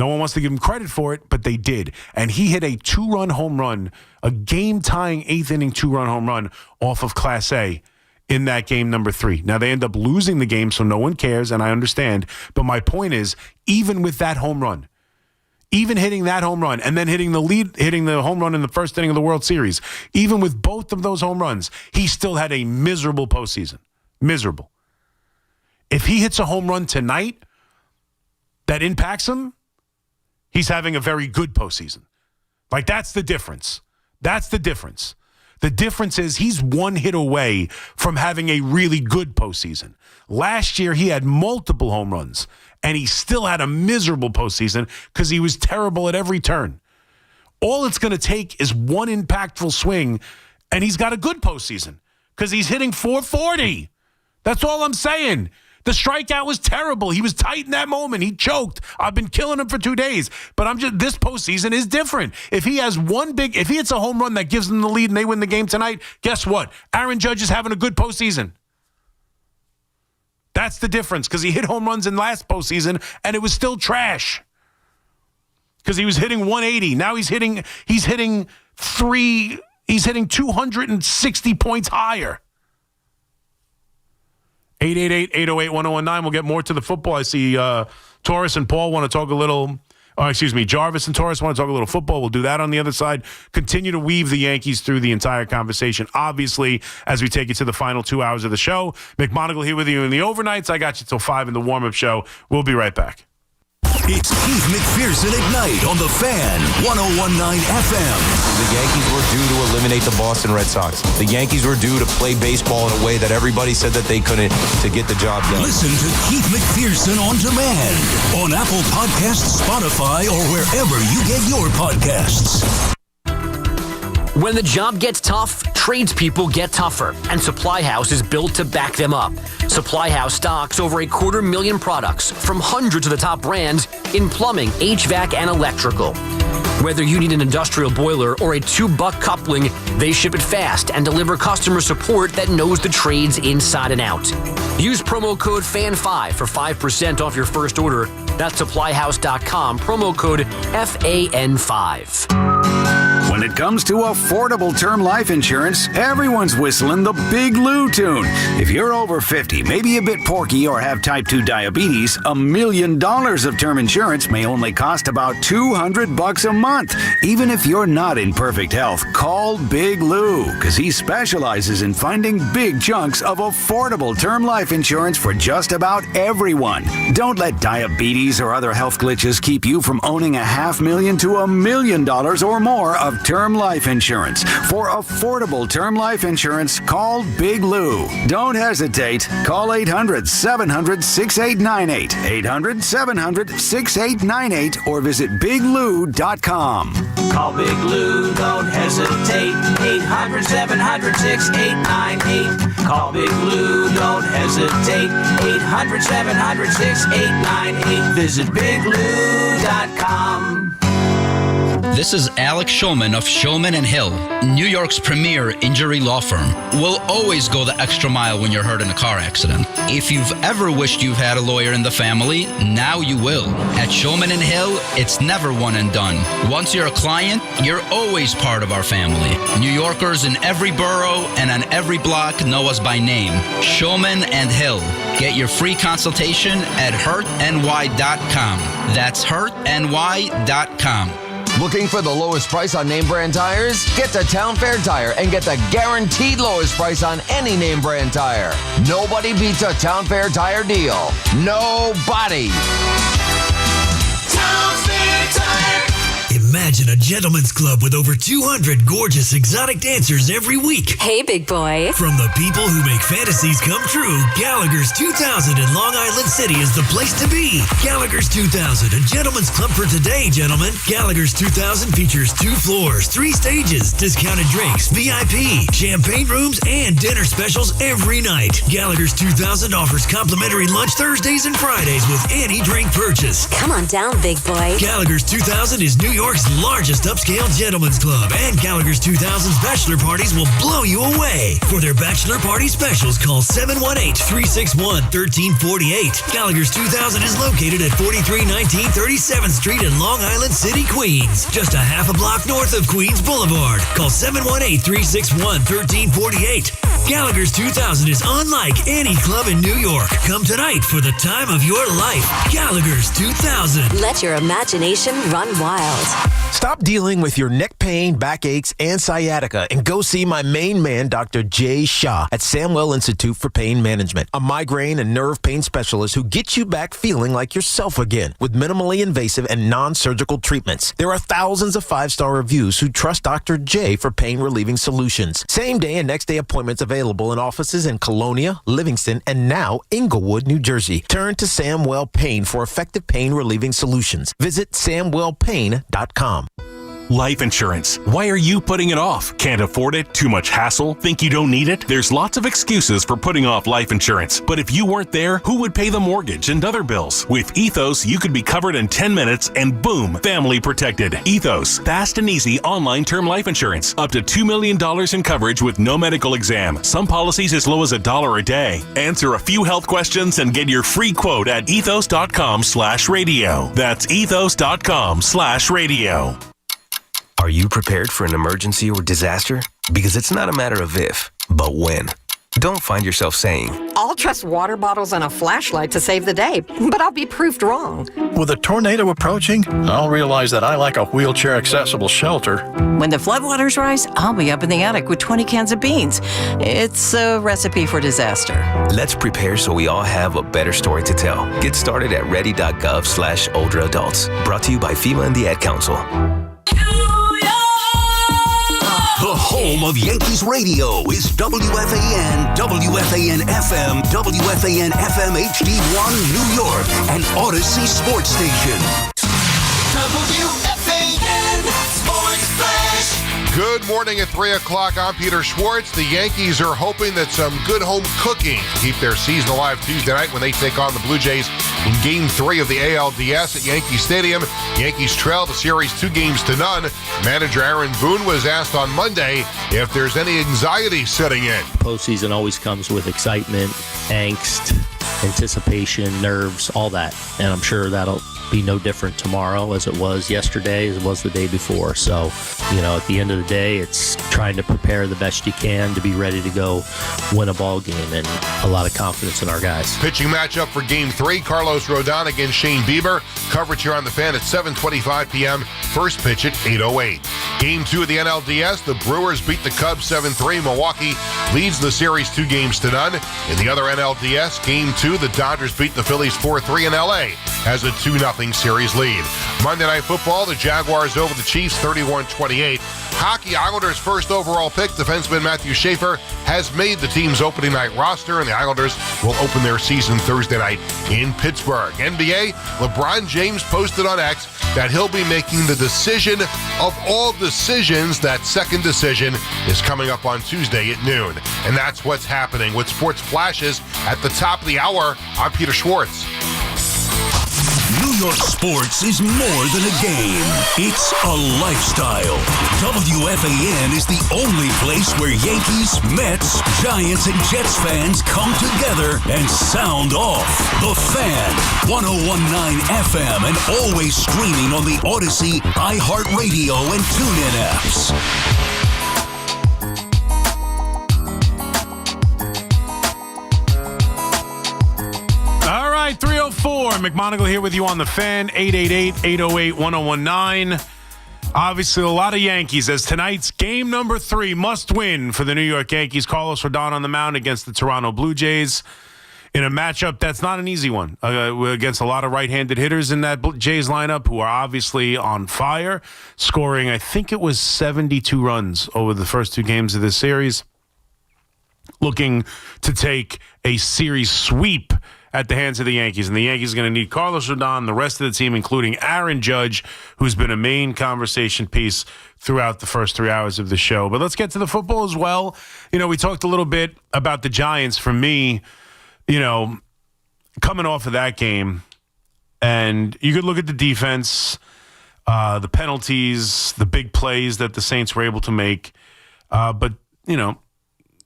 No one wants to give him credit for it, but they did. And he hit a 2-run home run, a game-tying 8th-inning 2-run home run off of Class A in that game number 3. Now, they end up losing the game, so no one cares, and I understand. But my point is, even with that home run, even hitting that home run and then hitting the home run in the first inning of the World Series, even with both of those home runs, he still had a miserable postseason. Miserable. If he hits a home run tonight that impacts him, he's having a very good postseason. Like, that's the difference. That's the difference. The difference is he's one hit away from having a really good postseason. Last year, he had multiple home runs, and he still had a miserable postseason because he was terrible at every turn. All it's going to take is one impactful swing, and he's got a good postseason because he's hitting .440. That's all I'm saying. The strikeout was terrible. He was tight in that moment. He choked. I've been killing him for 2 days. But this postseason is different. If he hits a home run that gives them the lead and they win the game tonight, guess what? Aaron Judge is having a good postseason. That's the difference, because he hit home runs in last postseason and it was still trash. Because he was hitting 180. Now he's hitting 260 points higher. 888-808-1019. We'll get more to the football. I see Taurus and Paul want to talk a little. Jarvis and Taurus want to talk a little football. We'll do that on the other side. Continue to weave the Yankees through the entire conversation, obviously, as we take you to the final 2 hours of the show. McMonigle here with you in the overnights. I got you till 5 in the warm-up show. We'll be right back. It's Keith McPherson at night on the Fan, 101.9 FM. The Yankees were due to eliminate the Boston Red Sox. The Yankees were due to play baseball in a way that everybody said that they couldn't to get the job done. Listen to Keith McPherson on demand on Apple Podcasts, Spotify, or wherever you get your podcasts. When the job gets tough, tradespeople get tougher, and Supply House is built to back them up. Supply House stocks over 250,000 products from hundreds of the top brands in plumbing, HVAC, and electrical. Whether you need an industrial boiler or a 2-buck coupling, they ship it fast and deliver customer support that knows the trades inside and out. Use promo code FAN5 for 5% off your first order. That's supplyhouse.com, promo code FAN5. When it comes to affordable term life insurance, everyone's whistling the Big Lou tune. If you're over 50, maybe a bit porky, or have type 2 diabetes, $1 million of term insurance may only cost about $200 a month. Even if you're not in perfect health, call Big Lou, because he specializes in finding big chunks of affordable term life insurance for just about everyone. Don't let diabetes or other health glitches keep you from owning $500,000 to $1 million or more of term life insurance. For affordable term life insurance, call Big Lou. Don't hesitate. Call 800-700-6898. 800-700-6898 or visit biglou.com. Call Big Lou, don't hesitate. 800-700-6898. Call Big Lou, don't hesitate. 800-700-6898. Visit biglou.com. This is Alex Shulman of Shulman & Hill, New York's premier injury law firm. We'll always go the extra mile when you're hurt in a car accident. If you've ever wished you've had a lawyer in the family, now you will. At Shulman & Hill, it's never one and done. Once you're a client, you're always part of our family. New Yorkers in every borough and on every block know us by name. Shulman & Hill. Get your free consultation at hurtny.com. That's hurtny.com. Looking for the lowest price on name brand tires? Get to Town Fair Tire and get the guaranteed lowest price on any name brand tire. Nobody beats a Town Fair Tire deal. Nobody. Town Fair Tire. Imagine a gentleman's club with over 200 gorgeous exotic dancers every week. Hey, big boy. From the people who make fantasies come true, Gallagher's 2000 in Long Island City is the place to be. Gallagher's 2000, a gentleman's club for today, gentlemen. Gallagher's 2000 features 2 floors, 3 stages, discounted drinks, VIP, champagne rooms, and dinner specials every night. Gallagher's 2000 offers complimentary lunch Thursdays and Fridays with any drink purchase. Come on down, big boy. Gallagher's 2000 is New York's York's largest upscale gentlemen's club and Gallagher's 2000's bachelor parties will blow you away. For their bachelor party specials, call 718-361-1348. Gallagher's 2000 is located at 4319 37th Street in Long Island City, Queens, just a half a block north of Queens Boulevard. Call 718-361-1348. Gallagher's 2000 is unlike any club in New York. Come tonight for the time of your life. Gallagher's 2000. Let your imagination run wild. Stop dealing with your neck pain, backaches, and sciatica and go see my main man, Dr. Jay Shah at Samwell Institute for Pain Management, a migraine and nerve pain specialist who gets you back feeling like yourself again with minimally invasive and non-surgical treatments. There are thousands of 5-star reviews who trust Dr. J for pain-relieving solutions. Same day and next day appointments available in offices in Colonia, Livingston, and now Inglewood, New Jersey. Turn to Samwell Pain for effective pain-relieving solutions. Visit samwellpain.com. Life insurance. Why are you putting it off? Can't afford it? Too much hassle? Think you don't need it? There's lots of excuses for putting off life insurance. But if you weren't there, who would pay the mortgage and other bills? With Ethos, you could be covered in 10 minutes and boom, family protected. Ethos, fast and easy online term life insurance. Up to $2 million in coverage with no medical exam. Some policies as low as $1 a day. Answer a few health questions and get your free quote at ethos.com/radio. That's ethos.com/radio. Are you prepared for an emergency or disaster? Because it's not a matter of if, but when. Don't find yourself saying, I'll trust water bottles and a flashlight to save the day, but I'll be proved wrong. With a tornado approaching, I'll realize that I like a wheelchair-accessible shelter. When the floodwaters rise, I'll be up in the attic with 20 cans of beans. It's a recipe for disaster. let's prepare so we all have a better story to tell. Get started at ready.gov/older adults. Brought to you by FEMA and the Ad Council. The home of Yankees radio is WFAN, WFAN FM, WFAN FM HD1 New York, and Odyssey Sports Station. WFAN Sports Flash. Good morning at 3 o'clock. I'm Peter Schwartz. The Yankees are hoping that some good home cooking keep their season alive Tuesday night when they take on the Blue Jays in Game 3 of the ALDS at Yankee Stadium. Yankees trail the series 2-0. Manager Aaron Boone was asked on Monday if there's any anxiety setting in. Postseason always comes with excitement, angst, anticipation, nerves, all that. And I'm sure that'll be no different tomorrow as it was yesterday, as it was the day before. So, at the end of the day, it's trying to prepare the best you can to be ready to go win a ball game, and a lot of confidence in our guys. Pitching matchup for Game 3, Carlos Rodon against Shane Bieber. Coverage here on the Fan at 7:25 p.m. First pitch at 8:08. Game 2 of the NLDS, the Brewers beat the Cubs 7-3. Milwaukee leads the series 2-0. In the other NLDS, Game 2, the Dodgers beat the Phillies 4-3 in L.A. has a 2-0 series lead. Monday Night Football, the Jaguars over the Chiefs 31-28. Hockey, Islanders' first overall pick, defenseman Matthew Schaefer, has made the team's opening night roster, and the Islanders will open their season Thursday night in Pittsburgh. NBA, LeBron James posted on X that he'll be making the decision of all decisions. That second decision is coming up on Tuesday at noon. And that's what's happening with Sports Flashes at the top of the hour. I'm Peter Schwartz. New York sports is more than a game. It's a lifestyle. WFAN is the only place where Yankees, Mets, Giants, and Jets fans come together and sound off. The Fan, 101.9 FM, and always streaming on the Odyssey, iHeartRadio, and TuneIn apps. All right, 304. McMonigle here with you on the Fan, 888-808-1019. Obviously, a lot of Yankees as tonight's game number 3 must win for the New York Yankees. Carlos Rodon on the mound against the Toronto Blue Jays in a matchup that's not an easy one against a lot of right-handed hitters in that Jays lineup who are obviously on fire, scoring, I think it was 72 runs over the first 2 games of this series, looking to take a series sweep at the hands of the Yankees. And the Yankees are going to need Carlos Rodon, the rest of the team, including Aaron Judge, who's been a main conversation piece throughout the first 3 hours of the show. But let's get to the football as well. We talked a little bit about the Giants. For me, coming off of that game, and you could look at the defense. the penalties, the big plays that the Saints were able to make. But,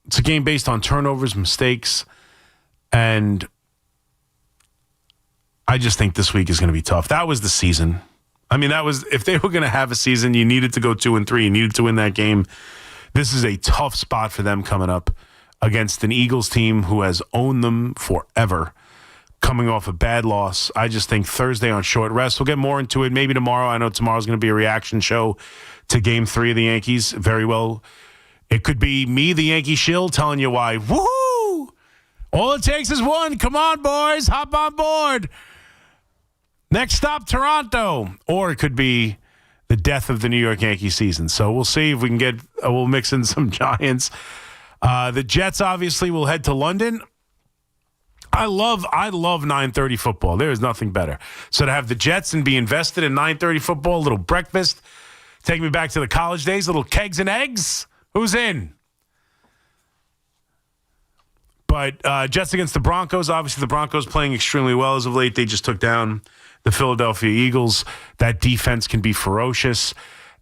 it's a game based on turnovers, mistakes, and I just think this week is going to be tough. That was the season. I mean, if they were going to have a season, you needed to go 2-3. You needed to win that game. This is a tough spot for them coming up against an Eagles team who has owned them forever, coming off a bad loss. I just think Thursday on short rest. We'll get more into it maybe tomorrow. I know tomorrow's going to be a reaction show to Game 3 of the Yankees. Very well. It could be me, the Yankee shill, telling you why. Woohoo! All it takes is one. Come on, boys. Hop on board. Next stop, Toronto. Or it could be the death of the New York Yankees season. So we'll see if we can we'll mix in some Giants. The Jets obviously will head to London. I love 9:30 football. There is nothing better. So to have the Jets and be invested in 9:30 football, a little breakfast, take me back to the college days, little kegs and eggs. Who's in? But Jets against the Broncos. Obviously, the Broncos playing extremely well as of late. They just took down the Philadelphia Eagles. That defense can be ferocious.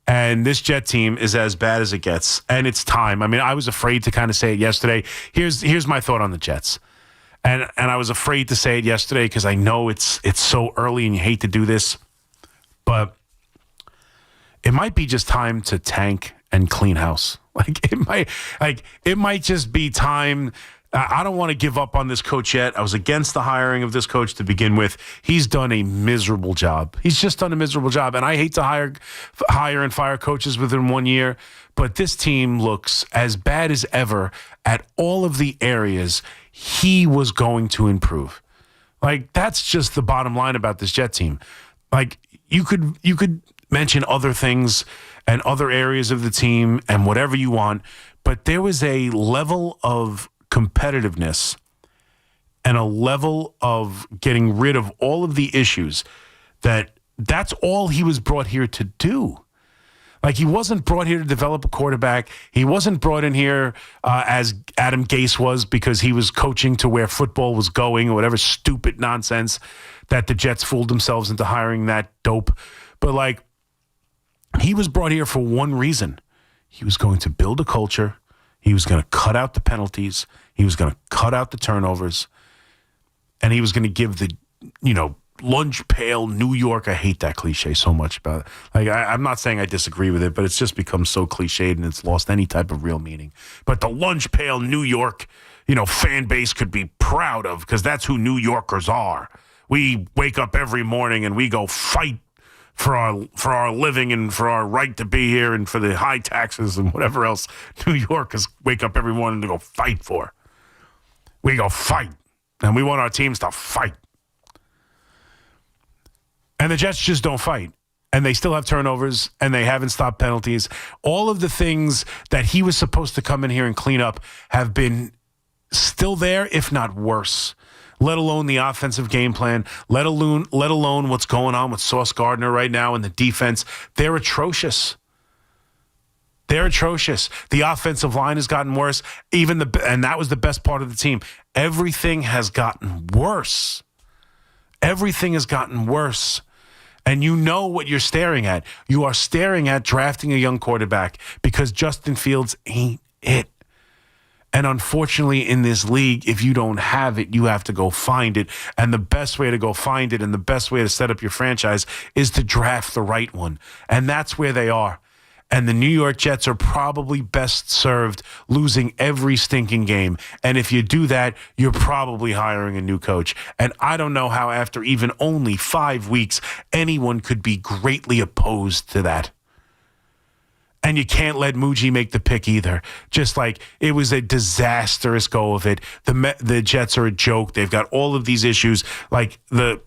And this Jet team is as bad as it gets. And it's time. I mean, I was afraid to kind of say it yesterday. Here's my thought on the Jets. And I was afraid to say it yesterday because I know it's so early and you hate to do this. But it might be just time to tank and clean house. It might just be time. I don't want to give up on this coach yet. I was against the hiring of this coach to begin with. He's done a miserable job. He's just done a miserable job. And I hate to hire and fire coaches within 1 year, but this team looks as bad as ever at all of the areas he was going to improve. That's just the bottom line about this Jet team. You could mention other things and other areas of the team and whatever you want, but there was a level of competitiveness and a level of getting rid of all of the issues that's all he was brought here to do. He wasn't brought here to develop a quarterback. He wasn't brought in here as Adam Gase was because he was coaching to where football was going or whatever stupid nonsense that the Jets fooled themselves into hiring that dope. But he was brought here for one reason. He was going to build a culture. He was going to cut out the penalties. He was going to cut out the turnovers. And he was going to give the, lunch pail New York. I hate that cliche so much about it. I'm not saying I disagree with it, but it's just become so cliched and it's lost any type of real meaning. But the lunch pail New York, fan base could be proud of because that's who New Yorkers are. We wake up every morning and we go fight for our living and for our right to be here and for the high taxes and whatever else New Yorkers wake up every morning to go fight for. We go fight, and we want our teams to fight. And the Jets just don't fight, and they still have turnovers, and they haven't stopped penalties. All of the things that he was supposed to come in here and clean up have been still there, if not worse. Let alone the offensive game plan, let alone what's going on with Sauce Gardner right now in the defense. They're atrocious. They're atrocious. The offensive line has gotten worse. And that was the best part of the team. Everything has gotten worse. Everything has gotten worse. And you know what you're staring at. You are staring at drafting a young quarterback because Justin Fields ain't it. And unfortunately, in this league, if you don't have it, you have to go find it. And the best way to go find it and the best way to set up your franchise is to draft the right one. And that's where they are. And the New York Jets are probably best served losing every stinking game. And if you do that, you're probably hiring a new coach. And I don't know how after even only 5 weeks, anyone could be greatly opposed to that. And you can't let Muji make the pick either. Just it was a disastrous go of it. The Jets are a joke. They've got all of these issues. Me and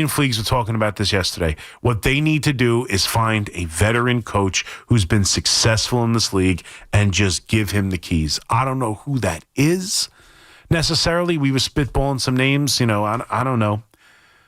Fleegs were talking about this yesterday. What they need to do is find a veteran coach who's been successful in this league and just give him the keys. I don't know who that is necessarily. We were spitballing some names. I don't know.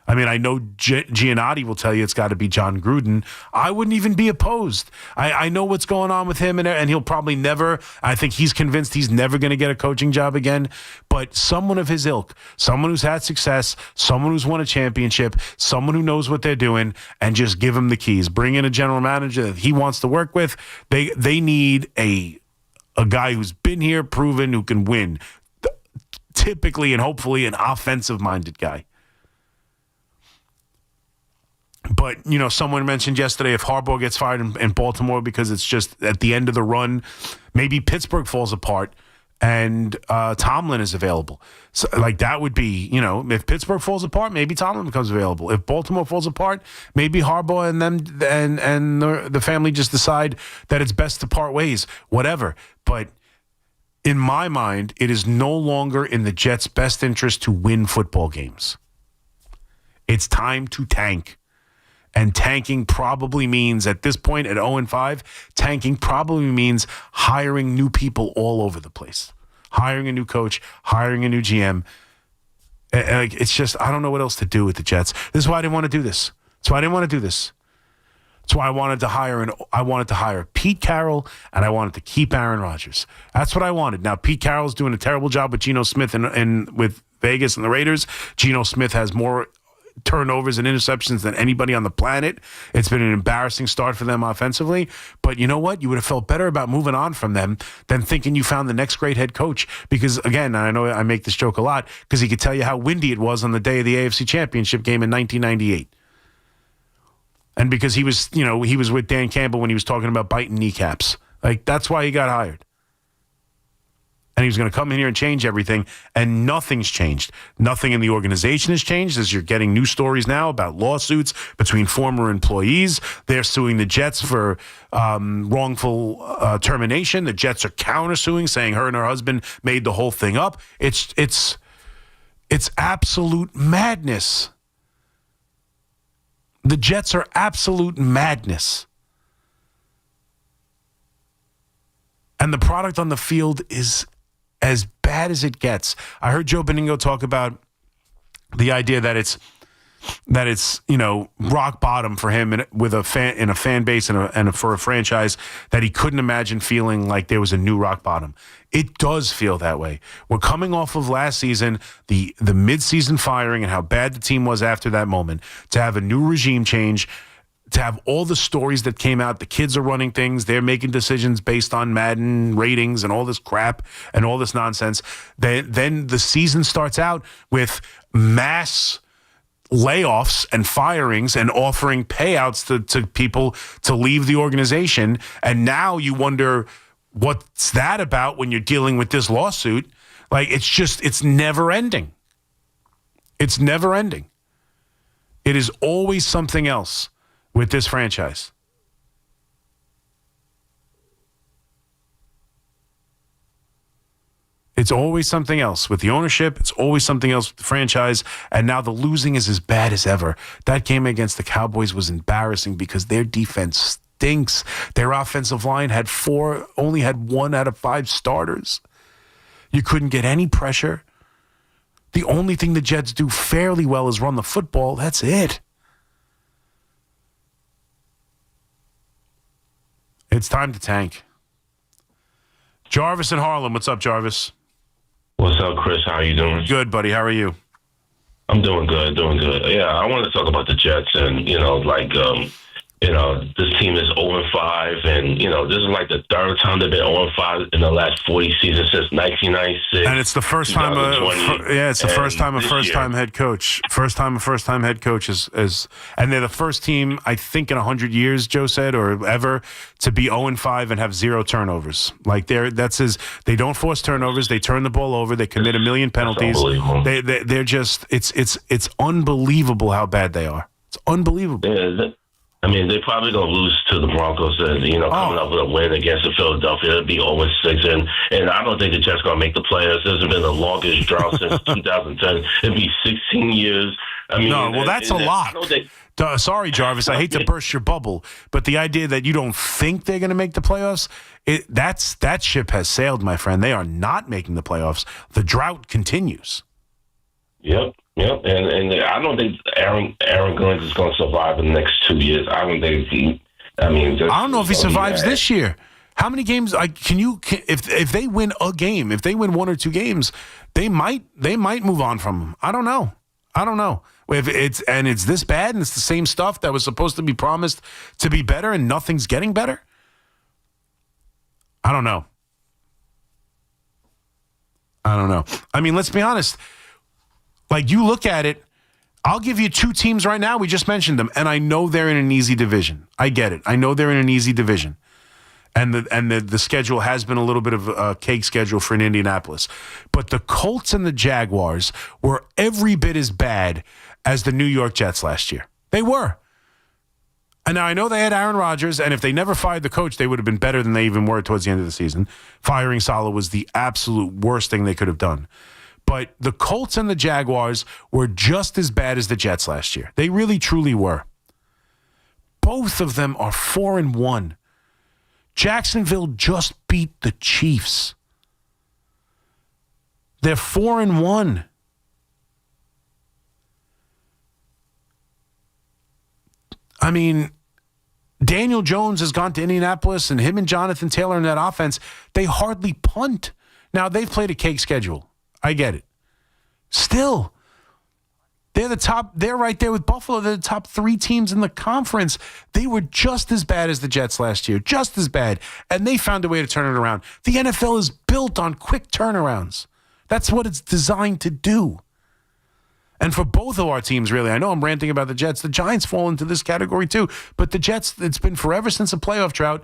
I mean, I know Giannotti will tell you it's got to be John Gruden. I wouldn't even be opposed. I know what's going on with him, and he'll probably never, I think he's convinced he's never going to get a coaching job again. But someone of his ilk, someone who's had success, someone who's won a championship, someone who knows what they're doing, and just give him the keys. Bring in a general manager that he wants to work with. They need a guy who's been here, proven, who can win. Typically and hopefully an offensive-minded guy. But, someone mentioned yesterday if Harbaugh gets fired in Baltimore because it's just at the end of the run, maybe Pittsburgh falls apart and Tomlin is available. So, that would be, if Pittsburgh falls apart, maybe Tomlin becomes available. If Baltimore falls apart, maybe Harbaugh and them and the family just decide that it's best to part ways, whatever. But in my mind, it is no longer in the Jets' best interest to win football games. It's time to tank. And tanking probably means, at this point at 0-5, tanking probably means hiring new people all over the place. Hiring a new coach, hiring a new GM. It's just, I don't know what else to do with the Jets. This is why I didn't want to do this. That's why I wanted to hire Pete Carroll, and I wanted to keep Aaron Rodgers. That's what I wanted. Now, Pete Carroll's doing a terrible job with Geno Smith and with Vegas and the Raiders. Geno Smith has more turnovers and interceptions than anybody on the planet. It's been an embarrassing start for them offensively. But you know what? You would have felt better about moving on from them than thinking you found the next great head coach. Because, again, I know I make this joke a lot, because he could tell you how windy it was on the day of the AFC Championship game in 1998. And because he was with Dan Campbell when he was talking about biting kneecaps. That's why he got hired. And he was going to come in here and change everything, and nothing's changed. Nothing in the organization has changed, as you're getting new stories now about lawsuits between former employees. They're suing the Jets for wrongful termination. The Jets are countersuing, saying her and her husband made the whole thing up. It's absolute madness. The Jets are absolute madness. And the product on the field is as bad as it gets. I heard Joe Benigno talk about the idea that it's rock bottom for him in a fan base and for a franchise that he couldn't imagine feeling like there was a new rock bottom. It does feel that way. We're coming off of last season, the midseason firing and how bad the team was after that moment. To have a new regime change, to have all the stories that came out, the kids are running things, they're making decisions based on Madden ratings and all this crap and all this nonsense. Then the season starts out with mass layoffs and firings and offering payouts to people to leave the organization. And now you wonder, what's that about when you're dealing with this lawsuit? It's never ending. It's never ending. It is always something else with this franchise. It's always something else with the ownership. It's always something else with the franchise. And now the losing is as bad as ever. That game against the Cowboys was embarrassing because their defense stinks. Their offensive line only had 1 out of 5 starters. You couldn't get any pressure. The only thing the Jets do fairly well is run the football. That's it. It's time to tank. Jarvis in Harlem. What's up, Jarvis? What's up, Chris? How are you doing? Good, buddy. How are you? I'm doing good, Yeah, I want to talk about the Jets and, this team is 0-5 and, this is like the third time they've been 0-5 in the last 40 seasons since 1996. And it's the first time a first-time head coach. First time a first-time head coach is and they're the first team, I think, in 100 years, Joe said, or ever, to be 0-5 and have 0 turnovers. They don't force turnovers. They turn the ball over. They commit a million penalties. They're just, it's unbelievable how bad they are. It's unbelievable. Yeah, they're probably going to lose to the Broncos and, coming up with a win against the Philadelphia. It'll be 0-6. And I don't think the Jets going to make the playoffs. This has been the longest drought since 2010. It'll be 16 years. That's a lot. Sorry, Jarvis, I hate to burst your bubble, but the idea that you don't think they're going to make the playoffs, that ship has sailed, my friend. They are not making the playoffs. The drought continues. Yep. Yep, and I don't think Aaron Glenn is going to survive in the next 2 years. I don't think I don't know if he survives this year. How many games? If they win a game, if they win 1 or 2 games, they might move on from him. I don't know. If it's this bad and it's the same stuff that was supposed to be promised to be better and nothing's getting better. I don't know. I mean, let's be honest. Like, you look at it, I'll give you 2 teams right now. We just mentioned them, and I know they're in an easy division. I get it. I know they're in an easy division. And the schedule has been a little bit of a cake schedule for Indianapolis. But the Colts and the Jaguars were every bit as bad as the New York Jets last year. They were. And now I know they had Aaron Rodgers, and if they never fired the coach, they would have been better than they even were towards the end of the season. Firing Saleh was the absolute worst thing they could have done. But the Colts and the Jaguars were just as bad as the Jets last year. They really, truly were. Both of them are 4-1. Jacksonville just beat the Chiefs. They're 4-1. I mean, Daniel Jones has gone to Indianapolis, and him and Jonathan Taylor in that offense, they hardly punt. Now, they've played a cake schedule. I get it. Still, they're right there with Buffalo. They're the top 3 teams in the conference. They were just as bad as the Jets last year, just as bad, and they found a way to turn it around. The NFL is built on quick turnarounds. That's what it's designed to do. And for both of our teams, really, I know I'm ranting about the Jets. The Giants fall into this category too. But the Jets, it's been forever since a playoff drought,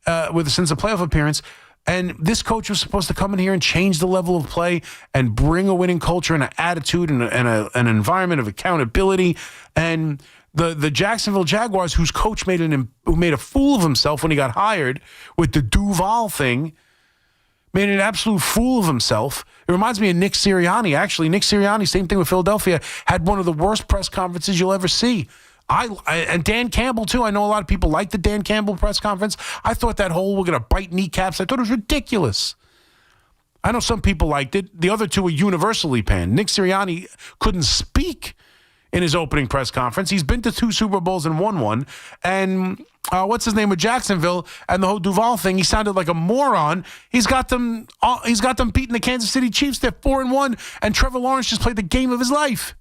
since a playoff appearance. And this coach was supposed to come in here and change the level of play and bring a winning culture and an attitude and an environment of accountability. And the Jacksonville Jaguars, whose coach who made a fool of himself when he got hired with the Duval thing, made an absolute fool of himself. It reminds me of Nick Sirianni. Actually, Nick Sirianni, same thing with Philadelphia, had one of the worst press conferences you'll ever see. And Dan Campbell, too. I know a lot of people like the Dan Campbell press conference. I thought that whole, we're going to bite kneecaps, I thought it was ridiculous. I know some people liked it. The other two were universally panned. Nick Sirianni couldn't speak in his opening press conference. He's been to 2 Super Bowls and won one. And what's his name with Jacksonville and the whole Duval thing? He sounded like a moron. He's got them beating the Kansas City Chiefs. They're 4-1, and Trevor Lawrence just played the game of his life.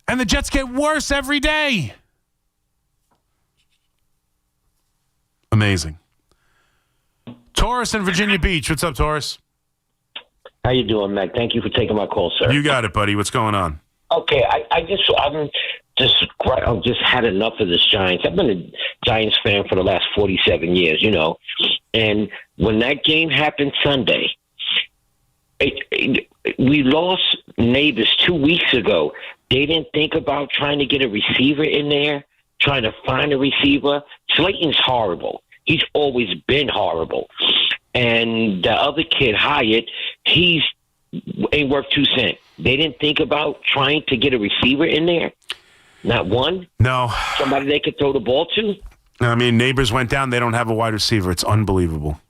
And the Jets get worse every day. Amazing. Taurus in Virginia Beach. What's up, Taurus? How you doing, Mac? Thank you for taking my call, sir. You got it, buddy. What's going on? Okay, I'm just had enough of this Giants. I've been a Giants fan for the last 47 years, you know. And when that game happened Sunday, we lost Neighbors 2 weeks ago. They didn't think about trying to get a receiver in there, trying to find a receiver. Slayton's horrible. He's always been horrible. And the other kid, Hyatt, he's ain't worth 2 cents. They didn't think about trying to get a receiver in there. Not one. No. Somebody they could throw the ball to. I mean, Neighbors went down. They don't have a wide receiver. It's unbelievable.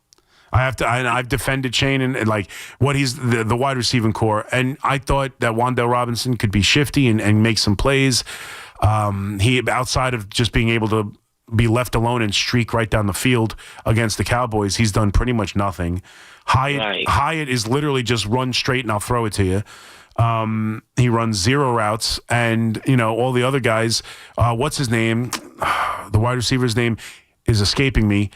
I've defended Shane and like what he's the wide receiving core, and I thought that Wan'Dale Robinson could be shifty and make some plays. He, outside of just being able to be left alone and streak right down the field against the Cowboys, he's done pretty much nothing. Hyatt is literally just run straight and I'll throw it to you. He runs 0 routes, and all the other guys. What's his name? The wide receiver's name is escaping me.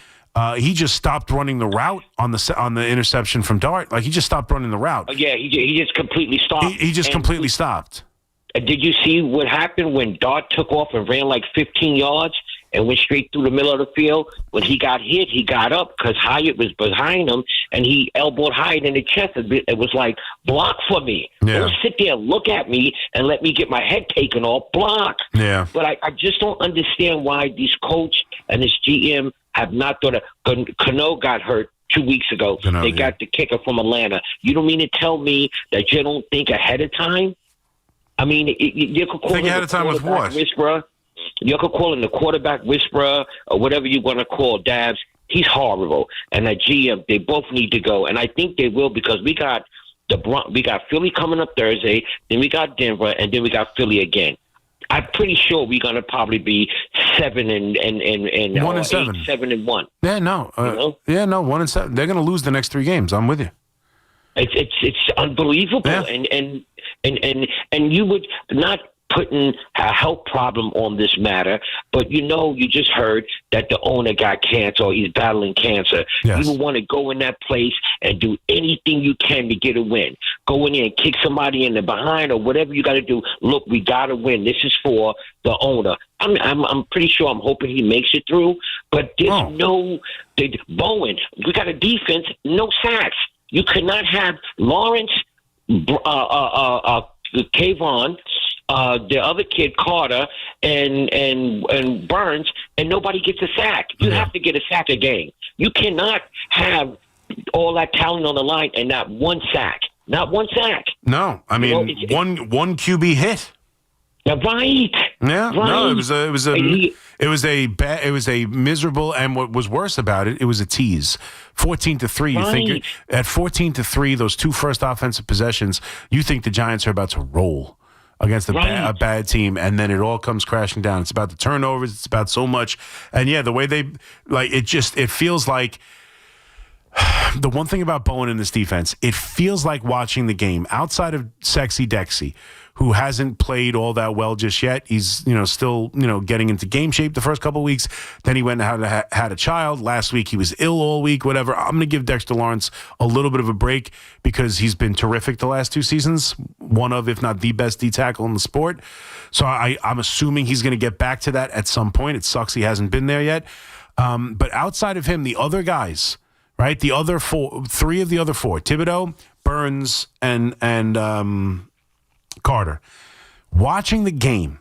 He just stopped running the route on the interception from Dart. Like, he just stopped running the route. Oh, yeah, he just completely stopped. He just completely stopped. Did you see what happened when Dart took off and ran like 15 yards and went straight through the middle of the field? When he got hit, he got up because Hyatt was behind him, and he elbowed Hyatt in the chest. It was like, block for me. Yeah. Don't sit there and look at me and let me get my head taken off. Block. Yeah. But I just don't understand why these coach and this GM have not thought of. Cano got hurt 2 weeks ago. They got the kicker from Atlanta. You don't mean to tell me that you don't think ahead of time? I mean, you could call think ahead of time with what? Whisperer. You could call him the quarterback whisperer or whatever you want to call Dabs. He's horrible. And that GM, they both need to go. And I think they will, because we got We got Philly coming up Thursday, then we got Denver, and then we got Philly again. I'm pretty sure we're going to probably be 7 and 1-7. 7-1. Yeah, no. 1-7. They're going to lose the next 3 games. I'm with you. It's unbelievable, Yeah. and you would not putting a health problem on this matter, but you just heard that the owner got cancer or he's battling cancer. Yes. You would want to go in that place and do anything you can to get a win. Go in there and kick somebody in the behind or whatever you got to do. Look, we got to win. This is for the owner. I'm pretty sure. I'm hoping he makes it through. But there's Bowen. We got a defense, no sacks. You could not have Lawrence, Kayvon, the other kid Carter, and Burns, and nobody gets a sack. You have to get a sack a game. You cannot have all that talent on the line and not one sack. Not one sack. No, I mean one QB hit. Right. Yeah. Right. No, it was a miserable, and what was worse about it was a tease. 14-3. You think at 14-3, those 2 first offensive possessions, you think the Giants are about to roll against a bad team, and then it all comes crashing down. It's about the turnovers. It's about so much, and the way they it feels like. The one thing about Bowen in this defense, it feels like watching the game outside of Sexy Dexy, who hasn't played all that well just yet. He's, still, getting into game shape the first couple of weeks. Then he went and had a child. Last week he was ill all week, whatever. I'm going to give Dexter Lawrence a little bit of a break because he's been terrific the last 2 seasons. One of, if not the best D tackle in the sport. So I'm assuming he's going to get back to that at some point. It sucks he hasn't been there yet. But outside of him, the other guys, right? The other 3 of the other 4, Thibodeau, Burns, and Carter. Watching the game,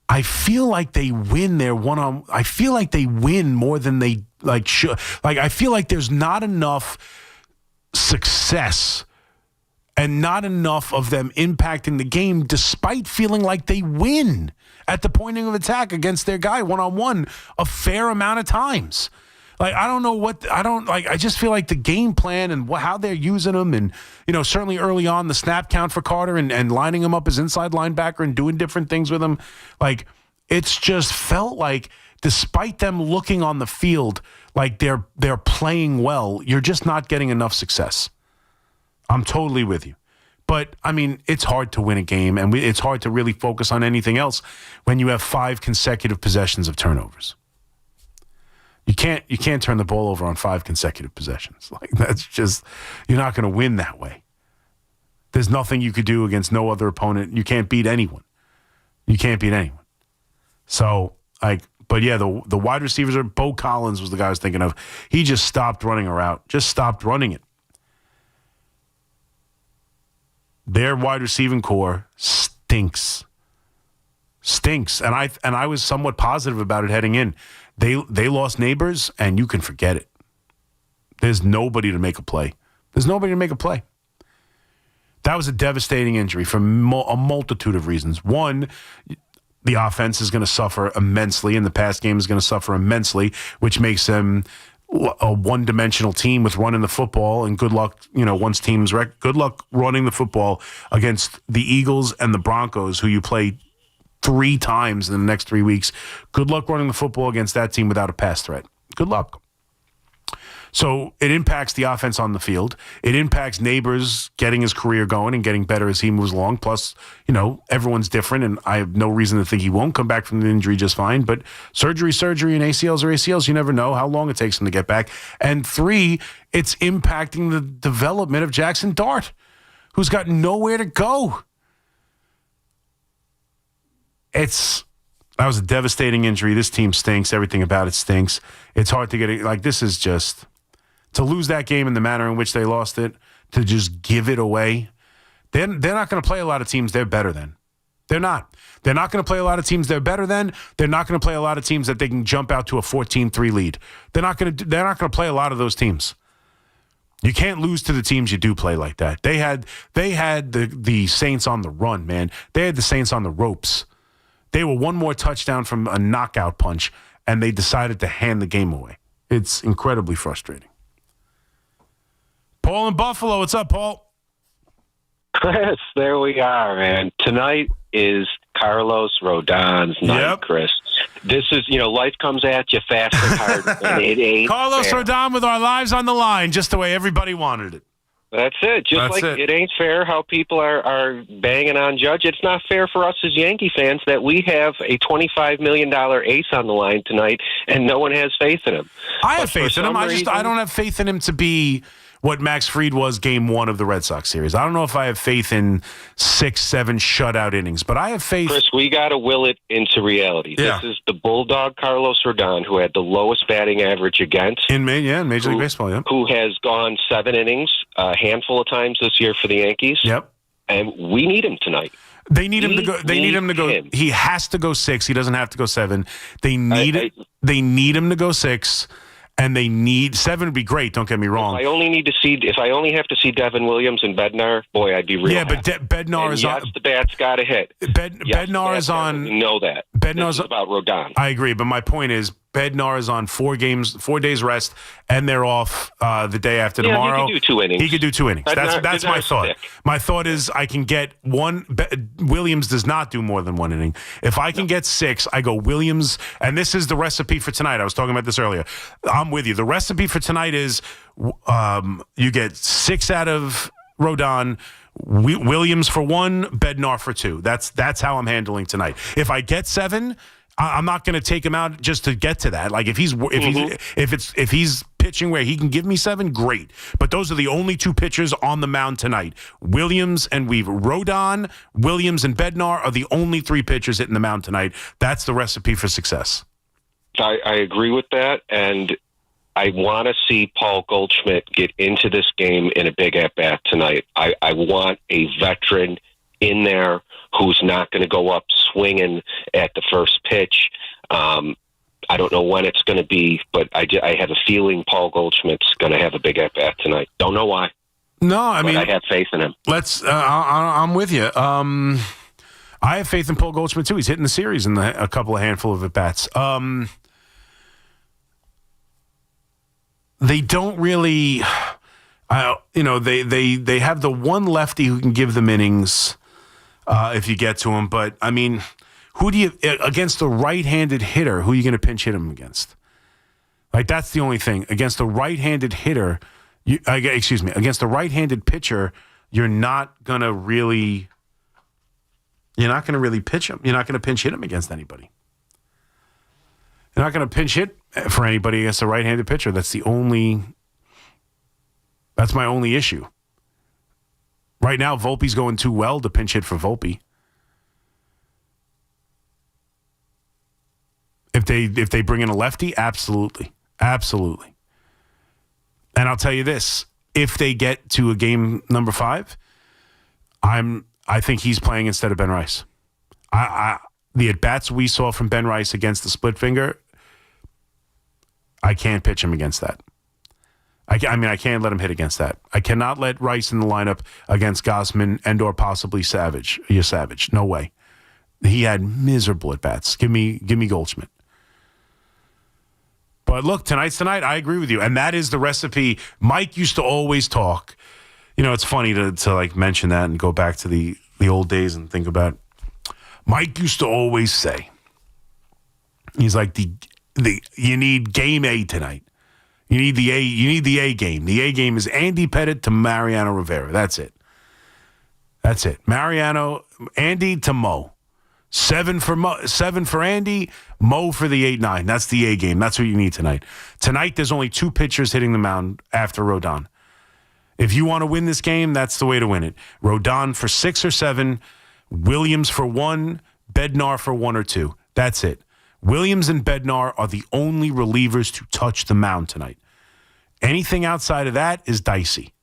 I feel like they win their one-on. I feel like they win more than they should. I feel like there's not enough success and not enough of them impacting the game, despite feeling like they win at the pointing of attack against their guy one-on-one a fair amount of times. I don't know I just feel like the game plan and how they're using him, and certainly early on the snap count for Carter and lining him up as inside linebacker and doing different things with him. It's just felt like, despite them looking on the field like they're playing well, you're just not getting enough success. I'm totally with you. But, I mean, it's hard to win a game, and it's hard to really focus on anything else when you have 5 consecutive possessions of turnovers. You can't turn the ball over on 5 consecutive possessions. That's just, you're not going to win that way. There's nothing you could do against no other opponent. You can't beat anyone. So, but yeah, the wide receivers Bo Collins was the guy I was thinking of. He just stopped running a route. Just stopped running it. Their wide receiving core stinks. And I was somewhat positive about it heading in. They lost Neighbors, and you can forget it. There's nobody to make a play. That was a devastating injury for a multitude of reasons. One, the offense is going to suffer immensely, and the pass game is going to suffer immensely, which makes them a one-dimensional team with running the football. And good luck, once teams good luck running the football against the Eagles and the Broncos, who you play 3 times in the next 3 weeks. Good luck running the football against that team without a pass threat. Good luck. So it impacts the offense on the field. It impacts Neighbors getting his career going and getting better as he moves along. Plus, everyone's different, and I have no reason to think he won't come back from the injury just fine. But surgery, and ACLs are ACLs. You never know how long it takes him to get back. And 3, it's impacting the development of Jackson Dart, who's got nowhere to go. That was a devastating injury. This team stinks. Everything about it stinks. It's hard to get it. This is just, to lose that game in the manner in which they lost it, to just give it away. They're not going to play a lot of teams they're better than. They're not. They're not going to play a lot of teams they're better than. They're not going to play a lot of teams that they can jump out to a 14-3 lead. They're not going to play a lot of those teams. You can't lose to the teams you do play like that. They had the Saints on the run, man. They had the Saints on the ropes. They were one more touchdown from a knockout punch, and they decided to hand the game away. It's incredibly frustrating. Paul in Buffalo. What's up, Paul? Chris, there we are, man. Tonight is Carlos Rodon's night, Chris. This is, life comes at you fast and hard, and it ain't Carlos fair. Rodon with our lives on the line, just the way everybody wanted it. That's it. It ain't fair how people are banging on Judge. It's not fair for us as Yankee fans that we have a $25 million ace on the line tonight, and no one has faith in him. I have faith in him. I don't have faith in him to be what Max Fried was game 1 of the Red Sox series. I don't know if I have faith in 6-7 shutout innings, but I have faith. Chris, we got to will it into reality. Yeah. This is the Bulldog Carlos Rodon, who had the lowest batting average against. In Major League Baseball, yeah. Who has gone 7 innings a handful of times this year for the Yankees. Yep. And we need him tonight. They need him to go. They need him to go. He has to go 6. He doesn't have to go 7. They need him to go 6. And they need 7 would be great. Don't get me wrong. If I only have to see Devin Williams and Bednar, boy, I'd be real. Yeah, happy. but Bednar is on. The bat's got to hit. Bednar is on. We know that. Bednar's about Rodon. I agree, but my point is Bednar is on 4 days rest, and they're off the day after tomorrow. He could do 2 innings. He could do 2 innings. That's my thought. Sick. My thought is I can get 1. Williams does not do more than 1 inning. If I can get 6, I go Williams, and this is the recipe for tonight. I was talking about this earlier. I'm with you. The recipe for tonight is you get 6 out of Rodon. Williams for 1, Bednar for 2. That's how I'm handling tonight. If I get 7, I'm not going to take him out just to get to that. Like if he's pitching where he can give me 7, great. But those are the only 2 pitchers on the mound tonight. Williams and Weaver. Rodon, Williams, and Bednar are the only 3 pitchers hitting the mound tonight. That's the recipe for success. I agree with that, and I want to see Paul Goldschmidt get into this game in a big at-bat tonight. I want a veteran in there who's not going to go up swinging at the first pitch. I don't know when it's going to be, but I have a feeling Paul Goldschmidt's going to have a big at-bat tonight. Don't know why. No, I mean, I have faith in him. I'm with you. I have faith in Paul Goldschmidt, too. He's hitting the series in a handful of at-bats. They don't really, they have the one lefty who can give them innings if you get to him. But, I mean, who do you, against the right-handed hitter, who are you going to pinch hit him against? Like, that's the only thing. Against the right-handed hitter, against the right-handed pitcher, you're not going to really pitch him. You're not going to pinch hit him against anybody. You're not going to pinch hit for anybody against a right-handed pitcher. That's my only issue. Right now, Volpe's going too well to pinch hit for Volpe. If they bring in a lefty, absolutely. Absolutely. And I'll tell you this, if they get to a game number 5, I think he's playing instead of Ben Rice. The at-bats we saw from Ben Rice against the split finger, I can't pitch him against that. I can't let him hit against that. I cannot let Rice in the lineup against Gausman and or possibly Savage. Savage. No way. He had miserable at-bats. Give me Goldschmidt. But look, tonight's tonight. I agree with you. And that is the recipe. Mike used to always talk. It's funny to like mention that and go back to the old days and think about. Mike used to always say, he's like, you need game A tonight. You need the A game. The A game is Andy Pettitte to Mariano Rivera. That's it. Andy to Mo. 7 for Andy, Mo for the 8-9. That's the A game. That's what you need tonight. Tonight, there's only 2 pitchers hitting the mound after Rodon. If you want to win this game, that's the way to win it. Rodon for 6 or 7, Williams for 1, Bednar for 1 or 2. That's it. Williams and Bednar are the only relievers to touch the mound tonight. Anything outside of that is dicey.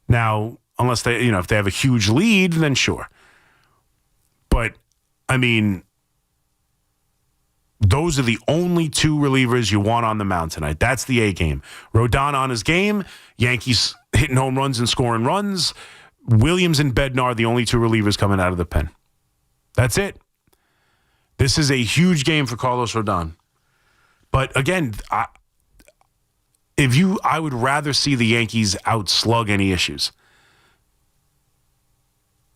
Now, unless they, if they have a huge lead, then sure. But, I mean, those are the only 2 relievers you want on the mound tonight. That's the A game. Rodon on his game. Yankees hitting home runs and scoring runs. Williams and Bednar are the only 2 relievers coming out of the pen. That's it. This is a huge game for Carlos Rodon. But again, I would rather see the Yankees outslug any issues.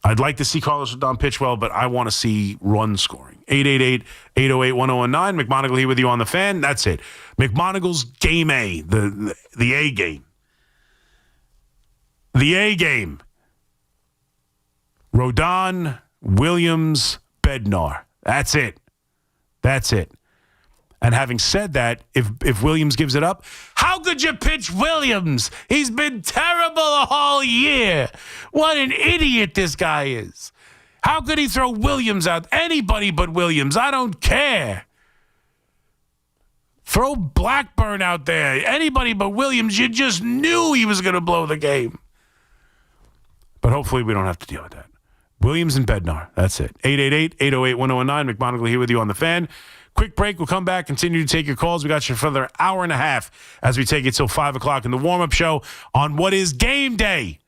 I'd like to see Carlos Rodon pitch well, but I want to see run scoring. 888-808-1019. McMonigle here with you on the Fan. That's it. McMonigle's Game A, the A game. The A game. Rodon, Williams, Bednar. That's it. That's it. And having said that, if Williams gives it up, how could you pitch Williams? He's been terrible a whole year. What an idiot this guy is. How could he throw Williams out? Anybody but Williams. I don't care. Throw Blackburn out there. Anybody but Williams. You just knew he was going to blow the game. But hopefully we don't have to deal with that. Williams and Bednar. That's it. 888-808-1019. McMonigle here with you on the Fan. Quick break. We'll come back, continue to take your calls. We got you for another hour and a half as we take it till 5 o'clock in the warm-up show on what is game day.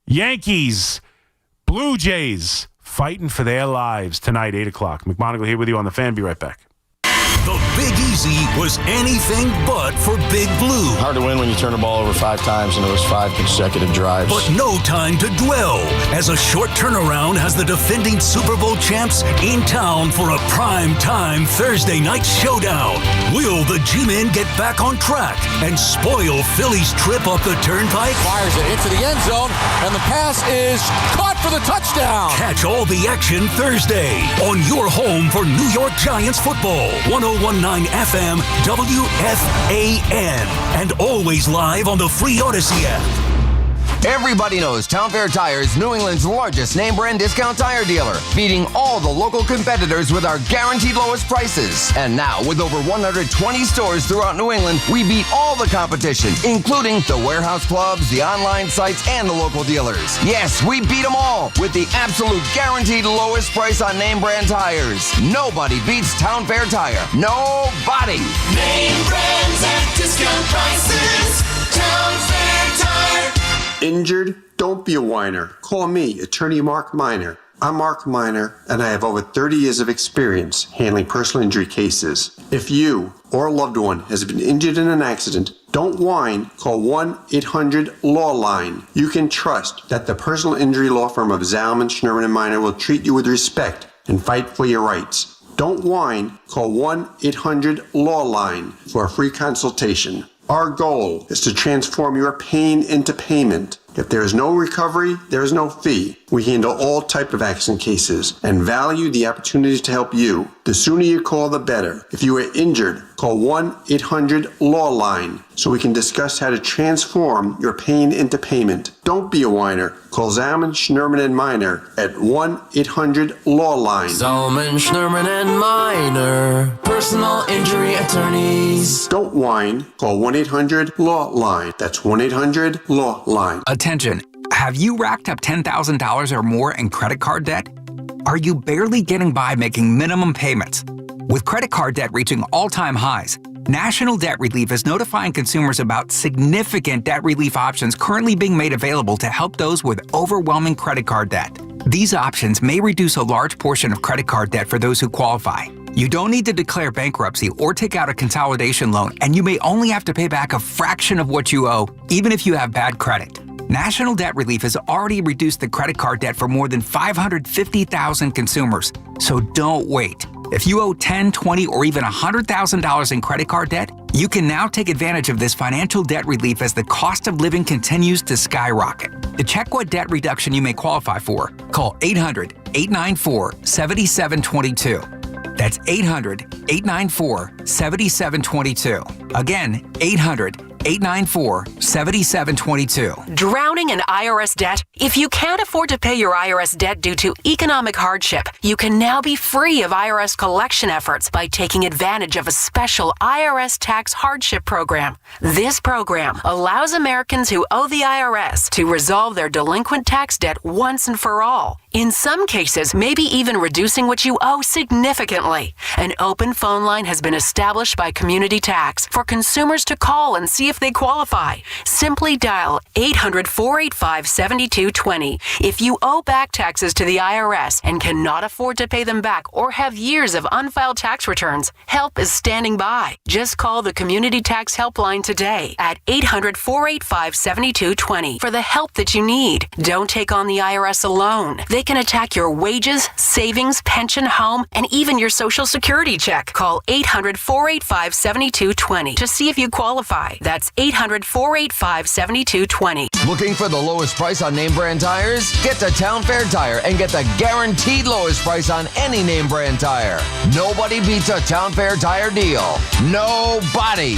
Yankees, Blue Jays fighting for their lives tonight, 8 o'clock. McMonigle here with you on the Fan. Be right back. The Big Easy was anything but for Big Blue. Hard to win when you turn the ball over 5 times and it was 5 consecutive drives. But no time to dwell, as a short turnaround has the defending Super Bowl champs in town for a prime-time Thursday night showdown. Will the G-Men get back on track and spoil Philly's trip up the turnpike? Fires it into the end zone, and the pass is caught for the touchdown. Catch all the action Thursday on your home for New York Giants football. 1019 FM WFAN, and always live on the free Odyssey app. Everybody knows Town Fair Tire is New England's largest name brand discount tire dealer, beating all the local competitors with our guaranteed lowest prices. And now, with over 120 stores throughout New England, we beat all the competition, including the warehouse clubs, the online sites, and the local dealers. Yes, we beat them all with the absolute guaranteed lowest price on name brand tires. Nobody beats Town Fair Tire. Nobody. Name brands at discount prices. Town Fair Tire. Injured? Don't be a whiner. Call me, Attorney Mark Miner. I'm Mark Miner, and I have over 30 years of experience handling personal injury cases. If you or a loved one has been injured in an accident, don't whine. Call 1-800-LAW-LINE. You can trust that the personal injury law firm of Zalman, Schnurman, & Miner will treat you with respect and fight for your rights. Don't whine. Call 1-800-LAW-LINE for a free consultation. Our goal is to transform your pain into payment. If there is no recovery, there is no fee. We handle all type of accident cases and value the opportunity to help you. The sooner you call, the better. If you are injured, call 1-800-LAW-LINE so we can discuss how to transform your pain into payment. Don't be a whiner. Call Zalman, Schnurman, & Miner at 1-800-LAW-LINE. Zalman, Schnurman, and Miner, personal injury attorneys. Don't whine. Call 1-800-LAW-LINE. That's 1-800-LAW-LINE. Attention. Have you racked up $10,000 or more in credit card debt? Are you barely getting by making minimum payments? With credit card debt reaching all-time highs, National Debt Relief is notifying consumers about significant debt relief options currently being made available to help those with overwhelming credit card debt. These options may reduce a large portion of credit card debt for those who qualify. You don't need to declare bankruptcy or take out a consolidation loan, and you may only have to pay back a fraction of what you owe, even if you have bad credit. National Debt Relief has already reduced the credit card debt for more than 550,000 consumers, so don't wait. If you owe $10,000, $20,000, or even $100,000 in credit card debt, you can now take advantage of this financial debt relief as the cost of living continues to skyrocket. To check what debt reduction you may qualify for, call 800-894-7722. That's 800-894-7722. Again, 800-894-7722. Drowning in IRS debt? If you can't afford to pay your IRS debt due to economic hardship, you can now be free of IRS collection efforts by taking advantage of a special IRS tax hardship program. This program allows Americans who owe the IRS to resolve their delinquent tax debt once and for all. In some cases, maybe even reducing what you owe significantly. An open phone line has been established by Community Tax for consumers to call and see if they qualify. Simply dial 800-485-7220. If you owe back taxes to the IRS and cannot afford to pay them back or have years of unfiled tax returns, help is standing by. Just call the Community Tax Helpline today at 800-485-7220 for the help that you need. Don't take on the IRS alone. They can attack your wages, savings, pension, home, and even your Social Security check. Call 800-485-7220 to see if you qualify. That's 800-485-7220. Looking for the lowest price on name brand tires? Get to Town Fair Tire and get the guaranteed lowest price on any name brand tire. Nobody beats a Town Fair Tire deal. Nobody.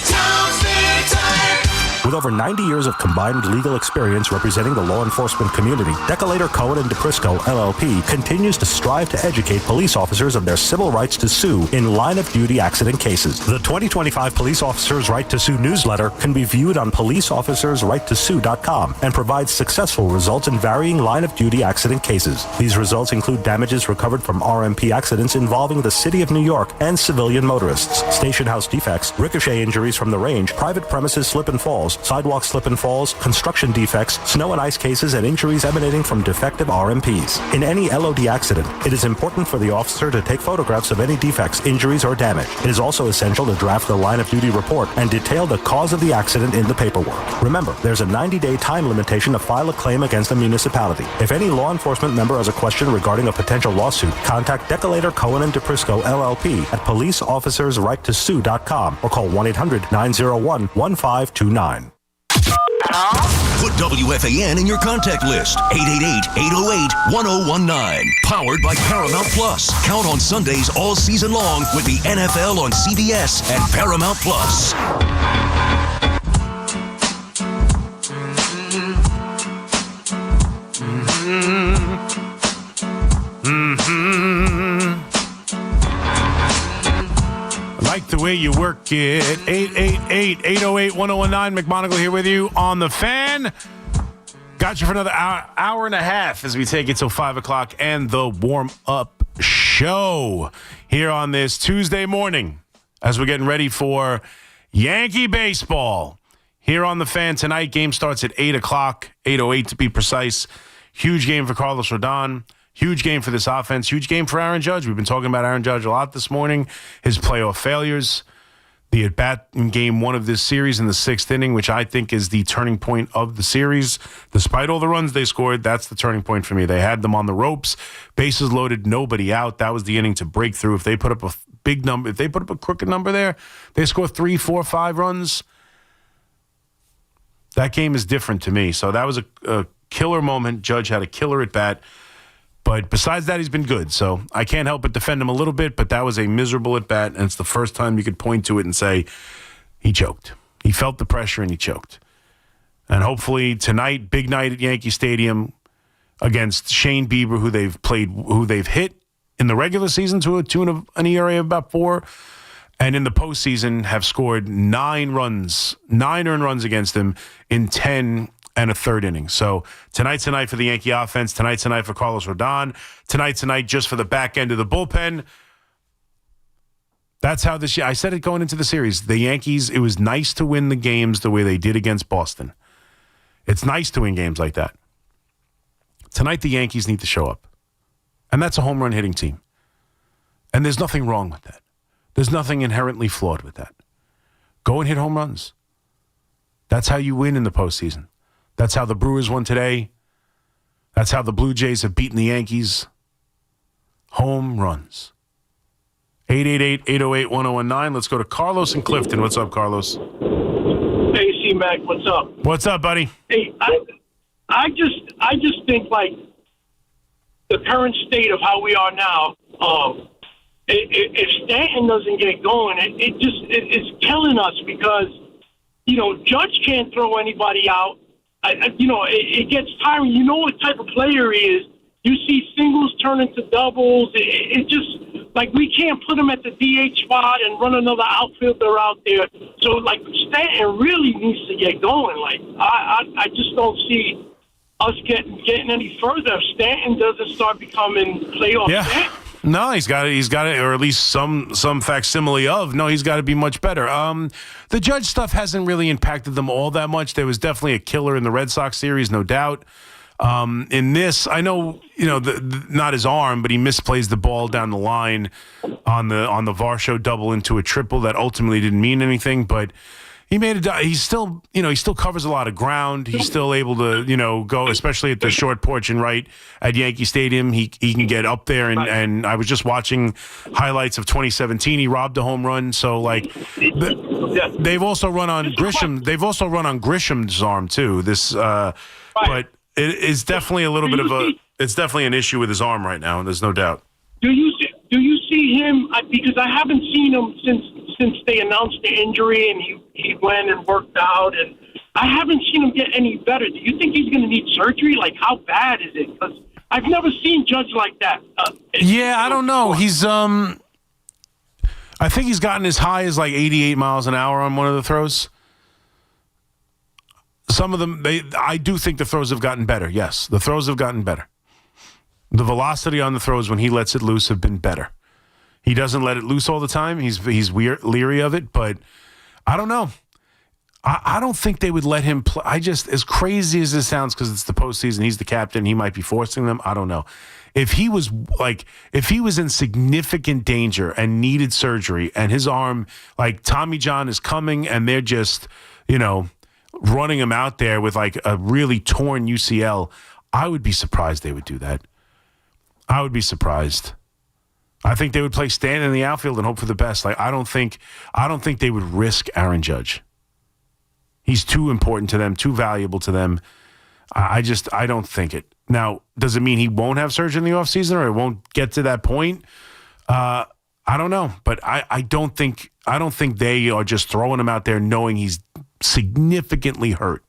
Town Fair Tire. With over 90 years of combined legal experience representing the law enforcement community, Decolator Cohen & DePrisco, LLP, continues to strive to educate police officers of their civil rights to sue in line-of-duty accident cases. The 2025 Police Officers' Right to Sue newsletter can be viewed on policeofficersrighttosue.com and provides successful results in varying line-of-duty accident cases. These results include damages recovered from RMP accidents involving the City of New York and civilian motorists, station house defects, ricochet injuries from the range, private premises slip and falls, sidewalk slip and falls, construction defects, snow and ice cases, and injuries emanating from defective RMPs. In any LOD accident, it is important for the officer to take photographs of any defects, injuries, or damage. It is also essential to draft the line-of-duty report and detail the cause of the accident in the paperwork. Remember, there's a 90-day time limitation to file a claim against a municipality. If any law enforcement member has a question regarding a potential lawsuit, contact Decolator Cohen & DePrisco, LLP at policeofficersrighttosue.com or call 1-800-901-1529. Put WFAN in your contact list. 888-808-1019. Powered by Paramount Plus. Count on Sundays all season long with the NFL on CBS and Paramount Plus. Like the way you work it. 888-808-1019. McMonigle here with you on the Fan. Got you for another hour and a half as we take it till 5 o'clock and the warm-up show here on this Tuesday morning as we're getting ready for Yankee baseball here on the Fan tonight. Game starts at 8 o'clock, 8:08 to be precise. Huge game for Carlos Rodon. Huge game for this offense. Huge game for Aaron Judge. We've been talking about Aaron Judge a lot this morning. His playoff failures. The at-bat in game one of this series in the sixth inning, which I think is the turning point of the series. Despite all the runs they scored, that's the turning point for me. They had them on the ropes. Bases loaded, nobody out. That was the inning to break through. If they put up a big number, if they put up a crooked number there, they score 3, 4, 5 runs. That game is different to me. So that was a killer moment. Judge had a killer at-bat. But besides that, he's been good. So I can't help but defend him a little bit, but that was a miserable at-bat, and it's the first time you could point to it and say he choked. He felt the pressure, and he choked. And hopefully tonight, big night at Yankee Stadium against Shane Bieber, who they've hit in the regular season to a tune of an ERA of about 4, and in the postseason have scored 9 earned runs against him in 10 and a third inning. So tonight's the night for the Yankee offense. Tonight's the night for Carlos Rodon. Tonight's the night just for the back end of the bullpen. That's how this year, I said it going into the series, the Yankees, it was nice to win the games the way they did against Boston. It's nice to win games like that. Tonight, the Yankees need to show up. And that's a home run hitting team. And there's nothing wrong with that. There's nothing inherently flawed with that. Go and hit home runs. That's how you win in the postseason. That's how the Brewers won today. That's how the Blue Jays have beaten the Yankees. Home runs. 888-808-1019. Let's go to Carlos in Clifton. What's up, Carlos? Hey, C-Mac, what's up? What's up, buddy? Hey, I just think, like, the current state of how we are now, if Stanton doesn't get going, it's killing us because, Judge can't throw anybody out. It gets tiring. You know what type of player he is. You see singles turn into doubles. It just, like, we can't put him at the DH spot and run another outfielder out there. So, like, Stanton really needs to get going. Like, I just don't see us getting any further if Stanton doesn't start becoming playoff Stanton. No, he's got it, or at least some facsimile of. No, he's got to be much better. The Judge stuff hasn't really impacted them all that much. There was definitely a killer in the Red Sox series, no doubt. In this, I know, not his arm, but he misplays the ball down the line on the Varsho double into a triple that ultimately didn't mean anything, but he made it. He still covers a lot of ground. He's still able to, go, especially at the short porch and right at Yankee Stadium. He can get up there, and I was just watching highlights of 2017. He robbed a home run. So they've also run on Grisham. They've also run on Grisham's arm too. But it is definitely a little bit of it's definitely an issue with his arm right now. There's no doubt. Do you see him? Because I haven't seen him since they announced the injury and he went and worked out, and I haven't seen him get any better. Do you think he's going to need surgery? Like, how bad is it? Because I've never seen Judge like that. I don't know. He's I think he's gotten as high as like 88 miles an hour on one of the throws. Some of them, I do think the throws have gotten better. Yes, the throws have gotten better. The velocity on the throws when he lets it loose have been better. He doesn't let it loose all the time. He's leery of it, but I don't know. I don't think they would let him play. As crazy as this sounds, because it's the postseason, he's the captain, he might be forcing them. I don't know. If he was in significant danger and needed surgery, and his arm, like Tommy John is coming, and they're just, running him out there with like a really torn UCL, I would be surprised they would do that. I would be surprised. I think they would play Stanton in the outfield and hope for the best. Like I don't think they would risk Aaron Judge. He's too important to them, too valuable to them. I don't think it. Now, does it mean he won't have surgery in the offseason or it won't get to that point? I don't know, but I don't think they are just throwing him out there knowing he's significantly hurt.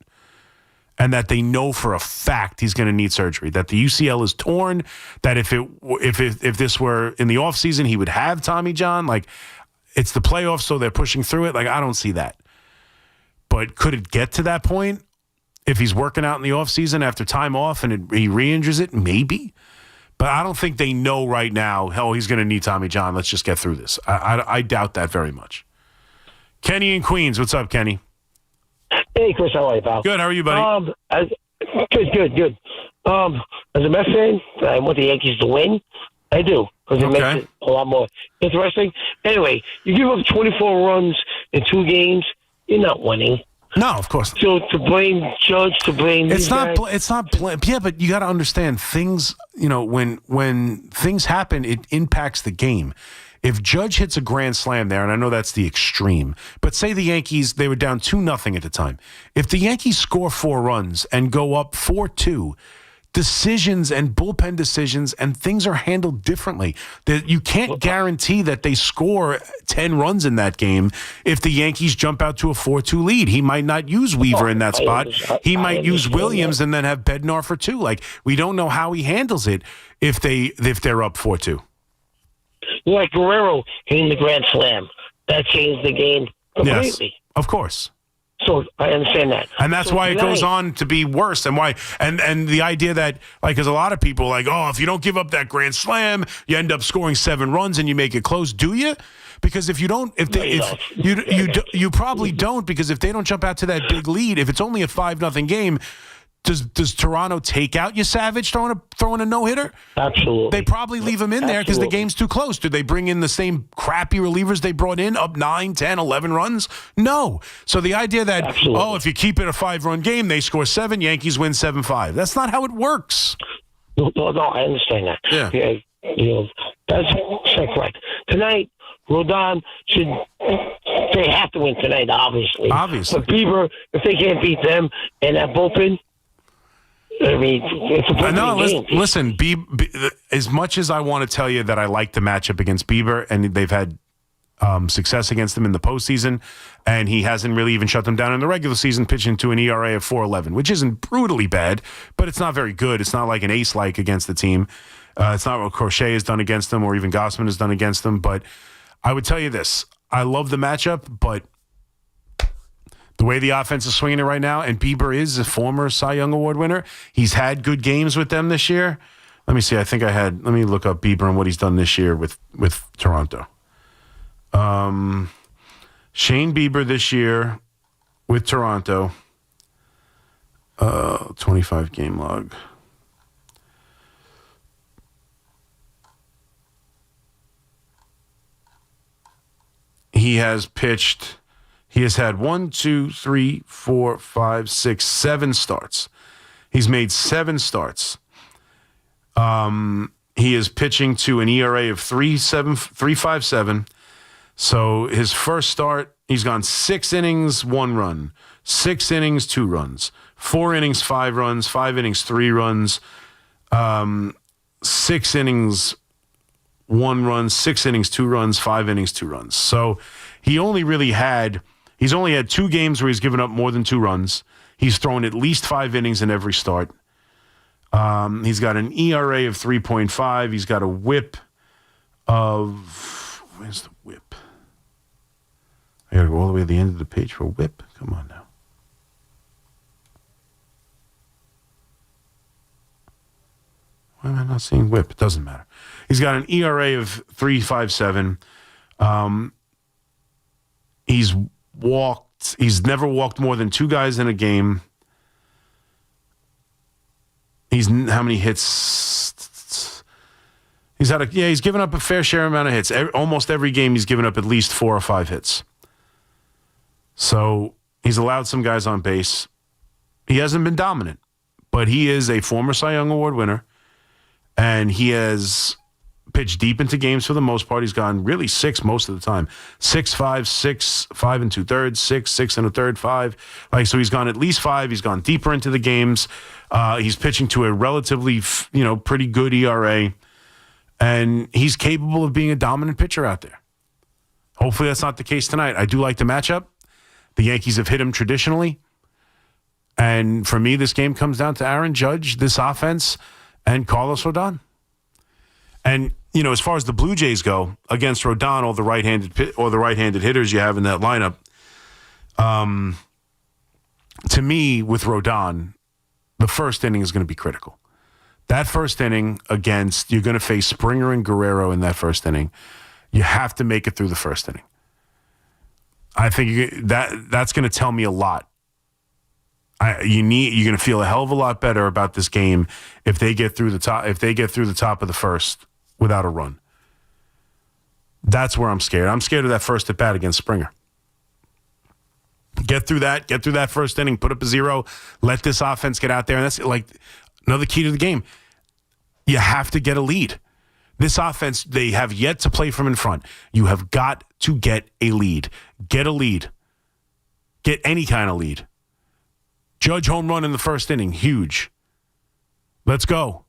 And that they know for a fact he's going to need surgery. That the UCL is torn. That if this were in the offseason, he would have Tommy John. Like, it's the playoffs, so they're pushing through it. Like, I don't see that. But could it get to that point if he's working out in the offseason after time off and he re-injures it? Maybe. But I don't think they know right now, he's going to need Tommy John. Let's just get through this. I doubt that very much. Kenny in Queens. What's up, Kenny? Hey, Chris, how are you, pal? Good. How are you, buddy? Good. As a Mets fan, I want the Yankees to win. I do, because it makes it a lot more interesting. Anyway, you give up 24 runs in 2 games, you're not winning. No, of course. So to blame Judge, to blame it's not. Yeah, but you got to understand things. When things happen, it impacts the game. If Judge hits a grand slam there, and I know that's the extreme, but say the Yankees, they were down 2-0 at the time. If the Yankees score 4 runs and go up 4-2, decisions and bullpen decisions and things are handled differently. You can't guarantee that they score 10 runs in that game if the Yankees jump out to a 4-2 lead. He might not use Weaver in that spot. He might use Williams and then have Bednar for 2. Like, we don't know how he handles it if they're up 4-2. Like Guerrero hitting the grand slam. That changed the game completely. Yes, of course. So I understand that. And that's why it goes on to be worse. And why and the idea that, like, because a lot of people are like, if you don't give up that grand slam, you end up scoring 7 runs and you make it close. Do you? Because if you don't, you probably don't, because if they don't jump out to that big lead, if it's only a 5-0 game, Does Toronto take out Savage throwing a no-hitter? Absolutely. They probably leave him in there because the game's too close. Do they bring in the same crappy relievers they brought in, up 9, 10, 11 runs? No. So the idea that, if you keep it a 5-run game, they score 7, Yankees win 7-5. That's not how it works. No, I understand that. Yeah. That's correct. Tonight, Rodon they have to win tonight, obviously. But Bieber, if they can't beat them and that bullpen, I mean, it's a game. Listen, as much as I want to tell you that I like the matchup against Bieber, and they've had success against him in the postseason, and he hasn't really even shut them down in the regular season, pitching to an ERA of 4.11, which isn't brutally bad, but it's not very good. It's not like an ace-like against the team. It's not what Crochet has done against them or even Gossman has done against them, but I would tell you this. I love the matchup, but The way the offense is swinging it right now, and Bieber is a former Cy Young Award winner. He's had good games with them this year. Let me see. Let me look up Bieber and what he's done this year with Toronto. Shane Bieber this year with Toronto. 25 game log. He has had 7 starts. He's made 7 starts. He is pitching to an ERA of 3.57. So his first start, he's gone 6 innings, 1 run, 6 innings, 2 runs, 4 innings, 5 runs, 5 innings, 3 runs, 6 innings, 1 run, 6 innings, 2 runs, 5 innings, 2 runs. So he's only had 2 games where he's given up more than 2 runs. He's thrown at least 5 innings in every start. He's got an ERA of 3.5. He's got a whip of, where's the whip? I got to go all the way to the end of the page for whip. Come on now. Why am I not seeing whip? It doesn't matter. He's got an ERA of 3.57. He's never walked more than 2 guys in a game. How many hits? He's given up a fair share amount of hits. Almost every game he's given up at least 4 or 5 hits. So he's allowed some guys on base. He hasn't been dominant, but he is a former Cy Young Award winner, and he has pitched deep into games for the most part. He's gone really 6 most of the time. 6-5, 6, 5 2/3, 6, 6 1/3, 5. So he's gone at least 5. He's gone deeper into the games. He's pitching to a relatively, pretty good ERA, and he's capable of being a dominant pitcher out there. Hopefully that's not the case tonight. I do like the matchup. The Yankees have hit him traditionally. And for me, this game comes down to Aaron Judge, this offense, and Carlos Rodon. And, as far as the Blue Jays go, against Rodon, all the right-handed hitters you have in that lineup, to me, with Rodon, the first inning is going to be critical. That first inning you're going to face Springer and Guerrero in that first inning. You have to make it through the first inning. I think that's going to tell me a lot. You're going to feel a hell of a lot better about this game if they get through the top. If they get through the top of the first without a run. That's where I'm scared. I'm scared of that first at bat against Springer. Get through that first inning, put up a 0, let this offense get out there, and that's like another key to the game. You have to get a lead. This offense, they have yet to play from in front. You have got to get a lead. Get a lead. Get any kind of lead. Judge home run in the first inning, huge. Let's go.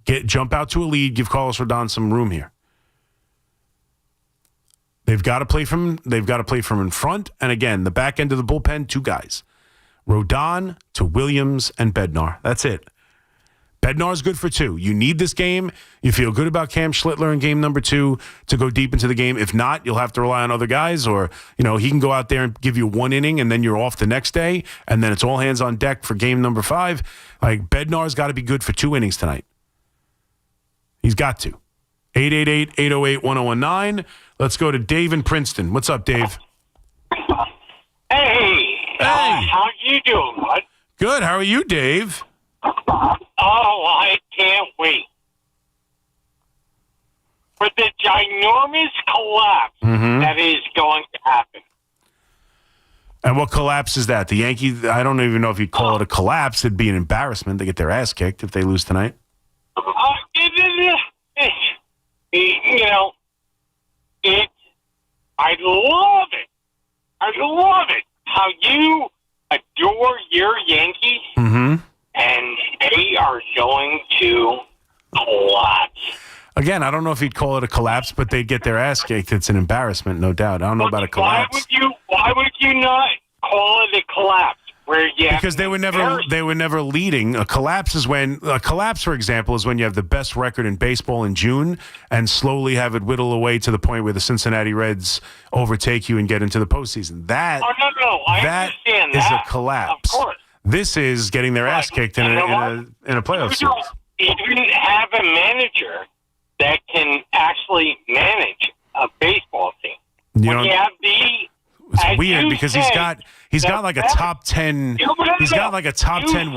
Jump out to a lead, give Carlos Rodon some room here. They've got to play from in front, and again, the back end of the bullpen, 2 guys. Rodon to Williams and Bednar. That's it. Bednar's good for 2. You need this game. You feel good about Cam Schlittler in game number 2 to go deep into the game. If not, you'll have to rely on other guys, or he can go out there and give you 1 inning, and then you're off the next day, and then it's all hands on deck for game number 5. Bednar's got to be good for 2 innings tonight. He's got to. 888-808-1019. Let's go to Dave in Princeton. What's up, Dave? Hey. How you doing, bud? Good. How are you, Dave? Oh, I can't wait for the ginormous collapse that is going to happen. And what collapse is that? The Yankees, I don't even know if you'd call it a collapse. It'd be an embarrassment. They get their ass kicked if they lose tonight. I love it. I love it how you adore your Yankees, and they are going to collapse. Again, I don't know if you'd call it a collapse, but they'd get their ass kicked. It's an embarrassment, no doubt. I don't know about a collapse. Why would you not call it a collapse? where because they were never leading. A collapse, for example, is when you have the best record in baseball in June and slowly have it whittle away to the point where the Cincinnati Reds overtake you and get into the postseason. That I understand is that. a collapse. Of course. This is getting their ass kicked in a playoff series. You didn't have a manager that can actually manage a baseball team. You When you have it's weird because he's got like a top 10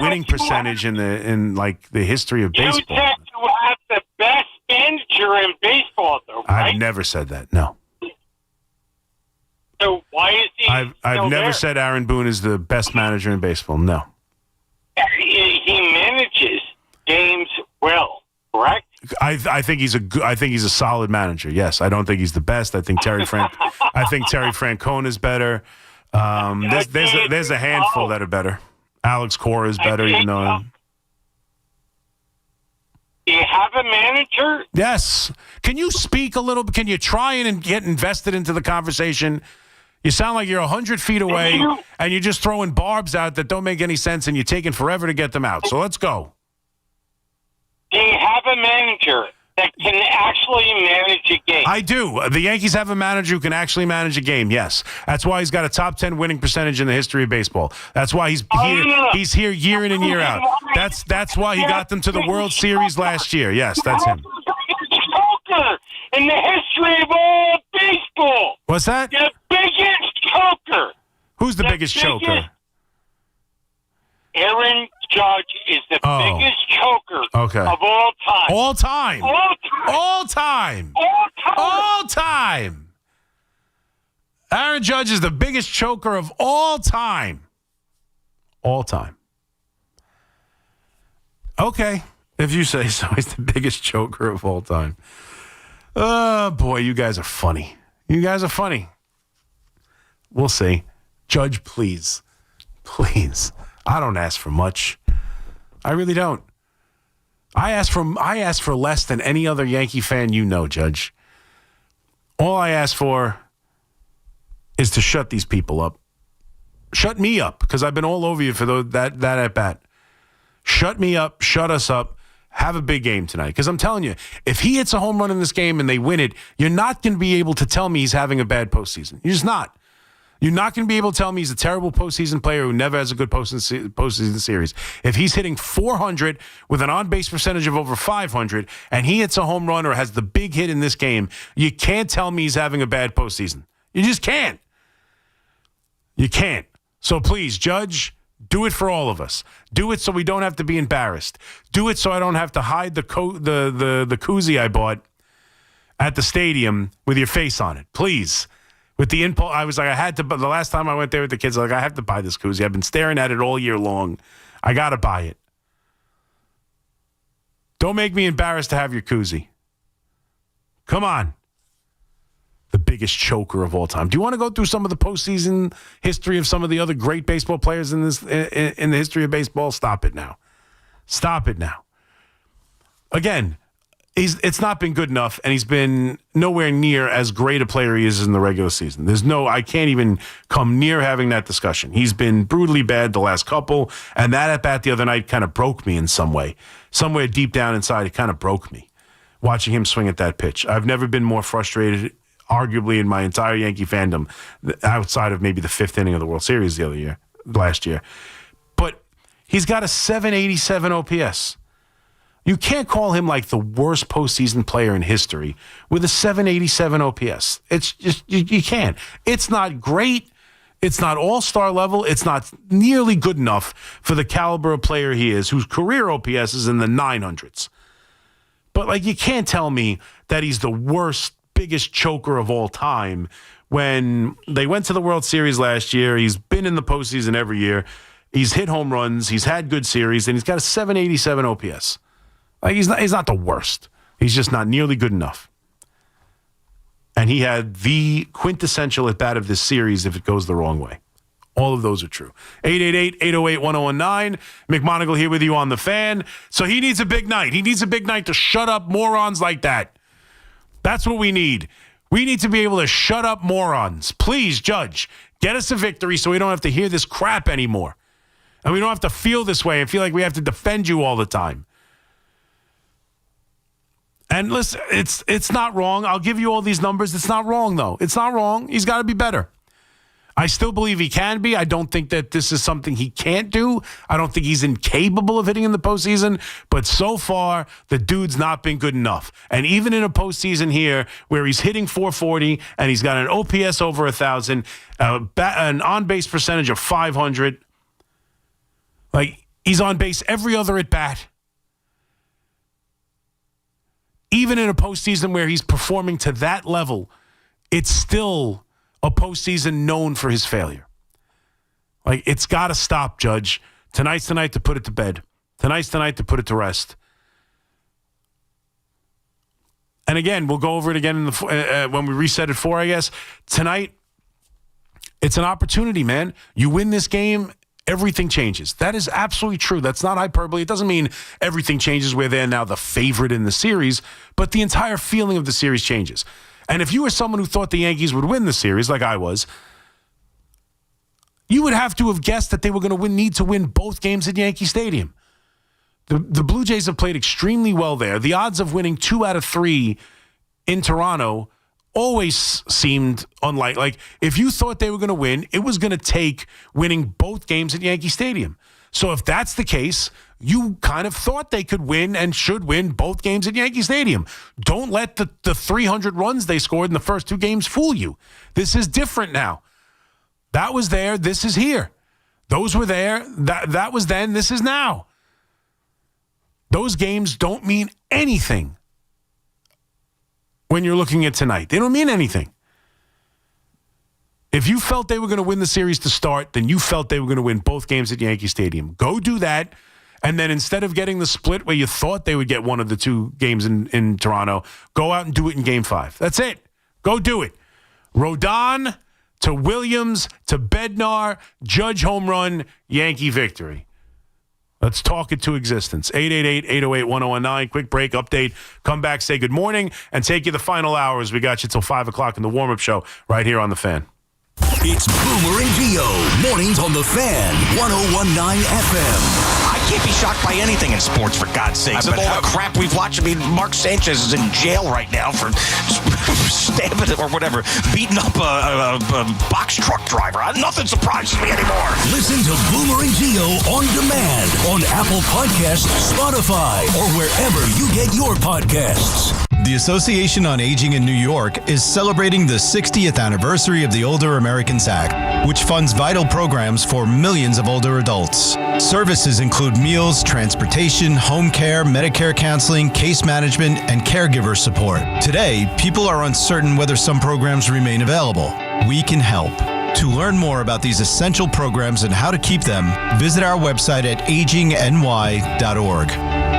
winning percentage in the history of baseball. You said you have the best manager in baseball, though, right? I've never said that. No. So why is he? I've never said Aaron Boone is the best manager in baseball. No. He manages games well, correct? I think he's a solid manager. Yes, I don't think he's the best. I think Terry Francona is better. There's a handful that are better. Alex Cora is better, even though. You have a manager? Yes. Can you speak a little? Can you try and get invested into the conversation? You sound like you're 100 feet away, and you're just throwing barbs out that don't make any sense, and you're taking forever to get them out. So let's go. Do you have a manager that can actually manage a game? I do. The Yankees have a manager who can actually manage a game, yes. That's why he's got a top 10 winning percentage in the history of baseball. That's why he's here year in and year out. That's why he got them to the World Series last year. Yes, that's him. Choker in the history of all baseball. What's that? The biggest choker. Who's the biggest choker? Aaron Judge is the biggest choker of all time. All time. All time. All time. All time. All time. Aaron Judge is the biggest choker of all time. All time. Okay. If you say so, he's the biggest choker of all time. Oh, boy, you guys are funny. You guys are funny. We'll see. Judge, please. Please. I don't ask for much. I really don't. I ask for less than any other Yankee fan you know, Judge. All I ask for is to shut these people up. Shut me up, because I've been all over you for that at bat. Shut me up. Shut us up. Have a big game tonight. Because I'm telling you, if he hits a home run in this game and they win it, you're not going to be able to tell me he's having a bad postseason. You're just not. You're not going to be able to tell me he's a terrible postseason player who never has a good postseason series. If he's hitting 400 with an on-base percentage of over 500 and he hits a home run or has the big hit in this game, you can't tell me he's having a bad postseason. You just can't. You can't. So please, Judge, do it for all of us. Do it so we don't have to be embarrassed. Do it so I don't have to hide the koozie I bought at the stadium with your face on it. Please. With the impulse, I was like, the last time I went there with the kids, I have to buy this koozie. I've been staring at it all year long. I got to buy it. Don't make me embarrassed to have your koozie. Come on. The biggest choker of all time. Do you want to go through some of the postseason history of some of the other great baseball players in the history of baseball? Stop it now. Stop it now. Again, it's not been good enough, and he's been nowhere near as great a player he is in the regular season. I can't even come near having that discussion. He's been brutally bad the last couple, and that at bat the other night kind of broke me in some way. Somewhere deep down inside, it kind of broke me, watching him swing at that pitch. I've never been more frustrated, arguably, in my entire Yankee fandom, outside of maybe the fifth inning of the World Series last year. But he's got a 787 OPS. You can't call him like the worst postseason player in history with a 787 OPS. It's just, you can't. It's not great. It's not all-star level. It's not nearly good enough for the caliber of player he is, whose career OPS is in the 900s. But, you can't tell me that he's the worst, biggest choker of all time. When they went to the World Series last year, he's been in the postseason every year. He's hit home runs. He's had good series, and he's got a 787 OPS. He's not the worst. He's just not nearly good enough. And he had the quintessential at bat of this series if it goes the wrong way. All of those are true. 888-808-1019. McMonigle here with you on The Fan. So he needs a big night. He needs a big night to shut up morons like that. That's what we need. We need to be able to shut up morons. Please, Judge, get us a victory so we don't have to hear this crap anymore. And we don't have to feel this way and feel like we have to defend you all the time. And listen, it's not wrong. I'll give you all these numbers. It's not wrong, though. It's not wrong. He's got to be better. I still believe he can be. I don't think that this is something he can't do. I don't think he's incapable of hitting in the postseason. But so far, the dude's not been good enough. And even in a postseason here where he's hitting .440 and he's got an OPS over 1,000, an on-base percentage of .500, like he's on base every other at-bat. Even in a postseason where he's performing to that level, it's still a postseason known for his failure. Like, it's got to stop, Judge. Tonight's the night to put it to bed. Tonight's the night to put it to rest. And again, we'll go over it again when we reset at 4, I guess. Tonight, it's an opportunity, man. You win this game, everything changes. That is absolutely true. That's not hyperbole. It doesn't mean everything changes where they're now the favorite in the series, but the entire feeling of the series changes. And if you were someone who thought the Yankees would win the series, like I was, you would have to have guessed that they were going to need to win both games at Yankee Stadium. The Blue Jays have played extremely well there. The odds of winning 2 out of 3 in Toronto always seemed unlikely. Like, if you thought they were going to win, it was going to take winning both games at Yankee Stadium. So if that's the case, you kind of thought they could win and should win both games at Yankee Stadium. Don't let the 300 runs they scored in the first 2 games fool you. This is different now. That was there. This is here. Those were there. That was then. This is now. Those games don't mean anything when you're looking at tonight. They don't mean anything. If you felt they were going to win the series to start, then you felt they were going to win both games at Yankee Stadium. Go do that. And then instead of getting the split where you thought they would get one of the 2 games in Toronto, go out and do it in Game 5. That's it. Go do it. Rodon to Williams to Bednar, Judge home run, Yankee victory. Let's talk it to existence. 888-808-1019. Quick break, update. Come back, say good morning, and take you the final hours. We got you till 5 o'clock in the warm-up show right here on The Fan. It's Boomer and Gio, mornings on The Fan, 101.9 FM. I can't be shocked by anything in sports, for God's sakes. Of all the crap we've watched, I mean, Mark Sanchez is in jail right now for stabbing or whatever, beating up a box truck driver. Nothing surprises me anymore. Listen to Boomer and Gio on demand on Apple Podcasts, Spotify, or wherever you get your podcasts. The Association on Aging in New York is celebrating the 60th anniversary of the Older Americans Act, which funds vital programs for millions of older adults. Services include meals, transportation, home care, Medicare counseling, case management, and caregiver support. Today, people are uncertain whether some programs remain available. We can help. To learn more about these essential programs and how to keep them, visit our website at agingny.org.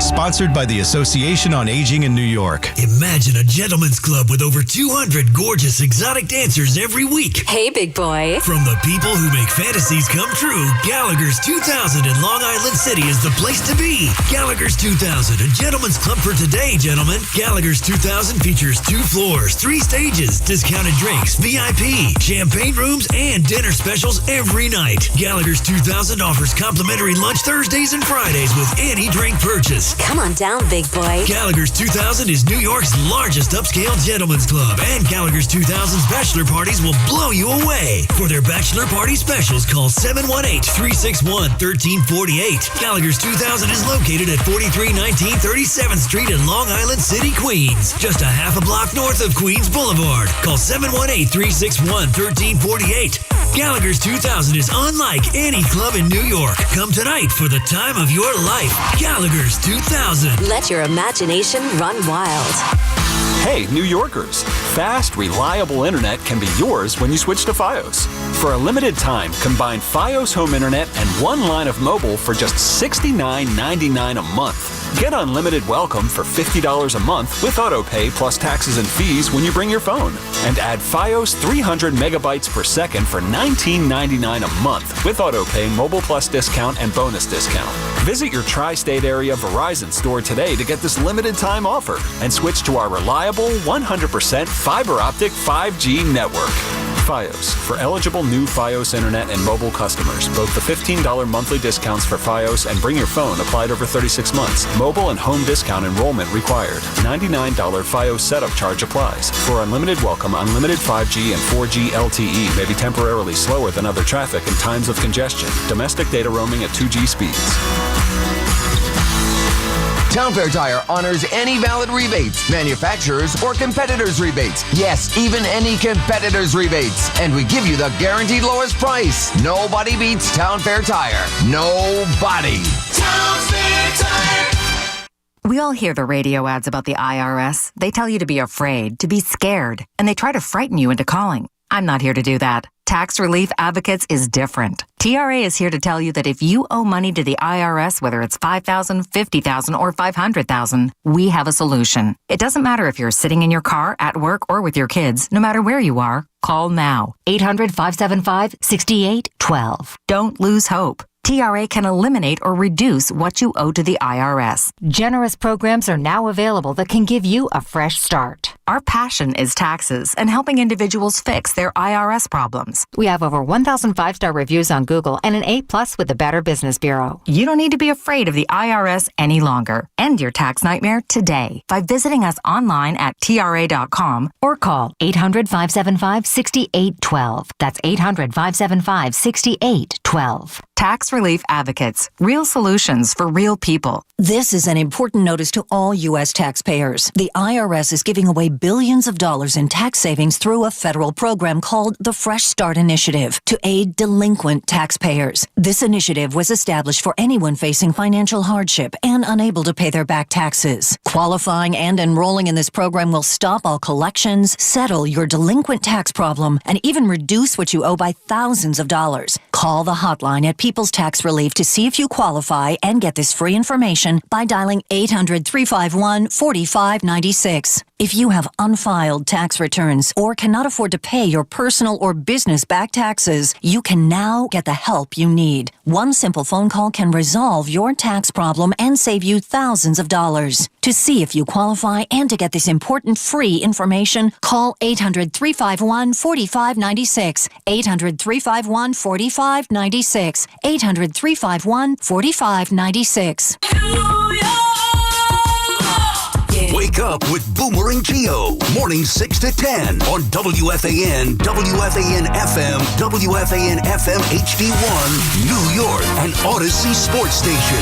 Sponsored by the Association on Aging in New York. Imagine a gentleman's club with over 200 gorgeous exotic dancers every week. Hey, big boy. From the people who make fantasies come true, Gallagher's 2000 in Long Island City is the place to be. Gallagher's 2000, a gentleman's club for today, gentlemen. Gallagher's 2000 features 2 floors, 3 stages, discounted drinks, VIP, champagne rooms, and dinner specials every night. Gallagher's 2000 offers complimentary lunch Thursdays and Fridays with any drink purchase. Come on down, big boy. Gallagher's 2000 is New York's largest upscale gentleman's club, and Gallagher's 2000's bachelor parties will blow you away. For their bachelor party specials, call 718-361-1348. Gallagher's 2000 is located at 4319 37th Street in Long Island City, Queens, just a half a block north of Queens Boulevard. Call 718-361-1348. Gallagher's 2000 is unlike any club in New York. Come tonight for the time of your life. Gallagher's 2000. Let your imagination run wild. Hey, New Yorkers. Fast, reliable internet can be yours when you switch to Fios. For a limited time, combine Fios home internet and 1 line of mobile for just $69.99 a month. Get unlimited welcome for $50 a month with autopay plus taxes and fees when you bring your phone. And add Fios 300 megabytes per second for $19.99 a month with autopay, mobile plus discount, and bonus discount. Visit your tri-state area Verizon store today to get this limited time offer and switch to our reliable 100% fiber optic 5G network. Fios. For eligible new Fios Internet and mobile customers, both the $15 monthly discounts for Fios and Bring Your Phone applied over 36 months. Mobile and home discount enrollment required. $99 Fios setup charge applies. For unlimited welcome, unlimited 5G and 4G LTE may be temporarily slower than other traffic in times of congestion. Domestic data roaming at 2G speeds. Town Fair Tire honors any valid rebates, manufacturers or competitors' rebates. Yes, even any competitors' rebates. And we give you the guaranteed lowest price. Nobody beats Town Fair Tire. Nobody. Town Fair Tire. We all hear the radio ads about the IRS. They tell you to be afraid, to be scared, and they try to frighten you into calling. I'm not here to do that. Tax Relief Advocates is different. TRA is here to tell you that if you owe money to the IRS, whether it's $5,000, $50,000, or $500,000, we have a solution. It doesn't matter if you're sitting in your car, at work, or with your kids. No matter where you are, call now. 800-575-6812. Don't lose hope. TRA can eliminate or reduce what you owe to the IRS. Generous programs are now available that can give you a fresh start. Our passion is taxes and helping individuals fix their IRS problems. We have over 1,000 5-star reviews on Google and an A+ with the Better Business Bureau. You don't need to be afraid of the IRS any longer. End your tax nightmare today by visiting us online at TRA.com or call 800-575-6812. That's 800-575-6812. Tax Relief Advocates. Real solutions for real people. This is an important notice to all U.S. taxpayers. The IRS is giving away billions of dollars in tax savings through a federal program called the Fresh Start Initiative to aid delinquent taxpayers. This initiative was established for anyone facing financial hardship and unable to pay their back taxes. Qualifying and enrolling in this program will stop all collections, settle your delinquent tax problem, and even reduce what you owe by thousands of dollars. Call the hotline at People's Tax Relief to see if you qualify and get this free information by dialing 800-351-4596. If you have unfiled tax returns or cannot afford to pay your personal or business back taxes, you can now get the help you need. One simple phone call can resolve your tax problem and save you thousands of dollars. To see if you qualify and to get this important free information, call 800-351-4596. 800-351-4596. 800-351-4596. Wake up with Boomer and Gio. Mornings 6 to 10 on WFAN, WFAN FM, WFAN FM HD1, New York, and Odyssey Sports Station.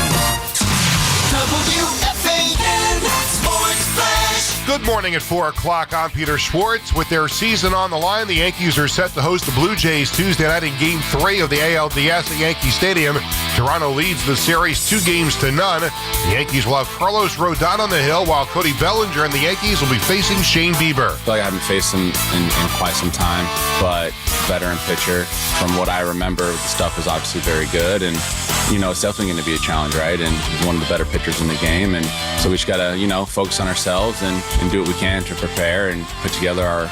WFAN Sports Flash. Good morning at 4 o'clock. I'm Peter Schwartz. With their season on the line, the Yankees are set to host the Blue Jays Tuesday night in Game 3 of the ALDS at Yankee Stadium. Toronto leads the series 2-0. The Yankees will have Carlos Rodon on the hill, while Cody Bellinger and the Yankees will be facing Shane Bieber. I feel like I haven't faced him in quite some time, but veteran pitcher. From what I remember, the stuff is obviously very good, and it's definitely going to be a challenge, right? And he's one of the better pitchers in the game, and so we just got to, focus on ourselves and do what we can to prepare and put together our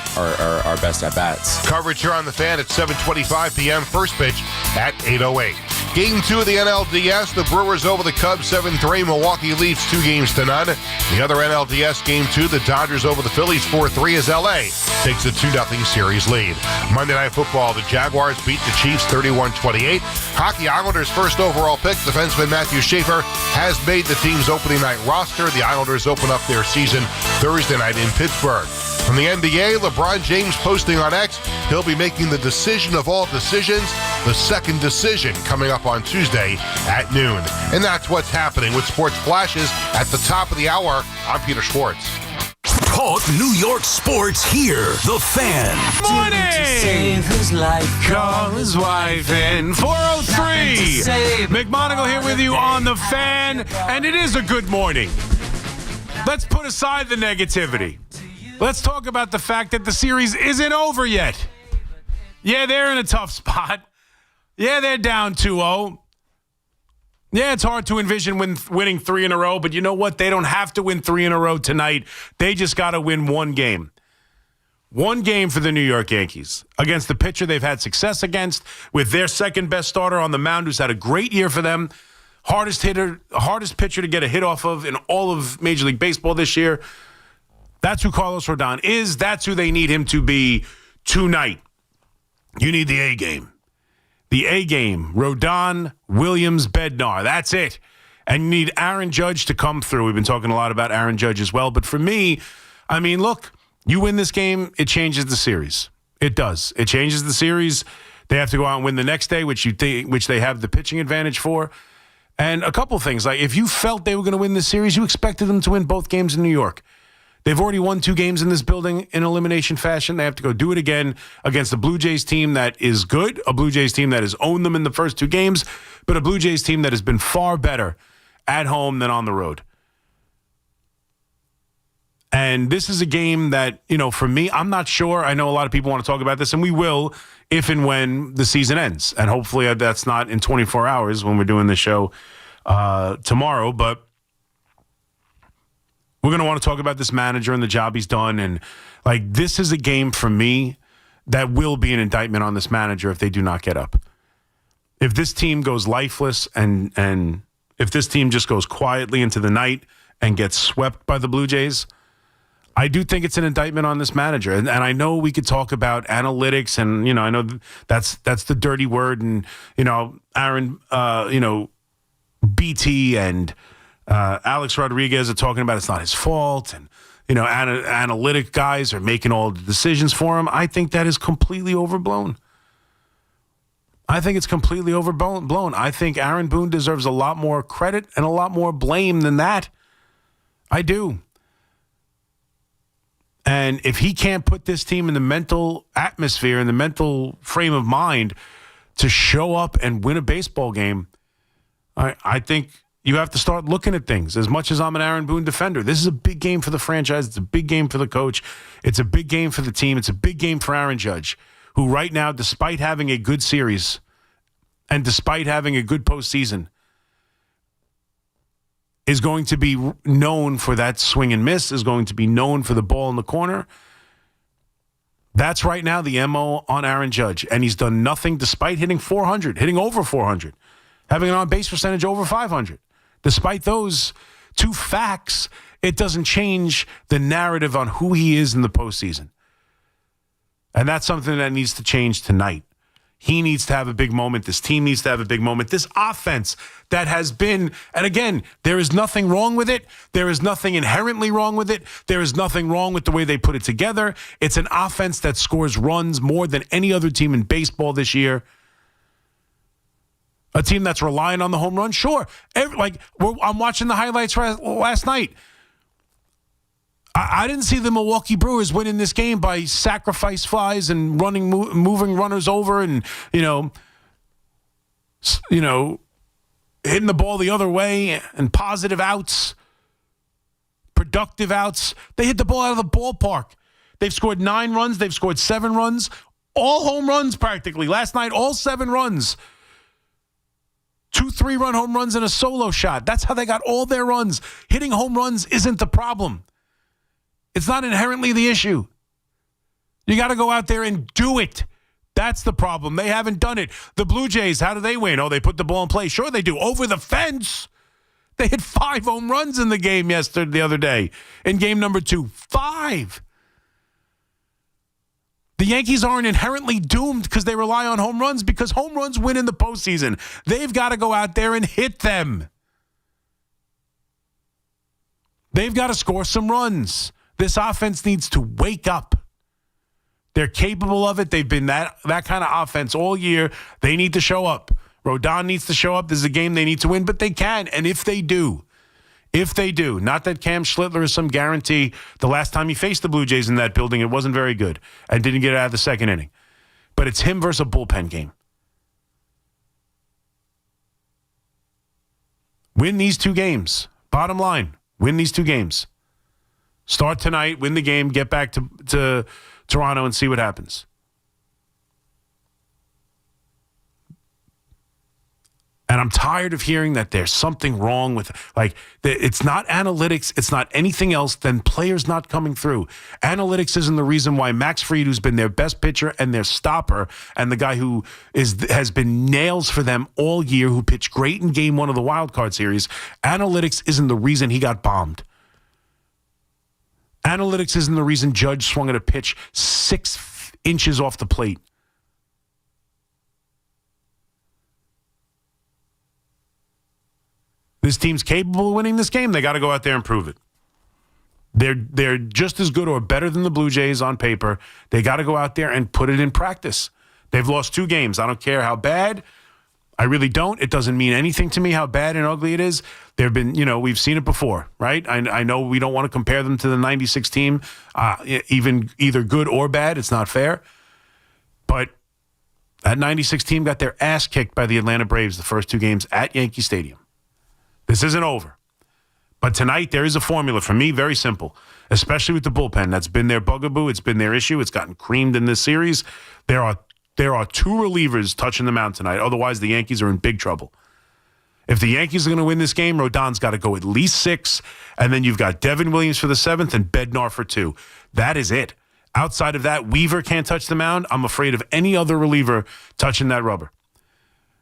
best at-bats. Coverage here on the Fan at 7:25 p.m. First pitch at 8:08. Game 2 of the NLDS, the Brewers over the Cubs 7-3. Milwaukee leads 2-0. The other NLDS Game 2, the Dodgers over the Phillies 4-3 as LA takes a 2-0 series lead. Monday Night Football, the Jaguars beat the Chiefs 31-28. Hockey Islanders first overall pick, defenseman Matthew Schaefer, has made the team's opening night roster. The Islanders open up their season Thursday night in Pittsburgh. From the NBA, LeBron James posting on X, he'll be making the decision of all decisions, the second decision, coming up on Tuesday at noon. And that's what's happening with Sports Flashes at the top of the hour. I'm Peter Schwartz. Talk New York sports here. The Fan. Morning! Call his wife in 403. McMonigle here with you on The Fan, and it is a good morning. Let's put aside the negativity. Let's talk about the fact that the series isn't over yet. Yeah, they're in a tough spot. Yeah, they're down 2-0. Yeah, it's hard to envision winning 3 in a row, but you know what? They don't have to win 3 in a row tonight. They just got to win one game. One game for the New York Yankees against the pitcher they've had success against, with their second best starter on the mound who's had a great year for them. Hardest pitcher to get a hit off of in all of Major League Baseball this year. That's who Carlos Rodon is. That's who they need him to be tonight. You need the A game. The A game. Rodon, Williams, Bednar. That's it. And you need Aaron Judge to come through. We've been talking a lot about Aaron Judge as well. But for me, I mean, look, you win this game, it changes the series. It does. It changes the series. They have to go out and win the next day, which they have the pitching advantage for. And a couple things. Like, if you felt they were going to win this series, you expected them to win both games in New York. They've already won 2 games in this building in elimination fashion. They have to go do it again against a Blue Jays team that is good, a Blue Jays team that has owned them in the first 2 games, but a Blue Jays team that has been far better at home than on the road. And this is a game that, for me, I'm not sure. I know a lot of people want to talk about this, and we will if and when the season ends. And hopefully that's not in 24 hours when we're doing the show tomorrow. But we're going to want to talk about this manager and the job he's done. And, this is a game for me that will be an indictment on this manager if they do not get up. If this team goes lifeless and if this team just goes quietly into the night and gets swept by the Blue Jays, I do think it's an indictment on this manager. And I know we could talk about analytics and, I know that's the dirty word. And, Aaron, BT and Alex Rodriguez are talking about it's not his fault. And, analytic guys are making all the decisions for him. I think that is completely overblown. I think it's completely overblown. I think Aaron Boone deserves a lot more credit and a lot more blame than that. I do. And if he can't put this team in the mental atmosphere, in the mental frame of mind to show up and win a baseball game, I think you have to start looking at things. As much as I'm an Aaron Boone defender, this is a big game for the franchise. It's a big game for the coach. It's a big game for the team. It's a big game for Aaron Judge, who right now, despite having a good series and despite having a good postseason, is going to be known for that swing and miss, is going to be known for the ball in the corner. That's right now the MO on Aaron Judge. And he's done nothing despite hitting over 400, having an on-base percentage over 500. Despite those 2 facts, it doesn't change the narrative on who he is in the postseason. And that's something that needs to change tonight. He needs to have a big moment. This team needs to have a big moment. This offense that has been, and again, there is nothing wrong with it. There is nothing inherently wrong with it. There is nothing wrong with the way they put it together. It's an offense that scores runs more than any other team in baseball this year. A team that's relying on the home run, sure. I'm watching the highlights last night. I didn't see the Milwaukee Brewers winning this game by sacrifice flies and moving runners over and, hitting the ball the other way and positive outs, productive outs. They hit the ball out of the ballpark. They've scored 9 runs. They've scored 7 runs. All home runs practically. Last night, all 7 runs. 2 3-run home runs and a solo shot. That's how they got all their runs. Hitting home runs isn't the problem. It's not inherently the issue. You got to go out there and do it. That's the problem. They haven't done it. The Blue Jays, how do they win? Oh, they put the ball in play. Sure they do. Over the fence. They hit 5 home runs in the game the other day. In game number 2. 5. The Yankees aren't inherently doomed because they rely on home runs, because home runs win in the postseason. They've got to go out there and hit them. They've got to score some runs. This offense needs to wake up. They're capable of it. They've been that kind of offense all year. They need to show up. Rodon needs to show up. This is a game they need to win, but they can. And if they do, not that Cam Schlittler is some guarantee. The last time he faced the Blue Jays in that building, it wasn't very good and didn't get out of the second inning. But it's him versus a bullpen game. Win these 2 games. Bottom line, win these 2 games. Start tonight, win the game, get back to Toronto and see what happens. And I'm tired of hearing that there's something wrong with, it's not analytics, it's not anything else than players not coming through. Analytics isn't the reason why Max Fried, who's been their best pitcher and their stopper, and the guy who has been nails for them all year, who pitched great in game 1 of the wild card series, analytics isn't the reason he got bombed. Analytics isn't the reason Judge swung at a pitch 6 inches off the plate. This team's capable of winning this game. They got to go out there and prove it. They're just as good or better than the Blue Jays on paper. They got to go out there and put it in practice. They've lost 2 games. I don't care how bad. I really don't. It doesn't mean anything to me how bad and ugly it is. There have been, we've seen it before, right? I know we don't want to compare them to the 96 team, even either good or bad. It's not fair. But that 96 team got their ass kicked by the Atlanta Braves the first 2 games at Yankee Stadium. This isn't over. But tonight, there is a formula for me, very simple, especially with the bullpen. That's been their bugaboo. It's been their issue. It's gotten creamed in this series. There are 2 relievers touching the mound tonight. Otherwise, the Yankees are in big trouble. If the Yankees are going to win this game, Rodon's got to go at least 6, and then you've got Devin Williams for the 7th and Bednar for 2. That is it. Outside of that, Weaver can't touch the mound. I'm afraid of any other reliever touching that rubber.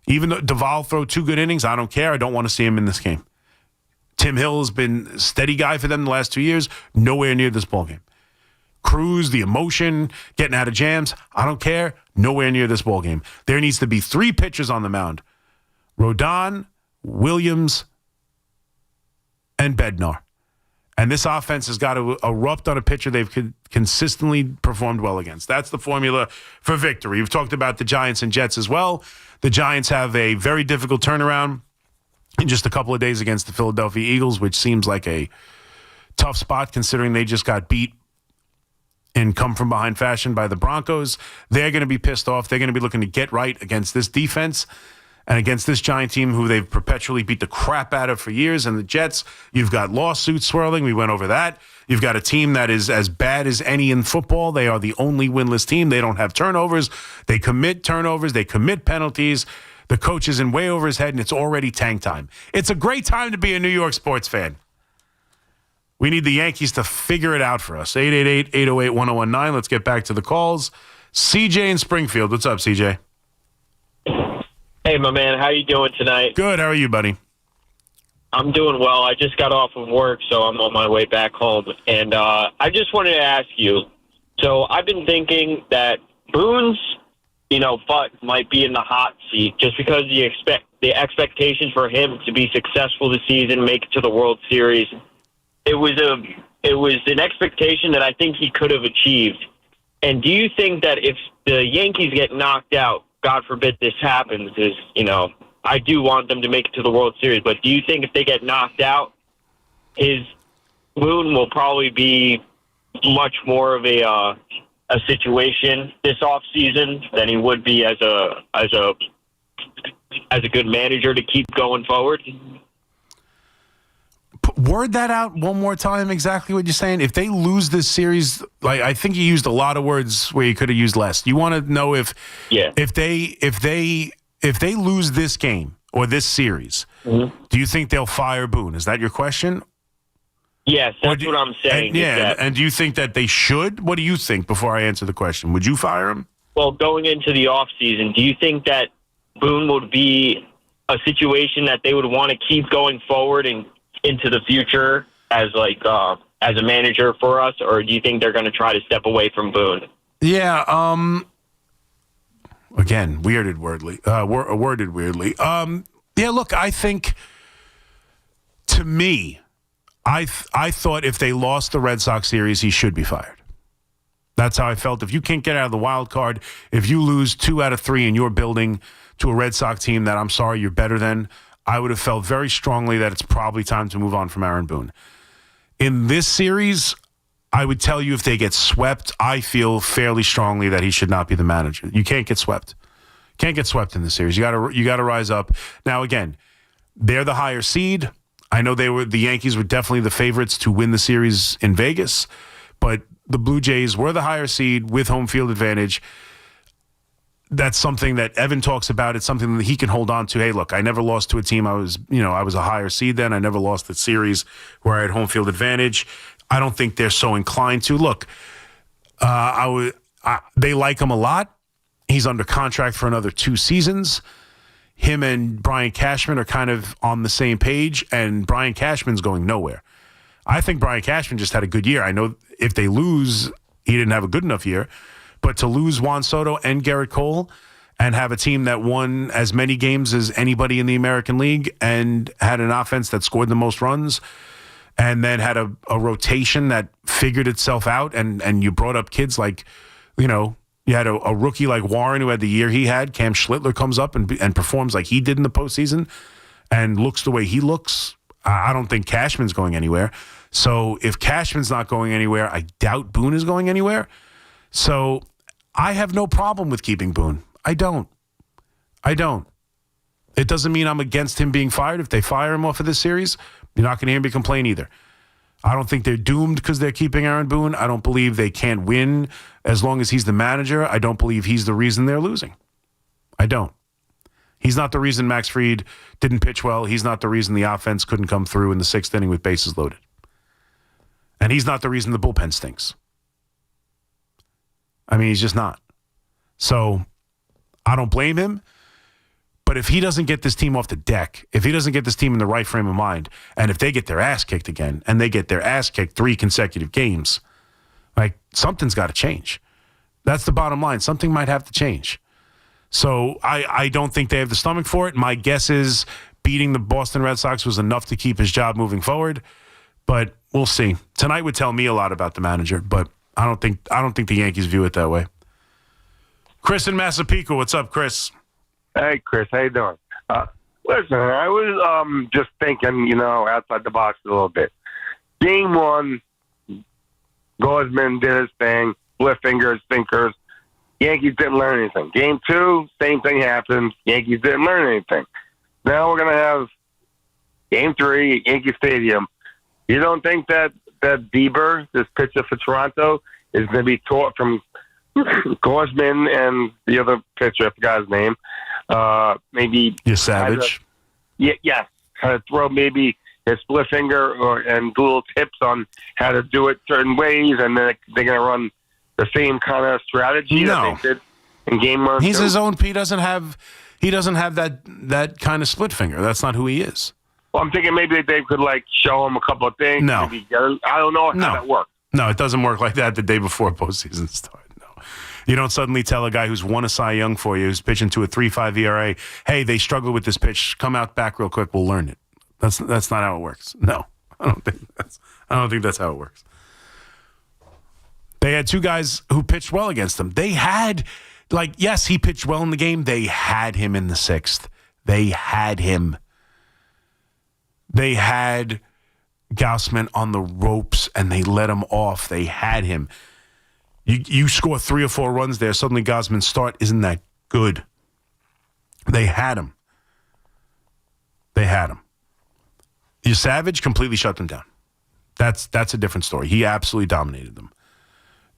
Even though Duvall throw 2 good innings, I don't care. I don't want to see him in this game. Tim Hill has been a steady guy for them the last 2 years. Nowhere near this ballgame. Cruz, the emotion, getting out of jams, I don't care. Nowhere near this ballgame. There needs to be 3 pitchers on the mound. Rodon, Williams, and Bednar. And this offense has got to erupt on a pitcher they've consistently performed well against. That's the formula for victory. We've talked about the Giants and Jets as well. The Giants have a very difficult turnaround in just a couple of days against the Philadelphia Eagles, which seems like a tough spot considering they just got beat in come-from-behind fashion by the Broncos. They're going to be pissed off. They're going to be looking to get right against this defense and against this Giant team who they've perpetually beat the crap out of for years. And the Jets, you've got lawsuits swirling. We went over that. You've got a team that is as bad as any in football. They are the only winless team. They don't have turnovers. They commit turnovers. They commit penalties. The coach is in way over his head, and it's already tank time. It's a great time to be a New York sports fan. We need the Yankees to figure it out for us. 888-808-1019. Let's get back to the calls. CJ in Springfield. What's up, CJ? Hey, my man. How you doing tonight? Good. How are you, buddy? I'm doing well. I just got off of work, so I'm on my way back home. And I just wanted to ask you, so I've been thinking that Boone's, butt might be in the hot seat just because the expectations for him to be successful this season, make it to the World Series, it was an expectation that I think he could have achieved. And do you think that if the Yankees get knocked out, God forbid this happens, I do want them to make it to the World Series, but do you think if they get knocked out, his Boone will probably be much more of a situation this offseason than he would be as a good manager to keep going forward? Word that out one more time, exactly what you're saying. If they lose this series, I think you used a lot of words where you could have used less. You want to know if they lose this game or this series, do you think they'll fire Boone? Is that your question? Yes, that's what I'm saying. And do you think that they should? What do you think before I answer the question? Would you fire him? Well, going into the offseason, do you think that Boone would be a situation that they would want to keep going forward and into the future as a manager for us, or do you think they're going to try to step away from Boone? Yeah. Again, worded weirdly. Yeah. Look, I think to me, I thought if they lost the Red Sox series, he should be fired. That's how I felt. If you can't get out of the wild card, if you lose 2 out of 3 in your building to a Red Sox team that I'm sorry you're better than, I would have felt very strongly that it's probably time to move on from Aaron Boone. In this series, I would tell you if they get swept, I feel fairly strongly that he should not be the manager. You can't get swept. Can't get swept in this series. You got to rise up. Now again, they're the higher seed. I know the Yankees were definitely the favorites to win the series in Vegas, but the Blue Jays were the higher seed with home field advantage. That's something that Evan talks about. It's something that he can hold on to. Hey, look, I never lost to a team. I was a higher seed then. I never lost the series where I had home field advantage. I don't think they're so inclined to. Look, they like him a lot. He's under contract for another 2 seasons. Him and Brian Cashman are kind of on the same page, and Brian Cashman's going nowhere. I think Brian Cashman just had a good year. I know if they lose, he didn't have a good enough year. But to lose Juan Soto and Garrett Cole and have a team that won as many games as anybody in the American League and had an offense that scored the most runs and then had a rotation that figured itself out, and you brought up kids like, you had a rookie like Warren who had the year he had. Cam Schlittler comes up and performs like he did in the postseason and looks the way he looks. I don't think Cashman's going anywhere. So if Cashman's not going anywhere, I doubt Boone is going anywhere. So I have no problem with keeping Boone. I don't. It doesn't mean I'm against him being fired. If they fire him off of this series, you're not going to hear me complain either. I don't think they're doomed because they're keeping Aaron Boone. I don't believe they can't win as long as he's the manager. I don't believe he's the reason they're losing. I don't. He's not the reason Max Fried didn't pitch well. He's not the reason the offense couldn't come through in the 6th inning with bases loaded. And he's not the reason the bullpen stinks. I mean, he's just not. So I don't blame him. But if he doesn't get this team off the deck, if he doesn't get this team in the right frame of mind, and if they get their ass kicked again, and they get their ass kicked 3 consecutive games, like, something's got to change. That's the bottom line. Something might have to change. So I don't think they have the stomach for it. My guess is beating the Boston Red Sox was enough to keep his job moving forward. But we'll see. Tonight would tell me a lot about the manager, but I don't think the Yankees view it that way. Chris in Massapequa, what's up, Chris? Hey, Chris, how you doing? Listen, I was just thinking, outside the box a little bit. Game 1, Gosman did his thing, split fingers, sinkers. Yankees didn't learn anything. Game 2, same thing happened. Yankees didn't learn anything. Now we're going to have Game 3 at Yankee Stadium. You don't think that Bieber, this pitcher for Toronto, is going to be taught from Gosman and the other pitcher, I forgot his name, maybe Savage. Yes, how to throw maybe his split finger and do little tips on how to do it certain ways, and then they're going to run the same kind of strategy that they did in Game 1. He's his own. He doesn't have that kind of split finger. That's not who he is. Well, I'm thinking maybe they could show him a couple of things. No, maybe I don't know how that works. No, it doesn't work like that the day before postseason start. No, you don't suddenly tell a guy who's won a Cy Young for you, who's pitching to a 3.5 ERA, hey, they struggled with this pitch. Come out back real quick. We'll learn it. That's not how it works. No, I don't think that's how it works. They had 2 guys who pitched well against them. They had, yes, he pitched well in the game. They had him in the 6th. They had him. They had Gausman on the ropes, and they let him off. They had him. You score 3 or 4 runs there, suddenly Gausman's start isn't that good. They had him. Your Savage completely shut them down. That's a different story. He absolutely dominated them.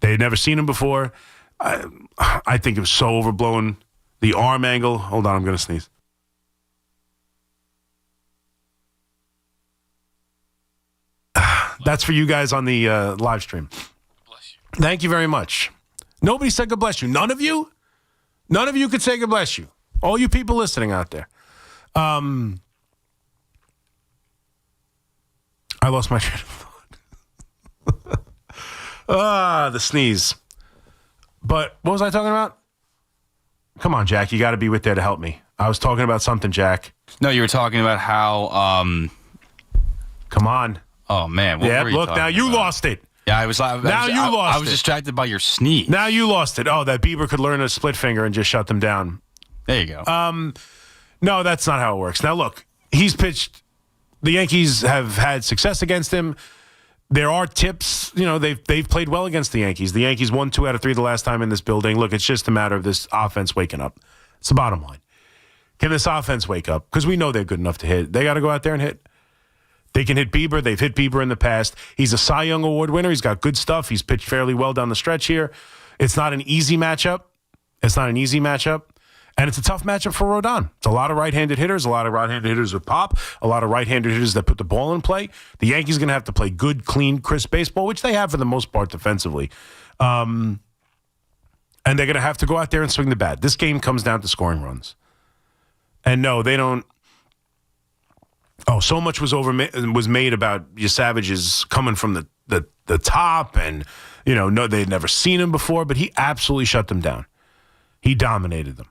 They had never seen him before. I think it was so overblown. The arm angle. Hold on, I'm going to sneeze. That's for you guys on the live stream. Bless you. Thank you very much. Nobody said God bless you. None of you could say God bless you. All you people listening out there. I lost my train of thought. The sneeze. But what was I talking about? Come on, Jack. You got to be with there to help me. I was talking about something, Jack. No, you were talking about how... Come on. Oh, man. Yeah, look, now you lost it. Yeah, I was distracted by your sneeze. Now you lost it. Oh, that Bieber could learn a split finger and just shut them down. There you go. No, that's not how it works. Now, look, he's pitched. The Yankees have had success against him. There are tips. They've played well against the Yankees. The Yankees won 2 out of 3 the last time in this building. Look, it's just a matter of this offense waking up. It's the bottom line. Can this offense wake up? Because we know they're good enough to hit. They got to go out there and hit. They can hit Bieber. They've hit Bieber in the past. He's a Cy Young Award winner. He's got good stuff. He's pitched fairly well down the stretch here. It's not an easy matchup. And it's a tough matchup for Rodon. It's a lot of right-handed hitters, a lot of right-handed hitters with pop, a lot of right-handed hitters that put the ball in play. The Yankees are going to have to play good, clean, crisp baseball, which they have for the most part defensively. And they're going to have to go out there and swing the bat. This game comes down to scoring runs. And no, they don't. Oh, so much was made about your Savages coming from the top, and no, they'd never seen him before, but he absolutely shut them down. He dominated them.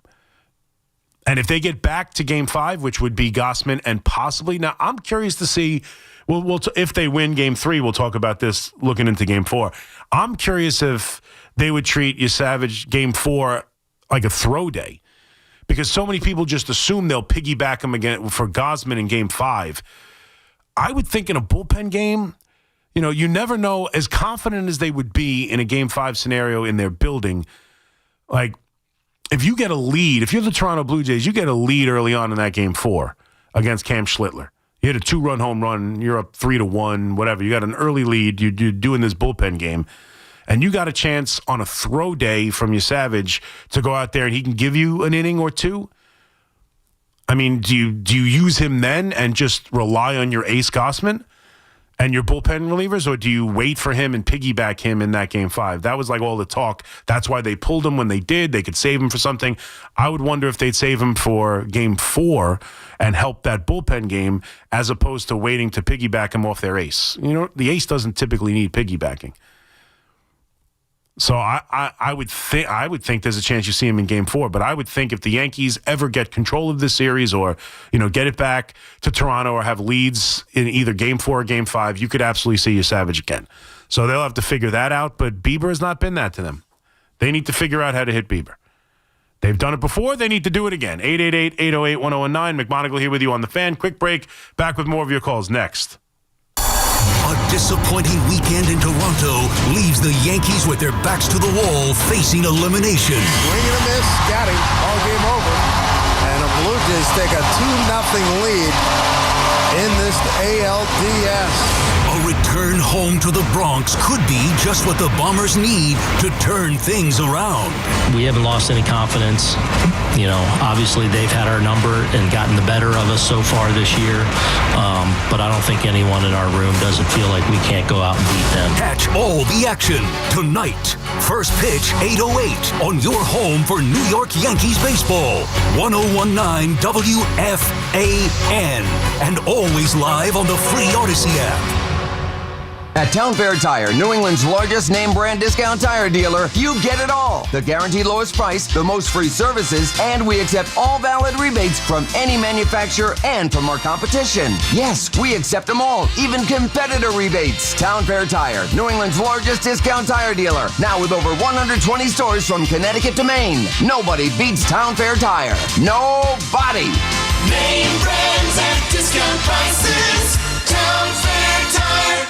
And if they get back to Game 5, which would be Gausman and possibly, now I'm curious to see, if they win Game 3, we'll talk about this looking into Game 4. I'm curious if they would treat Savage Game 4 like a throw day, because so many people just assume they'll piggyback him again for Gausman in Game 5. I would think in a bullpen game, you never know, as confident as they would be in a Game 5 scenario in their building, like, if you get a lead, if you're the Toronto Blue Jays, you get a lead early on in that Game 4 against Cam Schlittler. You hit a 2-run home run, you're up 3-1, whatever. You got an early lead, you're doing this bullpen game, and you got a chance on a throw day from Savage to go out there and he can give you an inning or two. I mean, do you use him then and just rely on your ace Gausman and your bullpen relievers, or do you wait for him and piggyback him in that Game 5? That was like all the talk. That's why they pulled him when they did. They could save him for something. I would wonder if they'd save him for Game 4 and help that bullpen game as opposed to waiting to piggyback him off their ace. The ace doesn't typically need piggybacking. So I would think there's a chance you see him in Game 4, but I would think if the Yankees ever get control of this series or, get it back to Toronto or have leads in either Game 4 or Game 5, you could absolutely see Savage again. So they'll have to figure that out, but Bieber has not been that to them. They need to figure out how to hit Bieber. They've done it before. They need to do it again. 888-808-1019. McMonigle here with you on The Fan. Quick break. Back with more of your calls next. A disappointing weekend in Toronto leaves the Yankees with their backs to the wall, facing elimination. Swing and a miss, got him. All game over. And the Blue Jays take a 2-0 lead in this ALDS. A return home to the Bronx could be just what the Bombers need to turn things around. We haven't lost any confidence. Obviously they've had our number and gotten the better of us so far this year. But I don't think anyone in our room doesn't feel like we can't go out and beat them. Catch all the action tonight. First pitch, 8:08 on your home for New York Yankees baseball. 1019 WFAN. And always live on the free Odyssey app. At Town Fair Tire, New England's largest name brand discount tire dealer, you get it all. The guaranteed lowest price, the most free services, and we accept all valid rebates from any manufacturer and from our competition. Yes, we accept them all, even competitor rebates. Town Fair Tire, New England's largest discount tire dealer, now with over 120 stores from Connecticut to Maine. Nobody beats Town Fair Tire. Nobody. Name brands at discount prices. Town Fair Tire.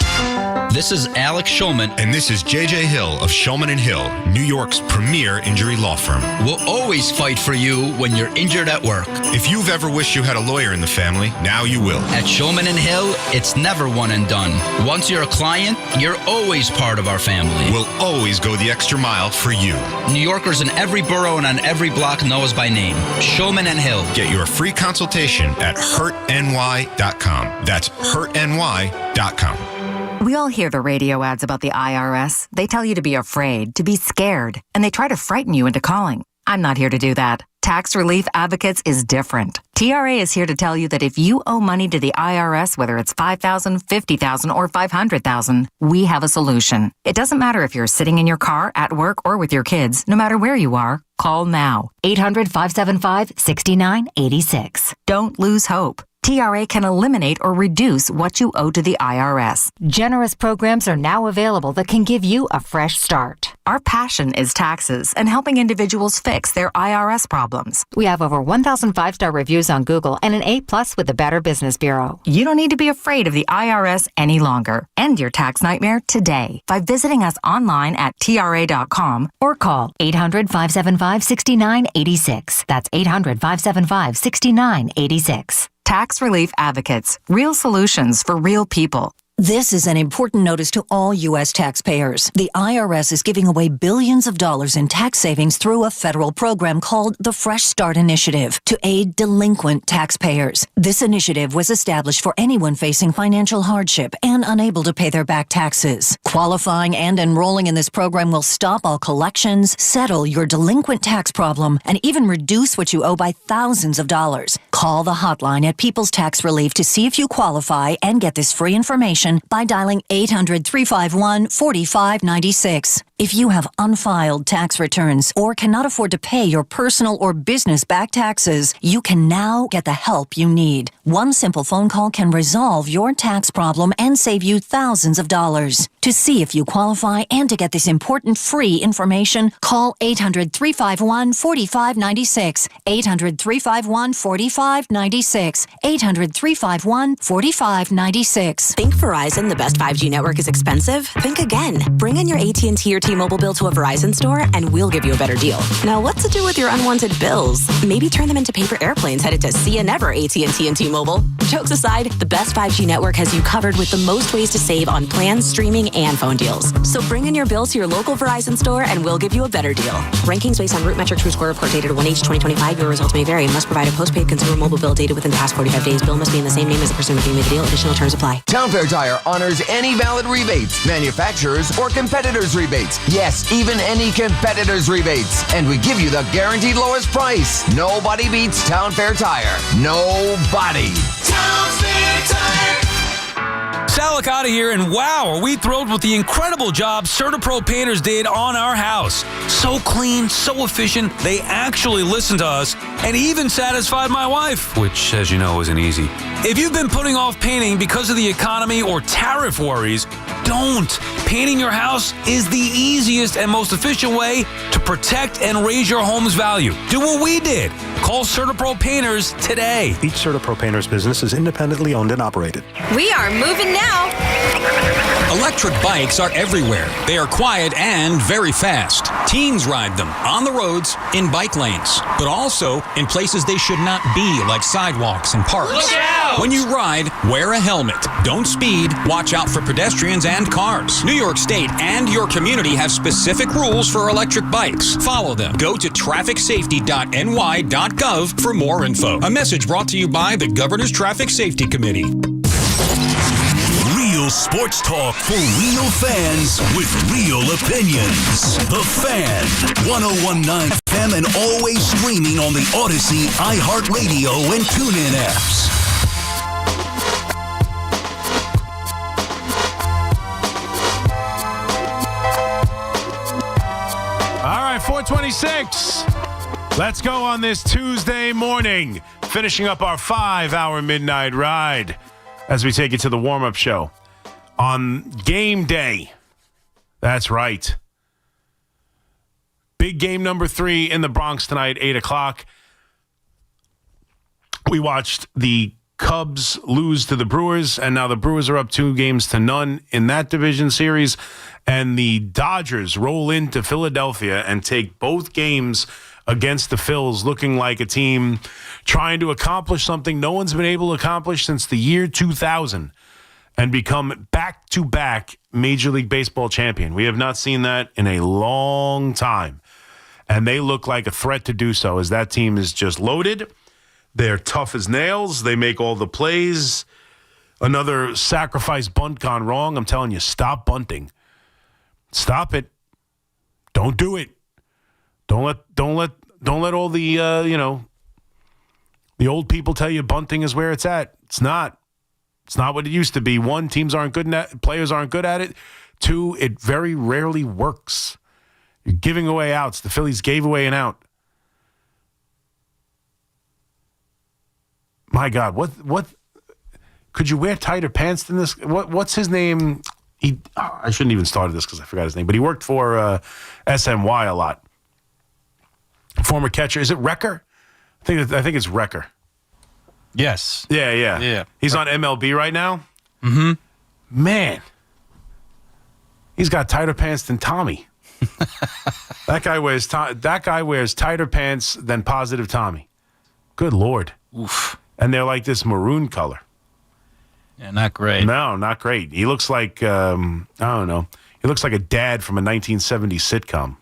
This is Alex Schulman. And this is J.J. Hill of Schulman & Hill, New York's premier injury law firm. We'll always fight for you when you're injured at work. If you've ever wished you had a lawyer in the family, now you will. At Schulman & Hill, it's never one and done. Once you're a client, you're always part of our family. We'll always go the extra mile for you. New Yorkers in every borough and on every block know us by name. Schulman & Hill. Get your free consultation at hurtny.com. That's hurtny.com. We all hear the radio ads about the IRS. They tell you to be afraid, to be scared, and they try to frighten you into calling. I'm not here to do that. Tax Relief Advocates is different. TRA is here to tell you that if you owe money to the IRS, whether it's $5,000, $50,000, or $500,000, we have a solution. It doesn't matter if you're sitting in your car, at work, or with your kids. No matter where you are, call now. 800-575-6986. Don't lose hope. TRA can eliminate or reduce what you owe to the IRS. Generous programs are now available that can give you a fresh start. Our passion is taxes and helping individuals fix their IRS problems. We have over 1,000 5-star reviews on Google and an A+ with the Better Business Bureau. You don't need to be afraid of the IRS any longer. End your tax nightmare today by visiting us online at TRA.com or call 800-575-6986. That's 800-575-6986. Tax Relief Advocates. Real solutions for real people. This is an important notice to all U.S. taxpayers. The IRS is giving away billions of dollars in tax savings through a federal program called the Fresh Start Initiative to aid delinquent taxpayers. This initiative was established for anyone facing financial hardship and unable to pay their back taxes. Qualifying and enrolling in this program will stop all collections, settle your delinquent tax problem, and even reduce what you owe by thousands of dollars. Call the hotline at People's Tax Relief to see if you qualify and get this free information by dialing 800-351-4596. If you have unfiled tax returns or cannot afford to pay your personal or business back taxes, you can now get the help you need. One simple phone call can resolve your tax problem and save you thousands of dollars. To see if you qualify and to get this important free information, call 800-351-4596. 800-351-4596. 800-351-4596. Think Verizon, the best 5G network, is expensive? Think again. Bring in your AT&T or T-Mobile bill to a Verizon store and we'll give you a better deal. Now, what's to do with your unwanted bills? Maybe turn them into paper airplanes headed to See Ya Never AT&T and T-Mobile. Jokes aside, the best 5G network has you covered with the most ways to save on plans, streaming, and phone deals. So bring in your bill to your local Verizon store and we'll give you a better deal. Rankings based on Root Metrics True Score report dated 1H2025. Your results may vary. Must provide a postpaid consumer mobile bill dated within the past 45 days. Bill must be in the same name as the person with whom you made the deal. Additional terms apply. Town Fair Tire honors any valid rebates, manufacturers or competitors' rebates. Yes, even any competitors' rebates. And we give you the guaranteed lowest price. Nobody beats Town Fair Tire. Nobody. Town Fair Tire. Sal Licata here, and wow, are we thrilled with the incredible job CertaPro Painters did on our house. So clean, so efficient, they actually listened to us and even satisfied my wife, which, as you know, isn't easy. If you've been putting off painting because of the economy or tariff worries, don't. Painting your house is the easiest and most efficient way to protect and raise your home's value. Do what we did. Call CertaPro Painters today. Each CertaPro Painters business is independently owned and operated. We are moving now. Electric bikes are everywhere. They are quiet and very fast. Teens ride them on the roads, in bike lanes, but also in places they should not be, like sidewalks and parks. Look out! When you ride, wear a helmet. Don't speed. Watch out for pedestrians and cars. New York State and your community have specific rules for electric bikes. Follow them. Go to trafficsafety.ny.gov for more info. A message brought to you by the Governor's Traffic Safety Committee. Real sports talk for real fans with real opinions. The Fan, 101.9 FM, and always streaming on the Odyssey, iHeartRadio, and TuneIn apps. All right, 426. Let's go on this Tuesday morning, finishing up our 5-hour midnight ride as we take you to the warm-up show on game day. That's right. Big game number 3 in the Bronx tonight, 8 o'clock. We watched the Cubs lose to the Brewers, and now the Brewers are up 2-0 in that division series, and the Dodgers roll into Philadelphia and take both games against the Phils, looking like a team trying to accomplish something no one's been able to accomplish since the year 2000 and become back-to-back Major League Baseball champion. We have not seen that in a long time, and they look like a threat to do so, as that team is just loaded. They're tough as nails. They make all the plays. Another sacrifice bunt gone wrong. I'm telling you, stop bunting. Stop it. Don't do it. Don't let all the the old people tell you bunting is where it's at. It's not. It's not what it used to be. 1, teams aren't good at it, players aren't good at it. 2, it very rarely works. You're giving away outs. The Phillies gave away an out. My God, what could you wear tighter pants than this? What's his name? I shouldn't even start this because I forgot his name, but he worked for SNY a lot. Former catcher, is it Recker? I think it's Recker. Yes. Yeah. He's on MLB right now. Mm-hmm. Man, he's got tighter pants than Tommy. That guy wears tighter pants than Positive Tommy. Good Lord. Oof. And they're like this maroon color. Yeah, not great. No, not great. He looks like I don't know. He looks like a dad from a 1970s sitcom.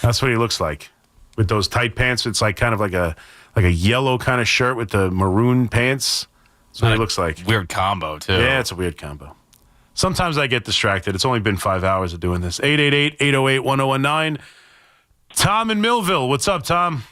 That's what he looks like with those tight pants. It's like kind of like a yellow kind of shirt with the maroon pants. That's what he looks like. Weird combo too. Yeah, it's a weird combo. Sometimes I get distracted. It's only been 5 hours of doing this. 888-808-1019. Tom in Millville. What's up, Tom?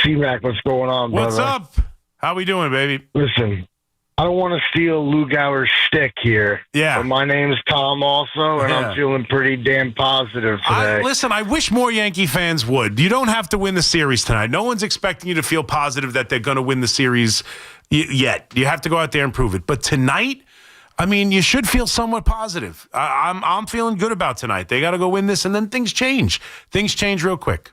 C-Mac, what's going on, brother? What's up? How we doing, baby? Listen, I don't want to steal Lou Gower's shtick here. Yeah. But my name's Tom also, and I'm feeling pretty damn positive today. Listen, I wish more Yankee fans would. You don't have to win the series tonight. No one's expecting you to feel positive that they're going to win the series yet. You have to go out there and prove it. But tonight, I mean, you should feel somewhat positive. I'm feeling good about tonight. They got to go win this, and then things change. Things change real quick.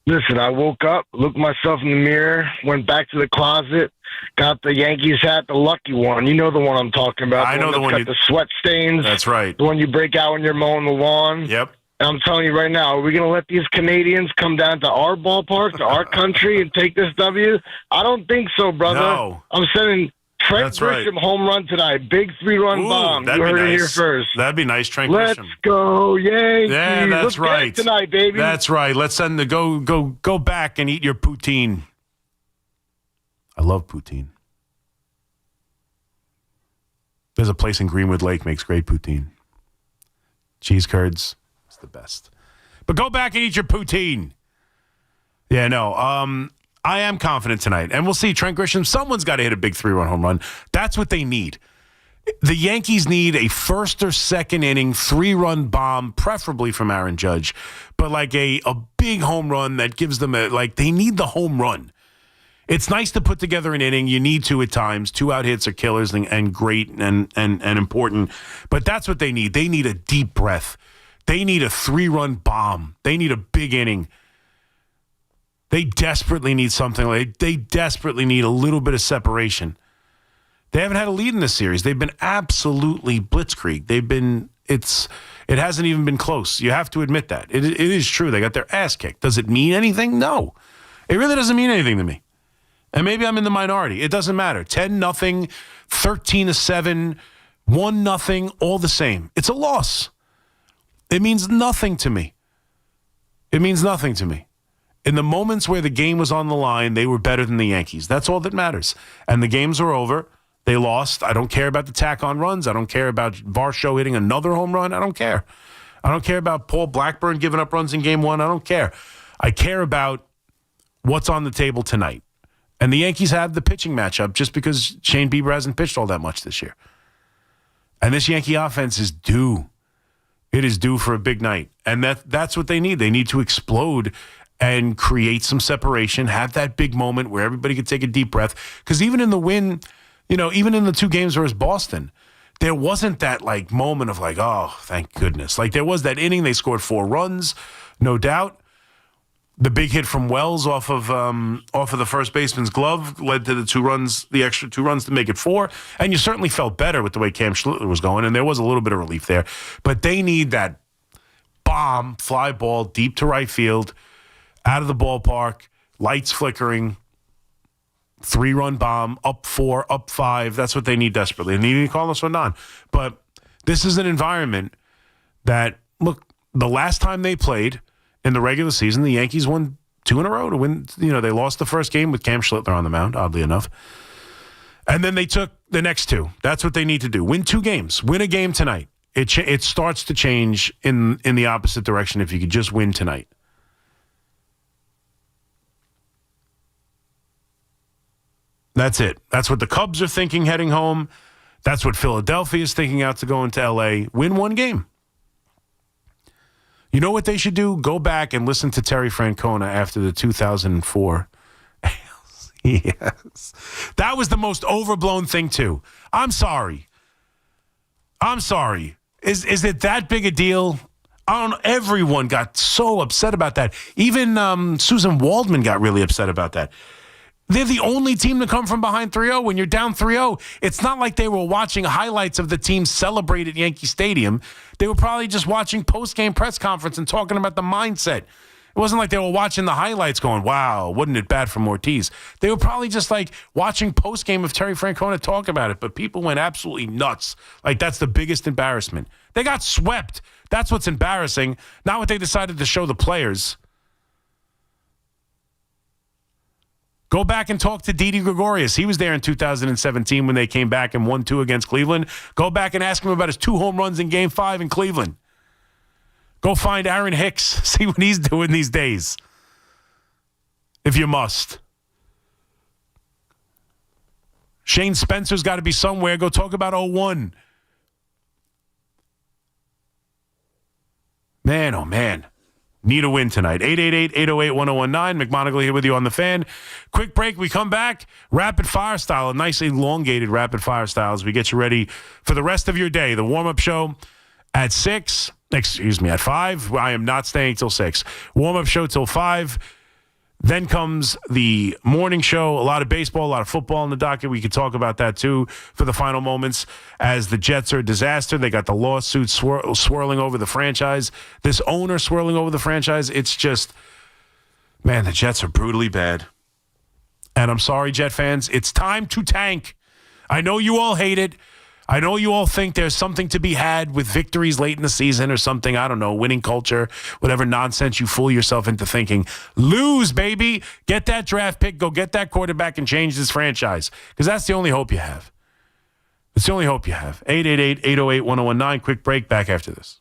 Listen, I woke up, looked myself in the mirror, went back to the closet, got the Yankees hat, the lucky one. You know the one I'm talking about. I know the one. Got the sweat stains. That's right. The one you break out when you're mowing the lawn. Yep. And I'm telling you right now, are we going to let these Canadians come down to our ballpark, to our country, and take this W? I don't think so, brother. No. I'm sending Trent Grisham home run tonight. Big 3-run bomb. You heard it here first. That'd be nice, Trent Let's Grisham. go, Yankees. Yeah, that's Let's right. get it tonight, baby. That's right. Let's send the go back and eat your poutine. I love poutine. There's a place in Greenwood Lake makes great poutine. Cheese curds, it's the best. But go back and eat your poutine. Yeah, no. I am confident tonight. And we'll see. Trent Grisham, someone's got to hit a big 3-run home run. That's what they need. The Yankees need a first or second inning 3-run bomb, preferably from Aaron Judge. But like a big home run that gives them they need the home run. It's nice to put together an inning. You need to at times. 2-out hits are killers and great and important. But that's what they need. They need a deep breath. They need a 3-run bomb. They need a big inning. They desperately need something. They desperately need a little bit of separation. They haven't had a lead in this series. They've been absolutely blitzkrieg. It hasn't even been close. You have to admit that. It is true. They got their ass kicked. Does it mean anything? No. It really doesn't mean anything to me. And maybe I'm in the minority. It doesn't matter. 10-0, 13-7, 1-0, all the same. It's a loss. It means nothing to me. It means nothing to me. In the moments where the game was on the line, they were better than the Yankees. That's all that matters. And the games are over. They lost. I don't care about the tack-on runs. I don't care about Varsho hitting another home run. I don't care. I don't care about Paul Blackburn giving up runs in Game 1. I don't care. I care about what's on the table tonight. And the Yankees have the pitching matchup just because Shane Bieber hasn't pitched all that much this year. And this Yankee offense is due. It is due for a big night. And that's what they need. They need to explode and create some separation, have that big moment where everybody can take a deep breath. Because even in the win, even in the 2 games where it was Boston, there wasn't that moment of oh, thank goodness. There was that inning. They scored 4 runs, no doubt. The big hit from Wells off of the first baseman's glove led to the extra 2 runs to make it 4. And you certainly felt better with the way Cam Schlittler was going, and there was a little bit of relief there. But they need that bomb, fly ball deep to right field, out of the ballpark, lights flickering, 3-run bomb, up 4, up 5. That's what they need desperately. And they need Carlos Rodon. But this is an environment that, look, the last time they played in the regular season, the Yankees won 2 in a row to win. They lost the first game with Cam Schlittler on the mound, oddly enough. And then they took the next 2. That's what they need to do. Win 2 games. Win a game tonight. It starts to change in the opposite direction if you could just win tonight. That's it. That's what the Cubs are thinking heading home. That's what Philadelphia is thinking out to go into L.A. Win 1 game. You know what they should do? Go back and listen to Terry Francona after the 2004. Yes. That was the most overblown thing, too. I'm sorry. Is it that big a deal? I don't know. Everyone got so upset about that. Even Susan Waldman got really upset about that. They're the only team to come from behind 3-0 when you're down 3-0. It's not like they were watching highlights of the team celebrate at Yankee Stadium. They were probably just watching post-game press conference and talking about the mindset. It wasn't like they were watching the highlights going, wow, wasn't it bad from Ortiz? They were probably just watching post-game of Terry Francona talk about it, but people went absolutely nuts. That's the biggest embarrassment. They got swept. That's what's embarrassing, not what they decided to show the players. Go back and talk to Didi Gregorius. He was there in 2017 when they came back and won 2 against Cleveland. Go back and ask him about his 2 home runs in Game 5 in Cleveland. Go find Aaron Hicks. See what he's doing these days. If you must. Shane Spencer's got to be somewhere. Go talk about 0-1. Man, oh, man. Need a win tonight. 888-808-1019. McMonigle here with you on the Fan. Quick break. We come back. Rapid fire style. A nice elongated rapid fire style as we get you ready for the rest of your day. The warm-up show at 6. At 5. I am not staying till 6. Warm-up show till 5. Then comes the morning show. A lot of baseball, a lot of football in the docket. We can talk about that, too, for the final moments as the Jets are a disaster. They got the lawsuit swirling over the franchise. This owner swirling over the franchise. It's just, man, the Jets are brutally bad. And I'm sorry, Jet fans. It's time to tank. I know you all hate it. I know you all think there's something to be had with victories late in the season or something. I don't know, winning culture, whatever nonsense you fool yourself into thinking. Lose, baby. Get that draft pick. Go get that quarterback and change this franchise because that's the only hope you have. It's the only hope you have. 888-808-1019. Quick break. Back after this.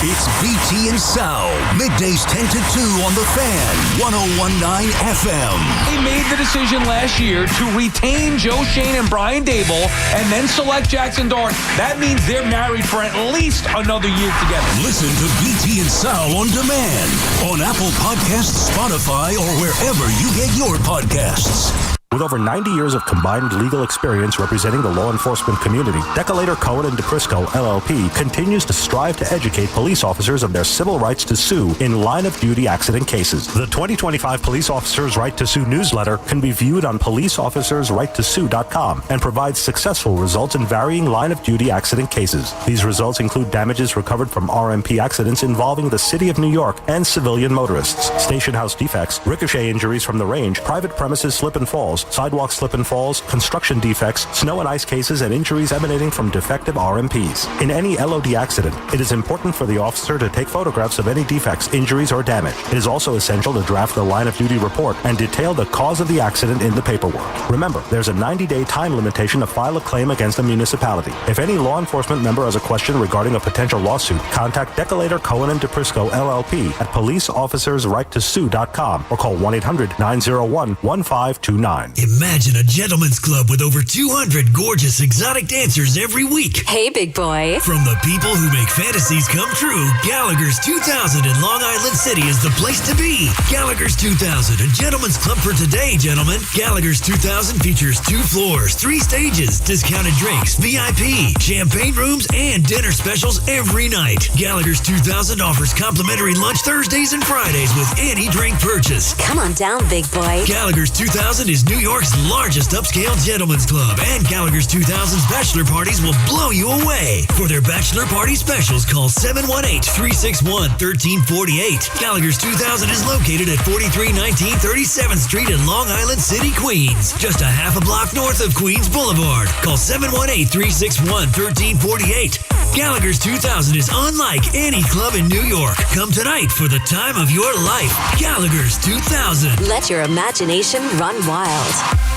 It's BT and Sal, middays 10 to 2 on the Fan, 101.9 FM. They made the decision last year to retain Joe Shane and Brian Dable and then select Jackson Dart. That means they're married for at least another year together. Listen to BT and Sal on demand on Apple Podcasts, Spotify, or wherever you get your podcasts. With over 90 years of combined legal experience representing the law enforcement community, Decolator Cohen & DePrisco, LLP, continues to strive to educate police officers of their civil rights to sue in line-of-duty accident cases. The 2025 Police Officers' Right to Sue newsletter can be viewed on policeofficersrighttosue.com and provides successful results in varying line-of-duty accident cases. These results include damages recovered from RMP accidents involving the City of New York and civilian motorists, station house defects, ricochet injuries from the range, private premises slip and falls, sidewalk slip and falls, construction defects, snow and ice cases, and injuries emanating from defective RMPs. In any LOD accident, it is important for the officer to take photographs of any defects, injuries, or damage. It is also essential to draft the line-of-duty report and detail the cause of the accident in the paperwork. Remember, there's a 90-day time limitation to file a claim against a municipality. If any law enforcement member has a question regarding a potential lawsuit, contact Decolator Cohen & DePrisco, LLP at policeofficersrighttosue.com or call 1-800-901-1529. Imagine a gentleman's club with over 200 gorgeous exotic dancers every week. Hey, big boy. From the people who make fantasies come true, Gallagher's 2000 in Long Island City is the place to be. Gallagher's 2000, a gentleman's club for today, gentlemen. Gallagher's 2000 features 2 floors, 3 stages, discounted drinks, VIP, champagne rooms, and dinner specials every night. Gallagher's 2000 offers complimentary lunch Thursdays and Fridays with any drink purchase. Come on down, big boy. Gallagher's 2000 is New York's largest upscale gentleman's club, and Gallagher's 2000's bachelor parties will blow you away. For their bachelor party specials, call 718-361-1348. Gallagher's 2000 is located at 4319 37th Street in Long Island City, Queens, just a half a block north of Queens Boulevard. Call 718-361-1348. Gallagher's 2000 is unlike any club in New York. Come tonight for the time of your life. Gallagher's 2000. Let your imagination run wild.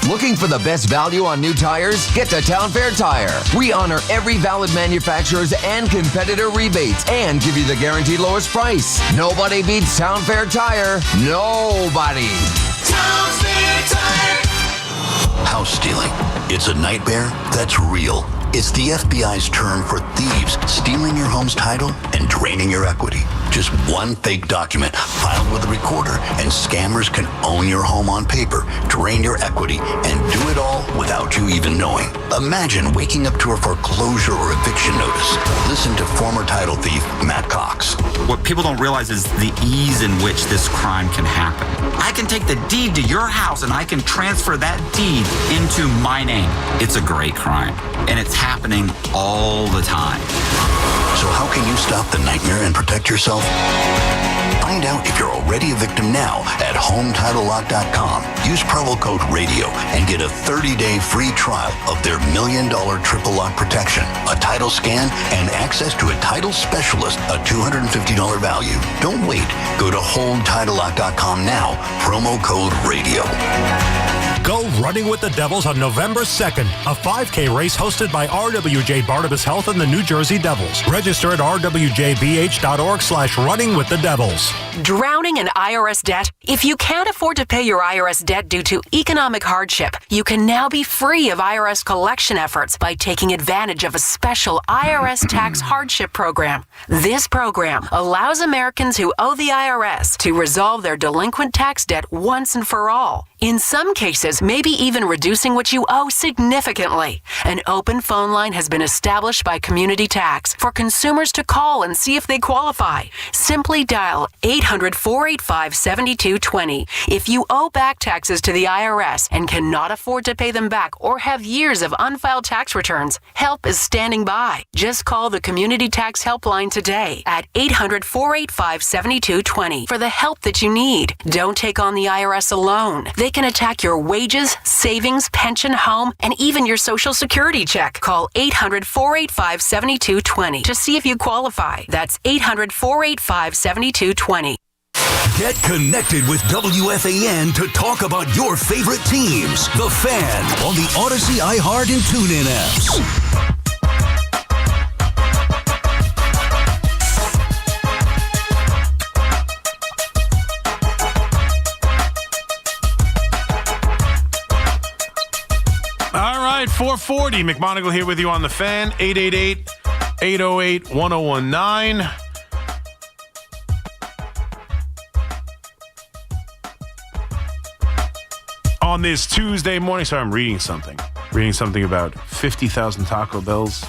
Looking for the best value on new tires? Get to Town Fair Tire. We honor every valid manufacturer's and competitor rebates and give you the guaranteed lowest price. Nobody beats Town Fair Tire. Nobody. Town Fair Tire. House stealing. It's a nightmare that's real. It's the FBI's term for thieves stealing your home's title and draining your equity. Just one fake document filed with a recorder, and scammers can own your home on paper, drain your equity, and do it all without you even knowing. Imagine waking up to a foreclosure or eviction notice. Listen to former title thief Matt Cox. What people don't realize is the ease in which this crime can happen. I can take the deed to your house and I can transfer that deed into my name. It's a great crime, and it's happening all the time. So how can you stop the nightmare and protect yourself? Find out if you're already a victim now at HomeTitleLock.com. Use promo code RADIO and get a 30-day free trial of their $1 million triple lock protection, a title scan, and access to a title specialist, a $250 value. Don't wait. Go to HomeTitleLock.com now. Promo code RADIO. Go running with the Devils on November 2nd, a 5K race hosted by RWJ Barnabas Health and the New Jersey Devils. Register at rwjbh.org/runningwithdedevils. Drowning in IRS debt? If you can't afford to pay your IRS debt due to economic hardship, you can now be free of IRS collection efforts by taking advantage of a special IRS tax hardship program. This program allows Americans who owe the IRS to resolve their delinquent tax debt once and for all. In some cases, maybe even reducing what you owe significantly. An open phone line has been established by Community Tax for consumers to call and see if they qualify. Simply dial 800-485-7220. If you owe back taxes to the IRS and cannot afford to pay them back or have years of unfiled tax returns, help is standing by. Just call the Community Tax Helpline today at 800-485-7220 for the help that you need. Don't take on the IRS alone. They can attack your wages, savings, pension, home, and even your Social Security check. Call 800-485-7220 to see if you qualify. That's 800-485-7220. Get connected with WFAN to talk about your favorite teams. The Fan on the Odyssey, iHeart, and TuneIn apps. All right, 440. McMonigle here with you on The Fan. 888-808-1019. On this Tuesday morning, sorry, I'm reading something. Reading something about 50,000 Taco Bells.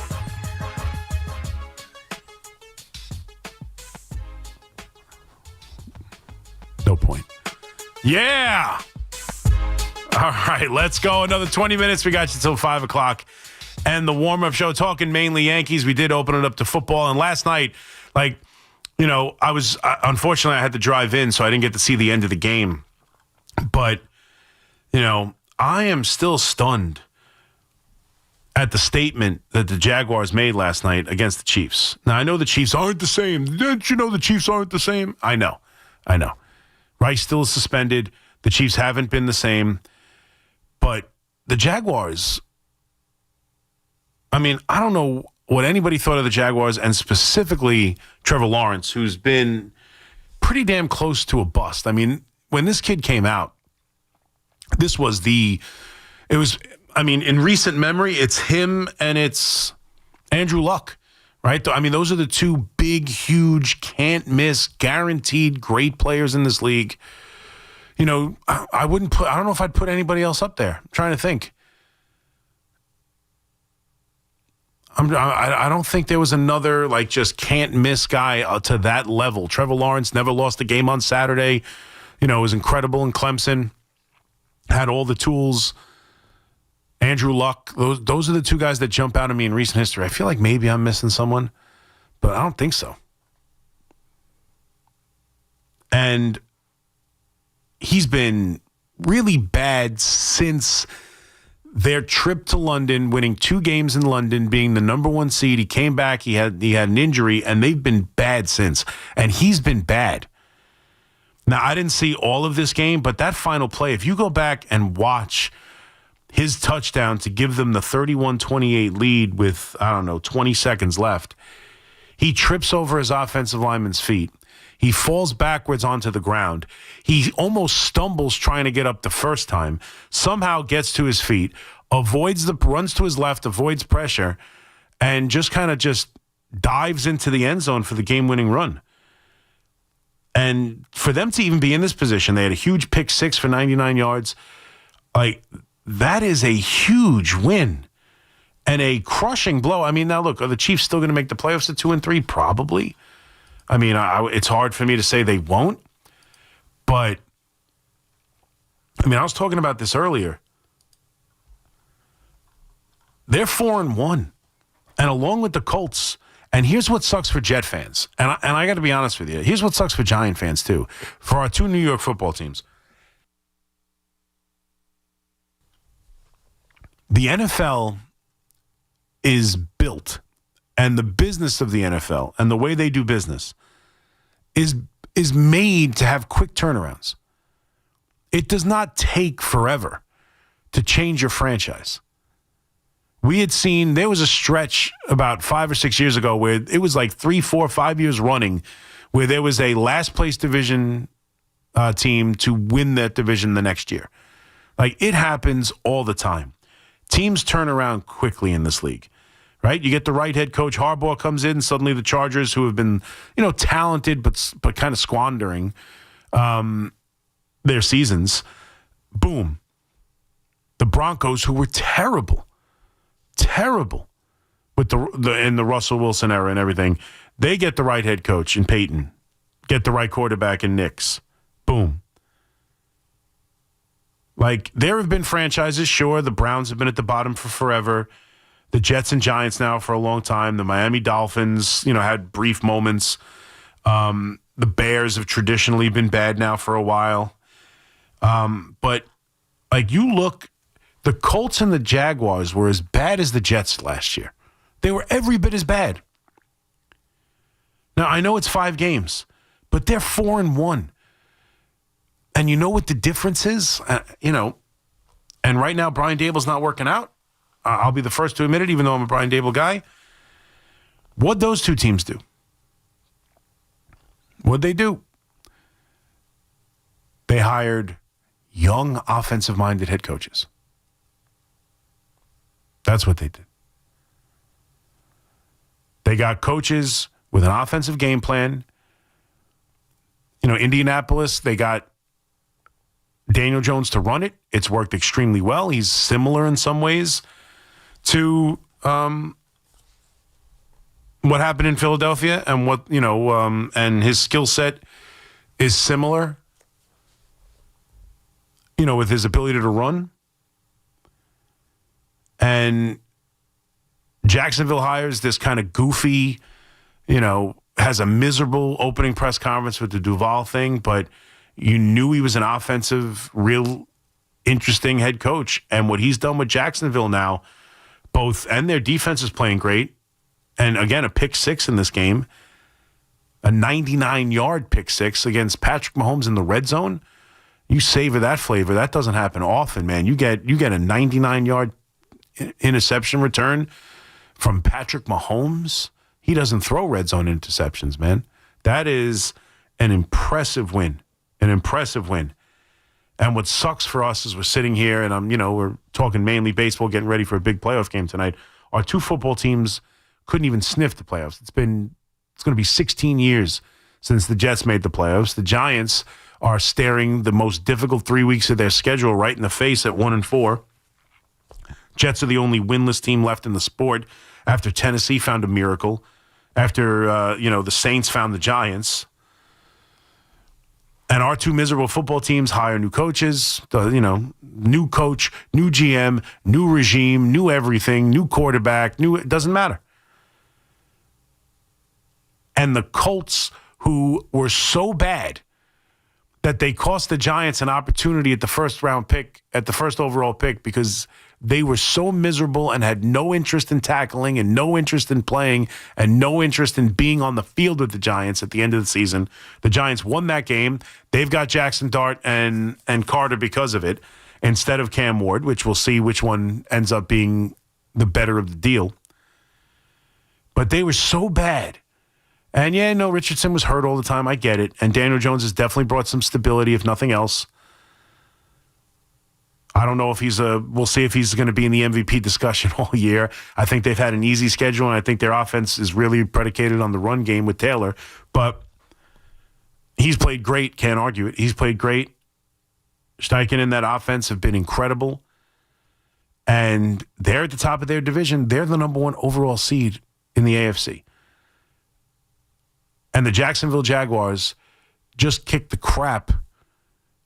No point. Yeah! All right, let's go. Another 20 minutes. We got you till 5 o'clock. And the warm-up show, talking mainly Yankees. We did open it up to football. And last night, unfortunately, I had to drive in, so I didn't get to see the end of the game. But, I am still stunned at the statement that the Jaguars made last night against the Chiefs. Now, I know the Chiefs aren't the same. Didn't you know the Chiefs aren't the same? I know. Rice still is suspended. The Chiefs haven't been the same. But the Jaguars, I don't know what anybody thought of the Jaguars, and specifically Trevor Lawrence, who's been pretty damn close to a bust. When this kid came out, in recent memory, it's him and it's Andrew Luck, right? Those are the two big, huge, can't miss, guaranteed great players in this league. I don't know if I'd put anybody else up there. I'm trying to think. I don't think there was another, just can't miss guy to that level. Trevor Lawrence never lost a game on Saturday. Was incredible in Clemson. Had all the tools. Andrew Luck. Those are the two guys that jump out at me in recent history. I feel like maybe I'm missing someone, but I don't think so. And he's been really bad since their trip to London, winning 2 games in London, being the number 1 seed. He came back, he had an injury, and they've been bad since. And he's been bad. Now, I didn't see all of this game, but that final play, if you go back and watch his touchdown to give them the 31-28 lead with, 20 seconds left, he trips over his offensive lineman's feet. He falls backwards onto the ground. He almost stumbles trying to get up the first time, somehow gets to his feet, runs to his left, avoids pressure, and just dives into the end zone for the game-winning run. And for them to even be in this position, they had a huge pick 6 for 99 yards. That is a huge win and a crushing blow. Now look, are the Chiefs still going to make the playoffs at 2-3? Probably. It's hard for me to say they won't, but I was talking about this earlier. They're 4-1, and along with the Colts. And here's what sucks for Jet fans, and I got to be honest with you. Here's what sucks for Giant fans too, for our 2 New York football teams. The NFL is built, and the business of the NFL and the way they do business is made to have quick turnarounds. It does not take forever to change your franchise. We had seen, there was a stretch about 5 or 6 years ago where it was like 3, 4, 5 years running where there was a last place division team to win that division the next year. Like, it happens all the time. Teams turn around quickly in this league, right? You get the right head coach, Harbaugh comes in, suddenly the Chargers, who have been, talented but kind of squandering their seasons, boom. The Broncos, who were terrible with in the Russell Wilson era and everything, they get the right head coach in Peyton, get the right quarterback in Nix, boom. Like, there have been franchises, sure, the Browns have been at the bottom for forever, the Jets and Giants now for a long time, the Miami Dolphins, had brief moments, the Bears have traditionally been bad now for a while, but like, you look, the Colts and the Jaguars were as bad as the Jets last year. They were every bit as bad. Now, I know it's 5 games, but they're 4-1. And you know what the difference is? And right now Brian Dable's not working out. I'll be the first to admit it, even though I'm a Brian Dable guy. What'd those two teams do? What'd they do? They hired young offensive-minded head coaches. That's what they did. They got coaches with an offensive game plan. Indianapolis, they got Daniel Jones to run it. It's worked extremely well. He's similar in some ways to what happened in Philadelphia, and and his skill set is similar, with his ability to run. And Jacksonville hires this kind of goofy, has a miserable opening press conference with the Duval thing, but you knew he was an offensive, real interesting head coach. And what he's done with Jacksonville now, and their defense is playing great. And again, a pick 6 in this game, a 99-yard pick 6 against Patrick Mahomes in the red zone. You savor that flavor. That doesn't happen often, man. You get a 99-yard interception return from Patrick Mahomes. He doesn't throw red zone interceptions, man. That is an impressive win. An impressive win. And what sucks for us is we're sitting here and we're talking mainly baseball, getting ready for a big playoff game tonight. Our 2 football teams couldn't even sniff the playoffs. It's going to be 16 years since the Jets made the playoffs. The Giants are staring the most difficult 3 weeks of their schedule right in the face at 1-4. Jets are the only winless team left in the sport after Tennessee found a miracle, after the Saints found the Giants. And our 2 miserable football teams hire new coaches, new coach, new GM, new regime, new everything, new quarterback, it doesn't matter. And the Colts, who were so bad that they cost the Giants an opportunity at the first overall pick, because they were so miserable and had no interest in tackling and no interest in playing and no interest in being on the field with the Giants at the end of the season. The Giants won that game. They've got Jackson Dart and Carter because of it, instead of Cam Ward, which we'll see which one ends up being the better of the deal. But they were so bad. And Richardson was hurt all the time. I get it. And Daniel Jones has definitely brought some stability, if nothing else. I don't know if we'll see if he's going to be in the MVP discussion all year. I think they've had an easy schedule, and I think their offense is really predicated on the run game with Taylor. But he's played great. Can't argue it. He's played great. Steichen and that offense have been incredible. And they're at the top of their division. They're the number 1 overall seed in the AFC. And the Jacksonville Jaguars just kicked the crap.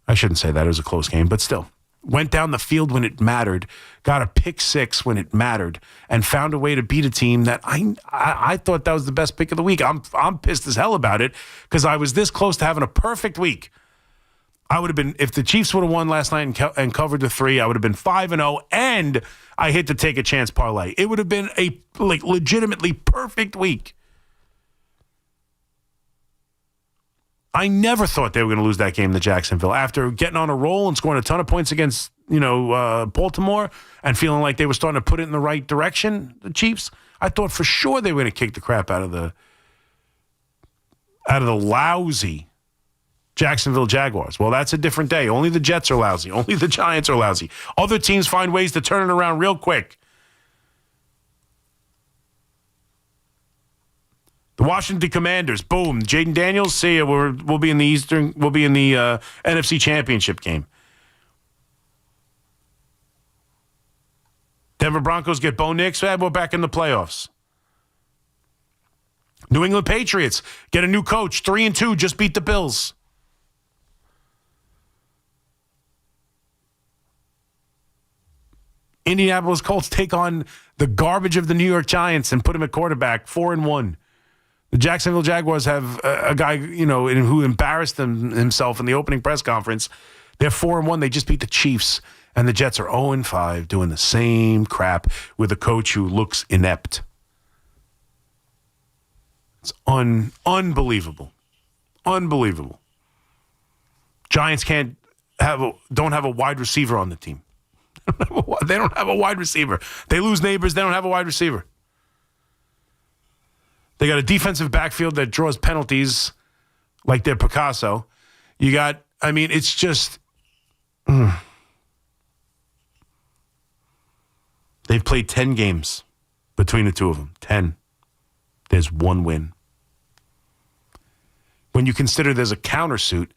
I shouldn't say that. It was a close game, but still. Went down the field when it mattered, got a pick 6 when it mattered, and found a way to beat a team that I thought that was the best pick of the week. I'm pissed as hell about it because I was this close to having a perfect week. I would have been, if the Chiefs would have won last night and covered the 3, I would have been 5-0, and I hit the take a chance parlay. It would have been a legitimately perfect week. I never thought they were going to lose that game to Jacksonville after getting on a roll and scoring a ton of points against Baltimore and feeling like they were starting to put it in the right direction, the Chiefs, I thought for sure they were going to kick the crap out of the lousy Jacksonville Jaguars. Well, that's a different day. Only the Jets are lousy. Only the Giants are lousy. Other teams find ways to turn it around real quick. The Washington Commanders, boom. Jaden Daniels, see ya. We'll be in the NFC Championship game. Denver Broncos get Bo Nix. We're back in the playoffs. New England Patriots get a new coach. 3-2, just beat the Bills. Indianapolis Colts take on the garbage of the New York Giants and put him at quarterback. 4-1. The Jacksonville Jaguars have a guy, who embarrassed himself in the opening press conference. They're 4-1. They just beat the Chiefs. And the Jets are 0-5, doing the same crap with a coach who looks inept. It's unbelievable. Unbelievable. Giants don't have a wide receiver on the team. They don't have a wide receiver. They lose Neighbors. They don't have a wide receiver. They got a defensive backfield that draws penalties like they're Picasso. It's just... They've played 10 games between the two of them. 10. There's one win. When you consider there's a countersuit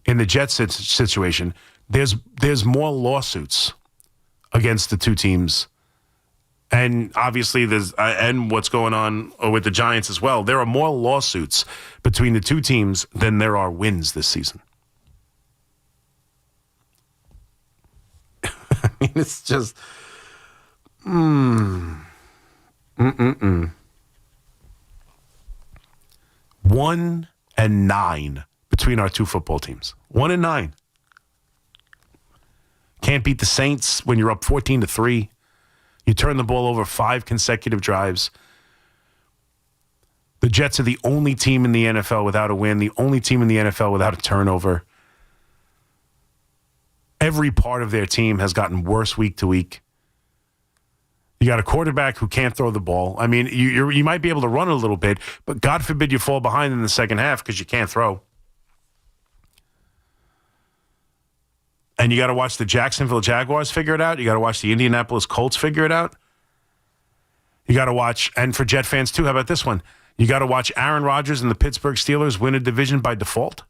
in the Jets situation, there's more lawsuits against the two teams. And obviously, and what's going on with the Giants as well. There are more lawsuits between the two teams than there are wins this season. It's just... 1-9 between our two football teams. 1-9. Can't beat the Saints when you're up 14-3. You turn the ball over 5 consecutive drives. The Jets are the only team in the NFL without a win, the only team in the NFL without a turnover. Every part of their team has gotten worse week to week. You got a quarterback who can't throw the ball. I mean, you might be able to run a little bit, but God forbid you fall behind in the second half because you can't throw. And you got to watch the Jacksonville Jaguars figure it out. You got to watch the Indianapolis Colts figure it out. You got to watch, and for Jet fans too, how about this one? You got to watch Aaron Rodgers and the Pittsburgh Steelers win a division by default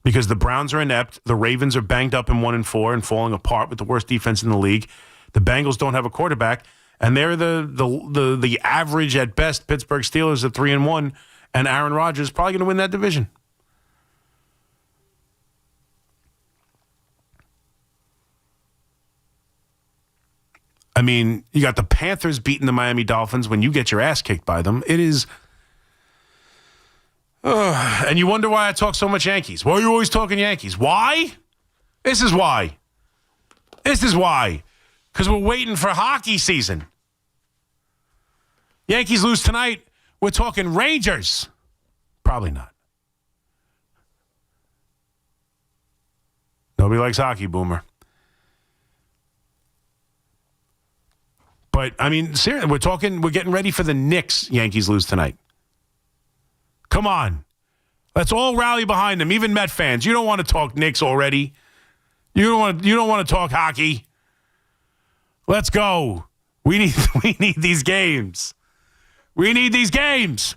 because the Browns are inept. The Ravens are banged up in 1-4 and falling apart with the worst defense in the league. The Bengals don't have a quarterback, and they're the average at best Pittsburgh Steelers at 3-1, and Aaron Rodgers is probably going to win that division. I mean, you got the Panthers beating the Miami Dolphins when you get your ass kicked by them. It is... and you wonder why I talk so much Yankees. Why are you always talking Yankees? Why? This is why. Because we're waiting for hockey season. Yankees lose tonight. We're talking Rangers. Probably not. Nobody likes hockey, Boomer. But, I mean, seriously, we're getting ready for the Knicks. Yankees lose tonight. Come on. Let's all rally behind them, even Met fans. You don't want to talk Knicks already. You don't want to talk hockey. Let's go. We need these games. We need these games.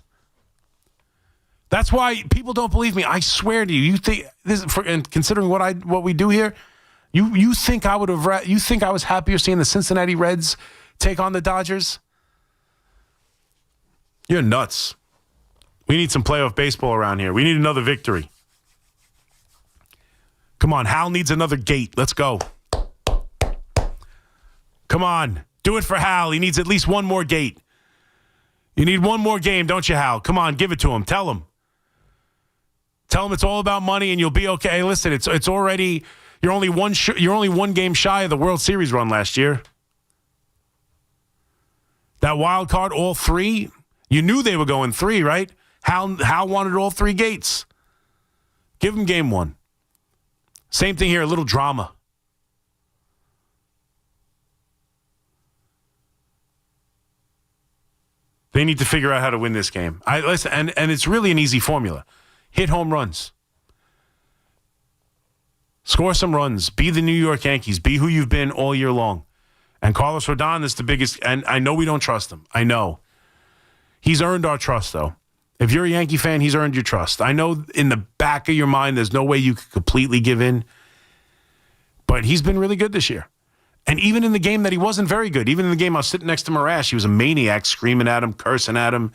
That's why people don't believe me. I swear to you. You think this, and considering what we do here, you think I would have? You think I was happier seeing the Cincinnati Reds take on the Dodgers? You're nuts. We need some playoff baseball around here. We need another victory. Come on, Hal needs another gate. Let's go. Come on. Do it for Hal. He needs at least one more gate. You need one more game, don't you, Hal? Come on, give it to him. Tell him. Tell him it's all about money and you'll be okay. Hey, listen, it's already you're only one game shy of the World Series run last year. That wild card, all 3, you knew they were going 3, right? Hal wanted all 3 gates. Give him game 1. Same thing here, a little drama. They need to figure out how to win this game. Listen, and it's really an easy formula. Hit home runs. Score some runs. Be the New York Yankees. Be who you've been all year long. And Carlos Rodon is the biggest, and I know we don't trust him. I know. He's earned our trust, though. If you're a Yankee fan, he's earned your trust. I know in the back of your mind there's no way you could completely give in, but he's been really good this year. And even in the game that he wasn't very good, even in the game I was sitting next to Marash, he was a maniac, screaming at him, cursing at him,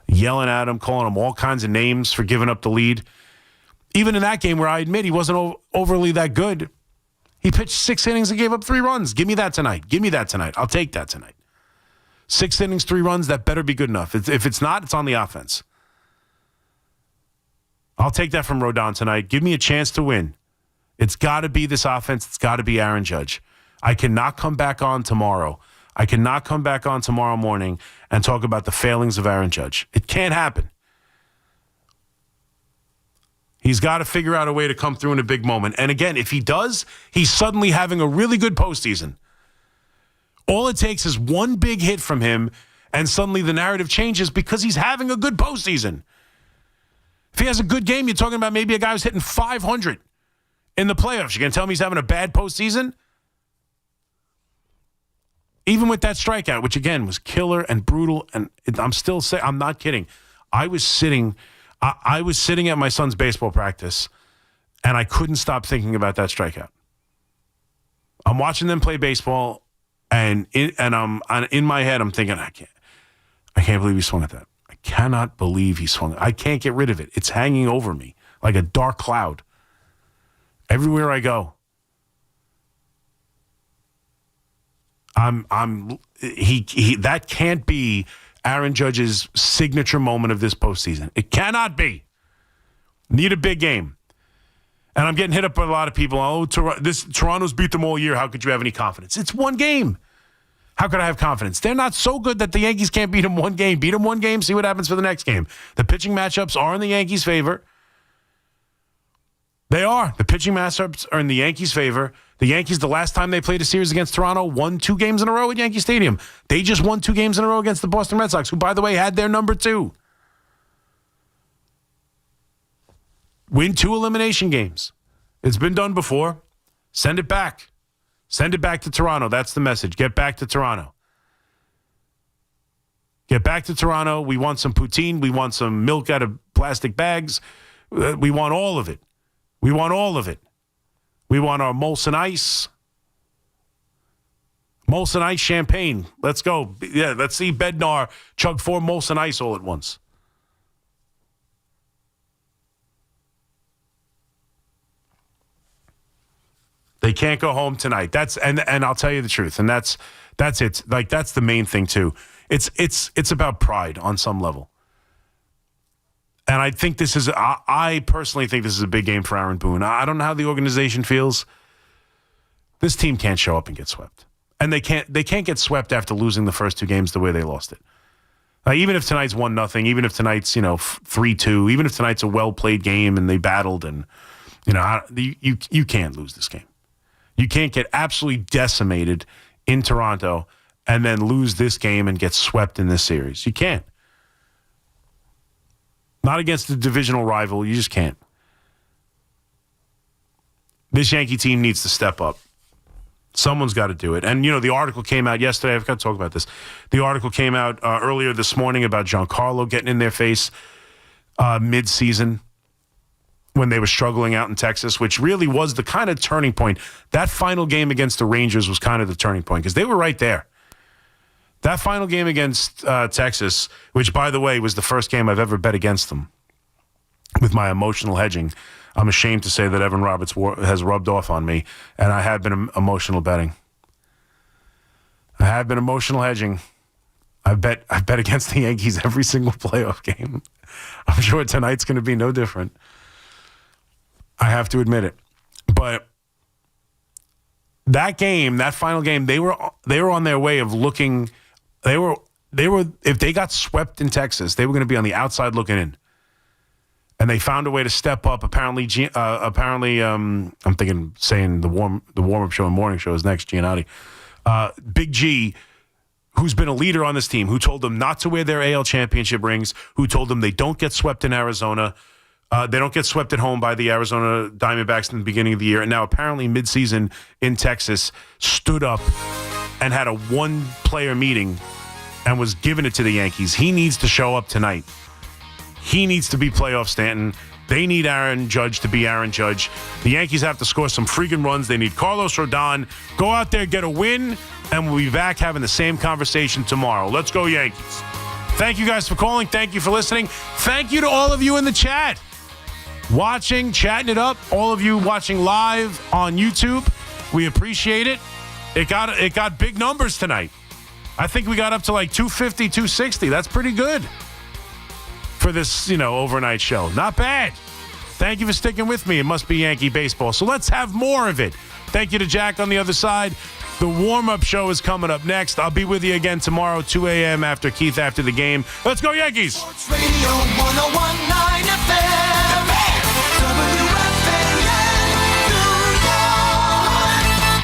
yelling at him, calling him all kinds of names for giving up the lead. Even in that game where I admit he wasn't overly that good, he pitched 6 innings and gave up 3 runs. Give me that tonight. Give me that tonight. I'll take that tonight. 6 innings, 3 runs, that better be good enough. If it's not, it's on the offense. I'll take that from Rodon tonight. Give me a chance to win. It's got to be this offense. It's got to be Aaron Judge. I cannot come back on tomorrow. I cannot come back on tomorrow morning and talk about the failings of Aaron Judge. It can't happen. He's got to figure out a way to come through in a big moment. And again, if he does, he's suddenly having a really good postseason. All it takes is one big hit from him, and suddenly the narrative changes because he's having a good postseason. If he has a good game, you're talking about maybe a guy who's hitting 500 in the playoffs. You're going to tell me he's having a bad postseason? Even with that strikeout, which again was killer and brutal, and I'm still saying, I'm not kidding. I was sitting at my son's baseball practice, and I couldn't stop thinking about that strikeout. I'm watching them play baseball, and in my head, I'm thinking, I can't believe he swung at that. I cannot believe he swung. I can't get rid of it. It's hanging over me like a dark cloud everywhere I go. That can't be Aaron Judge's signature moment of this postseason. It cannot be. Need a big game. And I'm getting hit up by a lot of people. Oh, Toronto's beat them all year. How could you have any confidence? It's one game. How could I have confidence? They're not so good that the Yankees can't beat them one game. Beat them one game, see what happens for the next game. The pitching matchups are in the Yankees' favor. They are. The pitching matchups are in the Yankees' favor. The Yankees, the last time they played a series against Toronto, won 2 games in a row at Yankee Stadium. They just won 2 games in a row against the Boston Red Sox, who, by the way, had their number 2. Win 2 elimination games. It's been done before. Send it back. Send it back to Toronto. That's the message. Get back to Toronto. Get back to Toronto. We want some poutine. We want some milk out of plastic bags. We want all of it. We want all of it. We want our Molson Ice. Molson Ice champagne. Let's go. Yeah, let's see Bednar chug 4 Molson Ice all at once. They can't go home tonight. And I'll tell you the truth. And that's it. Like, that's the main thing too. It's about pride on some level. And I think I personally think this is a big game for Aaron Boone. I don't know how the organization feels. This team can't show up and get swept. And they can't get swept after losing the first 2 games the way they lost it. Even if tonight's 1-0, even if tonight's 3-2, even if tonight's a well-played game and they battled, and you can't lose this game. You can't get absolutely decimated in Toronto and then lose this game and get swept in this series. You can't. Not against a divisional rival. You just can't. This Yankee team needs to step up. Someone's got to do it. And, the article came out yesterday. I've got to talk about this. The article came out earlier this morning about Giancarlo getting in their face mid-season when they were struggling out in Texas, which really was the kind of turning point. That final game against the Rangers was kind of the turning point because they were right there. That final game against Texas, which, by the way, was the first game I've ever bet against them with my emotional hedging. I'm ashamed to say that Evan Roberts has rubbed off on me, and I have been emotional betting. I have been emotional hedging. I've bet against the Yankees every single playoff game. I'm sure tonight's going to be no different. I have to admit it. But that game, that final game, they were on their way of looking. They were if they got swept in Texas, they were going to be on the outside looking in. And they found a way to step up. Apparently, I'm saying the warm-up show and morning show is next, Giannotti. Big G, who's been a leader on this team, who told them not to wear their AL championship rings, who told them they don't get swept in Arizona. They don't get swept at home by the Arizona Diamondbacks in the beginning of the year. And now apparently midseason in Texas stood up and had a one-player meeting and was giving it to the Yankees. He needs to show up tonight. He needs to be playoff Stanton. They need Aaron Judge to be Aaron Judge. The Yankees have to score some freaking runs. They need Carlos Rodon. Go out there, get a win, and we'll be back having the same conversation tomorrow. Let's go, Yankees. Thank you guys for calling. Thank you for listening. Thank you to all of you in the chat. Watching, chatting it up. All of you watching live on YouTube. We appreciate it. It got big numbers tonight. I think we got up to like 250, 260. That's pretty good for this, overnight show. Not bad. Thank you for sticking with me. It must be Yankee baseball. So let's have more of it. Thank you to Jack on the other side. The warm-up show is coming up next. I'll be with you again tomorrow, 2 a.m. after Keith after the game. Let's go, Yankees! Sports Radio 101.9 FM. WFAN New York.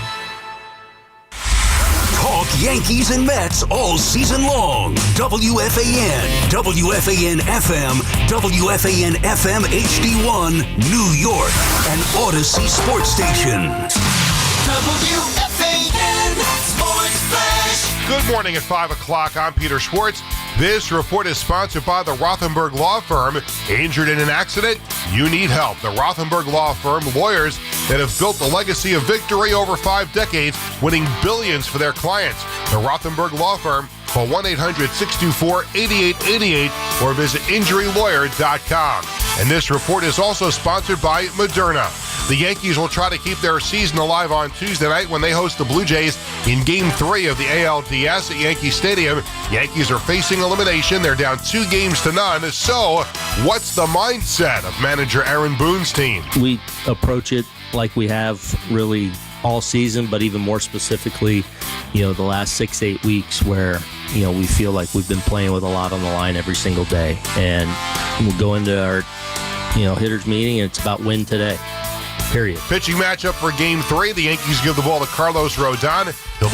Talk Yankees and Mets all season long. WFAN, WFAN FM, WFAN FM HD1, New York, and Odyssey Sports Stations. WFAN Sports Flash. Good morning at 5 o'clock. I'm Peter Schwartz. This report is sponsored by the Rothenberg Law Firm. Injured in an accident? You need help. The Rothenberg Law Firm, lawyers that have built a legacy of victory over 5 decades, winning billions for their clients. The Rothenberg Law Firm, call 1-800-624-8888 or visit injurylawyer.com. And this report is also sponsored by Moderna. The Yankees will try to keep their season alive on Tuesday night when they host the Blue Jays in Game 3 of the ALDS at Yankee Stadium. Yankees are facing elimination. They're down 2-0. So, what's the mindset of manager Aaron Boone's team? We approach it like we have really all season, but even more specifically, the last 6-8 weeks where, we feel like we've been playing with a lot on the line every single day. And we'll go into our, hitters meeting, and it's about win today. Period. Pitching matchup for Game 3. The Yankees give the ball to Carlos Rodon. He'll be